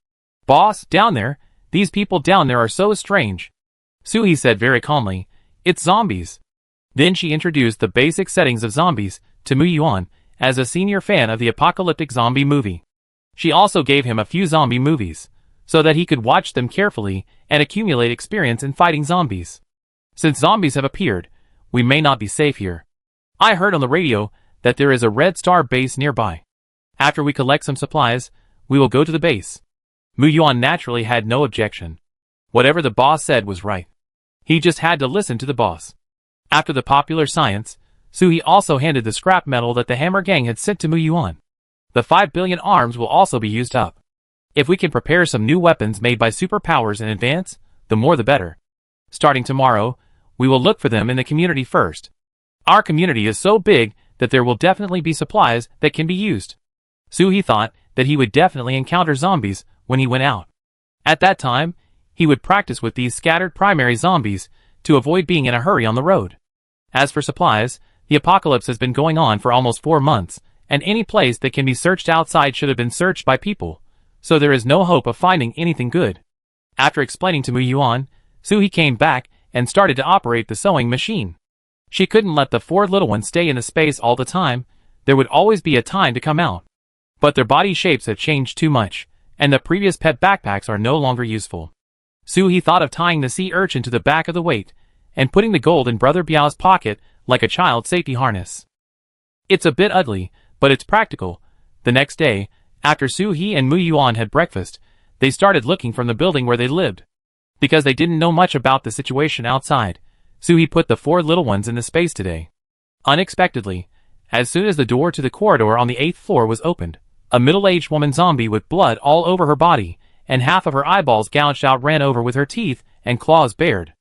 Boss, down there, these people down there are so strange. Suhee said very calmly, it's zombies. Then she introduced the basic settings of zombies to Mu Yuan as a senior fan of the apocalyptic zombie movie. She also gave him a few zombie movies, so that he could watch them carefully and accumulate experience in fighting zombies. Since zombies have appeared, we may not be safe here. I heard on the radio that there is a Red Star base nearby. After we collect some supplies, we will go to the base. Mu Yuan naturally had no objection. Whatever the boss said was right. He just had to listen to the boss. After the popular science, Suhee also handed the scrap metal that the Hammer Gang had sent to Mu Yuan. The 5 billion arms will also be used up. If we can prepare some new weapons made by Superpowers in advance, the more the better. Starting tomorrow, we will look for them in the community first. Our community is so big that there will definitely be supplies that can be used. Suhee thought that he would definitely encounter zombies when he went out. At that time, he would practice with these scattered primary zombies to avoid being in a hurry on the road. As for supplies, the apocalypse has been going on for almost 4 months, and any place that can be searched outside should have been searched by people, so there is no hope of finding anything good. After explaining to Mu Yuan, Suhee came back and started to operate the sewing machine. She couldn't let the 4 little ones stay in the space all the time. There would always be a time to come out. But their body shapes have changed too much, and the previous pet backpacks are no longer useful. Suhee thought of tying the sea urchin to the back of the weight, and putting the gold in Brother Biao's pocket like a child safety harness. It's a bit ugly, but it's practical. The next day, after Suhee and Mu Yuan had breakfast, they started looking from the building where they lived. Because they didn't know much about the situation outside, Suhee put the 4 little ones in the space today. Unexpectedly, as soon as the door to the corridor on the 8th floor was opened, a middle-aged woman zombie with blood all over her body, and half of her eyeballs gouged out ran over with her teeth and claws bared.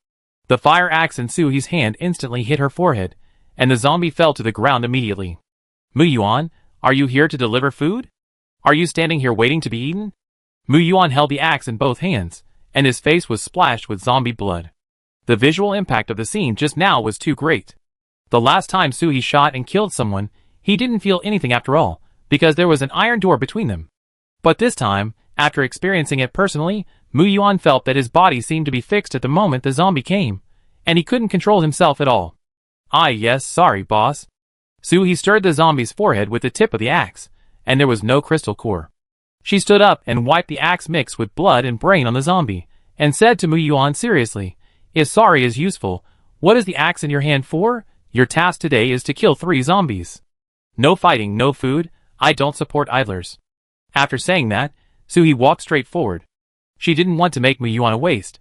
The fire axe in Suhee's hand instantly hit her forehead, and the zombie fell to the ground immediately. Mu Yuan, are you here to deliver food? Are you standing here waiting to be eaten? Mu Yuan held the axe in both hands, and his face was splashed with zombie blood. The visual impact of the scene just now was too great. The last time Suhee shot and killed someone, he didn't feel anything after all, because there was an iron door between them. But this time, after experiencing it personally, Mu Yuan felt that his body seemed to be fixed at the moment the zombie came, and he couldn't control himself at all. Yes, sorry, boss. Suhee stirred the zombie's forehead with the tip of the axe, and there was no crystal core. She stood up and wiped the axe mixed with blood and brain on the zombie, and said to Mu Yuan seriously, if sorry is useful, what is the axe in your hand for? Your task today is to kill 3 zombies. No fighting, no food, I don't support idlers. After saying that, Suhee walked straight forward. She didn't want to make Mu Yuan a waste.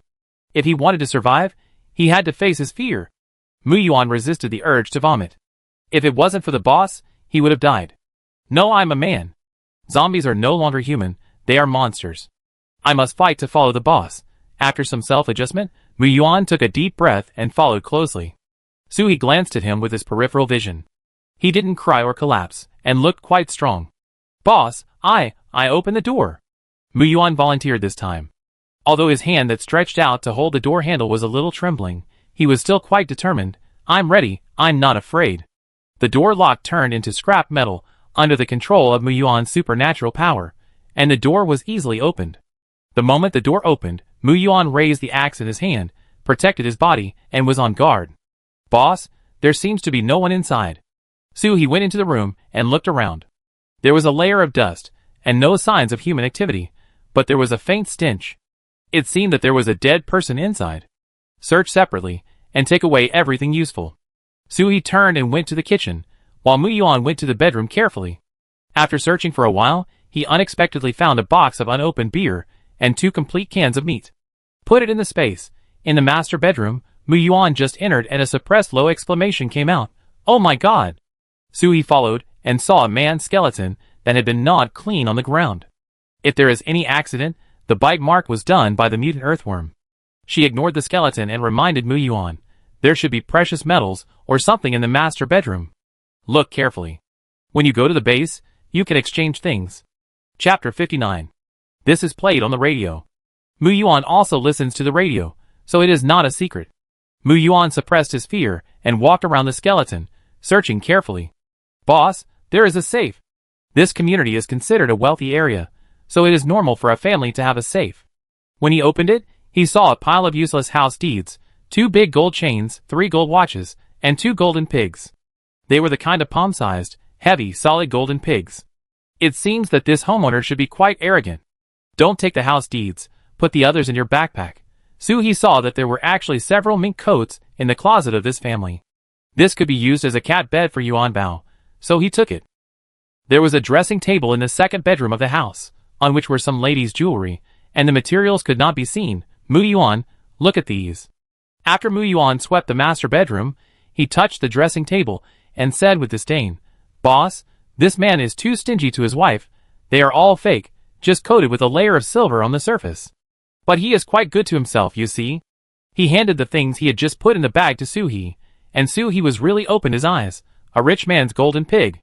If he wanted to survive, he had to face his fear. Mu Yuan resisted the urge to vomit. If it wasn't for the boss, he would have died. No, I'm a man. Zombies are no longer human, they are monsters. I must fight to follow the boss. After some self-adjustment, Mu Yuan took a deep breath and followed closely. Suhee glanced at him with his peripheral vision. He didn't cry or collapse, and looked quite strong. Boss, I opened the door. Mu Yuan volunteered this time. Although his hand that stretched out to hold the door handle was a little trembling, he was still quite determined. I'm ready, I'm not afraid. The door lock turned into scrap metal under the control of Mu Yuan's supernatural power, and the door was easily opened. The moment the door opened, Mu Yuan raised the axe in his hand, protected his body, and was on guard. Boss, there seems to be no one inside. Suhee went into the room and looked around. There was a layer of dust, and no signs of human activity, but there was a faint stench. It seemed that there was a dead person inside. Search separately, and take away everything useful. Soo-hee turned and went to the kitchen, while Moo-yuan went to the bedroom carefully. After searching for a while, he unexpectedly found a box of unopened beer and 2 complete cans of meat. Put it in the space. In the master bedroom, Moo-yuan just entered and a suppressed low exclamation came out. Oh my god! Soo-hee followed and saw a man's skeleton that had been gnawed clean on the ground. If there is any accident, the bite mark was done by the mutant earthworm. She ignored the skeleton and reminded Moo-yuan, there should be precious metals or something in the master bedroom. Look carefully. When you go to the base, you can exchange things. Chapter 59. This is played on the radio. Moo-yuan also listens to the radio, so it is not a secret. Moo-yuan suppressed his fear and walked around the skeleton, searching carefully. Boss, there is a safe. This community is considered a wealthy area, so it is normal for a family to have a safe. When he opened it, he saw a pile of useless house deeds, 2 big gold chains, 3 gold watches, and 2 golden pigs. They were the kind of palm-sized, heavy, solid golden pigs. It seems that this homeowner should be quite arrogant. Don't take the house deeds, put the others in your backpack. Soo-hee saw that there were actually several mink coats in the closet of this family. This could be used as a cat bed for Yuan Bao, so he took it. There was a dressing table in the second bedroom of the house, on which were some ladies' jewelry, and the materials could not be seen. Moo-yuan, look at these. After Moo-yuan swept the master bedroom, he touched the dressing table and said with disdain, Boss, this man is too stingy to his wife. They are all fake, just coated with a layer of silver on the surface. But he is quite good to himself, you see. He handed the things he had just put in the bag to Soo-hee, and Soo-hee was really opened his eyes. A rich man's golden pig.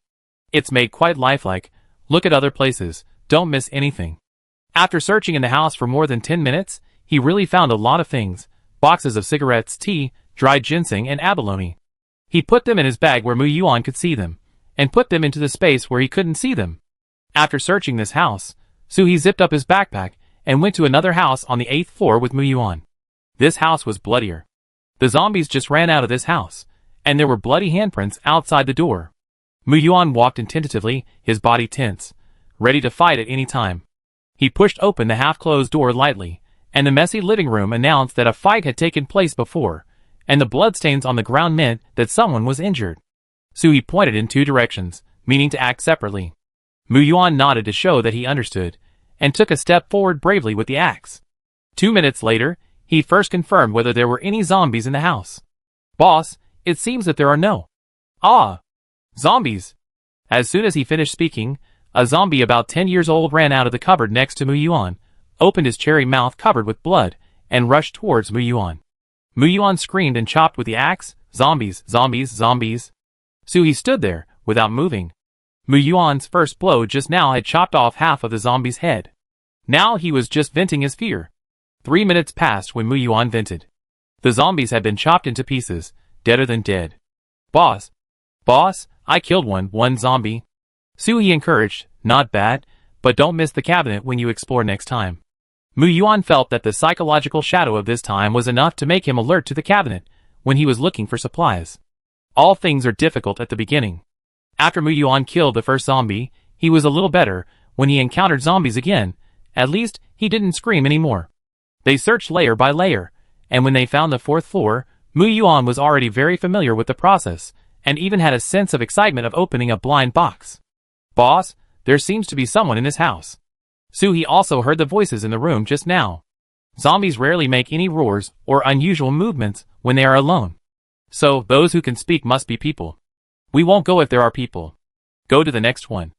It's made quite lifelike. Look at other places, don't miss anything. After searching in the house for more than 10 minutes, he really found a lot of things. Boxes of cigarettes, tea, dried ginseng, and abalone. He put them in his bag where Moo-yuan could see them, and put them into the space where he couldn't see them. After searching this house, Soo-hee zipped up his backpack and went to another house on the 8th floor with Moo-yuan. This house was bloodier. The zombies just ran out of this house, and there were bloody handprints outside the door. Moo-yuan walked in tentatively, his body tense, ready to fight at any time. He pushed open the half-closed door lightly, and the messy living room announced that a fight had taken place before, and the bloodstains on the ground meant that someone was injured. Soo-hee pointed in 2 directions, meaning to act separately. Moo-yuan nodded to show that he understood, and took a step forward bravely with the axe. 2 minutes later, he first confirmed whether there were any zombies in the house. Boss, it seems that there are no. Ah! Zombies! As soon as he finished speaking, a zombie about 10 years old ran out of the cupboard next to Moo-yuan, opened his cherry mouth covered with blood, and rushed towards Moo-yuan. Moo-yuan screamed and chopped with the axe, Zombies, zombies, zombies. Soo-hee stood there, without moving. Moo-yuan's first blow just now had chopped off half of the zombie's head. Now he was just venting his fear. 3 minutes passed when Moo-yuan vented. The zombies had been chopped into pieces, deader than dead. Boss, I killed one zombie. Soo-hee encouraged, not bad, but don't miss the cabinet when you explore next time. Moo-yuan felt that the psychological shadow of this time was enough to make him alert to the cabinet when he was looking for supplies. All things are difficult at the beginning. After Moo-yuan killed the first zombie, he was a little better. When he encountered zombies again, at least he didn't scream anymore. They searched layer by layer, and when they found the 4th floor, Moo-yuan was already very familiar with the process, and even had a sense of excitement of opening a blind box. Boss, there seems to be someone in this house. Soo-hee also heard the voices in the room just now. Zombies rarely make any roars or unusual movements when they are alone. So, those who can speak must be people. We won't go if there are people. Go to the next one.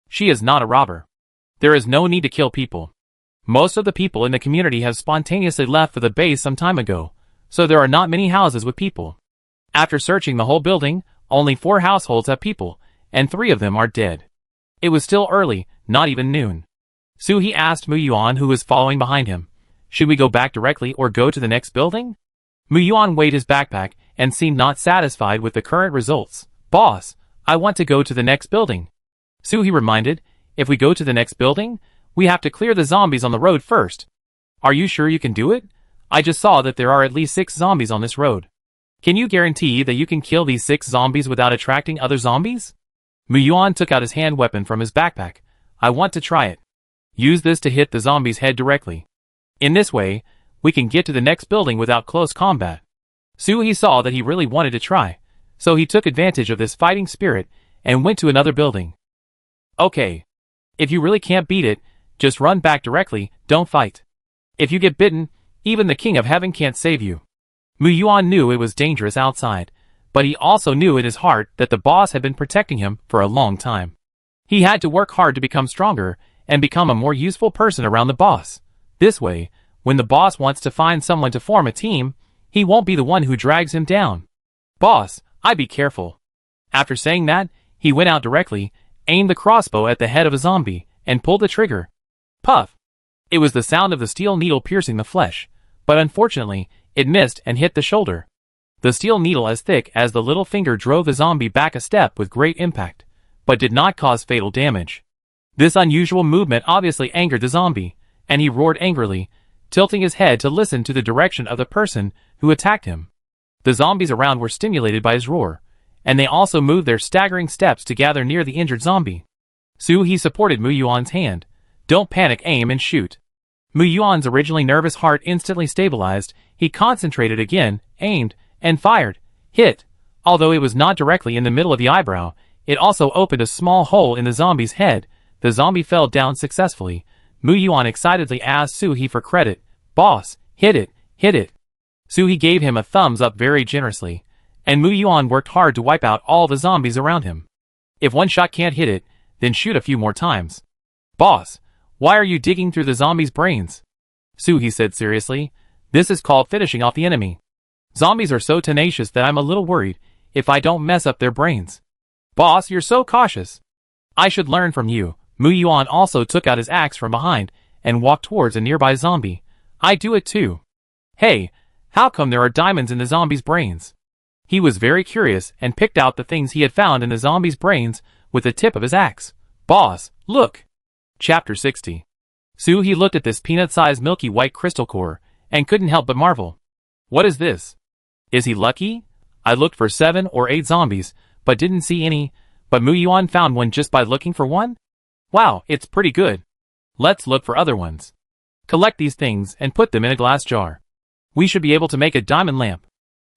She is not a robber. There is no need to kill people. Most of the people in the community have spontaneously left for the base some time ago, so there are not many houses with people. After searching the whole building, only 4 households have people, and 3 of them are dead. It was still early, not even noon. Soo-hee asked Moo-yuan, who was following behind him, should we go back directly or go to the next building? Moo-yuan weighed his backpack and seemed not satisfied with the current results. Boss, I want to go to the next building. Soo-hee reminded, if we go to the next building, we have to clear the zombies on the road first. Are you sure you can do it? I just saw that there are at least 6 zombies on this road. Can you guarantee that you can kill these 6 zombies without attracting other zombies? Moo-yuan took out his hand weapon from his backpack. I want to try it. Use this to hit the zombie's head directly. In this way, we can get to the next building without close combat. Soo-hee saw that he really wanted to try, so he took advantage of this fighting spirit and went to another building. Okay. If you really can't beat it, just run back directly, don't fight. If you get bitten, even the King of Heaven can't save you. Mu-yuan knew it was dangerous outside, but he also knew in his heart that the boss had been protecting him for a long time. He had to work hard to become stronger and become a more useful person around the boss. This way, when the boss wants to find someone to form a team, he won't be the one who drags him down. Boss, be careful. After saying that, he went out directly, aimed the crossbow at the head of a zombie, and pulled the trigger. Puff! It was the sound of the steel needle piercing the flesh, but unfortunately, it missed and hit the shoulder. The steel needle as thick as the little finger drove the zombie back a step with great impact, but did not cause fatal damage. This unusual movement obviously angered the zombie, and he roared angrily, tilting his head to listen to the direction of the person who attacked him. The zombies around were stimulated by his roar, and they also moved their staggering steps to gather near the injured zombie. Soo-hee supported Mu-yuan's hand. Don't panic, aim and shoot. Mu-yuan's originally nervous heart instantly stabilized. He concentrated again, aimed, and fired. Hit. Although it was not directly in the middle of the eyebrow, it also opened a small hole in the zombie's head. The zombie fell down successfully. Mu-yuan excitedly asked Soo-hee for credit. Boss, hit it, hit it. Soo-hee gave him a thumbs up very generously, and Mu-yuan worked hard to wipe out all the zombies around him. If one shot can't hit it, then shoot a few more times. Boss, why are you digging through the zombie's brains? Soo-hee said seriously. This is called finishing off the enemy. Zombies are so tenacious that I'm a little worried if I don't mess up their brains. Boss, you're so cautious. I should learn from you. Mu-yuan also took out his axe from behind and walked towards a nearby zombie. I do it too. Hey, how come there are diamonds in the zombie's brains? He was very curious and picked out the things he had found in the zombie's brains with the tip of his axe. Boss, look! Chapter 60. Soo-hee looked at this peanut-sized milky white crystal core and couldn't help but marvel. What is this? Is he lucky? I looked for 7 or 8 zombies, but didn't see any, but Mu-yuan found one just by looking for one? Wow, it's pretty good. Let's look for other ones. Collect these things and put them in a glass jar. We should be able to make a diamond lamp.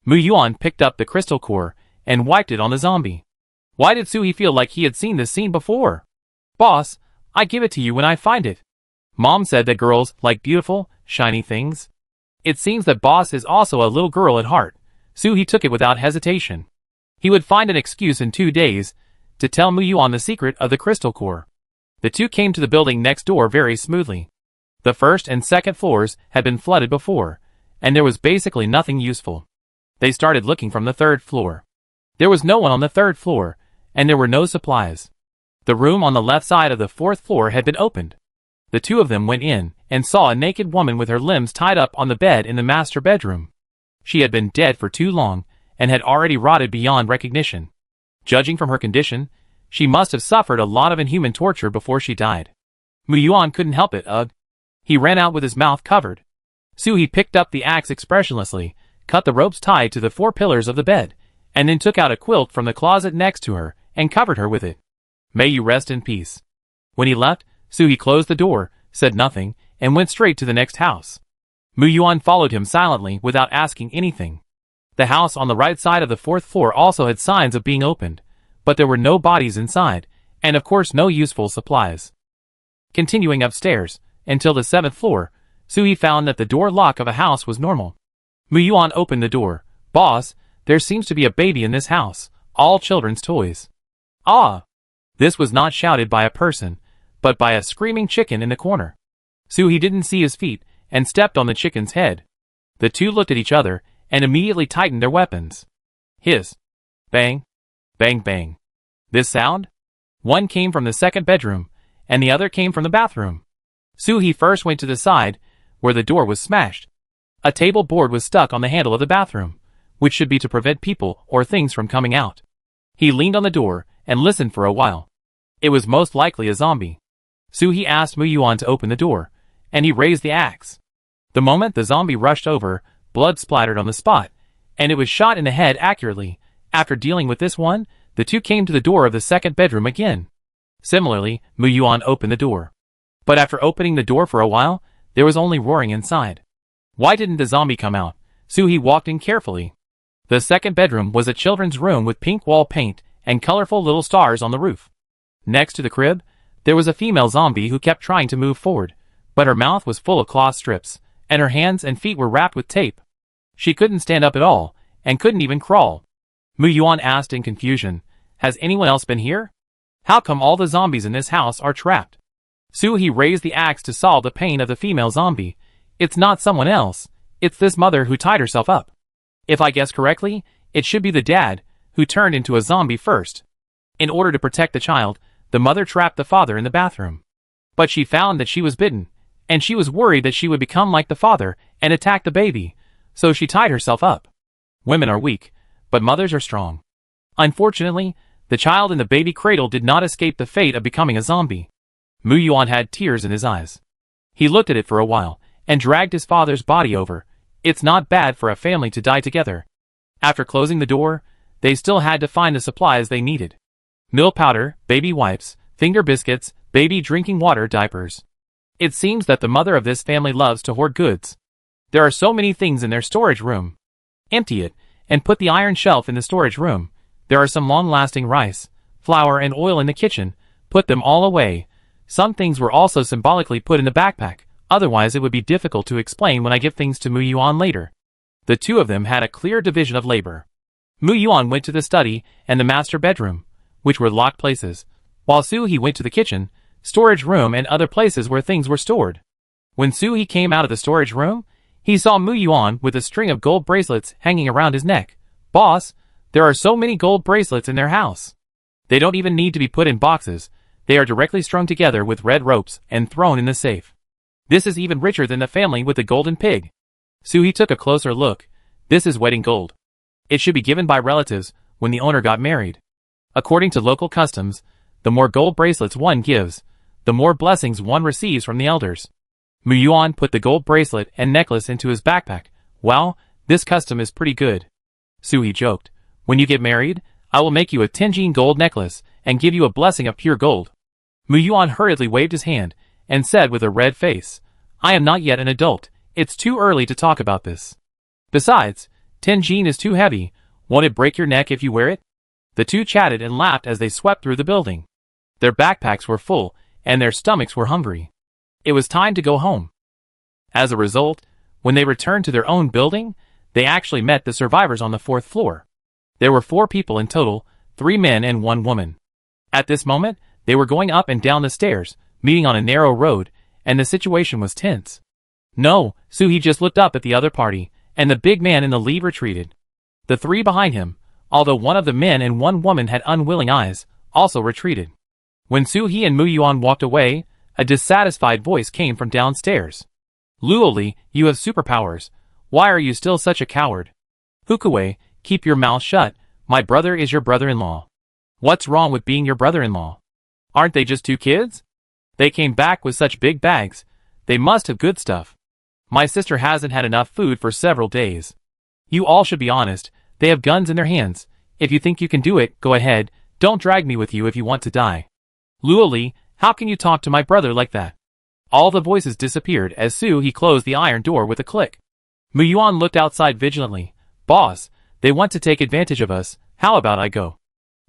Mu-yuan picked up the crystal core and wiped it on the zombie. Why did Soo-hee feel like he had seen this scene before? Boss, I give it to you when I find it. Mom said that girls like beautiful, shiny things. It seems that Boss is also a little girl at heart. Soo-hee took it without hesitation. He would find an excuse in 2 days to tell Mu-yuan the secret of the crystal core. The two came to the building next door very smoothly. The first and second floors had been flooded before, and there was basically nothing useful. They started looking from the 3rd floor. There was no one on the 3rd floor, and there were no supplies. The room on the left side of the 4th floor had been opened. The two of them went in and saw a naked woman with her limbs tied up on the bed in the master bedroom. She had been dead for too long and had already rotted beyond recognition. Judging from her condition, she must have suffered a lot of inhuman torture before she died. Mu-yuan couldn't help it, He ran out with his mouth covered. Soo-hee picked up the axe expressionlessly, cut the ropes tied to the 4 pillars of the bed, and then took out a quilt from the closet next to her and covered her with it. May you rest in peace. When he left, Soo-hee closed the door, said nothing, and went straight to the next house. Mu-yuan followed him silently without asking anything. The house on the right side of the 4th floor also had signs of being opened, but there were no bodies inside, and of course no useful supplies. Continuing upstairs, until the 7th floor, Soo-hee found that the door lock of a house was normal. Mu-yuan opened the door. Boss, there seems to be a baby in this house, all children's toys. Ah! This was not shouted by a person, but by a screaming chicken in the corner. Soo-hee didn't see his feet, and stepped on the chicken's head. The two looked at each other, and immediately tightened their weapons. Hiss. Bang. Bang bang. This sound? One came from the 2nd bedroom, and the other came from the bathroom. Soo-hee first went to the side, where the door was smashed. A table board was stuck on the handle of the bathroom, which should be to prevent people or things from coming out. He leaned on the door, and listened for a while. It was most likely a zombie. Soo-hee asked Mu-yuan to open the door, and he raised the axe. The moment the zombie rushed over, blood splattered on the spot, and it was shot in the head accurately. After dealing with this one, the two came to the door of the 2nd bedroom again. Similarly, Mu-yuan opened the door. But after opening the door for a while, there was only roaring inside. Why didn't the zombie come out? Soo-hee walked in carefully. The second bedroom was a children's room with pink wall paint and colorful little stars on the roof. Next to the crib, there was a female zombie who kept trying to move forward, but her mouth was full of cloth strips, and her hands and feet were wrapped with tape. She couldn't stand up at all, and couldn't even crawl. Mu-yuan asked in confusion, "Has anyone else been here? How come all the zombies in this house are trapped?" Soo-hee raised the axe to solve the pain of the female zombie. "It's not someone else, it's this mother who tied herself up. If I guess correctly, it should be the dad, who turned into a zombie first. In order to protect the child, the mother trapped the father in the bathroom. But she found that she was bitten, and she was worried that she would become like the father and attack the baby, so she tied herself up. Women are weak, but mothers are strong. Unfortunately, the child in the baby cradle did not escape the fate of becoming a zombie." Mu-yuan had tears in his eyes. He looked at it for a while, and dragged his father's body over. It's not bad for a family to die together. After closing the door, they still had to find the supplies they needed. Milk powder, baby wipes, finger biscuits, baby drinking water, diapers. It seems that the mother of this family loves to hoard goods. There are so many things in their storage room. Empty it, and put the iron shelf in the storage room. There are some long-lasting rice, flour and oil in the kitchen. Put them all away. Some things were also symbolically put in the backpack, otherwise it would be difficult to explain when I give things to Mu-yuan later. The two of them had a clear division of labor. Mu-yuan went to the study and the master bedroom, which were locked places, while Soo-hee went to the kitchen, storage room and other places where things were stored. When Soo-hee came out of the storage room, he saw Mu-yuan with a string of gold bracelets hanging around his neck. "Boss, there are so many gold bracelets in their house. They don't even need to be put in boxes. They are directly strung together with red ropes and thrown in the safe. This is even richer than the family with the golden pig." Soo-hee took a closer look. "This is wedding gold. It should be given by relatives when the owner got married. According to local customs, the more gold bracelets one gives, the more blessings one receives from the elders." Mu-yuan put the gold bracelet and necklace into his backpack. "Wow, this custom is pretty good." Soo-hee joked, "When you get married, I will make you a Tenjin gold necklace and give you a blessing of pure gold." Mu-yuan hurriedly waved his hand and said with a red face, "I am not yet an adult. It's too early to talk about this. Besides, Tenjin is too heavy. Won't it break your neck if you wear it?" The two chatted and laughed as they swept through the building. Their backpacks were full, and their stomachs were hungry. It was time to go home. As a result, when they returned to their own building, they actually met the survivors on the 4th floor. There were 4 people in total, 3 men and 1 woman. At this moment, they were going up and down the stairs, meeting on a narrow road, and the situation was tense. No, Soo-hee just looked up at the other party, and the big man in the lead retreated. The 3 behind him, although one of the men and 1 woman had unwilling eyes, also retreated. When Soo-hee and Mu-yuan walked away, a dissatisfied voice came from downstairs. "Luoli, you have superpowers. Why are you still such a coward? Hukue, keep your mouth shut. My brother is your brother-in-law. What's wrong with being your brother-in-law? Aren't they just 2 kids? They came back with such big bags. They must have good stuff. My sister hasn't had enough food for several days. You all should be honest. They have guns in their hands. If you think you can do it, go ahead. Don't drag me with you if you want to die. Luoli, how can you talk to my brother like that?" All the voices disappeared as Soo-hee closed the iron door with a click. Mu-yuan looked outside vigilantly. "Boss, they want to take advantage of us. How about I go?"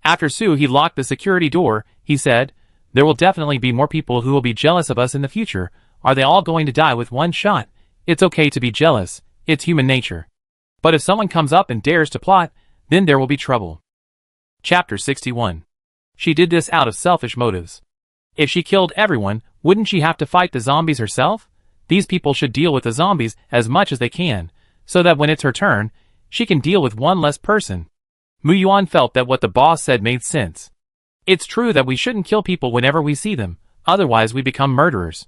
After Soo-hee locked the security door, he said, "There will definitely be more people who will be jealous of us in the future. Are they all going to die with one shot? It's okay to be jealous. It's human nature. But if someone comes up and dares to plot, then there will be trouble." Chapter 61. She did this out of selfish motives. If she killed everyone, wouldn't she have to fight the zombies herself? These people should deal with the zombies as much as they can, so that when it's her turn, she can deal with one less person. Mu-yuan felt that what the boss said made sense. It's true that we shouldn't kill people whenever we see them, otherwise we become murderers.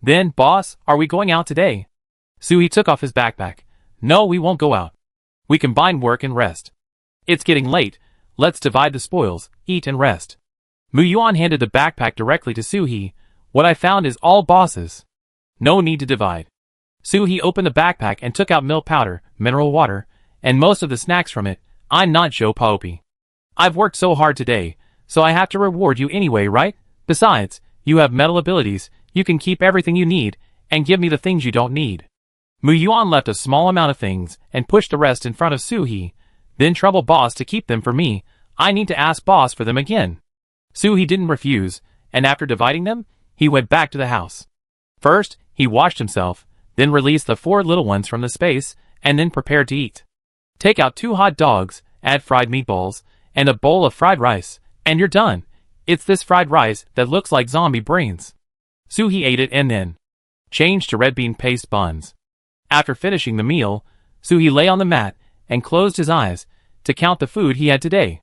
"Then, boss, are we going out today?" Soo-hee took off his backpack. "No, we won't go out. We combine work and rest. It's getting late. Let's divide the spoils, eat and rest." Mu-yuan handed the backpack directly to Soo-hee. "What I found is all bosses. No need to divide." Soo-hee opened the backpack and took out milk powder, mineral water, and most of the snacks from it. "I'm not Joe Paopi. I've worked so hard today, so I have to reward you anyway, right? Besides, you have metal abilities, you can keep everything you need, and give me the things you don't need. Mu Yuan left a small amount of things and pushed the rest in front of Su-hee. Then trouble boss to keep them for me. I need to ask boss for them again. Su-hee didn't refuse, and after dividing them, he went back to the house. First, he washed himself, then released the 4 little ones from the space, and then prepared to eat. Take out 2 hot dogs, add fried meatballs, and a bowl of fried rice, and you're done. It's this fried rice that looks like zombie brains. Su-hee ate it and then changed to red bean paste buns. After finishing the meal, Su-hee lay on the mat and closed his eyes to count the food he had today.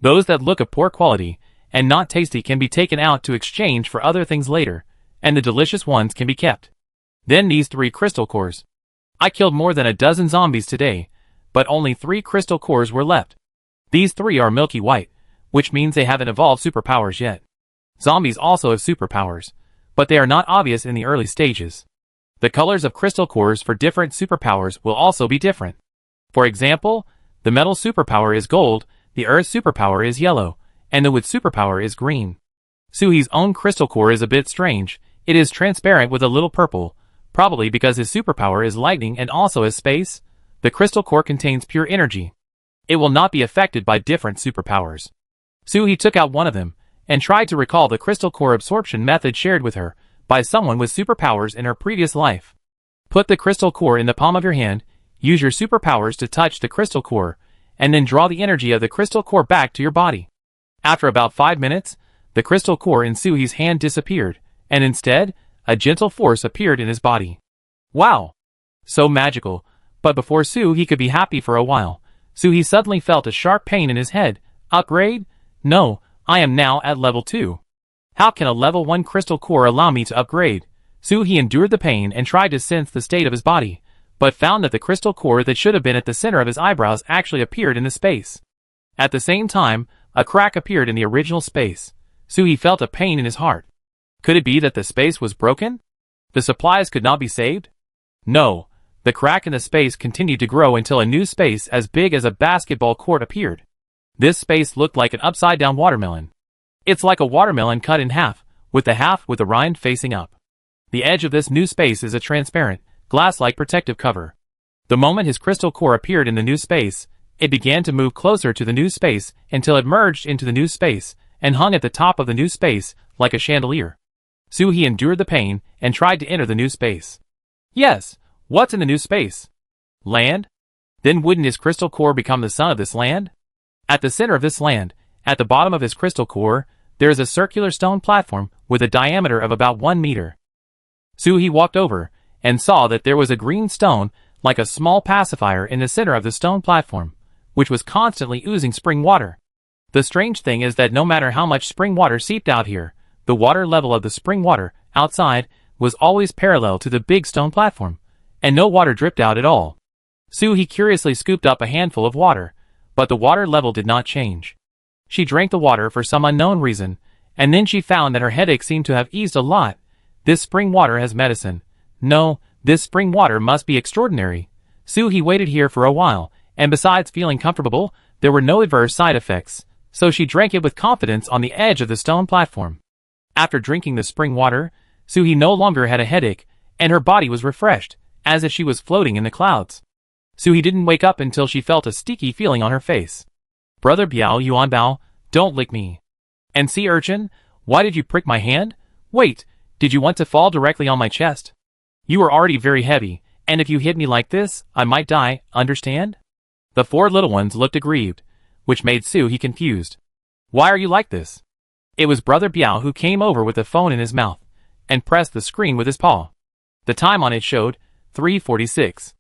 Those that look of poor quality and not tasty can be taken out to exchange for other things later, and the delicious ones can be kept. Then these 3 crystal cores. I killed more than a dozen zombies today, but only 3 crystal cores were left. These 3 are milky white, which means they haven't evolved superpowers yet. Zombies also have superpowers, but they are not obvious in the early stages. The colors of crystal cores for different superpowers will also be different. For example, the metal superpower is gold, the earth superpower is yellow, and the wood superpower is green. Su-hee's own crystal core is a bit strange. It is transparent with a little purple, probably because his superpower is lightning and also is space. The crystal core contains pure energy. It will not be affected by different superpowers. Su-hee took out one of them and tried to recall the crystal core absorption method shared with her by someone with superpowers in her previous life. Put the crystal core in the palm of your hand, use your superpowers to touch the crystal core, and then draw the energy of the crystal core back to your body. After about 5 minutes, the crystal core in Su-hee's hand disappeared, and instead, a gentle force appeared in his body. Wow! So magical, but before Su-hee could be happy for a while, Su-hee suddenly felt a sharp pain in his head. Upgrade? No, I am now at level 2. How can a level 1 crystal core allow me to upgrade? Su-hee endured the pain and tried to sense the state of his body, but found that the crystal core that should have been at the center of his eyebrows actually appeared in the space. At the same time, a crack appeared in the original space. Su-hee felt a pain in his heart. Could it be that the space was broken? The supplies could not be saved? No, the crack in the space continued to grow until a new space as big as a basketball court appeared. This space looked like an upside-down watermelon. It's like a watermelon cut in half, with the half with the rind facing up. The edge of this new space is a transparent, glass-like protective cover. The moment his crystal core appeared in the new space, it began to move closer to the new space until it merged into the new space and hung at the top of the new space like a chandelier. Su-hee endured the pain and tried to enter the new space. Yes, what's in the new space? Land? Then wouldn't his crystal core become the sun of this land? At the center of this land, at the bottom of his crystal core, there is a circular stone platform with a diameter of about 1 meter. Su-hee walked over and saw that there was a green stone like a small pacifier in the center of the stone platform, which was constantly oozing spring water. The strange thing is that no matter how much spring water seeped out here, the water level of the spring water outside was always parallel to the big stone platform, and no water dripped out at all. Su-hee curiously scooped up a handful of water, but the water level did not change. She drank the water for some unknown reason, and then she found that her headache seemed to have eased a lot. This spring water has medicine. No, this spring water must be extraordinary. Su-hee waited here for a while, and besides feeling comfortable, there were no adverse side effects, so she drank it with confidence on the edge of the stone platform. After drinking the spring water, Su-hee no longer had a headache, and her body was refreshed, as if she was floating in the clouds. Su-hee didn't wake up until she felt a sticky feeling on her face. Brother Biao Yuanbao, don't lick me. And sea urchin, why did you prick my hand? Wait, did you want to fall directly on my chest? You are already very heavy, and if you hit me like this, I might die, understand? The 4 little ones looked aggrieved, which made Su-hee confused. Why are you like this? It was Brother Biao who came over with the phone in his mouth, and pressed the screen with his paw. The time on it showed 3:46.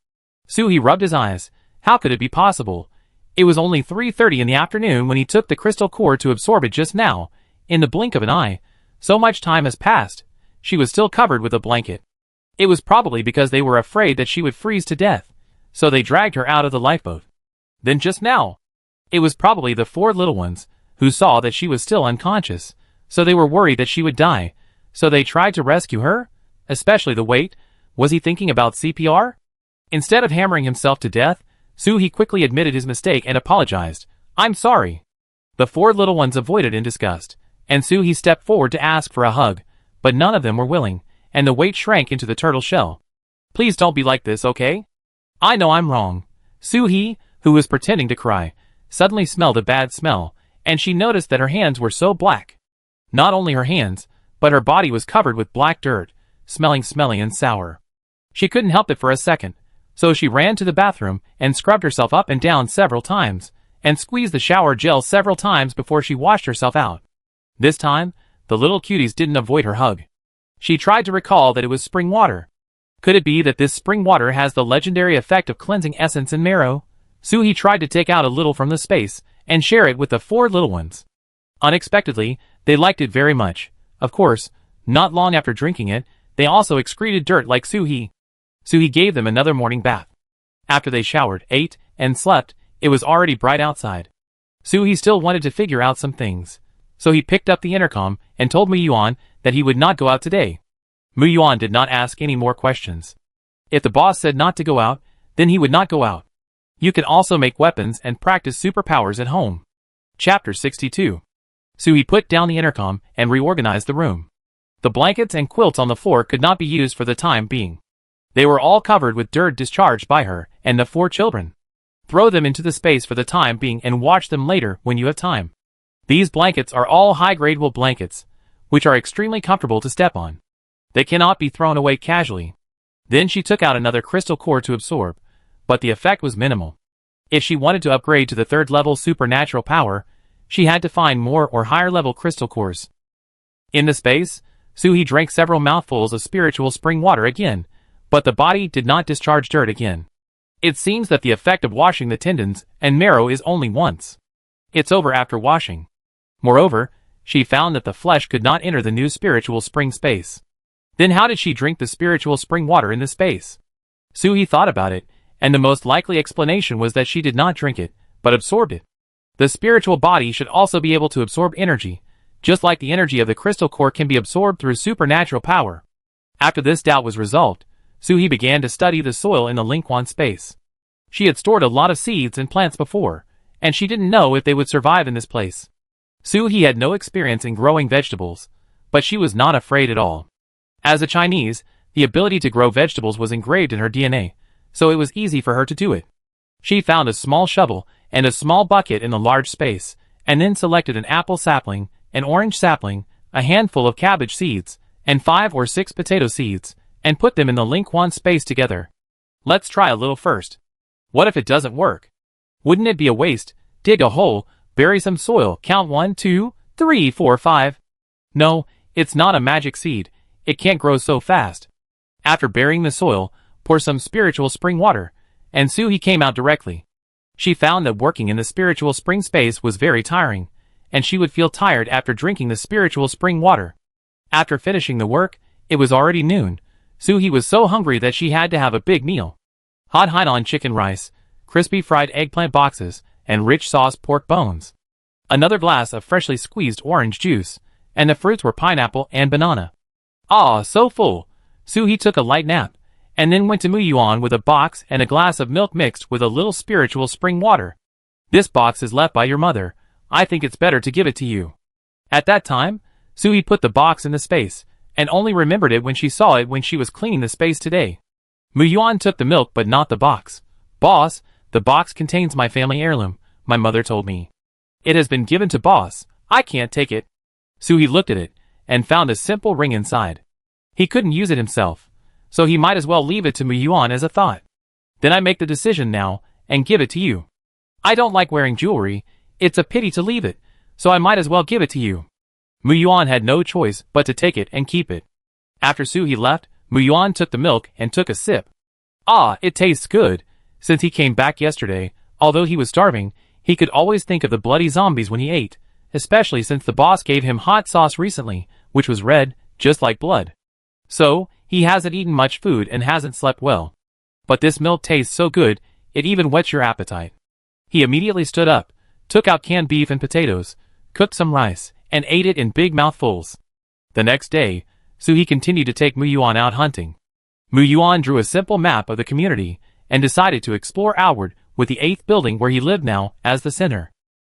Su-hee rubbed his eyes. How could it be possible? It was only 3:30 in the afternoon when he took the crystal core to absorb it just now. In the blink of an eye, so much time has passed. She was still covered with a blanket. It was probably because they were afraid that she would freeze to death, so they dragged her out of the lifeboat. Then just now, it was probably the 4 little ones who saw that she was still unconscious, so they were worried that she would die, so they tried to rescue her, especially the weight. Was he thinking about CPR? Instead of hammering himself to death, Su-hee quickly admitted his mistake and apologized. I'm sorry. The 4 little ones avoided in disgust, and Su-hee stepped forward to ask for a hug, but none of them were willing, and the weight shrank into the turtle shell. Please don't be like this, okay? I know I'm wrong. Soo-hee, who was pretending to cry, suddenly smelled a bad smell, and she noticed that her hands were so black. Not only her hands, but her body was covered with black dirt, smelling smelly and sour. She couldn't help it for a second, so she ran to the bathroom and scrubbed herself up and down several times, and squeezed the shower gel several times before she washed herself out. This time, the little cuties didn't avoid her hug. She tried to recall that it was spring water. Could it be that this spring water has the legendary effect of cleansing essence and marrow? Soo-hee tried to take out a little from the space and share it with the 4 little ones. Unexpectedly, they liked it very much. Of course, not long after drinking it, they also excreted dirt like Soo-hee. Soo-hee gave them another morning bath. After they showered, ate, and slept, it was already bright outside. Soo-hee still wanted to figure out some things, so he picked up the intercom and told Mu-yuan that he would not go out today. Mu-yuan did not ask any more questions. If the boss said not to go out, then he would not go out. You can also make weapons and practice superpowers at home. Chapter 62. Soo-hee put down the intercom and reorganized the room. The blankets and quilts on the floor could not be used for the time being. They were all covered with dirt discharged by her and the 4 children. Throw them into the space for the time being and watch them later when you have time. These blankets are all high-grade wool blankets, which are extremely comfortable to step on. They cannot be thrown away casually. Then she took out another crystal core to absorb, but the effect was minimal. If she wanted to upgrade to the 3rd level supernatural power, she had to find more or higher level crystal cores. In the space, Soo-hee drank several mouthfuls of spiritual spring water again, but the body did not discharge dirt again. It seems that the effect of washing the tendons and marrow is only once. It's over after washing. Moreover, she found that the flesh could not enter the new spiritual spring space. Then how did she drink the spiritual spring water in the space? Soo-hee thought about it, and the most likely explanation was that she did not drink it, but absorbed it. The spiritual body should also be able to absorb energy, just like the energy of the crystal core can be absorbed through supernatural power. After this doubt was resolved, Soo-hee began to study the soil in the Lingquan space. She had stored a lot of seeds and plants before, and she didn't know if they would survive in this place. Soo-hee had no experience in growing vegetables, but she was not afraid at all. As a Chinese, the ability to grow vegetables was engraved in her DNA, so it was easy for her to do it. She found a small shovel and a small bucket in a large space, and then selected an apple sapling, an orange sapling, a handful of cabbage seeds, and 5 or 6 potato seeds, and put them in the Lingquan space together. Let's try a little first. What if it doesn't work? Wouldn't it be a waste? Dig a hole, bury some soil, count 1, 2, 3, 4, 5. No, it's not a magic seed. It can't grow so fast. After burying the soil, pour some spiritual spring water, and Soo-hee came out directly. She found that working in the spiritual spring space was very tiring, and she would feel tired after drinking the spiritual spring water. After finishing the work, it was already noon. Soo-hee was so hungry that she had to have a big meal. Hot Hainan chicken rice, crispy fried eggplant boxes, and rich sauce pork bones. Another glass of freshly squeezed orange juice, and the fruits were pineapple and banana. Ah, so full. Soo-hee took a light nap, and then went to Mu-yuan with a box and a glass of milk mixed with a little spiritual spring water. This box is left by your mother. I think it's better to give it to you. At that time, Soo-hee put the box in the space, and only remembered it when she saw it when she was cleaning the space today. Mu-yuan took the milk but not the box. Boss, the box contains my family heirloom, my mother told me. It has been given to boss. I can't take it. Soo-hee looked at it, and found a simple ring inside. He couldn't use it himself, so he might as well leave it to Mu-yuan as a thought. Then I make the decision now, and give it to you. I don't like wearing jewelry. It's a pity to leave it, so I might as well give it to you. Mu-yuan had no choice but to take it and keep it. After Soo-hee left, Mu-yuan took the milk and took a sip. Ah, it tastes good. Since he came back yesterday, although he was starving, he could always think of the bloody zombies when he ate, especially since the boss gave him hot sauce recently, which was red, just like blood. So, he hasn't eaten much food and hasn't slept well. But this milk tastes so good, it even whets your appetite. He immediately stood up, took out canned beef and potatoes, cooked some rice, and ate it in big mouthfuls. The next day, Soo-hee continued to take Mu-yuan out hunting. Mu-yuan drew a simple map of the community, and decided to explore outward with the 8th building where he lived now as the center.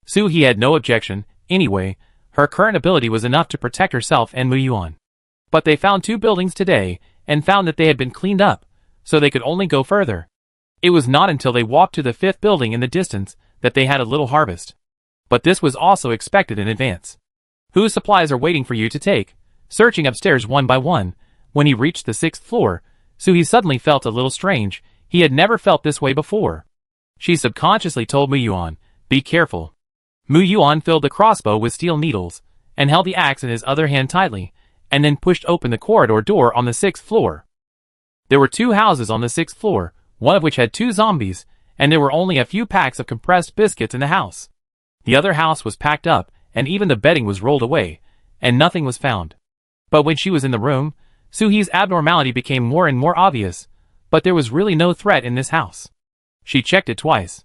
Soo-hee had no objection. Anyway, her current ability was enough to protect herself and Mu-yuan. But they found 2 buildings today, and found that they had been cleaned up, so they could only go further. It was not until they walked to the 5th building in the distance that they had a little harvest. But this was also expected in advance. Whose supplies are waiting for you to take? Searching upstairs one by one, when he reached the 6th floor, Suhi suddenly felt a little strange. He had never felt this way before. She subconsciously told Muyuan, "Be careful." Muyuan filled the crossbow with steel needles, and held the axe in his other hand tightly, and then pushed open the corridor door on the 6th floor. There were 2 houses on the 6th floor, one of which had 2 zombies, and there were only a few packs of compressed biscuits in the house. The other house was packed up, and even the bedding was rolled away, and nothing was found. But when she was in the room, Suhi's abnormality became more and more obvious, but there was really no threat in this house. She checked it twice.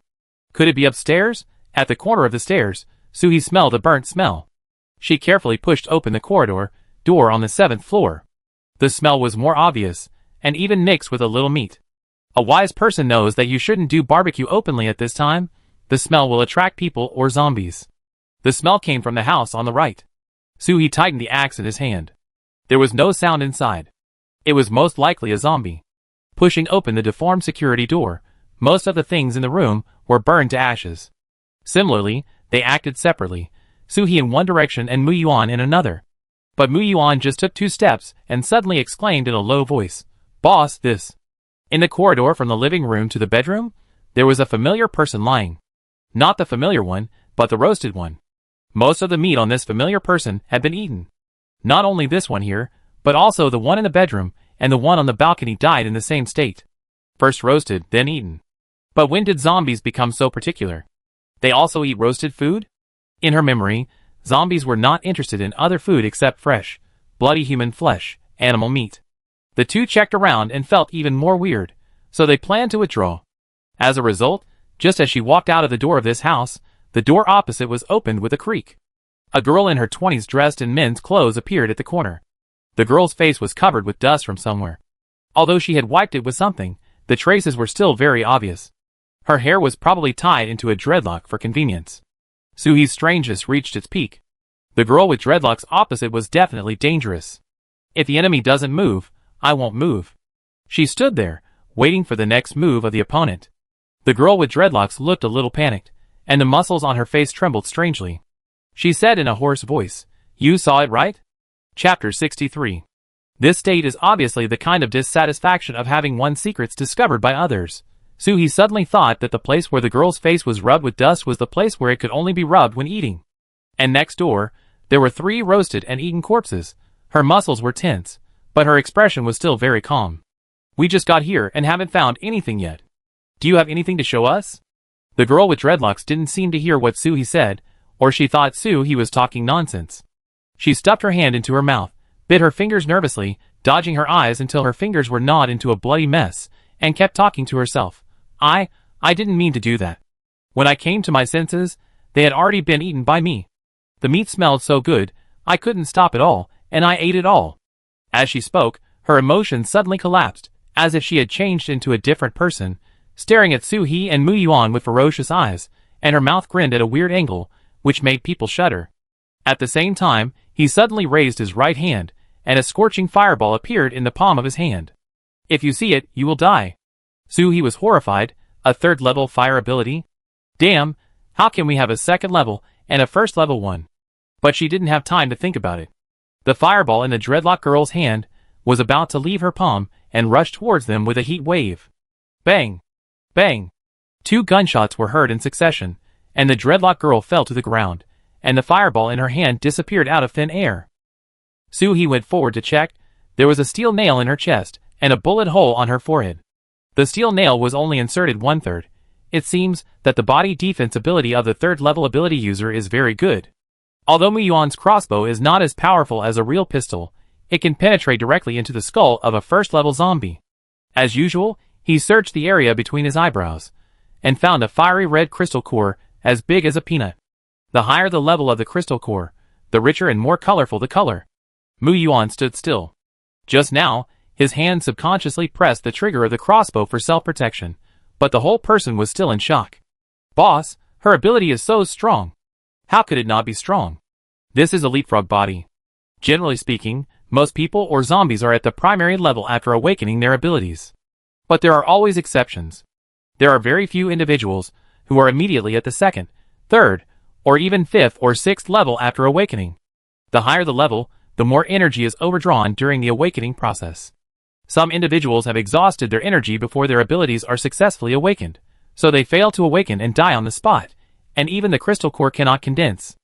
Could it be upstairs? At the corner of the stairs, Suhi smelled a burnt smell. She carefully pushed open the corridor door on the 7th floor. The smell was more obvious, and even mixed with a little meat. A wise person knows that you shouldn't do barbecue openly at this time. The smell will attract people or zombies. The smell came from the house on the right. Suhi tightened the axe in his hand. There was no sound inside. It was most likely a zombie. Pushing open the deformed security door, most of the things in the room were burned to ashes. Similarly, they acted separately, Suhi in one direction and Muyuan in another. But Muyuan just took 2 steps and suddenly exclaimed in a low voice, "Boss, this." In the corridor from the living room to the bedroom, there was a familiar person lying. Not the familiar one, but the roasted one. Most of the meat on this familiar person had been eaten. Not only this one here, but also the one in the bedroom and the one on the balcony died in the same state. First roasted, then eaten. But when did zombies become so particular? They also eat roasted food? In her memory, zombies were not interested in other food except fresh, bloody human flesh, animal meat. The 2 checked around and felt even more weird, so they planned to withdraw. As a result, just as she walked out of the door of this house, the door opposite was opened with a creak. A girl in her 20s dressed in men's clothes appeared at the corner. The girl's face was covered with dust from somewhere. Although she had wiped it with something, the traces were still very obvious. Her hair was probably tied into a dreadlock for convenience. Suhi's strangeness reached its peak. The girl with dreadlocks opposite was definitely dangerous. If the enemy doesn't move, I won't move. She stood there, waiting for the next move of the opponent. The girl with dreadlocks looked a little panicked, and the muscles on her face trembled strangely. She said in a hoarse voice, "You saw it, right?" Chapter 63. This state is obviously the kind of dissatisfaction of having one's secrets discovered by others. Suhi suddenly thought that the place where the girl's face was rubbed with dust was the place where it could only be rubbed when eating. And next door, there were 3 roasted and eaten corpses. Her muscles were tense, but her expression was still very calm. "We just got here and haven't found anything yet. Do you have anything to show us?" The girl with dreadlocks didn't seem to hear what Suhi said, or she thought Suhi was talking nonsense. She stuffed her hand into her mouth, bit her fingers nervously, dodging her eyes until her fingers were gnawed into a bloody mess, and kept talking to herself. I didn't mean to do that. When I came to my senses, they had already been eaten by me. The meat smelled so good, I couldn't stop it all, and I ate it all." As she spoke, her emotions suddenly collapsed, as if she had changed into a different person, staring at Suhi and Muyuan with ferocious eyes, and her mouth grinned at a weird angle, which made people shudder. At the same time, he suddenly raised his right hand, and a scorching fireball appeared in the palm of his hand. "If you see it, you will die." Suhi was horrified. A 3rd level fire ability? Damn, how can we have a 2nd level and a 1st level one? But she didn't have time to think about it. The fireball in the dreadlock girl's hand was about to leave her palm and rush towards them with a heat wave. Bang! Bang! 2 gunshots were heard in succession, and the dreadlock girl fell to the ground, and the fireball in her hand disappeared out of thin air. Suhi went forward to check. There was a steel nail in her chest, and a bullet hole on her forehead. The steel nail was only inserted 1/3. It seems that the body defense ability of the 3rd level ability user is very good. Although Muyuan's crossbow is not as powerful as a real pistol, it can penetrate directly into the skull of a 1st level zombie. As usual, he searched the area between his eyebrows, and found a fiery red crystal core as big as a peanut. The higher the level of the crystal core, the richer and more colorful the color. Muyuan stood still. Just now, his hand subconsciously pressed the trigger of the crossbow for self-protection, but the whole person was still in shock. "Boss, her ability is so strong. How could it not be strong? This is a leapfrog body." Generally speaking, Most people or zombies are at the primary level after awakening their abilities. But there are always exceptions. There are very few individuals who are immediately at the second, third, or even fifth or sixth level after awakening. The higher the level, the more energy is overdrawn during the awakening process. Some individuals have exhausted their energy before their abilities are successfully awakened, so they fail to awaken and die on the spot, and even the crystal core cannot condense.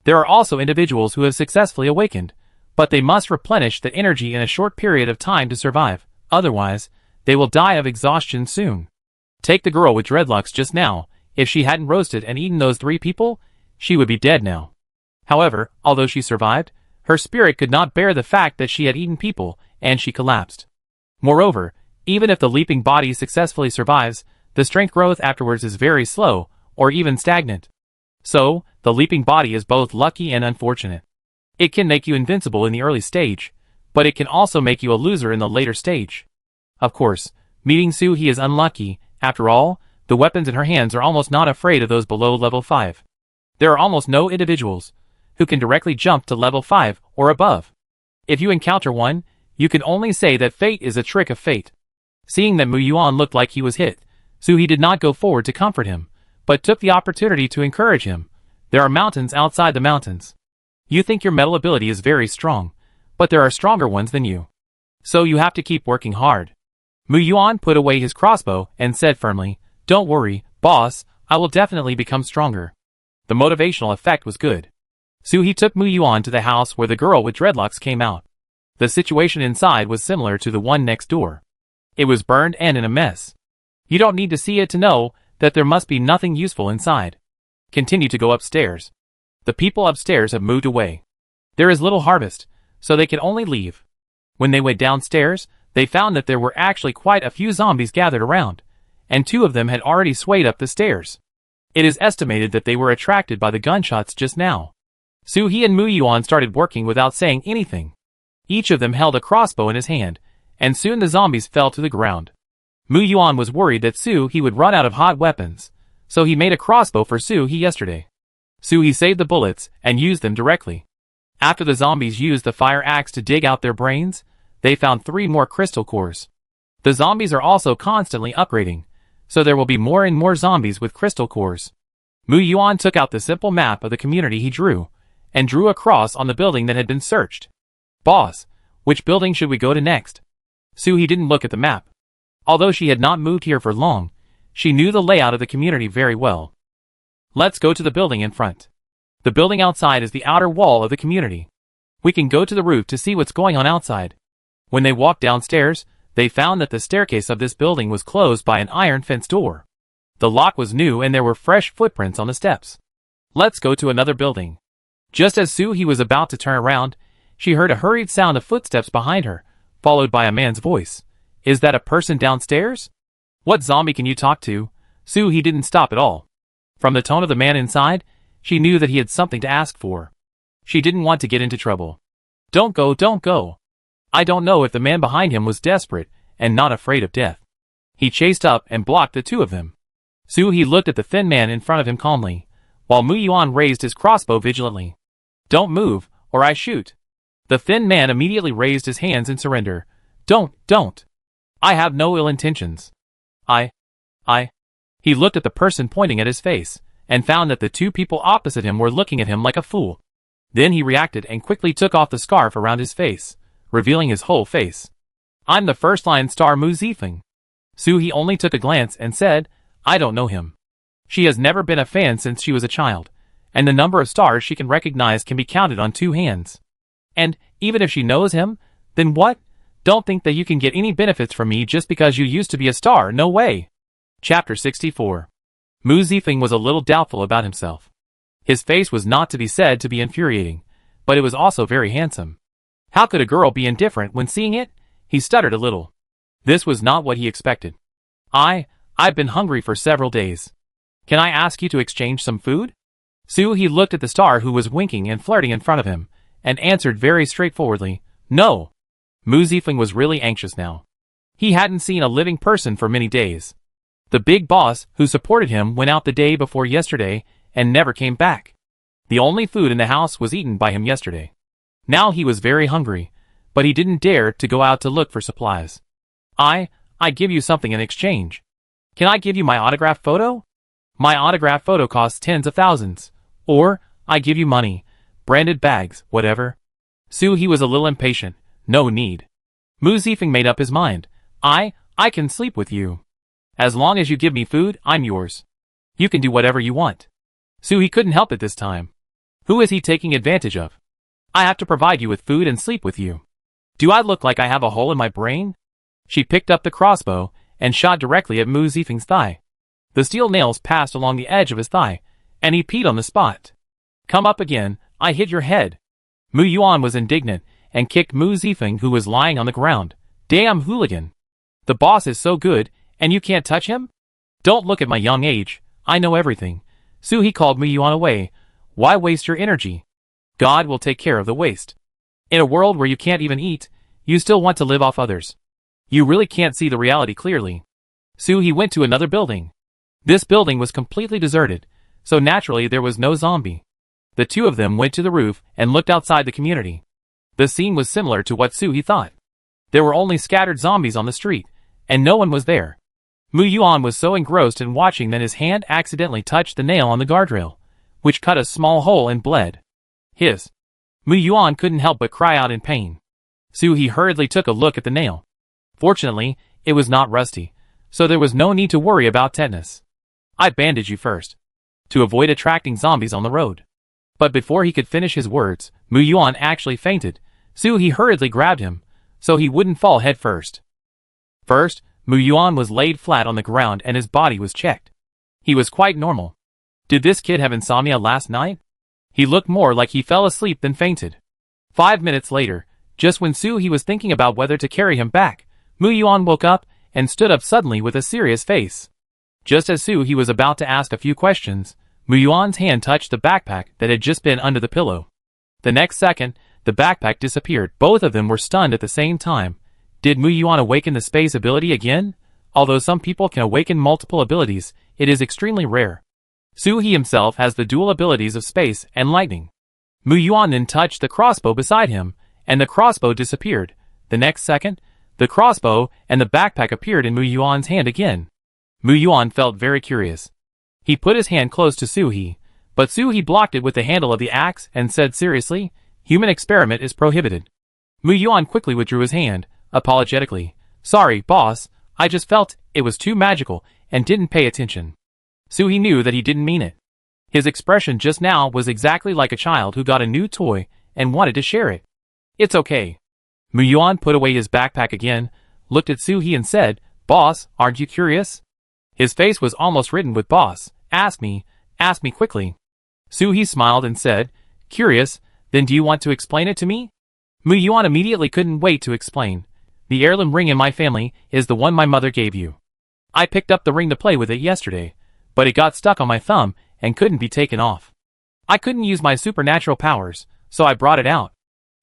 There are also individuals who have successfully awakened, but they must replenish the energy in a short period of time to survive, otherwise, they will die of exhaustion soon. Take the girl with dreadlocks just now. If she hadn't roasted and eaten those 3 people, she would be dead now. However, although she survived, her spirit could not bear the fact that she had eaten people, and she collapsed. Moreover, even if the leaping body successfully survives, the strength growth afterwards is very slow, or even stagnant. So, the leaping body is both lucky and unfortunate. It can make you invincible in the early stage, but it can also make you a loser in the later stage. Of course, meeting Sue-Hee is unlucky. After all, the weapons in her hands are almost not afraid of those below level 5. There are almost no individuals who can directly jump to level 5 or above. If you encounter one, you can only say that fate is a trick of fate. Seeing that Mu Yuan looked like he was hit, Sue-Hee did not go forward to comfort him, but took the opportunity to encourage him. There are mountains outside the mountains. You think your metal ability is very strong, but there are stronger ones than you. So you have to keep working hard. Mu Yuan put away his crossbow and said firmly, "Don't worry, boss, I will definitely become stronger." The motivational effect was good. Sue-Hee took Mu Yuan to the house where the girl with dreadlocks came out. The situation inside was similar to the one next door. It was burned and in a mess. You don't need to see it to know that there must be nothing useful inside. Continue to go upstairs. The people upstairs have moved away. There is little harvest, so they can only leave. When they went downstairs, they found that there were actually quite a few zombies gathered around, and 2 of them had already swayed up the stairs. It is estimated that they were attracted by the gunshots just now. Sue-Hee and Mu Yuan started working without saying anything. Each of them held a crossbow in his hand, and soon the zombies fell to the ground. Mu Yuan was worried that Sue-Hee would run out of hot weapons, so he made a crossbow for Sue-Hee yesterday. Sue-Hee saved the bullets and used them directly. After the zombies used the fire axe to dig out their brains, they found 3 more crystal cores. The zombies are also constantly upgrading, so there will be more and more zombies with crystal cores. Mu Yuan took out the simple map of the community he drew, and drew a cross on the building that had been searched. "Boss, which building should we go to next?" Sue-Hee didn't look at the map. Although she had not moved here for long, she knew the layout of the community very well. "Let's go to the building in front. The building outside is the outer wall of the community. We can go to the roof to see what's going on outside." When they walked downstairs, they found that the staircase of this building was closed by an iron fence door. The lock was new and there were fresh footprints on the steps. "Let's go to another building." Just as Sue-Hee was about to turn around, she heard a hurried sound of footsteps behind her, followed by a man's voice. "Is that a person downstairs? What zombie can you talk to?" Sue-Hee didn't stop at all. From the tone of the man inside, she knew that he had something to ask for. She didn't want to get into trouble. "Don't go, don't go." I don't know if the man behind him was desperate and not afraid of death. He chased up and blocked the 2 of them. Sue-Hee looked at the thin man in front of him calmly, while Mu Yuan raised his crossbow vigilantly. "Don't move, or I shoot." The thin man immediately raised his hands in surrender. Don't. I have no ill intentions. I. He looked at the person pointing at his face, and found that the 2 people opposite him were looking at him like a fool. Then he reacted and quickly took off the scarf around his face, revealing his whole face. "I'm the first-line star Mu Zifeng." Sue-Hee only took a glance and said, "I don't know him." She has never been a fan since she was a child, and the number of stars she can recognize can be counted on 2 hands. And, even if she knows him, then what? Don't think that you can get any benefits from me just because you used to be a star, no way. Chapter 64. Mu Zifeng was a little doubtful about himself. His face was not to be said to be infuriating, but it was also very handsome. How could a girl be indifferent when seeing it? He stuttered a little. This was not what he expected. I've been hungry for several days. Can I ask you to exchange some food?" Sue-Hee looked at the star who was winking and flirting in front of him, and answered very straightforwardly, "No." Mu Zifeng was really anxious now. He hadn't seen a living person for many days. The big boss who supported him went out the day before yesterday and never came back. The only food in the house was eaten by him yesterday. Now he was very hungry, but he didn't dare to go out to look for supplies. I give you something in exchange. Can I give you my autograph photo? My autograph photo costs tens of thousands. Or, I give you money, branded bags, whatever. He was a little impatient. No need. Mu Zifeng made up his mind. I can sleep with you. As long as you give me food, I'm yours. You can do whatever you want. He couldn't help it this time. Who is he taking advantage of? I have to provide you with food and sleep with you. Do I look like I have a hole in my brain? She picked up the crossbow and shot directly at Mu Zifeng's thigh. The steel nails passed along the edge of his thigh, and he peed on the spot. Come up again, I hit your head. Mu Yuan was indignant and kicked Mu Zifeng, who was lying on the ground. Damn hooligan. The boss is so good, and you can't touch him? Don't look at my young age, I know everything. He called Mu Yuan away. Why waste your energy? God will take care of the waste. In a world where you can't even eat, you still want to live off others. You really can't see the reality clearly. He went to another building. This building was completely deserted, so naturally there was no zombie. The two of them went to the roof and looked outside the community. The scene was similar to what he thought. There were only scattered zombies on the street, and no one was there. Mu Yuan was so engrossed in watching that his hand accidentally touched the nail on the guardrail, which cut a small hole and bled. Hiss. Mu Yuan couldn't help but cry out in pain. He hurriedly took a look at the nail. Fortunately, it was not rusty, so there was no need to worry about tetanus. I bandage you first, to avoid attracting zombies on the road. But before he could finish his words, Mu Yuan actually fainted. He hurriedly grabbed him, so he wouldn't fall head first. First, Mu Yuan was laid flat on the ground and his body was checked. He was quite normal. Did this kid have insomnia last night? He looked more like he fell asleep than fainted. 5 minutes later, just when he was thinking about whether to carry him back, Mu Yuan woke up and stood up suddenly with a serious face. Just as he was about to ask a few questions, Mu Yuan's hand touched the backpack that had just been under the pillow. The next second, the backpack disappeared. Both of them were stunned at the same time. Did Mu Yuan awaken the space ability again? Although some people can awaken multiple abilities, it is extremely rare. He himself has the dual abilities of space and lightning. Mu Yuan then touched the crossbow beside him, and the crossbow disappeared. The next second, the crossbow and the backpack appeared in Mu Yuan's hand again. Mu Yuan felt very curious. He put his hand close to Suhi, but Suhi blocked it with the handle of the axe and said seriously, "Human experiment is prohibited." Mu Yuan quickly withdrew his hand, apologetically. "Sorry, boss, I just felt it was too magical and didn't pay attention." Suhi knew that he didn't mean it. His expression just now was exactly like a child who got a new toy and wanted to share it. "It's okay." Mu Yuan put away his backpack again, looked at Suhi and said, "Boss, aren't you curious?" His face was almost written with boss. Ask me quickly." Suhi smiled and said, "Curious, then do you want to explain it to me?" Mu Yuan immediately couldn't wait to explain. "The heirloom ring in my family is the one my mother gave you. I picked up the ring to play with it yesterday, but it got stuck on my thumb and couldn't be taken off. I couldn't use my supernatural powers, so I brought it out.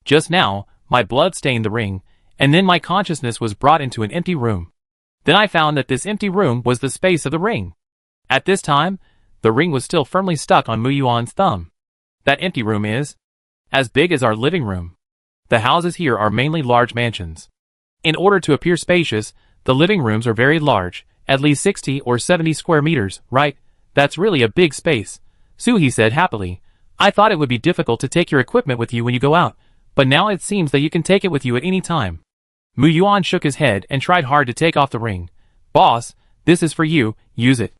Just now, my blood stained the ring, and then my consciousness was brought into an empty room. Then I found that this empty room was the space of the ring. At this time, the ring was still firmly stuck on Mu Yuan's thumb. That empty room is as big as our living room. The houses here are mainly large mansions. In order to appear spacious, the living rooms are very large, at least 60 or 70 square meters, right? That's really a big space," Suhi said happily. "I thought it would be difficult to take your equipment with you when you go out, but now it seems that you can take it with you at any time." Mu Yuan shook his head and tried hard to take off the ring. "Boss, this is for you, use it."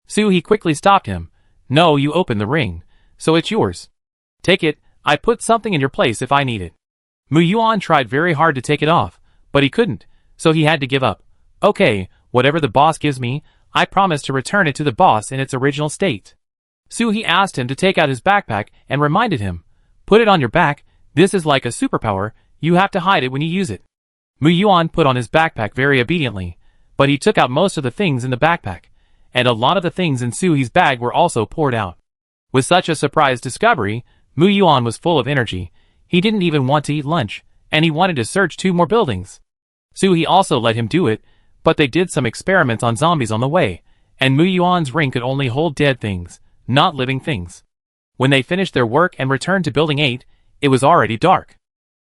Suhi quickly stopped him. "No, you opened the ring, so it's yours. Take it, I put something in your place if I need it." Mu Yuan tried very hard to take it off, but he couldn't, so he had to give up. "Okay, whatever the boss gives me, I promise to return it to the boss in its original state." Suhi asked him to take out his backpack and reminded him, "Put it on your back, this is like a superpower, you have to hide it when you use it." Mu Yuan put on his backpack very obediently, but he took out most of the things in the backpack, and a lot of the things in Suhi's bag were also poured out. With such a surprise discovery, Mu Yuan was full of energy. He didn't even want to eat lunch, and he wanted to search 2 more buildings. Suhi also let him do it, but they did some experiments on zombies on the way, and Mu Yuan's ring could only hold dead things, not living things. When they finished their work and returned to Building 8, it was already dark.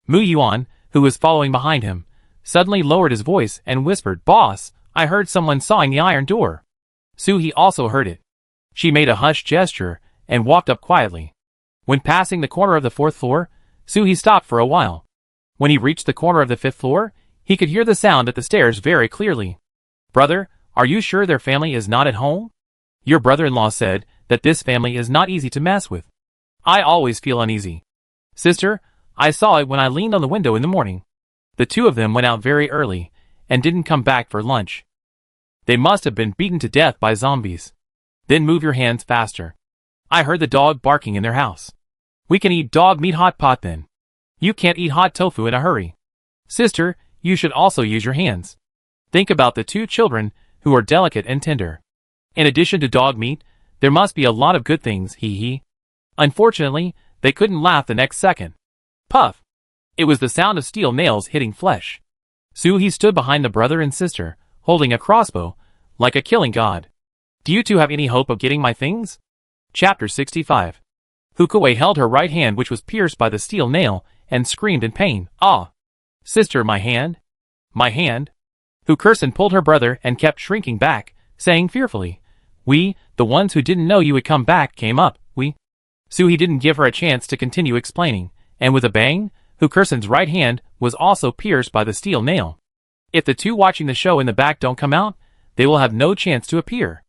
Mu Yuan, who was following behind him, suddenly lowered his voice and whispered, "Boss, I heard someone sawing the iron door." Soo-hee also heard it. She made a hushed gesture and walked up quietly. When passing the corner of the 4th floor, Soo-hee stopped for a while. When he reached the corner of the 5th floor, he could hear the sound at the stairs very clearly. "Brother, are you sure their family is not at home? Your brother-in-law said that this family is not easy to mess with. I always feel uneasy." "Sister, I saw it when I leaned on the window in the morning. The two of them went out very early and didn't come back for lunch. They must have been beaten to death by zombies." "Then move your hands faster. I heard the dog barking in their house." "We can eat dog meat hot pot then. You can't eat hot tofu in a hurry." "Sister, you should also use your hands. Think about the two children who are delicate and tender. In addition to dog meat, there must be a lot of good things, hee." Unfortunately, they couldn't laugh the next second. Puff! It was the sound of steel nails hitting flesh. Soo-hee stood behind the brother and sister, holding a crossbow, like a killing god. "Do you two have any hope of getting my things?" Chapter 65. Hukaway held her right hand, which was pierced by the steel nail, and screamed in pain. "Ah! Sister, my hand! My hand!" Hukursen pulled her brother and kept shrinking back, saying fearfully, "We, the ones who didn't know you would come back, came up, we." Soo-hee didn't give her a chance to continue explaining, and with a bang, Hukursen's right hand was also pierced by the steel nail. If the two watching the show in the back don't come out, they will have no chance to appear.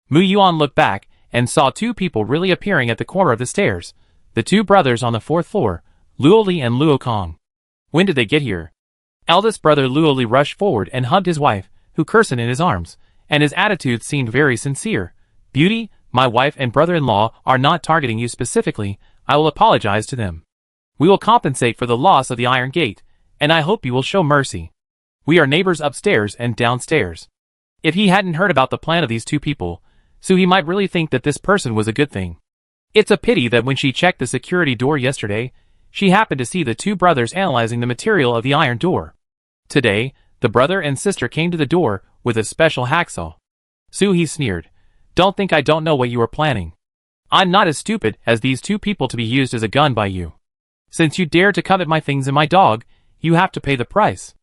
Mu Yuan looked back and saw two people really appearing at the corner of the stairs, the two brothers on the 4th floor, Luoli and Luo Kong. When did they get here? Eldest brother Luoli rushed forward and hugged his wife, Hukursen, in his arms, and his attitude seemed very sincere. "Beauty, my wife and brother-in-law are not targeting you specifically. I will apologize to them. We will compensate for the loss of the Iron Gate, and I hope you will show mercy. We are neighbors upstairs and downstairs." If he hadn't heard about the plan of these two people, Soo-hee might really think that this person was a good thing. It's a pity that when she checked the security door yesterday, she happened to see the two brothers analyzing the material of the iron door. Today, the brother and sister came to the door with a special hacksaw. Soo-hee sneered. "Don't think I don't know what you are planning. I'm not as stupid as these two people to be used as a gun by you. Since you dare to covet my things and my dog, you have to pay the price."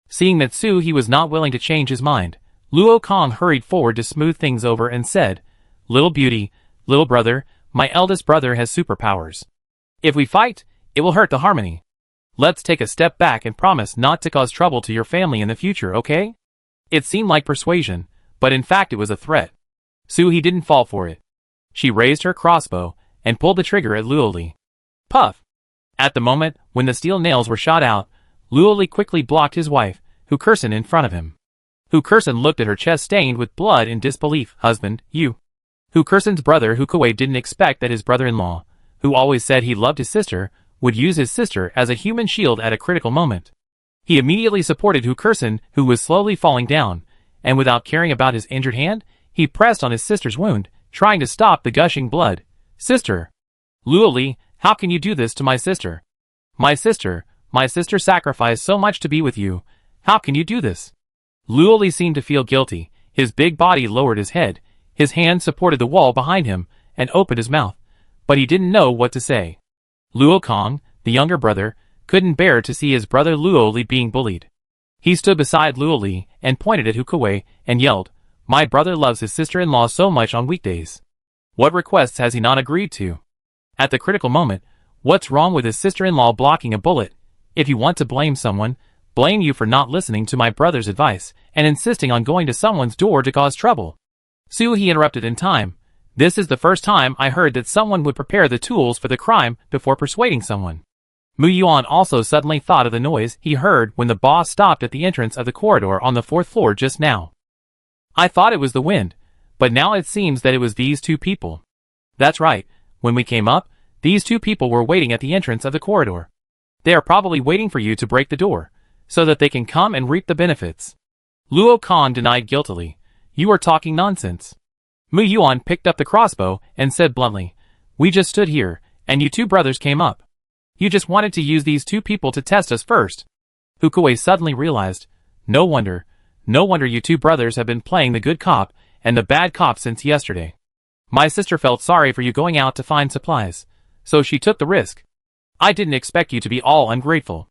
Seeing that Soo-hee was not willing to change his mind, Luo Kong hurried forward to smooth things over and said, "Little beauty, little brother, my eldest brother has superpowers. If we fight, it will hurt the harmony. Let's take a step back and promise not to cause trouble to your family in the future, okay?" It seemed like persuasion, but in fact it was a threat. Soo-hee didn't fall for it. She raised her crossbow and pulled the trigger at Luoli. Puff! At the moment when the steel nails were shot out, Luoli quickly blocked his wife, Hukursen, in front of him. Hukursen looked at her chest stained with blood in disbelief. "Husband, you..." Hukursen's brother Hukaway didn't expect that his brother-in-law, who always said he loved his sister, would use his sister as a human shield at a critical moment. He immediately supported Hukursen, who was slowly falling down, and without caring about his injured hand, he pressed on his sister's wound, trying to stop the gushing blood. "Sister! Luoli, how can you do this to my sister? My sister sacrificed so much to be with you. How can you do this?" Luoli seemed to feel guilty. His big body lowered his head, his hand supported the wall behind him, and opened his mouth, but he didn't know what to say. Luo Kong, the younger brother, couldn't bear to see his brother Luoli being bullied. He stood beside Luoli and pointed at Hukaway and yelled, "My brother loves his sister-in-law so much on weekdays. What requests has he not agreed to?" At the critical moment, what's wrong with his sister-in-law blocking a bullet? If you want to blame someone, blame you for not listening to my brother's advice and insisting on going to someone's door to cause trouble. Soo-hee interrupted in time. "This is the first time I heard that someone would prepare the tools for the crime before persuading someone." Mu Yuan also suddenly thought of the noise he heard when the boss stopped at the entrance of the corridor on the 4th floor just now. "I thought it was the wind, but now it seems that it was these two people." "That's right. When we came up, these two people were waiting at the entrance of the corridor. They are probably waiting for you to break the door, so that they can come and reap the benefits." Luo Kong denied guiltily. "You are talking nonsense." Mu Yuan picked up the crossbow and said bluntly, "We just stood here, and you two brothers came up. You just wanted to use these two people to test us first." Hukaway suddenly realized, no wonder you two brothers have been playing the good cop and the bad cop since yesterday. My sister felt sorry for you going out to find supplies, so she took the risk. I didn't expect you to be all ungrateful.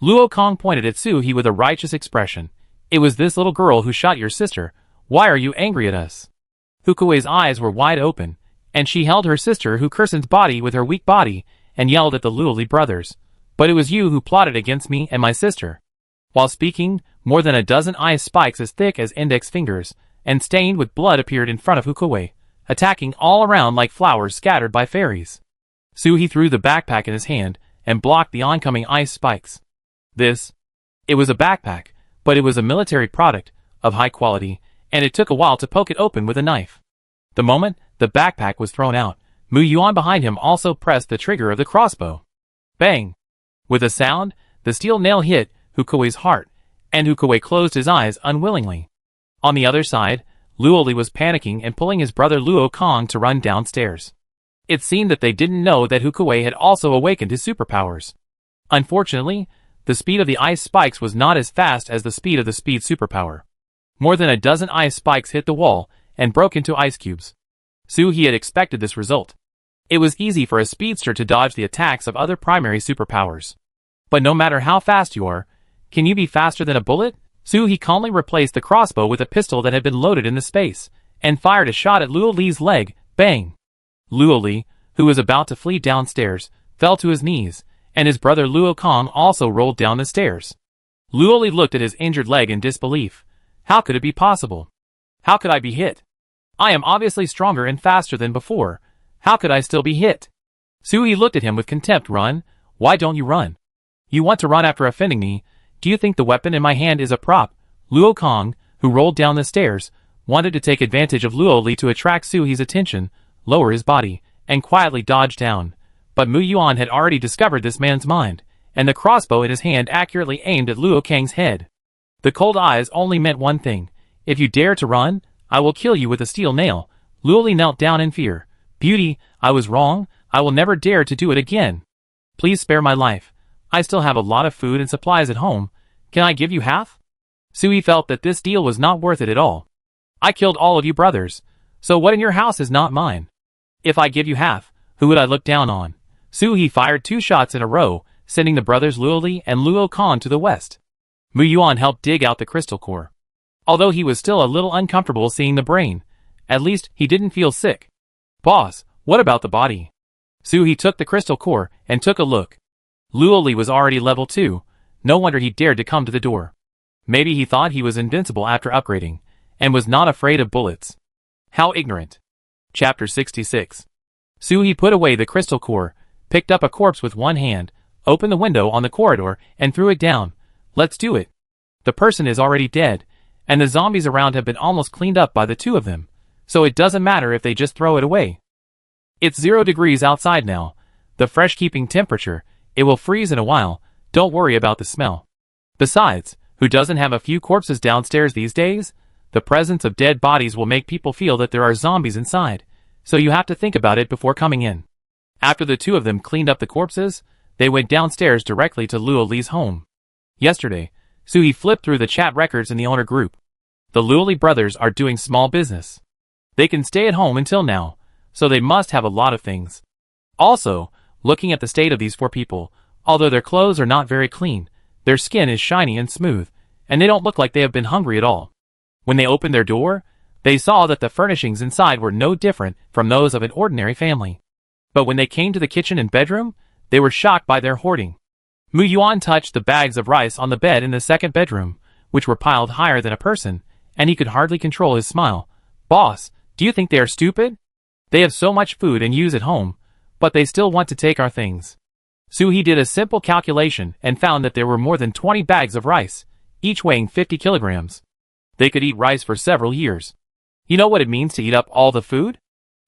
Luo Kong pointed at Su-hee with a righteous expression. It was this little girl who shot your sister. Why are you angry at us? Hukuei's eyes were wide open, and she held her sister Hukusen's body with her weak body and yelled at the Luoli brothers. But it was you who plotted against me and my sister. While speaking, more than a dozen ice spikes as thick as index fingers and stained with blood appeared in front of Hukuei, attacking all around like flowers scattered by fairies. Su-hee threw the backpack in his hand and blocked the oncoming ice spikes. It was a backpack, but it was a military product, of high quality, and it took a while to poke it open with a knife. The moment the backpack was thrown out, Mu Yuan behind him also pressed the trigger of the crossbow. Bang! With a sound, the steel nail hit Hukuei's heart, and Hukuei closed his eyes unwillingly. On the other side, Luoli was panicking and pulling his brother Luo Kong to run downstairs. It seemed that they didn't know that Hukuei had also awakened his superpowers. Unfortunately, the speed of the ice spikes was not as fast as the speed of the speed superpower. More than a dozen ice spikes hit the wall and broke into ice cubes. Su-hee had expected this result. It was easy for a speedster to dodge the attacks of other primary superpowers. But no matter how fast you are, can you be faster than a bullet? Su-hee calmly replaced the crossbow with a pistol that had been loaded in the space, and fired a shot at Luo Li's leg. Bang! Luo Li, who was about to flee downstairs, fell to his knees, and his brother Luo Kong also rolled down the stairs. Luo Li looked at his injured leg in disbelief. How could it be possible? How could I be hit? I am obviously stronger and faster than before. How could I still be hit? Su-hee looked at him with contempt. Run? Why don't you run? You want to run after offending me? Do you think the weapon in my hand is a prop? Luo Kong, who rolled down the stairs, wanted to take advantage of Luo Li to attract Su-hee's attention, lower his body, and quietly dodge down. But Mu Yuan had already discovered this man's mind, and the crossbow in his hand accurately aimed at Luo Kang's head. The cold eyes only meant one thing. If you dare to run, I will kill you with a steel nail. Luo Li knelt down in fear. Beauty, I was wrong. I will never dare to do it again. Please spare my life. I still have a lot of food and supplies at home. Can I give you half? Su-hee felt that this deal was not worth it at all. I killed all of you brothers, so what in your house is not mine? If I give you half, who would I look down on? Su-hee fired 2 shots in a row, sending the brothers Luo Li and Luo Kong to the west. Mu Yuan helped dig out the crystal core. Although he was still a little uncomfortable seeing the brain, at least he didn't feel sick. Boss, what about the body? Su-hee took the crystal core and took a look. Luo Li was already level 2, no wonder he dared to come to the door. Maybe he thought he was invincible after upgrading, and was not afraid of bullets. How ignorant. Chapter 66. Su-hee put away the crystal core, picked up a corpse with one hand, opened the window on the corridor, and threw it down. Let's do it. The person is already dead, and the zombies around have been almost cleaned up by the 2 of them, so it doesn't matter if they just throw it away. It's 0 degrees outside now. The fresh keeping temperature, it will freeze in a while, don't worry about the smell. Besides, who doesn't have a few corpses downstairs these days? The presence of dead bodies will make people feel that there are zombies inside, so you have to think about it before coming in. After the 2 of them cleaned up the corpses, they went downstairs directly to Luo Li's home. Yesterday, Su-hee flipped through the chat records in the owner group. The Luo Li brothers are doing small business. They can stay at home until now, so they must have a lot of things. Also, looking at the state of these 4 people, although their clothes are not very clean, their skin is shiny and smooth, and they don't look like they have been hungry at all. When they opened their door, they saw that the furnishings inside were no different from those of an ordinary family. But when they came to the kitchen and bedroom, they were shocked by their hoarding. Mu Yuan touched the bags of rice on the bed in the second bedroom, which were piled higher than a person, and he could hardly control his smile. Boss, do you think they are stupid? They have so much food and use at home, but they still want to take our things. Su-hee did a simple calculation and found that there were more than 20 bags of rice, each weighing 50 kilograms. They could eat rice for several years. You know what it means to eat up all the food?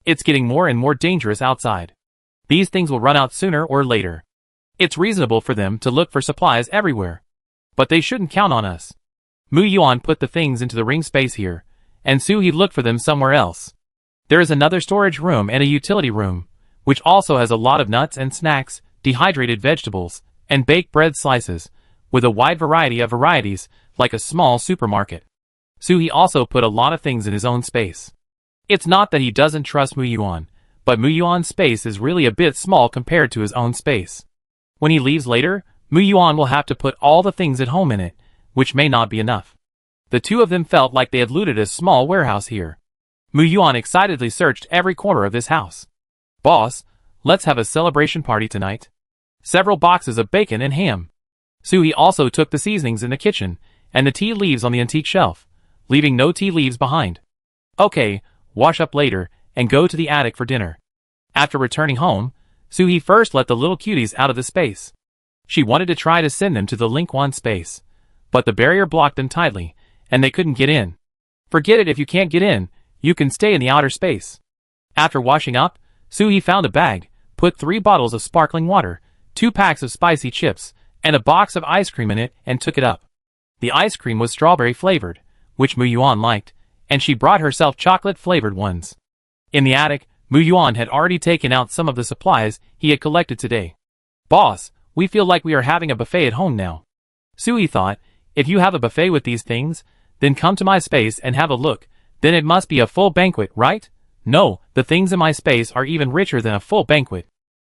It's getting more and more dangerous outside. These things will run out sooner or later. It's reasonable for them to look for supplies everywhere. But they shouldn't count on us. Mu Yuan put the things into the ring space here, and Su-hee looked for them somewhere else. There is another storage room and a utility room, which also has a lot of nuts and snacks, dehydrated vegetables, and baked bread slices, with a wide variety of varieties, like a small supermarket. Su-hee also put a lot of things in his own space. It's not that he doesn't trust Mu Yuan, but Mu Yuan's space is really a bit small compared to his own space. When he leaves later, Mu Yuan will have to put all the things at home in it, which may not be enough. The two of them felt like they had looted a small warehouse here. Mu Yuan excitedly searched every corner of this house. Boss, let's have a celebration party tonight. Several boxes of bacon and ham. Suhi also took the seasonings in the kitchen, and the tea leaves on the antique shelf, leaving no tea leaves behind. Okay, wash up later, and go to the attic for dinner. After returning home, Suhi first let the little cuties out of the space. She wanted to try to send them to the Link 1 space, but the barrier blocked them tightly, and they couldn't get in. Forget it if you can't get in, you can stay in the outer space. After washing up, Suhi found a bag, put 3 bottles of sparkling water, 2 packs of spicy chips, and a box of ice cream in it and took it up. The ice cream was strawberry flavored, which Mu Yuan liked, and she brought herself chocolate flavored ones. In the attic, Mu Yuan had already taken out some of the supplies he had collected today. Boss, we feel like we are having a buffet at home now. Suhi thought, if you have a buffet with these things, then come to my space and have a look, then it must be a full banquet, right? No, the things in my space are even richer than a full banquet.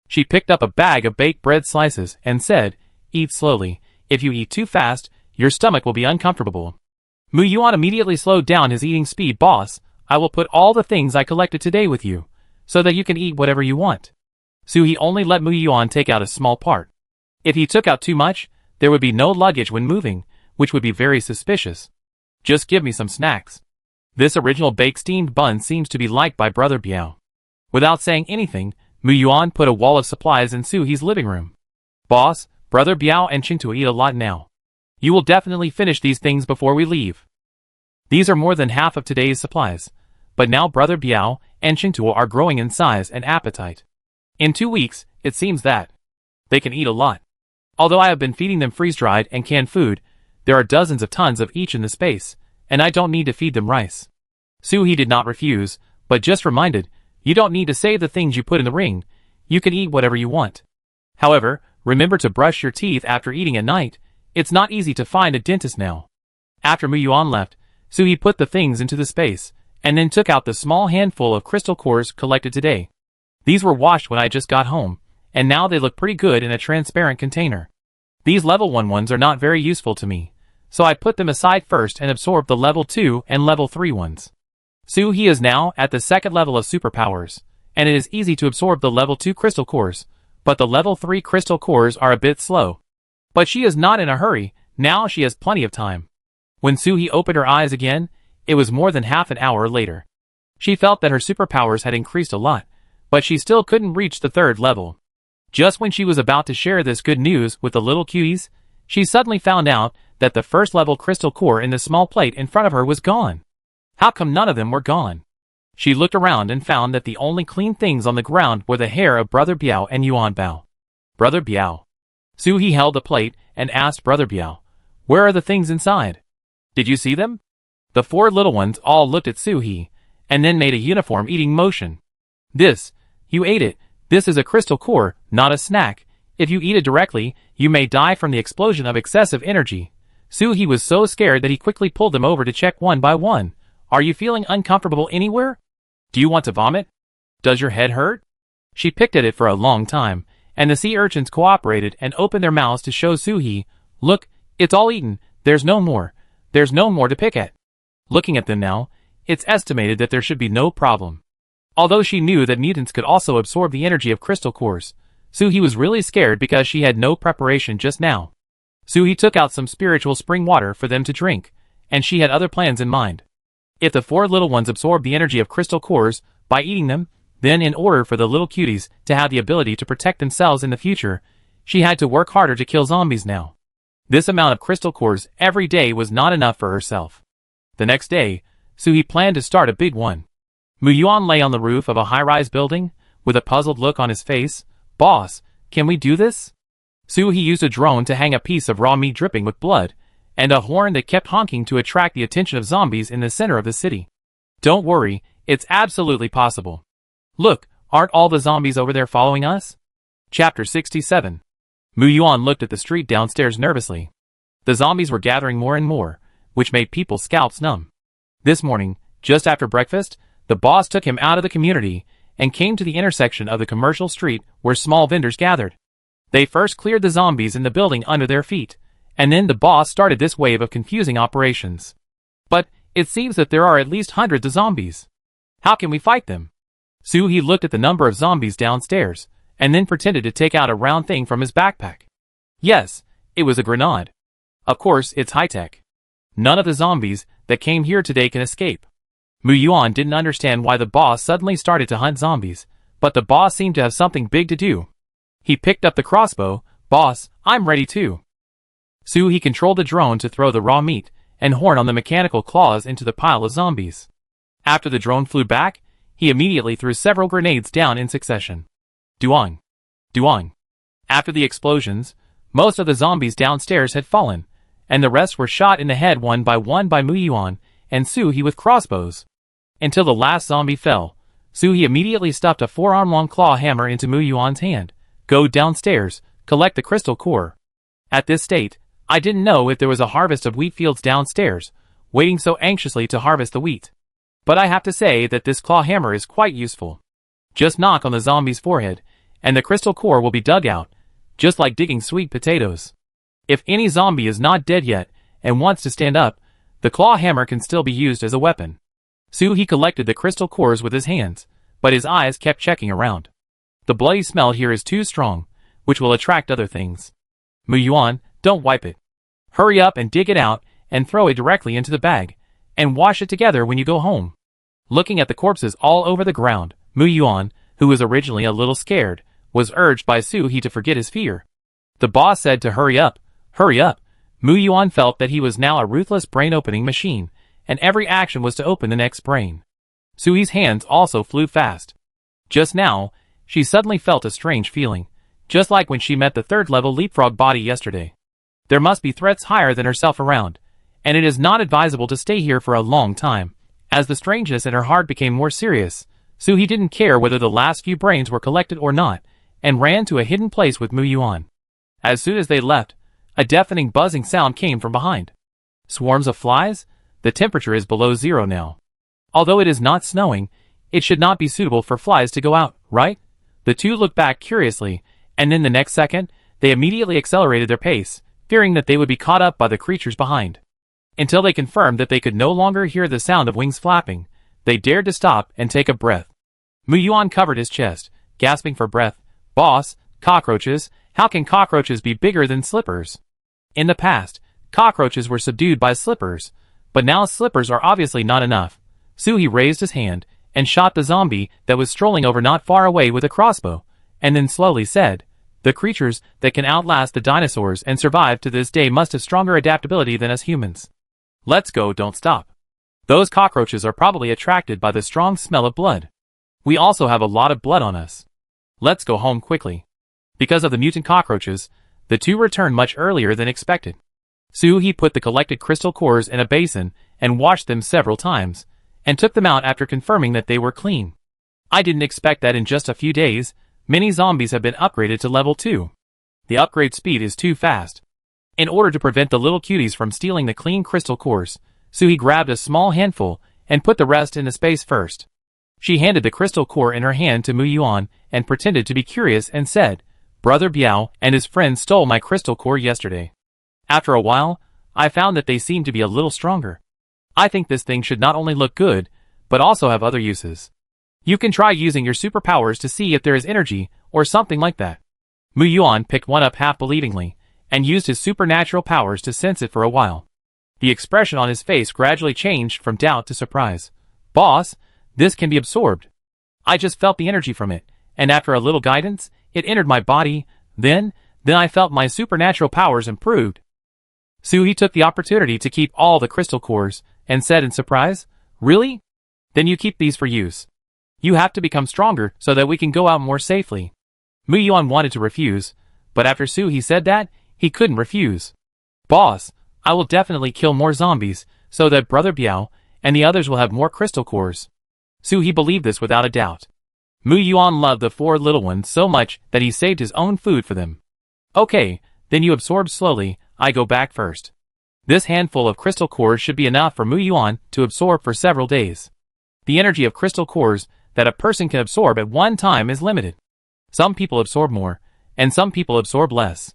She picked up a bag of baked bread slices and said, eat slowly, if you eat too fast, your stomach will be uncomfortable. Mu Yuan immediately slowed down his eating speed. Boss, I will put all the things I collected today with you, so that you can eat whatever you want. Suhi only let Mu Yuan take out a small part. If he took out too much, there would be no luggage when moving, which would be very suspicious. Just give me some snacks. This original baked steamed bun seems to be liked by Brother Biao. Without saying anything, Mu Yuan put a wall of supplies in Suhi's living room. Boss, Brother Biao and Qingtu eat a lot now. You will definitely finish these things before we leave. These are more than half of today's supplies, but now Brother Biao and Qingtu are growing in size and appetite. In 2 weeks, it seems that they can eat a lot. Although I have been feeding them freeze-dried and canned food, there are dozens of tons of each in the space, and I don't need to feed them rice. Suhi did not refuse, but just reminded, you don't need to save the things you put in the ring, you can eat whatever you want. However, remember to brush your teeth after eating at night, it's not easy to find a dentist now. After Mu Yuan left, Suhi put the things into the space, and then took out the small handful of crystal cores collected today. These were washed when I just got home, and now they look pretty good in a transparent container. These level 1 ones are not very useful to me, so I put them aside first and absorbed the level 2 and level 3 ones. Suhi is now at the 2nd level of Superpowers, and it is easy to absorb the level 2 crystal cores, but the level 3 crystal cores are a bit slow. But she is not in a hurry, now she has plenty of time. When Suhi opened her eyes again, it was more than half an hour later. She felt that her superpowers had increased a lot, but she still couldn't reach the 3rd level. Just when she was about to share this good news with the little cuties, she suddenly found out that the 1st level crystal core in the small plate in front of her was gone. How come none of them were gone? She looked around and found that the only clean things on the ground were the hair of Brother Biao and Yuan Bao. Brother Biao. Suhi held the plate and asked Brother Biao, where are the things inside? Did you see them? The 4 little ones all looked at Suhi, and then made a uniform eating motion. This, you ate it, this is a crystal core, not a snack. If you eat it directly, you may die from the explosion of excessive energy. Suhi was so scared that he quickly pulled them over to check one by one. Are you feeling uncomfortable anywhere? Do you want to vomit? Does your head hurt? She picked at it for a long time, and the sea urchins cooperated and opened their mouths to show Suhi, look, it's all eaten, there's no more to pick at. Looking at them now, it's estimated that there should be no problem. Although she knew that mutants could also absorb the energy of crystal cores, Suhi was really scared because she had no preparation just now. Suhi took out some spiritual spring water for them to drink, and she had other plans in mind. If the 4 little ones absorbed the energy of crystal cores by eating them, then in order for the little cuties to have the ability to protect themselves in the future, she had to work harder to kill zombies now. This amount of crystal cores every day was not enough for herself. The next day, Suhi planned to start a big one. Mu Yuan lay on the roof of a high-rise building, with a puzzled look on his face. Boss, can we do this? Suhi used a drone to hang a piece of raw meat dripping with blood, and a horn that kept honking to attract the attention of zombies in the center of the city. Don't worry, it's absolutely possible. Look, aren't all the zombies over there following us? Chapter 67. Mu Yuan looked at the street downstairs nervously. The zombies were gathering more and more, which made people's scalps numb. This morning, just after breakfast, the boss took him out of the community and came to the intersection of the commercial street where small vendors gathered. They first cleared the zombies in the building under their feet, and then the boss started this wave of confusing operations. But it seems that there are at least hundreds of zombies. How can we fight them? Suhi looked at the number of zombies downstairs, and then pretended to take out a round thing from his backpack. Yes, it was a grenade. Of course, it's high-tech. None of the zombies that came here today can escape. Mu Yuan didn't understand why the boss suddenly started to hunt zombies, but the boss seemed to have something big to do. He picked up the crossbow. Boss, I'm ready too. Suhi controlled the drone to throw the raw meat and horn on the mechanical claws into the pile of zombies. After the drone flew back, he immediately threw several grenades down in succession. Duang! Duang! After the explosions, most of the zombies downstairs had fallen, and the rest were shot in the head one by Mu Yuan and Suhi with crossbows. Until the last zombie fell, Suhi immediately stuffed a 4-arm-long claw hammer into Mu Yuan's hand. Go downstairs, collect the crystal core. At this state, I didn't know if there was a harvest of wheat fields downstairs, waiting so anxiously to harvest the wheat. But I have to say that this claw hammer is quite useful. Just knock on the zombie's forehead, and the crystal core will be dug out, just like digging sweet potatoes. If any zombie is not dead yet and wants to stand up, the claw hammer can still be used as a weapon. Suhi collected the crystal cores with his hands, but his eyes kept checking around. The bloody smell here is too strong, which will attract other things. Mu Yuan, don't wipe it. Hurry up and dig it out and throw it directly into the bag, and wash it together when you go home. Looking at the corpses all over the ground, Mu Yuan, who was originally a little scared, was urged by Suhi to forget his fear. The boss said to hurry up, hurry up. Mu Yuan felt that he was now a ruthless brain-opening machine, and every action was to open the next brain. Suhi's hands also flew fast. Just now, she suddenly felt a strange feeling, just like when she met the third-level leapfrog body yesterday. There must be threats higher than herself around, and it is not advisable to stay here for a long time. As the strangeness in her heart became more serious, Suhi didn't care whether the last few brains were collected or not, and ran to a hidden place with Mu Yuan. As soon as they left, a deafening buzzing sound came from behind. Swarms of flies? The temperature is below 0 now. Although it is not snowing, it should not be suitable for flies to go out, right? The two looked back curiously, and then the next second, they immediately accelerated their pace, fearing that they would be caught up by the creatures behind. Until they confirmed that they could no longer hear the sound of wings flapping, they dared to stop and take a breath. Mu Yuan covered his chest, gasping for breath. Boss, cockroaches, how can cockroaches be bigger than slippers? In the past, cockroaches were subdued by slippers, but now slippers are obviously not enough. Suhi raised his hand and shot the zombie that was strolling over not far away with a crossbow, and then slowly said, the creatures that can outlast the dinosaurs and survive to this day must have stronger adaptability than us humans. Let's go, don't stop. Those cockroaches are probably attracted by the strong smell of blood. We also have a lot of blood on us. Let's go home quickly. Because of the mutant cockroaches, the two returned much earlier than expected. Suhi put the collected crystal cores in a basin and washed them several times, and took them out after confirming that they were clean. I didn't expect that in just a few days, many zombies have been upgraded to level 2. The upgrade speed is too fast. In order to prevent the little cuties from stealing the clean crystal cores, Suhi grabbed a small handful and put the rest in the space first. She handed the crystal core in her hand to Mu Yuan and pretended to be curious and said, Brother Biao and his friends stole my crystal core yesterday. After a while, I found that they seemed to be a little stronger. I think this thing should not only look good, but also have other uses. You can try using your superpowers to see if there is energy, or something like that. Mu Yuan picked one up half-believingly, and used his supernatural powers to sense it for a while. The expression on his face gradually changed from doubt to surprise. Boss, this can be absorbed. I just felt the energy from it, and after a little guidance, it entered my body, then I felt my supernatural powers improved. Suhi took the opportunity to keep all the crystal cores, and said in surprise, Really? Then you keep these for use. You have to become stronger so that we can go out more safely. Mu Yuan wanted to refuse, but after Suhi said that, he couldn't refuse. Boss, I will definitely kill more zombies, so that Brother Biao and the others will have more crystal cores. Suhi believed this without a doubt. Mu Yuan loved the 4 little ones so much that he saved his own food for them. Okay, then you absorb slowly, I go back first. This handful of crystal cores should be enough for Mu Yuan to absorb for several days. The energy of crystal cores that a person can absorb at one time is limited. Some people absorb more, and some people absorb less.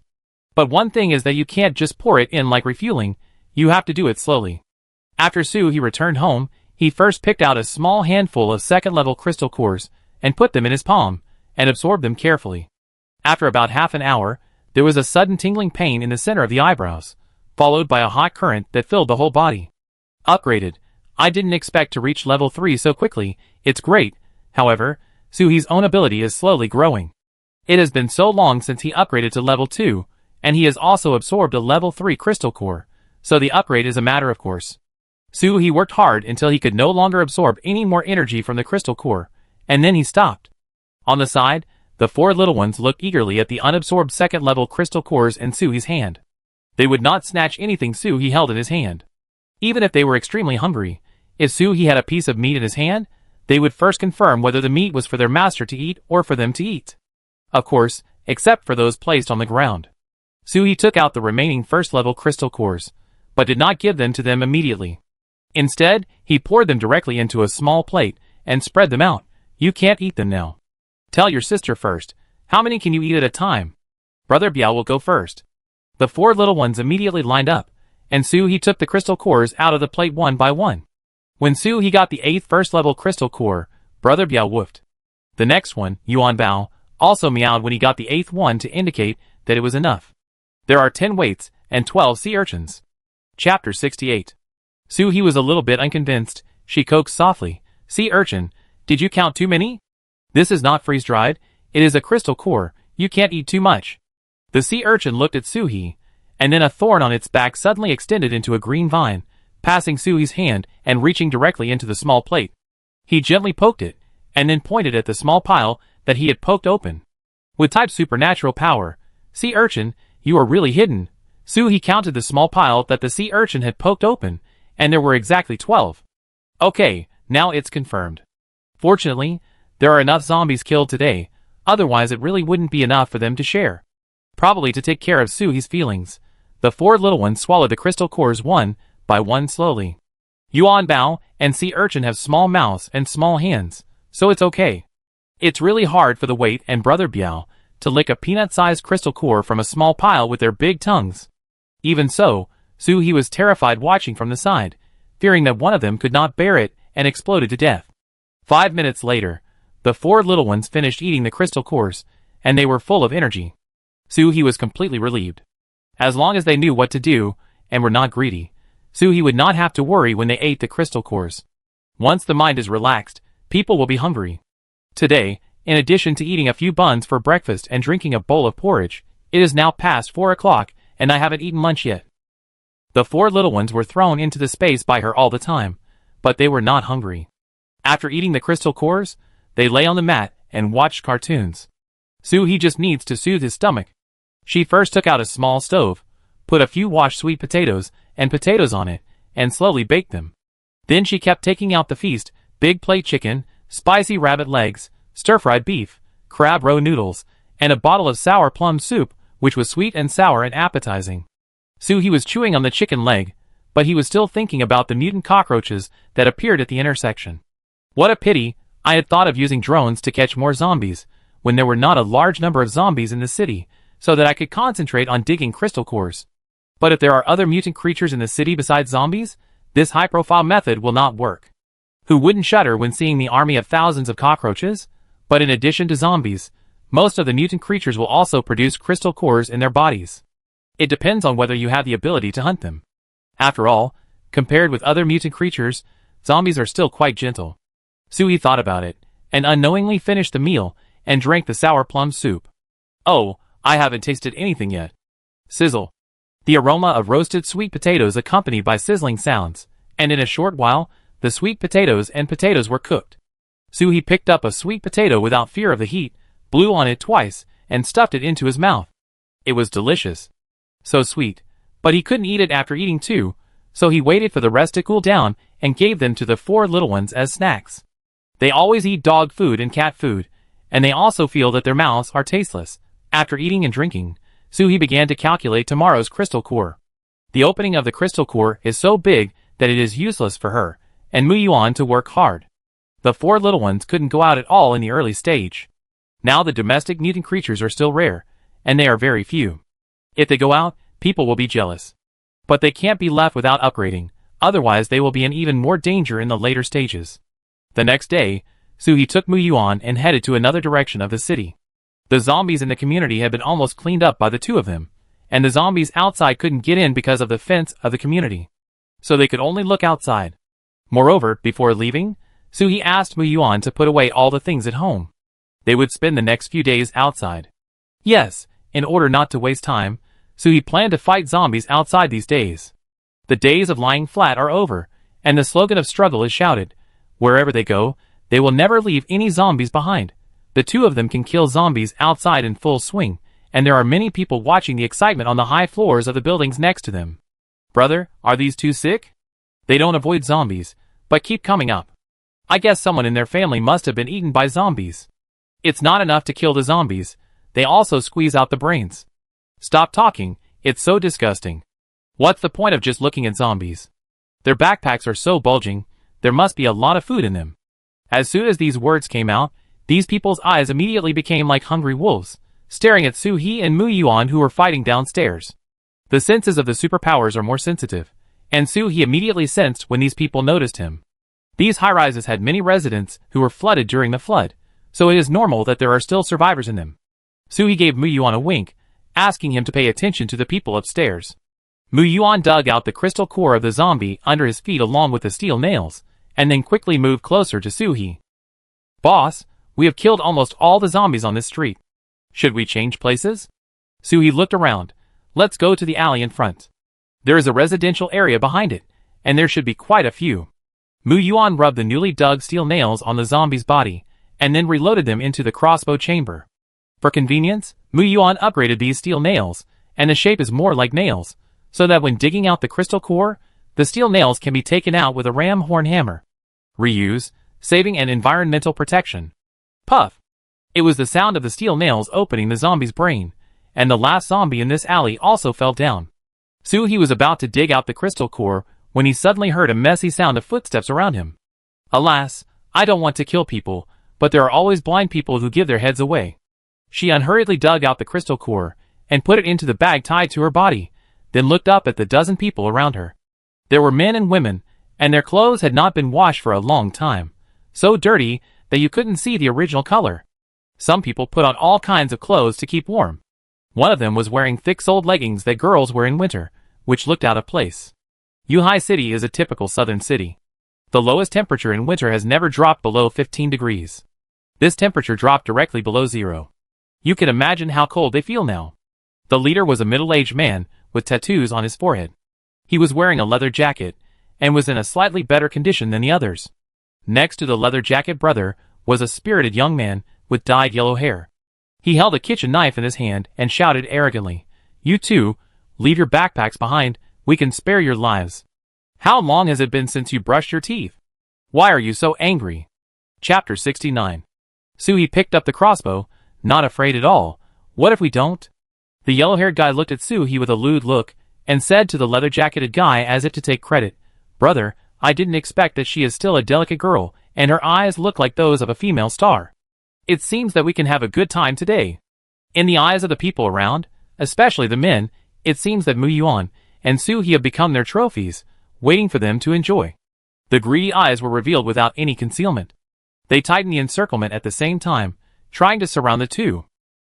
But one thing is that you can't just pour it in like refueling, you have to do it slowly. After He returned home, he first picked out a small handful of second-level crystal cores, and put them in his palm, and absorbed them carefully. After about half an hour, there was a sudden tingling pain in the center of the eyebrows, followed by a hot current that filled the whole body. Upgraded. I didn't expect to reach level 3 so quickly, it's great. However, Suhi's own ability is slowly growing. It has been so long since he upgraded to level 2, and he has also absorbed a level 3 crystal core, so the upgrade is a matter of course. Suhi worked hard until he could no longer absorb any more energy from the crystal core, and then he stopped. On the side, the 4 little ones looked eagerly at the unabsorbed second-level crystal cores in Suhi's hand. They would not snatch anything Suhi held in his hand. Even if they were extremely hungry, if Suhi had a piece of meat in his hand, they would first confirm whether the meat was for their master to eat or for them to eat. Of course, except for those placed on the ground. Suhi took out the remaining first-level crystal cores, but did not give them to them immediately. Instead, he poured them directly into a small plate and spread them out. You can't eat them now. Tell your sister first. How many can you eat at a time? Brother Biao will go first. The 4 little ones immediately lined up, and Suhi took the crystal cores out of the plate one by one. When Suhi got the 8th first-level crystal core, Brother Biao woofed. The next one, Yuan Bao, also meowed when he got the 8th one to indicate that it was enough. There are 10 weights and 12 sea urchins. Chapter 68. Suhi was a little bit unconvinced. She coaxed softly. Sea urchin, did you count too many? This is not freeze-dried. It is a crystal core. You can't eat too much. The sea urchin looked at Suhi, and then a thorn on its back suddenly extended into a green vine, passing Suhi's hand and reaching directly into the small plate. He gently poked it, and then pointed at the small pile that he had poked open. With type supernatural power, sea urchin, you are really hidden. Suhi counted the small pile that the sea urchin had poked open, and there were exactly 12. Okay, now it's confirmed. Fortunately, there are enough zombies killed today, otherwise it really wouldn't be enough for them to share. Probably to take care of Suhi's feelings, the 4 little ones swallowed the crystal cores one by one slowly. Yuan Bao and sea urchin have small mouths and small hands, so it's okay. It's really hard for the weight and Brother Biao to lick a peanut-sized crystal core from a small pile with their big tongues. Even so, Suhi was terrified watching from the side, fearing that one of them could not bear it and exploded to death. 5 minutes later, the 4 little ones finished eating the crystal cores, and they were full of energy. Suhi was completely relieved. As long as they knew what to do, and were not greedy, Suhi would not have to worry when they ate the crystal cores. Once the mind is relaxed, people will be hungry. Today, in addition to eating a few buns for breakfast and drinking a bowl of porridge, it is now past 4 o'clock, and I haven't eaten lunch yet. The 4 little ones were thrown into the space by her all the time, but they were not hungry. After eating the crystal cores, they lay on the mat and watched cartoons. Suhi just needs to soothe his stomach. She first took out a small stove, put a few washed sweet potatoes and potatoes on it, and slowly baked them. Then she kept taking out the feast: big plate chicken, spicy rabbit legs, stir-fried beef, crab roe noodles, and a bottle of sour plum soup, which was sweet and sour and appetizing. Suhi was chewing on the chicken leg, but he was still thinking about the mutant cockroaches that appeared at the intersection. What a pity, I had thought of using drones to catch more zombies, when there were not a large number of zombies in the city, so that I could concentrate on digging crystal cores. But if there are other mutant creatures in the city besides zombies, this high-profile method will not work. Who wouldn't shudder when seeing the army of thousands of cockroaches? But in addition to zombies, most of the mutant creatures will also produce crystal cores in their bodies. It depends on whether you have the ability to hunt them. After all, compared with other mutant creatures, zombies are still quite gentle. Suhi thought about it, and unknowingly finished the meal, and drank the sour plum soup. Oh, I haven't tasted anything yet. Sizzle. The aroma of roasted sweet potatoes accompanied by sizzling sounds, and in a short while, the sweet potatoes and potatoes were cooked. Suhi picked up a sweet potato without fear of the heat, blew on it twice, and stuffed it into his mouth. It was delicious. So sweet, but he couldn't eat it after eating 2, so he waited for the rest to cool down and gave them to the 4 little ones as snacks. They always eat dog food and cat food, and they also feel that their mouths are tasteless. After eating and drinking, Suhi began to calculate tomorrow's crystal core. The opening of the crystal core is so big that it is useless for her, and Mu Yuan to work hard. The 4 little ones couldn't go out at all in the early stage. Now the domestic mutant creatures are still rare, and they are very few. If they go out, people will be jealous. But they can't be left without upgrading, otherwise they will be in even more danger in the later stages. The next day, Suhi took Mu Yuan and headed to another direction of the city. The zombies in the community had been almost cleaned up by the two of them, and the zombies outside couldn't get in because of the fence of the community. So they could only look outside. Moreover, before leaving, Suhi asked Mu Yuan to put away all the things at home. They would spend the next few days outside. Yes, in order not to waste time, Suhi planned to fight zombies outside these days. The days of lying flat are over, and the slogan of struggle is shouted. Wherever they go, they will never leave any zombies behind. The two of them can kill zombies outside in full swing, and there are many people watching the excitement on the high floors of the buildings next to them. Brother, are these two sick? They don't avoid zombies, but keep coming up. I guess someone in their family must have been eaten by zombies. It's not enough to kill the zombies, they also squeeze out the brains. Stop talking, it's so disgusting. What's the point of just looking at zombies? Their backpacks are so bulging, there must be a lot of food in them. As soon as these words came out, these people's eyes immediately became like hungry wolves, staring at Suhi and Mu Yuan who were fighting downstairs. The senses of the superpowers are more sensitive, and Suhi immediately sensed when these people noticed him. These high-rises had many residents who were flooded during the flood, so it is normal that there are still survivors in them. Suhi gave Mu Yuan a wink, asking him to pay attention to the people upstairs. Mu Yuan dug out the crystal core of the zombie under his feet along with the steel nails, and then quickly moved closer to Suhi. Boss, we have killed almost all the zombies on this street. Should we change places? Suhi looked around. Let's go to the alley in front. There is a residential area behind it, and there should be quite a few. Mu Yuan rubbed the newly dug steel nails on the zombie's body, and then reloaded them into the crossbow chamber. For convenience, Mu Yuan upgraded these steel nails, and the shape is more like nails, so that when digging out the crystal core, the steel nails can be taken out with a ram horn hammer. Reuse, saving and environmental protection. Puff! It was the sound of the steel nails opening the zombie's brain, and the last zombie in this alley also fell down. Suhi was about to dig out the crystal core when he suddenly heard a messy sound of footsteps around him. Alas, I don't want to kill people, but there are always blind people who give their heads away. She unhurriedly dug out the crystal core and put it into the bag tied to her body, then looked up at the dozen people around her. There were men and women, and their clothes had not been washed for a long time, so dirty that you couldn't see the original color. Some people put on all kinds of clothes to keep warm. One of them was wearing thick-soled leggings that girls wear in winter, which looked out of place. Yuhai City is a typical southern city. The lowest temperature in winter has never dropped below 15 degrees. This temperature dropped directly below zero. You can imagine how cold they feel now. The leader was a middle-aged man with tattoos on his forehead. He was wearing a leather jacket and was in a slightly better condition than the others. Next to the leather jacket brother was a spirited young man with dyed yellow hair. He held a kitchen knife in his hand and shouted arrogantly, "You two, leave your backpacks behind, we can spare your lives. How long has it been since you brushed your teeth? Why are you so angry?" Chapter 69. Suhi picked up the crossbow, not afraid at all. "What if we don't?" The yellow-haired guy looked at Suhi with a lewd look, and said to the leather-jacketed guy as if to take credit, "Brother, I didn't expect that she is still a delicate girl, and her eyes look like those of a female star. It seems that we can have a good time today." In the eyes of the people around, especially the men, it seems that Mu Yuan and Suhi have become their trophies, waiting for them to enjoy. The greedy eyes were revealed without any concealment. They tightened the encirclement at the same time, trying to surround the two.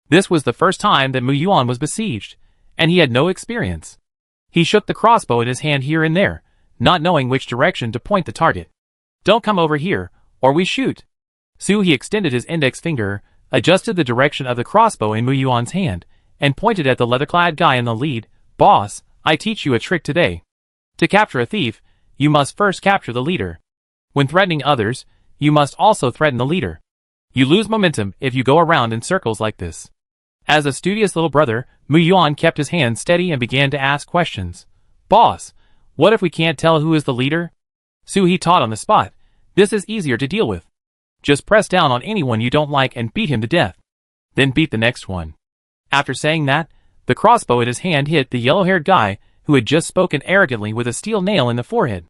This was the first time that Mu Yuan was besieged, and he had no experience. He shook the crossbow in his hand here and there, not knowing which direction to point the target. "Don't come over here, or we shoot." Suhi extended his index finger, adjusted the direction of the crossbow in Mu Yuan's hand, and pointed at the leather-clad guy in the lead. "Boss, I teach you a trick today. To capture a thief, you must first capture the leader. When threatening others, you must also threaten the leader. You lose momentum if you go around in circles like this." As a studious little brother, Mu Yuan kept his hand steady and began to ask questions. "Boss, what if we can't tell who is the leader?" Suhi taught on the spot. "This is easier to deal with. Just press down on anyone you don't like and beat him to death. Then beat the next one." After saying that, the crossbow in his hand hit the yellow-haired guy who had just spoken arrogantly with a steel nail in the forehead.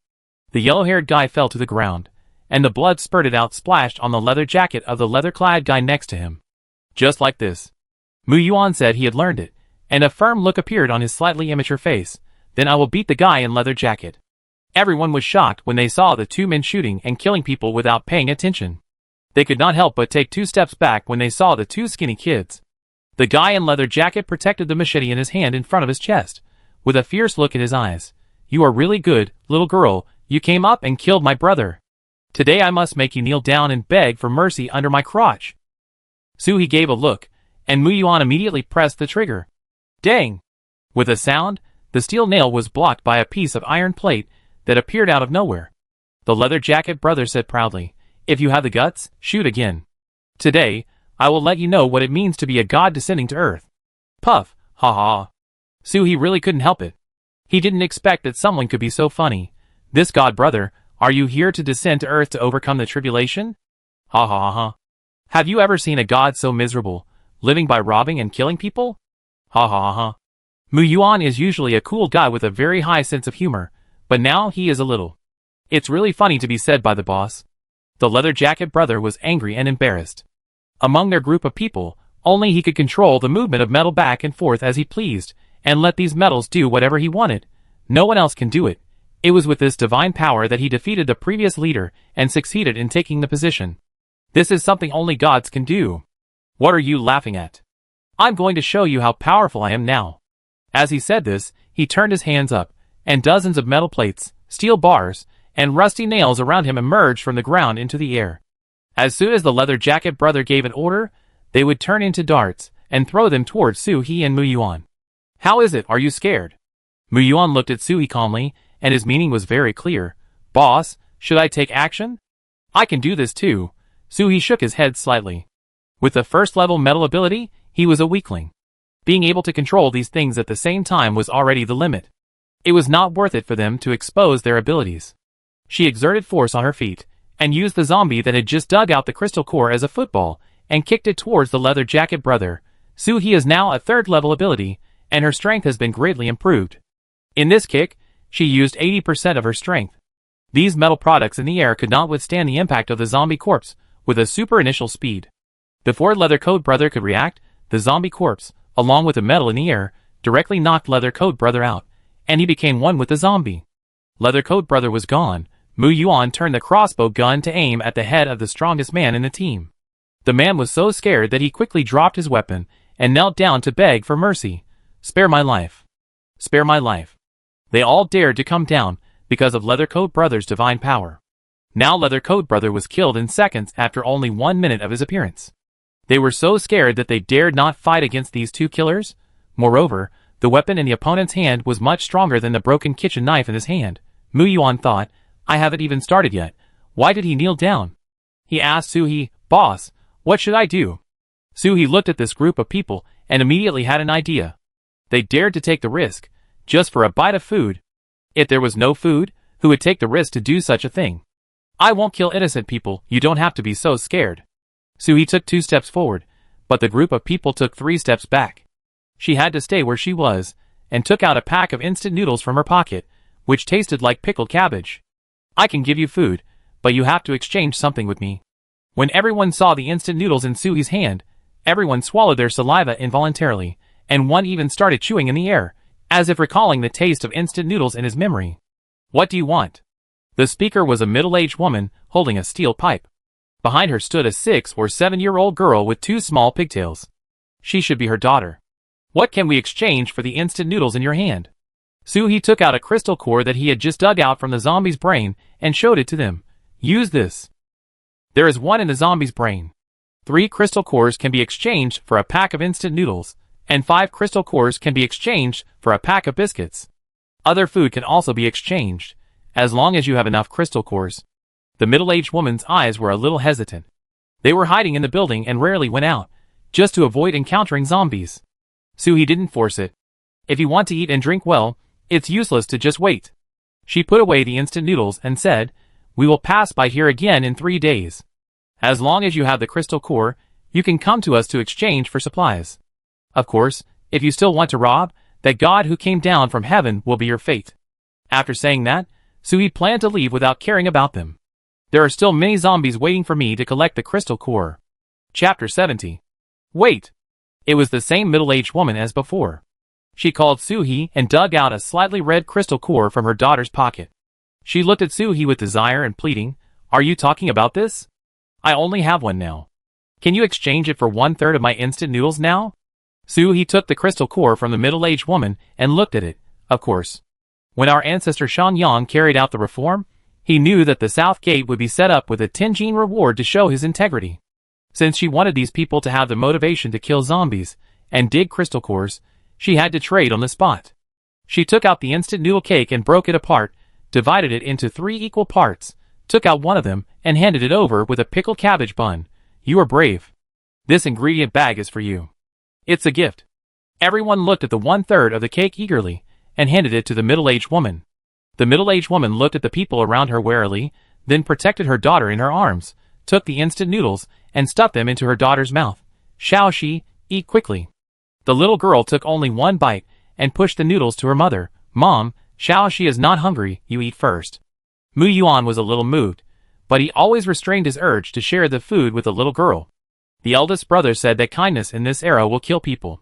The yellow-haired guy fell to the ground, and the blood spurted out splashed on the leather jacket of the leather-clad guy next to him. Just like this. Mu Yuan said he had learned it, and a firm look appeared on his slightly immature face. Then I will beat the guy in leather jacket. Everyone was shocked when they saw the two men shooting and killing people without paying attention. They could not help but take 2 steps back when they saw the 2 skinny kids. The guy in leather jacket protected the machete in his hand in front of his chest, with a fierce look in his eyes. You are really good, little girl. You came up and killed my brother. Today I must make you kneel down and beg for mercy under my crotch. Suhi gave a look, and Mu Yuan immediately pressed the trigger. Dang! With a sound, the steel nail was blocked by a piece of iron plate that appeared out of nowhere. The leather jacket brother said proudly, if you have the guts, shoot again. Today, I will let you know what it means to be a god descending to earth. Puff, ha ha. Suhi really couldn't help it. He didn't expect that someone could be so funny. This god brother, are you here to descend to earth to overcome the tribulation? Ha ha ha ha. Have you ever seen a god so miserable, living by robbing and killing people? Ha ha ha ha. Mu Yuan is usually a cool guy with a very high sense of humor, but now he is a little. It's really funny to be said by the boss. The leather jacket brother was angry and embarrassed. Among their group of people, only he could control the movement of metal back and forth as he pleased, and let these metals do whatever he wanted. No one else can do it. It was with this divine power that he defeated the previous leader and succeeded in taking the position. This is something only gods can do. What are you laughing at? I'm going to show you how powerful I am now. As he said this, he turned his hands up, and dozens of metal plates, steel bars, and rusty nails around him emerged from the ground into the air. As soon as the leather jacket brother gave an order, they would turn into darts and throw them towards Suhi and Mu Yuan. How is it, are you scared? Mu Yuan looked at Suhi calmly, and his meaning was very clear. Boss, should I take action? I can do this too. Suhi shook his head slightly. With the first level metal ability, he was a weakling. Being able to control these things at the same time was already the limit. It was not worth it for them to expose their abilities. She exerted force on her feet, and used the zombie that had just dug out the crystal core as a football, and kicked it towards the leather jacket brother. Suhi is now a 3rd level ability, and her strength has been greatly improved. In this kick, she used 80% of her strength. These metal products in the air could not withstand the impact of the zombie corpse, with a super initial speed. Before Leather Coat Brother could react, the zombie corpse, along with the metal in the air, directly knocked Leather Coat Brother out, and he became one with the zombie. Leather Coat Brother was gone. Mu Yuan turned the crossbow gun to aim at the head of the strongest man in the team. The man was so scared that he quickly dropped his weapon, and knelt down to beg for mercy. Spare my life. Spare my life. They all dared to come down, because of Leather Coat Brother's divine power. Now Leather Coat Brother was killed in seconds after only 1 minute of his appearance. They were so scared that they dared not fight against these 2 killers. Moreover, the weapon in the opponent's hand was much stronger than the broken kitchen knife in his hand. Mu Yuan thought, I haven't even started yet. Why did he kneel down? He asked Suhi, Boss, what should I do? Suhi looked at this group of people and immediately had an idea. They dared to take the risk, just for a bite of food. If there was no food, who would take the risk to do such a thing? I won't kill innocent people, you don't have to be so scared. Suhi took 2 steps forward, but the group of people took 3 steps back. She had to stay where she was, and took out a pack of instant noodles from her pocket, which tasted like pickled cabbage. I can give you food, but you have to exchange something with me. When everyone saw the instant noodles in Suhi's hand, everyone swallowed their saliva involuntarily, and one even started chewing in the air, as if recalling the taste of instant noodles in his memory. What do you want? The speaker was a middle-aged woman holding a steel pipe. Behind her stood a 6 or 7-year-old girl with 2 small pigtails. She should be her daughter. What can we exchange for the instant noodles in your hand? Suhi took out a crystal core that he had just dug out from the zombie's brain and showed it to them. Use this. There is 1 in the zombie's brain. 3 crystal cores can be exchanged for a pack of instant noodles, and 5 crystal cores can be exchanged for a pack of biscuits. Other food can also be exchanged, as long as you have enough crystal cores. The middle-aged woman's eyes were a little hesitant. They were hiding in the building and rarely went out, just to avoid encountering zombies. Suhi didn't force it. If you want to eat and drink well, it's useless to just wait. She put away the instant noodles and said, We will pass by here again in 3 days. As long as you have the crystal core, you can come to us to exchange for supplies. Of course, if you still want to rob, that God who came down from heaven will be your fate. After saying that, Suhi planned to leave without caring about them. There are still many zombies waiting for me to collect the crystal core. Chapter 70. Wait! It was the same middle-aged woman as before. She called Soo-hee and dug out a slightly red crystal core from her daughter's pocket. She looked at Soo-hee with desire and pleading, "Are you talking about this? I only have one now. Can you exchange it for 1/3 of my instant noodles now?" Soo-hee took the crystal core from the middle-aged woman and looked at it. Of course. When our ancestor Shan Yang carried out the reform, he knew that the South Gate would be set up with a 10-gene reward to show his integrity. Since she wanted these people to have the motivation to kill zombies and dig crystal cores, she had to trade on the spot. She took out the instant noodle cake and broke it apart, divided it into 3 equal parts, took out one of them, and handed it over with a pickled cabbage bun. "You are brave. This ingredient bag is for you. It's a gift." Everyone looked at the 1/3 of the cake eagerly, and handed it to the middle-aged woman. The middle-aged woman looked at the people around her warily, then protected her daughter in her arms, took the instant noodles, and stuffed them into her daughter's mouth. "Xiaoxi, eat quickly." The little girl took only 1 bite, and pushed the noodles to her mother. "Mom, Xiaoxi is not hungry, you eat first." Mu Yuan was a little moved, but he always restrained his urge to share the food with the little girl. The eldest brother said that kindness in this era will kill people.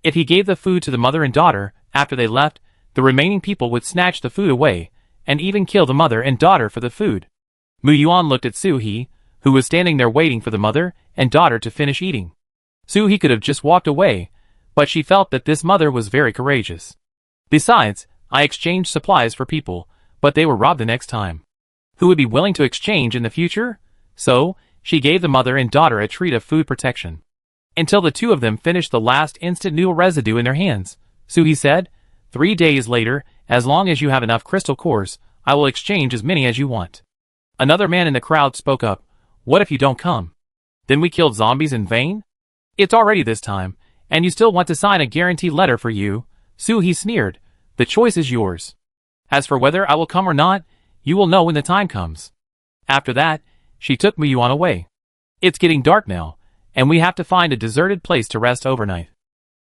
If he gave the food to the mother and daughter, after they left, the remaining people would snatch the food away, and even kill the mother and daughter for the food. Mu Yuan looked at Soo-hee, who was standing there waiting for the mother and daughter to finish eating. Soo-hee could have just walked away, but she felt that this mother was very courageous. "Besides, I exchanged supplies for people, but they were robbed the next time. Who would be willing to exchange in the future?" So, she gave the mother and daughter a treat of food protection. Until the 2 of them finished the last instant noodle residue in their hands, Soo-hee said, 3 days later, as long as you have enough crystal cores, I will exchange as many as you want." Another man in the crowd spoke up, "What if you don't come? Then we killed zombies in vain? It's already this time, and you still want to sign a guarantee letter for you?" Soo-hee sneered, "The choice is yours. As for whether I will come or not, you will know when the time comes." After that, she took Mu Yuan away. "It's getting dark now, and we have to find a deserted place to rest overnight."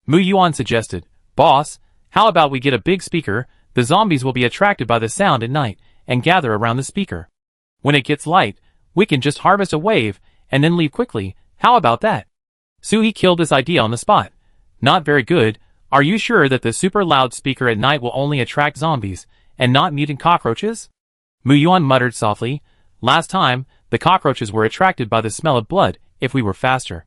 Mu Yuan suggested, "Boss, how about we get a big speaker? The zombies will be attracted by the sound at night and gather around the speaker. When it gets light, we can just harvest a wave and then leave quickly. How about that?" Soo-hee killed this idea on the spot. "Not very good. Are you sure that the super loud speaker at night will only attract zombies and not mutant cockroaches?" Mu Yuan muttered softly, "Last time, the cockroaches were attracted by the smell of blood if we were faster."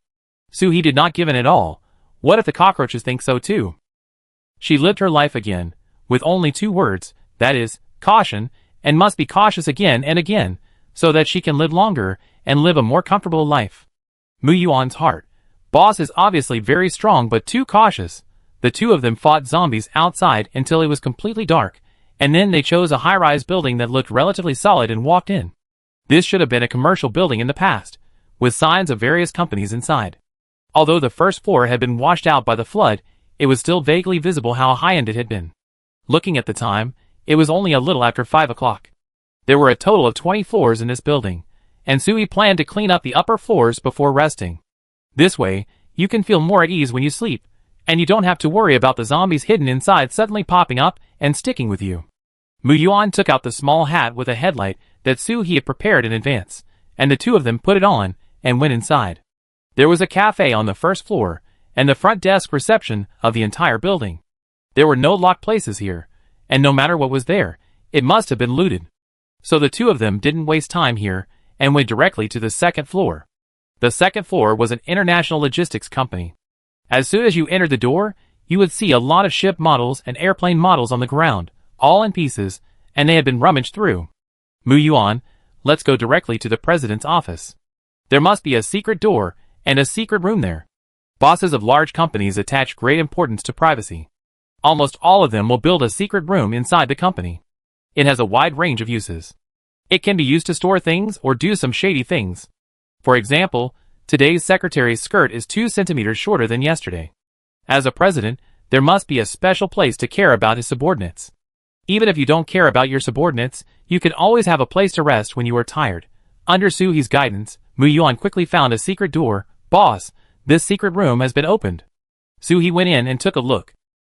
Soo-hee did not give in at all. What if the cockroaches think so too? She lived her life again, with only 2 words, that is, caution, and must be cautious again and again, so that she can live longer and live a more comfortable life. Mu Yuan's heart. Boss is obviously very strong but too cautious. The 2 of them fought zombies outside until it was completely dark, and then they chose a high-rise building that looked relatively solid and walked in. This should have been a commercial building in the past, with signs of various companies inside. Although the first floor had been washed out by the flood, it was still vaguely visible how high-end it had been. Looking at the time, it was only a little after 5 o'clock. There were a total of 20 floors in this building, and Soo-hee planned to clean up the upper floors before resting. This way, you can feel more at ease when you sleep, and you don't have to worry about the zombies hidden inside suddenly popping up and sticking with you. Mu Yuan took out the small hat with a headlight that Soo-hee had prepared in advance, and the 2 of them put it on and went inside. There was a cafe on the first floor, and the front desk reception of the entire building. There were no locked places here, and no matter what was there, it must have been looted. So the 2 of them didn't waste time here, and went directly to the second floor. The second floor was an international logistics company. As soon as you entered the door, you would see a lot of ship models and airplane models on the ground, all in pieces, and they had been rummaged through. Mu Yuan, let's go directly to the president's office. There must be a secret door and a secret room there. Bosses of large companies attach great importance to privacy. Almost all of them will build a secret room inside the company. It has a wide range of uses. It can be used to store things or do some shady things. For example, today's secretary's skirt is 2 centimeters shorter than yesterday. As a president, there must be a special place to care about his subordinates. Even if you don't care about your subordinates, you can always have a place to rest when you are tired. Under Soo-hee's guidance, Mu Yuan quickly found a secret door. Boss, this secret room has been opened. Soo-hee went in and took a look.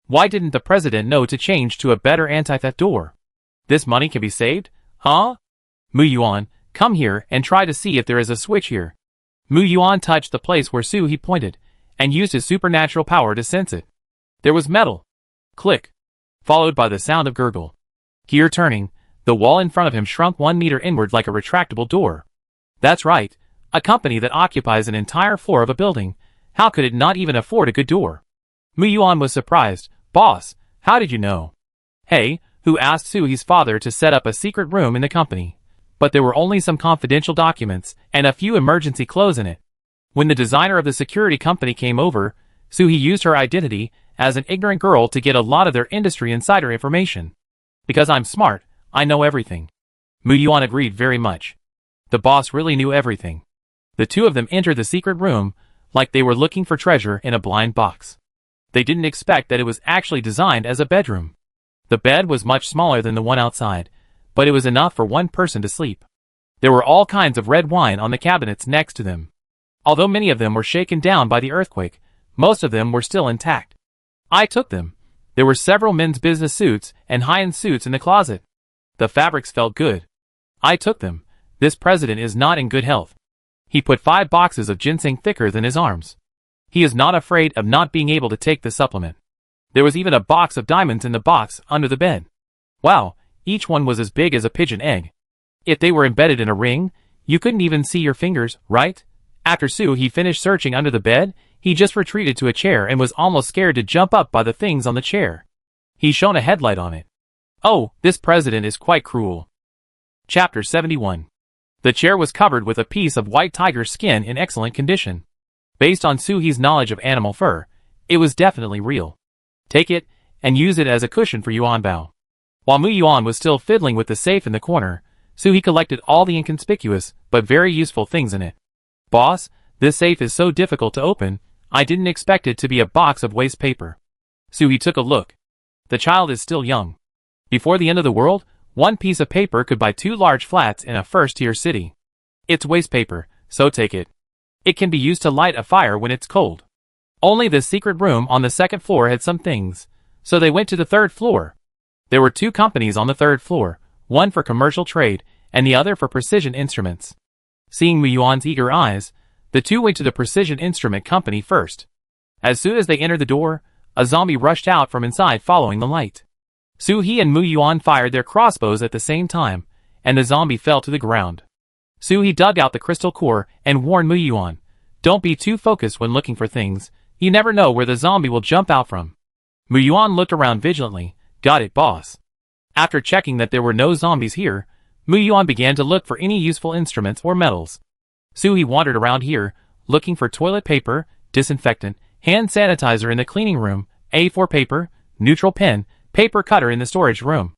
Why didn't the president know to change to a better anti-theft door? This money can be saved? Huh? Mu Yuan, come here and try to see if there is a switch here. Mu Yuan touched the place where Soo-hee pointed, and used his supernatural power to sense it. There was metal. Click. Followed by the sound of gurgle. Gear turning, the wall in front of him shrunk 1 meter inward like a retractable door. That's right, a company that occupies an entire floor of a building. How could it not even afford a good door? Mu Yuan was surprised. Boss, how did you know? Hey, who asked Suhi's father to set up a secret room in the company? But there were only some confidential documents and a few emergency clothes in it. When the designer of the security company came over, Suhi used her identity as an ignorant girl to get a lot of their industry insider information. Because I'm smart, I know everything. Mu Yuan agreed very much. The boss really knew everything. The two of them entered the secret room like they were looking for treasure in a blind box. They didn't expect that it was actually designed as a bedroom. The bed was much smaller than the one outside, but it was enough for one person to sleep. There were all kinds of red wine on the cabinets next to them. Although many of them were shaken down by the earthquake, most of them were still intact. I took them. There were several men's business suits and high-end suits in the closet. The fabrics felt good. I took them. This president is not in good health. He put 5 boxes of ginseng thicker than his arms. He is not afraid of not being able to take the supplement. There was even a box of diamonds in the box under the bed. Wow, each one was as big as a pigeon egg. If they were embedded in a ring, you couldn't even see your fingers, right? After Suhi finished searching under the bed, he just retreated to a chair and was almost scared to jump up by the things on the chair. He shone a headlight on it. Oh, this president is quite cruel. Chapter 71. The chair was covered with a piece of white tiger skin in excellent condition. Based on Suhi's knowledge of animal fur, it was definitely real. Take it, and use it as a cushion for Yuanbao. While Mu Yuan was still fiddling with the safe in the corner, Suhi collected all the inconspicuous, but very useful things in it. Boss, this safe is so difficult to open, I didn't expect it to be a box of waste paper. Suhi took a look. The child is still young. Before the end of the world, one piece of paper could buy 2 large flats in a first-tier city. It's waste paper, so take it. It can be used to light a fire when it's cold. Only the secret room on the 2nd floor had some things, so they went to the 3rd floor. There were 2 companies on the 3rd floor, one for commercial trade, and the other for precision instruments. Seeing Mu Yuan's eager eyes, the two went to the precision instrument company first. As soon as they entered the door, a zombie rushed out from inside following the light. Suhi and Mu Yuan fired their crossbows at the same time, and the zombie fell to the ground. Suhi dug out the crystal core and warned Mu Yuan, "Don't be too focused when looking for things, you never know where the zombie will jump out from." Mu Yuan looked around vigilantly. "Got it, boss." After checking that there were no zombies here, Mu Yuan began to look for any useful instruments or metals. Suhi wandered around here, looking for toilet paper, disinfectant, hand sanitizer in the cleaning room, A4 paper, neutral pen, paper cutter in the storage room.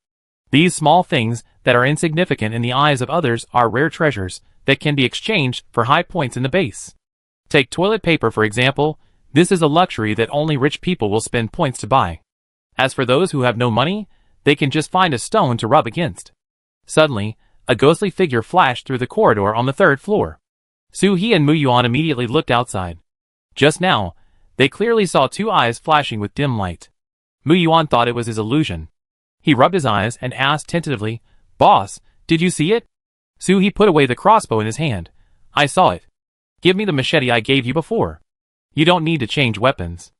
These small things that are insignificant in the eyes of others are rare treasures that can be exchanged for high points in the base. Take toilet paper for example. This is a luxury that only rich people will spend points to buy. As for those who have no money, they can just find a stone to rub against. Suddenly, a ghostly figure flashed through the corridor on the 3rd floor. Suhi and Mu Yuan immediately looked outside. Just now, they clearly saw 2 eyes flashing with dim light. Mu Yuan thought it was his illusion. He rubbed his eyes and asked tentatively, "Boss, did you see it?" Suhi put away the crossbow in his hand. "I saw it. Give me the machete I gave you before." "You don't need to change weapons.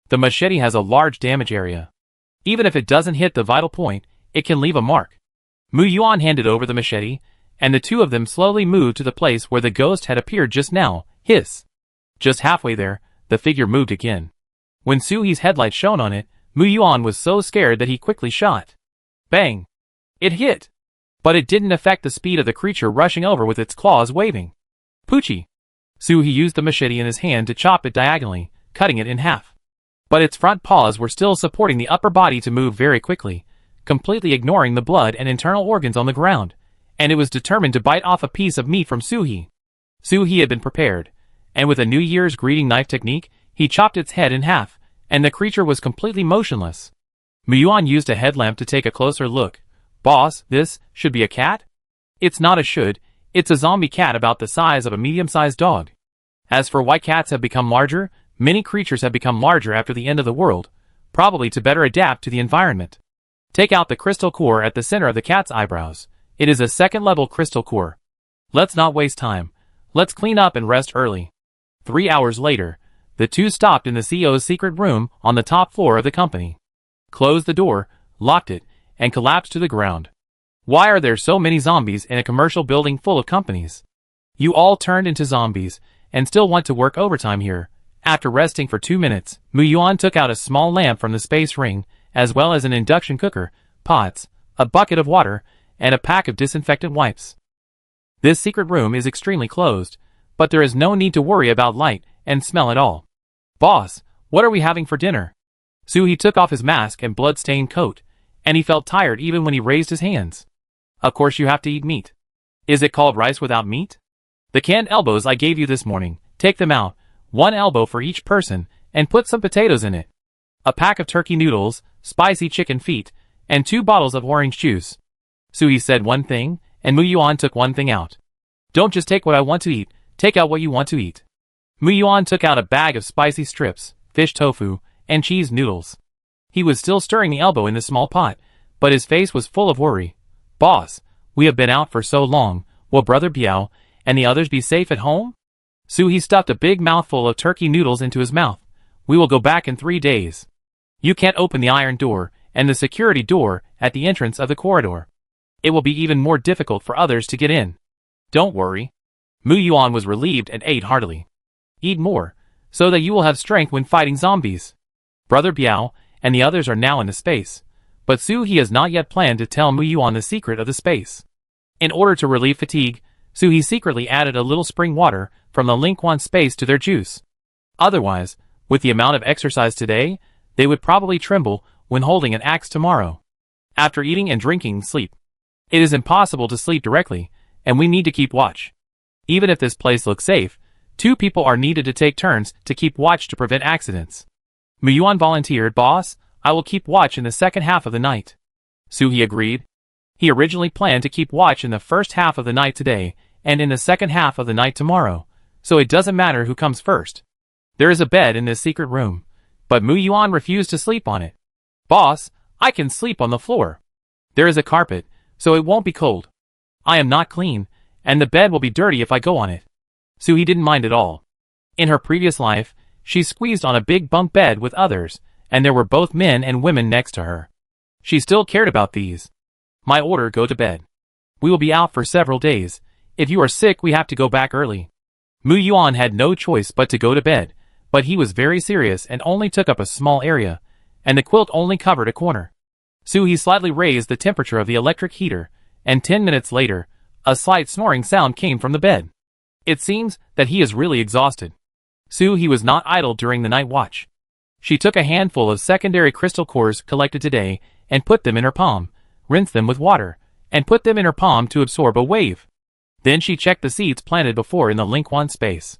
The machete has a large damage area. Even if it doesn't hit the vital point, it can leave a mark." Mu Yuan handed over the machete, and the two of them slowly moved to the place where the ghost had appeared just now. Hiss! Just halfway there, the figure moved again. When Suhi's headlight shone on it, Mu Yuan was so scared that he quickly shot. Bang! It hit! But it didn't affect the speed of the creature rushing over with its claws waving. Poochie! Suhi used the machete in his hand to chop it diagonally, cutting it in half. But its front paws were still supporting the upper body to move very quickly, completely ignoring the blood and internal organs on the ground, and it was determined to bite off a piece of meat from Suhi. Suhi had been prepared, and with a New Year's greeting knife technique, he chopped its head in half, and the creature was completely motionless. Mu Yuan used a headlamp to take a closer look. "Boss, this should be a cat?" "It's not a should, it's a zombie cat about the size of a medium-sized dog. As for why cats have become larger, many creatures have become larger after the end of the world, probably to better adapt to the environment. Take out the crystal core at the center of the cat's eyebrows. It is a 2nd-level crystal core. Let's not waste time. Let's clean up and rest early." 3 hours later, The two stopped in the CEO's secret room on the top floor of the company. Closed the door, locked it, and collapsed to the ground. Why are there so many zombies in a commercial building full of companies? You all turned into zombies, and still want to work overtime here. After resting for 2 minutes, Mu Yuan took out a small lamp from the space ring, as well as an induction cooker, pots, a bucket of water, and a pack of disinfectant wipes. This secret room is extremely closed, but there is no need to worry about light and smell at all. Boss, what are we having for dinner? Suhi took off his mask and blood-stained coat, and he felt tired even when he raised his hands. Of course you have to eat meat. Is it called rice without meat? The canned elbows I gave you this morning, take them out, 1 elbow for each person, and put some potatoes in it. A pack of turkey noodles, spicy chicken feet, and 2 bottles of orange juice. Suhi said one thing, and Mu Yuan took one thing out. Don't just take what I want to eat, take out what you want to eat. Mu Yuan took out a bag of spicy strips, fish tofu, and cheese noodles. He was still stirring the elbow in the small pot, but his face was full of worry. Boss, we have been out for so long, will Brother Biao and the others be safe at home? Suhi stuffed a big mouthful of turkey noodles into his mouth. We will go back in 3 days. You can't open the iron door and the security door at the entrance of the corridor. It will be even more difficult for others to get in. Don't worry. Mu Yuan was relieved and ate heartily. Eat more, so that you will have strength when fighting zombies. Brother Biao and the others are now in the space, but Suhi has not yet planned to tell Mu Yuan the secret of the space. In order to relieve fatigue, Suhi secretly added a little spring water from the Lingquan space to their juice. Otherwise, with the amount of exercise today, they would probably tremble when holding an axe tomorrow. After eating and drinking, sleep. It is impossible to sleep directly, and we need to keep watch. Even if this place looks safe, 2 people are needed to take turns to keep watch to prevent accidents. Mu Yuan volunteered, Boss, I will keep watch in the second half of the night. Suhi agreed. He originally planned to keep watch in the first half of the night today, and in the second half of the night tomorrow, so it doesn't matter who comes first. There is a bed in this secret room, but Mu Yuan refused to sleep on it. Boss, I can sleep on the floor. There is a carpet, so it won't be cold. I am not clean, and the bed will be dirty if I go on it. Suhi didn't mind at all. In her previous life, she squeezed on a big bunk bed with others, and there were both men and women next to her. She still cared about these. My order, go to bed. We will be out for several days. If you are sick, we have to go back early. Mu Yuan had no choice but to go to bed, but he was very serious and only took up a small area, and the quilt only covered a corner. Suhi slightly raised the temperature of the electric heater, and 10 minutes later, a slight snoring sound came from the bed. It seems that he is really exhausted. Suhi was not idle during the night watch. She took a handful of secondary crystal cores collected today and put them in her palm, rinsed them with water, and put them in her palm to absorb a wave. Then she checked the seeds planted before in the Lingquan space.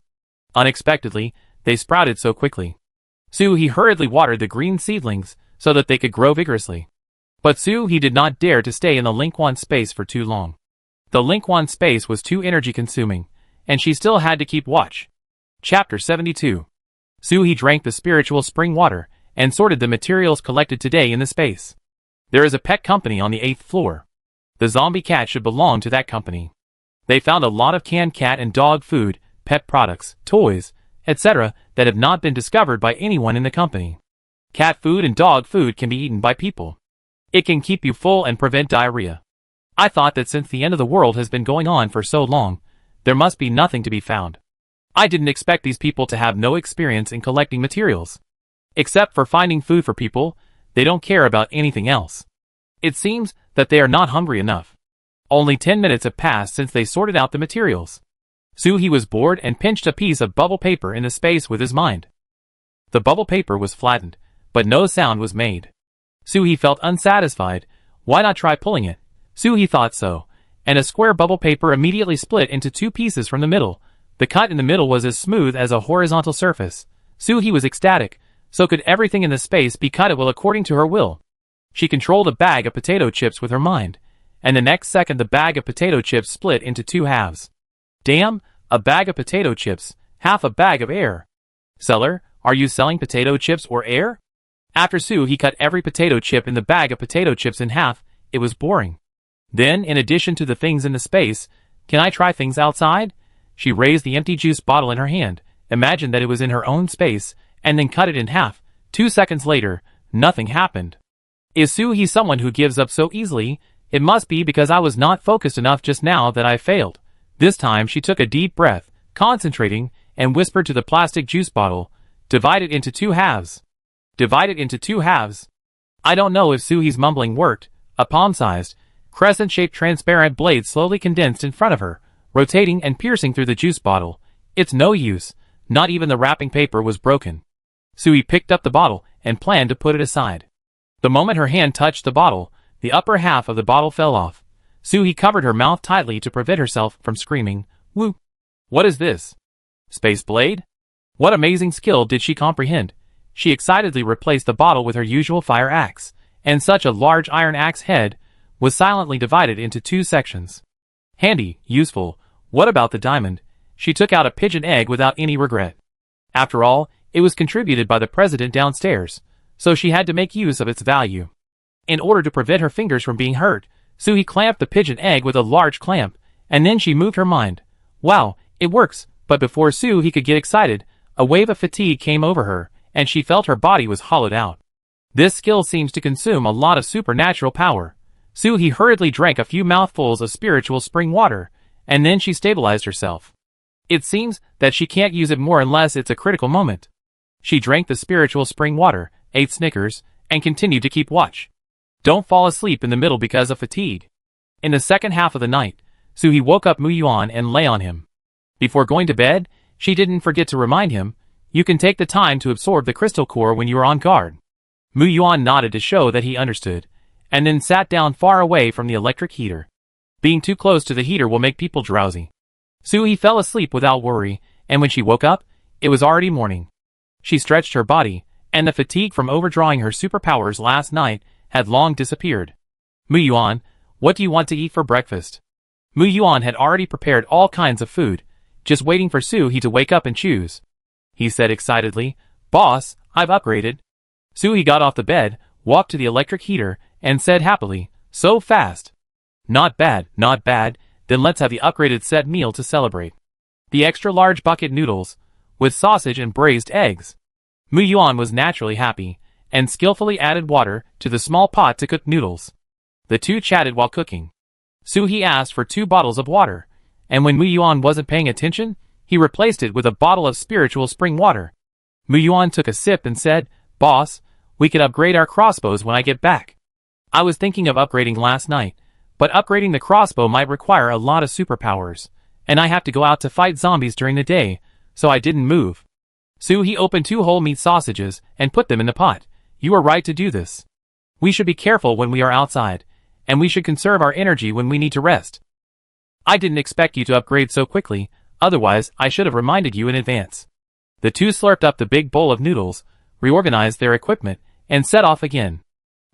Unexpectedly, they sprouted so quickly. Suhi hurriedly watered the green seedlings so that they could grow vigorously. But Suhi did not dare to stay in the Lingquan space for too long. The Lingquan space was too energy-consuming, and she still had to keep watch. Chapter 72. Suhi drank the spiritual spring water and sorted the materials collected today in the space. There is a pet company on the 8th floor. The zombie cat should belong to that company. They found a lot of canned cat and dog food, pet products, toys, etc. that have not been discovered by anyone in the company. Cat food and dog food can be eaten by people. It can keep you full and prevent diarrhea. I thought that since the end of the world has been going on for so long, there must be nothing to be found. I didn't expect these people to have no experience in collecting materials. Except for finding food for people, they don't care about anything else. It seems that they are not hungry enough. Only 10 minutes have passed since they sorted out the materials. Suhi was bored and pinched a piece of bubble paper in the space with his mind. The bubble paper was flattened, but no sound was made. Suhi felt unsatisfied. Why not try pulling it? Suhi thought so, and a square bubble paper immediately split into 2 pieces from the middle. The cut in the middle was as smooth as a horizontal surface. Suhi was ecstatic. So could everything in the space be cut at will according to her will? She controlled a bag of potato chips with her mind, and the next second the bag of potato chips split into 2 halves. Damn, a bag of potato chips, half a bag of air. Seller, are you selling potato chips or air? After Suhi cut every potato chip in the bag of potato chips in half, it was boring. Then, in addition to the things in the space, can I try things outside? She raised the empty juice bottle in her hand, imagined that it was in her own space, and then cut it in half. 2 seconds later, nothing happened. Is Soo-hee someone who gives up so easily? It must be because I was not focused enough just now that I failed. This time she took a deep breath, concentrating, and whispered to the plastic juice bottle, divide it into 2 halves. Divide it into 2 halves. I don't know if Soo-hee's mumbling worked. A palm-sized, crescent-shaped transparent blade slowly condensed in front of her, rotating and piercing through the juice bottle. It's no use. Not even the wrapping paper was broken. Soo-hee picked up the bottle and planned to put it aside. The moment her hand touched the bottle, the upper half of the bottle fell off. Soo-hee covered her mouth tightly to prevent herself from screaming, "Woo! What is this? Space blade?" What amazing skill did she comprehend? She excitedly replaced the bottle with her usual fire axe, and such a large iron axe head was silently divided into 2 sections. Handy, useful. What about the diamond? She took out a pigeon egg without any regret. After all, it was contributed by the president downstairs, so she had to make use of its value. In order to prevent her fingers from being hurt, Soo-hee clamped the pigeon egg with a large clamp, and then she moved her mind. Wow, it works, but before Soo-hee could get excited, a wave of fatigue came over her, and she felt her body was hollowed out. This skill seems to consume a lot of supernatural power. Soo-hee hurriedly drank a few mouthfuls of spiritual spring water, and then she stabilized herself. It seems that she can't use it more unless it's a critical moment. She drank the spiritual spring water, ate Snickers, and continued to keep watch. Don't fall asleep in the middle because of fatigue. In the second half of the night, Soo-hee woke up Mu-yuan and lay on him. Before going to bed, she didn't forget to remind him, "You can take the time to absorb the crystal core when you are on guard." Mu-yuan nodded to show that he understood, and then sat down far away from the electric heater. Being too close to the heater will make people drowsy. Soo-hee fell asleep without worry, and when she woke up, it was already morning. She stretched her body, and the fatigue from overdrawing her superpowers last night had long disappeared. "Mu-yuan, what do you want to eat for breakfast?" Mu-yuan had already prepared all kinds of food, just waiting for Soo-hee to wake up and choose. He said excitedly, "Boss, I've upgraded." Soo-hee got off the bed, walked to the electric heater, and said happily, "So fast." "Not bad, not bad, then let's have the upgraded set meal to celebrate. The extra large bucket noodles, with sausage and braised eggs." Mu-yuan was naturally happy, and skillfully added water to the small pot to cook noodles. The two chatted while cooking. Soo-hee asked for 2 bottles of water, and when Mu-yuan wasn't paying attention, he replaced it with a bottle of spiritual spring water. Mu-yuan took a sip and said, "Boss, we could upgrade our crossbows when I get back. I was thinking of upgrading last night, but upgrading the crossbow might require a lot of superpowers, and I have to go out to fight zombies during the day, so I didn't move." Soo-hee opened 2 whole meat sausages and put them in the pot. "You are right to do this. We should be careful when we are outside, and we should conserve our energy when we need to rest. I didn't expect you to upgrade so quickly, otherwise I should have reminded you in advance." The two slurped up the big bowl of noodles, reorganized their equipment, and set off again.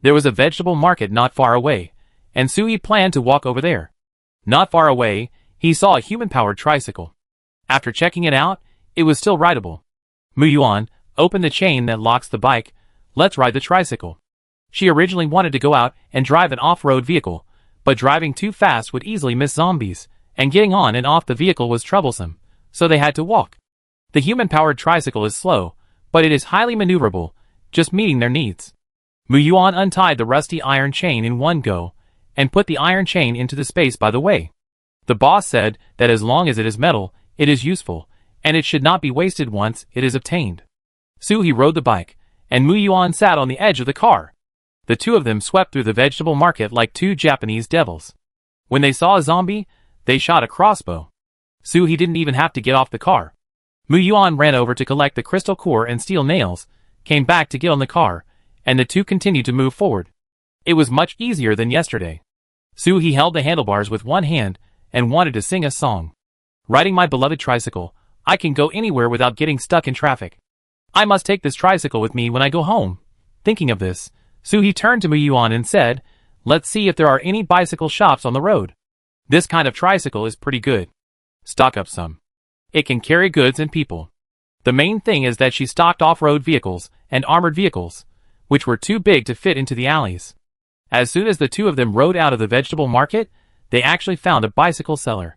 There was a vegetable market not far away, and Soo-hee planned to walk over there. Not far away, he saw a human-powered tricycle. After checking it out, it was still rideable. Mu-yuan, open the chain that locks the bike. Let's ride the tricycle. She originally wanted to go out and drive an off-road vehicle, but driving too fast would easily miss zombies, and getting on and off the vehicle was troublesome, so they had to walk. The human-powered tricycle is slow, but it is highly maneuverable, just meeting their needs. Mu-yuan untied the rusty iron chain in one go, and put the iron chain into the space by the way. The boss said that as long as it is metal, it is useful, and it should not be wasted once it is obtained. Soo-hee rode the bike, and Mu-yuan sat on the edge of the car. The two of them swept through the vegetable market like 2 Japanese devils. When they saw a zombie, they shot a crossbow. Soo-hee didn't even have to get off the car. Mu-yuan ran over to collect the crystal core and steel nails, came back to get on the car, and the two continued to move forward. It was much easier than yesterday. Soo-hee held the handlebars with one hand and wanted to sing a song. "Riding my beloved tricycle, I can go anywhere without getting stuck in traffic. I must take this tricycle with me when I go home." Thinking of this, Soo-hee turned to Mu-yuan and said, "Let's see if there are any bicycle shops on the road. This kind of tricycle is pretty good. Stock up some. It can carry goods and people." The main thing is that she stocked off-road vehicles and armored vehicles, which were too big to fit into the alleys. As soon as the two of them rode out of the vegetable market, they actually found a bicycle seller.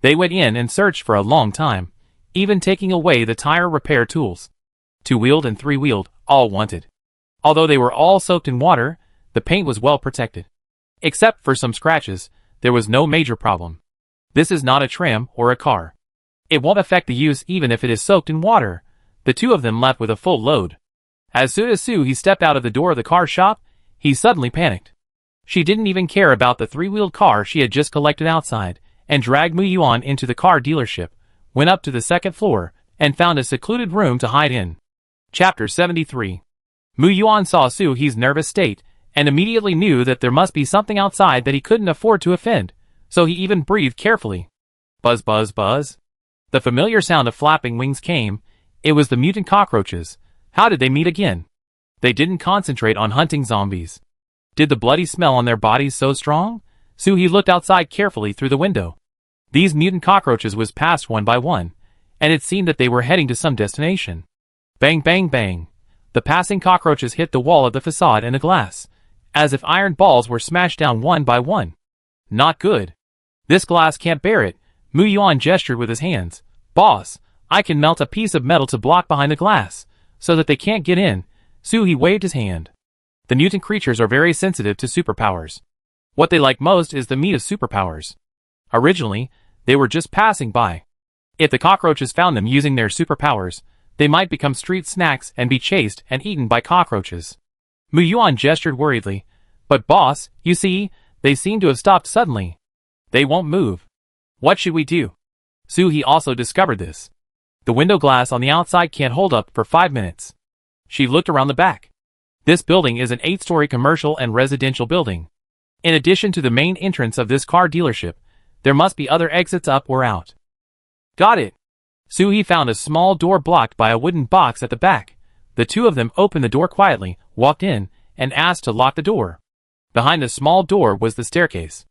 They went in and searched for a long time, even taking away the tire repair tools. Two-wheeled and three-wheeled, all wanted. Although they were all soaked in water, the paint was well protected. Except for some scratches, there was no major problem. This is not a tram or a car. It won't affect the use even if it is soaked in water. The two of them left with a full load. As soon as he stepped out of the door of the car shop, he suddenly panicked. She didn't even care about the three-wheeled car she had just collected outside, and dragged Mu-Yuan into the car dealership, went up to the second floor, and found a secluded room to hide in. Chapter 73. Mu-Yuan saw Su-hee's nervous state, and immediately knew that there must be something outside that he couldn't afford to offend, so he even breathed carefully. Buzz buzz buzz. The familiar sound of flapping wings came. It was the mutant cockroaches. How did they meet again? They didn't concentrate on hunting zombies. Did the bloody smell on their bodies so strong? Su-hee looked outside carefully through the window. These mutant cockroaches was passed one by one, and it seemed that they were heading to some destination. Bang bang bang. The passing cockroaches hit the wall of the facade and the glass, as if iron balls were smashed down one by one. Not good. This glass can't bear it. Mu-Yuan gestured with his hands. Boss, I can melt a piece of metal to block behind the glass, so that they can't get in. Su-hee waved his hand. The mutant creatures are very sensitive to superpowers. What they like most is the meat of superpowers. Originally, they were just passing by. If the cockroaches found them using their superpowers, they might become street snacks and be chased and eaten by cockroaches. Mu-Yuan gestured worriedly. But boss, you see, they seem to have stopped suddenly. They won't move. What should we do? Su-hee also discovered this. The window glass on the outside can't hold up for 5 minutes. She looked around the back. This building is an 8-story commercial and residential building. In addition to the main entrance of this car dealership, there must be other exits up or out. Got it. Su-hee found a small door blocked by a wooden box at the back. The two of them opened the door quietly, walked in, and asked to lock the door. Behind the small door was the staircase.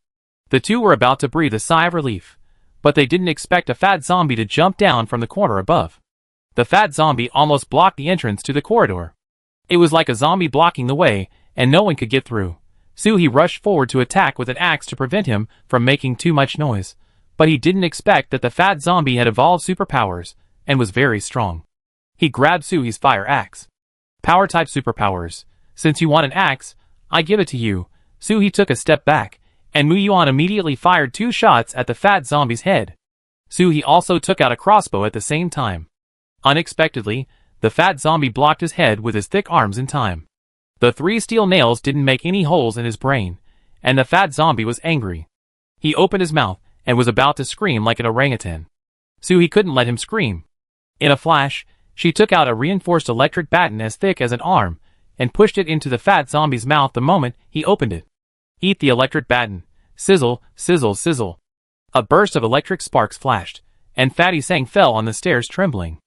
The two were about to breathe a sigh of relief, but they didn't expect a fat zombie to jump down from the corner above. The fat zombie almost blocked the entrance to the corridor. It was like a zombie blocking the way, and no one could get through. Su-hee rushed forward to attack with an axe to prevent him from making too much noise, but he didn't expect that the fat zombie had evolved superpowers, and was very strong. He grabbed Su-hee's fire axe. Power-type superpowers. Since you want an axe, I give it to you. Su-hee took a step back, and Mu-Yuan immediately fired 2 shots at the fat zombie's head. Su-hee also took out a crossbow at the same time. Unexpectedly, the fat zombie blocked his head with his thick arms in time. The 3 steel nails didn't make any holes in his brain, and the fat zombie was angry. He opened his mouth and was about to scream like an orangutan. Su-hee couldn't let him scream. In a flash, she took out a reinforced electric baton as thick as an arm, and pushed it into the fat zombie's mouth the moment he opened it. Eat the electric baton. Sizzle, sizzle, sizzle. A burst of electric sparks flashed, and Fatty Sang fell on the stairs trembling.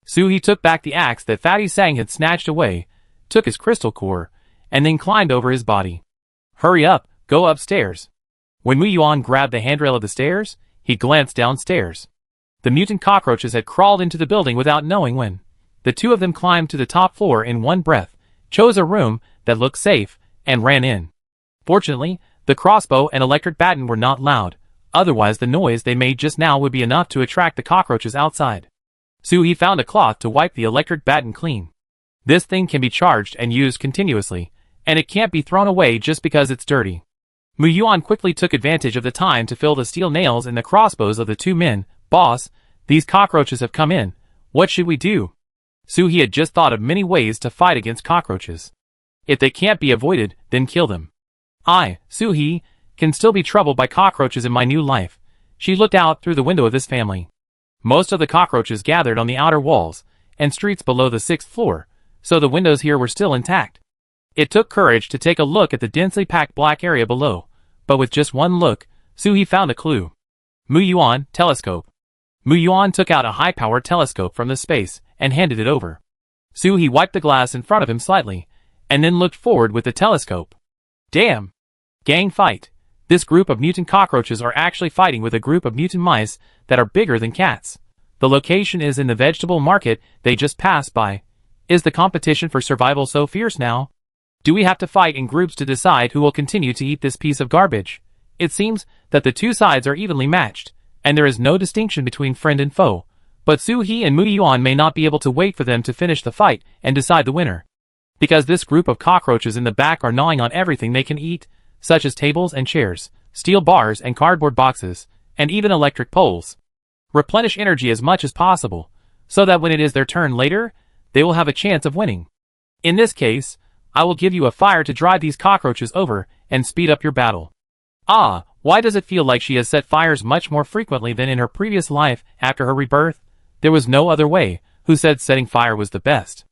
Su-hee took back the axe that Fatty Sang had snatched away, took his crystal core, and then climbed over his body. Hurry up, go upstairs. When Mu-Yuan grabbed the handrail of the stairs, he glanced downstairs. The mutant cockroaches had crawled into the building without knowing when. The two of them climbed to the top floor in one breath, chose a room that looked safe, and ran in. Fortunately, the crossbow and electric baton were not loud, otherwise the noise they made just now would be enough to attract the cockroaches outside. Su-hee found a cloth to wipe the electric baton clean. This thing can be charged and used continuously, and it can't be thrown away just because it's dirty. Mu-Yuan quickly took advantage of the time to fill the steel nails in the crossbows of the 2 men. Boss, these cockroaches have come in. What should we do? Su-hee had just thought of many ways to fight against cockroaches. If they can't be avoided, then kill them. I, Su-hee, can still be troubled by cockroaches in my new life. She looked out through the window of this family. Most of the cockroaches gathered on the outer walls and streets below the 6th floor, so the windows here were still intact. It took courage to take a look at the densely packed black area below, but with just one look, Su-hee found a clue. Mu-Yuan, telescope. Mu-Yuan took out a high-powered telescope from the space and handed it over. Su-hee wiped the glass in front of him slightly, and then looked forward with the telescope. Damn! Gang fight. This group of mutant cockroaches are actually fighting with a group of mutant mice that are bigger than cats. The location is in the vegetable market they just passed by. Is the competition for survival so fierce now? Do we have to fight in groups to decide who will continue to eat this piece of garbage? It seems that the 2 sides are evenly matched, and there is no distinction between friend and foe, But Su-hee and Mu-yuan may not be able to wait for them to finish the fight and decide the winner. Because this group of cockroaches in the back are gnawing on everything they can eat, such as tables and chairs, steel bars and cardboard boxes, and even electric poles. Replenish energy as much as possible, so that when it is their turn later, they will have a chance of winning. In this case, I will give you a fire to drive these cockroaches over and speed up your battle. Ah, why does it feel like she has set fires much more frequently than in her previous life after her rebirth? There was no other way. Who said setting fire was the best?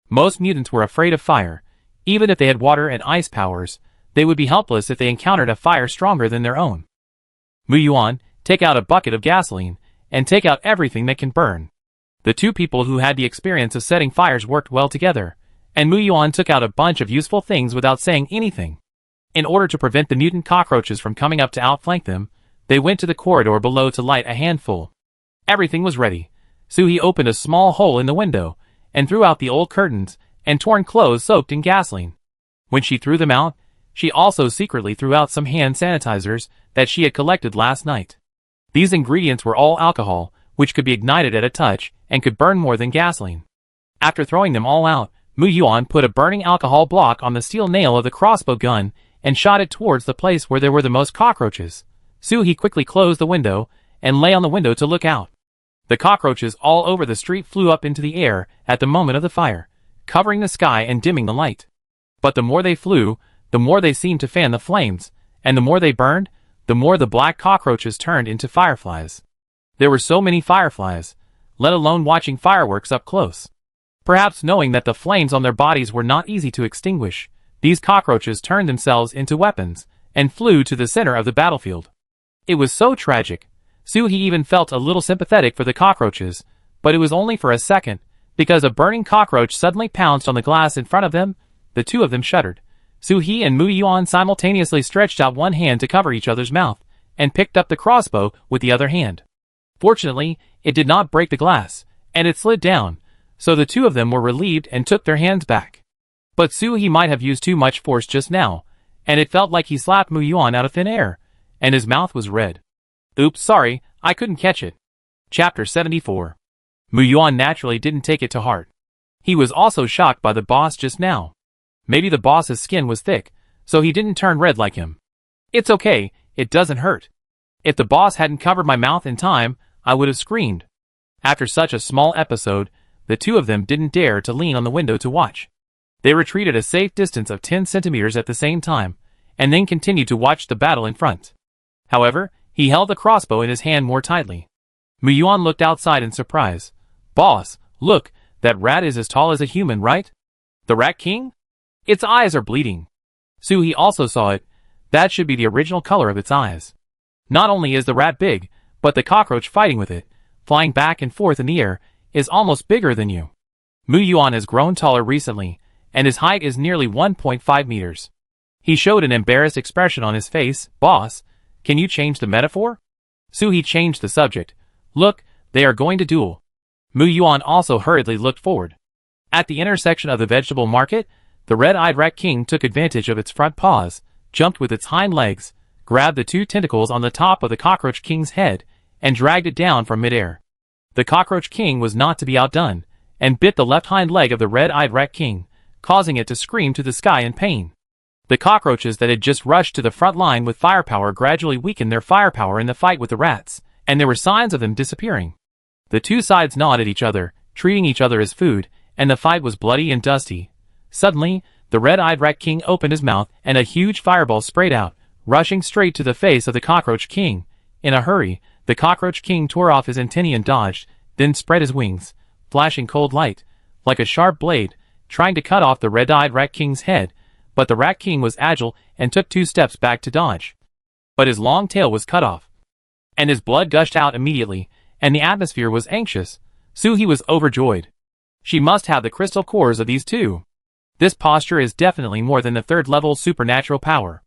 Most mutants were afraid of fire. Even if they had water and ice powers, they would be helpless if they encountered a fire stronger than their own. Mu-yuan, take out a bucket of gasoline, and take out everything that can burn. The two people who had the experience of setting fires worked well together, and Mu-yuan took out a bunch of useful things without saying anything. In order to prevent the mutant cockroaches from coming up to outflank them, they went to the corridor below to light a handful. Everything was ready. Su-hee opened a small hole in the window, and threw out the old curtains and torn clothes soaked in gasoline. When she threw them out, she also secretly threw out some hand sanitizers that she had collected last night. These ingredients were all alcohol, which could be ignited at a touch and could burn more than gasoline. After throwing them all out, Mu-yuan put a burning alcohol block on the steel nail of the crossbow gun and shot it towards the place where there were the most cockroaches. Su-hee quickly closed the window and lay on the window to look out. The cockroaches all over the street flew up into the air at the moment of the fire, covering the sky and dimming the light. But the more they flew, the more they seemed to fan the flames, and the more they burned, the more the black cockroaches turned into fireflies. There were so many fireflies, let alone watching fireworks up close. Perhaps knowing that the flames on their bodies were not easy to extinguish, these cockroaches turned themselves into weapons and flew to the center of the battlefield. It was so tragic. Su-hee even felt a little sympathetic for the cockroaches, but it was only for a second, because a burning cockroach suddenly pounced on the glass in front of them. The two of them shuddered. Su-hee and Mu-yuan simultaneously stretched out one hand to cover each other's mouth, and picked up the crossbow with the other hand. Fortunately, it did not break the glass, and it slid down, so the two of them were relieved and took their hands back. But Su-hee might have used too much force just now, and it felt like he slapped Mu-yuan out of thin air, and his mouth was red. Oops, sorry, I couldn't catch it. Chapter 74. Mu-yuan naturally didn't take it to heart. He was also shocked by the boss just now. Maybe the boss's skin was thick, so he didn't turn red like him. It's okay, it doesn't hurt. If the boss hadn't covered my mouth in time, I would have screamed. After such a small episode, the two of them didn't dare to lean on the window to watch. They retreated a safe distance of 10 centimeters at the same time, and then continued to watch the battle in front. However, he held the crossbow in his hand more tightly. Mu-yuan looked outside in surprise. Boss, look, that rat is as tall as a human, right? The Rat King? Its eyes are bleeding. Su-hee also saw it. That should be the original color of its eyes. Not only is the rat big, but the cockroach fighting with it, flying back and forth in the air, is almost bigger than you. Mu-yuan has grown taller recently, and his height is nearly 1.5 meters. He showed an embarrassed expression on his face. Boss, can you change the metaphor? Su-hee changed the subject. Look, they are going to duel. Mu-yuan also hurriedly looked forward. At the intersection of the vegetable market, the red-eyed Rat King took advantage of its front paws, jumped with its hind legs, grabbed the two tentacles on the top of the Cockroach King's head, and dragged it down from midair. The Cockroach King was not to be outdone, and bit the left hind leg of the red-eyed Rat King, causing it to scream to the sky in pain. The cockroaches that had just rushed to the front line with firepower gradually weakened their firepower in the fight with the rats, and there were signs of them disappearing. The two sides gnawed at each other, treating each other as food, and the fight was bloody and dusty. Suddenly, the red-eyed Rat King opened his mouth and a huge fireball sprayed out, rushing straight to the face of the Cockroach King. In a hurry, the Cockroach King tore off his antennae and dodged, then spread his wings, flashing cold light, like a sharp blade, trying to cut off the red-eyed Rat King's head, but the Rat King was agile and took 2 steps back to dodge. But his long tail was cut off, and his blood gushed out immediately, and the atmosphere was anxious. Su-hee was overjoyed. She must have the crystal cores of these two. This posture is definitely more than the 3rd level supernatural power.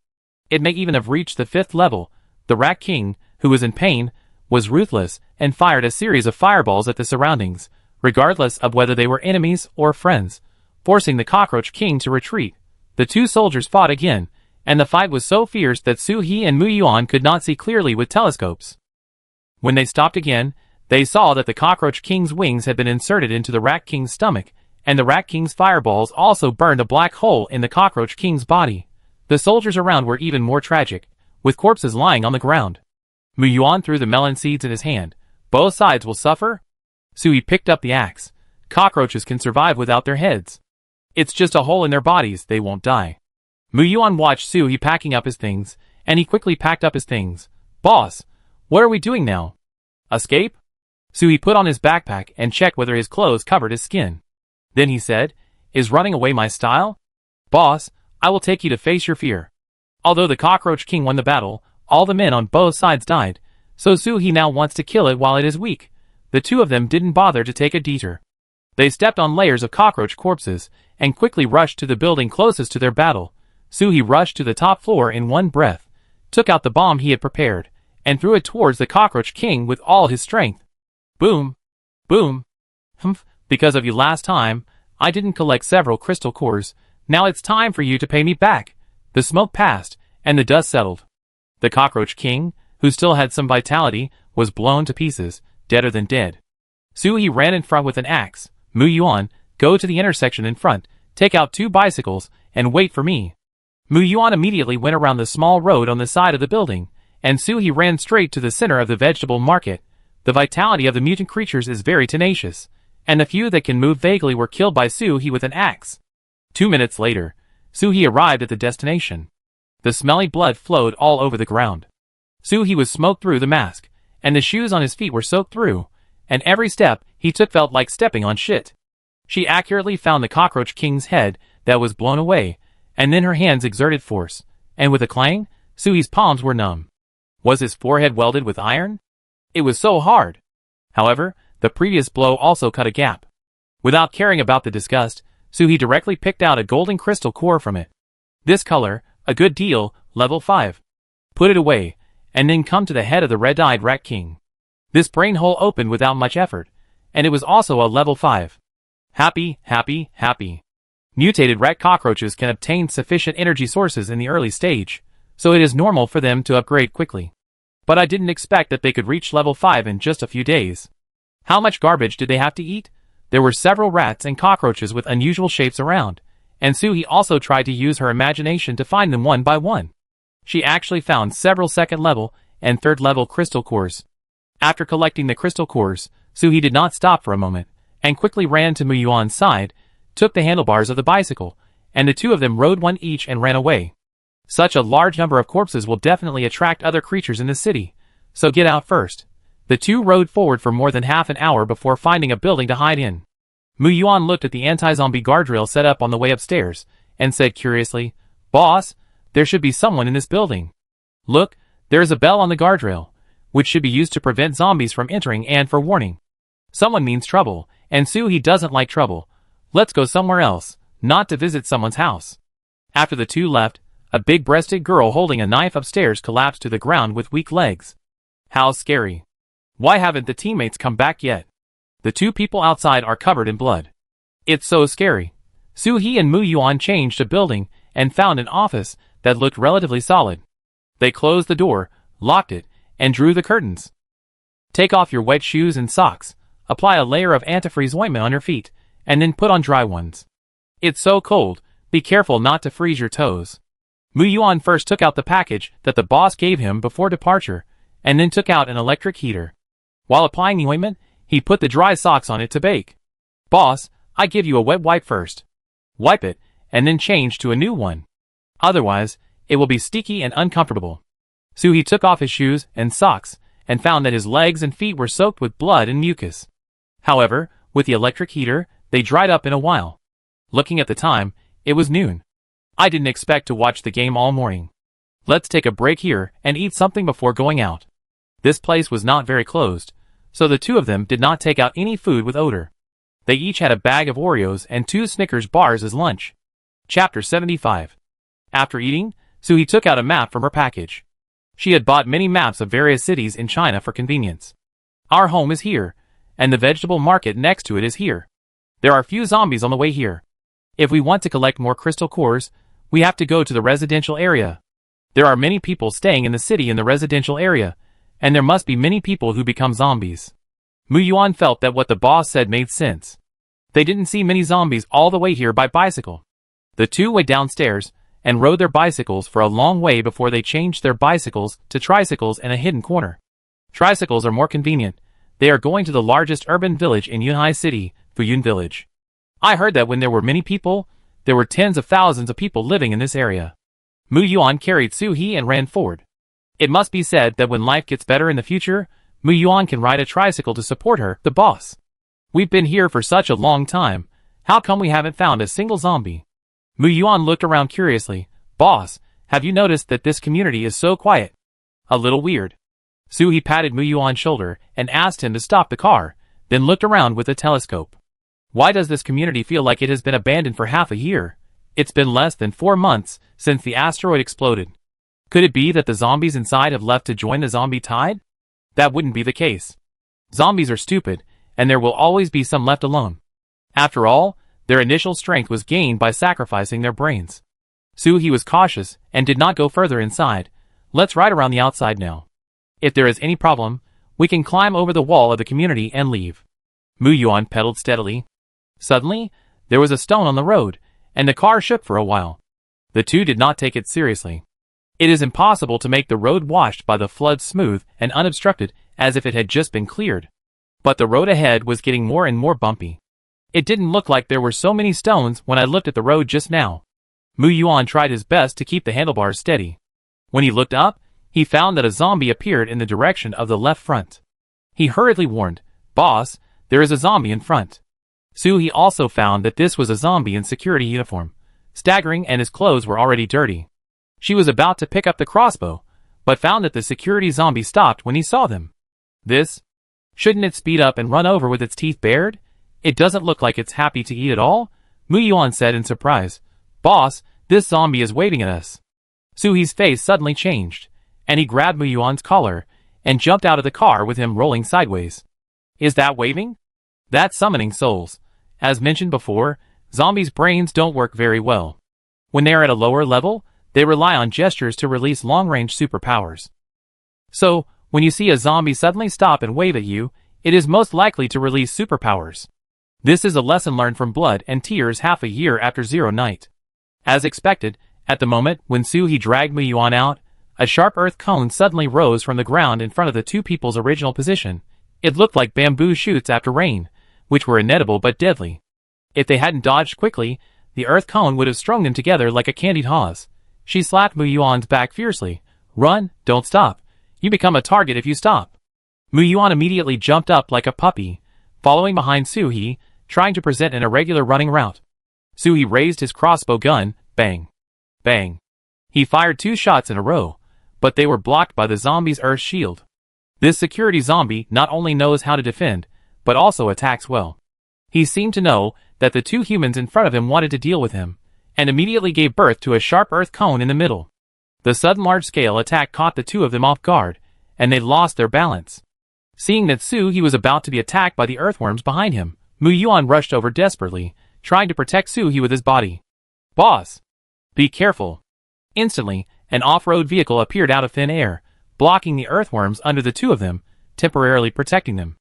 It may even have reached the 5th level. The Rat King, who was in pain, was ruthless and fired a series of fireballs at the surroundings, regardless of whether they were enemies or friends, forcing the Cockroach King to retreat. The two soldiers fought again, and the fight was so fierce that Su-hee and Mu-yuan could not see clearly with telescopes. When they stopped again, They saw that the Cockroach King's wings had been inserted into the Rat King's stomach, and the Rat King's fireballs also burned a black hole in the Cockroach King's body. The soldiers around were even more tragic, with corpses lying on the ground. Mu Yuan threw the melon seeds in his hand. Both sides will suffer? Sui picked up the axe. Cockroaches can survive without their heads. It's just a hole in their bodies, they won't die. Mu Yuan watched Sui packing up his things, and he quickly packed up his things. Boss, what are we doing now? Escape? Sui put on his backpack and checked whether his clothes covered his skin. Then he said, Is running away my style? Boss, I will take you to face your fear. Although the Cockroach King won the battle, all the men on both sides died, so Sui now wants to kill it while it is weak. The two of them didn't bother to take a detour. They stepped on layers of cockroach corpses, and quickly rushed to the building closest to their battle. Sui rushed to the top floor in one breath, took out the bomb he had prepared, and threw it towards the Cockroach King with all his strength. Boom! Boom! Humph, because of you last time, I didn't collect several crystal cores. Now it's time for you to pay me back. The smoke passed, and the dust settled. The Cockroach King, who still had some vitality, was blown to pieces, deader than dead. Sui ran in front with an axe. Mu Yuan, go to the intersection in front, take out 2 bicycles, and wait for me. Mu Yuan immediately went around the small road on the side of the building, and Sui ran straight to the center of the vegetable market. The vitality of the mutant creatures is very tenacious, and the few that can move vaguely were killed by Sui with an axe. 2 minutes later, Sui arrived at the destination. The smelly blood flowed all over the ground. Sui was smoked through the mask, and the shoes on his feet were soaked through, and every step he took felt like stepping on shit. She accurately found the Cockroach King's head that was blown away, and then her hands exerted force, and with a clang, Sui's palms were numb. Was his forehead welded with iron? It was so hard. However, the previous blow also cut a gap. Without caring about the disgust, Sui directly picked out a golden crystal core from it. This color, a good deal, level 5. Put it away, and then come to the head of the red-eyed Rat King. This brain hole opened without much effort, and it was also a level 5. Happy, happy, happy. Mutated rat cockroaches can obtain sufficient energy sources in the early stage, so it is normal for them to upgrade quickly. But I didn't expect that they could reach level 5 in just a few days. How much garbage did they have to eat? There were several rats and cockroaches with unusual shapes around, and Sui also tried to use her imagination to find them one by one. She actually found several second-level and third-level crystal cores. After collecting the crystal cores, Sui did not stop for a moment, and quickly ran to Mu Yuan's side, took the handlebars of the bicycle, and the two of them rode one each and ran away. Such a large number of corpses will definitely attract other creatures in the city, so get out first. The two rode forward for more than half an hour before finding a building to hide in. Mu Yuan looked at the anti-zombie guardrail set up on the way upstairs, and said curiously, "Boss, there should be someone in this building. Look, there is a bell on the guardrail, which should be used to prevent zombies from entering and for warning. Someone means trouble, and Sui doesn't like trouble. Let's go somewhere else, not to visit someone's house." After the two left, a big-breasted girl holding a knife upstairs collapsed to the ground with weak legs. How scary. Why haven't the teammates come back yet? The two people outside are covered in blood. It's so scary. Sui and Mu Yuan changed a building and found an office that looked relatively solid. They closed the door, locked it, and drew the curtains. Take off your wet shoes and socks, apply a layer of antifreeze ointment on your feet, and then put on dry ones. It's so cold, be careful not to freeze your toes. Mu Yuan first took out the package that the boss gave him before departure, and then took out an electric heater. While applying the ointment, he put the dry socks on it to bake. "Boss, I give you a wet wipe first. Wipe it, and then change to a new one. Otherwise, it will be sticky and uncomfortable." Sui took off his shoes and socks, and found that his legs and feet were soaked with blood and mucus. However, with the electric heater, they dried up in a while. Looking at the time, it was noon. I didn't expect to watch the game all morning. Let's take a break here and eat something before going out. This place was not very closed, so the two of them did not take out any food with odor. They each had a bag of Oreos and 2 Snickers bars as lunch. Chapter 75. After eating, Sui took out a map from her package. She had bought many maps of various cities in China for convenience. Our home is here, and the vegetable market next to it is here. There are few zombies on the way here. If we want to collect more crystal cores, we have to go to the residential area. There are many people staying in the city in the residential area, and there must be many people who become zombies. Mu Yuan felt that what the boss said made sense. They didn't see many zombies all the way here by bicycle. The two went downstairs and rode their bicycles for a long way before they changed their bicycles to tricycles in a hidden corner. Tricycles are more convenient. They are going to the largest urban village in Yunhai City, Fuyun Village. I heard that when there were many people, there were tens of thousands of people living in this area. Mu Yuan carried Su He and ran forward. It must be said that when life gets better in the future, Mu Yuan can ride a tricycle to support her, the boss. We've been here for such a long time. How come we haven't found a single zombie? Mu Yuan looked around curiously. Boss, have you noticed that this community is so quiet? A little weird. Su He patted Mu Yuan's shoulder and asked him to stop the car, then looked around with a telescope. Why does this community feel like it has been abandoned for half a year? It's been less than 4 months since the asteroid exploded. Could it be that the zombies inside have left to join the zombie tide? That wouldn't be the case. Zombies are stupid, and there will always be some left alone. After all, their initial strength was gained by sacrificing their brains. Su He was cautious and did not go further inside. Let's ride around the outside now. If there is any problem, we can climb over the wall of the community and leave. Mu Yuan pedaled steadily. Suddenly, there was a stone on the road, and the car shook for a while. The two did not take it seriously. It is impossible to make the road washed by the flood smooth and unobstructed as if it had just been cleared. But the road ahead was getting more and more bumpy. It didn't look like there were so many stones when I looked at the road just now. Mu Yuan tried his best to keep the handlebars steady. When he looked up, he found that a zombie appeared in the direction of the left front. He hurriedly warned, "Boss, there is a zombie in front." Su He also found that this was a zombie in security uniform, staggering, and his clothes were already dirty. She was about to pick up the crossbow, but found that the security zombie stopped when he saw them. This? Shouldn't it speed up and run over with its teeth bared? It doesn't look like it's happy to eat at all, Mu Yuan said in surprise. Boss, this zombie is waving at us. Su He's face suddenly changed, and he grabbed Mu Yuan's collar and jumped out of the car with him rolling sideways. Is that waving? That's summoning souls. As mentioned before, zombies' brains don't work very well. When they are at a lower level, they rely on gestures to release long-range superpowers. So, when you see a zombie suddenly stop and wave at you, it is most likely to release superpowers. This is a lesson learned from Blood and Tears half a year after Zero Night. As expected, at the moment when Su He dragged Mu Yuan out, a sharp earth cone suddenly rose from the ground in front of the two people's original position. It looked like bamboo shoots after rain, which were inedible but deadly. If they hadn't dodged quickly, the earth cone would have strung them together like a candied hawse. She slapped Mu Yuan's back fiercely. Run, don't stop. You become a target if you stop. Mu Yuan immediately jumped up like a puppy, following behind Su He, trying to present an irregular running route. Su He raised his crossbow gun, bang. Bang. He fired 2 shots in a row, but they were blocked by the zombie's earth shield. This security zombie not only knows how to defend, but also attacks well. He seemed to know that the 2 humans in front of him wanted to deal with him, and immediately gave birth to a sharp earth cone in the middle. The sudden large-scale attack caught the 2 of them off guard, and they lost their balance. Seeing that Su He was about to be attacked by the earthworms behind him, Mu Yuan rushed over desperately, trying to protect Su He with his body. Boss! Be careful! Instantly, an off-road vehicle appeared out of thin air, blocking the earthworms under the 2 of them, temporarily protecting them.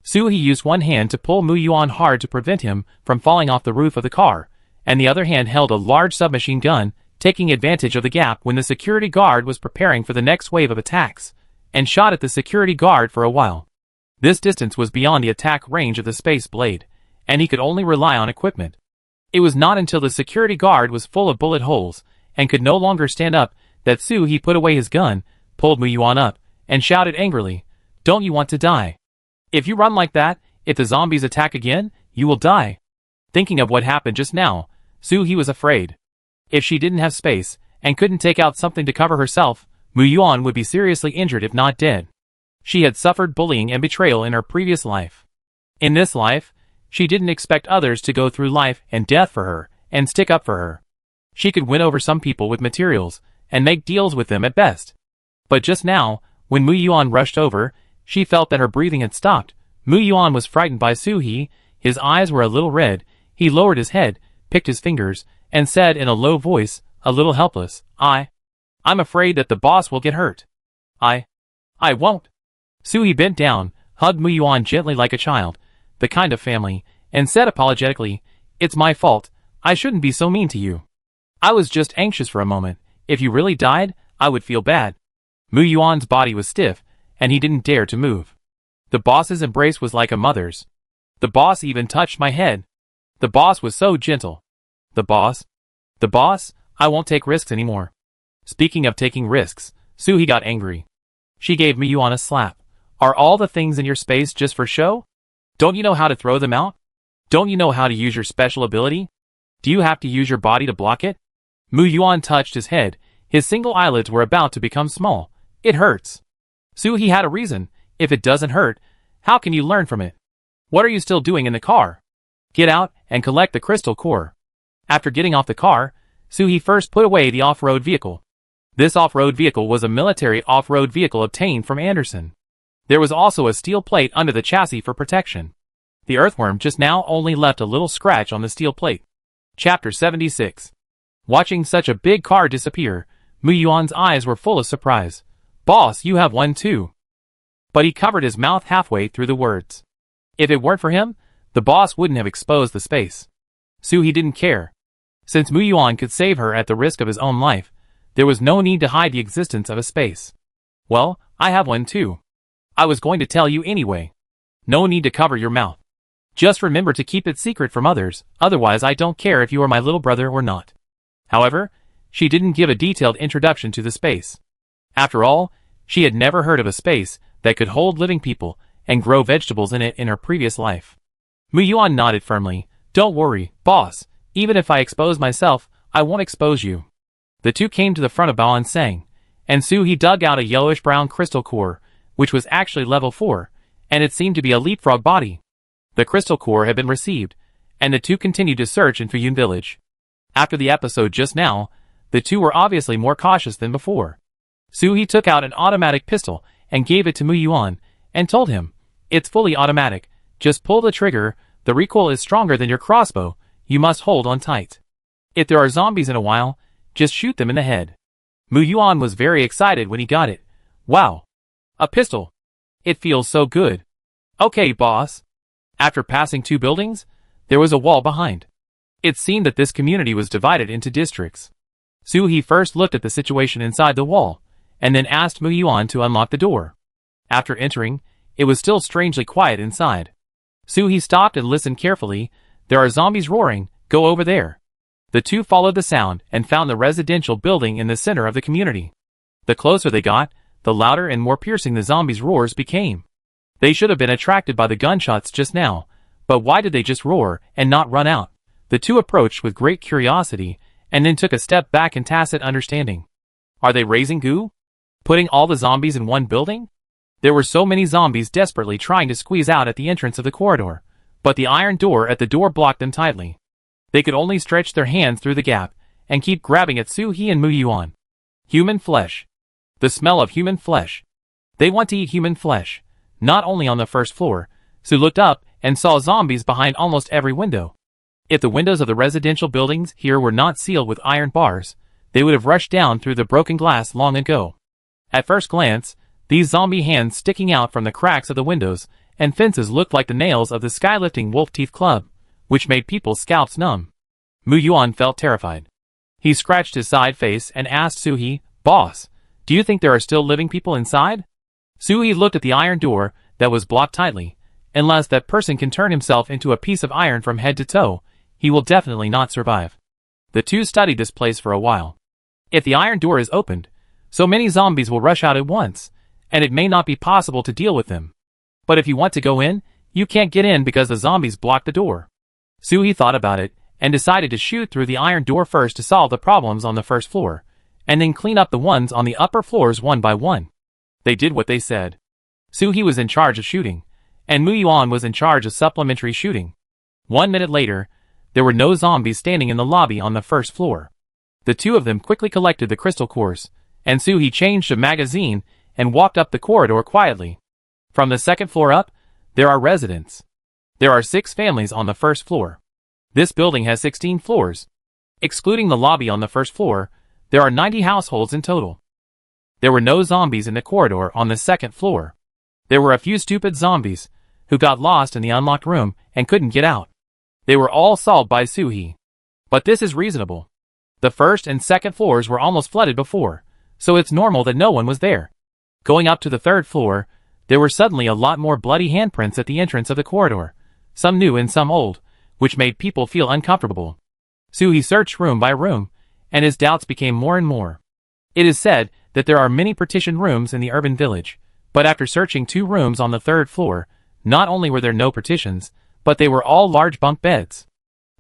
Su He used one hand to pull Mu Yuan hard to prevent him from falling off the roof of the car, and the other hand held a large submachine gun, taking advantage of the gap when the security guard was preparing for the next wave of attacks, and shot at the security guard for a while. This distance was beyond the attack range of the space blade, and he could only rely on equipment. It was not until the security guard was full of bullet holes, and could no longer stand up, that Su He put away his gun, pulled Mu Yuan up, and shouted angrily, "Don't you want to die? If you run like that, if the zombies attack again, you will die." Thinking of what happened just now, Su He was afraid. If she didn't have space, and couldn't take out something to cover herself, Mu Yuan would be seriously injured if not dead. She had suffered bullying and betrayal in her previous life. In this life, she didn't expect others to go through life and death for her, and stick up for her. She could win over some people with materials, and make deals with them at best. But just now, when Mu Yuan rushed over, she felt that her breathing had stopped. Mu Yuan was frightened by Su He, his eyes were a little red, he lowered his head, picked his fingers, and said in a low voice, a little helpless, I'm afraid that the boss will get hurt. I won't. Su He bent down, hugged Muyuan gently like a child, the kind of family, and said apologetically, "It's my fault, I shouldn't be so mean to you. I was just anxious for a moment. If you really died, I would feel bad." Muyuan's body was stiff, and he didn't dare to move. The boss's embrace was like a mother's. The boss even touched my head. The boss was so gentle. The boss? The boss? I won't take risks anymore. Speaking of taking risks, Suhi got angry. She gave Muyuan a slap. "Are all the things in your space just for show? Don't you know how to throw them out? Don't you know how to use your special ability? Do you have to use your body to block it?" Muyuan touched his head. His single eyelids were about to become small. "It hurts." Suhi had a reason. "If it doesn't hurt, how can you learn from it? What are you still doing in the car? Get out and collect the crystal core." After getting off the car, Suhi first put away the off-road vehicle. This off-road vehicle was a military off-road vehicle obtained from Anderson. There was also a steel plate under the chassis for protection. The earthworm just now only left a little scratch on the steel plate. Chapter 76. Watching such a big car disappear, Muyuan's eyes were full of surprise. "Boss, you have one too." But he covered his mouth halfway through the words. If it weren't for him, the boss wouldn't have exposed the space. Suhi didn't care. Since Muyuan could save her at the risk of his own life, there was no need to hide the existence of a space. "Well, I have one too. I was going to tell you anyway. No need to cover your mouth. Just remember to keep it secret from others, otherwise I don't care if you are my little brother or not." However, she didn't give a detailed introduction to the space. After all, she had never heard of a space that could hold living people and grow vegetables in it in her previous life. Muyuan nodded firmly. "Don't worry, boss. Even if I expose myself, I won't expose you." The two came to the front of Bao Sang, and Suhi dug out a yellowish-brown crystal core, which was actually level 4, and it seemed to be a leapfrog body. The crystal core had been received, and the two continued to search in Fuyun village. After the episode just now, the two were obviously more cautious than before. Suhi took out an automatic pistol and gave it to Muyuan, and told him, "It's fully automatic. Just pull the trigger. The recoil is stronger than your crossbow. You must hold on tight. If there are zombies in a while, just shoot them in the head." Muyuan was very excited when he got it. "Wow! A pistol! It feels so good." "Okay, boss." After passing 2 buildings, there was a wall behind. It seemed that this community was divided into districts. Suhi first looked at the situation inside the wall, and then asked Muyuan to unlock the door. After entering, it was still strangely quiet inside. Suhi stopped and listened carefully. "There are zombies roaring. Go over there." The two followed the sound and found the residential building in the center of the community. The closer they got, the louder and more piercing the zombies' roars became. They should have been attracted by the gunshots just now, but why did they just roar and not run out? The two approached with great curiosity, and then took a step back in tacit understanding. Are they raising goo? Putting all the zombies in one building? There were so many zombies desperately trying to squeeze out at the entrance of the corridor, but the iron door at the door blocked them tightly. They could only stretch their hands through the gap, and keep grabbing at Suhi and Muyuan. Human flesh. The smell of human flesh. They want to eat human flesh. Not only on the first floor, Su looked up and saw zombies behind almost every window. If the windows of the residential buildings here were not sealed with iron bars, they would have rushed down through the broken glass long ago. At first glance, these zombie hands sticking out from the cracks of the windows and fences looked like the nails of the skylifting wolf teeth club, which made people's scalps numb. Muyuan felt terrified. He scratched his side face and asked Suhi, "Boss, do you think there are still living people inside?" Suhi looked at the iron door that was blocked tightly. Unless that person can turn himself into a piece of iron from head to toe, he will definitely not survive. The two studied this place for a while. If the iron door is opened, so many zombies will rush out at once, and it may not be possible to deal with them. But if you want to go in, you can't get in because the zombies block the door. Suhi thought about it, and decided to shoot through the iron door first to solve the problems on the first floor, and then clean up the ones on the upper floors one by one. They did what they said. Suhi was in charge of shooting, and Muyuan was in charge of supplementary shooting. 1 minute later, there were no zombies standing in the lobby on the first floor. The two of them quickly collected the crystal cores, and Suhi changed a magazine and walked up the corridor quietly. From the second floor up, there are residents. There are 6 families on the first floor. This building has 16 floors. Excluding the lobby on the first floor, there are 90 households in total. There were no zombies in the corridor on the second floor. There were a few stupid zombies who got lost in the unlocked room and couldn't get out. They were all solved by Suhi. But this is reasonable. The first and second floors were almost flooded before, so it's normal that no one was there. Going up to the third floor, there were suddenly a lot more bloody handprints at the entrance of the corridor, some new and some old, which made people feel uncomfortable. Suhi searched room by room, and his doubts became more and more. It is said that there are many partitioned rooms in the urban village, but after searching 2 rooms on the 3rd floor, not only were there no partitions, but they were all large bunk beds.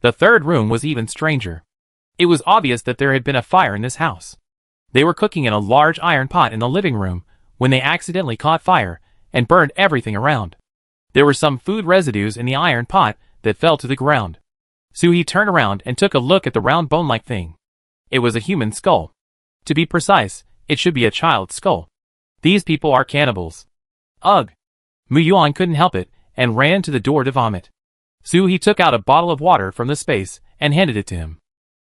The 3rd room was even stranger. It was obvious that there had been a fire in this house. They were cooking in a large iron pot in the living room when they accidentally caught fire and burned everything around. There were some food residues in the iron pot that fell to the ground. Suhi turned around and took a look at the round bone-like thing. It was a human skull. To be precise, it should be a child's skull. These people are cannibals. Ugh! Mu Yuan couldn't help it and ran to the door to vomit. Suhi took out a bottle of water from the space and handed it to him.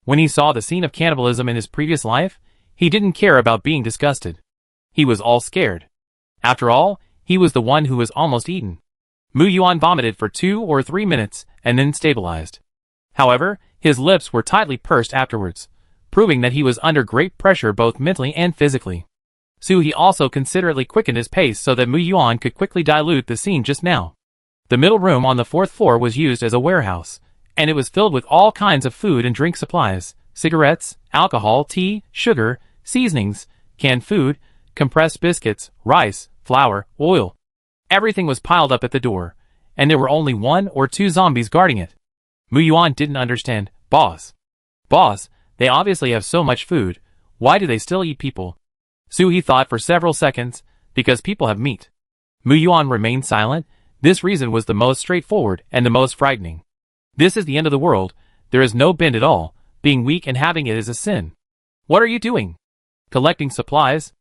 When he saw the scene of cannibalism in his previous life, he didn't care about being disgusted. He was all scared. After all, he was the one who was almost eaten. Mu Yuan vomited for 2 or 3 minutes and then stabilized. However, his lips were tightly pursed afterwards, proving that he was under great pressure both mentally and physically. Suhi also considerately quickened his pace so that Mu Yuan could quickly dilute the scene just now. The middle room on the 4th floor was used as a warehouse, and it was filled with all kinds of food and drink supplies, cigarettes, alcohol, tea, sugar, seasonings, canned food, compressed biscuits, rice, flour, oil. Everything was piled up at the door, and there were only 1 or 2 zombies guarding it. Mu Yuan didn't understand. Boss, they obviously have so much food. Why do they still eat people? Suhi thought for several seconds, because people have meat. Mu Yuan remained silent. This reason was the most straightforward and the most frightening. This is the end of the world. There is no bend at all. Being weak and having it is a sin. What are you doing? Collecting supplies?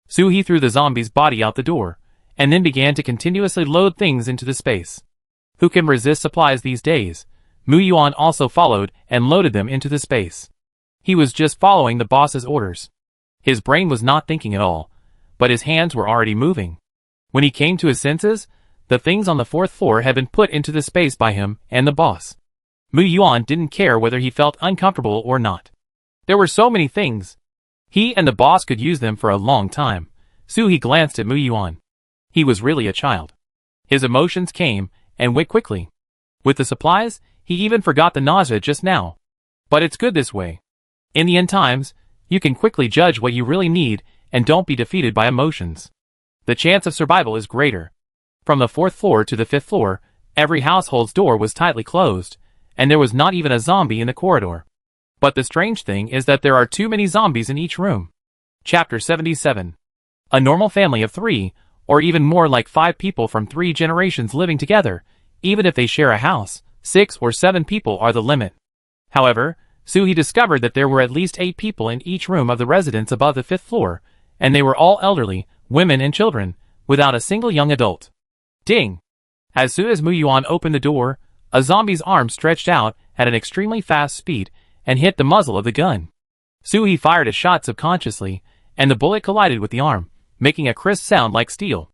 Suhi threw the zombie's body out the door, and then began to continuously load things into the space. Who can resist supplies these days? Mu Yuan also followed and loaded them into the space. He was just following the boss's orders. His brain was not thinking at all, but his hands were already moving. When he came to his senses, the things on the 4th floor had been put into the space by him and the boss. Mu Yuan didn't care whether he felt uncomfortable or not. There were so many things. He and the boss could use them for a long time. Suhi glanced at Mu Yuan. He was really a child. His emotions came and went quickly. With the supplies, he even forgot the nausea just now. But it's good this way. In the end times, you can quickly judge what you really need and don't be defeated by emotions. The chance of survival is greater. From the 4th floor to the 5th floor, every household's door was tightly closed, and there was not even a zombie in the corridor. But the strange thing is that there are too many zombies in each room. Chapter 77. A normal family of 3, or even more like 5 people from 3 generations living together, even if they share a house, 6 or 7 people are the limit. However, Suhi discovered that there were at least 8 people in each room of the residence above the 5th floor, and they were all elderly, women and children, without a single young adult. Ding! As soon as Mu Yuan opened the door, a zombie's arm stretched out at an extremely fast speed and hit the muzzle of the gun. Suhi fired a shot subconsciously, and the bullet collided with the arm, making a crisp sound like steel.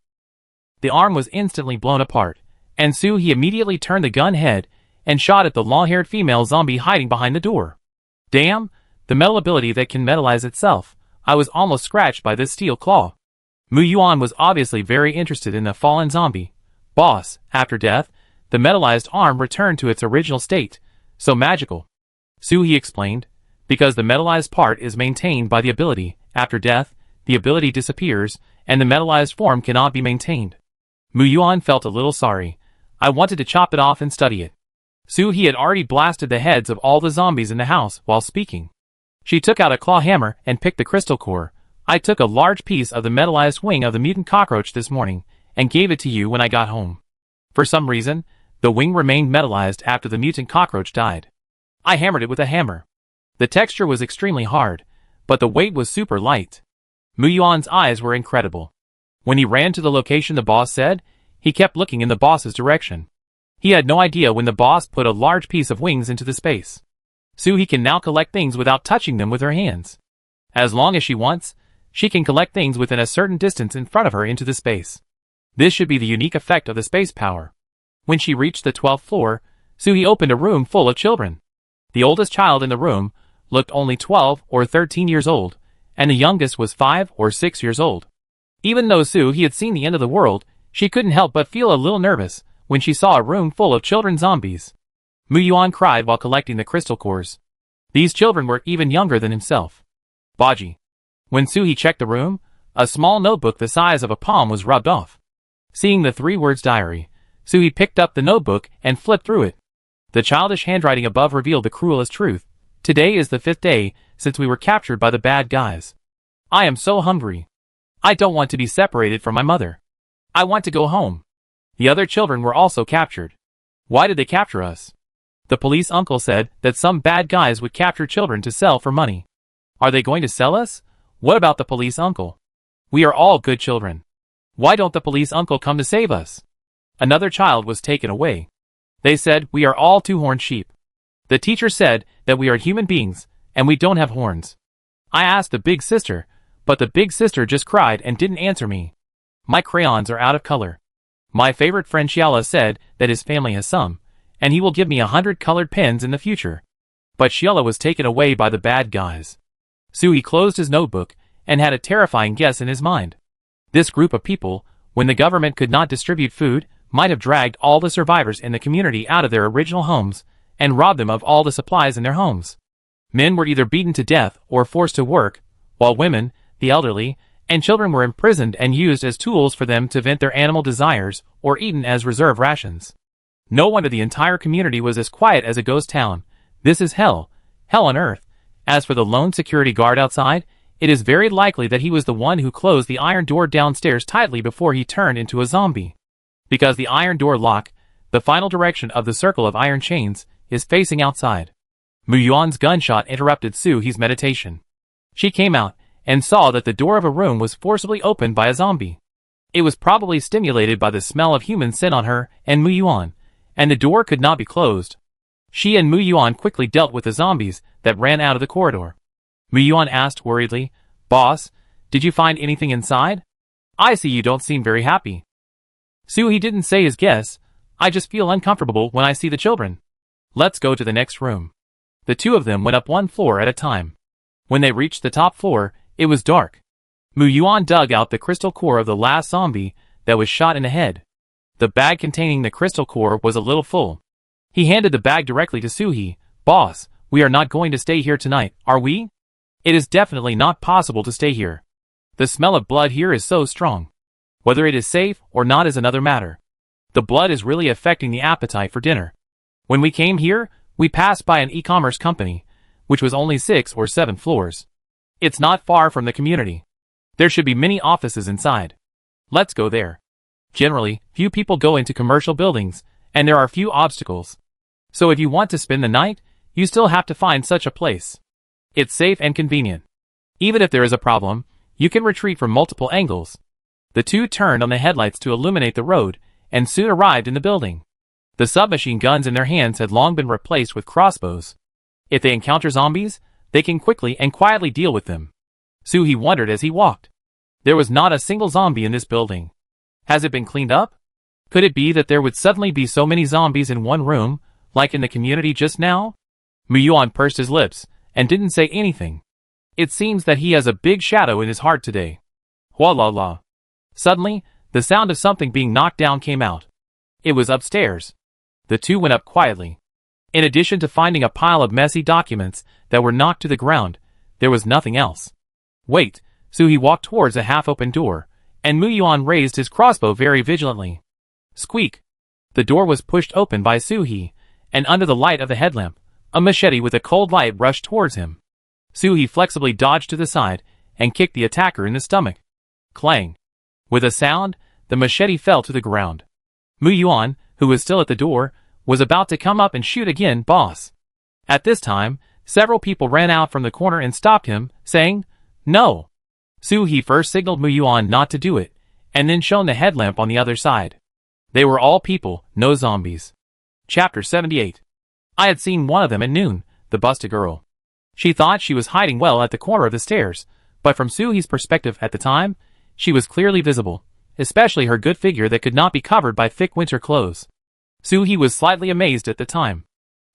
The arm was instantly blown apart, and Suhi immediately turned the gun head and shot at the long-haired female zombie hiding behind the door. Damn, the metal ability that can metalize itself. I was almost scratched by this steel claw. Mu Yuan was obviously very interested in the fallen zombie. Boss, after death, the metallized arm returned to its original state. So magical. Suhi explained. Because the metallized part is maintained by the ability, after death, the ability disappears, and the metallized form cannot be maintained. Mu Yuan felt a little sorry. I wanted to chop it off and study it. Suhi had already blasted the heads of all the zombies in the house while speaking. She took out a claw hammer and picked the crystal core. I took a large piece of the metallized wing of the mutant cockroach this morning and gave it to you when I got home. For some reason, the wing remained metallized after the mutant cockroach died. I hammered it with a hammer. The texture was extremely hard, but the weight was super light. Mu Yuan's eyes were incredible. When he ran to the location the boss said, he kept looking in the boss's direction. He had no idea when the boss put a large piece of wings into the space. Suhi can now collect things without touching them with her hands. As long as she wants, she can collect things within a certain distance in front of her into the space. This should be the unique effect of the space power. When she reached the 12th floor, Suhi opened a room full of children. The oldest child in the room looked only 12 or 13 years old, and the youngest was 5 or 6 years old. Even though Suhi had seen the end of the world, she couldn't help but feel a little nervous when she saw a room full of children zombies. Mu Yuan cried while collecting the crystal cores. These children were even younger than himself. Baji. When Suhi checked the room, a small notebook the size of a palm was rubbed off. Seeing the 3 words diary, Suhi picked up the notebook and flipped through it. The childish handwriting above revealed the cruelest truth. Today is the 5th day since we were captured by the bad guys. I am so hungry. I don't want to be separated from my mother. I want to go home. The other children were also captured. Why did they capture us? The police uncle said that some bad guys would capture children to sell for money. Are they going to sell us? What about the police uncle? We are all good children. Why don't the police uncle come to save us? Another child was taken away. They said we are all 2-horned sheep. The teacher said that we are human beings, and we don't have horns. I asked the big sister, but the big sister just cried and didn't answer me. My crayons are out of color. My favorite friend Xiala said that his family has some, and he will give me 100 colored pens in the future. But Xiala was taken away by the bad guys. Suhi closed his notebook and had a terrifying guess in his mind. This group of people, when the government could not distribute food, might have dragged all the survivors in the community out of their original homes and robbed them of all the supplies in their homes. Men were either beaten to death or forced to work, while women, the elderly, and children were imprisoned and used as tools for them to vent their animal desires or eaten as reserve rations. No wonder the entire community was as quiet as a ghost town. This is hell, hell on earth. As for the lone security guard outside, it is very likely that he was the one who closed the iron door downstairs tightly before he turned into a zombie. Because the iron door lock, the final direction of the circle of iron chains, is facing outside. Mu Yuan's gunshot interrupted Suhi's meditation. She came out and saw that the door of a room was forcibly opened by a zombie. It was probably stimulated by the smell of human sin on her and Mu Yuan, and the door could not be closed. She and Mu Yuan quickly dealt with the zombies that ran out of the corridor. Mu Yuan asked worriedly, "Boss, did you find anything inside? I see you don't seem very happy." Suhi didn't say his guess. I just feel uncomfortable when I see the children. Let's go to the next room. The two of them went up 1 floor at a time. When they reached the top floor, it was dark. Mu Yuan dug out the crystal core of the last zombie that was shot in the head. The bag containing the crystal core was a little full. He handed the bag directly to Suhi. "Boss, we are not going to stay here tonight, are we? It is definitely not possible to stay here. The smell of blood here is so strong. Whether it is safe or not is another matter. The blood is really affecting the appetite for dinner. When we came here, we passed by an e-commerce company, which was only 6 or 7 floors. It's not far from the community. There should be many offices inside. Let's go there. Generally, few people go into commercial buildings, and there are few obstacles. So if you want to spend the night, you still have to find such a place. It's safe and convenient. Even if there is a problem, you can retreat from multiple angles." The two turned on the headlights to illuminate the road, and soon arrived in the building. The submachine guns in their hands had long been replaced with crossbows. If they encounter zombies, they can quickly and quietly deal with them. Suhi wondered as he walked. There was not a single zombie in this building. Has it been cleaned up? Could it be that there would suddenly be so many zombies in one room, like in the community just now? Mu Yuan pursed his lips, and didn't say anything. It seems that he has a big shadow in his heart today. Hua la la. Suddenly, the sound of something being knocked down came out. It was upstairs. The two went up quietly. In addition to finding a pile of messy documents that were knocked to the ground, there was nothing else. Wait, Suhi walked towards a half-open door, and Mu Yuan raised his crossbow very vigilantly. Squeak! The door was pushed open by Suhi, and under the light of the headlamp, a machete with a cold light rushed towards him. Suhi flexibly dodged to the side and kicked the attacker in the stomach. Clang! With a sound, the machete fell to the ground. Mu Yuan, who was still at the door, was about to come up and shoot again, "Boss." At this time, several people ran out from the corner and stopped him, saying, "No." Suhi first signaled Mu Yuan not to do it, and then shone the headlamp on the other side. They were all people, no zombies. Chapter 78. I had seen one of them at noon, the busted girl. She thought she was hiding well at the corner of the stairs, but from Suhi's perspective at the time, she was clearly visible, especially her good figure that could not be covered by thick winter clothes. Soo-hee was slightly amazed at the time.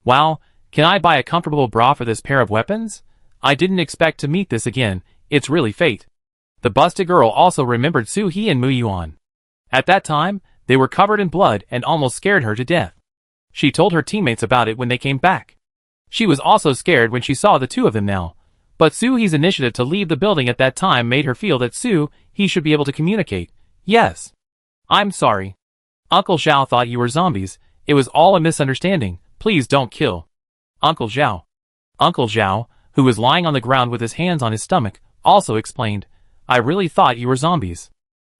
Wow, can I buy a comfortable bra for this pair of weapons? I didn't expect to meet this again, it's really fate. The busted girl also remembered Soo-hee and Mu-yuan. At that time, they were covered in blood and almost scared her to death. She told her teammates about it when they came back. She was also scared when she saw the two of them now. But Soo-hee's initiative to leave the building at that time made her feel that Soo-hee should be able to communicate. Yes. I'm sorry. Uncle Zhao thought you were zombies. It was all a misunderstanding. Please don't kill. Uncle Zhao. Uncle Zhao, who was lying on the ground with his hands on his stomach, also explained, I really thought you were zombies.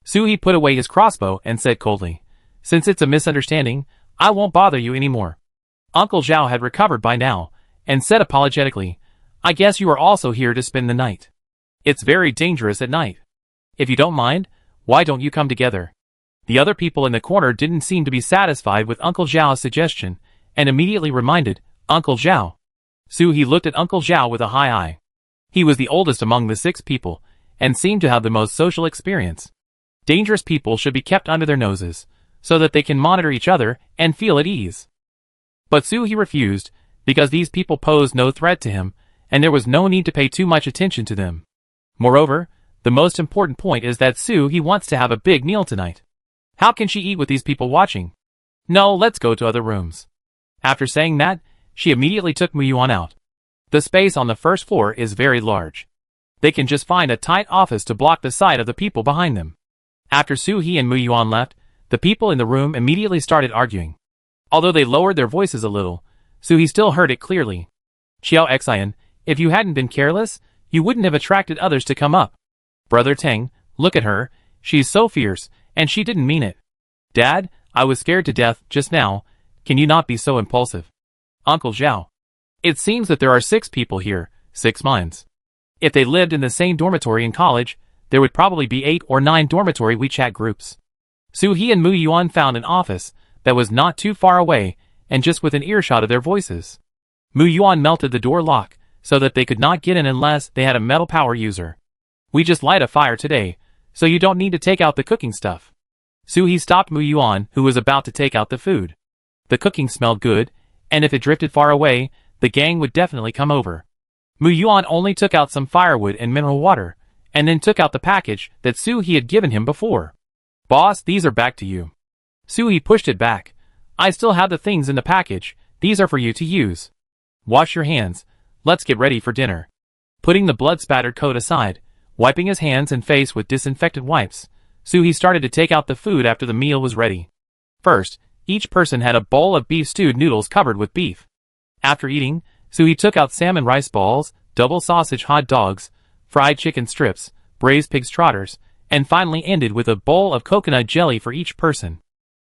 Soo-hee put away his crossbow and said coldly, since it's a misunderstanding, I won't bother you anymore. Uncle Zhao had recovered by now, and said apologetically, I guess you are also here to spend the night. It's very dangerous at night. If you don't mind, why don't you come together? The other people in the corner didn't seem to be satisfied with Uncle Zhao's suggestion, and immediately reminded, Uncle Zhao. Soo-hee looked at Uncle Zhao with a high eye. He was the oldest among the 6 people, and seemed to have the most social experience. Dangerous people should be kept under their noses, so that they can monitor each other and feel at ease. But Soo-hee refused, because these people posed no threat to him, and there was no need to pay too much attention to them. Moreover, the most important point is that Soo-hee wants to have a big meal tonight. How can she eat with these people watching? No, let's go to other rooms. After saying that, she immediately took Mu-yuan out. The space on the first floor is very large. They can just find a tight office to block the sight of the people behind them. After Soo-hee and Mu-yuan left, the people in the room immediately started arguing. Although they lowered their voices a little, Soo-hee still heard it clearly. Xiao Xian, if you hadn't been careless, you wouldn't have attracted others to come up. Brother Teng, look at her, she's so fierce, and she didn't mean it. Dad, I was scared to death just now, can you not be so impulsive? Uncle Zhao. It seems that there are 6 people here, 6 minds. If they lived in the same dormitory in college, there would probably be 8 or 9 dormitory WeChat groups. Soo-hee and Mu-yuan found an office that was not too far away and just within earshot of their voices. Mu-yuan melted the door lock so that they could not get in unless they had a metal power user. We just light a fire today, so you don't need to take out the cooking stuff. Soo-hee stopped Mu-yuan, who was about to take out the food. The cooking smelled good, and if it drifted far away, the gang would definitely come over. Mu-yuan only took out some firewood and mineral water, and then took out the package that Soo-hee had given him before. Boss, these are back to you. Soo-hee pushed it back. I still have the things in the package, these are for you to use. Wash your hands, let's get ready for dinner. Putting the blood-spattered coat aside, wiping his hands and face with disinfectant wipes, Soo-hee started to take out the food after the meal was ready. First, each person had a bowl of beef stewed noodles covered with beef. After eating, Soo-hee took out salmon rice balls, double sausage hot dogs, fried chicken strips, braised pig's trotters, and finally ended with a bowl of coconut jelly for each person.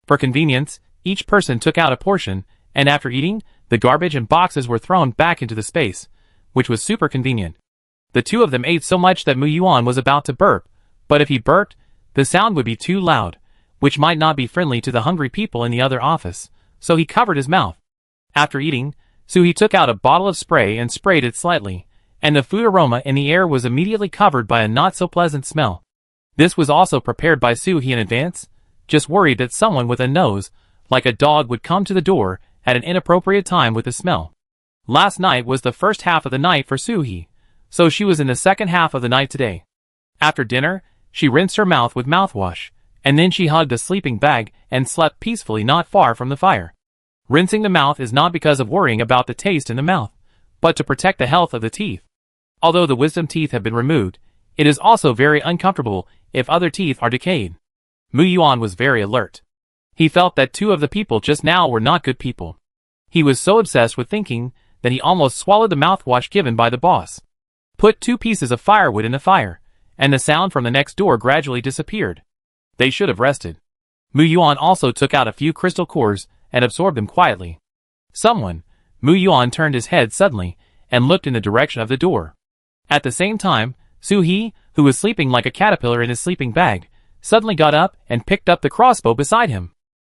For convenience, each person took out a portion, and after eating, the garbage and boxes were thrown back into the space, which was super convenient. The two of them ate so much that Mu-yuan was about to burp, but if he burped, the sound would be too loud, which might not be friendly to the hungry people in the other office, so he covered his mouth. After eating, Soo-hee took out a bottle of spray and sprayed it slightly, and the food aroma in the air was immediately covered by a not-so-pleasant smell. This was also prepared by Soo-hee in advance, just worried that someone with a nose, like a dog, would come to the door at an inappropriate time with the smell. Last night was the first half of the night for Soo-hee, so she was in the second half of the night today. After dinner, she rinsed her mouth with mouthwash, and then she hugged a sleeping bag and slept peacefully not far from the fire. Rinsing the mouth is not because of worrying about the taste in the mouth, but to protect the health of the teeth. Although the wisdom teeth have been removed, it is also very uncomfortable if other teeth are decayed. Mu-yuan was very alert. He felt that two of the people just now were not good people. He was so obsessed with thinking that he almost swallowed the mouthwash given by the boss. Put 2 pieces of firewood in the fire, and the sound from the next door gradually disappeared. They should have rested. Mu-yuan also took out a few crystal cores and absorbed them quietly. Mu-yuan turned his head suddenly and looked in the direction of the door. At the same time, Soo-hee, who was sleeping like a caterpillar in his sleeping bag, suddenly got up and picked up the crossbow beside him.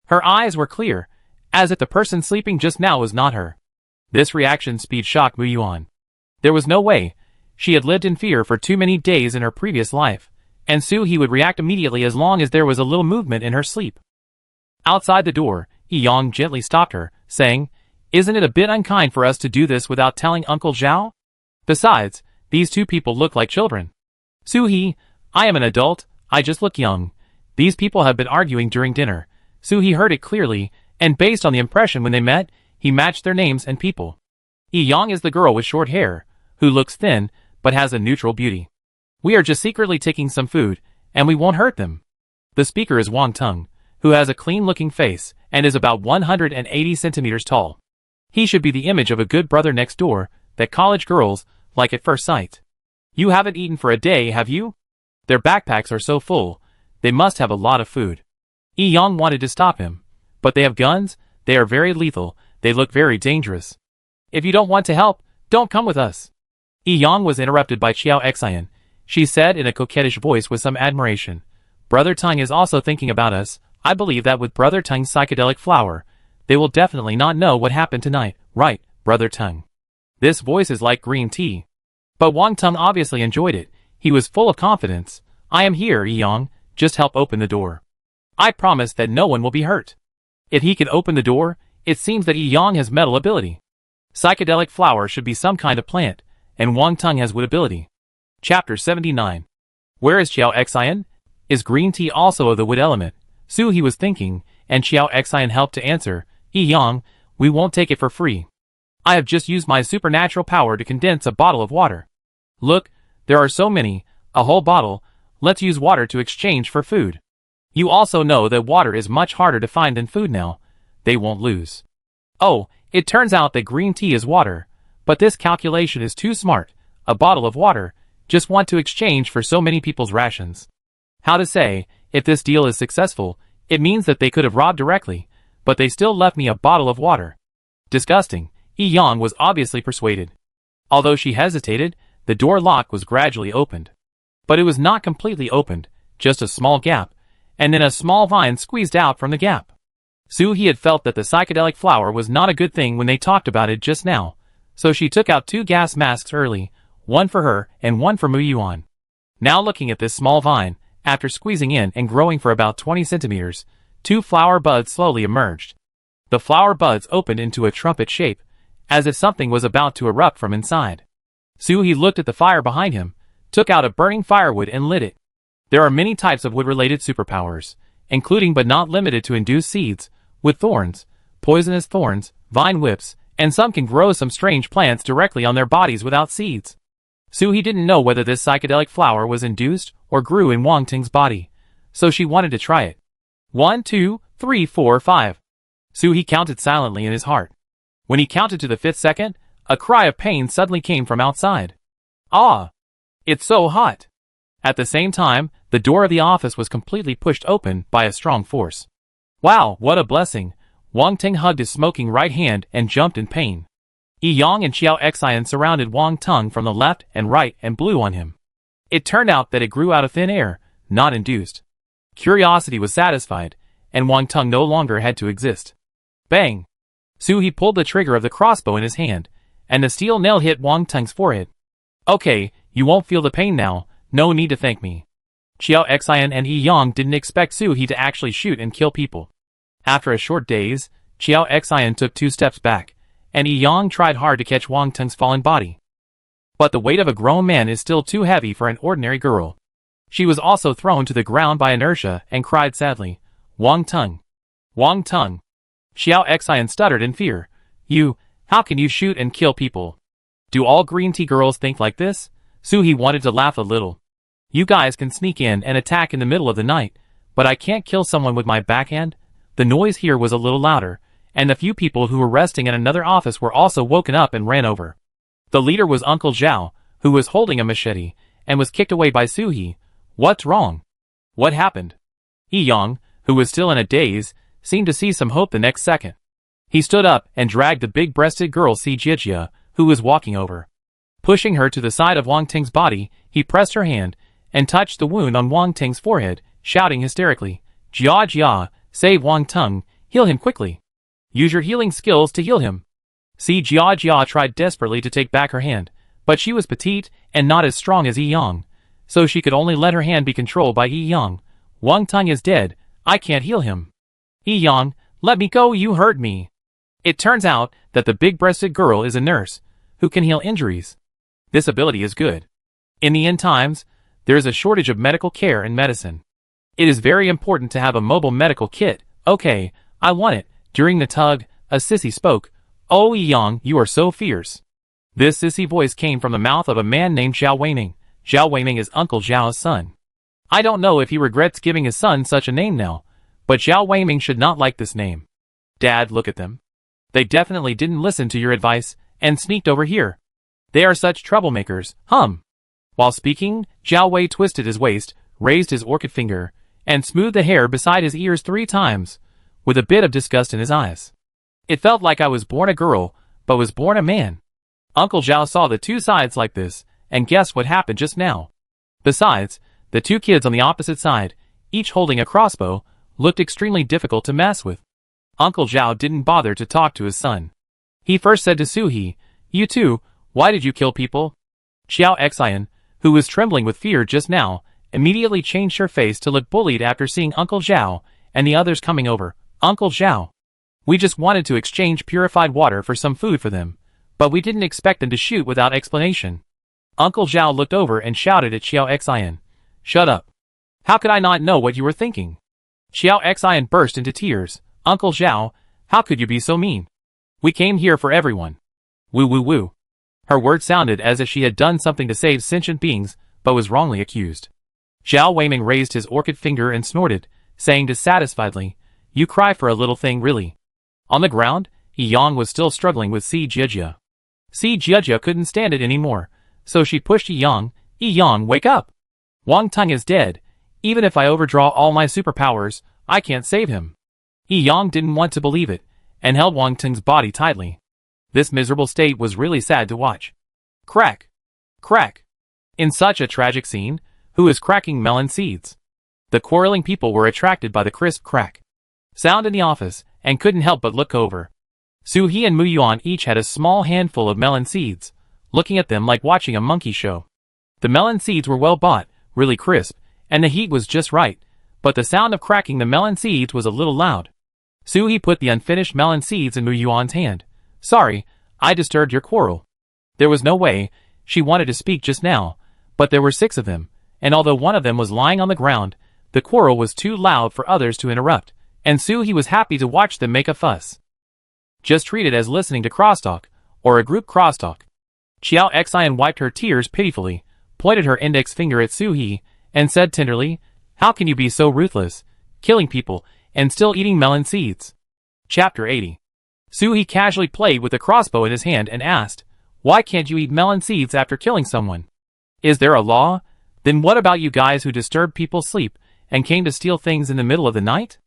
Her eyes were clear, as if the person sleeping just now was not her. This reaction speed shocked Mu-yuan. There was no way. She had lived in fear for too many days in her previous life, and Soo-hee would react immediately as long as there was a little movement in her sleep. Outside the door, Yi-young gently stopped her, saying, "Isn't it a bit unkind for us to do this without telling Uncle Zhao? Besides, these two people look like children." "Soo-hee, I am an adult, I just look young. These people have been arguing during dinner." Soo-hee heard it clearly, and based on the impression when they met, he matched their names and people. Yi-young is the girl with short hair, who looks thin, but has a neutral beauty. "We are just secretly taking some food, and we won't hurt them." The speaker is Wang Tung, who has a clean-looking face, and is about 180 centimeters tall. He should be the image of a good brother next door, that college girls like at first sight. "You haven't eaten for a day, have you?" Their backpacks are so full, they must have a lot of food. Yi-young wanted to stop him, but they have guns, they are very lethal, they look very dangerous. "If you don't want to help, don't come with us." Yi-young was interrupted by Xiao Xian. She said in a coquettish voice with some admiration, "Brother Tung is also thinking about us. I believe that with Brother Tung's psychedelic flower, they will definitely not know what happened tonight, right, Brother Tung?" This voice is like green tea. But Wang Tung obviously enjoyed it. He was full of confidence. "I am here, Yi-young, just help open the door. I promise that no one will be hurt." If he can open the door, it seems that Yi-young has metal ability. Psychedelic flower should be some kind of plant, and Wang Tung has wood ability. Chapter 79. Where is Xiao Xian? Is green tea also of the wood element? Soo-hee was thinking, and Xiao Xian helped to answer, "Yi-young, we won't take it for free. I have just used my supernatural power to condense a bottle of water. Look, there are so many, a whole bottle. Let's use water to exchange for food. You also know that water is much harder to find than food now. They won't lose." Oh, it turns out that green tea is water, but this calculation is too smart. A bottle of water, just want to exchange for so many people's rations. How to say, if this deal is successful, it means that they could have robbed directly, but they still left me a bottle of water. Disgusting. Yi-young was obviously persuaded. Although she hesitated, the door lock was gradually opened. But it was not completely opened, just a small gap, and then a small vine squeezed out from the gap. Soo-hee had felt that the psychedelic flower was not a good thing when they talked about it just now, so she took out 2 gas masks early, one for her and one for Mu Yuan. Now looking at this small vine, after squeezing in and growing for about 20 centimeters, 2 flower buds slowly emerged. The flower buds opened into a trumpet shape, as if something was about to erupt from inside. Soo-hee looked at the fire behind him, took out a burning firewood and lit it. There are many types of wood-related superpowers, including but not limited to induced seeds, with thorns, poisonous thorns, vine whips, and some can grow some strange plants directly on their bodies without seeds. Soo-hee didn't know whether this psychedelic flower was induced or grew in Wang Ting's body, so she wanted to try it. 1, 2, 3, 4, 5. Soo-hee counted silently in his heart. When he counted to the 5th second, a cry of pain suddenly came from outside. "Ah! It's so hot!" At the same time, the door of the office was completely pushed open by a strong force. "Wow, what a blessing!" Wang Ting hugged his smoking right hand and jumped in pain. Yi-young and Xiao Xian surrounded Wang Tung from the left and right and blew on him. It turned out that it grew out of thin air, not induced. Curiosity was satisfied, and Wang Tung no longer had to exist. Bang! Soo-hee pulled the trigger of the crossbow in his hand, and the steel nail hit Wang Tung's forehead. "Okay, you won't feel the pain now, no need to thank me." Xiao Xian and Yi-young didn't expect Soo-hee to actually shoot and kill people. After a short daze, Xiao Xian took 2 steps back, and Yi-young tried hard to catch Wang Tung's fallen body. But the weight of a grown man is still too heavy for an ordinary girl. She was also thrown to the ground by inertia and cried sadly, "Wang Tung! Wang Tung!" Xiao Xian stuttered in fear. How can you shoot and kill people? Do all green tea girls think like this?" Soo-hee wanted to laugh a little. "You guys can sneak in and attack in the middle of the night, but I can't kill someone with my backhand." The noise here was a little louder, and the few people who were resting in another office were also woken up and ran over. The leader was Uncle Zhao, who was holding a machete, and was kicked away by Soo-hee. "What's wrong? What happened?" Yi-young, who was still in a daze, seemed to see some hope the next second. He stood up and dragged the big-breasted girl Si Jiejia, who was walking over. Pushing her to the side of Wang Ting's body, he pressed her hand, and touched the wound on Wang Ting's forehead, shouting hysterically, "Jia Jia, save Wang Tung, heal him quickly. Use your healing skills to heal him." Si Jia tried desperately to take back her hand, but she was petite and not as strong as Yi-young. so she could only let her hand be controlled by Yi Yang. Wang Teng is dead, I can't heal him. Yi Yang, let me go, you hurt me. It turns out that the big-breasted girl is a nurse, who can heal injuries. This ability is good. In the end times, there is a shortage of medical care and medicine. It is very important to have a mobile medical kit. Okay, I want it. During the tug, a sissy spoke. Oh Yi Yang, you are so fierce. This sissy voice came from the mouth of a man named Zhao Weiming. Zhao Weiming is Uncle Zhao's son. I don't know if he regrets giving his son such a name now, but Zhao Weiming should not like this name. Dad, look at them. They definitely didn't listen to your advice, and sneaked over here. They are such troublemakers, While speaking, Zhao Wei twisted his waist, raised his orchid finger, and smoothed the hair beside his ears 3 times, with a bit of disgust in his eyes. It felt like I was born a girl, but was born a man. Uncle Zhao saw the 2 sides like this, and guessed what happened just now. Besides, the 2 kids on the opposite side, each holding a crossbow, looked extremely difficult to mess with. Uncle Zhao didn't bother to talk to his son. He first said to Suhi, you too, why did you kill people? Xiao Xian, who was trembling with fear just now, immediately changed her face to look bullied after seeing Uncle Zhao and the others coming over. Uncle Zhao. We just wanted to exchange purified water for some food for them, but we didn't expect them to shoot without explanation. Uncle Zhao looked over and shouted at Xiao Xian. Shut up. How could I not know what you were thinking? Xiao Xian burst into tears. Uncle Zhao, how could you be so mean? We came here for everyone. Woo woo woo. Her words sounded as if she had done something to save sentient beings, but was wrongly accused. Zhao Weiming raised his orchid finger and snorted, saying dissatisfiedly, you cry for a little thing really. On the ground, Yi Yang was still struggling with Si Jiejia. Si Jiejia couldn't stand it anymore, so she pushed Yi Yang. Yi Yang, wake up! Wang Teng is dead. Even if I overdraw all my superpowers, I can't save him. Yi Yang didn't want to believe it, and held Wang Teng's body tightly. This miserable state was really sad to watch. Crack! Crack! In such a tragic scene, who is cracking melon seeds? The quarreling people were attracted by the crisp crack sound in the office, and couldn't help but look over. Su He and Mu Yuan each had a small handful of melon seeds, looking at them like watching a monkey show. The melon seeds were well bought, really crisp, and the heat was just right, but the sound of cracking the melon seeds was a little loud. Su He put the unfinished melon seeds in Mu Yuan's hand. Sorry, I disturbed your quarrel. There was no way, she wanted to speak just now, but there were 6 of them, and although one of them was lying on the ground, the quarrel was too loud for others to interrupt, and Su He was happy to watch them make a fuss. Just treat it as listening to crosstalk, or a group crosstalk. Xiao Xian wiped her tears pitifully, pointed her index finger at Su He, and said tenderly, how can you be so ruthless, killing people, and still eating melon seeds? Chapter 80. Su He casually played with the crossbow in his hand and asked, why can't you eat melon seeds after killing someone? Is there a law? Then what about you guys who disturb people's sleep, and came to steal things in the middle of the night?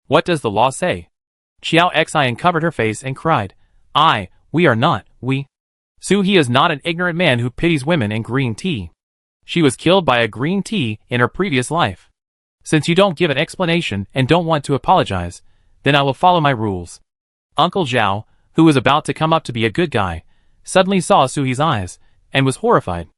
What does the law say? Xiao Xian covered her face and cried, we are not, Su He is not an ignorant man who pities women and green tea. She was killed by a green tea in her previous life. Since you don't give an explanation and don't want to apologize, then I will follow my rules. Uncle Zhao, who was about to come up to be a good guy, suddenly saw Su He's eyes, and was horrified.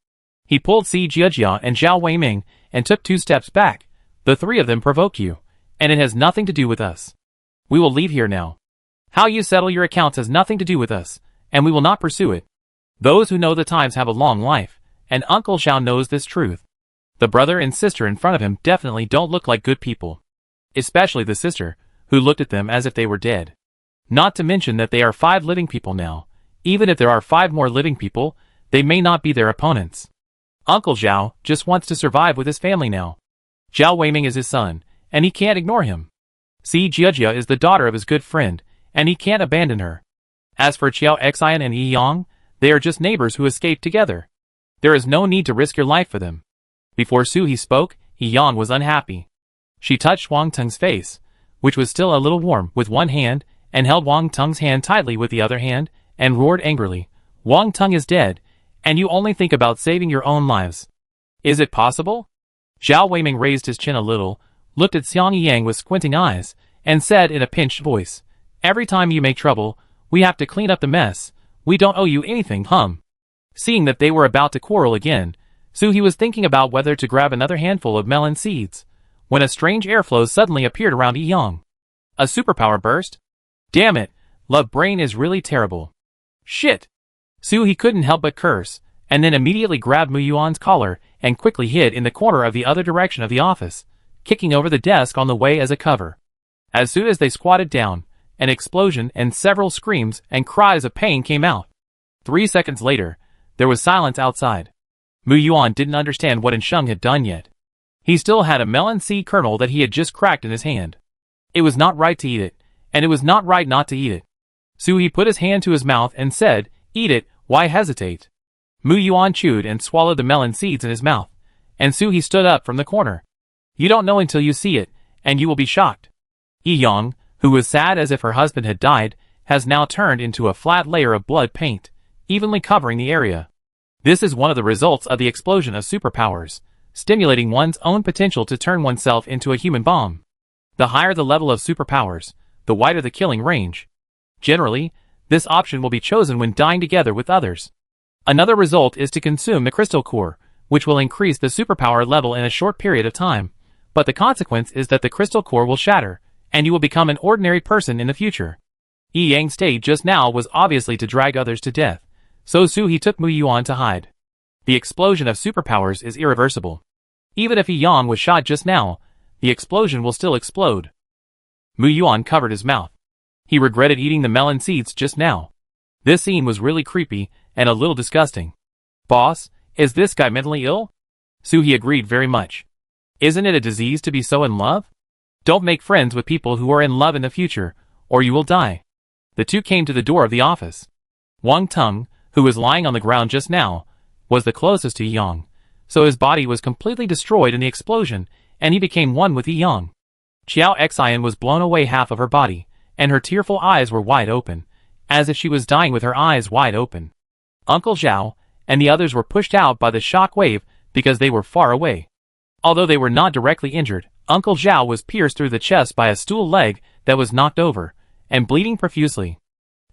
He pulled Si Jiejia and Zhao Weiming, and took 2 steps back. The 3 of them provoke you, and it has nothing to do with us. We will leave here now. How you settle your accounts has nothing to do with us, and we will not pursue it. Those who know the times have a long life, and Uncle Zhao knows this truth. The brother and sister in front of him definitely don't look like good people. Especially the sister, who looked at them as if they were dead. Not to mention that they are 5 living people now. Even if there are 5 more living people, they may not be their opponents. Uncle Zhao just wants to survive with his family now. Zhao Weiming is his son, and he can't ignore him. Si Jiejia is the daughter of his good friend, and he can't abandon her. As for Xiao Xian and Yi Yang, they are just neighbors who escaped together. There is no need to risk your life for them. Before Su He spoke, Yi Yang was unhappy. She touched Wang Teng's face, which was still a little warm, with one hand, and held Wang Teng's hand tightly with the other hand, and roared angrily, Wang Teng is dead, and you only think about saving your own lives. Is it possible? Zhao Weiming raised his chin a little, looked at Xiang Yang with squinting eyes, and said in a pinched voice, every time you make trouble, we have to clean up the mess. We don't owe you anything, Seeing that they were about to quarrel again, He was thinking about whether to grab another handful of melon seeds, when a strange airflow suddenly appeared around Young. A superpower burst? Damn it, Love Brain is really terrible. Shit! He couldn't help but curse, and then immediately grabbed Muyuan's collar and quickly hid in the corner of the other direction of the office, kicking over the desk on the way as a cover. As soon as they squatted down, an explosion and several screams and cries of pain came out. 3 seconds later, there was silence outside. Muyuan didn't understand what Sheng had done yet. He still had a melon seed kernel that he had just cracked in his hand. It was not right to eat it, and it was not right not to eat it. He put his hand to his mouth and said, "Eat it, why hesitate?" Muyuan chewed and swallowed the melon seeds in his mouth, and he stood up from the corner. "You don't know until you see it, and you will be shocked." Young, who was sad as if her husband had died, has now turned into a flat layer of blood paint, evenly covering the area. This is one of the results of the explosion of superpowers, stimulating one's own potential to turn oneself into a human bomb. The higher the level of superpowers, the wider the killing range. Generally, this option will be chosen when dying together with others. Another result is to consume the crystal core, which will increase the superpower level in a short period of time, but the consequence is that the crystal core will shatter, and you will become an ordinary person in the future. Yang's state just now was obviously to drag others to death, so he took Muyuan to hide. The explosion of superpowers is irreversible. Even if Yang was shot just now, the explosion will still explode. Muyuan covered his mouth. He regretted eating the melon seeds just now. This scene was really creepy and a little disgusting. "Boss, is this guy mentally ill?" He agreed very much. "Isn't it a disease to be so in love? Don't make friends with people who are in love in the future, or you will die." The two came to the door of the office. Wang Tung, who was lying on the ground just now, was the closest to Yang, so his body was completely destroyed in the explosion, and he became one with Yang. Qiao Xian was blown away half of her body, and her tearful eyes were wide open, as if she was dying with her eyes wide open. Uncle Zhao and the others were pushed out by the shock wave because they were far away. Although they were not directly injured, Uncle Zhao was pierced through the chest by a stool leg that was knocked over, and bleeding profusely.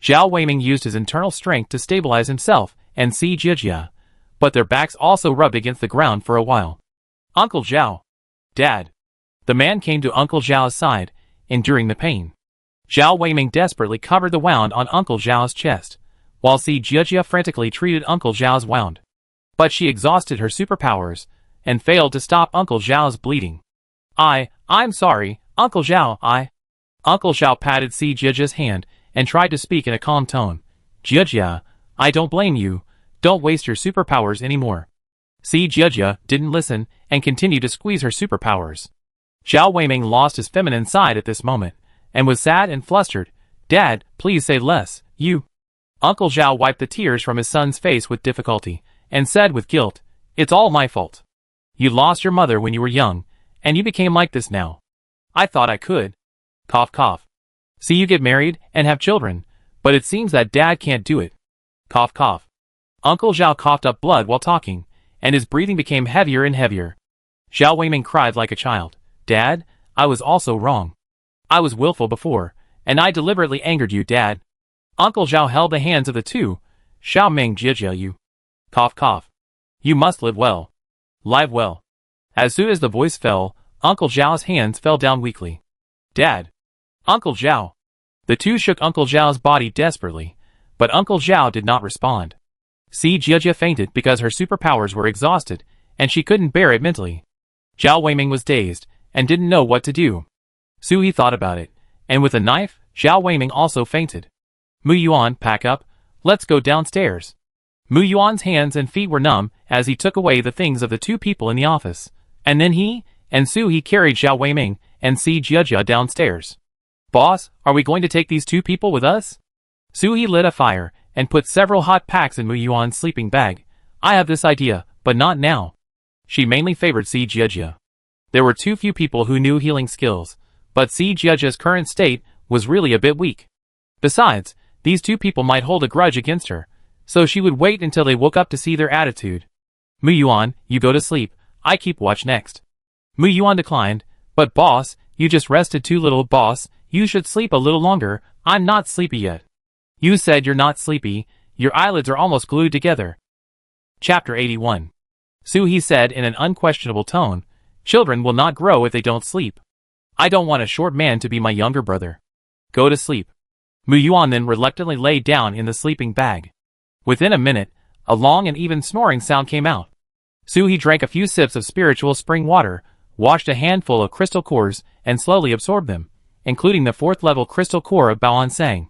Zhao Weiming used his internal strength to stabilize himself and see Jijia, but their backs also rubbed against the ground for a while. "Uncle Zhao." "Dad." The man came to Uncle Zhao's side, enduring the pain. Zhao Weiming desperately covered the wound on Uncle Zhao's chest, while Jijia frantically treated Uncle Zhao's wound. But she exhausted her superpowers, and failed to stop Uncle Zhao's bleeding. I'm sorry, Uncle Zhao, Uncle Zhao patted Jijia's hand, and tried to speak in a calm tone. "Jijia, I don't blame you, don't waste your superpowers anymore." Jijia didn't listen, and continued to squeeze her superpowers. Zhao Weiming lost his feminine side at this moment, and was sad and flustered. "Dad, please say less, you." Uncle Zhao wiped the tears from his son's face with difficulty, and said with guilt, "It's all my fault. You lost your mother when you were young, and you became like this now. I thought I could." Cough cough. "See you get married and have children, but it seems that Dad can't do it." Cough cough. Uncle Zhao coughed up blood while talking, and his breathing became heavier and heavier. Zhao Weiming cried like a child. "Dad, I was also wrong. I was willful before, and I deliberately angered you, Dad." Uncle Zhao held the hands of the two. "Xiao Ming Jijia, you." Cough cough. "You must live well. Live well." As soon as the voice fell, Uncle Zhao's hands fell down weakly. "Dad." "Uncle Zhao." The two shook Uncle Zhao's body desperately, but Uncle Zhao did not respond. Jijia fainted because her superpowers were exhausted, and she couldn't bear it mentally. Zhao Weiming was dazed, and didn't know what to do. He thought about it, and with a knife, Zhao Weiming also fainted. "Muyuan, pack up, let's go downstairs." Muyuan's hands and feet were numb as he took away the things of the two people in the office, and then he carried Zhao Weiming and Jijia downstairs. "Boss, are we going to take these two people with us?" He lit a fire, and put several hot packs in Muyuan's sleeping bag. "I have this idea, but not now." She mainly favored Jijia. There were too few people who knew healing skills, but Jijia's current state was really a bit weak. Besides, these two people might hold a grudge against her, so she would wait until they woke up to see their attitude. "Muyuan, you go to sleep, I keep watch next." Muyuan declined. "But boss, you just rested too little, boss, you should sleep a little longer, I'm not sleepy yet." "You said you're not sleepy, your eyelids are almost glued together." Chapter 81. Su-hee said in an unquestionable tone. Children will not grow if they don't sleep. I don't want a short man to be my younger brother. Go to sleep. Mu Yuan then reluctantly lay down in the sleeping bag. Within a minute, a long and even snoring sound came out. Su-hee drank a few sips of spiritual spring water, washed a handful of crystal cores, and slowly absorbed them, including the 4th level crystal core of Baoan Sang.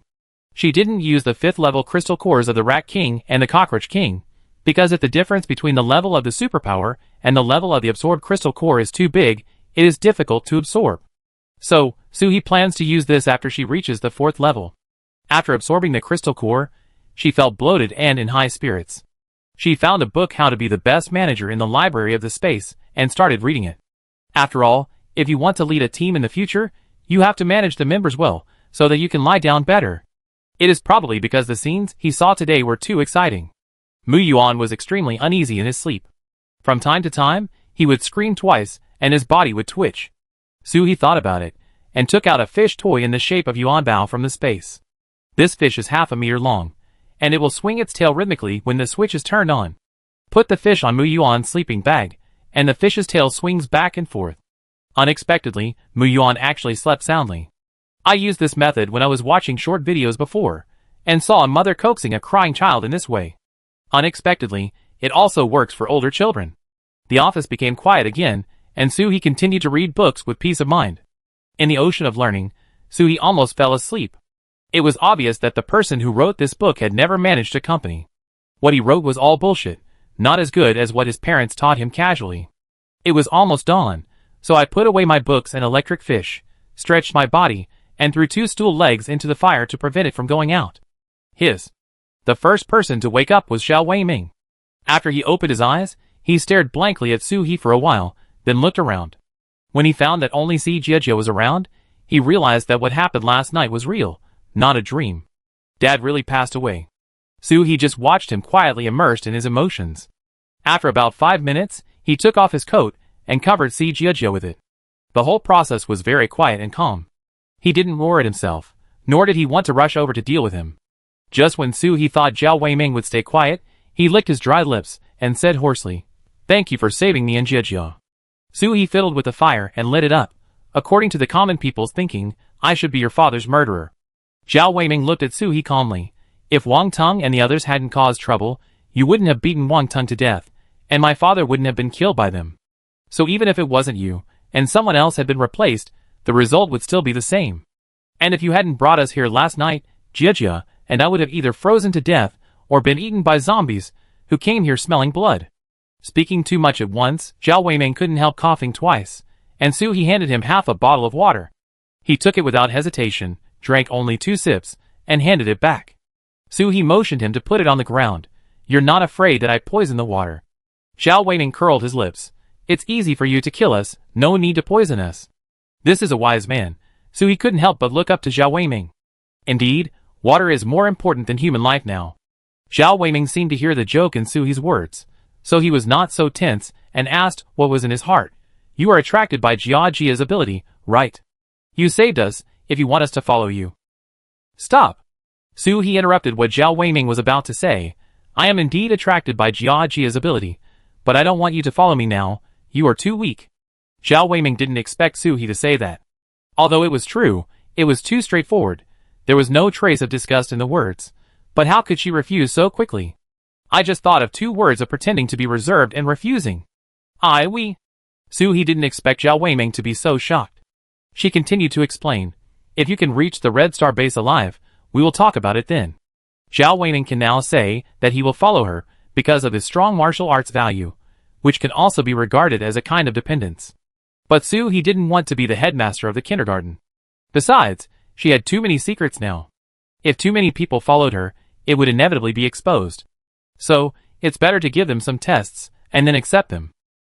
She didn't use the 5th level crystal cores of the Rat King and the Cockroach King, because if the difference between the level of the superpower and the level of the absorbed crystal core is too big, it is difficult to absorb. So, Su-hee plans to use this after she reaches the 4th level. After absorbing the crystal core, she felt bloated and in high spirits. She found a book How to Be the Best Manager in the library of the space, and started reading it. After all, if you want to lead a team in the future, you have to manage the members well, so that you can lie down better. It is probably because the scenes he saw today were too exciting. Mu Yuan was extremely uneasy in his sleep. From time to time, he would scream twice, and his body would twitch. Su-hee thought about it, and took out a fish toy in the shape of Yuan Bao from the space. This fish is half a meter long, and it will swing its tail rhythmically when the switch is turned on. Put the fish on Mu Yuan's sleeping bag, and the fish's tail swings back and forth. Unexpectedly, Mu Yuan actually slept soundly. I used this method when I was watching short videos before, and saw a mother coaxing a crying child in this way. Unexpectedly, it also works for older children. The office became quiet again, and Su-hee continued to read books with peace of mind. In the ocean of learning, Su-hee almost fell asleep. It was obvious that the person who wrote this book had never managed a company. What he wrote was all bullshit, not as good as what his parents taught him casually. It was almost dawn, so I put away my books and electric fish, stretched my body, and threw 2 stool legs into the fire to prevent it from going out. The first person to wake up was Xiao Weiming. After he opened his eyes, he stared blankly at Su-hee for a while, then looked around. When he found that only Si Jiejia was around, he realized that what happened last night was real, not a dream. Dad really passed away. Su-hee just watched him quietly immersed in his emotions. After about 5 minutes, he took off his coat and covered Si Jiejia with it. The whole process was very quiet and calm. He didn't roar at himself, nor did he want to rush over to deal with him. Just when Su-hee thought Zhao Weiming would stay quiet, he licked his dry lips and said hoarsely, "Thank you for saving me in Jiejia." Su-hee fiddled with the fire and lit it up. According to the common people's thinking, I should be your father's murderer. Zhao Weiming looked at Su-hee calmly. If Wang Teng and the others hadn't caused trouble, you wouldn't have beaten Wang Teng to death, and my father wouldn't have been killed by them. So even if it wasn't you, and someone else had been replaced, the result would still be the same. And if you hadn't brought us here last night, Jiejia and I would have either frozen to death or been eaten by zombies who came here smelling blood. Speaking too much at once, Zhao Weiming couldn't help coughing twice, and Su-hee handed him half a bottle of water. He took it without hesitation, drank only 2 sips, and handed it back. Su-hee motioned him to put it on the ground. "You're not afraid that I poison the water?" Zhao Weiming curled his lips. "It's easy for you to kill us, no need to poison us." This is a wise man, Su-hee couldn't help but look up to Zhao Weiming. Indeed, water is more important than human life now. Zhao Weiming seemed to hear the joke in Su-hee's words, so he was not so tense and asked what was in his heart. "You are attracted by Jia Jia's ability, right? You saved us, if you want us to follow you." "Stop!" Su-hee interrupted what Zhao Weiming was about to say. "I am indeed attracted by Jia Jia's ability, but I don't want you to follow me now, you are too weak." Zhao Weiming didn't expect Su-hee to say that. Although it was true, it was too straightforward. There was no trace of disgust in the words. But how could she refuse so quickly? "I just thought of 2 words of pretending to be reserved and refusing." We. Su-hee didn't expect Zhao Weiming to be so shocked. She continued to explain. "If you can reach the Red Star base alive, we will talk about it then." Zhao Weiming can now say that he will follow her because of his strong martial arts value, which can also be regarded as a kind of dependence. But Su-hee didn't want to be the headmaster of the kindergarten. Besides, she had too many secrets now. If too many people followed her, it would inevitably be exposed. So, it's better to give them some tests, and then accept them.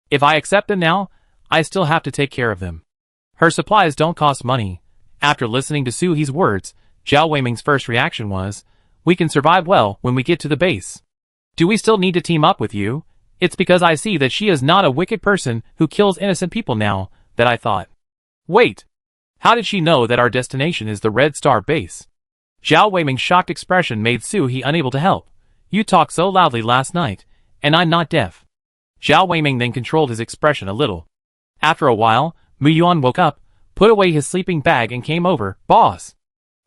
If I accept them now, I still have to take care of them. Her supplies don't cost money. After listening to Su-hee's words, Zhao Weiming's first reaction was, "We can survive well when we get to the base. Do we still need to team up with you? It's because I see that she is not a wicked person who kills innocent people now, that I thought." "Wait! How did she know that our destination is the Red Star base?" Zhao Weiming's shocked expression made Su-hee unable to help. "You talked so loudly last night, and I'm not deaf." Zhao Weiming then controlled his expression a little. After a while, Mu Yuan woke up, put away his sleeping bag and came over. Boss!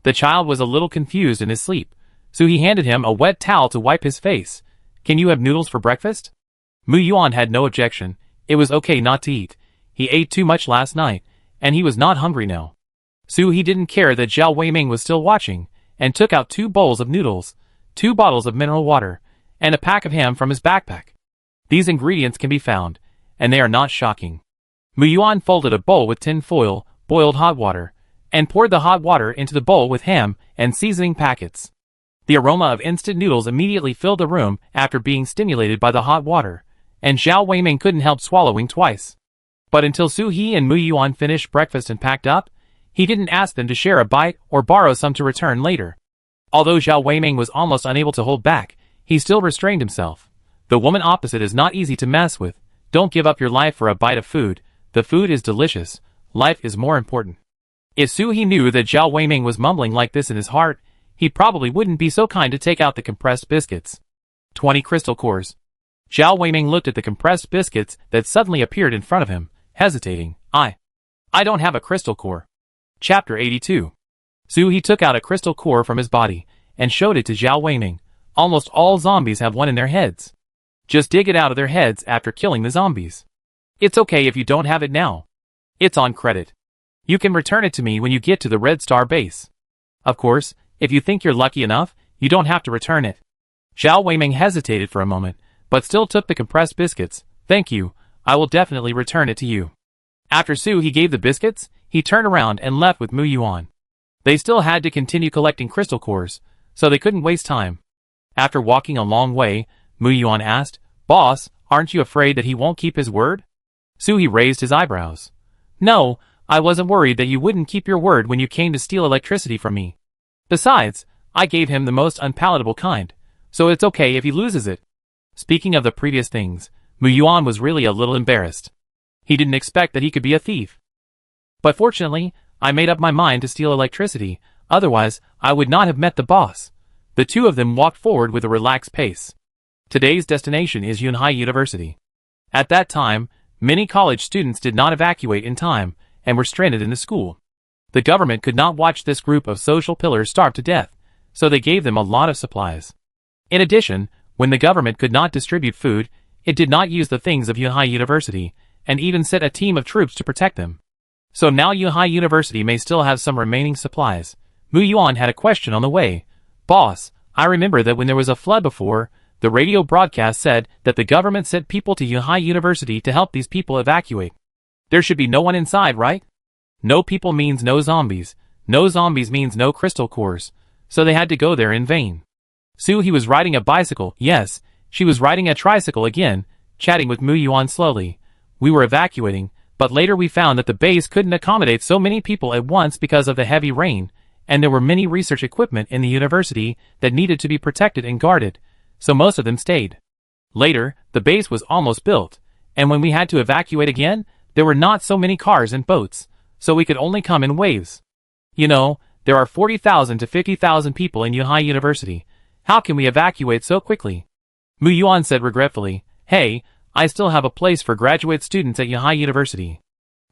The child was a little confused in his sleep, so he handed him a wet towel to wipe his face. Can you have noodles for breakfast? Mu Yuan had no objection. It was okay not to eat. He ate too much last night, and he was not hungry now. So he didn't care that Zhao Weiming was still watching, and took out 2 bowls of noodles, 2 bottles of mineral water, and a pack of ham from his backpack. These ingredients can be found, and they are not shocking. Mu Yuan folded a bowl with tin foil, boiled hot water, and poured the hot water into the bowl with ham and seasoning packets. The aroma of instant noodles immediately filled the room after being stimulated by the hot water, and Zhao Weiming couldn't help swallowing twice. But until Su He and Mu Yuan finished breakfast and packed up, he didn't ask them to share a bite or borrow some to return later. Although Zhao Weiming was almost unable to hold back, he still restrained himself. The woman opposite is not easy to mess with. Don't give up your life for a bite of food. The food is delicious. Life is more important. If Su He knew that Zhao Weiming was mumbling like this in his heart, he probably wouldn't be so kind to take out the compressed biscuits. 20 crystal cores. Zhao Weiming looked at the compressed biscuits that suddenly appeared in front of him, hesitating. I don't have a crystal core. Chapter 82. Su He took out a crystal core from his body, and showed it to Zhao Weiming. Almost all zombies have one in their heads. Just dig it out of their heads after killing the zombies. It's okay if you don't have it now. It's on credit. You can return it to me when you get to the Red Star base. Of course, if you think you're lucky enough, you don't have to return it. Zhao Weiming hesitated for a moment, but still took the compressed biscuits. Thank you, I will definitely return it to you. After Su He gave the biscuits, he turned around and left with Mu Yuan. They still had to continue collecting crystal cores, so they couldn't waste time. After walking a long way, Mu Yuan asked, Boss, aren't you afraid that he won't keep his word? Su He raised his eyebrows. No, I wasn't worried that you wouldn't keep your word when you came to steal electricity from me. Besides, I gave him the most unpalatable kind, so it's okay if he loses it. Speaking of the previous things, Mu Yuan was really a little embarrassed. He didn't expect that he could be a thief. But fortunately, I made up my mind to steal electricity, otherwise I would not have met the boss. The two of them walked forward with a relaxed pace. Today's destination is Yunhai University. At that time, many college students did not evacuate in time, and were stranded in the school. The government could not watch this group of social pillars starve to death, so they gave them a lot of supplies. In addition, when the government could not distribute food, it did not use the things of Yunhai University, and even sent a team of troops to protect them. So now Yunhai University may still have some remaining supplies. Mu Yuan had a question on the way. Boss, I remember that when there was a flood before, the radio broadcast said that the government sent people to Yunhai University to help these people evacuate. There should be no one inside, right? No people means no zombies. No zombies means no crystal cores. So they had to go there in vain. Su He was riding a bicycle. Yes, she was riding a tricycle again, chatting with Mu Yuan slowly. We were evacuating, but later we found that the base couldn't accommodate so many people at once because of the heavy rain, and there were many research equipment in the university that needed to be protected and guarded, so most of them stayed. Later, the base was almost built, and when we had to evacuate again, there were not so many cars and boats, so we could only come in waves. You know, there are 40,000 to 50,000 people in Yunhai University. How can we evacuate so quickly? Mu Yuan said regretfully, Hey, I still have a place for graduate students at Yunhai University.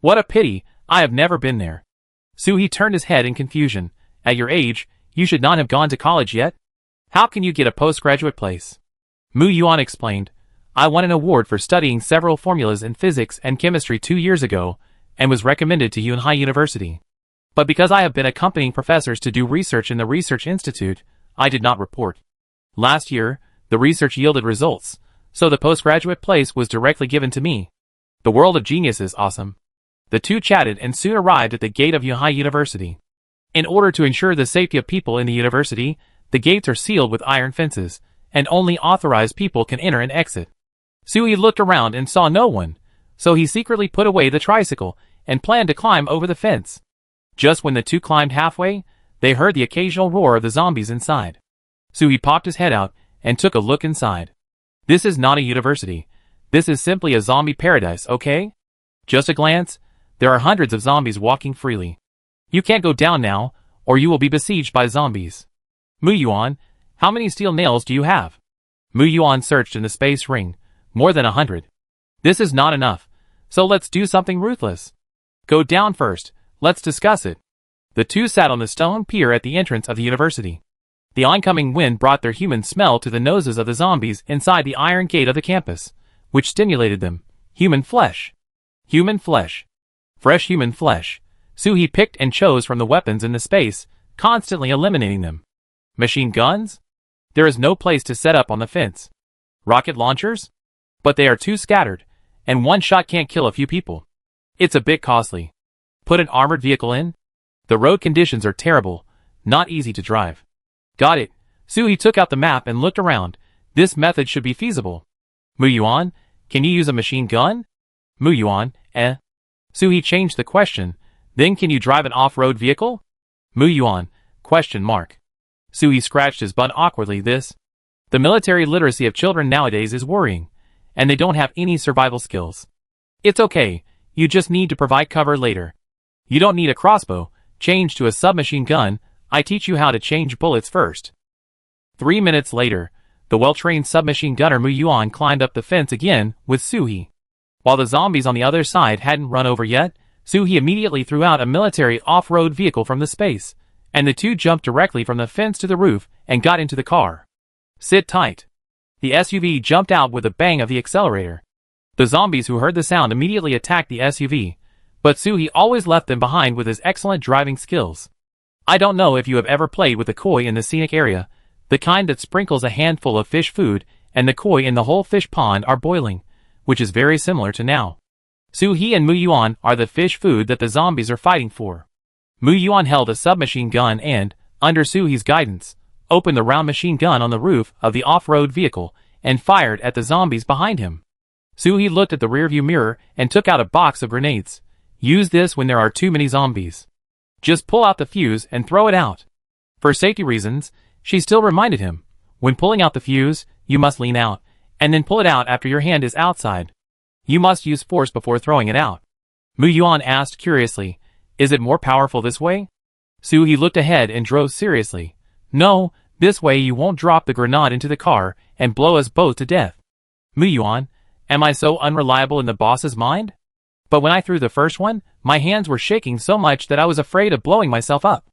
What a pity, I have never been there. Su He turned his head in confusion. At your age, you should not have gone to college yet. How can you get a postgraduate place? Mu Yuan explained, I won an award for studying several formulas in physics and chemistry 2 years ago, and was recommended to Yunhai University. But because I have been accompanying professors to do research in the Research Institute, I did not report. Last year, the research yielded results, so the postgraduate place was directly given to me. The world of genius is awesome. The two chatted and soon arrived at the gate of Yunhai University. In order to ensure the safety of people in the university, the gates are sealed with iron fences, and only authorized people can enter and exit. Su He looked around and saw no one, so he secretly put away the tricycle and planned to climb over the fence. Just when the two climbed halfway, they heard the occasional roar of the zombies inside. Su He popped his head out and took a look inside. This is not a university. This is simply a zombie paradise, okay? Just a glance, there are hundreds of zombies walking freely. You can't go down now, or you will be besieged by zombies. Mu Yuan, how many steel nails do you have? Mu Yuan searched in the space ring. More than 100. This is not enough, so let's do something ruthless. Go down first, let's discuss it. The two sat on the stone pier at the entrance of the university. The oncoming wind brought their human smell to the noses of the zombies inside the iron gate of the campus, which stimulated them. Human flesh. Human flesh. Fresh human flesh. Suhi picked and chose from the weapons in the space, constantly eliminating them. Machine guns? There is no place to set up on the fence. Rocket launchers? But they are too scattered, and one shot can't kill a few people. It's a bit costly. Put an armored vehicle in? The road conditions are terrible, not easy to drive. Got it. Suhi took out the map and looked around. This method should be feasible. Mu Yuan, can you use a machine gun? Mu Yuan, eh? Suhi changed the question. Then can you drive an off-road vehicle? Mu Yuan, question mark. Suhi scratched his butt awkwardly. The military literacy of children nowadays is worrying, and they don't have any survival skills. It's okay, you just need to provide cover later. You don't need a crossbow, change to a submachine gun, I teach you how to change bullets first. 3 minutes later, the well-trained submachine gunner Mu Yuan climbed up the fence again with Suhi. While the zombies on the other side hadn't run over yet, Suhi immediately threw out a military off-road vehicle from the space, and the two jumped directly from the fence to the roof and got into the car. Sit tight. The SUV jumped out with a bang of the accelerator. The zombies who heard the sound immediately attacked the SUV, but Suhi always left them behind with his excellent driving skills. I don't know if you have ever played with the koi in the scenic area, the kind that sprinkles a handful of fish food, and the koi in the whole fish pond are boiling, which is very similar to now. Suhi and Mu Yuan are the fish food that the zombies are fighting for. Mu Yuan held a submachine gun and, under Suhi's guidance, opened the round machine gun on the roof of the off-road vehicle and fired at the zombies behind him. Suhi looked at the rearview mirror and took out a box of grenades. Use this when there are too many zombies. Just pull out the fuse and throw it out. For safety reasons, she still reminded him, when pulling out the fuse, you must lean out, and then pull it out after your hand is outside. You must use force before throwing it out. Mu Yuan asked curiously, is it more powerful this way? Suhi looked ahead and drove seriously. No, this way you won't drop the grenade into the car and blow us both to death. Mu Yuan, am I so unreliable in the boss's mind? But when I threw the first one, my hands were shaking so much that I was afraid of blowing myself up.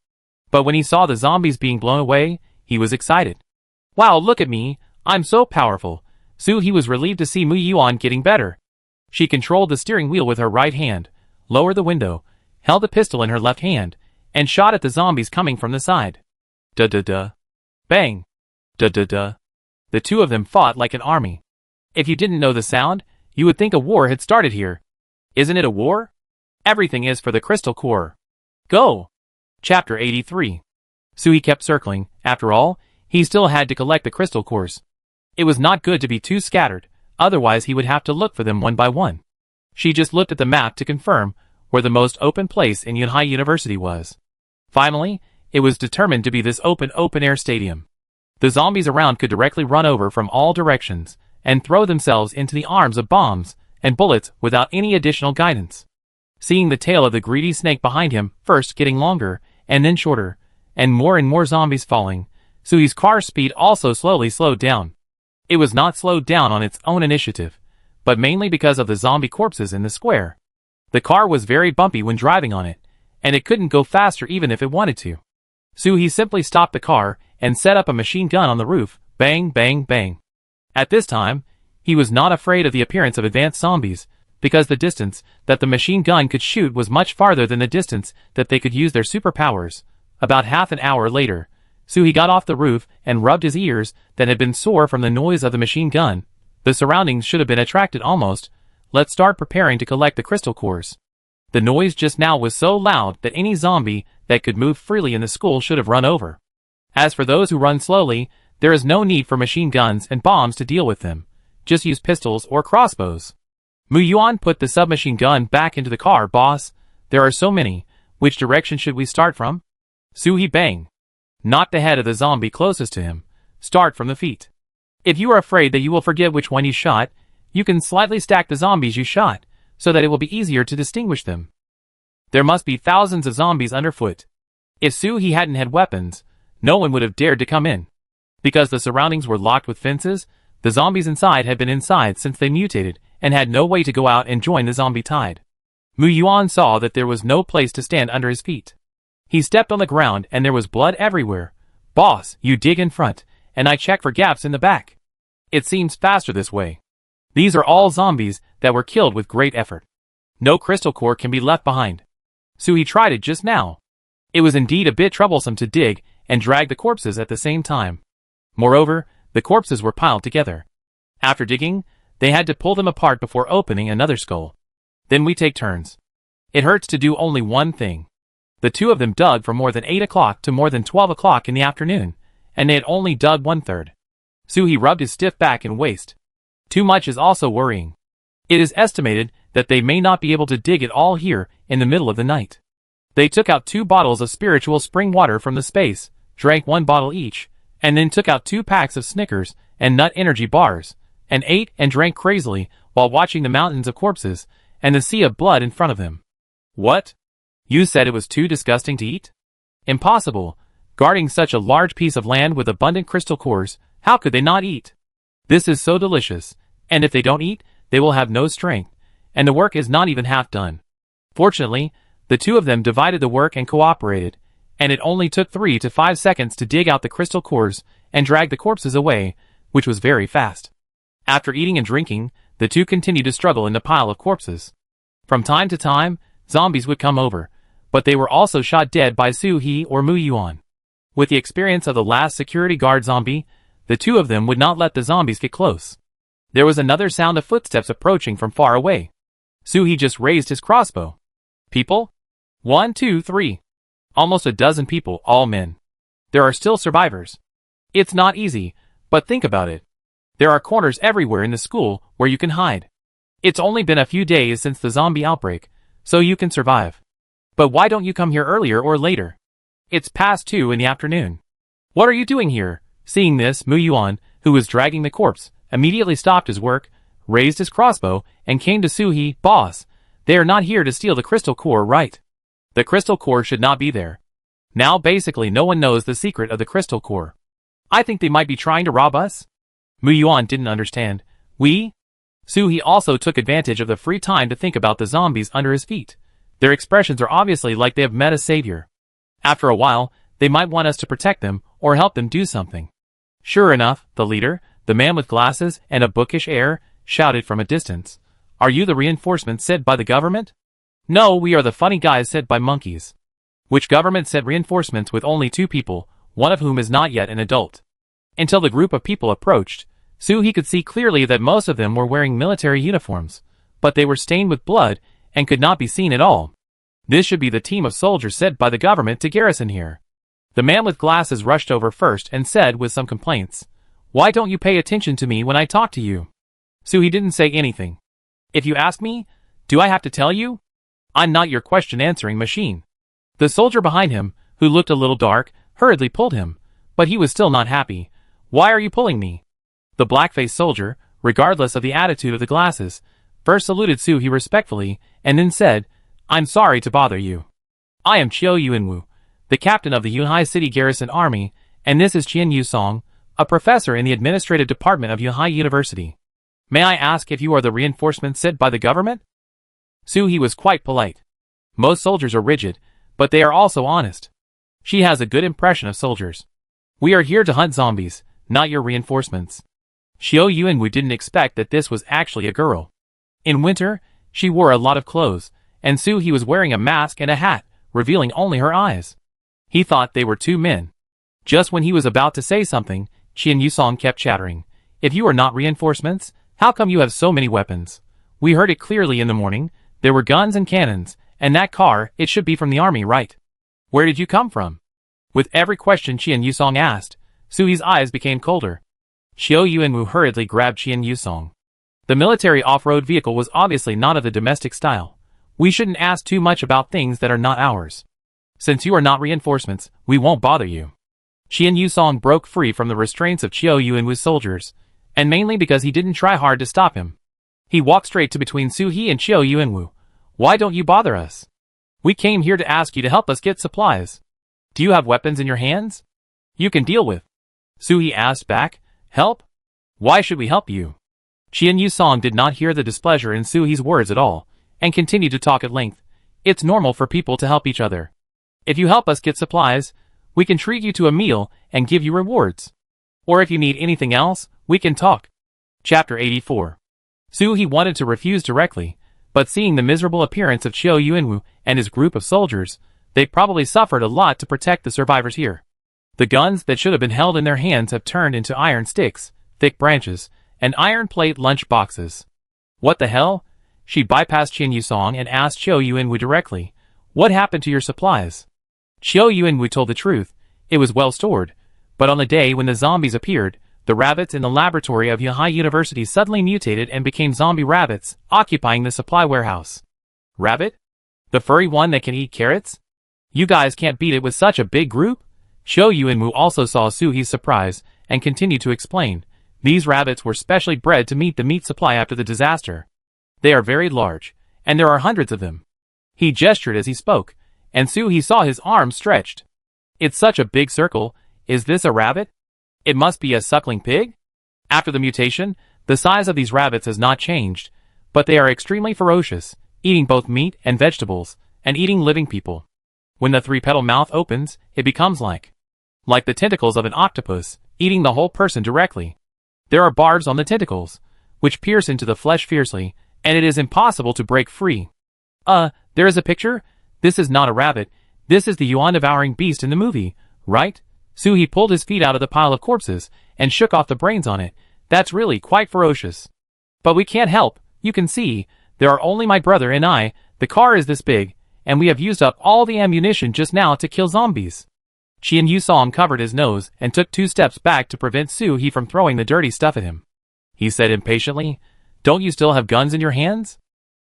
But when he saw the zombies being blown away, he was excited. Wow, look at me, I'm so powerful. Suhi was relieved to see Mu Yuan getting better. She controlled the steering wheel with her right hand, lowered the window, held a pistol in her left hand, and shot at the zombies coming from the side. Da-da-da. Bang. Da-da-da. The two of them fought like an army. If you didn't know the sound, you would think a war had started here. Isn't it a war? Everything is for the crystal core. Go! Chapter 83. Suhi kept circling. After all, he still had to collect the crystal cores. It was not good to be too scattered, otherwise he would have to look for them one by one. She just looked at the map to confirm where the most open place in Yunhai University was. Finally, it was determined to be this open-air stadium. The zombies around could directly run over from all directions and throw themselves into the arms of bombs and bullets without any additional guidance. Seeing the tail of the greedy snake behind him first getting longer and then shorter, and more zombies falling, Suhi's car's speed also slowly slowed down. It was not slowed down on its own initiative, but mainly because of the zombie corpses in the square. The car was very bumpy when driving on it, and it couldn't go faster even if it wanted to. Suhi simply stopped the car and set up a machine gun on the roof. Bang, bang, bang. At this time, he was not afraid of the appearance of advanced zombies, because the distance that the machine gun could shoot was much farther than the distance that they could use their superpowers. About half an hour later, Suhi got off the roof and rubbed his ears that had been sore from the noise of the machine gun. The surroundings should have been attracted almost. Let's start preparing to collect the crystal cores. The noise just now was so loud that any zombie that could move freely in the school should have run over. As for those who run slowly, there is no need for machine guns and bombs to deal with them. Just use pistols or crossbows. Mu Yuan put the submachine gun back into the car. Boss, there are so many. Which direction should we start from? Suhi bang. Not the head of the zombie closest to him. Start from the feet. If you are afraid that you will forget which one you shot, you can slightly stack the zombies you shot, so that it will be easier to distinguish them. There must be thousands of zombies underfoot. If Suhi hadn't had weapons, no one would have dared to come in. Because the surroundings were locked with fences, the zombies inside had been inside since they mutated and had no way to go out and join the zombie tide. Mu Yuan saw that there was no place to stand under his feet. He stepped on the ground and there was blood everywhere. "Boss, you dig in front, and I check for gaps in the back. It seems faster this way. These are all zombies that were killed with great effort. No crystal core can be left behind." Suhi tried it just now. It was indeed a bit troublesome to dig and drag the corpses at the same time. Moreover, the corpses were piled together. After digging, they had to pull them apart before opening another skull. "Then we take turns. It hurts to do only one thing." The two of them dug from more than 8 o'clock to more than 12 o'clock in the afternoon, and they had only dug 1/3. Suhi rubbed his stiff back and waist. Too much is also worrying. It is estimated that they may not be able to dig it all here in the middle of the night. They took out 2 bottles of spiritual spring water from the space, drank 1 bottle each, and then took out 2 packs of Snickers and nut energy bars, and ate and drank crazily while watching the mountains of corpses and the sea of blood in front of them. "What? You said it was too disgusting to eat?" "Impossible. Guarding such a large piece of land with abundant crystal cores, how could they not eat? This is so delicious, and if they don't eat, they will have no strength, and the work is not even half done." Fortunately, the two of them divided the work and cooperated, and it only took 3 to 5 seconds to dig out the crystal cores and drag the corpses away, which was very fast. After eating and drinking, the two continued to struggle in the pile of corpses. From time to time, zombies would come over, but they were also shot dead by Suhi or Mu Yuan. With the experience of the last security guard zombie, the two of them would not let the zombies get close. There was another sound of footsteps approaching from far away. Suhi just raised his crossbow. "People? 1, 2, 3. Almost a dozen people, all men. There are still survivors. It's not easy, but think about it. There are corners everywhere in the school where you can hide. It's only been a few days since the zombie outbreak, so you can survive. But why don't you come here earlier or later? It's past 2 in the afternoon. What are you doing here?" Seeing this, Mu Yuan, who was dragging the corpse, immediately stopped his work, raised his crossbow, and came to Suhi. "Boss, they are not here to steal the crystal core, right? The crystal core should not be there. Now basically no one knows the secret of the crystal core. I think they might be trying to rob us." Mu Yuan didn't understand. "We?" Suhi also took advantage of the free time to think about the zombies under his feet. Their expressions are obviously like they have met a savior. After a while, they might want us to protect them or help them do something. Sure enough, the leader, the man with glasses and a bookish air, shouted from a distance. "Are you the reinforcements sent by the government?" "No, we are the funny guys sent by monkeys." "Which government sent reinforcements with only 2 people, one of whom is not yet an adult?" Until the group of people approached, Suhi could see clearly that most of them were wearing military uniforms, but they were stained with blood and could not be seen at all. This should be the team of soldiers sent by the government to garrison here. The man with glasses rushed over first and said with some complaints, "Why don't you pay attention to me when I talk to you?" Suhi didn't say anything. "If you ask me, do I have to tell you? I'm not your question-answering machine." The soldier behind him, who looked a little dark, hurriedly pulled him, but he was still not happy. "Why are you pulling me?" The black-faced soldier, regardless of the attitude of the glasses, first saluted Suhi respectfully, and then said, "I'm sorry to bother you. I am Chiu Yuanwu, the captain of the Yunhai City Garrison Army, and this is Qian Yusong, a professor in the administrative department of Yunhai University. May I ask if you are the reinforcements sent by the government?" Suhi was quite polite. Most soldiers are rigid, but they are also honest. She has a good impression of soldiers. "We are here to hunt zombies, not your reinforcements." Xiao Yuanwu didn't expect that this was actually a girl. In winter, she wore a lot of clothes, and Suhi was wearing a mask and a hat, revealing only her eyes. He thought they were 2 men. Just when he was about to say something, Qian Yusong kept chattering. "If you are not reinforcements, how come you have so many weapons? We heard it clearly in the morning. There were guns and cannons, and that car, it should be from the army, right? Where did you come from?" With every question Qian Yusong asked, Suhi's eyes became colder. Xiao Yuanwu hurriedly grabbed Qian Yusong. The military off-road vehicle was obviously not of the domestic style. "We shouldn't ask too much about things that are not ours. Since you are not reinforcements, we won't bother you." Qian Yusong broke free from the restraints of Xiao Yuanwu's soldiers, and mainly because he didn't try hard to stop him. He walked straight to between Suhi and Xiao Yuanwu. "Why don't you bother us? We came here to ask you to help us get supplies. Do you have weapons in your hands you can deal with?" Suhi asked back. "Help? Why should we help you? Qian Yusong did not hear the displeasure in Su-hee's words at all, and continued to talk at length. It's normal for people to help each other. If you help us get supplies, we can treat you to a meal and give you rewards. Or if you need anything else, we can talk. Chapter 84. Su-hee wanted to refuse directly, but seeing the miserable appearance of Chiao Yuanwu and his group of soldiers, they probably suffered a lot to protect the survivors here. The guns that should have been held in their hands have turned into iron sticks, thick branches, and iron plate lunch boxes. What the hell? She bypassed Qian Yusong and asked Chiao Yuanwu directly, "What happened to your supplies?" Chiao Yuanwu told the truth. It was well stored, but on the day when the zombies appeared, the rabbits in the laboratory of Yahai University suddenly mutated and became zombie rabbits, occupying the supply warehouse. Rabbit? The furry one that can eat carrots? You guys can't beat it with such a big group? Chiao Yuanwu also saw Su-hee's surprise and continued to explain. These rabbits were specially bred to meet the meat supply after the disaster. They are very large, and there are hundreds of them. He gestured as he spoke, and Su-hee saw his arms stretched. It's such a big circle. Is this a rabbit? It must be a suckling pig? After the mutation, the size of these rabbits has not changed, but they are extremely ferocious, eating both meat and vegetables, and eating living people. When the three-petal mouth opens, it becomes like the tentacles of an octopus, eating the whole person directly. There are barbs on the tentacles, which pierce into the flesh fiercely, and it is impossible to break free. There is a picture? This is not a rabbit. This is the yuan-devouring beast in the movie, right? Su-hee pulled his feet out of the pile of corpses and shook off the brains on it. That's really quite ferocious. But we can't help. You can see, there are only my brother and I. The car is this big, and we have used up all the ammunition just now to kill zombies. Qian Yusong covered his nose and took 2 steps back to prevent Su-hee from throwing the dirty stuff at him. He said impatiently, "Don't you still have guns in your hands?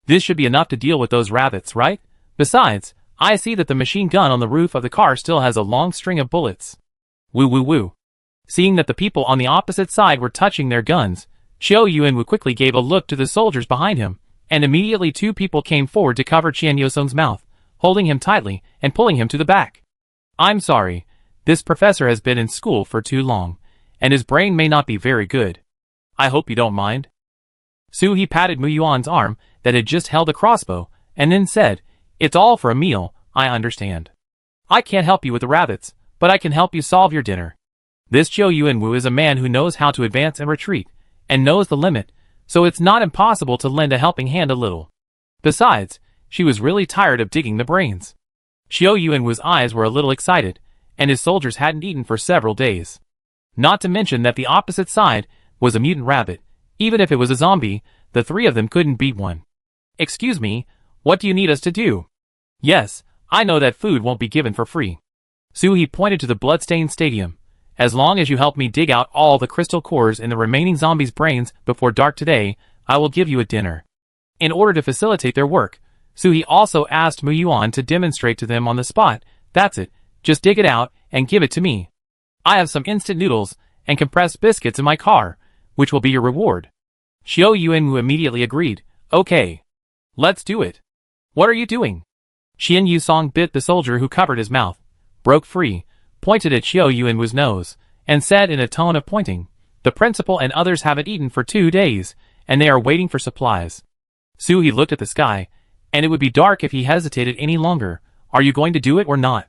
This should be enough to deal with those rabbits, right? Besides, I see that the machine gun on the roof of the car still has a long string of bullets." Woo woo woo. Seeing that the people on the opposite side were touching their guns, Chiao Yuanwu quickly gave a look to the soldiers behind him, and immediately 2 people came forward to cover Qian Yusong's mouth, holding him tightly and pulling him to the back. "I'm sorry, this professor has been in school for too long, and his brain may not be very good. I hope you don't mind." Su-hee patted Mu Yuan's arm that had just held a crossbow, and then said, "It's all for a meal, I understand. I can't help you with the rabbits, but I can help you solve your dinner." This Chiao Yuanwu is a man who knows how to advance and retreat, and knows the limit, so it's not impossible to lend a helping hand a little. Besides, she was really tired of digging the brains. Chiao Yuanwu's eyes were a little excited, and his soldiers hadn't eaten for several days. Not to mention that the opposite side was a mutant rabbit. Even if it was a zombie, the 3 of them couldn't beat one. "Excuse me, what do you need us to do?" "Yes, I know that food won't be given for free." Su-hee pointed to the bloodstained stadium. "As long as you help me dig out all the crystal cores in the remaining zombies' brains before dark today, I will give you a dinner." In order to facilitate their work, Su-hee also asked Mu Yuan to demonstrate to them on the spot. "That's it, just dig it out and give it to me. I have some instant noodles and compressed biscuits in my car, which will be your reward." Chiao Yuanwu immediately agreed. "Okay. Let's do it. What are you doing?" Qian Yusong bit the soldier who covered his mouth, broke free, pointed at Chiao Yuanwu's nose, and said in a tone of pointing, "The principal and others haven't eaten for 2 days, and they are waiting for supplies." Su-hee looked at the sky, and it would be dark if he hesitated any longer. "Are you going to do it or not?"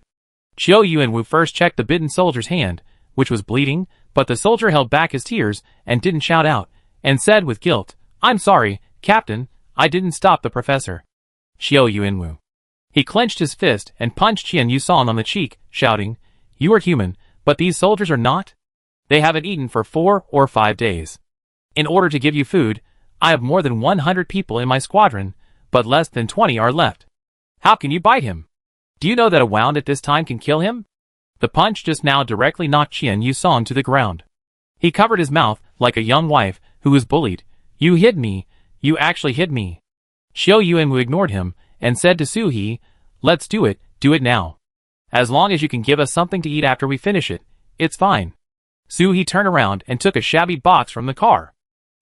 Chiao Yuanwu first checked the bitten soldier's hand, which was bleeding, but the soldier held back his tears and didn't shout out, and said with guilt, "I'm sorry, Captain, I didn't stop the professor." Chiao Yuanwu. He clenched his fist and punched Qian Yusong on the cheek, shouting, "You are human, but these soldiers are not? They haven't eaten for 4 or 5 days. In order to give you food, I have more than 100 people in my squadron, but less than 20 are left. How can you bite him? Do you know that a wound at this time can kill him?" The punch just now directly knocked Qian Yusong to the ground. He covered his mouth like a young wife who was bullied. "You hit me. You actually hit me." Chiao Yuanwu ignored him and said to Su-hee, "Let's do it now. As long as you can give us something to eat after we finish it, it's fine." Su-hee turned around and took a shabby box from the car.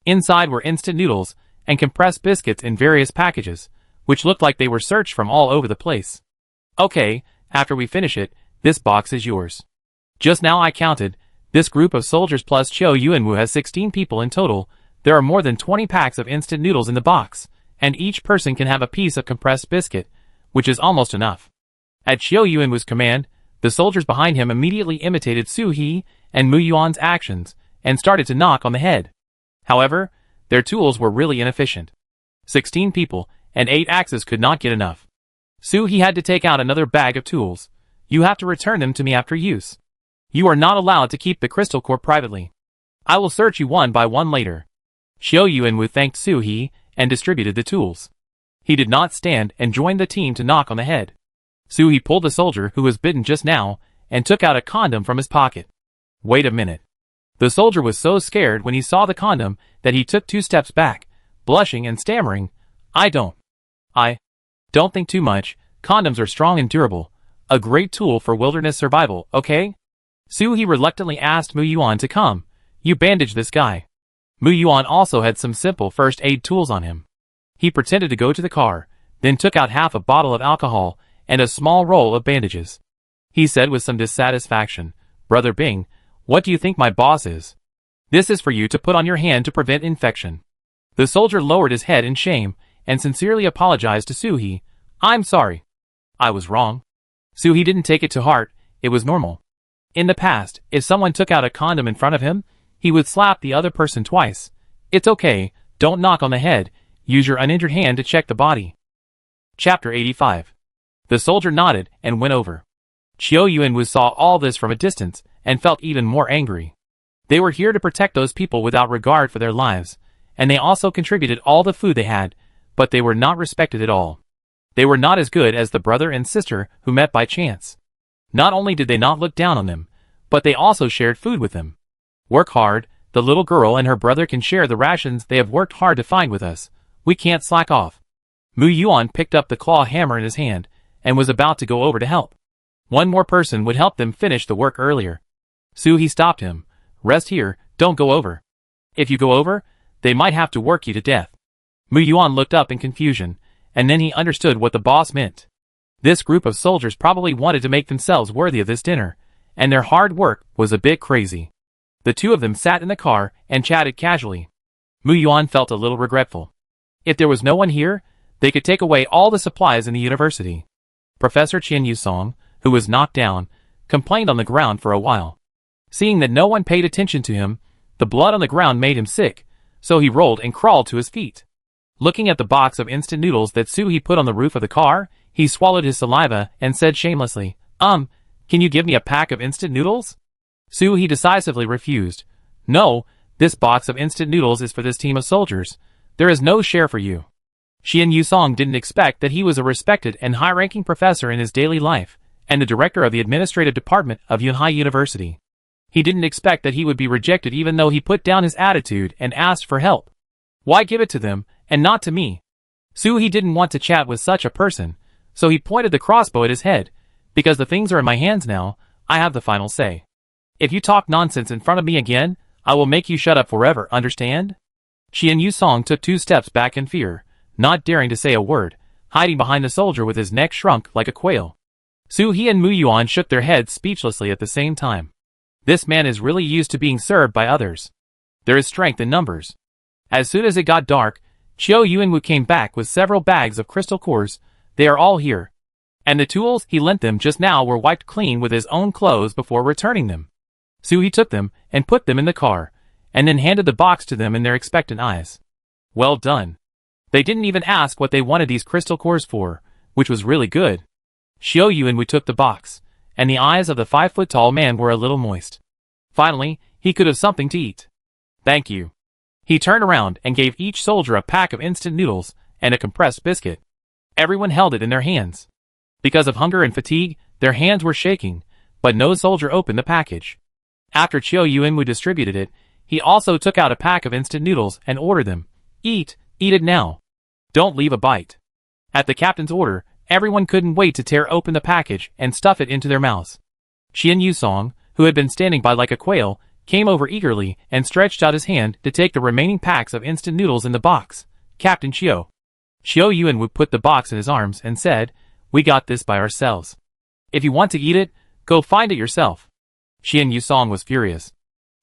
Inside were instant noodles and compressed biscuits in various packages, which looked like they were searched from all over the place. "Okay, after we finish it, this box is yours. Just now I counted, this group of soldiers plus Chiao Yuanwu has 16 people in total. There are more than 20 packs of instant noodles in the box, and each person can have a piece of compressed biscuit, which is almost enough. At Xiao Yuanwu's command, the soldiers behind him immediately imitated Su He and Mu Yuan's actions and started to knock on the head. However, their tools were really inefficient. 16 people and 8 axes could not get enough. Su He had to take out another bag of tools. You have to return them to me after use. You are not allowed to keep the crystal core privately. I will search you one by one later. Xiao Yuanwu thanked Su He and distributed the tools. He did not stand and joined the team to knock on the head. Su He pulled the soldier who was bitten just now and took out a condom from his pocket. Wait a minute. The soldier was so scared when he saw the condom that he took 2 steps back, blushing and stammering, I don't think too much. Condoms are strong and durable. A great tool for wilderness survival, okay? Su He reluctantly asked Mu Yuan to come. You bandage this guy. Mu Yuan also had some simple first aid tools on him. He pretended to go to the car, then took out half a bottle of alcohol and a small roll of bandages. He said with some dissatisfaction, Brother Bing, what do you think my boss is? This is for you to put on your hand to prevent infection. The soldier lowered his head in shame and sincerely apologized to Su He. I'm sorry. I was wrong. Su He didn't take it to heart, it was normal. In the past, if someone took out a condom in front of him, he would slap the other person twice. It's okay, don't knock on the head, use your uninjured hand to check the body. Chapter 85. The soldier nodded and went over. Xiao Yuanwu saw all this from a distance and felt even more angry. They were here to protect those people without regard for their lives, and they also contributed all the food they had, but they were not respected at all. They were not as good as the brother and sister who met by chance. Not only did they not look down on them, but they also shared food with them. Work hard, the little girl and her brother can share the rations they have worked hard to find with us. We can't slack off. Mu Yuan picked up the claw hammer in his hand and was about to go over to help. One more person would help them finish the work earlier. Su He stopped him. Rest here, don't go over. If you go over, they might have to work you to death. Mu Yuan looked up in confusion, and then he understood what the boss meant. This group of soldiers probably wanted to make themselves worthy of this dinner, and their hard work was a bit crazy. The two of them sat in the car and chatted casually. Mu Yuan felt a little regretful. If there was no one here, they could take away all the supplies in the university. Professor Qian Yusong, who was knocked down, complained on the ground for a while. Seeing that no one paid attention to him, the blood on the ground made him sick, so he rolled and crawled to his feet. Looking at the box of instant noodles that Su He put on the roof of the car, he swallowed his saliva and said shamelessly, can you give me a pack of instant noodles? Su He decisively refused. No, this box of instant noodles is for this team of soldiers. There is no share for you. Qian Yusong didn't expect that he was a respected and high-ranking professor in his daily life, and the director of the administrative department of Yunhai University. He didn't expect that he would be rejected even though he put down his attitude and asked for help. Why give it to them, and not to me? Su He didn't want to chat with such a person, so he pointed the crossbow at his head. Because the things are in my hands now, I have the final say. If you talk nonsense in front of me again, I will make you shut up forever, understand? Qian Yusong took 2 steps back in fear, not daring to say a word, hiding behind the soldier with his neck shrunk like a quail. Su He and Mu Yuan shook their heads speechlessly at the same time. This man is really used to being served by others. There is strength in numbers. As soon as it got dark, Xiao Yuanwu came back with several bags of crystal cores. They are all here. And the tools he lent them just now were wiped clean with his own clothes before returning them. Su He took them and put them in the car, and then handed the box to them in their expectant eyes. Well done. They didn't even ask what they wanted these crystal cores for, which was really good. Xiao Yuanwu took the box, and the eyes of the 5-foot-tall man were a little moist. Finally, he could have something to eat. Thank you. He turned around and gave each soldier a pack of instant noodles and a compressed biscuit. Everyone held it in their hands. Because of hunger and fatigue, their hands were shaking, but no soldier opened the package. After Xiao Yuanwu distributed it, he also took out a pack of instant noodles and ordered them. Eat it now. Don't leave a bite. At the captain's order, everyone couldn't wait to tear open the package and stuff it into their mouths. Qian Yusong, who had been standing by like a quail, came over eagerly and stretched out his hand to take the remaining packs of instant noodles in the box. Captain Xiao. Xiao Yuanwu put the box in his arms and said, We got this by ourselves. If you want to eat it, go find it yourself. Qian Yusong was furious.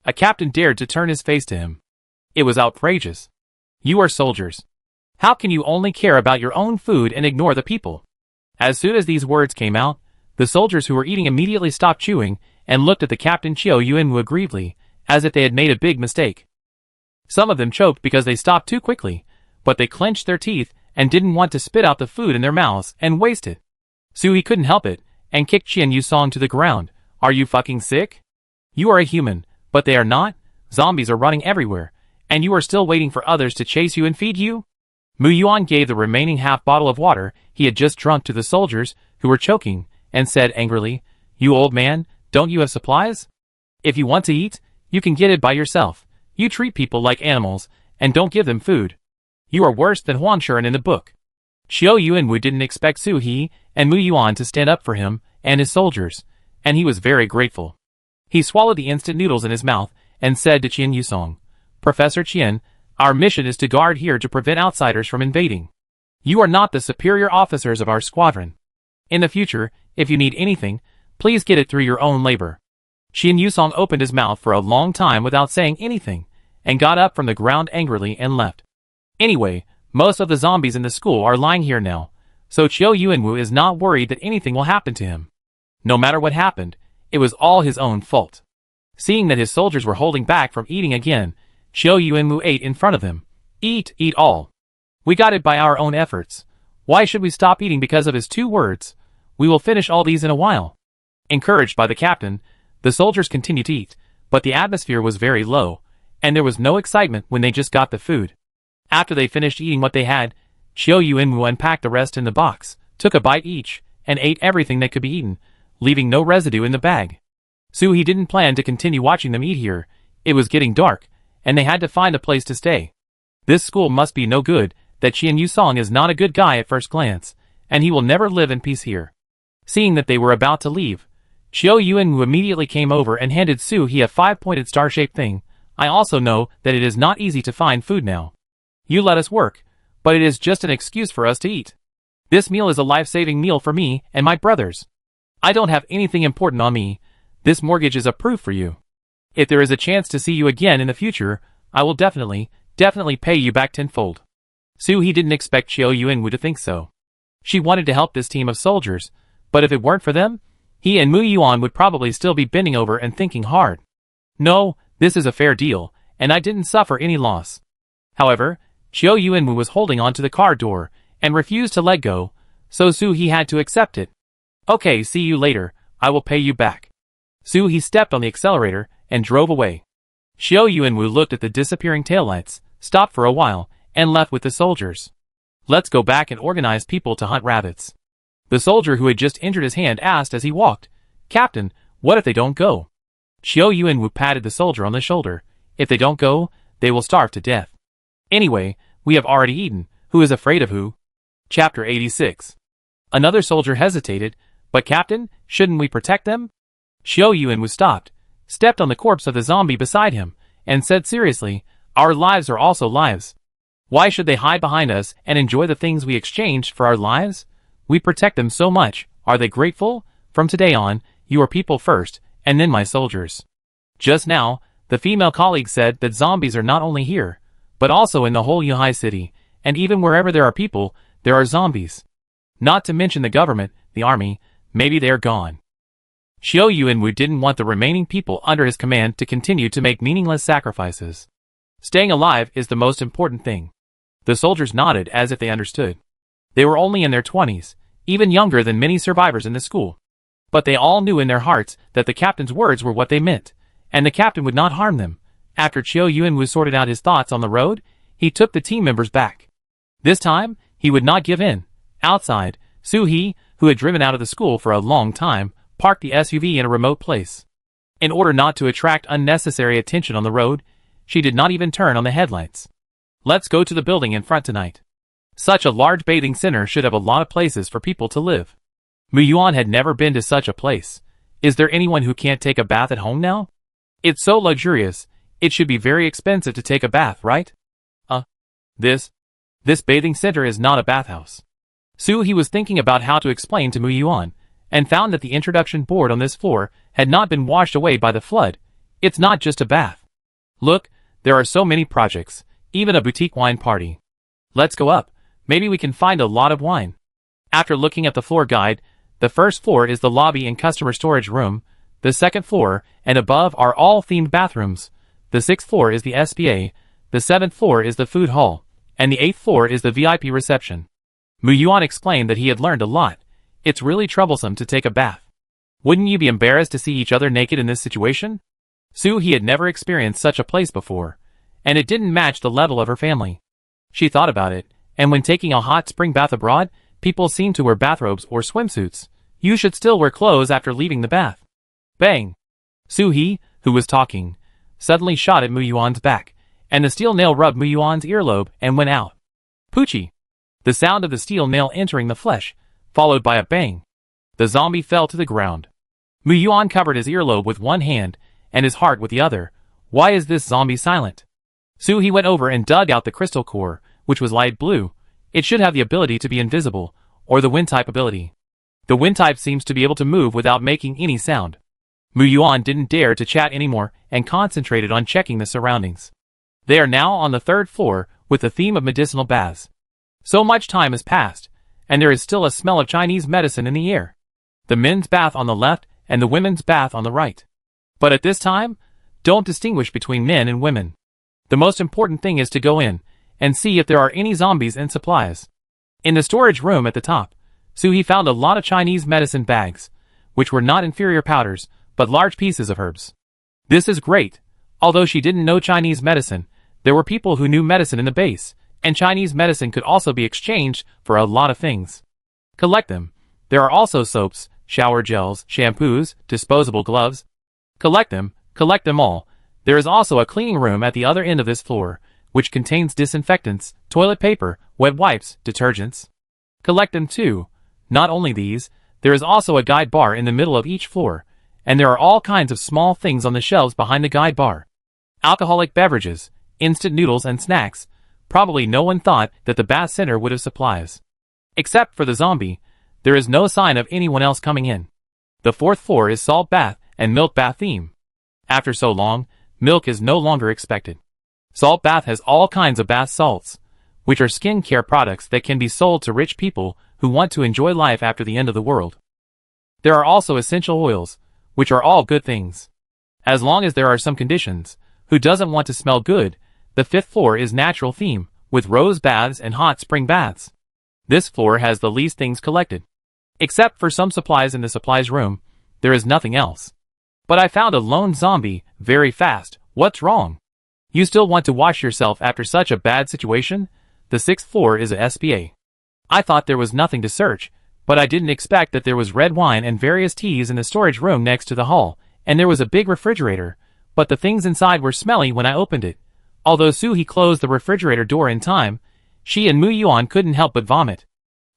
A captain dared to turn his face to him. It was outrageous. You are soldiers. How can you only care about your own food and ignore the people? As soon as these words came out, the soldiers who were eating immediately stopped chewing and looked at the captain Chiao Yuanwu aggrievedly, as if they had made a big mistake. Some of them choked because they stopped too quickly, but they clenched their teeth and didn't want to spit out the food in their mouths and waste it. Suhi couldn't help it and kicked Qian Yusong to the ground. Are you fucking sick? You are a human, but they are not. Zombies are running everywhere, and you are still waiting for others to chase you and feed you? Mu Yuan gave the remaining half bottle of water he had just drunk to the soldiers who were choking and said angrily, "You old man, don't you have supplies? If you want to eat, you can get it by yourself. You treat people like animals and don't give them food. You are worse than Huang Shuren in the book." Chiao Yuanwu didn't expect Su He and Mu Yuan to stand up for him and his soldiers, and he was very grateful. He swallowed the instant noodles in his mouth and said to Qian Yusong, "Professor Qian, our mission is to guard here to prevent outsiders from invading. You are not the superior officers of our squadron. In the future, if you need anything, please get it through your own labor." Qian Yusong opened his mouth for a long time without saying anything, and got up from the ground angrily and left. Anyway, most of the zombies in the school are lying here now, so Chiao Yuanwu is not worried that anything will happen to him. No matter what happened, it was all his own fault. Seeing that his soldiers were holding back from eating again, Chiao Yuanwu ate in front of them. "Eat, eat all. We got it by our own efforts. Why should we stop eating because of his 2 words? We will finish all these in a while." Encouraged by the captain, the soldiers continued to eat, but the atmosphere was very low, and there was no excitement when they just got the food. After they finished eating what they had, Chiao Yuanwu unpacked the rest in the box, took a bite each, and ate everything that could be eaten, leaving no residue in the bag. Suhi didn't plan to continue watching them eat here. It was getting dark, and they had to find a place to stay. This school must be no good, that Qian Yusong is not a good guy at first glance, and he will never live in peace here. Seeing that they were about to leave, Chiao Yuanwu immediately came over and handed Suhi a 5-pointed star-shaped thing. "I also know that it is not easy to find food now. You let us work, but it is just an excuse for us to eat. This meal is a life-saving meal for me and my brothers. I don't have anything important on me. This mortgage is a proof for you. If there is a chance to see you again in the future, I will definitely pay you back tenfold." Suhi didn't expect Chiao Yuanwu to think so. She wanted to help this team of soldiers, but if it weren't for them, he and Mu Yuan would probably still be bending over and thinking hard. "No, this is a fair deal, and I didn't suffer any loss." However, Chiao Yuanwu was holding onto the car door and refused to let go, so Suhi had to accept it. "Okay, see you later, I will pay you back." Suhi stepped on the accelerator and drove away. Chiao Yuanwu looked at the disappearing taillights, stopped for a while, and left with the soldiers. "Let's go back and organize people to hunt rabbits." The soldier who had just injured his hand asked as he walked, "Captain, what if they don't go?" Chiao Yuanwu patted the soldier on the shoulder. "If they don't go, they will starve to death. Anyway, we have already eaten. Who is afraid of who?" Chapter 86. Another soldier hesitated, "But Captain, shouldn't we protect them?" Chiao Yuanwu stopped, stepped on the corpse of the zombie beside him, and said seriously, "Our lives are also lives. Why should they hide behind us and enjoy the things we exchanged for our lives? We protect them so much. Are they grateful? From today on, you are people first, and then my soldiers." Just now, the female colleague said that zombies are not only here, but also in the whole Yuhai city, and even wherever there are people, there are zombies. Not to mention the government, the army, maybe they are gone. Chiao Yuanwu didn't want the remaining people under his command to continue to make meaningless sacrifices. Staying alive is the most important thing. The soldiers nodded as if they understood. They were only in their 20s, even younger than many survivors in the school. But they all knew in their hearts that the captain's words were what they meant, and the captain would not harm them. After Chiao Yuanwu sorted out his thoughts on the road, he took the team members back. This time, he would not give in. Outside, Suhi, who had driven out of the school for a long time, parked the SUV in a remote place. In order not to attract unnecessary attention on the road, she did not even turn on the headlights. "Let's go to the building in front tonight. Such a large bathing center should have a lot of places for people to live." Mu Yuan had never been to such a place. Is there anyone who can't take a bath at home now? It's so luxurious, it should be very expensive to take a bath, right? This bathing center is not a bathhouse. Suhi was thinking about how to explain to Mu Yuan, and found that the introduction board on this floor had not been washed away by the flood. It's not just a bath. Look, There are so many projects, even a boutique wine party. Let's go up. Maybe we can find a lot of wine. After looking at the floor guide, the first floor is the lobby and customer storage room. The second floor and above are all themed bathrooms. The sixth floor is the SPA. The seventh floor is the food hall. And the eighth floor is the VIP reception. Mu Yuan explained that he had learned a lot. It's really troublesome to take a bath. Wouldn't you be embarrassed to see each other naked in this situation? He had never experienced such a place before, and it didn't match the level of her family. She thought about it, and when taking a hot spring bath abroad, people seem to wear bathrobes or swimsuits. You should still wear clothes after leaving the bath. Bang! He, who was talking, suddenly shot at Mu Yuan's back, and the steel nail rubbed Mu Yuan's earlobe and went out. Poochie! The sound of the steel nail entering the flesh, followed by a bang. The zombie fell to the ground. Mu Yuan covered his earlobe with one hand, and his heart with the other. Why is this zombie silent? He went over and dug out the crystal core, which was light blue. It should have the ability to be invisible, or the wind type ability. The wind type seems to be able to move without making any sound. Mu Yuan didn't dare to chat anymore and concentrated on checking the surroundings. They are now on the third floor with the theme of medicinal baths. So much time has passed, and there is still a smell of Chinese medicine in the air. The men's bath on the left and the women's bath on the right. But at this time, don't distinguish between men and women. The most important thing is to go in and see if there are any zombies and supplies. In the storage room at the top, he found a lot of Chinese medicine bags, which were not inferior powders, but large pieces of herbs. This is great. Although she didn't know Chinese medicine, there were people who knew medicine in the base, and Chinese medicine could also be exchanged for a lot of things. Collect them. There are also soaps, shower gels, shampoos, disposable gloves. Collect them all. There is also a cleaning room at the other end of this floor, which contains disinfectants, toilet paper, wet wipes, detergents. Collect them too. Not only these, there is also a guide bar in the middle of each floor, and there are all kinds of small things on the shelves behind the guide bar. Alcoholic beverages, instant noodles and snacks. Probably no one thought that the bath center would have supplies. Except for the zombie, there is no sign of anyone else coming in. The fourth floor is salt bath and milk bath theme. After so long, milk is no longer expected. Salt bath has all kinds of bath salts, which are skincare products that can be sold to rich people who want to enjoy life after the end of the world. There are also essential oils, which are all good things. As long as there are some conditions, who doesn't want to smell good? The fifth floor is natural theme, with rose baths and hot spring baths. This floor has the least things collected. Except for some supplies in the supplies room, there is nothing else. But I found a lone zombie, very fast. What's wrong? You still want to wash yourself after such a bad situation? The sixth floor is a SPA. I thought there was nothing to search, but I didn't expect that there was red wine and various teas in the storage room next to the hall, and there was a big refrigerator, but the things inside were smelly when I opened it. Although He closed the refrigerator door in time, she and Mu Yuan couldn't help but vomit.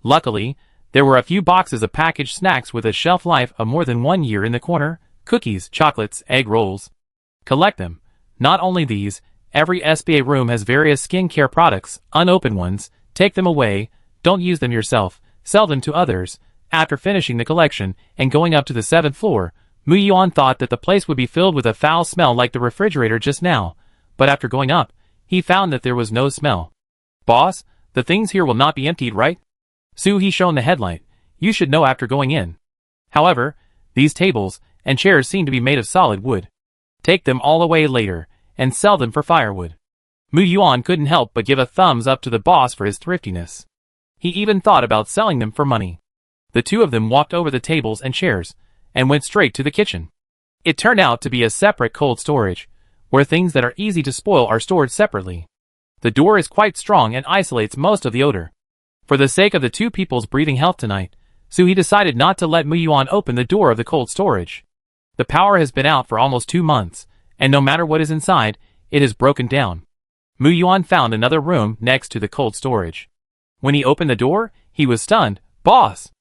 Luckily, there were a few boxes of packaged snacks with a shelf life of more than 1 year in the corner, cookies, chocolates, egg rolls. Collect them. Not only these, every SPA room has various skincare products, unopened ones. Take them away, don't use them yourself, sell them to others. After finishing the collection and going up to the 7th floor, Mu Yuan thought that the place would be filled with a foul smell like the refrigerator just now, but after going up, he found that there was no smell. Boss, the things here will not be emptied, right? He shone the headlight. You should know after going in. However, these tables and chairs seem to be made of solid wood. Take them all away later, and sell them for firewood. Mu Yuan couldn't help but give a thumbs up to the boss for his thriftiness. He even thought about selling them for money. The two of them walked over the tables and chairs, and went straight to the kitchen. It turned out to be a separate cold storage, where things that are easy to spoil are stored separately. The door is quite strong and isolates most of the odor. For the sake of the two people's breathing health tonight, he decided not to let Mu Yuan open the door of the cold storage. The power has been out for almost 2 months, and no matter what is inside, it has broken down. Mu Yuan found another room next to the cold storage. When he opened the door, he was stunned. Boss!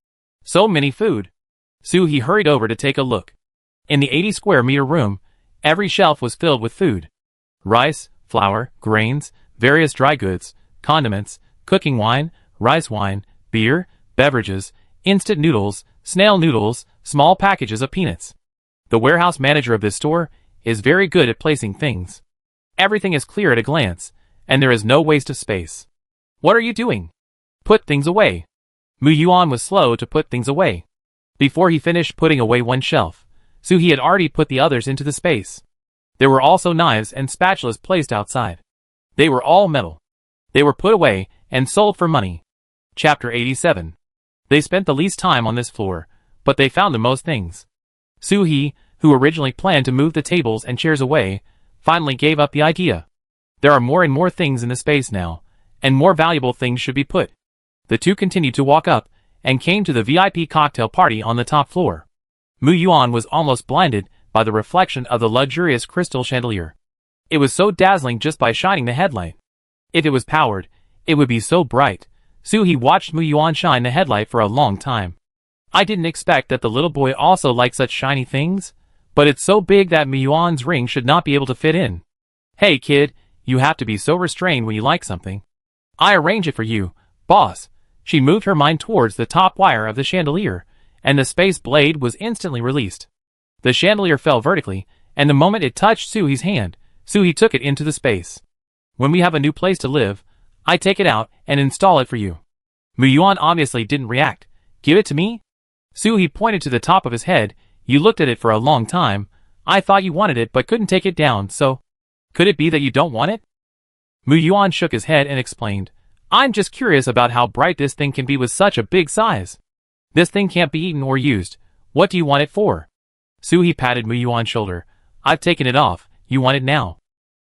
So many food! He hurried over to take a look. In the 80 square meter room, every shelf was filled with food. Rice, flour, grains, various dry goods, condiments, cooking wine, rice wine, beer, beverages, instant noodles, snail noodles, small packages of peanuts. The warehouse manager of this store is very good at placing things. Everything is clear at a glance, and there is no waste of space. What are you doing? Put things away. Mu Yuan was slow to put things away. Before he finished putting away one shelf, Su-hee had already put the others into the space. There were also knives and spatulas placed outside. They were all metal. They were put away and sold for money. Chapter 87. They spent the least time on this floor, but they found the most things. Su-hee, who originally planned to move the tables and chairs away, finally gave up the idea. There are more and more things in the space now, and more valuable things should be put. The two continued to walk up, and came to the VIP cocktail party on the top floor. Mu Yuan was almost blinded by the reflection of the luxurious crystal chandelier. It was so dazzling just by shining the headlight. If it was powered, it would be so bright. Su-hee watched Mu Yuan shine the headlight for a long time. I didn't expect that the little boy also liked such shiny things, but it's so big that Mu Yuan's ring should not be able to fit in. Hey kid, you have to be so restrained when you like something. I arrange it for you, boss. She moved her mind towards the top wire of the chandelier, and the space blade was instantly released. The chandelier fell vertically, and the moment it touched Su-hee's hand, Su-hee took it into the space. When we have a new place to live, I take it out and install it for you. Mu Yuan obviously didn't react. Give it to me? Su-hee pointed to the top of his head. You looked at it for a long time. I thought you wanted it but couldn't take it down, so... Could it be that you don't want it? Mu Yuan shook his head and explained. I'm just curious about how bright this thing can be with such a big size. This thing can't be eaten or used. What do you want it for? Su-hee patted Mu Yuan's shoulder. I've taken it off. You want it now.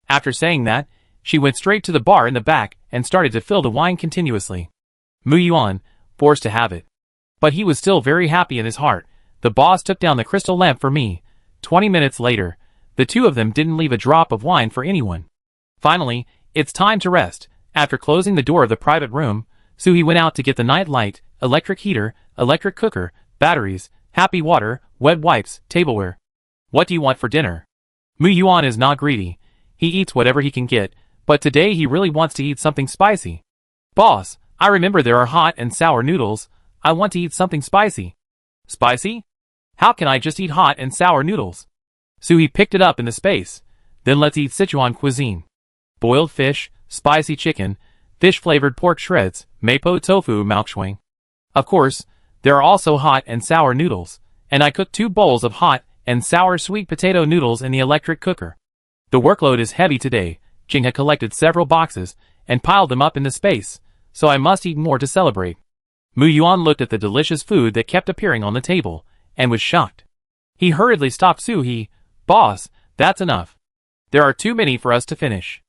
After saying that, she went straight to the bar in the back and started to fill the wine continuously. Mu Yuan, forced to have it. But he was still very happy in his heart. The boss took down the crystal lamp for me. 20 minutes later, the two of them didn't leave a drop of wine for anyone. Finally, it's time to rest. After closing the door of the private room, Su-hee went out to get the night light, electric heater, electric cooker, batteries, happy water, wet wipes, tableware. What do you want for dinner? Mu Yuan is not greedy. He eats whatever he can get, but today he really wants to eat something spicy. Boss, I remember there are hot and sour noodles. I want to eat something spicy. Spicy? How can I just eat hot and sour noodles? Su-hee picked it up in the space. Then let's eat Sichuan cuisine. Boiled fish, spicy chicken, fish-flavored pork shreds, mapo tofu malkshuang. Of course, there are also hot and sour noodles, and I cooked 2 bowls of hot and sour sweet potato noodles in the electric cooker. The workload is heavy today. Jing had collected several boxes and piled them up in the space, so I must eat more to celebrate. Mu Yuan looked at the delicious food that kept appearing on the table, and was shocked. He hurriedly stopped Su-hee. Boss, that's enough. There are too many for us to finish.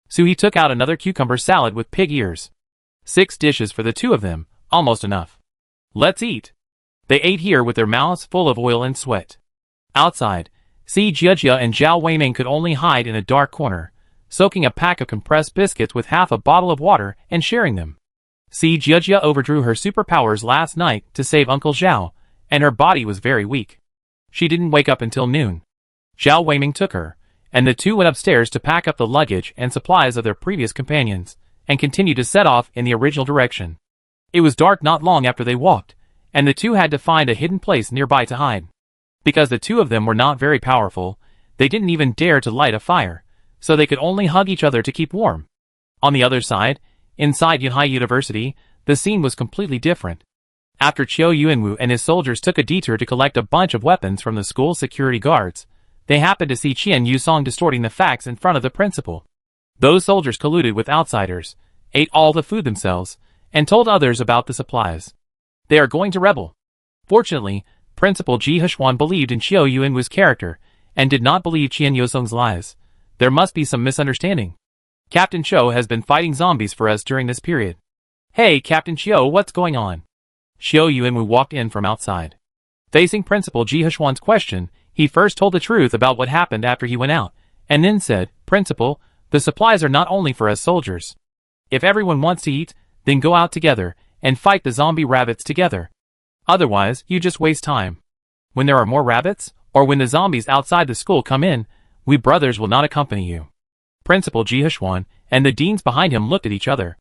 Su-hee took out another cucumber salad with pig ears. 6 dishes for the two of them, almost enough. Let's eat. They ate here with their mouths full of oil and sweat. Outside, Si Jiejia and Zhao Weiming could only hide in a dark corner, soaking a pack of compressed biscuits with half a bottle of water and sharing them. Si Jiejia overdrew her superpowers last night to save Uncle Zhao, and her body was very weak. She didn't wake up until noon. Zhao Weiming took her, and the two went upstairs to pack up the luggage and supplies of their previous companions, and continued to set off in the original direction. It was dark not long after they walked, and the two had to find a hidden place nearby to hide. Because the two of them were not very powerful, they didn't even dare to light a fire, so they could only hug each other to keep warm. On the other side, inside Yunhai University, the scene was completely different. After Qiu Yuanwu and his soldiers took a detour to collect a bunch of weapons from the school security guards, they happened to see Qian Yusong distorting the facts in front of the principal. Those soldiers colluded with outsiders, ate all the food themselves, and told others about the supplies. They are going to rebel. Fortunately, Principal Ji Hushuan believed in Qiu Yuanwu's character, and did not believe Qian Yusong's lies. There must be some misunderstanding. Captain Qiu has been fighting zombies for us during this period. Hey Captain Qiu, what's going on? Qiu Yuanwu walked in from outside. Facing Principal Ji Hushuan's question, he first told the truth about what happened after he went out, and then said, Principal, the supplies are not only for us soldiers. If everyone wants to eat, then go out together, and fight the zombie rabbits together. Otherwise, you just waste time. When there are more rabbits, or when the zombies outside the school come in, we brothers will not accompany you. Principal Ji Hushuan and the deans behind him looked at each other.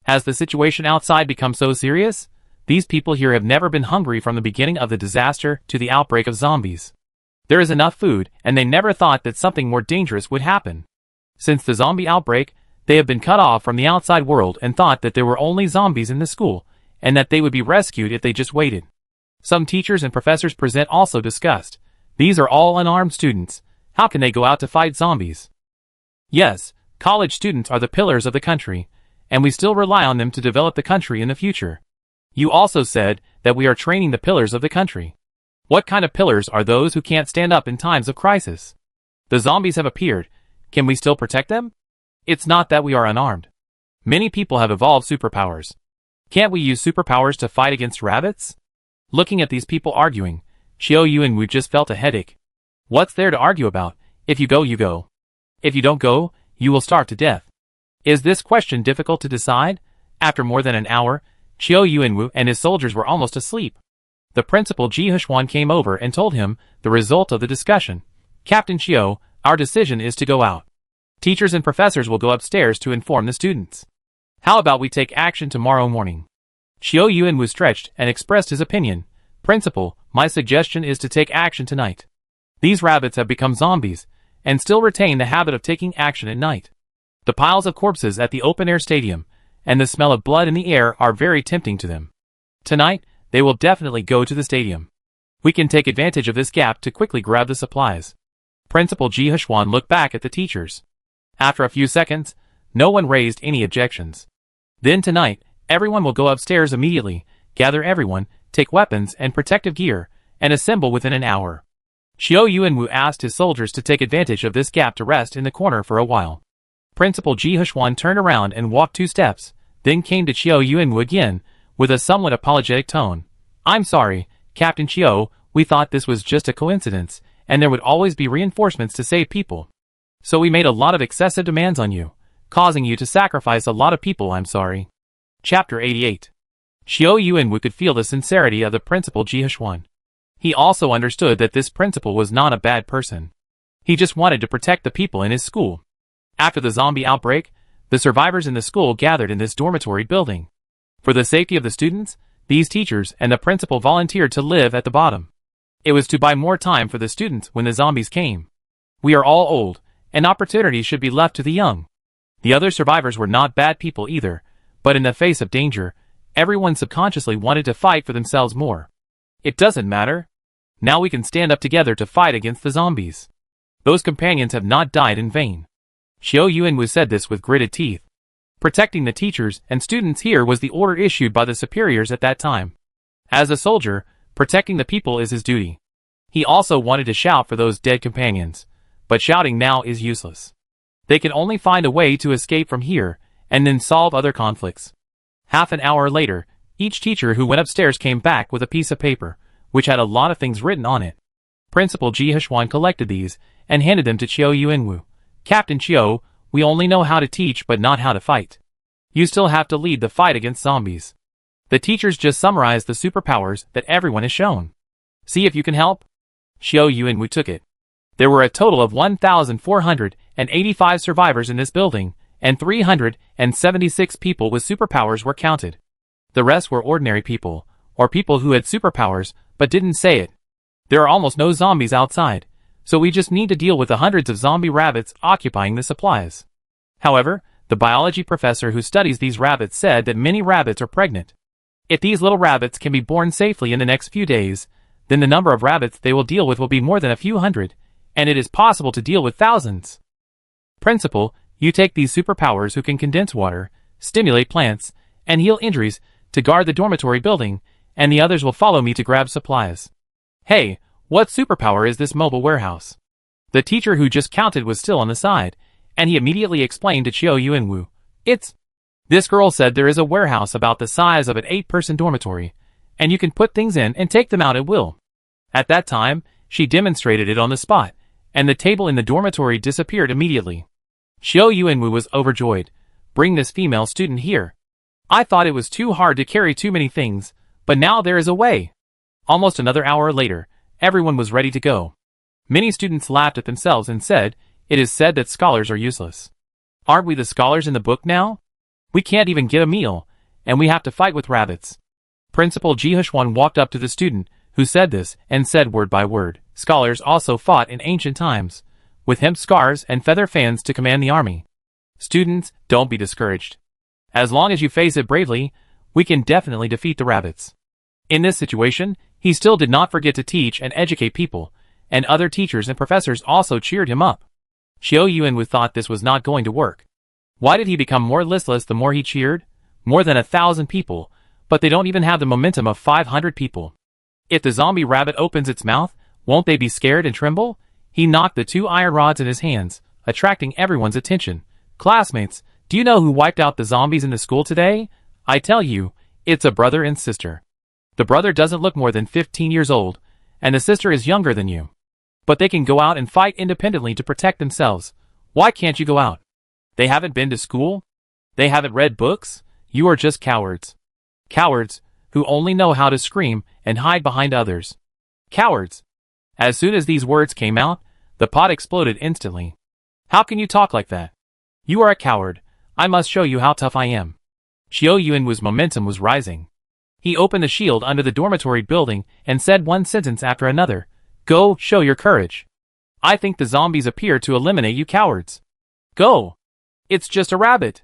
Has the situation outside become so serious? These people here have never been hungry from the beginning of the disaster to the outbreak of zombies. There is enough food, and they never thought that something more dangerous would happen. Since the zombie outbreak, they have been cut off from the outside world and thought that there were only zombies in the school, and that they would be rescued if they just waited. Some teachers and professors present also discussed. These are all unarmed students. How can they go out to fight zombies? Yes, college students are the pillars of the country, and we still rely on them to develop the country in the future. You also said that we are training the pillars of the country. What kind of pillars are those who can't stand up in times of crisis? The zombies have appeared. Can we still protect them? It's not that we are unarmed. Many people have evolved superpowers. Can't we use superpowers to fight against rabbits? Looking at these people arguing, Xiao Yu and Wu just felt a headache. What's there to argue about? If you go, you go. If you don't go, you will starve to death. Is this question difficult to decide? After more than an hour, Xiao Yu and Wu and his soldiers were almost asleep. The principal Ji Huishuan came over and told him the result of the discussion. Captain Xiao, our decision is to go out. Teachers and professors will go upstairs to inform the students. How about we take action tomorrow morning? Xiao Yu and Wu stretched and expressed his opinion. Principal, my suggestion is to take action tonight. These rabbits have become zombies, and still retain the habit of taking action at night. The piles of corpses at the open-air stadium, and the smell of blood in the air are very tempting to them. Tonight, they will definitely go to the stadium. We can take advantage of this gap to quickly grab the supplies. Principal Ji Huishuan looked back at the teachers. After a few seconds, no one raised any objections. Then tonight, everyone will go upstairs immediately, gather everyone, take weapons and protective gear, and assemble within an hour. Xiao Yu and Wu asked his soldiers to take advantage of this gap to rest in the corner for a while. Principal Ji Huishuan turned around and walked 2 steps, then came to Xiao Yu and Wu again, with a somewhat apologetic tone. I'm sorry, Captain Xiao, we thought this was just a coincidence, and there would always be reinforcements to save people. So we made a lot of excessive demands on you, causing you to sacrifice a lot of people. I'm sorry. Chapter 88. Xiao Yu and Wu could feel the sincerity of the principal Ji Huishuan. He also understood that this principal was not a bad person. He just wanted to protect the people in his school. After the zombie outbreak, the survivors in the school gathered in this dormitory building. For the safety of the students, these teachers and the principal volunteered to live at the bottom. It was to buy more time for the students when the zombies came. We are all old, and opportunities should be left to the young. The other survivors were not bad people either, but in the face of danger, everyone subconsciously wanted to fight for themselves more. It doesn't matter. Now we can stand up together to fight against the zombies. Those companions have not died in vain. Xiao Yu and Wu said this with gritted teeth. Protecting the teachers and students here was the order issued by the superiors at that time. As a soldier, protecting the people is his duty. He also wanted to shout for those dead companions, but shouting now is useless. They can only find a way to escape from here, and then solve other conflicts. Half an hour later, each teacher who went upstairs came back with a piece of paper, which had a lot of things written on it. Principal Ji Huishuan collected these, and handed them to Xiao Yu and Wu. Captain Xiao, we only know how to teach but not how to fight. You still have to lead the fight against zombies. The teachers just summarized the superpowers that everyone has shown. See if you can help? Xiao Yu and Wu took it. There were a total of 1,485 survivors in this building, and 376 people with superpowers were counted. The rest were ordinary people, or people who had superpowers but didn't say it. There are almost no zombies outside, so we just need to deal with the hundreds of zombie rabbits occupying the supplies. However, the biology professor who studies these rabbits said that many rabbits are pregnant. If these little rabbits can be born safely in the next few days, then the number of rabbits they will deal with will be more than a few hundred, and it is possible to deal with thousands. Principal, you take these superpowers who can condense water, stimulate plants, and heal injuries to guard the dormitory building, and the others will follow me to grab supplies. Hey, what superpower is this mobile warehouse? The teacher who just counted was still on the side, and he immediately explained to Xiao Yu and Wu. This girl said there is a warehouse about the size of an 8-person dormitory, and you can put things in and take them out at will. At that time, she demonstrated it on the spot, and the table in the dormitory disappeared immediately. Xiao Yu and Wu was overjoyed. Bring this female student here. I thought it was too hard to carry too many things, but now there is a way. Almost another hour later, everyone was ready to go. Many students laughed at themselves and said, it is said that scholars are useless. Aren't we the scholars in the book now? We can't even get a meal, and we have to fight with rabbits. Principal Ji Huishuan walked up to the student who said this and said word by word, scholars also fought in ancient times, with hemp scarves and feather fans to command the army. Students, don't be discouraged. As long as you face it bravely, we can definitely defeat the rabbits. In this situation, he still did not forget to teach and educate people, and other teachers and professors also cheered him up. Xiao Yuanwu thought this was not going to work. Why did he become more listless the more he cheered? More than 1,000 people, but they don't even have the momentum of 500 people. If the zombie rabbit opens its mouth, won't they be scared and tremble? He knocked the 2 iron rods in his hands, attracting everyone's attention. Classmates, do you know who wiped out the zombies in the school today? I tell you, it's a brother and sister. The brother doesn't look more than 15 years old, and the sister is younger than you. But they can go out and fight independently to protect themselves. Why can't you go out? They haven't been to school? They haven't read books? You are just cowards. Cowards, who only know how to scream and hide behind others. Cowards. As soon as these words came out, the pot exploded instantly. How can you talk like that? You are a coward. I must show you how tough I am. Xiao Yuanwu's momentum was rising. He opened the shield under the dormitory building and said one sentence after another. Go, show your courage. I think the zombies appear to eliminate you cowards. Go. It's just a rabbit.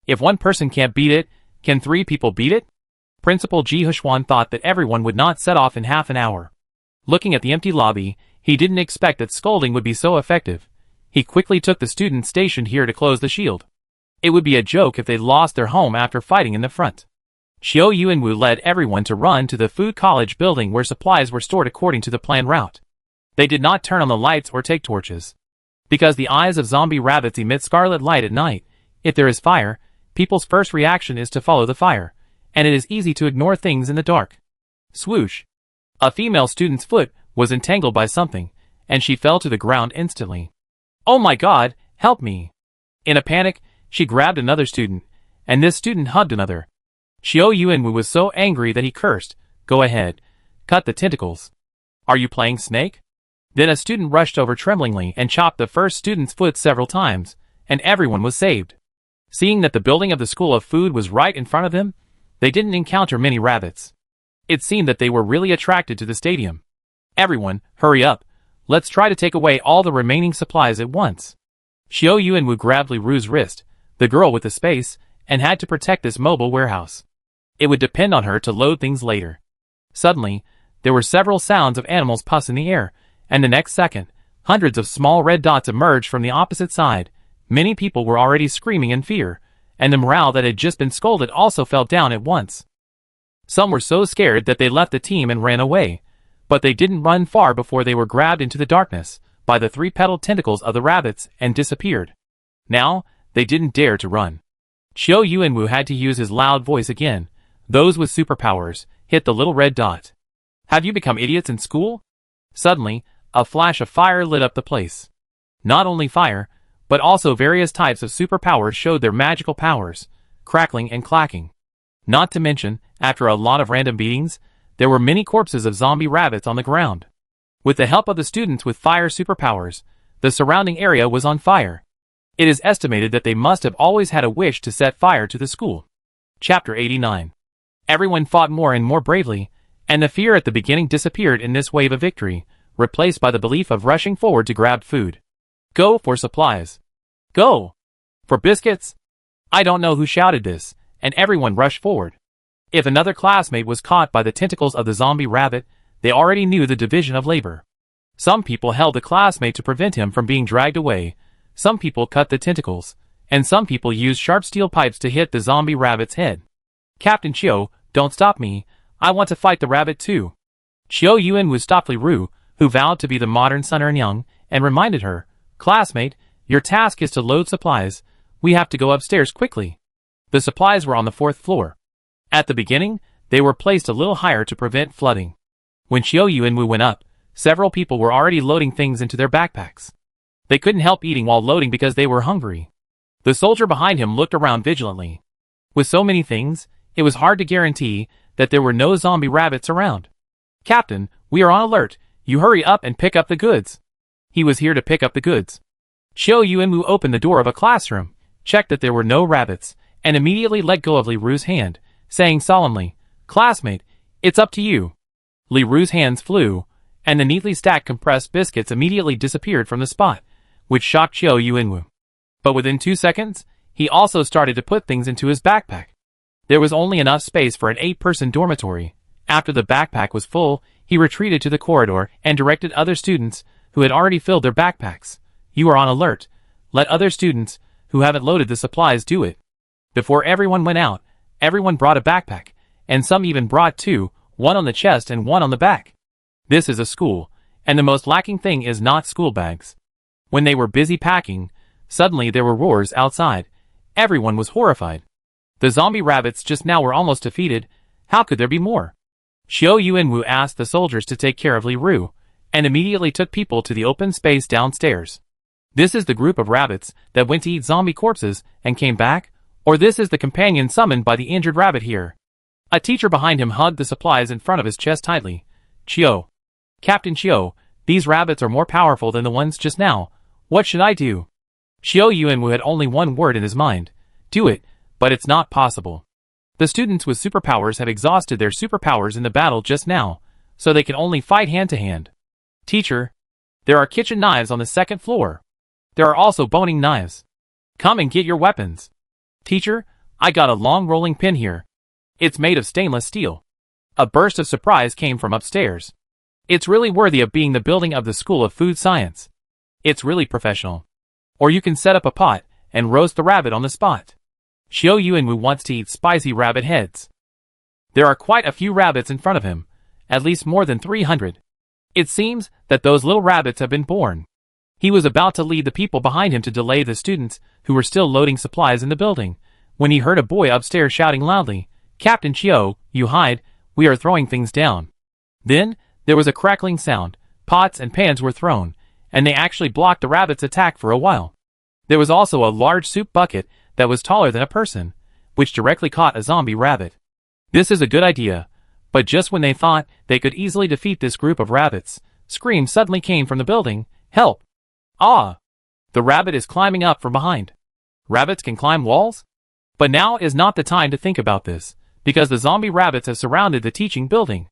If one person can't beat it, can 3 people beat it? Principal Ji Huishuan thought that everyone would not set off in half an hour. Looking at the empty lobby, he didn't expect that scolding would be so effective. He quickly took the students stationed here to close the shield. It would be a joke if they lost their home after fighting in the front. Xiao Yuanwu led everyone to run to the food college building where supplies were stored according to the planned route. They did not turn on the lights or take torches. Because the eyes of zombie rabbits emit scarlet light at night, if there is fire, people's first reaction is to follow the fire, and it is easy to ignore things in the dark. Swoosh! A female student's foot was entangled by something, and she fell to the ground instantly. Oh my God, help me! In a panic, she grabbed another student, and this student hugged another. Xiao Yuanwu was so angry that he cursed. Go ahead. Cut the tentacles. Are you playing snake? Then a student rushed over tremblingly and chopped the first student's foot several times, and everyone was saved. Seeing that the building of the School of Food was right in front of them, they didn't encounter many rabbits. It seemed that they were really attracted to the stadium. Everyone, hurry up. Let's try to take away all the remaining supplies at once. Xiao Yuanwu grabbed Li Ru's wrist, the girl with the space, and had to protect this mobile warehouse. It would depend on her to load things later. Suddenly, there were several sounds of animals' pus in the air, and the next second, hundreds of small red dots emerged from the opposite side. Many people were already screaming in fear, and the morale that had just been scolded also fell down at once. Some were so scared that they left the team and ran away, but they didn't run far before they were grabbed into the darkness by the 3-petaled tentacles of the rabbits and disappeared. Now, they didn't dare to run. Xiao Yuanwu had to use his loud voice again. Those with superpowers hit the little red dot. Have you become idiots in school? Suddenly, a flash of fire lit up the place. Not only fire, but also various types of superpowers showed their magical powers, crackling and clacking. Not to mention, after a lot of random beatings, there were many corpses of zombie rabbits on the ground. With the help of the students with fire superpowers, the surrounding area was on fire. It is estimated that they must have always had a wish to set fire to the school. Chapter 89. Everyone fought more and more bravely, and the fear at the beginning disappeared in this wave of victory, replaced by the belief of rushing forward to grab food. Go for supplies. Go! For biscuits? I don't know who shouted this, and everyone rushed forward. If another classmate was caught by the tentacles of the zombie rabbit, they already knew the division of labor. Some people held the classmate to prevent him from being dragged away, some people cut the tentacles, and some people used sharp steel pipes to hit the zombie rabbit's head. Captain Chiu, don't stop me, I want to fight the rabbit too. Xiao Yuanwu stopped Li Ru, who vowed to be the modern Sun Earnyang, and reminded her, Classmate, your task is to load supplies, we have to go upstairs quickly. The supplies were on the 4th floor. At the beginning, they were placed a little higher to prevent flooding. When Xiao Yuanwu went up, several people were already loading things into their backpacks. They couldn't help eating while loading because they were hungry. The soldier behind him looked around vigilantly. With so many things, it was hard to guarantee that there were no zombie rabbits around. Captain, we are on alert, you hurry up and pick up the goods. He was here to pick up the goods. Xiao Yuanwu opened the door of a classroom, checked that there were no rabbits, and immediately let go of Li Ru's hand, saying solemnly, Classmate, it's up to you. Li Ru's hands flew, and the neatly stacked compressed biscuits immediately disappeared from the spot, which shocked Chiao Yuanwu. But within 2 seconds, he also started to put things into his backpack. There was only enough space for an 8-person dormitory. After the backpack was full, he retreated to the corridor and directed other students who had already filled their backpacks. You are on alert. Let other students who haven't loaded the supplies do it. Before everyone went out, everyone brought a backpack, and some even brought 2, one on the chest and one on the back. This is a school, and the most lacking thing is not school bags. When they were busy packing, suddenly there were roars outside. Everyone was horrified. The zombie rabbits just now were almost defeated. How could there be more? Chiao Yuanwu asked the soldiers to take care of Li Ru, and immediately took people to the open space downstairs. This is the group of rabbits that went to eat zombie corpses and came back, or this is the companion summoned by the injured rabbit here. A teacher behind him hugged the supplies in front of his chest tightly. Chiao. Captain Chiao, these rabbits are more powerful than the ones just now. What should I do? Chiao Yuanwu had only one word in his mind. Do it, but it's not possible. The students with superpowers have exhausted their superpowers in the battle just now, so they can only fight hand to hand. Teacher, there are kitchen knives on the 2nd floor. There are also boning knives. Come and get your weapons. Teacher, I got a long rolling pin here. It's made of stainless steel. A burst of surprise came from upstairs. It's really worthy of being the building of the School of Food Science. It's really professional. Or you can set up a pot and roast the rabbit on the spot. Chiao Yuanwu wants to eat spicy rabbit heads. There are quite a few rabbits in front of him, at least more than 300. It seems that those little rabbits have been born. He was about to lead the people behind him to delay the students who were still loading supplies in the building, when he heard a boy upstairs shouting loudly, Captain Chiao, you hide, we are throwing things down. Then, there was a crackling sound, pots and pans were thrown, and they actually blocked the rabbit's attack for a while. There was also a large soup bucket that was taller than a person, which directly caught a zombie rabbit. This is a good idea, but just when they thought they could easily defeat this group of rabbits, screams suddenly came from the building, help! Ah! The rabbit is climbing up from behind. Rabbits can climb walls? But now is not the time to think about this, because the zombie rabbits have surrounded the teaching building.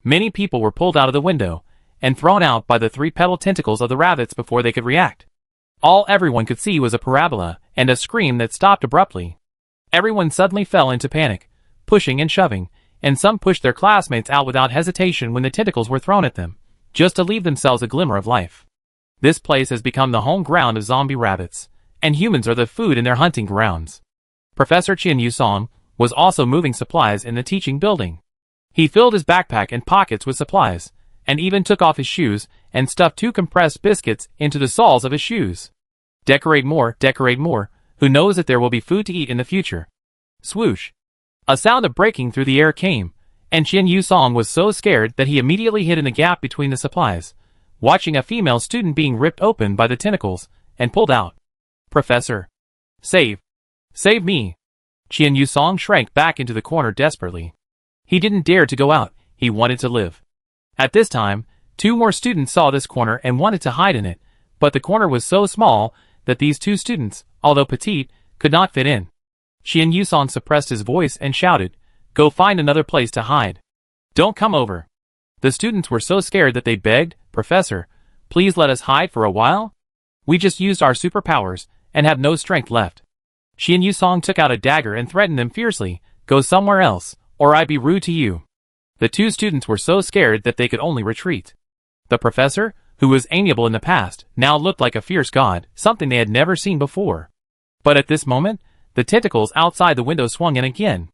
Many people were pulled out of the window, and thrown out by the 3-petal tentacles of the rabbits before they could react. All everyone could see was a parabola, and a scream that stopped abruptly. Everyone suddenly fell into panic, pushing and shoving, and some pushed their classmates out without hesitation when the tentacles were thrown at them, just to leave themselves a glimmer of life. This place has become the home ground of zombie rabbits, and humans are the food in their hunting grounds. Professor Qian Yusong was also moving supplies in the teaching building. He filled his backpack and pockets with supplies, and even took off his shoes and stuffed 2 compressed biscuits into the soles of his shoes. Decorate more, who knows that there will be food to eat in the future. Swoosh! A sound of breaking through the air came, and Qian Yusong was so scared that he immediately hid in the gap between the supplies, watching a female student being ripped open by the tentacles and pulled out. Professor! Save me! Qian Yusong shrank back into the corner desperately. He didn't dare to go out, he wanted to live. At this time, 2 more students saw this corner and wanted to hide in it, but the corner was so small that these 2 students, although petite, could not fit in. Qian Yusong suppressed his voice and shouted, Go find another place to hide. Don't come over. The students were so scared that they begged, Professor, please let us hide for a while? We just used our superpowers and have no strength left. Qian Yusong took out a dagger and threatened them fiercely, Go somewhere else, or I'd be rude to you. The 2 students were so scared that they could only retreat. The professor, who was amiable in the past, now looked like a fierce god, something they had never seen before. But at this moment, the tentacles outside the window swung in again.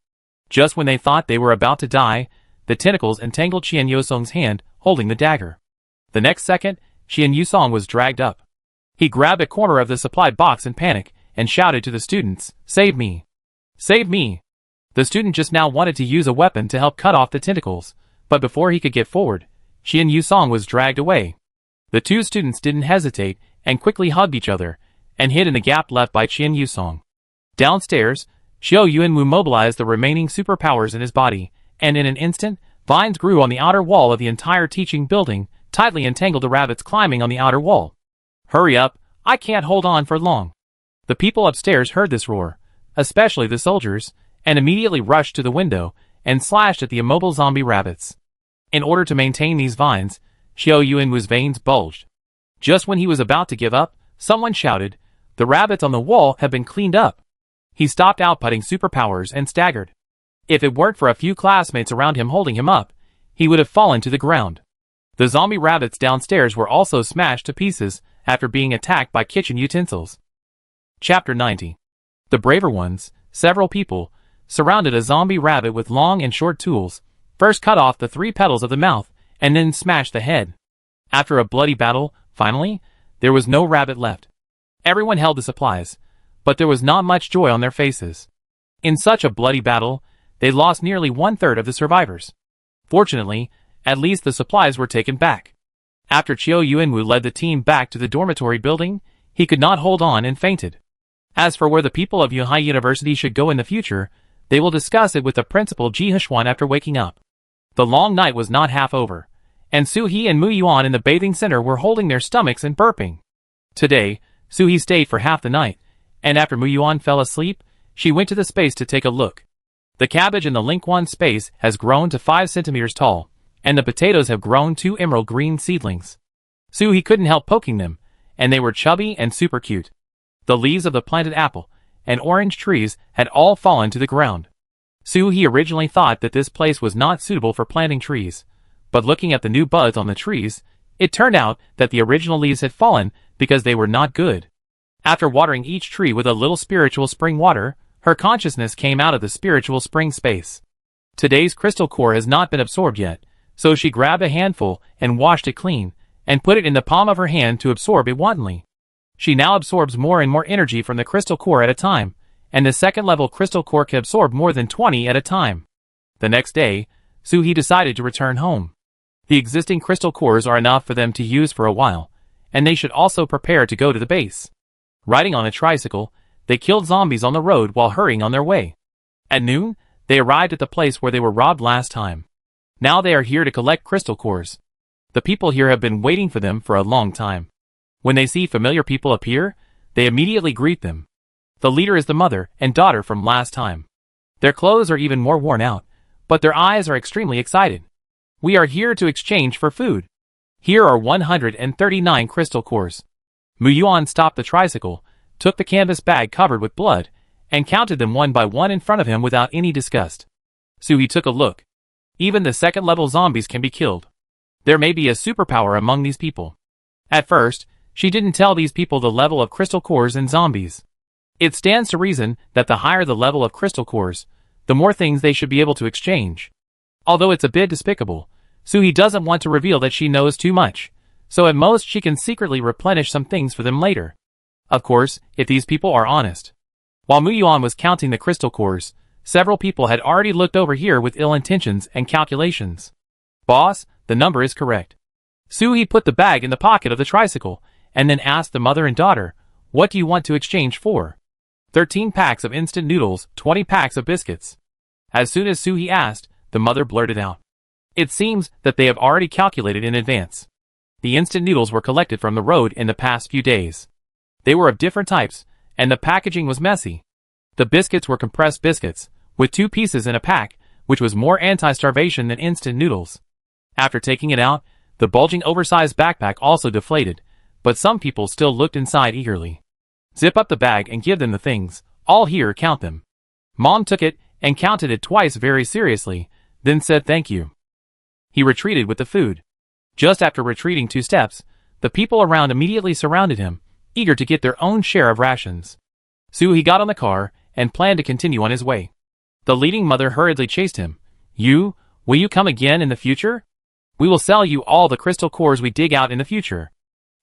Just when they thought they were about to die, the tentacles entangled Qian Yusong's hand, holding the dagger. The next second, Qian Yusong was dragged up. He grabbed a corner of the supply box in panic, and shouted to the students, Save me! Save me! The student just now wanted to use a weapon to help cut off the tentacles, but before he could get forward, Qian Yusong was dragged away. The 2 students didn't hesitate, and quickly hugged each other, and hid in the gap left by Qian Yusong. Downstairs, Chiao Yuanwu mobilized the remaining superpowers in his body, and in an instant, vines grew on the outer wall of the entire teaching building, tightly entangled the rabbits climbing on the outer wall. Hurry up, I can't hold on for long. The people upstairs heard this roar, especially the soldiers, and immediately rushed to the window and slashed at the immobile zombie rabbits. In order to maintain these vines, Chiao Yuanwu's veins bulged. Just when he was about to give up, Someone shouted, "The rabbits on the wall have been cleaned up." He stopped outputting Superpowers and staggered. If it weren't for a few classmates around him holding him up, he would have fallen to the ground. The zombie rabbits downstairs were also smashed to pieces after being attacked by kitchen utensils. Chapter 90. The braver ones, several people, surrounded a zombie rabbit with long and short tools, first cut off the 3 petals of the mouth, and then smashed the head. After a bloody battle, finally, there was no rabbit left. Everyone held the supplies, but there was not much joy on their faces. In such a bloody battle, they lost nearly 1/3 of the survivors. Fortunately, at least the supplies were taken back. After Chiu Yuanwu led the team back to the dormitory building, he could not hold on and fainted. As for where the people of Yuhai University should go in the future, they will discuss it with the principal Ji Hushuan after waking up. The long night was not half over, and Su-hee and Mu-yuan in the bathing center were holding their stomachs and burping. Today, Su-hee stayed for half the night, and after Mu-yuan fell asleep, she went to the space to take a look. The cabbage in the Lingquan space has grown to 5 centimeters tall, and the potatoes have grown 2 emerald green seedlings. Su-hee couldn't help poking them, and they were chubby and super cute. The leaves of the planted apple and orange trees had all fallen to the ground. Su-hee originally thought that this place was not suitable for planting trees, but looking at the new buds on the trees, it turned out that the original leaves had fallen because they were not good. After watering each tree with a little spiritual spring water, her consciousness came out of the spiritual spring space. Today's crystal core has not been absorbed yet, so she grabbed a handful and washed it clean, and put it in the palm of her hand to absorb it wantonly. She now absorbs more and more energy from the crystal core at a time, and the second level crystal core can absorb more than 20 at a time. The next day, Su-hee decided to return home. The existing crystal cores are enough for them to use for a while, and they should also prepare to go to the base. Riding on a tricycle, they killed zombies on the road while hurrying on their way. At noon, they arrived at the place where they were robbed last time. Now they are here to collect crystal cores. The people here have been waiting for them for a long time. When they see familiar people appear, they immediately greet them. The leader is the mother and daughter from last time. Their clothes are even more worn out, but their eyes are extremely excited. "We are here to exchange for food. Here are 139 crystal cores." Mu-yuan stopped the tricycle, took the canvas bag covered with blood, and counted them one by one in front of him without any disgust. Su-hee took a look. Even the second-level zombies can be killed. There may be a superpower among these people. At first, she didn't tell these people the level of crystal cores and zombies. It stands to reason that the higher the level of crystal cores, the more things they should be able to exchange. Although it's a bit despicable, Su-hee doesn't want to reveal that she knows too much, so at most she can secretly replenish some things for them later. Of course, if these people are honest. While Mu-yuan was counting the crystal cores, several people had already looked over here with ill intentions and calculations. "Boss, the number is correct." Su-hee put the bag in the pocket of the tricycle, and then asked the mother and daughter, "What do you want to exchange for?" 13 packs of instant noodles, 20 packs of biscuits. As soon as Su-hee asked, the mother blurted out. It seems that they have already calculated in advance. The instant noodles were collected from the road in the past few days. They were of different types, and the packaging was messy. The biscuits were compressed biscuits, with 2 pieces in a pack, which was more anti-starvation than instant noodles. After taking it out, the bulging oversized backpack also deflated, but some people still looked inside eagerly. "Zip up the bag and give them the things. All here, count them." Mom took it and counted it twice very seriously, then said thank you. He retreated with the food. Just after retreating 2 steps, the people around immediately surrounded him, eager to get their own share of rations. Su-hee got on the car and planned to continue on his way. The leading mother hurriedly chased him. Will you come again in the future? We will sell you all the crystal cores we dig out in the future."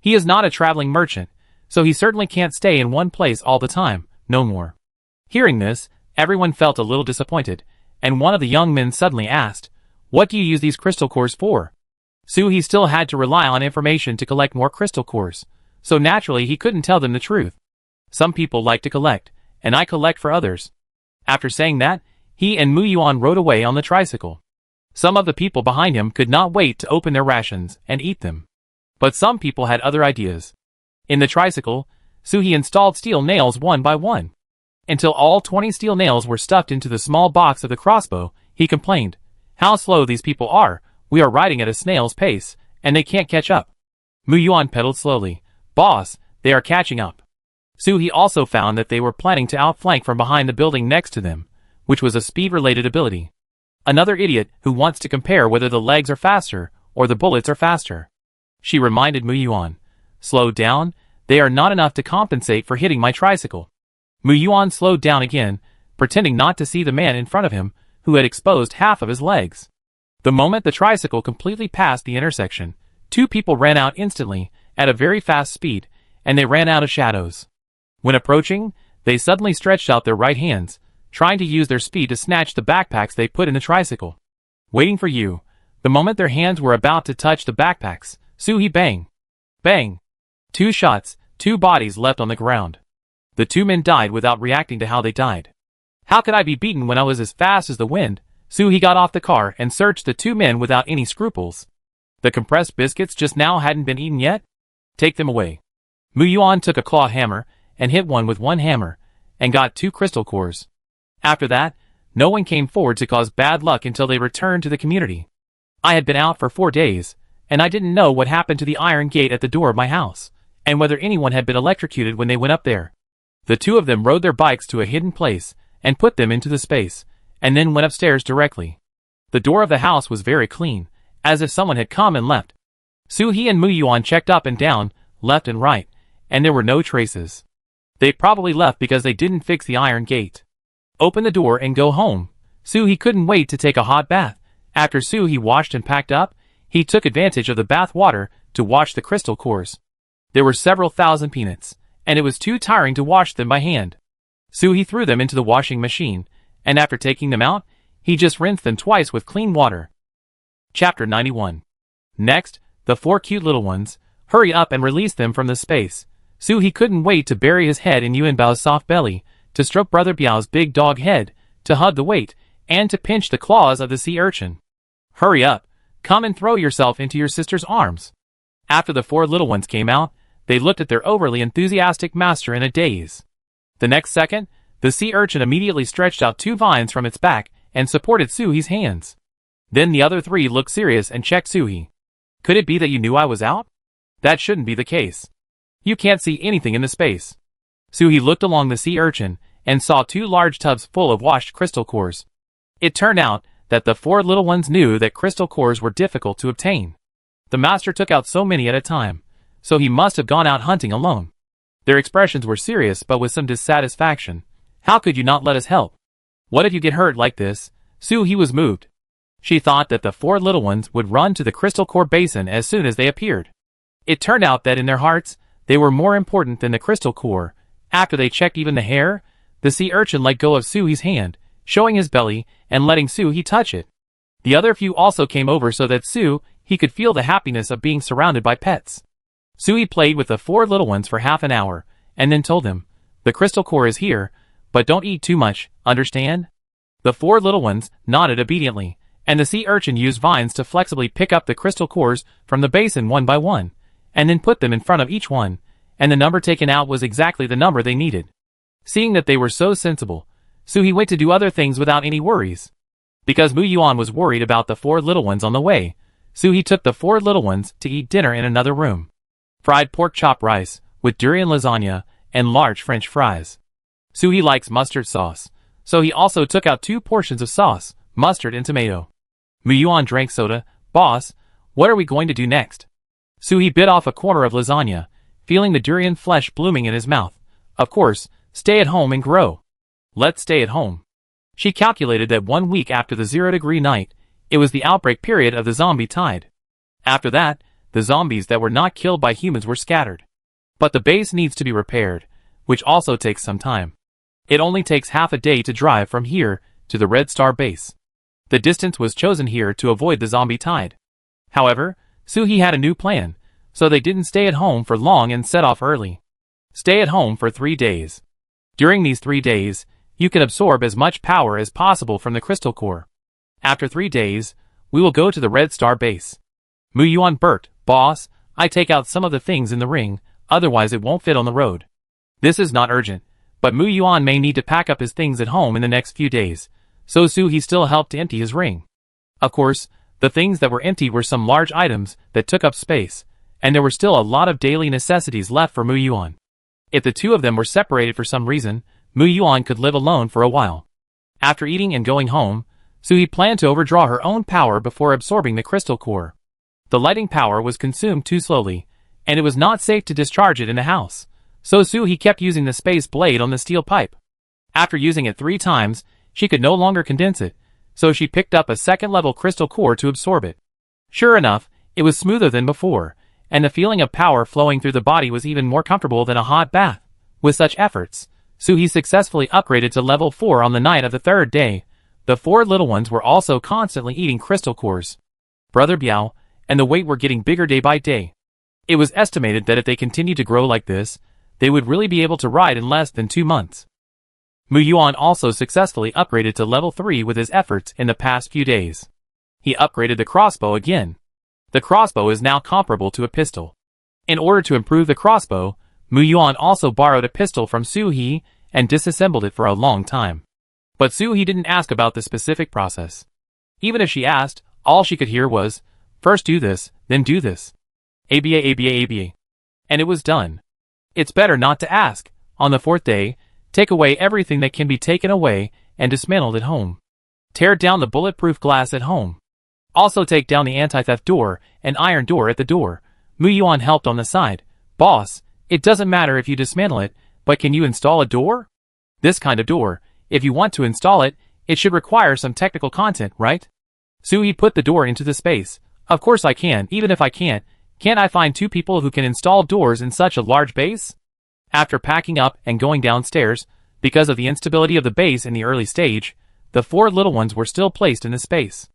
He is not a traveling merchant, so he certainly can't stay in one place all the time, no more. Hearing this, everyone felt a little disappointed, and one of the young men suddenly asked, "What do you use these crystal cores for?" Su-hee still had to rely on information to collect more crystal cores, so naturally he couldn't tell them the truth. Some people like to collect, and I collect for others. After saying that, he and Mu-yuan rode away on the tricycle. Some of the people behind him could not wait to open their rations and eat them. But some people had other ideas. In the tricycle, Su-hee installed steel nails one by one. Until all 20 steel nails were stuffed into the small box of the crossbow, he complained, "How slow these people are, we are riding at a snail's pace, and they can't catch up." Mu-yuan pedaled slowly. "Boss, They are catching up. Suhi also found that they were planning to outflank from behind the building next to them, which was a speed-related ability. Another idiot who wants to compare whether the legs are faster or the bullets are faster. She reminded Muyuan. Slow down, they are not enough to compensate for hitting my tricycle. Muyuan slowed down again, pretending not to see the man in front of him who had exposed half of his legs. The moment the tricycle completely passed the intersection, two people ran out instantly, at a very fast speed, and they ran out of shadows. When approaching, they suddenly stretched out their right hands, trying to use their speed to snatch the backpacks they put in the tricycle. Waiting for you. The moment their hands were about to touch the backpacks, Suhi bang! Bang! 2 shots, 2 bodies left on the ground. The 2 men died without reacting to how they died. How could I be beaten when I was as fast as the wind? Suhi got off the car and searched the 2 men without any scruples. The compressed biscuits just now hadn't been eaten yet? Take them away. Muyuan took a claw hammer and hit one with one hammer, and got 2 crystal cores. After that, no one came forward to cause bad luck until they returned to the community. I had been out for 4 days, and I didn't know what happened to the iron gate at the door of my house, and whether anyone had been electrocuted when they went up there. The 2 of them rode their bikes to a hidden place, and put them into the space, and then went upstairs directly. The door of the house was very clean, as if someone had come and left. Suhi and Muyuan checked up and down, left and right, and there were no traces. They probably left because they didn't fix the iron gate. Open the door and go home. Suhi couldn't wait to take a hot bath. After Suhi washed and packed up, he took advantage of the bath water to wash the crystal cores. There were several thousand peanuts, and it was too tiring to wash them by hand. Suhi threw them into the washing machine, and after taking them out, he just rinsed them twice with clean water. Chapter 91. Next, the 4 cute little ones, hurry up and release them from the space. Suhi couldn't wait to bury his head in Yuan Bao's soft belly, to stroke Brother Biao's big dog head, to hug the weight, and to pinch the claws of the sea urchin. Hurry up, come and throw yourself into your sister's arms. After the 4 little ones came out, they looked at their overly enthusiastic master in a daze. The next second, the sea urchin immediately stretched out 2 vines from its back and supported Suhi's hands. Then the other 3 looked serious and checked Suhi. Could it be that you knew I was out? That shouldn't be the case. You can't see anything in the space. Suhi looked along the sea urchin and saw 2 large tubs full of washed crystal cores. It turned out that the 4 little ones knew that crystal cores were difficult to obtain. The master took out so many at a time, so he must have gone out hunting alone. Their expressions were serious but with some dissatisfaction. How could you not let us help? What if you get hurt like this? Suhi was moved. She thought that the 4 little ones would run to the crystal core basin as soon as they appeared. It turned out that in their hearts, they were more important than the crystal core. After they checked even the hair, the sea urchin let go of Suhi's hand, showing his belly and letting Suhi touch it. The other few also came over so that he could feel the happiness of being surrounded by pets. Suhi played with the 4 little ones for half an hour, and then told them, "The crystal core is here, but don't eat too much, understand?" The 4 little ones nodded obediently, and the sea urchin used vines to flexibly pick up the crystal cores from the basin one by one, and then put them in front of each one, and the number taken out was exactly the number they needed. Seeing that they were so sensible, Suhi went to do other things without any worries. Because Muyuan was worried about the 4 little ones on the way, Suhi took the 4 little ones to eat dinner in another room. Fried pork chop rice, with durian lasagna, and large French fries. Suhi likes mustard sauce, so he also took out 2 portions of sauce, mustard and tomato. Muyuan drank soda. "Boss, what are we going to do next?" Suhi bit off a corner of lasagna, feeling the durian flesh blooming in his mouth. "Of course, stay at home and grow. Let's stay at home." She calculated that 1 week after the 0-degree night, it was the outbreak period of the zombie tide. After that, the zombies that were not killed by humans were scattered. But the base needs to be repaired, which also takes some time. It only takes half a day to drive from here to the Red Star base. The distance was chosen here to avoid the zombie tide. However, Suhi had a new plan, so they didn't stay at home for long and set off early. Stay at home for 3 days. During these 3 days, you can absorb as much power as possible from the crystal core. After 3 days, we will go to the Red Star base. Muyuan burped. "Boss, I take out some of the things in the ring, otherwise it won't fit on the road." This is not urgent, but Muyuan may need to pack up his things at home in the next few days, so Suhi still helped to empty his ring. Of course, the things that were empty were some large items that took up space, and there were still a lot of daily necessities left for Mu Yuan. If the two of them were separated for some reason, Mu Yuan could live alone for a while. After eating and going home, Suhi planned to overdraw her own power before absorbing the crystal core. The lighting power was consumed too slowly, and it was not safe to discharge it in the house, so Suhi kept using the space blade on the steel pipe. After using it 3 times, she could no longer condense it, so she picked up a second-level crystal core to absorb it. Sure enough, it was smoother than before, and the feeling of power flowing through the body was even more comfortable than a hot bath. With such efforts, Suhi successfully upgraded to level 4 on the night of the 3rd day. The 4 little ones were also constantly eating crystal cores. Brother Biao and the weight were getting bigger day by day. It was estimated that if they continued to grow like this, they would really be able to ride in less than 2 months. Mu Yuan also successfully upgraded to level 3 with his efforts in the past few days. He upgraded the crossbow again. The crossbow is now comparable to a pistol. In order to improve the crossbow, Mu Yuan also borrowed a pistol from Su He and disassembled it for a long time. But Su He didn't ask about the specific process. Even if she asked, all she could hear was, "First do this, then do this. ABA ABA ABA." And it was done. It's better not to ask. On the 4th day, take away everything that can be taken away and dismantled at home. Tear down the bulletproof glass at home. Also take down the anti-theft door and iron door at the door. Mu Yuan helped on the side. "Boss, it doesn't matter if you dismantle it, but can you install a door? This kind of door, if you want to install it, it should require some technical content, right?" Suhi put the door into the space. "Of course I can. Even if I can't I find 2 people who can install doors in such a large base?" After packing up and going downstairs, because of the instability of the base in the early stage, the 4 little ones were still placed in the space.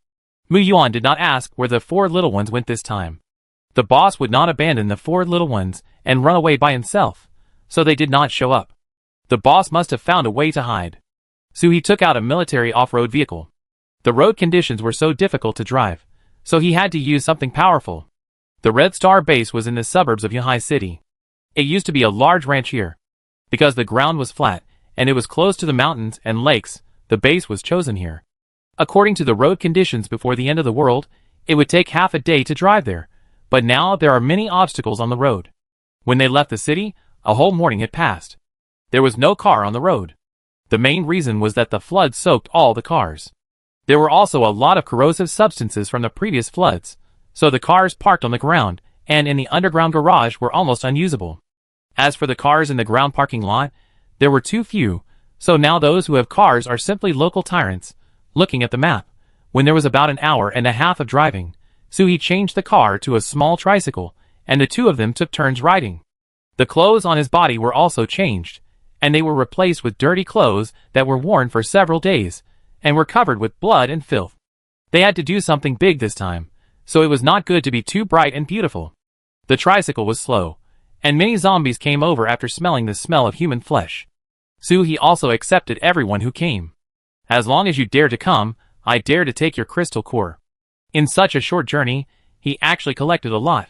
Mu Yuan did not ask where the 4 little ones went this time. The boss would not abandon the 4 little ones and run away by himself, so they did not show up. The boss must have found a way to hide. So he took out a military off-road vehicle. The road conditions were so difficult to drive, so he had to use something powerful. The Red Star base was in the suburbs of Yunhai City. It used to be a large ranch here. Because the ground was flat, and it was close to the mountains and lakes, the base was chosen here. According to the road conditions before the end of the world, it would take half a day to drive there, but now there are many obstacles on the road. When they left the city, a whole morning had passed. There was no car on the road. The main reason was that the flood soaked all the cars. There were also a lot of corrosive substances from the previous floods, so the cars parked on the ground and in the underground garage were almost unusable. As for the cars in the ground parking lot, there were too few, so now those who have cars are simply local tyrants. Looking at the map, when there was about an hour and a half of driving, Suhi changed the car to a small tricycle, and the 2 of them took turns riding. The clothes on his body were also changed, and they were replaced with dirty clothes that were worn for several days, and were covered with blood and filth. They had to do something big this time, so it was not good to be too bright and beautiful. The tricycle was slow, and many zombies came over after smelling the smell of human flesh. Suhi also accepted everyone who came. "As long as you dare to come, I dare to take your crystal core." In such a short journey, he actually collected a lot.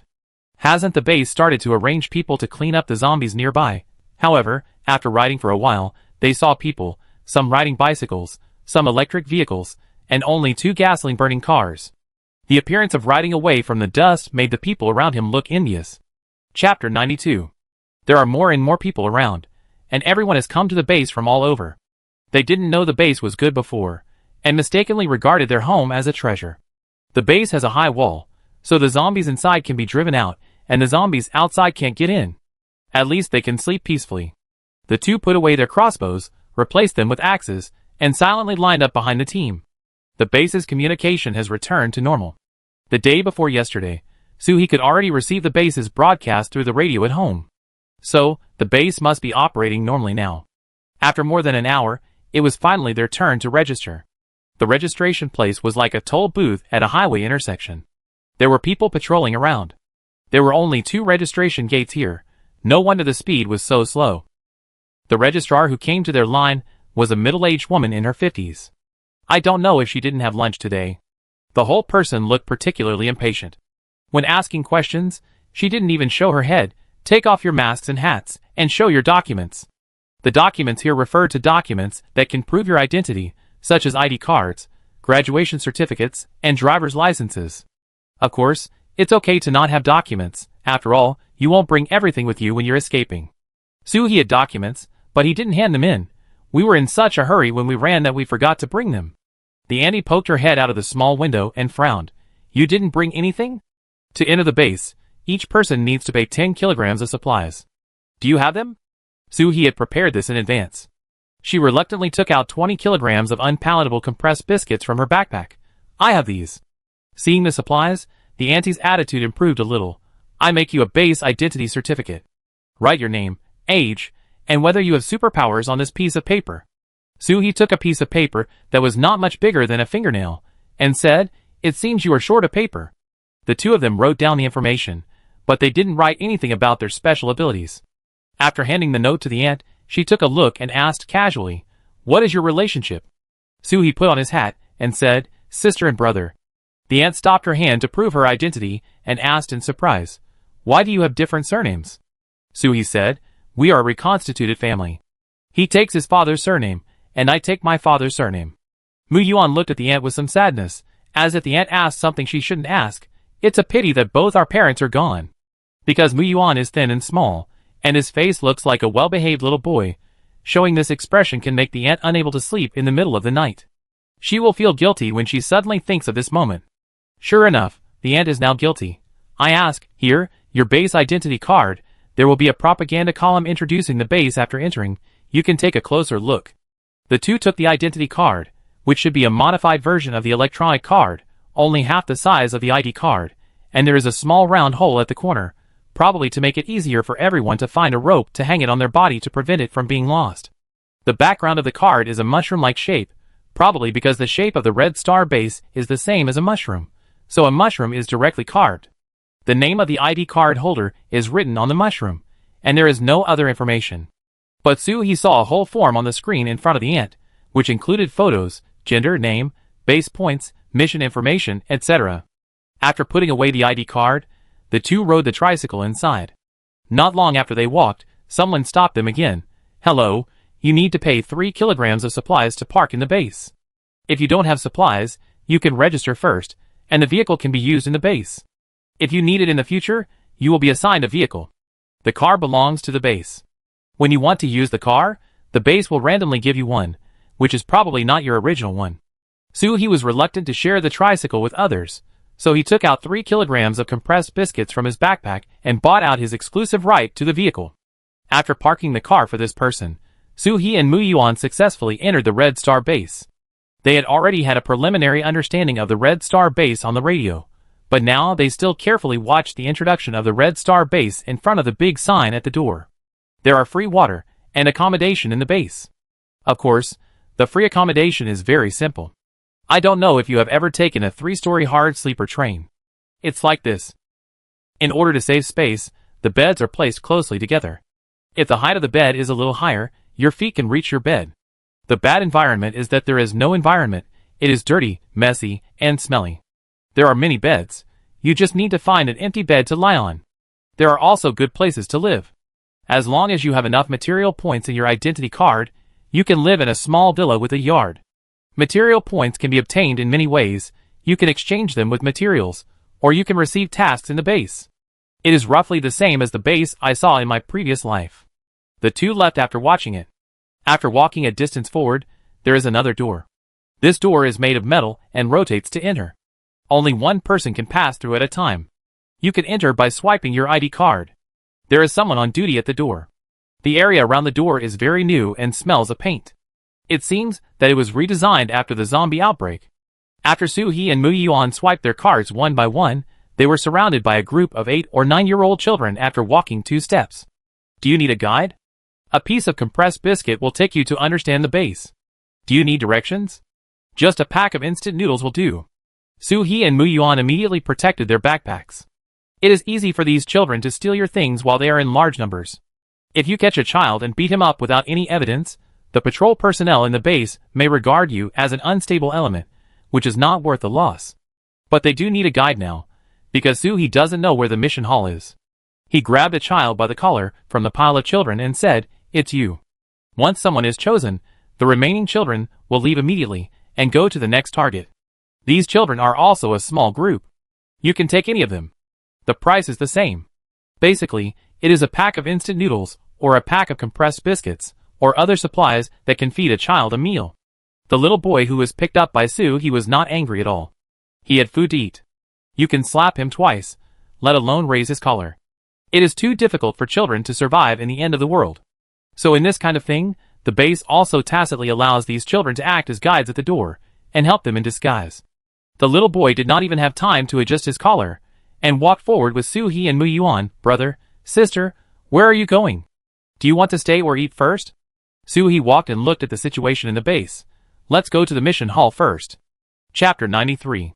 Hasn't the base started to arrange people to clean up the zombies nearby? However, after riding for a while, they saw people, some riding bicycles, some electric vehicles, and only 2 gasoline-burning cars. The appearance of riding away from the dust made the people around him look envious. Chapter 92. There are more and more people around, and everyone has come to the base from all over. They didn't know the base was good before, and mistakenly regarded their home as a treasure. The base has a high wall, so the zombies inside can be driven out, and the zombies outside can't get in. At least they can sleep peacefully. The 2 put away their crossbows, replaced them with axes, and silently lined up behind the team. The base's communication has returned to normal. The day before yesterday, Suhi could already receive the base's broadcast through the radio at home. So, the base must be operating normally now. After more than an hour, it was finally their turn to register. The registration place was like a toll booth at a highway intersection. There were people patrolling around. There were only 2 registration gates here. No wonder the speed was so slow. The registrar who came to their line was a middle-aged woman in her 50s. I don't know if she didn't have lunch today. The whole person looked particularly impatient. When asking questions, she didn't even show her head. "Take off your masks and hats, and show your documents." The documents here refer to documents that can prove your identity, such as ID cards, graduation certificates, and driver's licenses. Of course, It's okay to not have documents. After all, you won't bring everything with you when you're escaping. Soo-hee had documents, but he didn't hand them in. We were in such a hurry when we ran that we forgot to bring them. The auntie poked her head out of the small window and frowned. You didn't bring anything? To enter the base, each person needs to pay 10 kilograms of supplies. Do you have them? Soo-hee had prepared this in advance. She reluctantly took out 20 kilograms of unpalatable compressed biscuits from her backpack. I have these. Seeing the supplies, the auntie's attitude improved a little. I make you a base identity certificate. Write your name, age, and whether you have superpowers on this piece of paper. Soo-hee took a piece of paper that was not much bigger than a fingernail, and said, It seems you are short of paper. The two of them wrote down the information, but they didn't write anything about their special abilities. After handing the note to the aunt, she took a look and asked casually, What is your relationship? Soo-hee put on his hat and said, Sister and brother. The aunt stopped her hand to prove her identity and asked in surprise, Why do you have different surnames? Soo-hee said, We are a reconstituted family. He takes his father's surname, and I take my father's surname. Mu-yuan looked at the aunt with some sadness, as if the aunt asked something she shouldn't ask. It's a pity that both our parents are gone. Because Mu-yuan is thin and small, and his face looks like a well-behaved little boy, showing this expression can make the aunt unable to sleep in the middle of the night. She will feel guilty when she suddenly thinks of this moment. Sure enough, the aunt is now guilty. I ask, Here, your base identity card. There will be a propaganda column introducing the base after entering. You can take a closer look. The two took the identity card, which should be a modified version of the electronic card, only half the size of the ID card, and there is a small round hole at the corner, probably to make it easier for everyone to find a rope to hang it on their body to prevent it from being lost. The background of the card is a mushroom-like shape, probably because the shape of the red star base is the same as a mushroom, so a mushroom is directly carved. The name of the ID card holder is written on the mushroom, and there is no other information. But Soo-hee saw a whole form on the screen in front of the aunt, which included photos, gender, name, base points, mission information, etc. After putting away the ID card, the two rode the tricycle inside. Not long after they walked, someone stopped them again. Hello, you need to pay 3 kilograms of supplies to park in the base. If you don't have supplies, you can register first, and the vehicle can be used in the base. If you need it in the future, you will be assigned a vehicle. The car belongs to the base. When you want to use the car, the base will randomly give you one, which is probably not your original one. Soo-hee was reluctant to share the tricycle with others, so he took out 3 kilograms of compressed biscuits from his backpack and bought out his exclusive right to the vehicle. After parking the car for this person, Soo-hee and Mu-yuan successfully entered the Red Star base. They had already had a preliminary understanding of the Red Star base on the radio, but now they still carefully watched the introduction of the Red Star base in front of the big sign at the door. There are free water and accommodation in the base. Of course, the free accommodation is very simple. I don't know if you have ever taken a 3-story hard sleeper train. It's like this. In order to save space, the beds are placed closely together. If the height of the bed is a little higher, your feet can reach your bed. The bad environment is that there is no environment. It is dirty, messy, and smelly. There are many beds. You just need to find an empty bed to lie on. There are also good places to live. As long as you have enough material points in your identity card, you can live in a small villa with a yard. Material points can be obtained in many ways. You can exchange them with materials, or you can receive tasks in the base. It is roughly the same as the base I saw in my previous life. The two left after watching it. After walking a distance forward, there is another door. This door is made of metal and rotates to enter. Only one person can pass through at a time. You can enter by swiping your ID card. There is someone on duty at the door. The area around the door is very new and smells of paint. It seems that it was redesigned after the zombie outbreak. After Soo-hee and Mu-yuan swiped their cards one by one, they were surrounded by a group of 8 or 9-year-old children after walking 2 steps. Do you need a guide? A piece of compressed biscuit will take you to understand the base. Do you need directions? Just a pack of instant noodles will do. Soo-hee and Mu-yuan immediately protected their backpacks. It is easy for these children to steal your things while they are in large numbers. If you catch a child and beat him up without any evidence, the patrol personnel in the base may regard you as an unstable element, which is not worth the loss. But they do need a guide now, because Soo-hee doesn't know where the mission hall is. He grabbed a child by the collar from the pile of children and said, It's you. Once someone is chosen, the remaining children will leave immediately and go to the next target. These children are also a small group. You can take any of them. The price is the same. Basically, it is a pack of instant noodles, or a pack of compressed biscuits, or other supplies that can feed a child a meal. The little boy who was picked up by Sue, he was not angry at all. He had food to eat. You can slap him twice, let alone raise his collar. It is too difficult for children to survive in the end of the world. So in this kind of thing, the base also tacitly allows these children to act as guides at the door, and help them in disguise. The little boy did not even have time to adjust his collar, and walked forward with Soo-hee and Moo-yuan. Brother, sister, where are you going? Do you want to stay or eat first? Soo-hee walked and looked at the situation in the base. Let's go to the mission hall first. Chapter 93.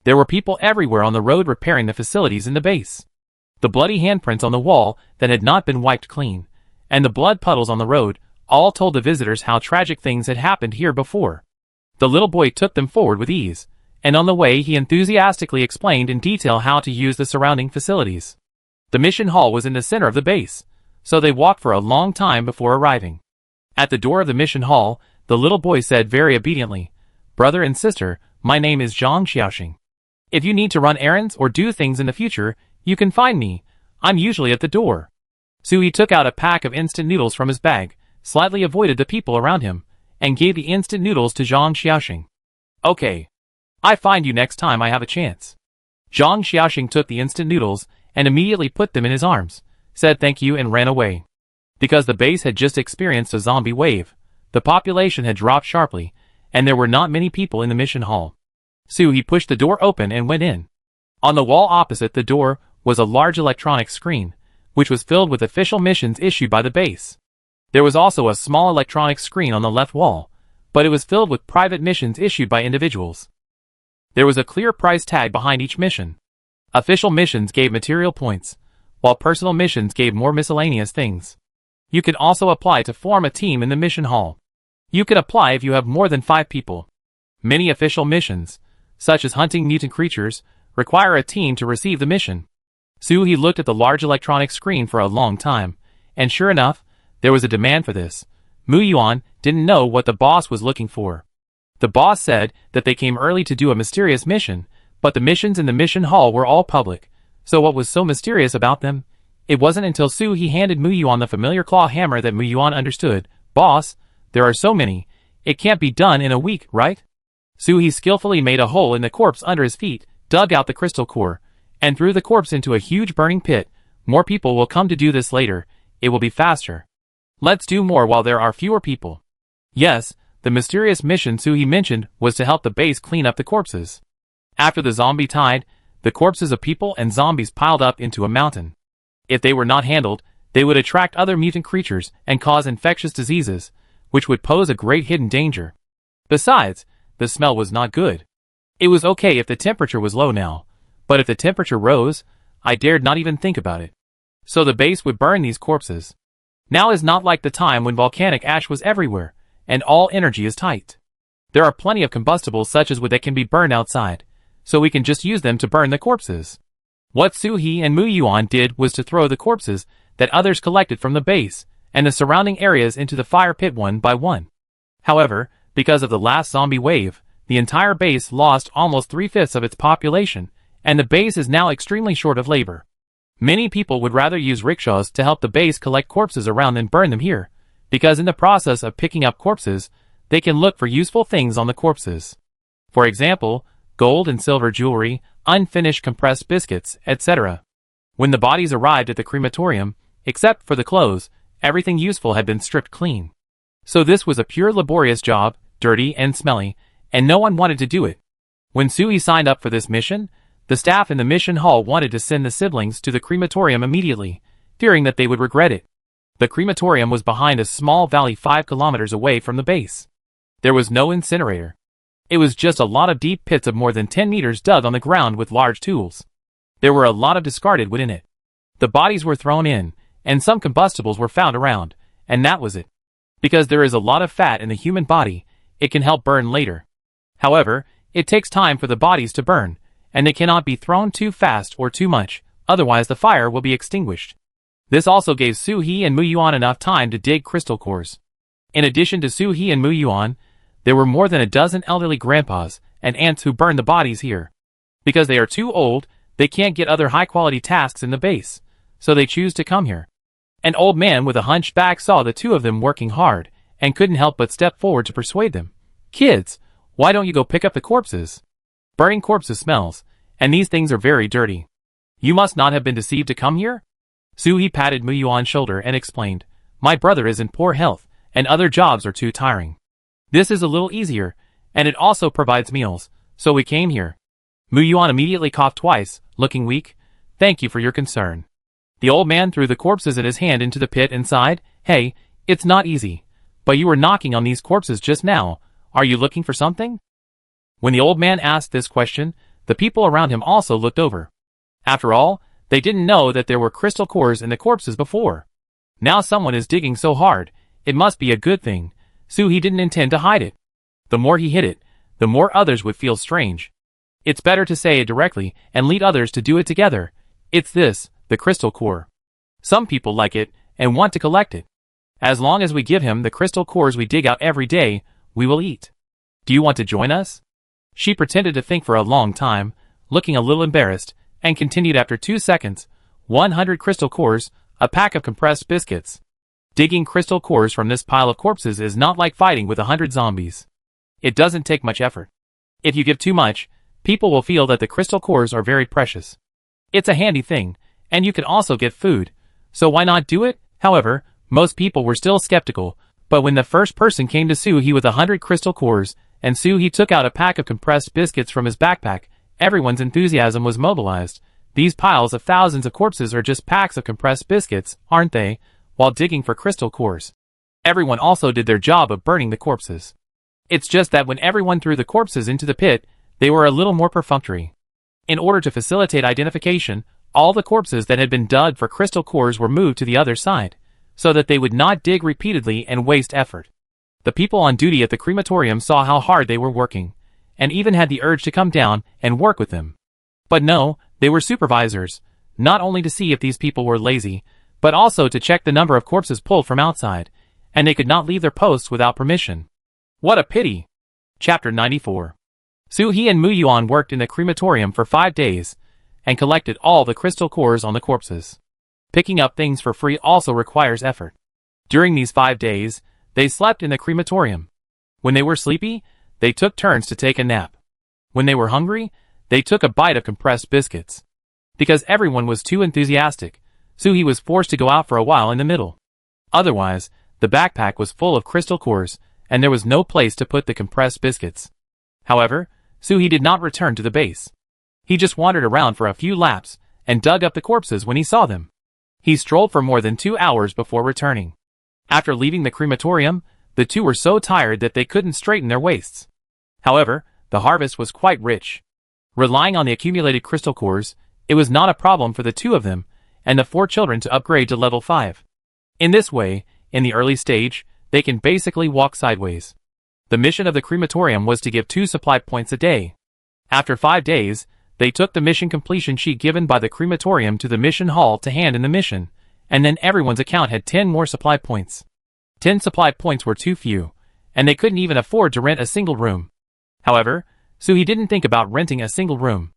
There were people everywhere on the road repairing the facilities in the base. The bloody handprints on the wall that had not been wiped clean, and the blood puddles on the road, all told the visitors how tragic things had happened here before. The little boy took them forward with ease, and on the way he enthusiastically explained in detail how to use the surrounding facilities. The mission hall was in the center of the base, so they walked for a long time before arriving. At the door of the mission hall, the little boy said very obediently, "Brother and sister, my name is Zhang Xiaoxing. If you need to run errands or do things in the future, you can find me. I'm usually at the door." Soo-hee took out a pack of instant noodles from his bag, slightly avoided the people around him, and gave the instant noodles to Zhang Xiaoxing. "Okay. I find you next time I have a chance." Zhang Xiaoxing took the instant noodles and immediately put them in his arms, said thank you and ran away. Because the base had just experienced a zombie wave, the population had dropped sharply, and there were not many people in the mission hall. Soo-hee pushed the door open and went in. On the wall opposite the door was a large electronic screen, which was filled with official missions issued by the base. There was also a small electronic screen on the left wall, but it was filled with private missions issued by individuals. There was a clear price tag behind each mission. Official missions gave material points, while personal missions gave more miscellaneous things. You could also apply to form a team in the mission hall. You could apply if you have more than 5 people. Many official missions, such as hunting mutant creatures, require a team to receive the mission. Soo-hee looked at the large electronic screen for a long time, and sure enough, there was a demand for this. Moo-yuan didn't know what the boss was looking for. The boss said that they came early to do a mysterious mission, but the missions in the mission hall were all public, so what was so mysterious about them? It wasn't until Soo-hee handed Moo-yuan the familiar claw hammer that Moo-yuan understood. "Boss, there are so many, it can't be done in a week, right?" Soo-hee skillfully made a hole in the corpse under his feet, dug out the crystal core, and threw the corpse into a huge burning pit. "More people will come to do this later, it will be faster. Let's do more while there are fewer people." Yes, the mysterious mission Soo-hee mentioned was to help the base clean up the corpses. After the zombie tide, the corpses of people and zombies piled up into a mountain. If they were not handled, they would attract other mutant creatures and cause infectious diseases, which would pose a great hidden danger. Besides, the smell was not good. It was okay if the temperature was low now, but if the temperature rose, I dared not even think about it. So the base would burn these corpses. Now is not like the time when volcanic ash was everywhere, and all energy is tight. There are plenty of combustibles such as wood that can be burned outside, so we can just use them to burn the corpses. What Soo-hee and Moo-yuan did was to throw the corpses that others collected from the base and the surrounding areas into the fire pit one by one. However, because of the last zombie wave, the entire base lost almost 3/5 of its population, and the base is now extremely short of labor. Many people would rather use rickshaws to help the base collect corpses around than burn them here, because in the process of picking up corpses, they can look for useful things on the corpses. For example, gold and silver jewelry, unfinished compressed biscuits, etc. When the bodies arrived at the crematorium, except for the clothes, everything useful had been stripped clean. So this was a pure laborious job, dirty and smelly, and no one wanted to do it. When Soo-hee signed up for this mission, the staff in the mission hall wanted to send the siblings to the crematorium immediately, fearing that they would regret it. The crematorium was behind a small valley 5 kilometers away from the base. There was no incinerator. It was just a lot of deep pits of more than 10 meters dug on the ground with large tools. There were a lot of discarded wood in it. The bodies were thrown in, and some combustibles were found around, and that was it. Because there is a lot of fat in the human body, it can help burn later. However, it takes time for the bodies to burn, and they cannot be thrown too fast or too much, otherwise the fire will be extinguished. This also gave Soo-hee and Moo-yuan enough time to dig crystal cores. In addition to Soo-hee and Moo-yuan, there were more than a dozen elderly grandpas and aunts who burned the bodies here. Because they are too old, They can't get other high-quality tasks in the base, so they choose to come here. An old man with a hunched back saw the two of them working hard, and couldn't help but step forward to persuade them. Kids, why don't you go pick up the corpses? Burning corpses smells, and these things are very dirty. You must not have been deceived to come here? Soo-hee patted Mu-yuan's shoulder and explained, my brother is in poor health, and other jobs are too tiring. This is a little easier, and it also provides meals, so we came here. Mu-yuan immediately coughed twice, looking weak. Thank you for your concern. The old man threw the corpses in his hand into the pit and sighed, hey, it's not easy. But you were knocking on these corpses just now. Are you looking for something? When the old man asked this question, the people around him also looked over. After all, they didn't know that there were crystal cores in the corpses before. Now someone is digging so hard, it must be a good thing. Soo-hee didn't intend to hide it. The more he hid it, the more others would feel strange. It's better to say it directly and lead others to do it together. It's this, the crystal core. Some people like it and want to collect it. As long as we give him the crystal cores we dig out every day, we will eat. Do you want to join us? She pretended to think for a long time, looking a little embarrassed, and continued after 2 seconds. 100 crystal cores, a pack of compressed biscuits. Digging crystal cores from this pile of corpses is not like fighting with 100 zombies. It doesn't take much effort. If you give too much, people will feel that the crystal cores are very precious. It's a handy thing, and you can also get food, so why not do it? However, most people were still skeptical, but when the first person came to Soo-hee with 100 crystal cores, and Soo-hee took out a pack of compressed biscuits from his backpack, everyone's enthusiasm was mobilized. These piles of thousands of corpses are just packs of compressed biscuits, aren't they? While digging for crystal cores, everyone also did their job of burning the corpses. It's just that when everyone threw the corpses into the pit, they were a little more perfunctory. In order to facilitate identification, all the corpses that had been dug for crystal cores were moved to the other side, so that they would not dig repeatedly and waste effort. The people on duty at the crematorium saw how hard they were working, and even had the urge to come down and work with them. But no, they were supervisors, not only to see if these people were lazy, but also to check the number of corpses pulled from outside, and they could not leave their posts without permission. What a pity! Chapter 94. Soo-hee and Mu-yuan worked in the crematorium for 5 days, and collected all the crystal cores on the corpses. Picking up things for free also requires effort. During these 5 days, they slept in the crematorium. When they were sleepy, they took turns to take a nap. When they were hungry, they took a bite of compressed biscuits. Because everyone was too enthusiastic, Soo-hee was forced to go out for a while in the middle. Otherwise, the backpack was full of crystal cores, and there was no place to put the compressed biscuits. However, Soo-hee did not return to the base. He just wandered around for a few laps, and dug up the corpses when he saw them. He strolled for more than 2 hours before returning. After leaving the crematorium, the two were so tired that they couldn't straighten their waists. However, the harvest was quite rich. Relying on the accumulated crystal cores, it was not a problem for the two of them, and the 4 children to upgrade to level 5. In this way, in the early stage, they can basically walk sideways. The mission of the crematorium was to give 2 supply points a day. After 5 days, they took the mission completion sheet given by the crematorium to the mission hall to hand in the mission, and then everyone's account had 10 more supply points. 10 supply points were too few, and they couldn't even afford to rent a single room. However, Soo-hee didn't think about renting a single room.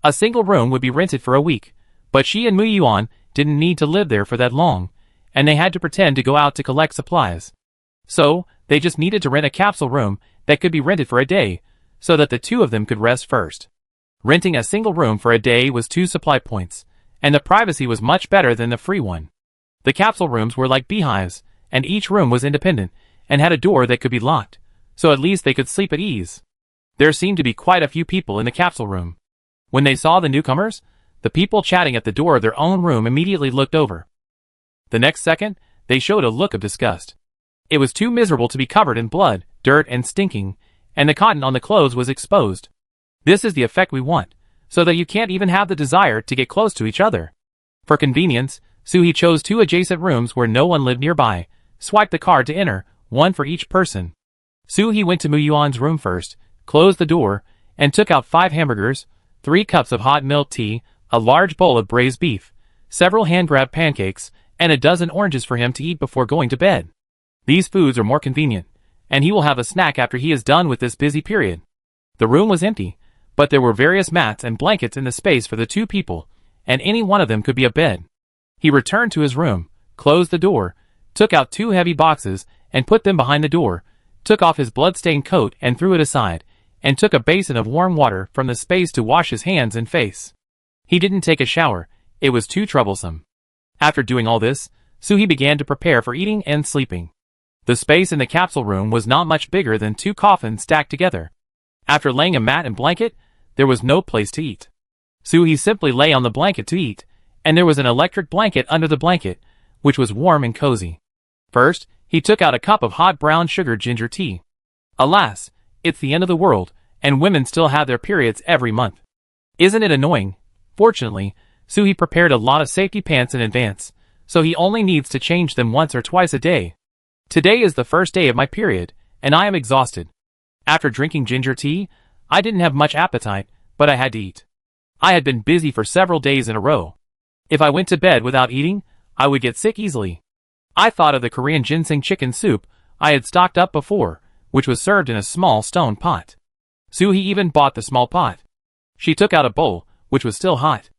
A single room would be rented for a week, but she and Mu-yuan didn't need to live there for that long, and they had to pretend to go out to collect supplies. So, they just needed to rent a capsule room that could be rented for a day, so that the two of them could rest first. Renting a single room for a day was 2 supply points, and the privacy was much better than the free one. The capsule rooms were like beehives, and each room was independent, and had a door that could be locked, so at least they could sleep at ease. There seemed to be quite a few people in the capsule room. When they saw the newcomers, the people chatting at the door of their own room immediately looked over. The next second, they showed a look of disgust. It was too miserable to be covered in blood, dirt, and stinking, and the cotton on the clothes was exposed. This is the effect we want, so that you can't even have the desire to get close to each other. For convenience, Soo-hee chose 2 adjacent rooms where no one lived nearby, swiped the card to enter, 1 for each person. Soo-hee went to Mu-yuan's room first, closed the door, and took out 5 hamburgers, 3 cups of hot milk tea, a large bowl of braised beef, several hand-grabbed pancakes, and a dozen oranges for him to eat before going to bed. These foods are more convenient, and he will have a snack after he is done with this busy period. The room was empty, But there were various mats and blankets in the space for the two people, and any one of them could be a bed. He returned to his room, closed the door, took out 2 heavy boxes, and put them behind the door, took off his blood-stained coat and threw it aside, and took a basin of warm water from the space to wash his hands and face. He didn't take a shower, it was too troublesome. After doing all this, Suhi began to prepare for eating and sleeping. The space in the capsule room was not much bigger than 2 coffins stacked together. After laying a mat and blanket, there was no place to eat. Suhi simply lay on the blanket to eat, and there was an electric blanket under the blanket, which was warm and cozy. First, he took out a cup of hot brown sugar ginger tea. Alas, it's the end of the world, and women still have their periods every month. Isn't it annoying? Fortunately, Suhi prepared a lot of safety pants in advance, so he only needs to change them once or twice a day. Today is the first day of my period, and I am exhausted. After drinking ginger tea, I didn't have much appetite, but I had to eat. I had been busy for several days in a row. If I went to bed without eating, I would get sick easily. I thought of the Korean ginseng chicken soup I had stocked up before, which was served in a small stone pot. Suhi even bought the small pot. She took out a bowl, which was still hot.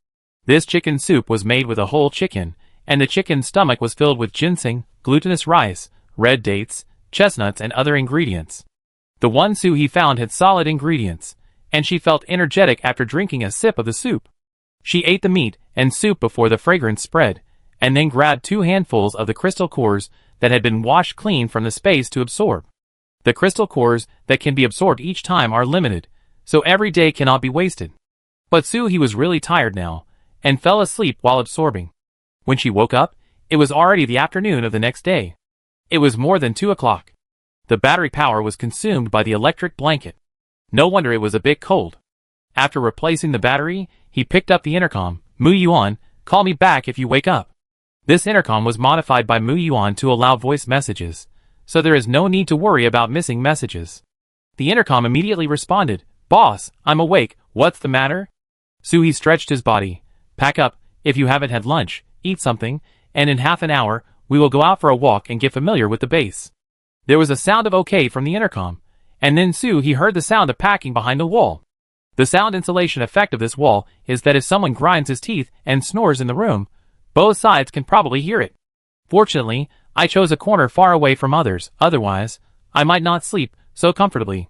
This chicken soup was made with a whole chicken, and the chicken's stomach was filled with ginseng, glutinous rice, red dates, chestnuts and other ingredients. The one Suhi found had solid ingredients, and she felt energetic after drinking a sip of the soup. She ate the meat and soup before the fragrance spread, and then grabbed 2 handfuls of the crystal cores that had been washed clean from the space to absorb. The crystal cores that can be absorbed each time are limited, so every day cannot be wasted. But Suhi was really tired now, and fell asleep while absorbing. When she woke up, it was already the afternoon of the next day. It was more than 2 o'clock. The battery power was consumed by the electric blanket. No wonder it was a bit cold. After replacing the battery, he picked up the intercom. Mu Yuan, call me back if you wake up. This intercom was modified by Mu Yuan to allow voice messages, so there is no need to worry about missing messages. The intercom immediately responded, Boss, I'm awake, what's the matter? Suhi stretched his body. Pack up, if you haven't had lunch, eat something, and in half an hour, we will go out for a walk and get familiar with the base. There was a sound of okay from the intercom, and then Suhi heard the sound of packing behind the wall. The sound insulation effect of this wall is that if someone grinds his teeth and snores in the room, both sides can probably hear it. Fortunately, I chose a corner far away from others, otherwise, I might not sleep so comfortably.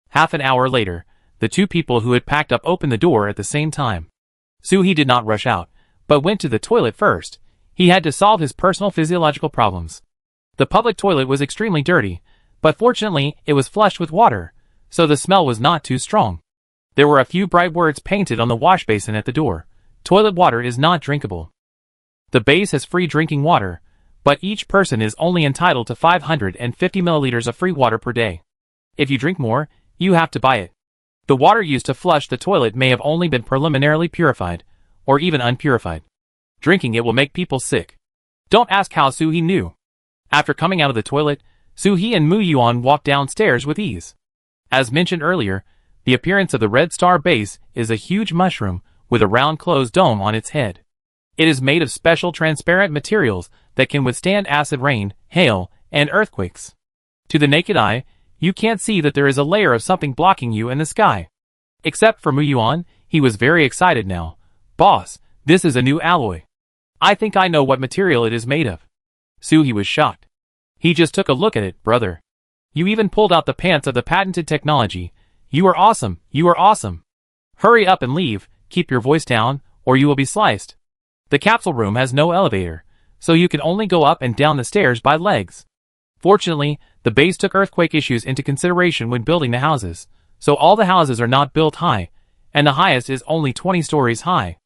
Half an hour later, the 2 people who had packed up opened the door at the same time. Suhi did not rush out, but went to the toilet first. He had to solve his personal physiological problems. The public toilet was extremely dirty, but fortunately it was flushed with water, so the smell was not too strong. There were a few bright words painted on the wash basin at the door. Toilet water is not drinkable. The base has free drinking water, but each person is only entitled to 550 milliliters of free water per day. If you drink more, you have to buy it. The water used to flush the toilet may have only been preliminarily purified, or even unpurified. Drinking it will make people sick. Don't ask how Suhi knew. After coming out of the toilet, Suhi and Mu Yuan walked downstairs with ease. As mentioned earlier, the appearance of the Red Star base is a huge mushroom with a round closed dome on its head. It is made of special transparent materials that can withstand acid rain, hail, and earthquakes. To the naked eye, you can't see that there is a layer of something blocking you in the sky. Except for Mu Yuan, he was very excited now. Boss, this is a new alloy. I think I know what material it is made of. Suhi was shocked. He just took a look at it, brother. You even pulled out the pants of the patented technology. You are awesome, you are awesome. Hurry up and leave, keep your voice down, or you will be sliced. The capsule room has no elevator, so you can only go up and down the stairs by legs. Fortunately, the base took earthquake issues into consideration when building the houses, so all the houses are not built high, and the highest is only 20 stories high.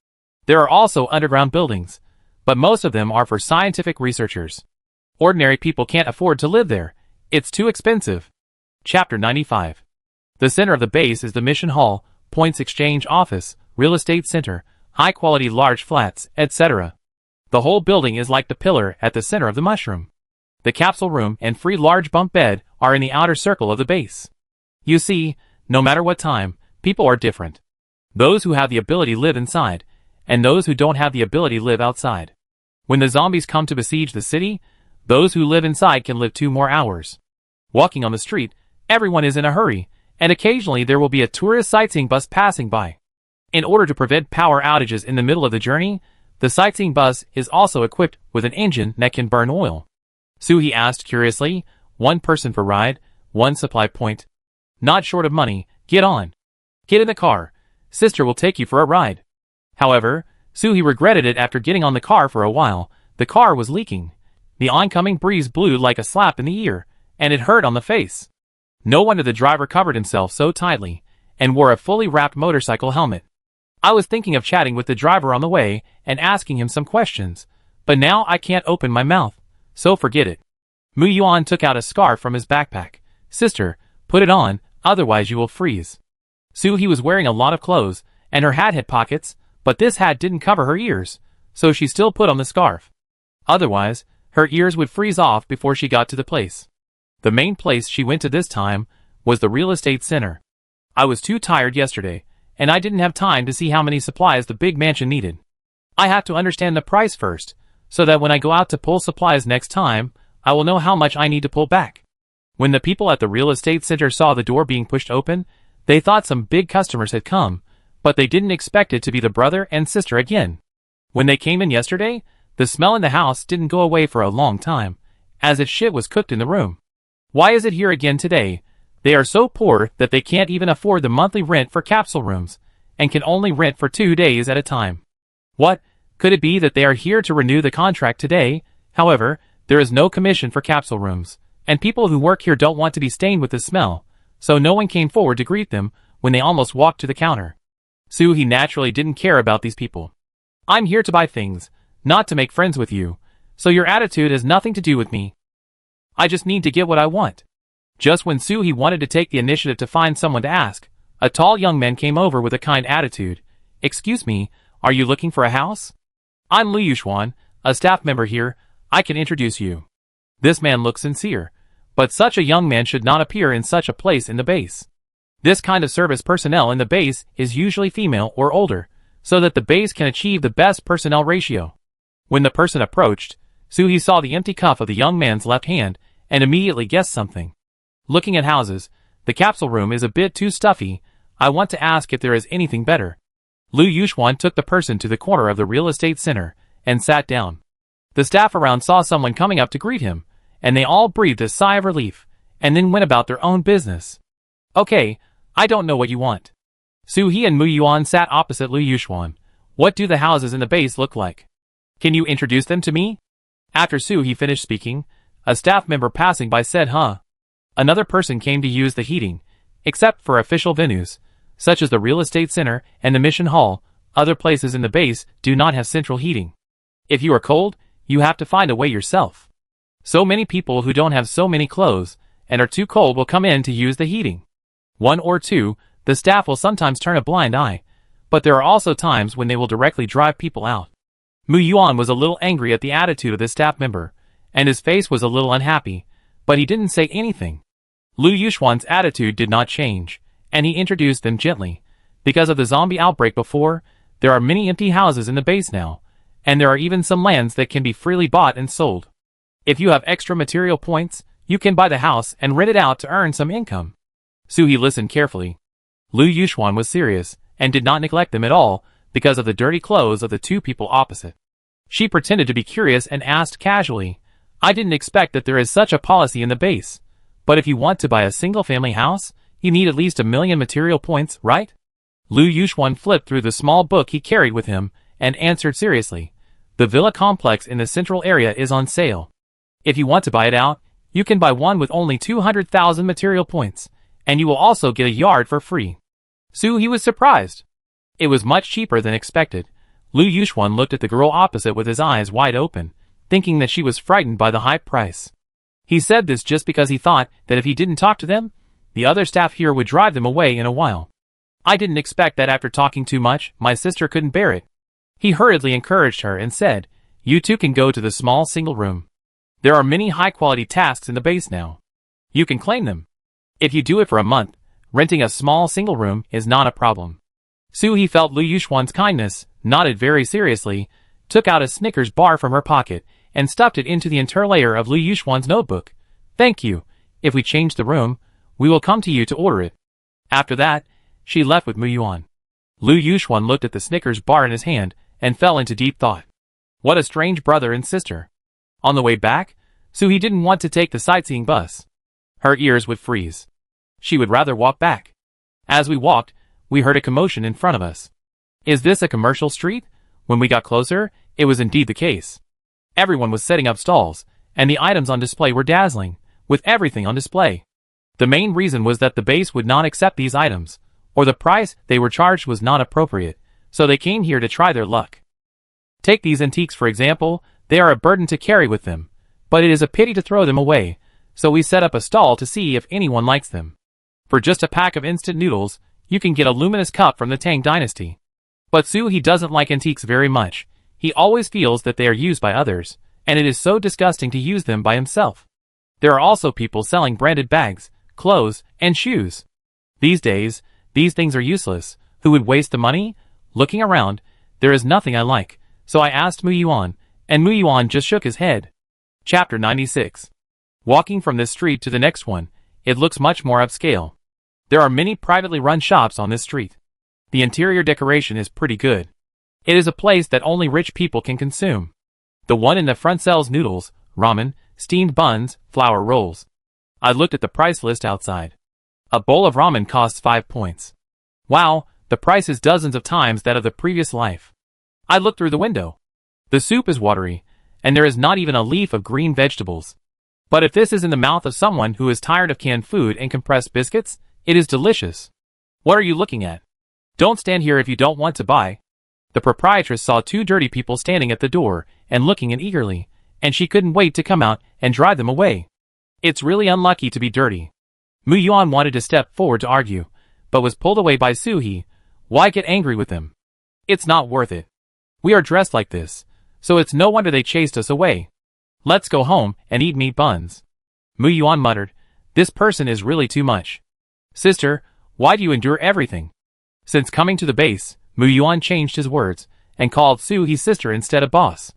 There are also underground buildings, but most of them are for scientific researchers. Ordinary people can't afford to live there. It's too expensive. Chapter 95. The center of the base is the mission hall, points exchange office, real estate center, high-quality large flats, etc. The whole building is like the pillar at the center of the mushroom. The capsule room and free large bunk bed are in the outer circle of the base. You see, no matter what time, people are different. Those who have the ability live inside, and those who don't have the ability live outside. When the zombies come to besiege the city, those who live inside can live 2 more hours. Walking on the street, everyone is in a hurry, and occasionally there will be a tourist sightseeing bus passing by. In order to prevent power outages in the middle of the journey, the sightseeing bus is also equipped with an engine that can burn oil. Suhi asked curiously, one person per ride, one supply point. Not short of money, get on. Get in the car. Sister will take you for a ride. However, Suhi regretted it after getting on the car for a while. The car was leaking. The oncoming breeze blew like a slap in the ear, and it hurt on the face. No wonder the driver covered himself so tightly, and wore a fully wrapped motorcycle helmet. I was thinking of chatting with the driver on the way and asking him some questions, but now I can't open my mouth, so forget it. Mu Yuan took out a scarf from his backpack. Sister, put it on, otherwise you will freeze. Suhi was wearing a lot of clothes, and her hat had pockets, but this hat didn't cover her ears, so she still put on the scarf. Otherwise, her ears would freeze off before she got to the place. The main place she went to this time was the real estate center. I was too tired yesterday, and I didn't have time to see how many supplies the big mansion needed. I have to understand the price first, so that when I go out to pull supplies next time, I will know how much I need to pull back. When the people at the real estate center saw the door being pushed open, they thought some big customers had come, but they didn't expect it to be the brother and sister again. When they came in yesterday, the smell in the house didn't go away for a long time, as if shit was cooked in the room. Why is it here again today? They are so poor that they can't even afford the monthly rent for capsule rooms, and can only rent for 2 days at a time. What? Could it be that they are here to renew the contract today? However, there is no commission for capsule rooms, and people who work here don't want to be stained with the smell, so no one came forward to greet them when they almost walked to the counter. Suhi naturally didn't care about these people. I'm here to buy things, not to make friends with you, so your attitude has nothing to do with me. I just need to get what I want. Just when Suhi wanted to take the initiative to find someone to ask, a tall young man came over with a kind attitude. Excuse me, are you looking for a house? I'm Liu Yuxuan, a staff member here. I can introduce you. This man looked sincere, but such a young man should not appear in such a place in the base. This kind of service personnel in the base is usually female or older, so that the base can achieve the best personnel ratio. When the person approached, Suhi saw the empty cuff of the young man's left hand and immediately guessed something. Looking at houses, the capsule room is a bit too stuffy. I want to ask if there is anything better. Liu Yuxuan took the person to the corner of the real estate center and sat down. The staff around saw someone coming up to greet him, and they all breathed a sigh of relief, and then went about their own business. Okay, I don't know what you want. Suhi and Mu Yuan sat opposite Liu Yuxuan. What do the houses in the base look like? Can you introduce them to me? After Suhi finished speaking, a staff member passing by said, Another person came to use the heating, except for official venues, such as the real estate center and the mission hall. Other places in the base do not have central heating. If you are cold, you have to find a way yourself. So many people who don't have so many clothes and are too cold will come in to use the heating. 1 or 2, the staff will sometimes turn a blind eye, but there are also times when they will directly drive people out. Mu Yuan was a little angry at the attitude of this staff member, and his face was a little unhappy, but he didn't say anything. Liu Yuxuan's attitude did not change, and he introduced them gently. Because of the zombie outbreak before, there are many empty houses in the base now, and there are even some lands that can be freely bought and sold. If you have extra material points, you can buy the house and rent it out to earn some income. Suhi listened carefully. Liu Yuxuan was serious, and did not neglect them at all, because of the dirty clothes of the two people opposite. She pretended to be curious and asked casually, I didn't expect that there is such a policy in the base, but if you want to buy a single-family house, you need at least 1 million material points, right? Liu Yuxuan flipped through the small book he carried with him, and answered seriously, The villa complex in the central area is on sale. If you want to buy it out, you can buy one with only 200,000 material points, and you will also get a yard for free. Suhi was surprised. It was much cheaper than expected. Liu Yuxuan looked at the girl opposite with his eyes wide open, thinking that she was frightened by the high price. He said this just because he thought that if he didn't talk to them, the other staff here would drive them away in a while. I didn't expect that after talking too much, my sister couldn't bear it. He hurriedly encouraged her and said, You two can go to the small single room. There are many high-quality tasks in the base now. You can claim them. If you do it for a month, renting a small single room is not a problem. Suhi felt Liu Yuxuan's kindness, nodded very seriously, took out a Snickers bar from her pocket, and stuffed it into the interlayer of Liu Yuxuan's notebook. Thank you. If we change the room, we will come to you to order it. After that, she left with Mu Yuan. Lu Yuxuan looked at the Snickers bar in his hand and fell into deep thought. What a strange brother and sister. On the way back, Suhi didn't want to take the sightseeing bus. Her ears would freeze. She would rather walk back. As we walked, we heard a commotion in front of us. Is this a commercial street? When we got closer, it was indeed the case. Everyone was setting up stalls, and the items on display were dazzling, with everything on display. The main reason was that the base would not accept these items, or the price they were charged was not appropriate, so they came here to try their luck. Take these antiques for example, they are a burden to carry with them, but it is a pity to throw them away, so we set up a stall to see if anyone likes them. For just a pack of instant noodles, you can get a luminous cup from the Tang dynasty. But Suhi doesn't like antiques very much. He always feels that they are used by others, and it is so disgusting to use them by himself. There are also people selling branded bags, clothes, and shoes. These days, these things are useless. Who would waste the money? Looking around, there is nothing I like, so I asked Mu Yuan, and Mu Yuan just shook his head. Chapter 96. Walking from this street to the next one, it looks much more upscale. There are many privately run shops on this street. The interior decoration is pretty good. It is a place that only rich people can consume. The one in the front sells noodles, ramen, steamed buns, flour rolls. I looked at the price list outside. A bowl of ramen costs 5 points. Wow, the price is dozens of times that of the previous life. I looked through the window. The soup is watery, and there is not even a leaf of green vegetables. But if this is in the mouth of someone who is tired of canned food and compressed biscuits, it is delicious. What are you looking at? Don't stand here if you don't want to buy. The proprietress saw 2 dirty people standing at the door and looking in eagerly, and she couldn't wait to come out and drive them away. It's really unlucky to be dirty. Mu Yuan wanted to step forward to argue, but was pulled away by Suhi. Why get angry with them? It's not worth it. We are dressed like this, so it's no wonder they chased us away. Let's go home and eat meat buns. Mu Yuan muttered, this person is really too much. Sister, why do you endure everything? Since coming to the base, Mu Yuan changed his words, and called Suhi sister instead of boss.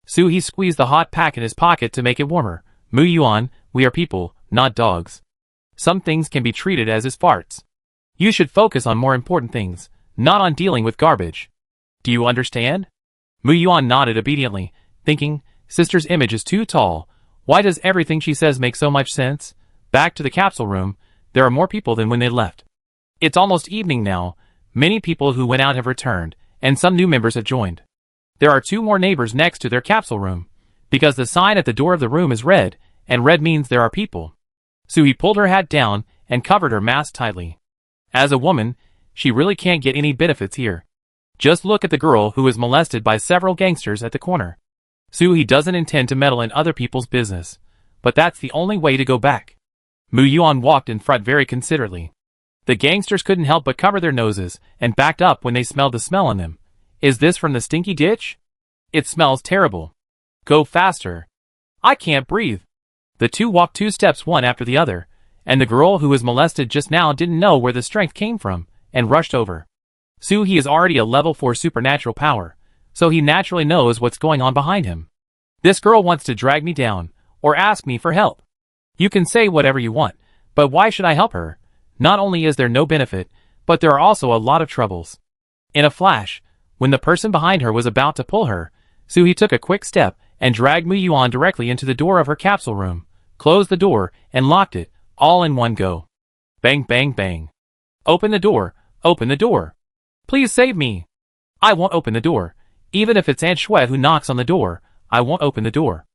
Suhi squeezed the hot pack in his pocket to make it warmer. Mu Yuan, we are people, not dogs. Some things can be treated as his farts. You should focus on more important things, not on dealing with garbage. Do you understand? Mu Yuan nodded obediently, thinking, sister's image is too tall. Why does everything she says make so much sense? Back to the capsule room, there are more people than when they left. It's almost evening now. Many people who went out have returned, and some new members have joined. There are 2 more neighbors next to their capsule room, because the sign at the door of the room is red, and red means there are people. Suhi pulled her hat down and covered her mask tightly. As a woman, she really can't get any benefits here. Just look at the girl who was molested by several gangsters at the corner. Suhi doesn't intend to meddle in other people's business, but that's the only way to go back. Mu Yuan walked in front very considerately. The gangsters couldn't help but cover their noses and backed up when they smelled the smell on them. Is this from the stinky ditch? It smells terrible. Go faster. I can't breathe. The 2 walked 2 steps one after the other, and the girl who was molested just now didn't know where the strength came from, and rushed over. Suhi is already a level 4 supernatural power, so he naturally knows what's going on behind him. This girl wants to drag me down, or ask me for help. You can say whatever you want, but why should I help her? Not only is there no benefit, but there are also a lot of troubles. In a flash, when the person behind her was about to pull her, Suhi took a quick step and dragged Mu Yuan directly into the door of her capsule room, closed the door, and locked it, all in one go. Bang bang bang. Open the door, open the door. Please save me. I won't open the door. Even if it's Aunt Shui who knocks on the door, I won't open the door.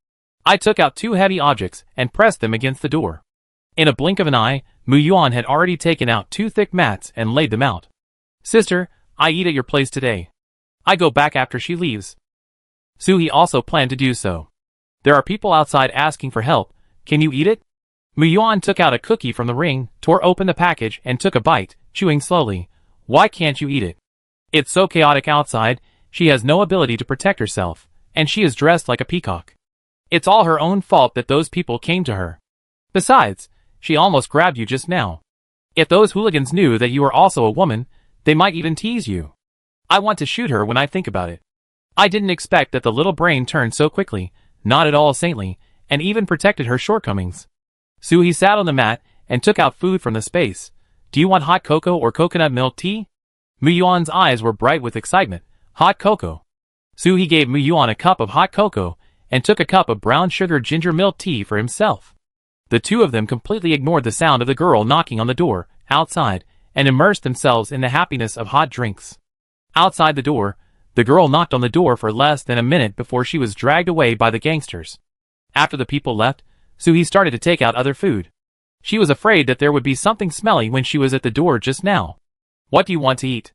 I took out 2 heavy objects and pressed them against the door. In a blink of an eye, Mu Yuan had already taken out 2 thick mats and laid them out. Sister, I eat at your place today. I go back after she leaves. Suhi also planned to do so. There are people outside asking for help. Can you eat it? Mu Yuan took out a cookie from the ring, tore open the package and took a bite, chewing slowly. Why can't you eat it? It's so chaotic outside, she has no ability to protect herself, and she is dressed like a peacock. It's all her own fault that those people came to her. Besides, she almost grabbed you just now. If those hooligans knew that you are also a woman, they might even tease you. I want to shoot her when I think about it. I didn't expect that the little brain turned so quickly, not at all saintly, and even protected her shortcomings. Suhi sat on the mat and took out food from the space, Do you want hot cocoa or coconut milk tea? Muyuan's eyes were bright with excitement. Hot cocoa. Soo-hee gave Muyuan a cup of hot cocoa and took a cup of brown sugar ginger milk tea for himself. The two of them completely ignored the sound of the girl knocking on the door outside and immersed themselves in the happiness of hot drinks. Outside the door, the girl knocked on the door for less than a minute before she was dragged away by the gangsters. After the people left, Soo-hee started to take out other food. She was afraid that there would be something smelly when she was at the door just now. What do you want to eat?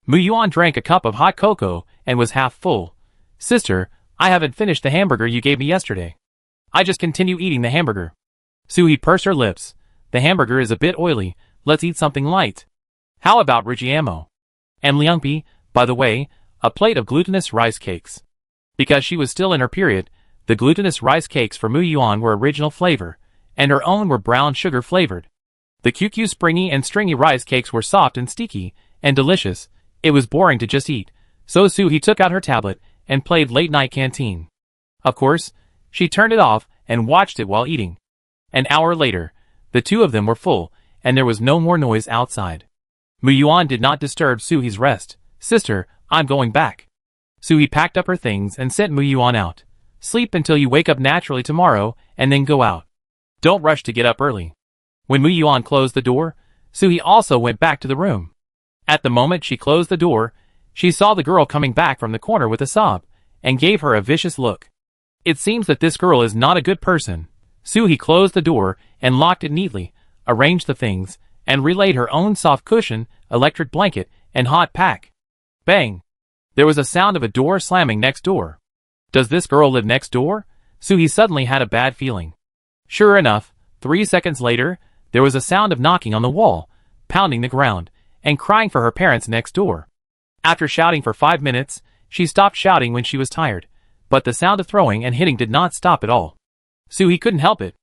Muyuan drank a cup of hot cocoa and was half full. Sister, I haven't finished the hamburger you gave me yesterday. I just continue eating the hamburger. Soo-hee pursed her lips. The hamburger is a bit oily, let's eat something light. How about Rijiamo? And Liangpi, by the way, a plate of glutinous rice cakes. Because she was still in her period, the glutinous rice cakes for Muyuan were original flavor, and her own were brown sugar flavored. The QQ springy and stringy rice cakes were soft and sticky, and delicious. It was boring to just eat, so Soo-hee took out her tablet and played Late Night Canteen. Of course, she turned it off and watched it while eating. An hour later, the two of them were full, and there was no more noise outside. Muyuan did not disturb Soo-hee's rest. Sister, I'm going back. Soo-hee packed up her things and sent Muyuan out. Sleep until you wake up naturally tomorrow, and then go out. Don't rush to get up early. When Muyuan closed the door, Soo-hee also went back to the room. At the moment she closed the door, she saw the girl coming back from the corner with a sob, and gave her a vicious look. It seems that this girl is not a good person. Soo-hee closed the door and locked it neatly, arranged the things, and relayed her own soft cushion, electric blanket, and hot pack. Bang! There was a sound of a door slamming next door. Does this girl live next door? Soo-hee suddenly had a bad feeling. Sure enough, 3 seconds later, there was a sound of knocking on the wall, pounding the ground, and crying for her parents next door. After shouting for 5 minutes, she stopped shouting when she was tired, but the sound of throwing and hitting did not stop at all. Soo-hee couldn't help it.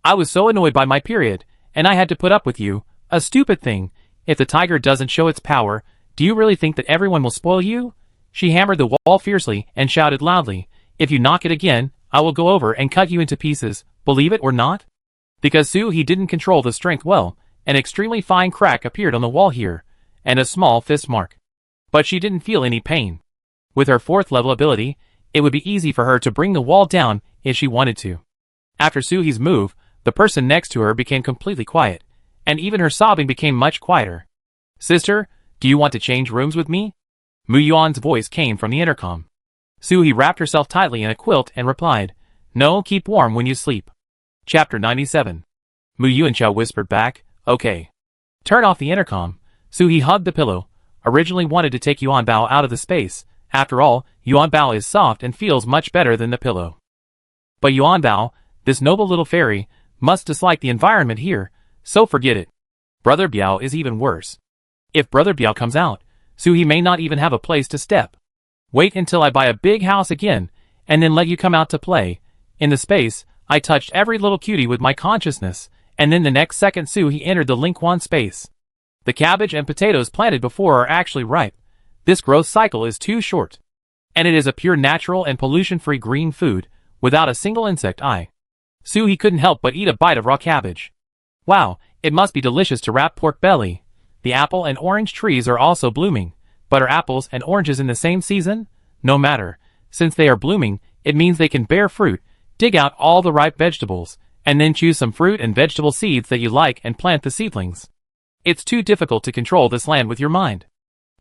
I was so annoyed by my period, and I had to put up with you. A stupid thing. If the tiger doesn't show its power, do you really think that everyone will spoil you? She hammered the wall fiercely and shouted loudly, if you knock it again, I will go over and cut you into pieces, believe it or not? Because Soo-hee didn't control the strength well, an extremely fine crack appeared on the wall here, and a small fist mark. But she didn't feel any pain. With her 4th level ability, it would be easy for her to bring the wall down if she wanted to. After Soo-hee's move, the person next to her became completely quiet, and even her sobbing became much quieter. Sister, do you want to change rooms with me? Muyuan's voice came from the intercom. Soo-hee wrapped herself tightly in a quilt and replied, No, keep warm when you sleep. Chapter 97. Muyuan whispered back, Okay. Turn off the intercom. Soo-hee hugged the pillow. Originally wanted to take Yuanbao out of the space. After all, Yuanbao is soft and feels much better than the pillow. But Yuanbao, this noble little fairy, must dislike the environment here, so forget it. Brother Biao is even worse. If Brother Biao comes out, Soo-hee may not even have a place to step. Wait until I buy a big house again, and then let you come out to play. In the space, I touched every little cutie with my consciousness, and then the next second Soo-hee entered the Lingquan space. The cabbage and potatoes planted before are actually ripe. This growth cycle is too short. And it is a pure natural and pollution-free green food, without a single insect eye. Soo-hee couldn't help but eat a bite of raw cabbage. Wow, it must be delicious to wrap pork belly. The apple and orange trees are also blooming, but are apples and oranges in the same season? No matter. Since they are blooming, it means they can bear fruit. Dig out all the ripe vegetables, and then choose some fruit and vegetable seeds that you like and plant the seedlings. It's too difficult to control this land with your mind.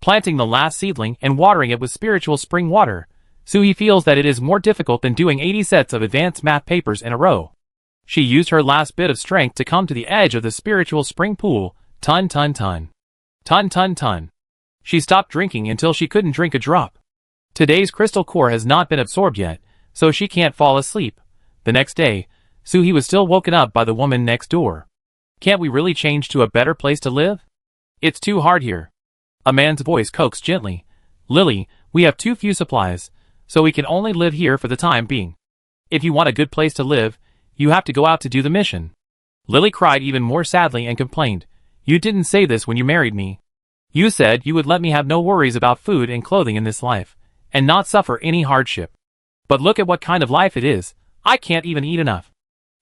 Planting the last seedling and watering it with spiritual spring water, Soo-hee feels that it is more difficult than doing 80 sets of advanced math papers in a row. She used her last bit of strength to come to the edge of the spiritual spring pool. Ton ton ton. Ton ton ton. She stopped drinking until she couldn't drink a drop. Today's crystal core has not been absorbed yet, so she can't fall asleep. The next day, Soo-hee was still woken up by the woman next door. Can't we really change to a better place to live? It's too hard here. A man's voice coaxed gently. Lily, we have too few supplies, so we can only live here for the time being. If you want a good place to live, you have to go out to do the mission. Lily cried even more sadly and complained. You didn't say this when you married me. You said you would let me have no worries about food and clothing in this life, and not suffer any hardship. But look at what kind of life it is. I can't even eat enough.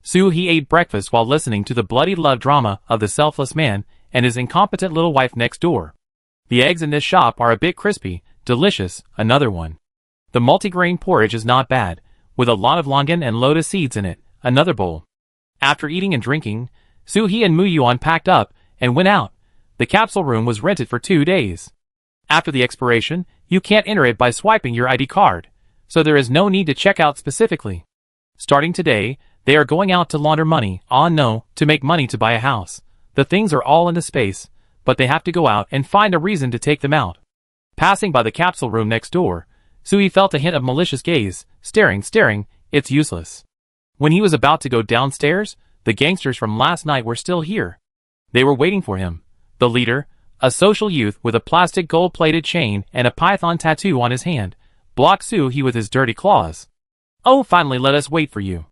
Soo-hee ate breakfast while listening to the bloody love drama of the selfless man and his incompetent little wife next door. The eggs in this shop are a bit crispy, delicious, another one. The multigrain porridge is not bad, with a lot of longan and lotus seeds in it, another bowl. After eating and drinking, Soo-hee and Moo-yuan packed up and went out. The capsule room was rented for 2 days. After the expiration, you can't enter it by swiping your ID card, so there is no need to check out specifically. Starting today, they are going out to launder money, to make money to buy a house. The things are all in the space, but they have to go out and find a reason to take them out. Passing by the capsule room next door, Soo-hee felt a hint of malicious gaze, staring, it's useless. When he was about to go downstairs, the gangsters from last night were still here. They were waiting for him. The leader, a social youth with a plastic gold-plated chain and a python tattoo on his hand, blocked Soo-hee with his dirty claws. "Oh, finally let us wait for you.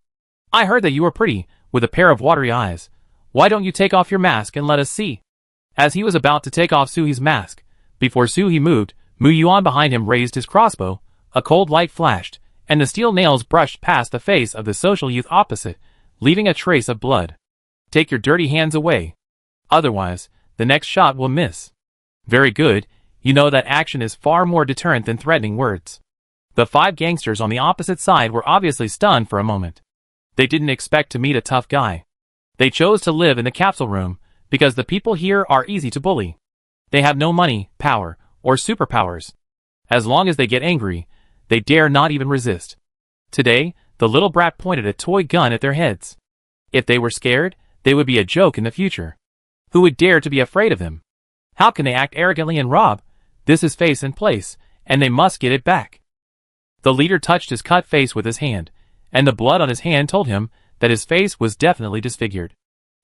I heard that you were pretty, with a pair of watery eyes. Why don't you take off your mask and let us see?" As he was about to take off Soo-hee's mask, before Soo-hee moved, Moo-yuan behind him raised his crossbow, a cold light flashed, and the steel nails brushed past the face of the social youth opposite, leaving a trace of blood. "Take your dirty hands away. Otherwise, the next shot will miss." "Very good, you know that action is far more deterrent than threatening words." The 5 gangsters on the opposite side were obviously stunned for a moment. They didn't expect to meet a tough guy. They chose to live in the capsule room, because the people here are easy to bully. They have no money, power, or superpowers. As long as they get angry, they dare not even resist. Today, the little brat pointed a toy gun at their heads. If they were scared, they would be a joke in the future. Who would dare to be afraid of him? How can they act arrogantly and rob? This is face and place, and they must get it back. The leader touched his cut face with his hand, and the blood on his hand told him that his face was definitely disfigured.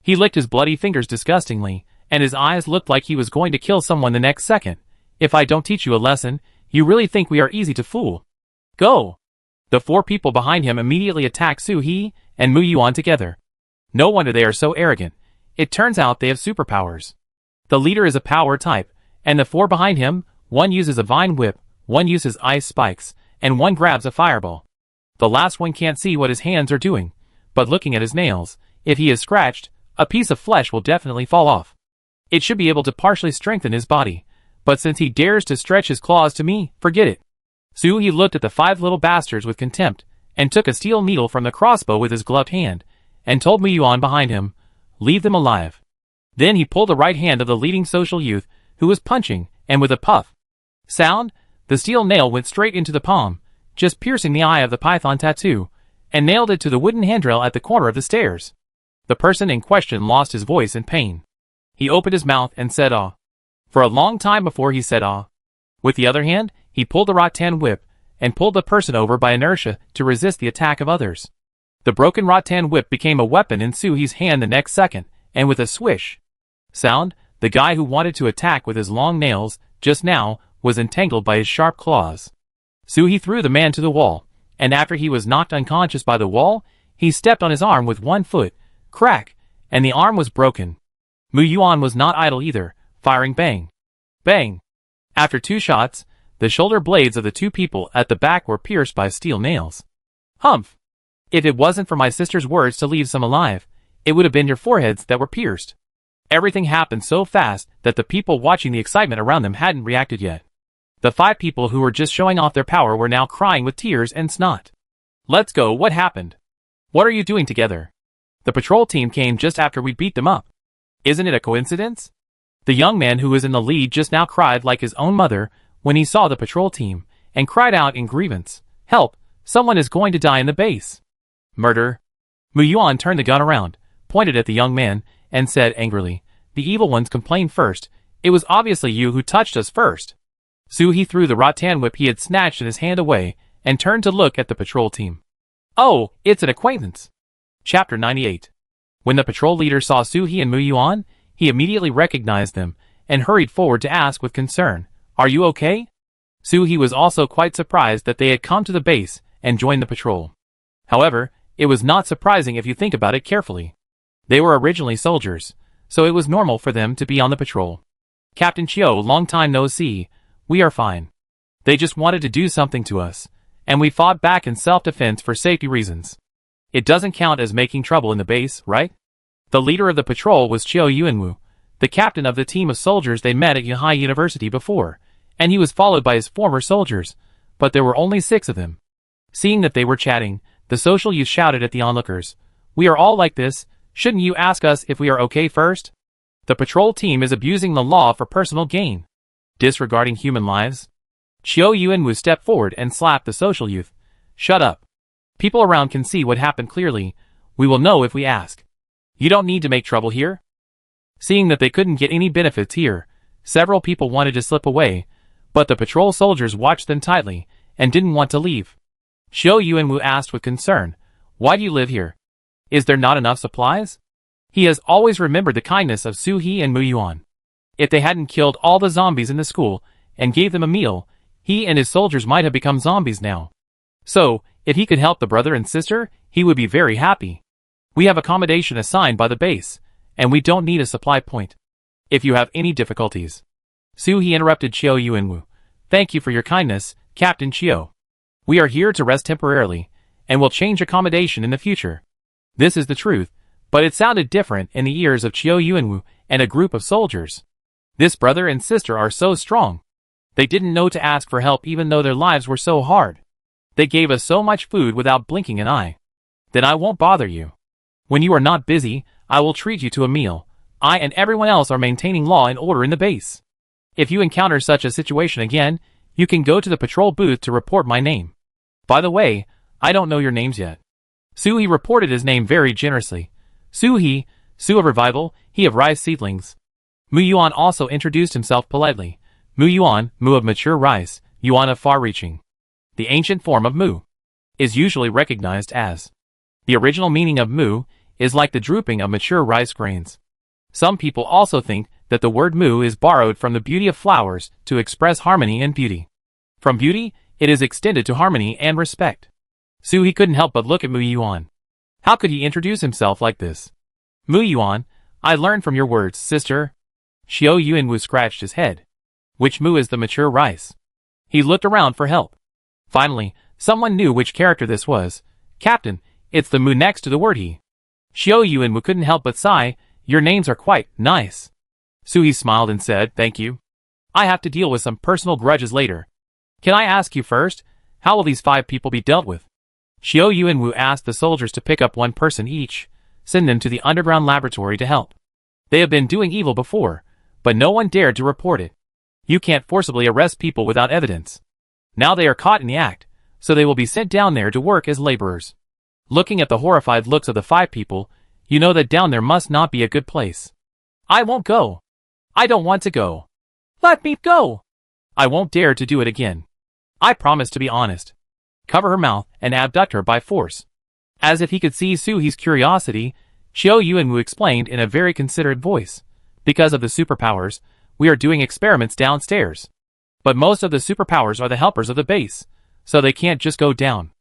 He licked his bloody fingers disgustingly, and his eyes looked like he was going to kill someone the next second. "If I don't teach you a lesson, you really think we are easy to fool? Go!" The 4 people behind him immediately attacked Soo-hee and Moo-yuan together. No wonder they are so arrogant. It turns out they have superpowers. The leader is a power type, and the 4 behind him, one uses a vine whip, one uses ice spikes, and one grabs a fireball. The last one can't see what his hands are doing, but looking at his nails, if he is scratched, a piece of flesh will definitely fall off. It should be able to partially strengthen his body, but since he dares to stretch his claws to me, forget it. Soo-hee looked at the 5 little bastards with contempt, and took a steel needle from the crossbow with his gloved hand, and told Moo-yuan behind him, "Leave them alive." Then he pulled the right hand of the leading social youth, who was punching, and with a puff sound, the steel nail went straight into the palm, just piercing the eye of the python tattoo, and nailed it to the wooden handrail at the corner of the stairs. The person in question lost his voice in pain. He opened his mouth and said "ah" for a long time before he said "ah." With the other hand, he pulled the rattan whip, and pulled the person over by inertia to resist the attack of others. The broken rattan whip became a weapon in Soo-hee's hand the next second, and with a swish sound, the guy who wanted to attack with his long nails, just now, was entangled by his sharp claws. Soo-hee threw the man to the wall, and after he was knocked unconscious by the wall, he stepped on his arm with one foot, crack, and the arm was broken. Moo-yuan was not idle either, firing bang, bang. After 2 shots, the shoulder blades of the 2 people at the back were pierced by steel nails. "Humph! If it wasn't for my sister's words to leave some alive, it would have been your foreheads that were pierced." Everything happened so fast that the people watching the excitement around them hadn't reacted yet. The 5 people who were just showing off their power were now crying with tears and snot. "Let's go, what happened? What are you doing together? The patrol team came just after we beat them up. Isn't it a coincidence?" The young man who was in the lead just now cried like his own mother when he saw the patrol team, and cried out in grievance, "Help! Someone is going to die in the base." "Murder!" Moo-yuan turned the gun around, pointed at the young man, and said angrily, "The evil ones complained first. It was obviously you who touched us first." Soo-hee threw the rattan whip he had snatched in his hand away, and turned to look at the patrol team. "Oh, it's an acquaintance." Chapter 98. When the patrol leader saw Soo-hee and Moo-yuan, he immediately recognized them, and hurried forward to ask with concern, "Are you okay?" Soo-hee was also quite surprised that they had come to the base, and joined the patrol. However, it was not surprising if you think about it carefully. They were originally soldiers, so it was normal for them to be on the patrol. "Captain Chio, long time no see, we are fine. They just wanted to do something to us, and we fought back in self-defense for safety reasons. It doesn't count as making trouble in the base, right?" The leader of the patrol was Chio Yuanwu, the captain of the team of soldiers they met at Yahai University before, and he was followed by his former soldiers, but there were only 6 of them. Seeing that they were chatting, the social youth shouted at the onlookers, "We are all like this, shouldn't you ask us if we are okay first? The patrol team is abusing the law for personal gain, disregarding human lives." Chiao Yuanwu stepped forward and slapped the social youth. "Shut up. People around can see what happened clearly. We will know if we ask. You don't need to make trouble here." Seeing that they couldn't get any benefits here, several people wanted to slip away, but the patrol soldiers watched them tightly and didn't want to leave. Chiao Yuanwu asked with concern, "Why do you live here? Is there not enough supplies?" He has always remembered the kindness of Su He and Mu Yuan. If they hadn't killed all the zombies in the school and gave them a meal, he and his soldiers might have become zombies now. So, if he could help the brother and sister, he would be very happy. We have accommodation assigned by the base, and we don't need a supply point. If you have any difficulties. Su He interrupted Chiao Yuanwu. "Thank you for your kindness, Captain Chiao. We are here to rest temporarily, and will change accommodation in the future." This is the truth, but it sounded different in the ears of Chiao Yuanwu and a group of soldiers. This brother and sister are so strong. They didn't know to ask for help even though their lives were so hard. They gave us so much food without blinking an eye. Then I won't bother you. When you are not busy, I will treat you to a meal. I and everyone else are maintaining law and order in the base. If you encounter such a situation again, you can go to the patrol booth to report my name. By the way, I don't know your names yet. Su He reported his name very generously. Su He, Su of Revival, He of Rice Seedlings. Mu Yuan also introduced himself politely. Mu Yuan, Mu of Mature Rice, Yuan of Far-Reaching. The ancient form of Mu is usually recognized as. The original meaning of Mu is like the drooping of mature rice grains. Some people also think that the word Mu is borrowed from the beauty of flowers to express harmony and beauty. From beauty, it is extended to harmony and respect. Su He couldn't help but look at Mu Yuan. How could he introduce himself like this? Mu Yuan, I learned from your words, sister. Chiao Yuanwu scratched his head. Which Mu is the mature rice? He looked around for help. Finally, someone knew which character this was. Captain, it's the Mu next to the word He. Chiao Yuanwu couldn't help but sigh. Your names are quite nice. Su He smiled and said, "Thank you. I have to deal with some personal grudges later. Can I ask you first, how will these 5 people be dealt with?" Chiao Yuanwu asked the soldiers to pick up 1 person each, send them to the underground laboratory to help. They have been doing evil before, but no one dared to report it. You can't forcibly arrest people without evidence. Now they are caught in the act, so they will be sent down there to work as laborers. Looking at the horrified looks of the 5 people, you know that down there must not be a good place. I won't go. I don't want to go. Let me go. I won't dare to do it again. I promise to be honest. Cover her mouth and abduct her by force. As if he could see Su He's curiosity, Chiao Yuanwu explained in a very considerate voice. Because of the superpowers, we are doing experiments downstairs. But most of the superpowers are the helpers of the base, so they can't just go down.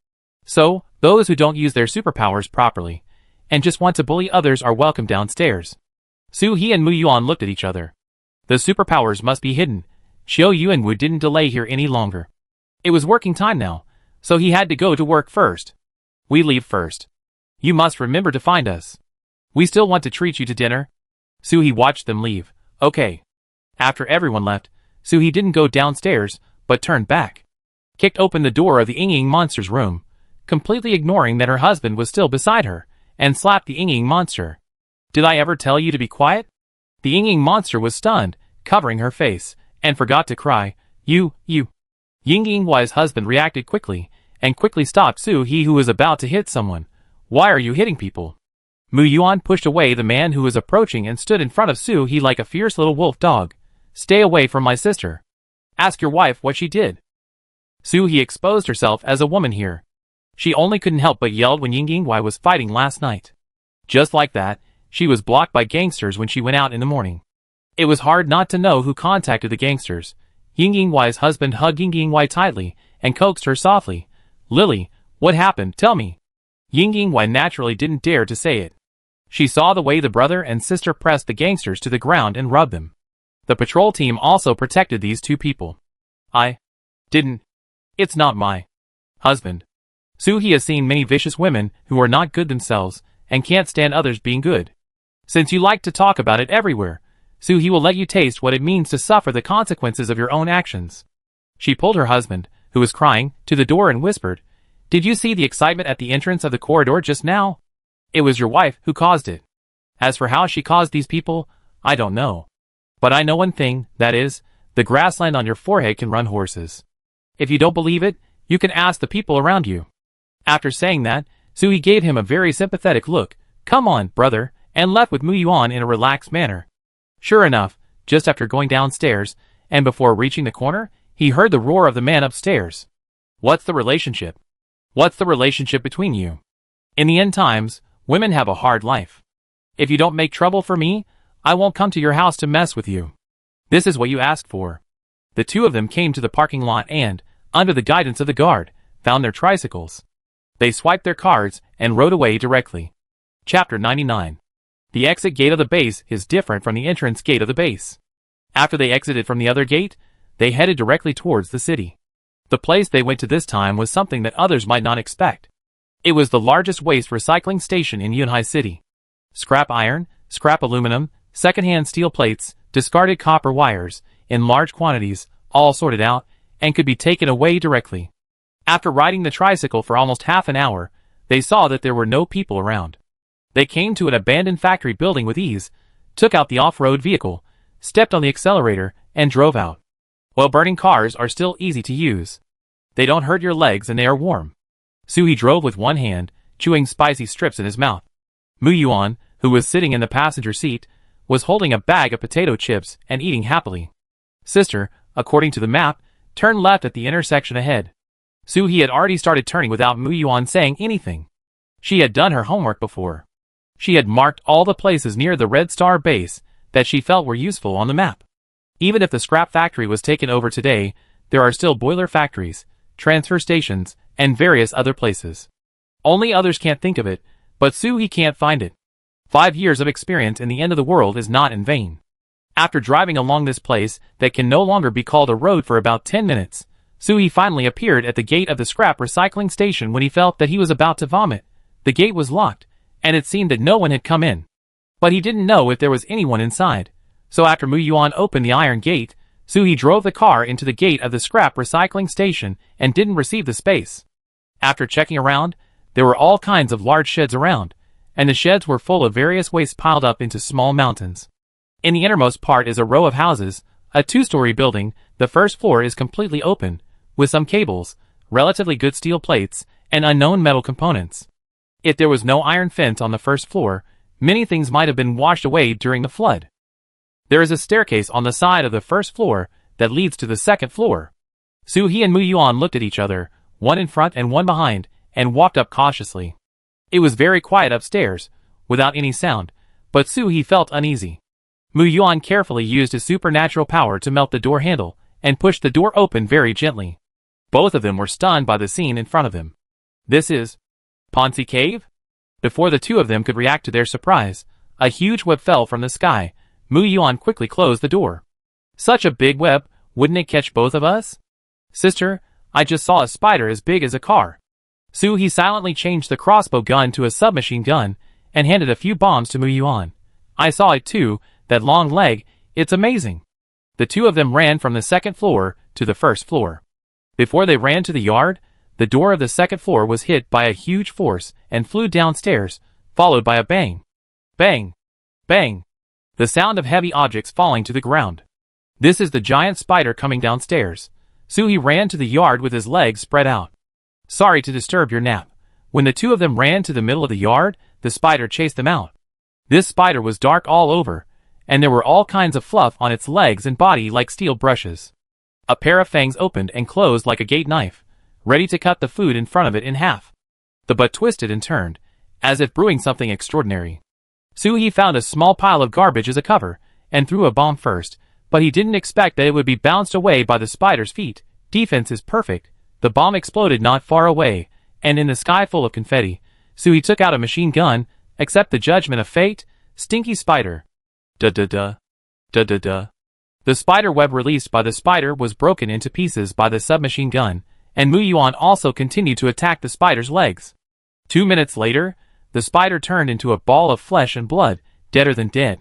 So, those who don't use their superpowers properly, and just want to bully others are welcome downstairs. Su He and Mu Yuan looked at each other. The superpowers must be hidden. Chiao Yuanwu didn't delay here any longer. It was working time now, so he had to go to work first. We leave first. You must remember to find us. We still want to treat you to dinner. Su He watched them leave. Okay. After everyone left, Su He didn't go downstairs, but turned back. Kicked open the door of the Ying monster's room, completely ignoring that her husband was still beside her, and slapped the Ying monster. Did I ever tell you to be quiet? The Ying monster was stunned, covering her face, and forgot to cry. You. Yingying's husband reacted quickly, and quickly stopped Su He who was about to hit someone. Why are you hitting people? Mu Yuan pushed away the man who was approaching and stood in front of Su He like a fierce little wolf dog. Stay away from my sister. Ask your wife what she did. Su He exposed herself as a woman here. She only couldn't help but yelled when Yingying was fighting last night. Just like that, she was blocked by gangsters when she went out in the morning. It was hard not to know who contacted the gangsters. Yingying's husband hugged Yingying tightly and coaxed her softly. Lily, what happened? Tell me. Yingying naturally didn't dare to say it. She saw the way the brother and sister pressed the gangsters to the ground and rubbed them. The patrol team also protected these 2 people. I didn't. It's not my husband. Su He has seen many vicious women who are not good themselves and can't stand others being good. Since you like to talk about it everywhere, He will let you taste what it means to suffer the consequences of your own actions. She pulled her husband, who was crying, to the door and whispered, "Did you see the excitement at the entrance of the corridor just now? It was your wife who caused it. As for how she caused these people, I don't know. But I know one thing, that is, the grassland on your forehead can run horses. If you don't believe it, you can ask the people around you." After saying that, Sui gave him a very sympathetic look, "Come on, brother," and left with Mu Yuan in a relaxed manner. Sure enough, just after going downstairs, and before reaching the corner, he heard the roar of the man upstairs. "What's the relationship? What's the relationship between you? In the end times, women have a hard life. If you don't make trouble for me, I won't come to your house to mess with you. This is what you asked for." The two of them came to the parking lot and, under the guidance of the guard, found their tricycles. They swiped their cards and rode away directly. Chapter 99. The exit gate of the base is different from the entrance gate of the base. After they exited from the other gate, they headed directly towards the city. The place they went to this time was something that others might not expect. It was the largest waste recycling station in Yunhai City. Scrap iron, scrap aluminum, secondhand steel plates, discarded copper wires, in large quantities, all sorted out, and could be taken away directly. After riding the tricycle for almost half an hour, they saw that there were no people around. They came to an abandoned factory building with ease, took out the off-road vehicle, stepped on the accelerator, and drove out. While burning cars are still easy to use. They don't hurt your legs and they are warm. Sui drove with one hand, chewing spicy strips in his mouth. Mu Yuan, who was sitting in the passenger seat, was holding a bag of potato chips and eating happily. "Sister, according to the map, turn left at the intersection ahead." Sui had already started turning without Mu Yuan saying anything. She had done her homework before. She had marked all the places near the Red Star base that she felt were useful on the map. Even if the scrap factory was taken over today, there are still boiler factories, transfer stations, and various other places. Only others can't think of it, but Sui can't find it. 5 years of experience in the end of the world is not in vain. After driving along this place that can no longer be called a road for about 10 minutes, Sui finally appeared at the gate of the scrap recycling station when he felt that he was about to vomit. The gate was locked, and it seemed that no one had come in. But he didn't know if there was anyone inside. So after Mu Yuan opened the iron gate, Sui drove the car into the gate of the scrap recycling station and didn't receive the space. After checking around, there were all kinds of large sheds around, and the sheds were full of various waste piled up into small mountains. In the innermost part is a row of houses, a 2-story building. The first floor is completely open, with some cables, relatively good steel plates, and unknown metal components. If there was no iron fence on the first floor, many things might have been washed away during the flood. There is a staircase on the side of the first floor that leads to the second floor. Sui and Mu Yuan looked at each other, one in front and one behind, and walked up cautiously. It was very quiet upstairs, without any sound, but Sui felt uneasy. Mu Yuan carefully used his supernatural power to melt the door handle, and pushed the door open very gently. Both of them were stunned by the scene in front of them. This is Ponzi Cave? Before the two of them could react to their surprise, a huge web fell from the sky. Mu Yuan quickly closed the door. "Such a big web, wouldn't it catch both of us?" "Sister, I just saw a spider as big as a car." Sui silently changed the crossbow gun to a submachine gun, and handed a few bombs to Mu Yuan. "I saw it too, that long leg, it's amazing." The two of them ran from the second floor to the first floor. Before they ran to the yard, the door of the second floor was hit by a huge force and flew downstairs, followed by a bang. Bang! Bang! The sound of heavy objects falling to the ground. "This is the giant spider coming downstairs." Sui ran to the yard with his legs spread out. "Sorry to disturb your nap." When the two of them ran to the middle of the yard, the spider chased them out. This spider was dark all over, and there were all kinds of fluff on its legs and body like steel brushes. A pair of fangs opened and closed like a gate knife, ready to cut the food in front of it in half. The butt twisted and turned, as if brewing something extraordinary. Sui found a small pile of garbage as a cover, and threw a bomb first, but he didn't expect that it would be bounced away by the spider's feet. Defense is perfect. The bomb exploded not far away, and in the sky full of confetti, Sui took out a machine gun. "Accept the judgment of fate, stinky spider." Da-da-da. Da-da-da. The spider web released by the spider was broken into pieces by the submachine gun, and Mu Yuan also continued to attack the spider's legs. 2 minutes later, the spider turned into a ball of flesh and blood, deader than dead.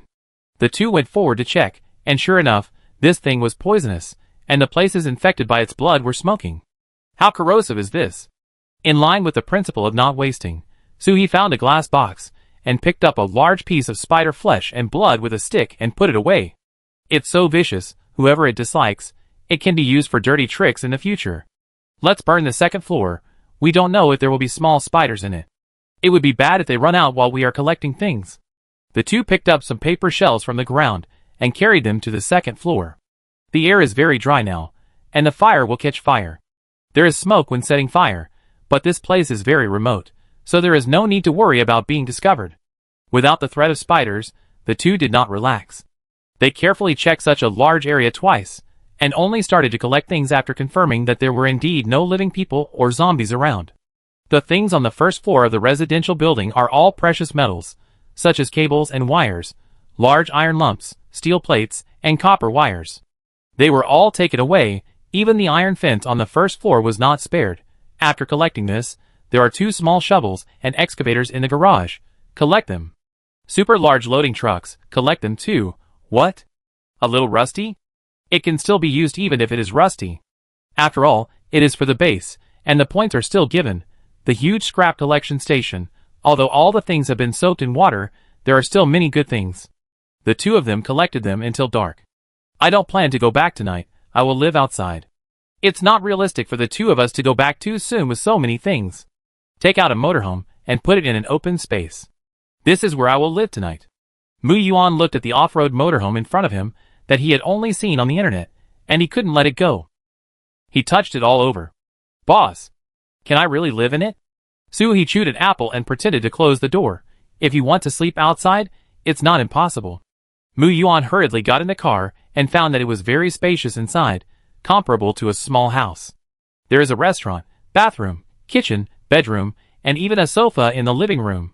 The two went forward to check, and sure enough, this thing was poisonous, and the places infected by its blood were smoking. How corrosive is this? In line with the principle of not wasting, Suhi found a glass box, and picked up a large piece of spider flesh and blood with a stick and put it away. It's so vicious, whoever it dislikes, it can be used for dirty tricks in the future. Let's burn the second floor. We don't know if there will be small spiders in it. It would be bad if they run out while we are collecting things. The two picked up some paper shells from the ground and carried them to the second floor. The air is very dry now, and the fire will catch fire. There is smoke when setting fire, but this place is very remote, so there is no need to worry about being discovered. Without the threat of spiders, the two did not relax. They carefully checked such a large area twice, and only started to collect things after confirming that there were indeed no living people or zombies around. The things on the first floor of the residential building are all precious metals, such as cables and wires, large iron lumps, steel plates, and copper wires. They were all taken away, even the iron fence on the first floor was not spared. After collecting this, there are two small shovels and excavators in the garage. Collect them. Super large loading trucks, collect them too. What? A little rusty? It can still be used even if it is rusty. After all, it is for the base, and the points are still given. The huge scrap collection station, although all the things have been soaked in water, there are still many good things. The two of them collected them until dark. I don't plan to go back tonight, I will live outside. It's not realistic for the two of us to go back too soon with so many things. Take out a motorhome, and put it in an open space. This is where I will live tonight. Mu Yuan looked at the off-road motorhome in front of him that he had only seen on the internet, and he couldn't let it go. He touched it all over. Boss, can I really live in it? Suhi chewed an apple and pretended to close the door. If you want to sleep outside, it's not impossible. Mu Yuan hurriedly got in the car and found that it was very spacious inside, comparable to a small house. There is a restaurant, bathroom, kitchen, bedroom, and even a sofa in the living room.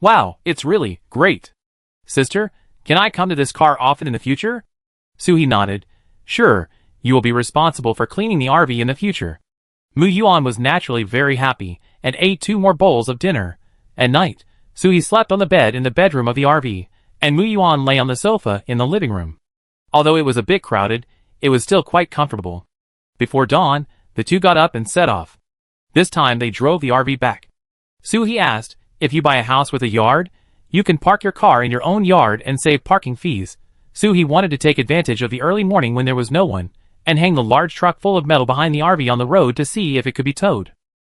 Wow, it's really great. Sister, can I come to this car often in the future? Suhi nodded. Sure, you will be responsible for cleaning the RV in the future. Mu Yuan was naturally very happy and ate 2 more bowls of dinner. At night, Suhi slept on the bed in the bedroom of the RV, and Mu Yuan lay on the sofa in the living room. Although it was a bit crowded, it was still quite comfortable. Before dawn, the two got up and set off. This time they drove the RV back. Suhi asked, if you buy a house with a yard, you can park your car in your own yard and save parking fees. Suhi wanted to take advantage of the early morning when there was no one, and hang the large truck full of metal behind the RV on the road to see if it could be towed.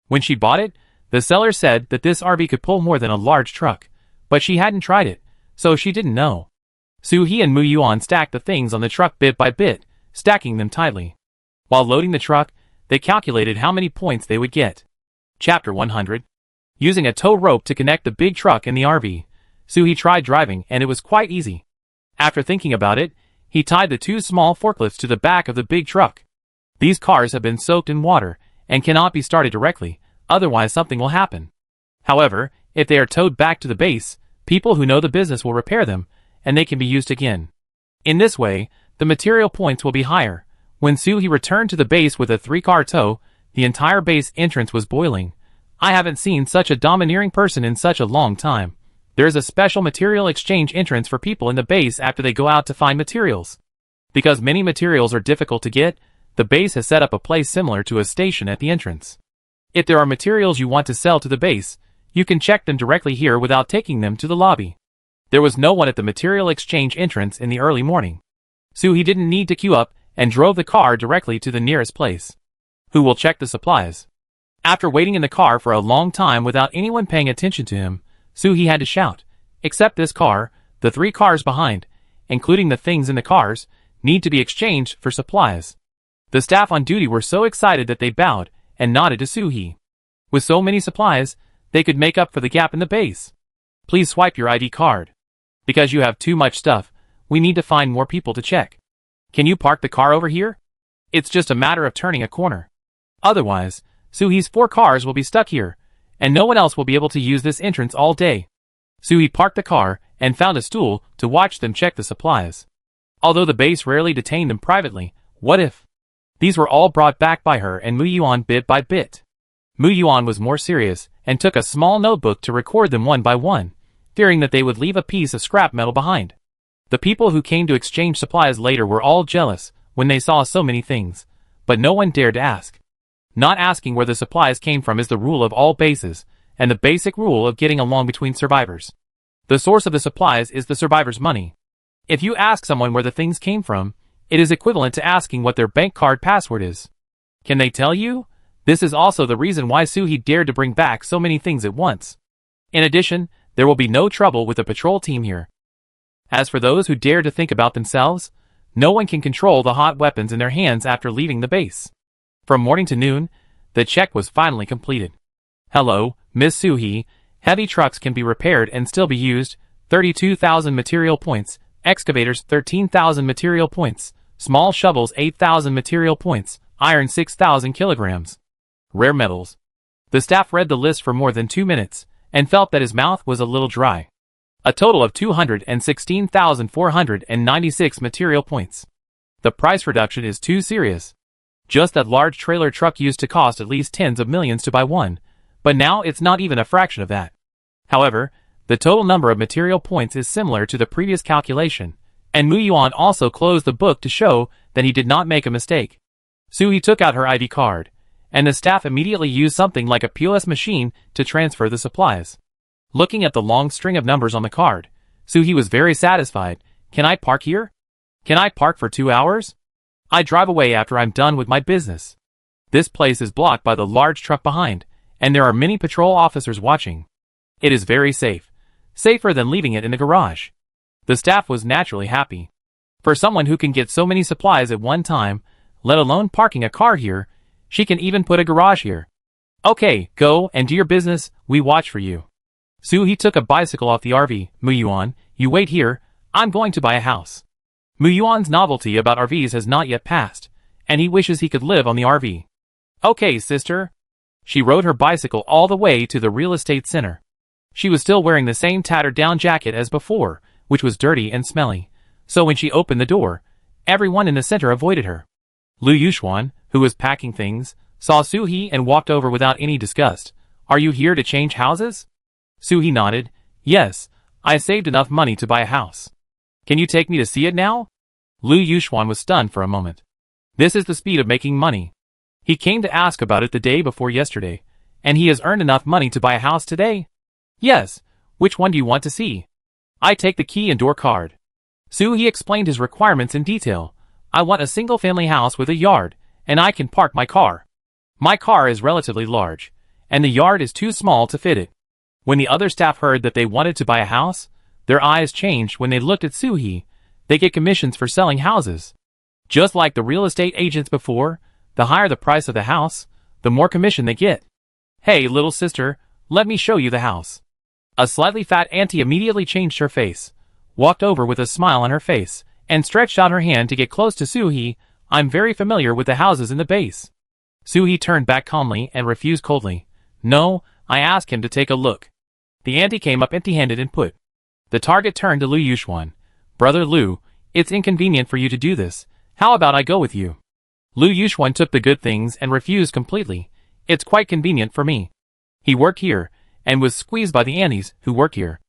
When she bought it, the seller said that this RV could pull more than a large truck, but she hadn't tried it, so she didn't know. Suhi and Mu Yuan stacked the things on the truck bit by bit, stacking them tightly. While loading the truck, they calculated how many points they would get. Chapter 100. Using a tow rope to connect the big truck and the RV, Suhi tried driving and it was quite easy. After thinking about it, he tied the 2 small forklifts to the back of the big truck. These cars have been soaked in water and cannot be started directly, otherwise something will happen. However, if they are towed back to the base, people who know the business will repair them, and they can be used again. In this way, the material points will be higher. When Suhi returned to the base with a 3-car tow, the entire base entrance was boiling. I haven't seen such a domineering person in such a long time. There is a special material exchange entrance for people in the base after they go out to find materials. Because many materials are difficult to get, the base has set up a place similar to a station at the entrance. If there are materials you want to sell to the base, you can check them directly here without taking them to the lobby. There was no one at the material exchange entrance in the early morning. Suhi didn't need to queue up and drove the car directly to the nearest place. Who will check the supplies? After waiting in the car for a long time without anyone paying attention to him, Suhi had to shout, except this car, the 3 cars behind, including the things in the cars, need to be exchanged for supplies. The staff on duty were so excited that they bowed and nodded to Suhi. With so many supplies, they could make up for the gap in the base. Please swipe your ID card. Because you have too much stuff, we need to find more people to check. Can you park the car over here? It's just a matter of turning a corner. Otherwise, Suhi's 4 cars will be stuck here, and no one else will be able to use this entrance all day. Suhi parked the car and found a stool to watch them check the supplies. Although the base rarely detained them privately, what if? These were all brought back by her and Mu Yuan bit by bit. Mu Yuan was more serious and took a small notebook to record them one by one, fearing that they would leave a piece of scrap metal behind. The people who came to exchange supplies later were all jealous when they saw so many things, but no one dared to ask. Not asking where the supplies came from is the rule of all bases, and the basic rule of getting along between survivors. The source of the supplies is the survivor's money. If you ask someone where the things came from, it is equivalent to asking what their bank card password is. Can they tell you? This is also the reason why Suhee dared to bring back so many things at once. In addition, there will be no trouble with the patrol team here. As for those who dare to think about themselves, no one can control the hot weapons in their hands after leaving the base. From morning to noon, the check was finally completed. Hello, Miss Suhee. Heavy trucks can be repaired and still be used. 32,000 material points. Excavators 13,000 material points. Small shovels 8,000 material points. Iron 6,000 kilograms. Rare metals. The staff read the list for more than 2 minutes, and felt that his mouth was a little dry. A total of 216,496 material points. The price reduction is too serious. Just that large trailer truck used to cost at least tens of millions to buy one, but now it's not even a fraction of that. However, the total number of material points is similar to the previous calculation, and Mu Yuan also closed the book to show that he did not make a mistake. Suhee took out her ID card, and the staff immediately used something like a POS machine to transfer the supplies. Looking at the long string of numbers on the card, Suhee was very satisfied. Can I park here? Can I park for 2 hours? I drive away after I'm done with my business. This place is blocked by the large truck behind, and there are many patrol officers watching. It is very safe. Safer than leaving it in the garage. The staff was naturally happy. For someone who can get so many supplies at one time, let alone parking a car here, she can even put a garage here. Okay, go and do your business, we watch for you. Suhee took a bicycle off the RV. Mu Yuan, you wait here, I'm going to buy a house. Mu Yuan's novelty about RVs has not yet passed, and he wishes he could live on the RV. Okay, sister. She rode her bicycle all the way to the real estate center. She was still wearing the same tattered down jacket as before, which was dirty and smelly, so when she opened the door, everyone in the center avoided her. Lu Yuxuan, who was packing things, saw Suhee and walked over without any disgust. Are you here to change houses? Suhee nodded. Yes, I saved enough money to buy a house. Can you take me to see it now? Lu Yuxuan was stunned for a moment. This is the speed of making money. He came to ask about it the day before yesterday, and he has earned enough money to buy a house today? Yes, which one do you want to see? I take the key and door card. Suhee explained his requirements in detail. I want a single-family house with a yard, and I can park my car. My car is relatively large, and the yard is too small to fit it. When the other staff heard that they wanted to buy a house, their eyes changed when they looked at Suhee. They get commissions for selling houses. Just like the real estate agents before, the higher the price of the house, the more commission they get. Hey, little sister, let me show you the house. A slightly fat auntie immediately changed her face, walked over with a smile on her face, and stretched out her hand to get close to Suhee. I'm very familiar with the houses in the base. Suhee turned back calmly and refused coldly. No, I asked him to take a look. The auntie came up empty-handed and put. The target turned to Lu Yuxuan. Brother Lu, it's inconvenient for you to do this. How about I go with you? Lu Yuxuan took the good things and refused completely. It's quite convenient for me. He worked here, and was squeezed by the aunties who work here.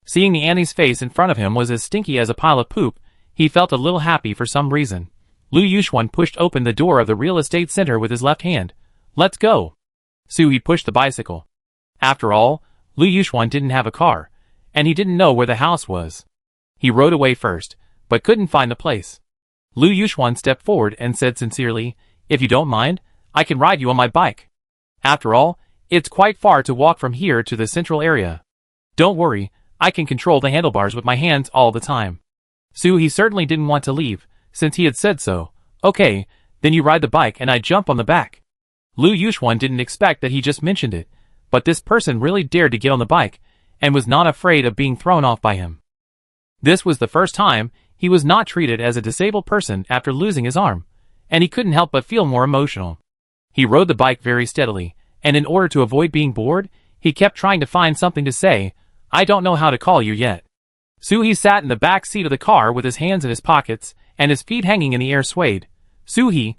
Seeing the auntie's face in front of him was as stinky as a pile of poop, he felt a little happy for some reason. Lu Yuxuan pushed open the door of the real estate center with his left hand. Let's go. Suhee pushed the bicycle. After all, Lu Yuxuan didn't have a car, and he didn't know where the house was. He rode away first, but couldn't find the place. Lu Yuxuan stepped forward and said sincerely, if you don't mind, I can ride you on my bike. After all, it's quite far to walk from here to the central area. Don't worry, I can control the handlebars with my hands all the time. Suhee certainly didn't want to leave, since he had said so. Okay, then you ride the bike and I jump on the back. Lu Yuxuan didn't expect that he just mentioned it, but this person really dared to get on the bike, and was not afraid of being thrown off by him. This was the first time he was not treated as a disabled person after losing his arm, and he couldn't help but feel more emotional. He rode the bike very steadily, and in order to avoid being bored, he kept trying to find something to say. I don't know how to call you yet. Suhee sat in the back seat of the car with his hands in his pockets, and his feet hanging in the air swayed. Suhee,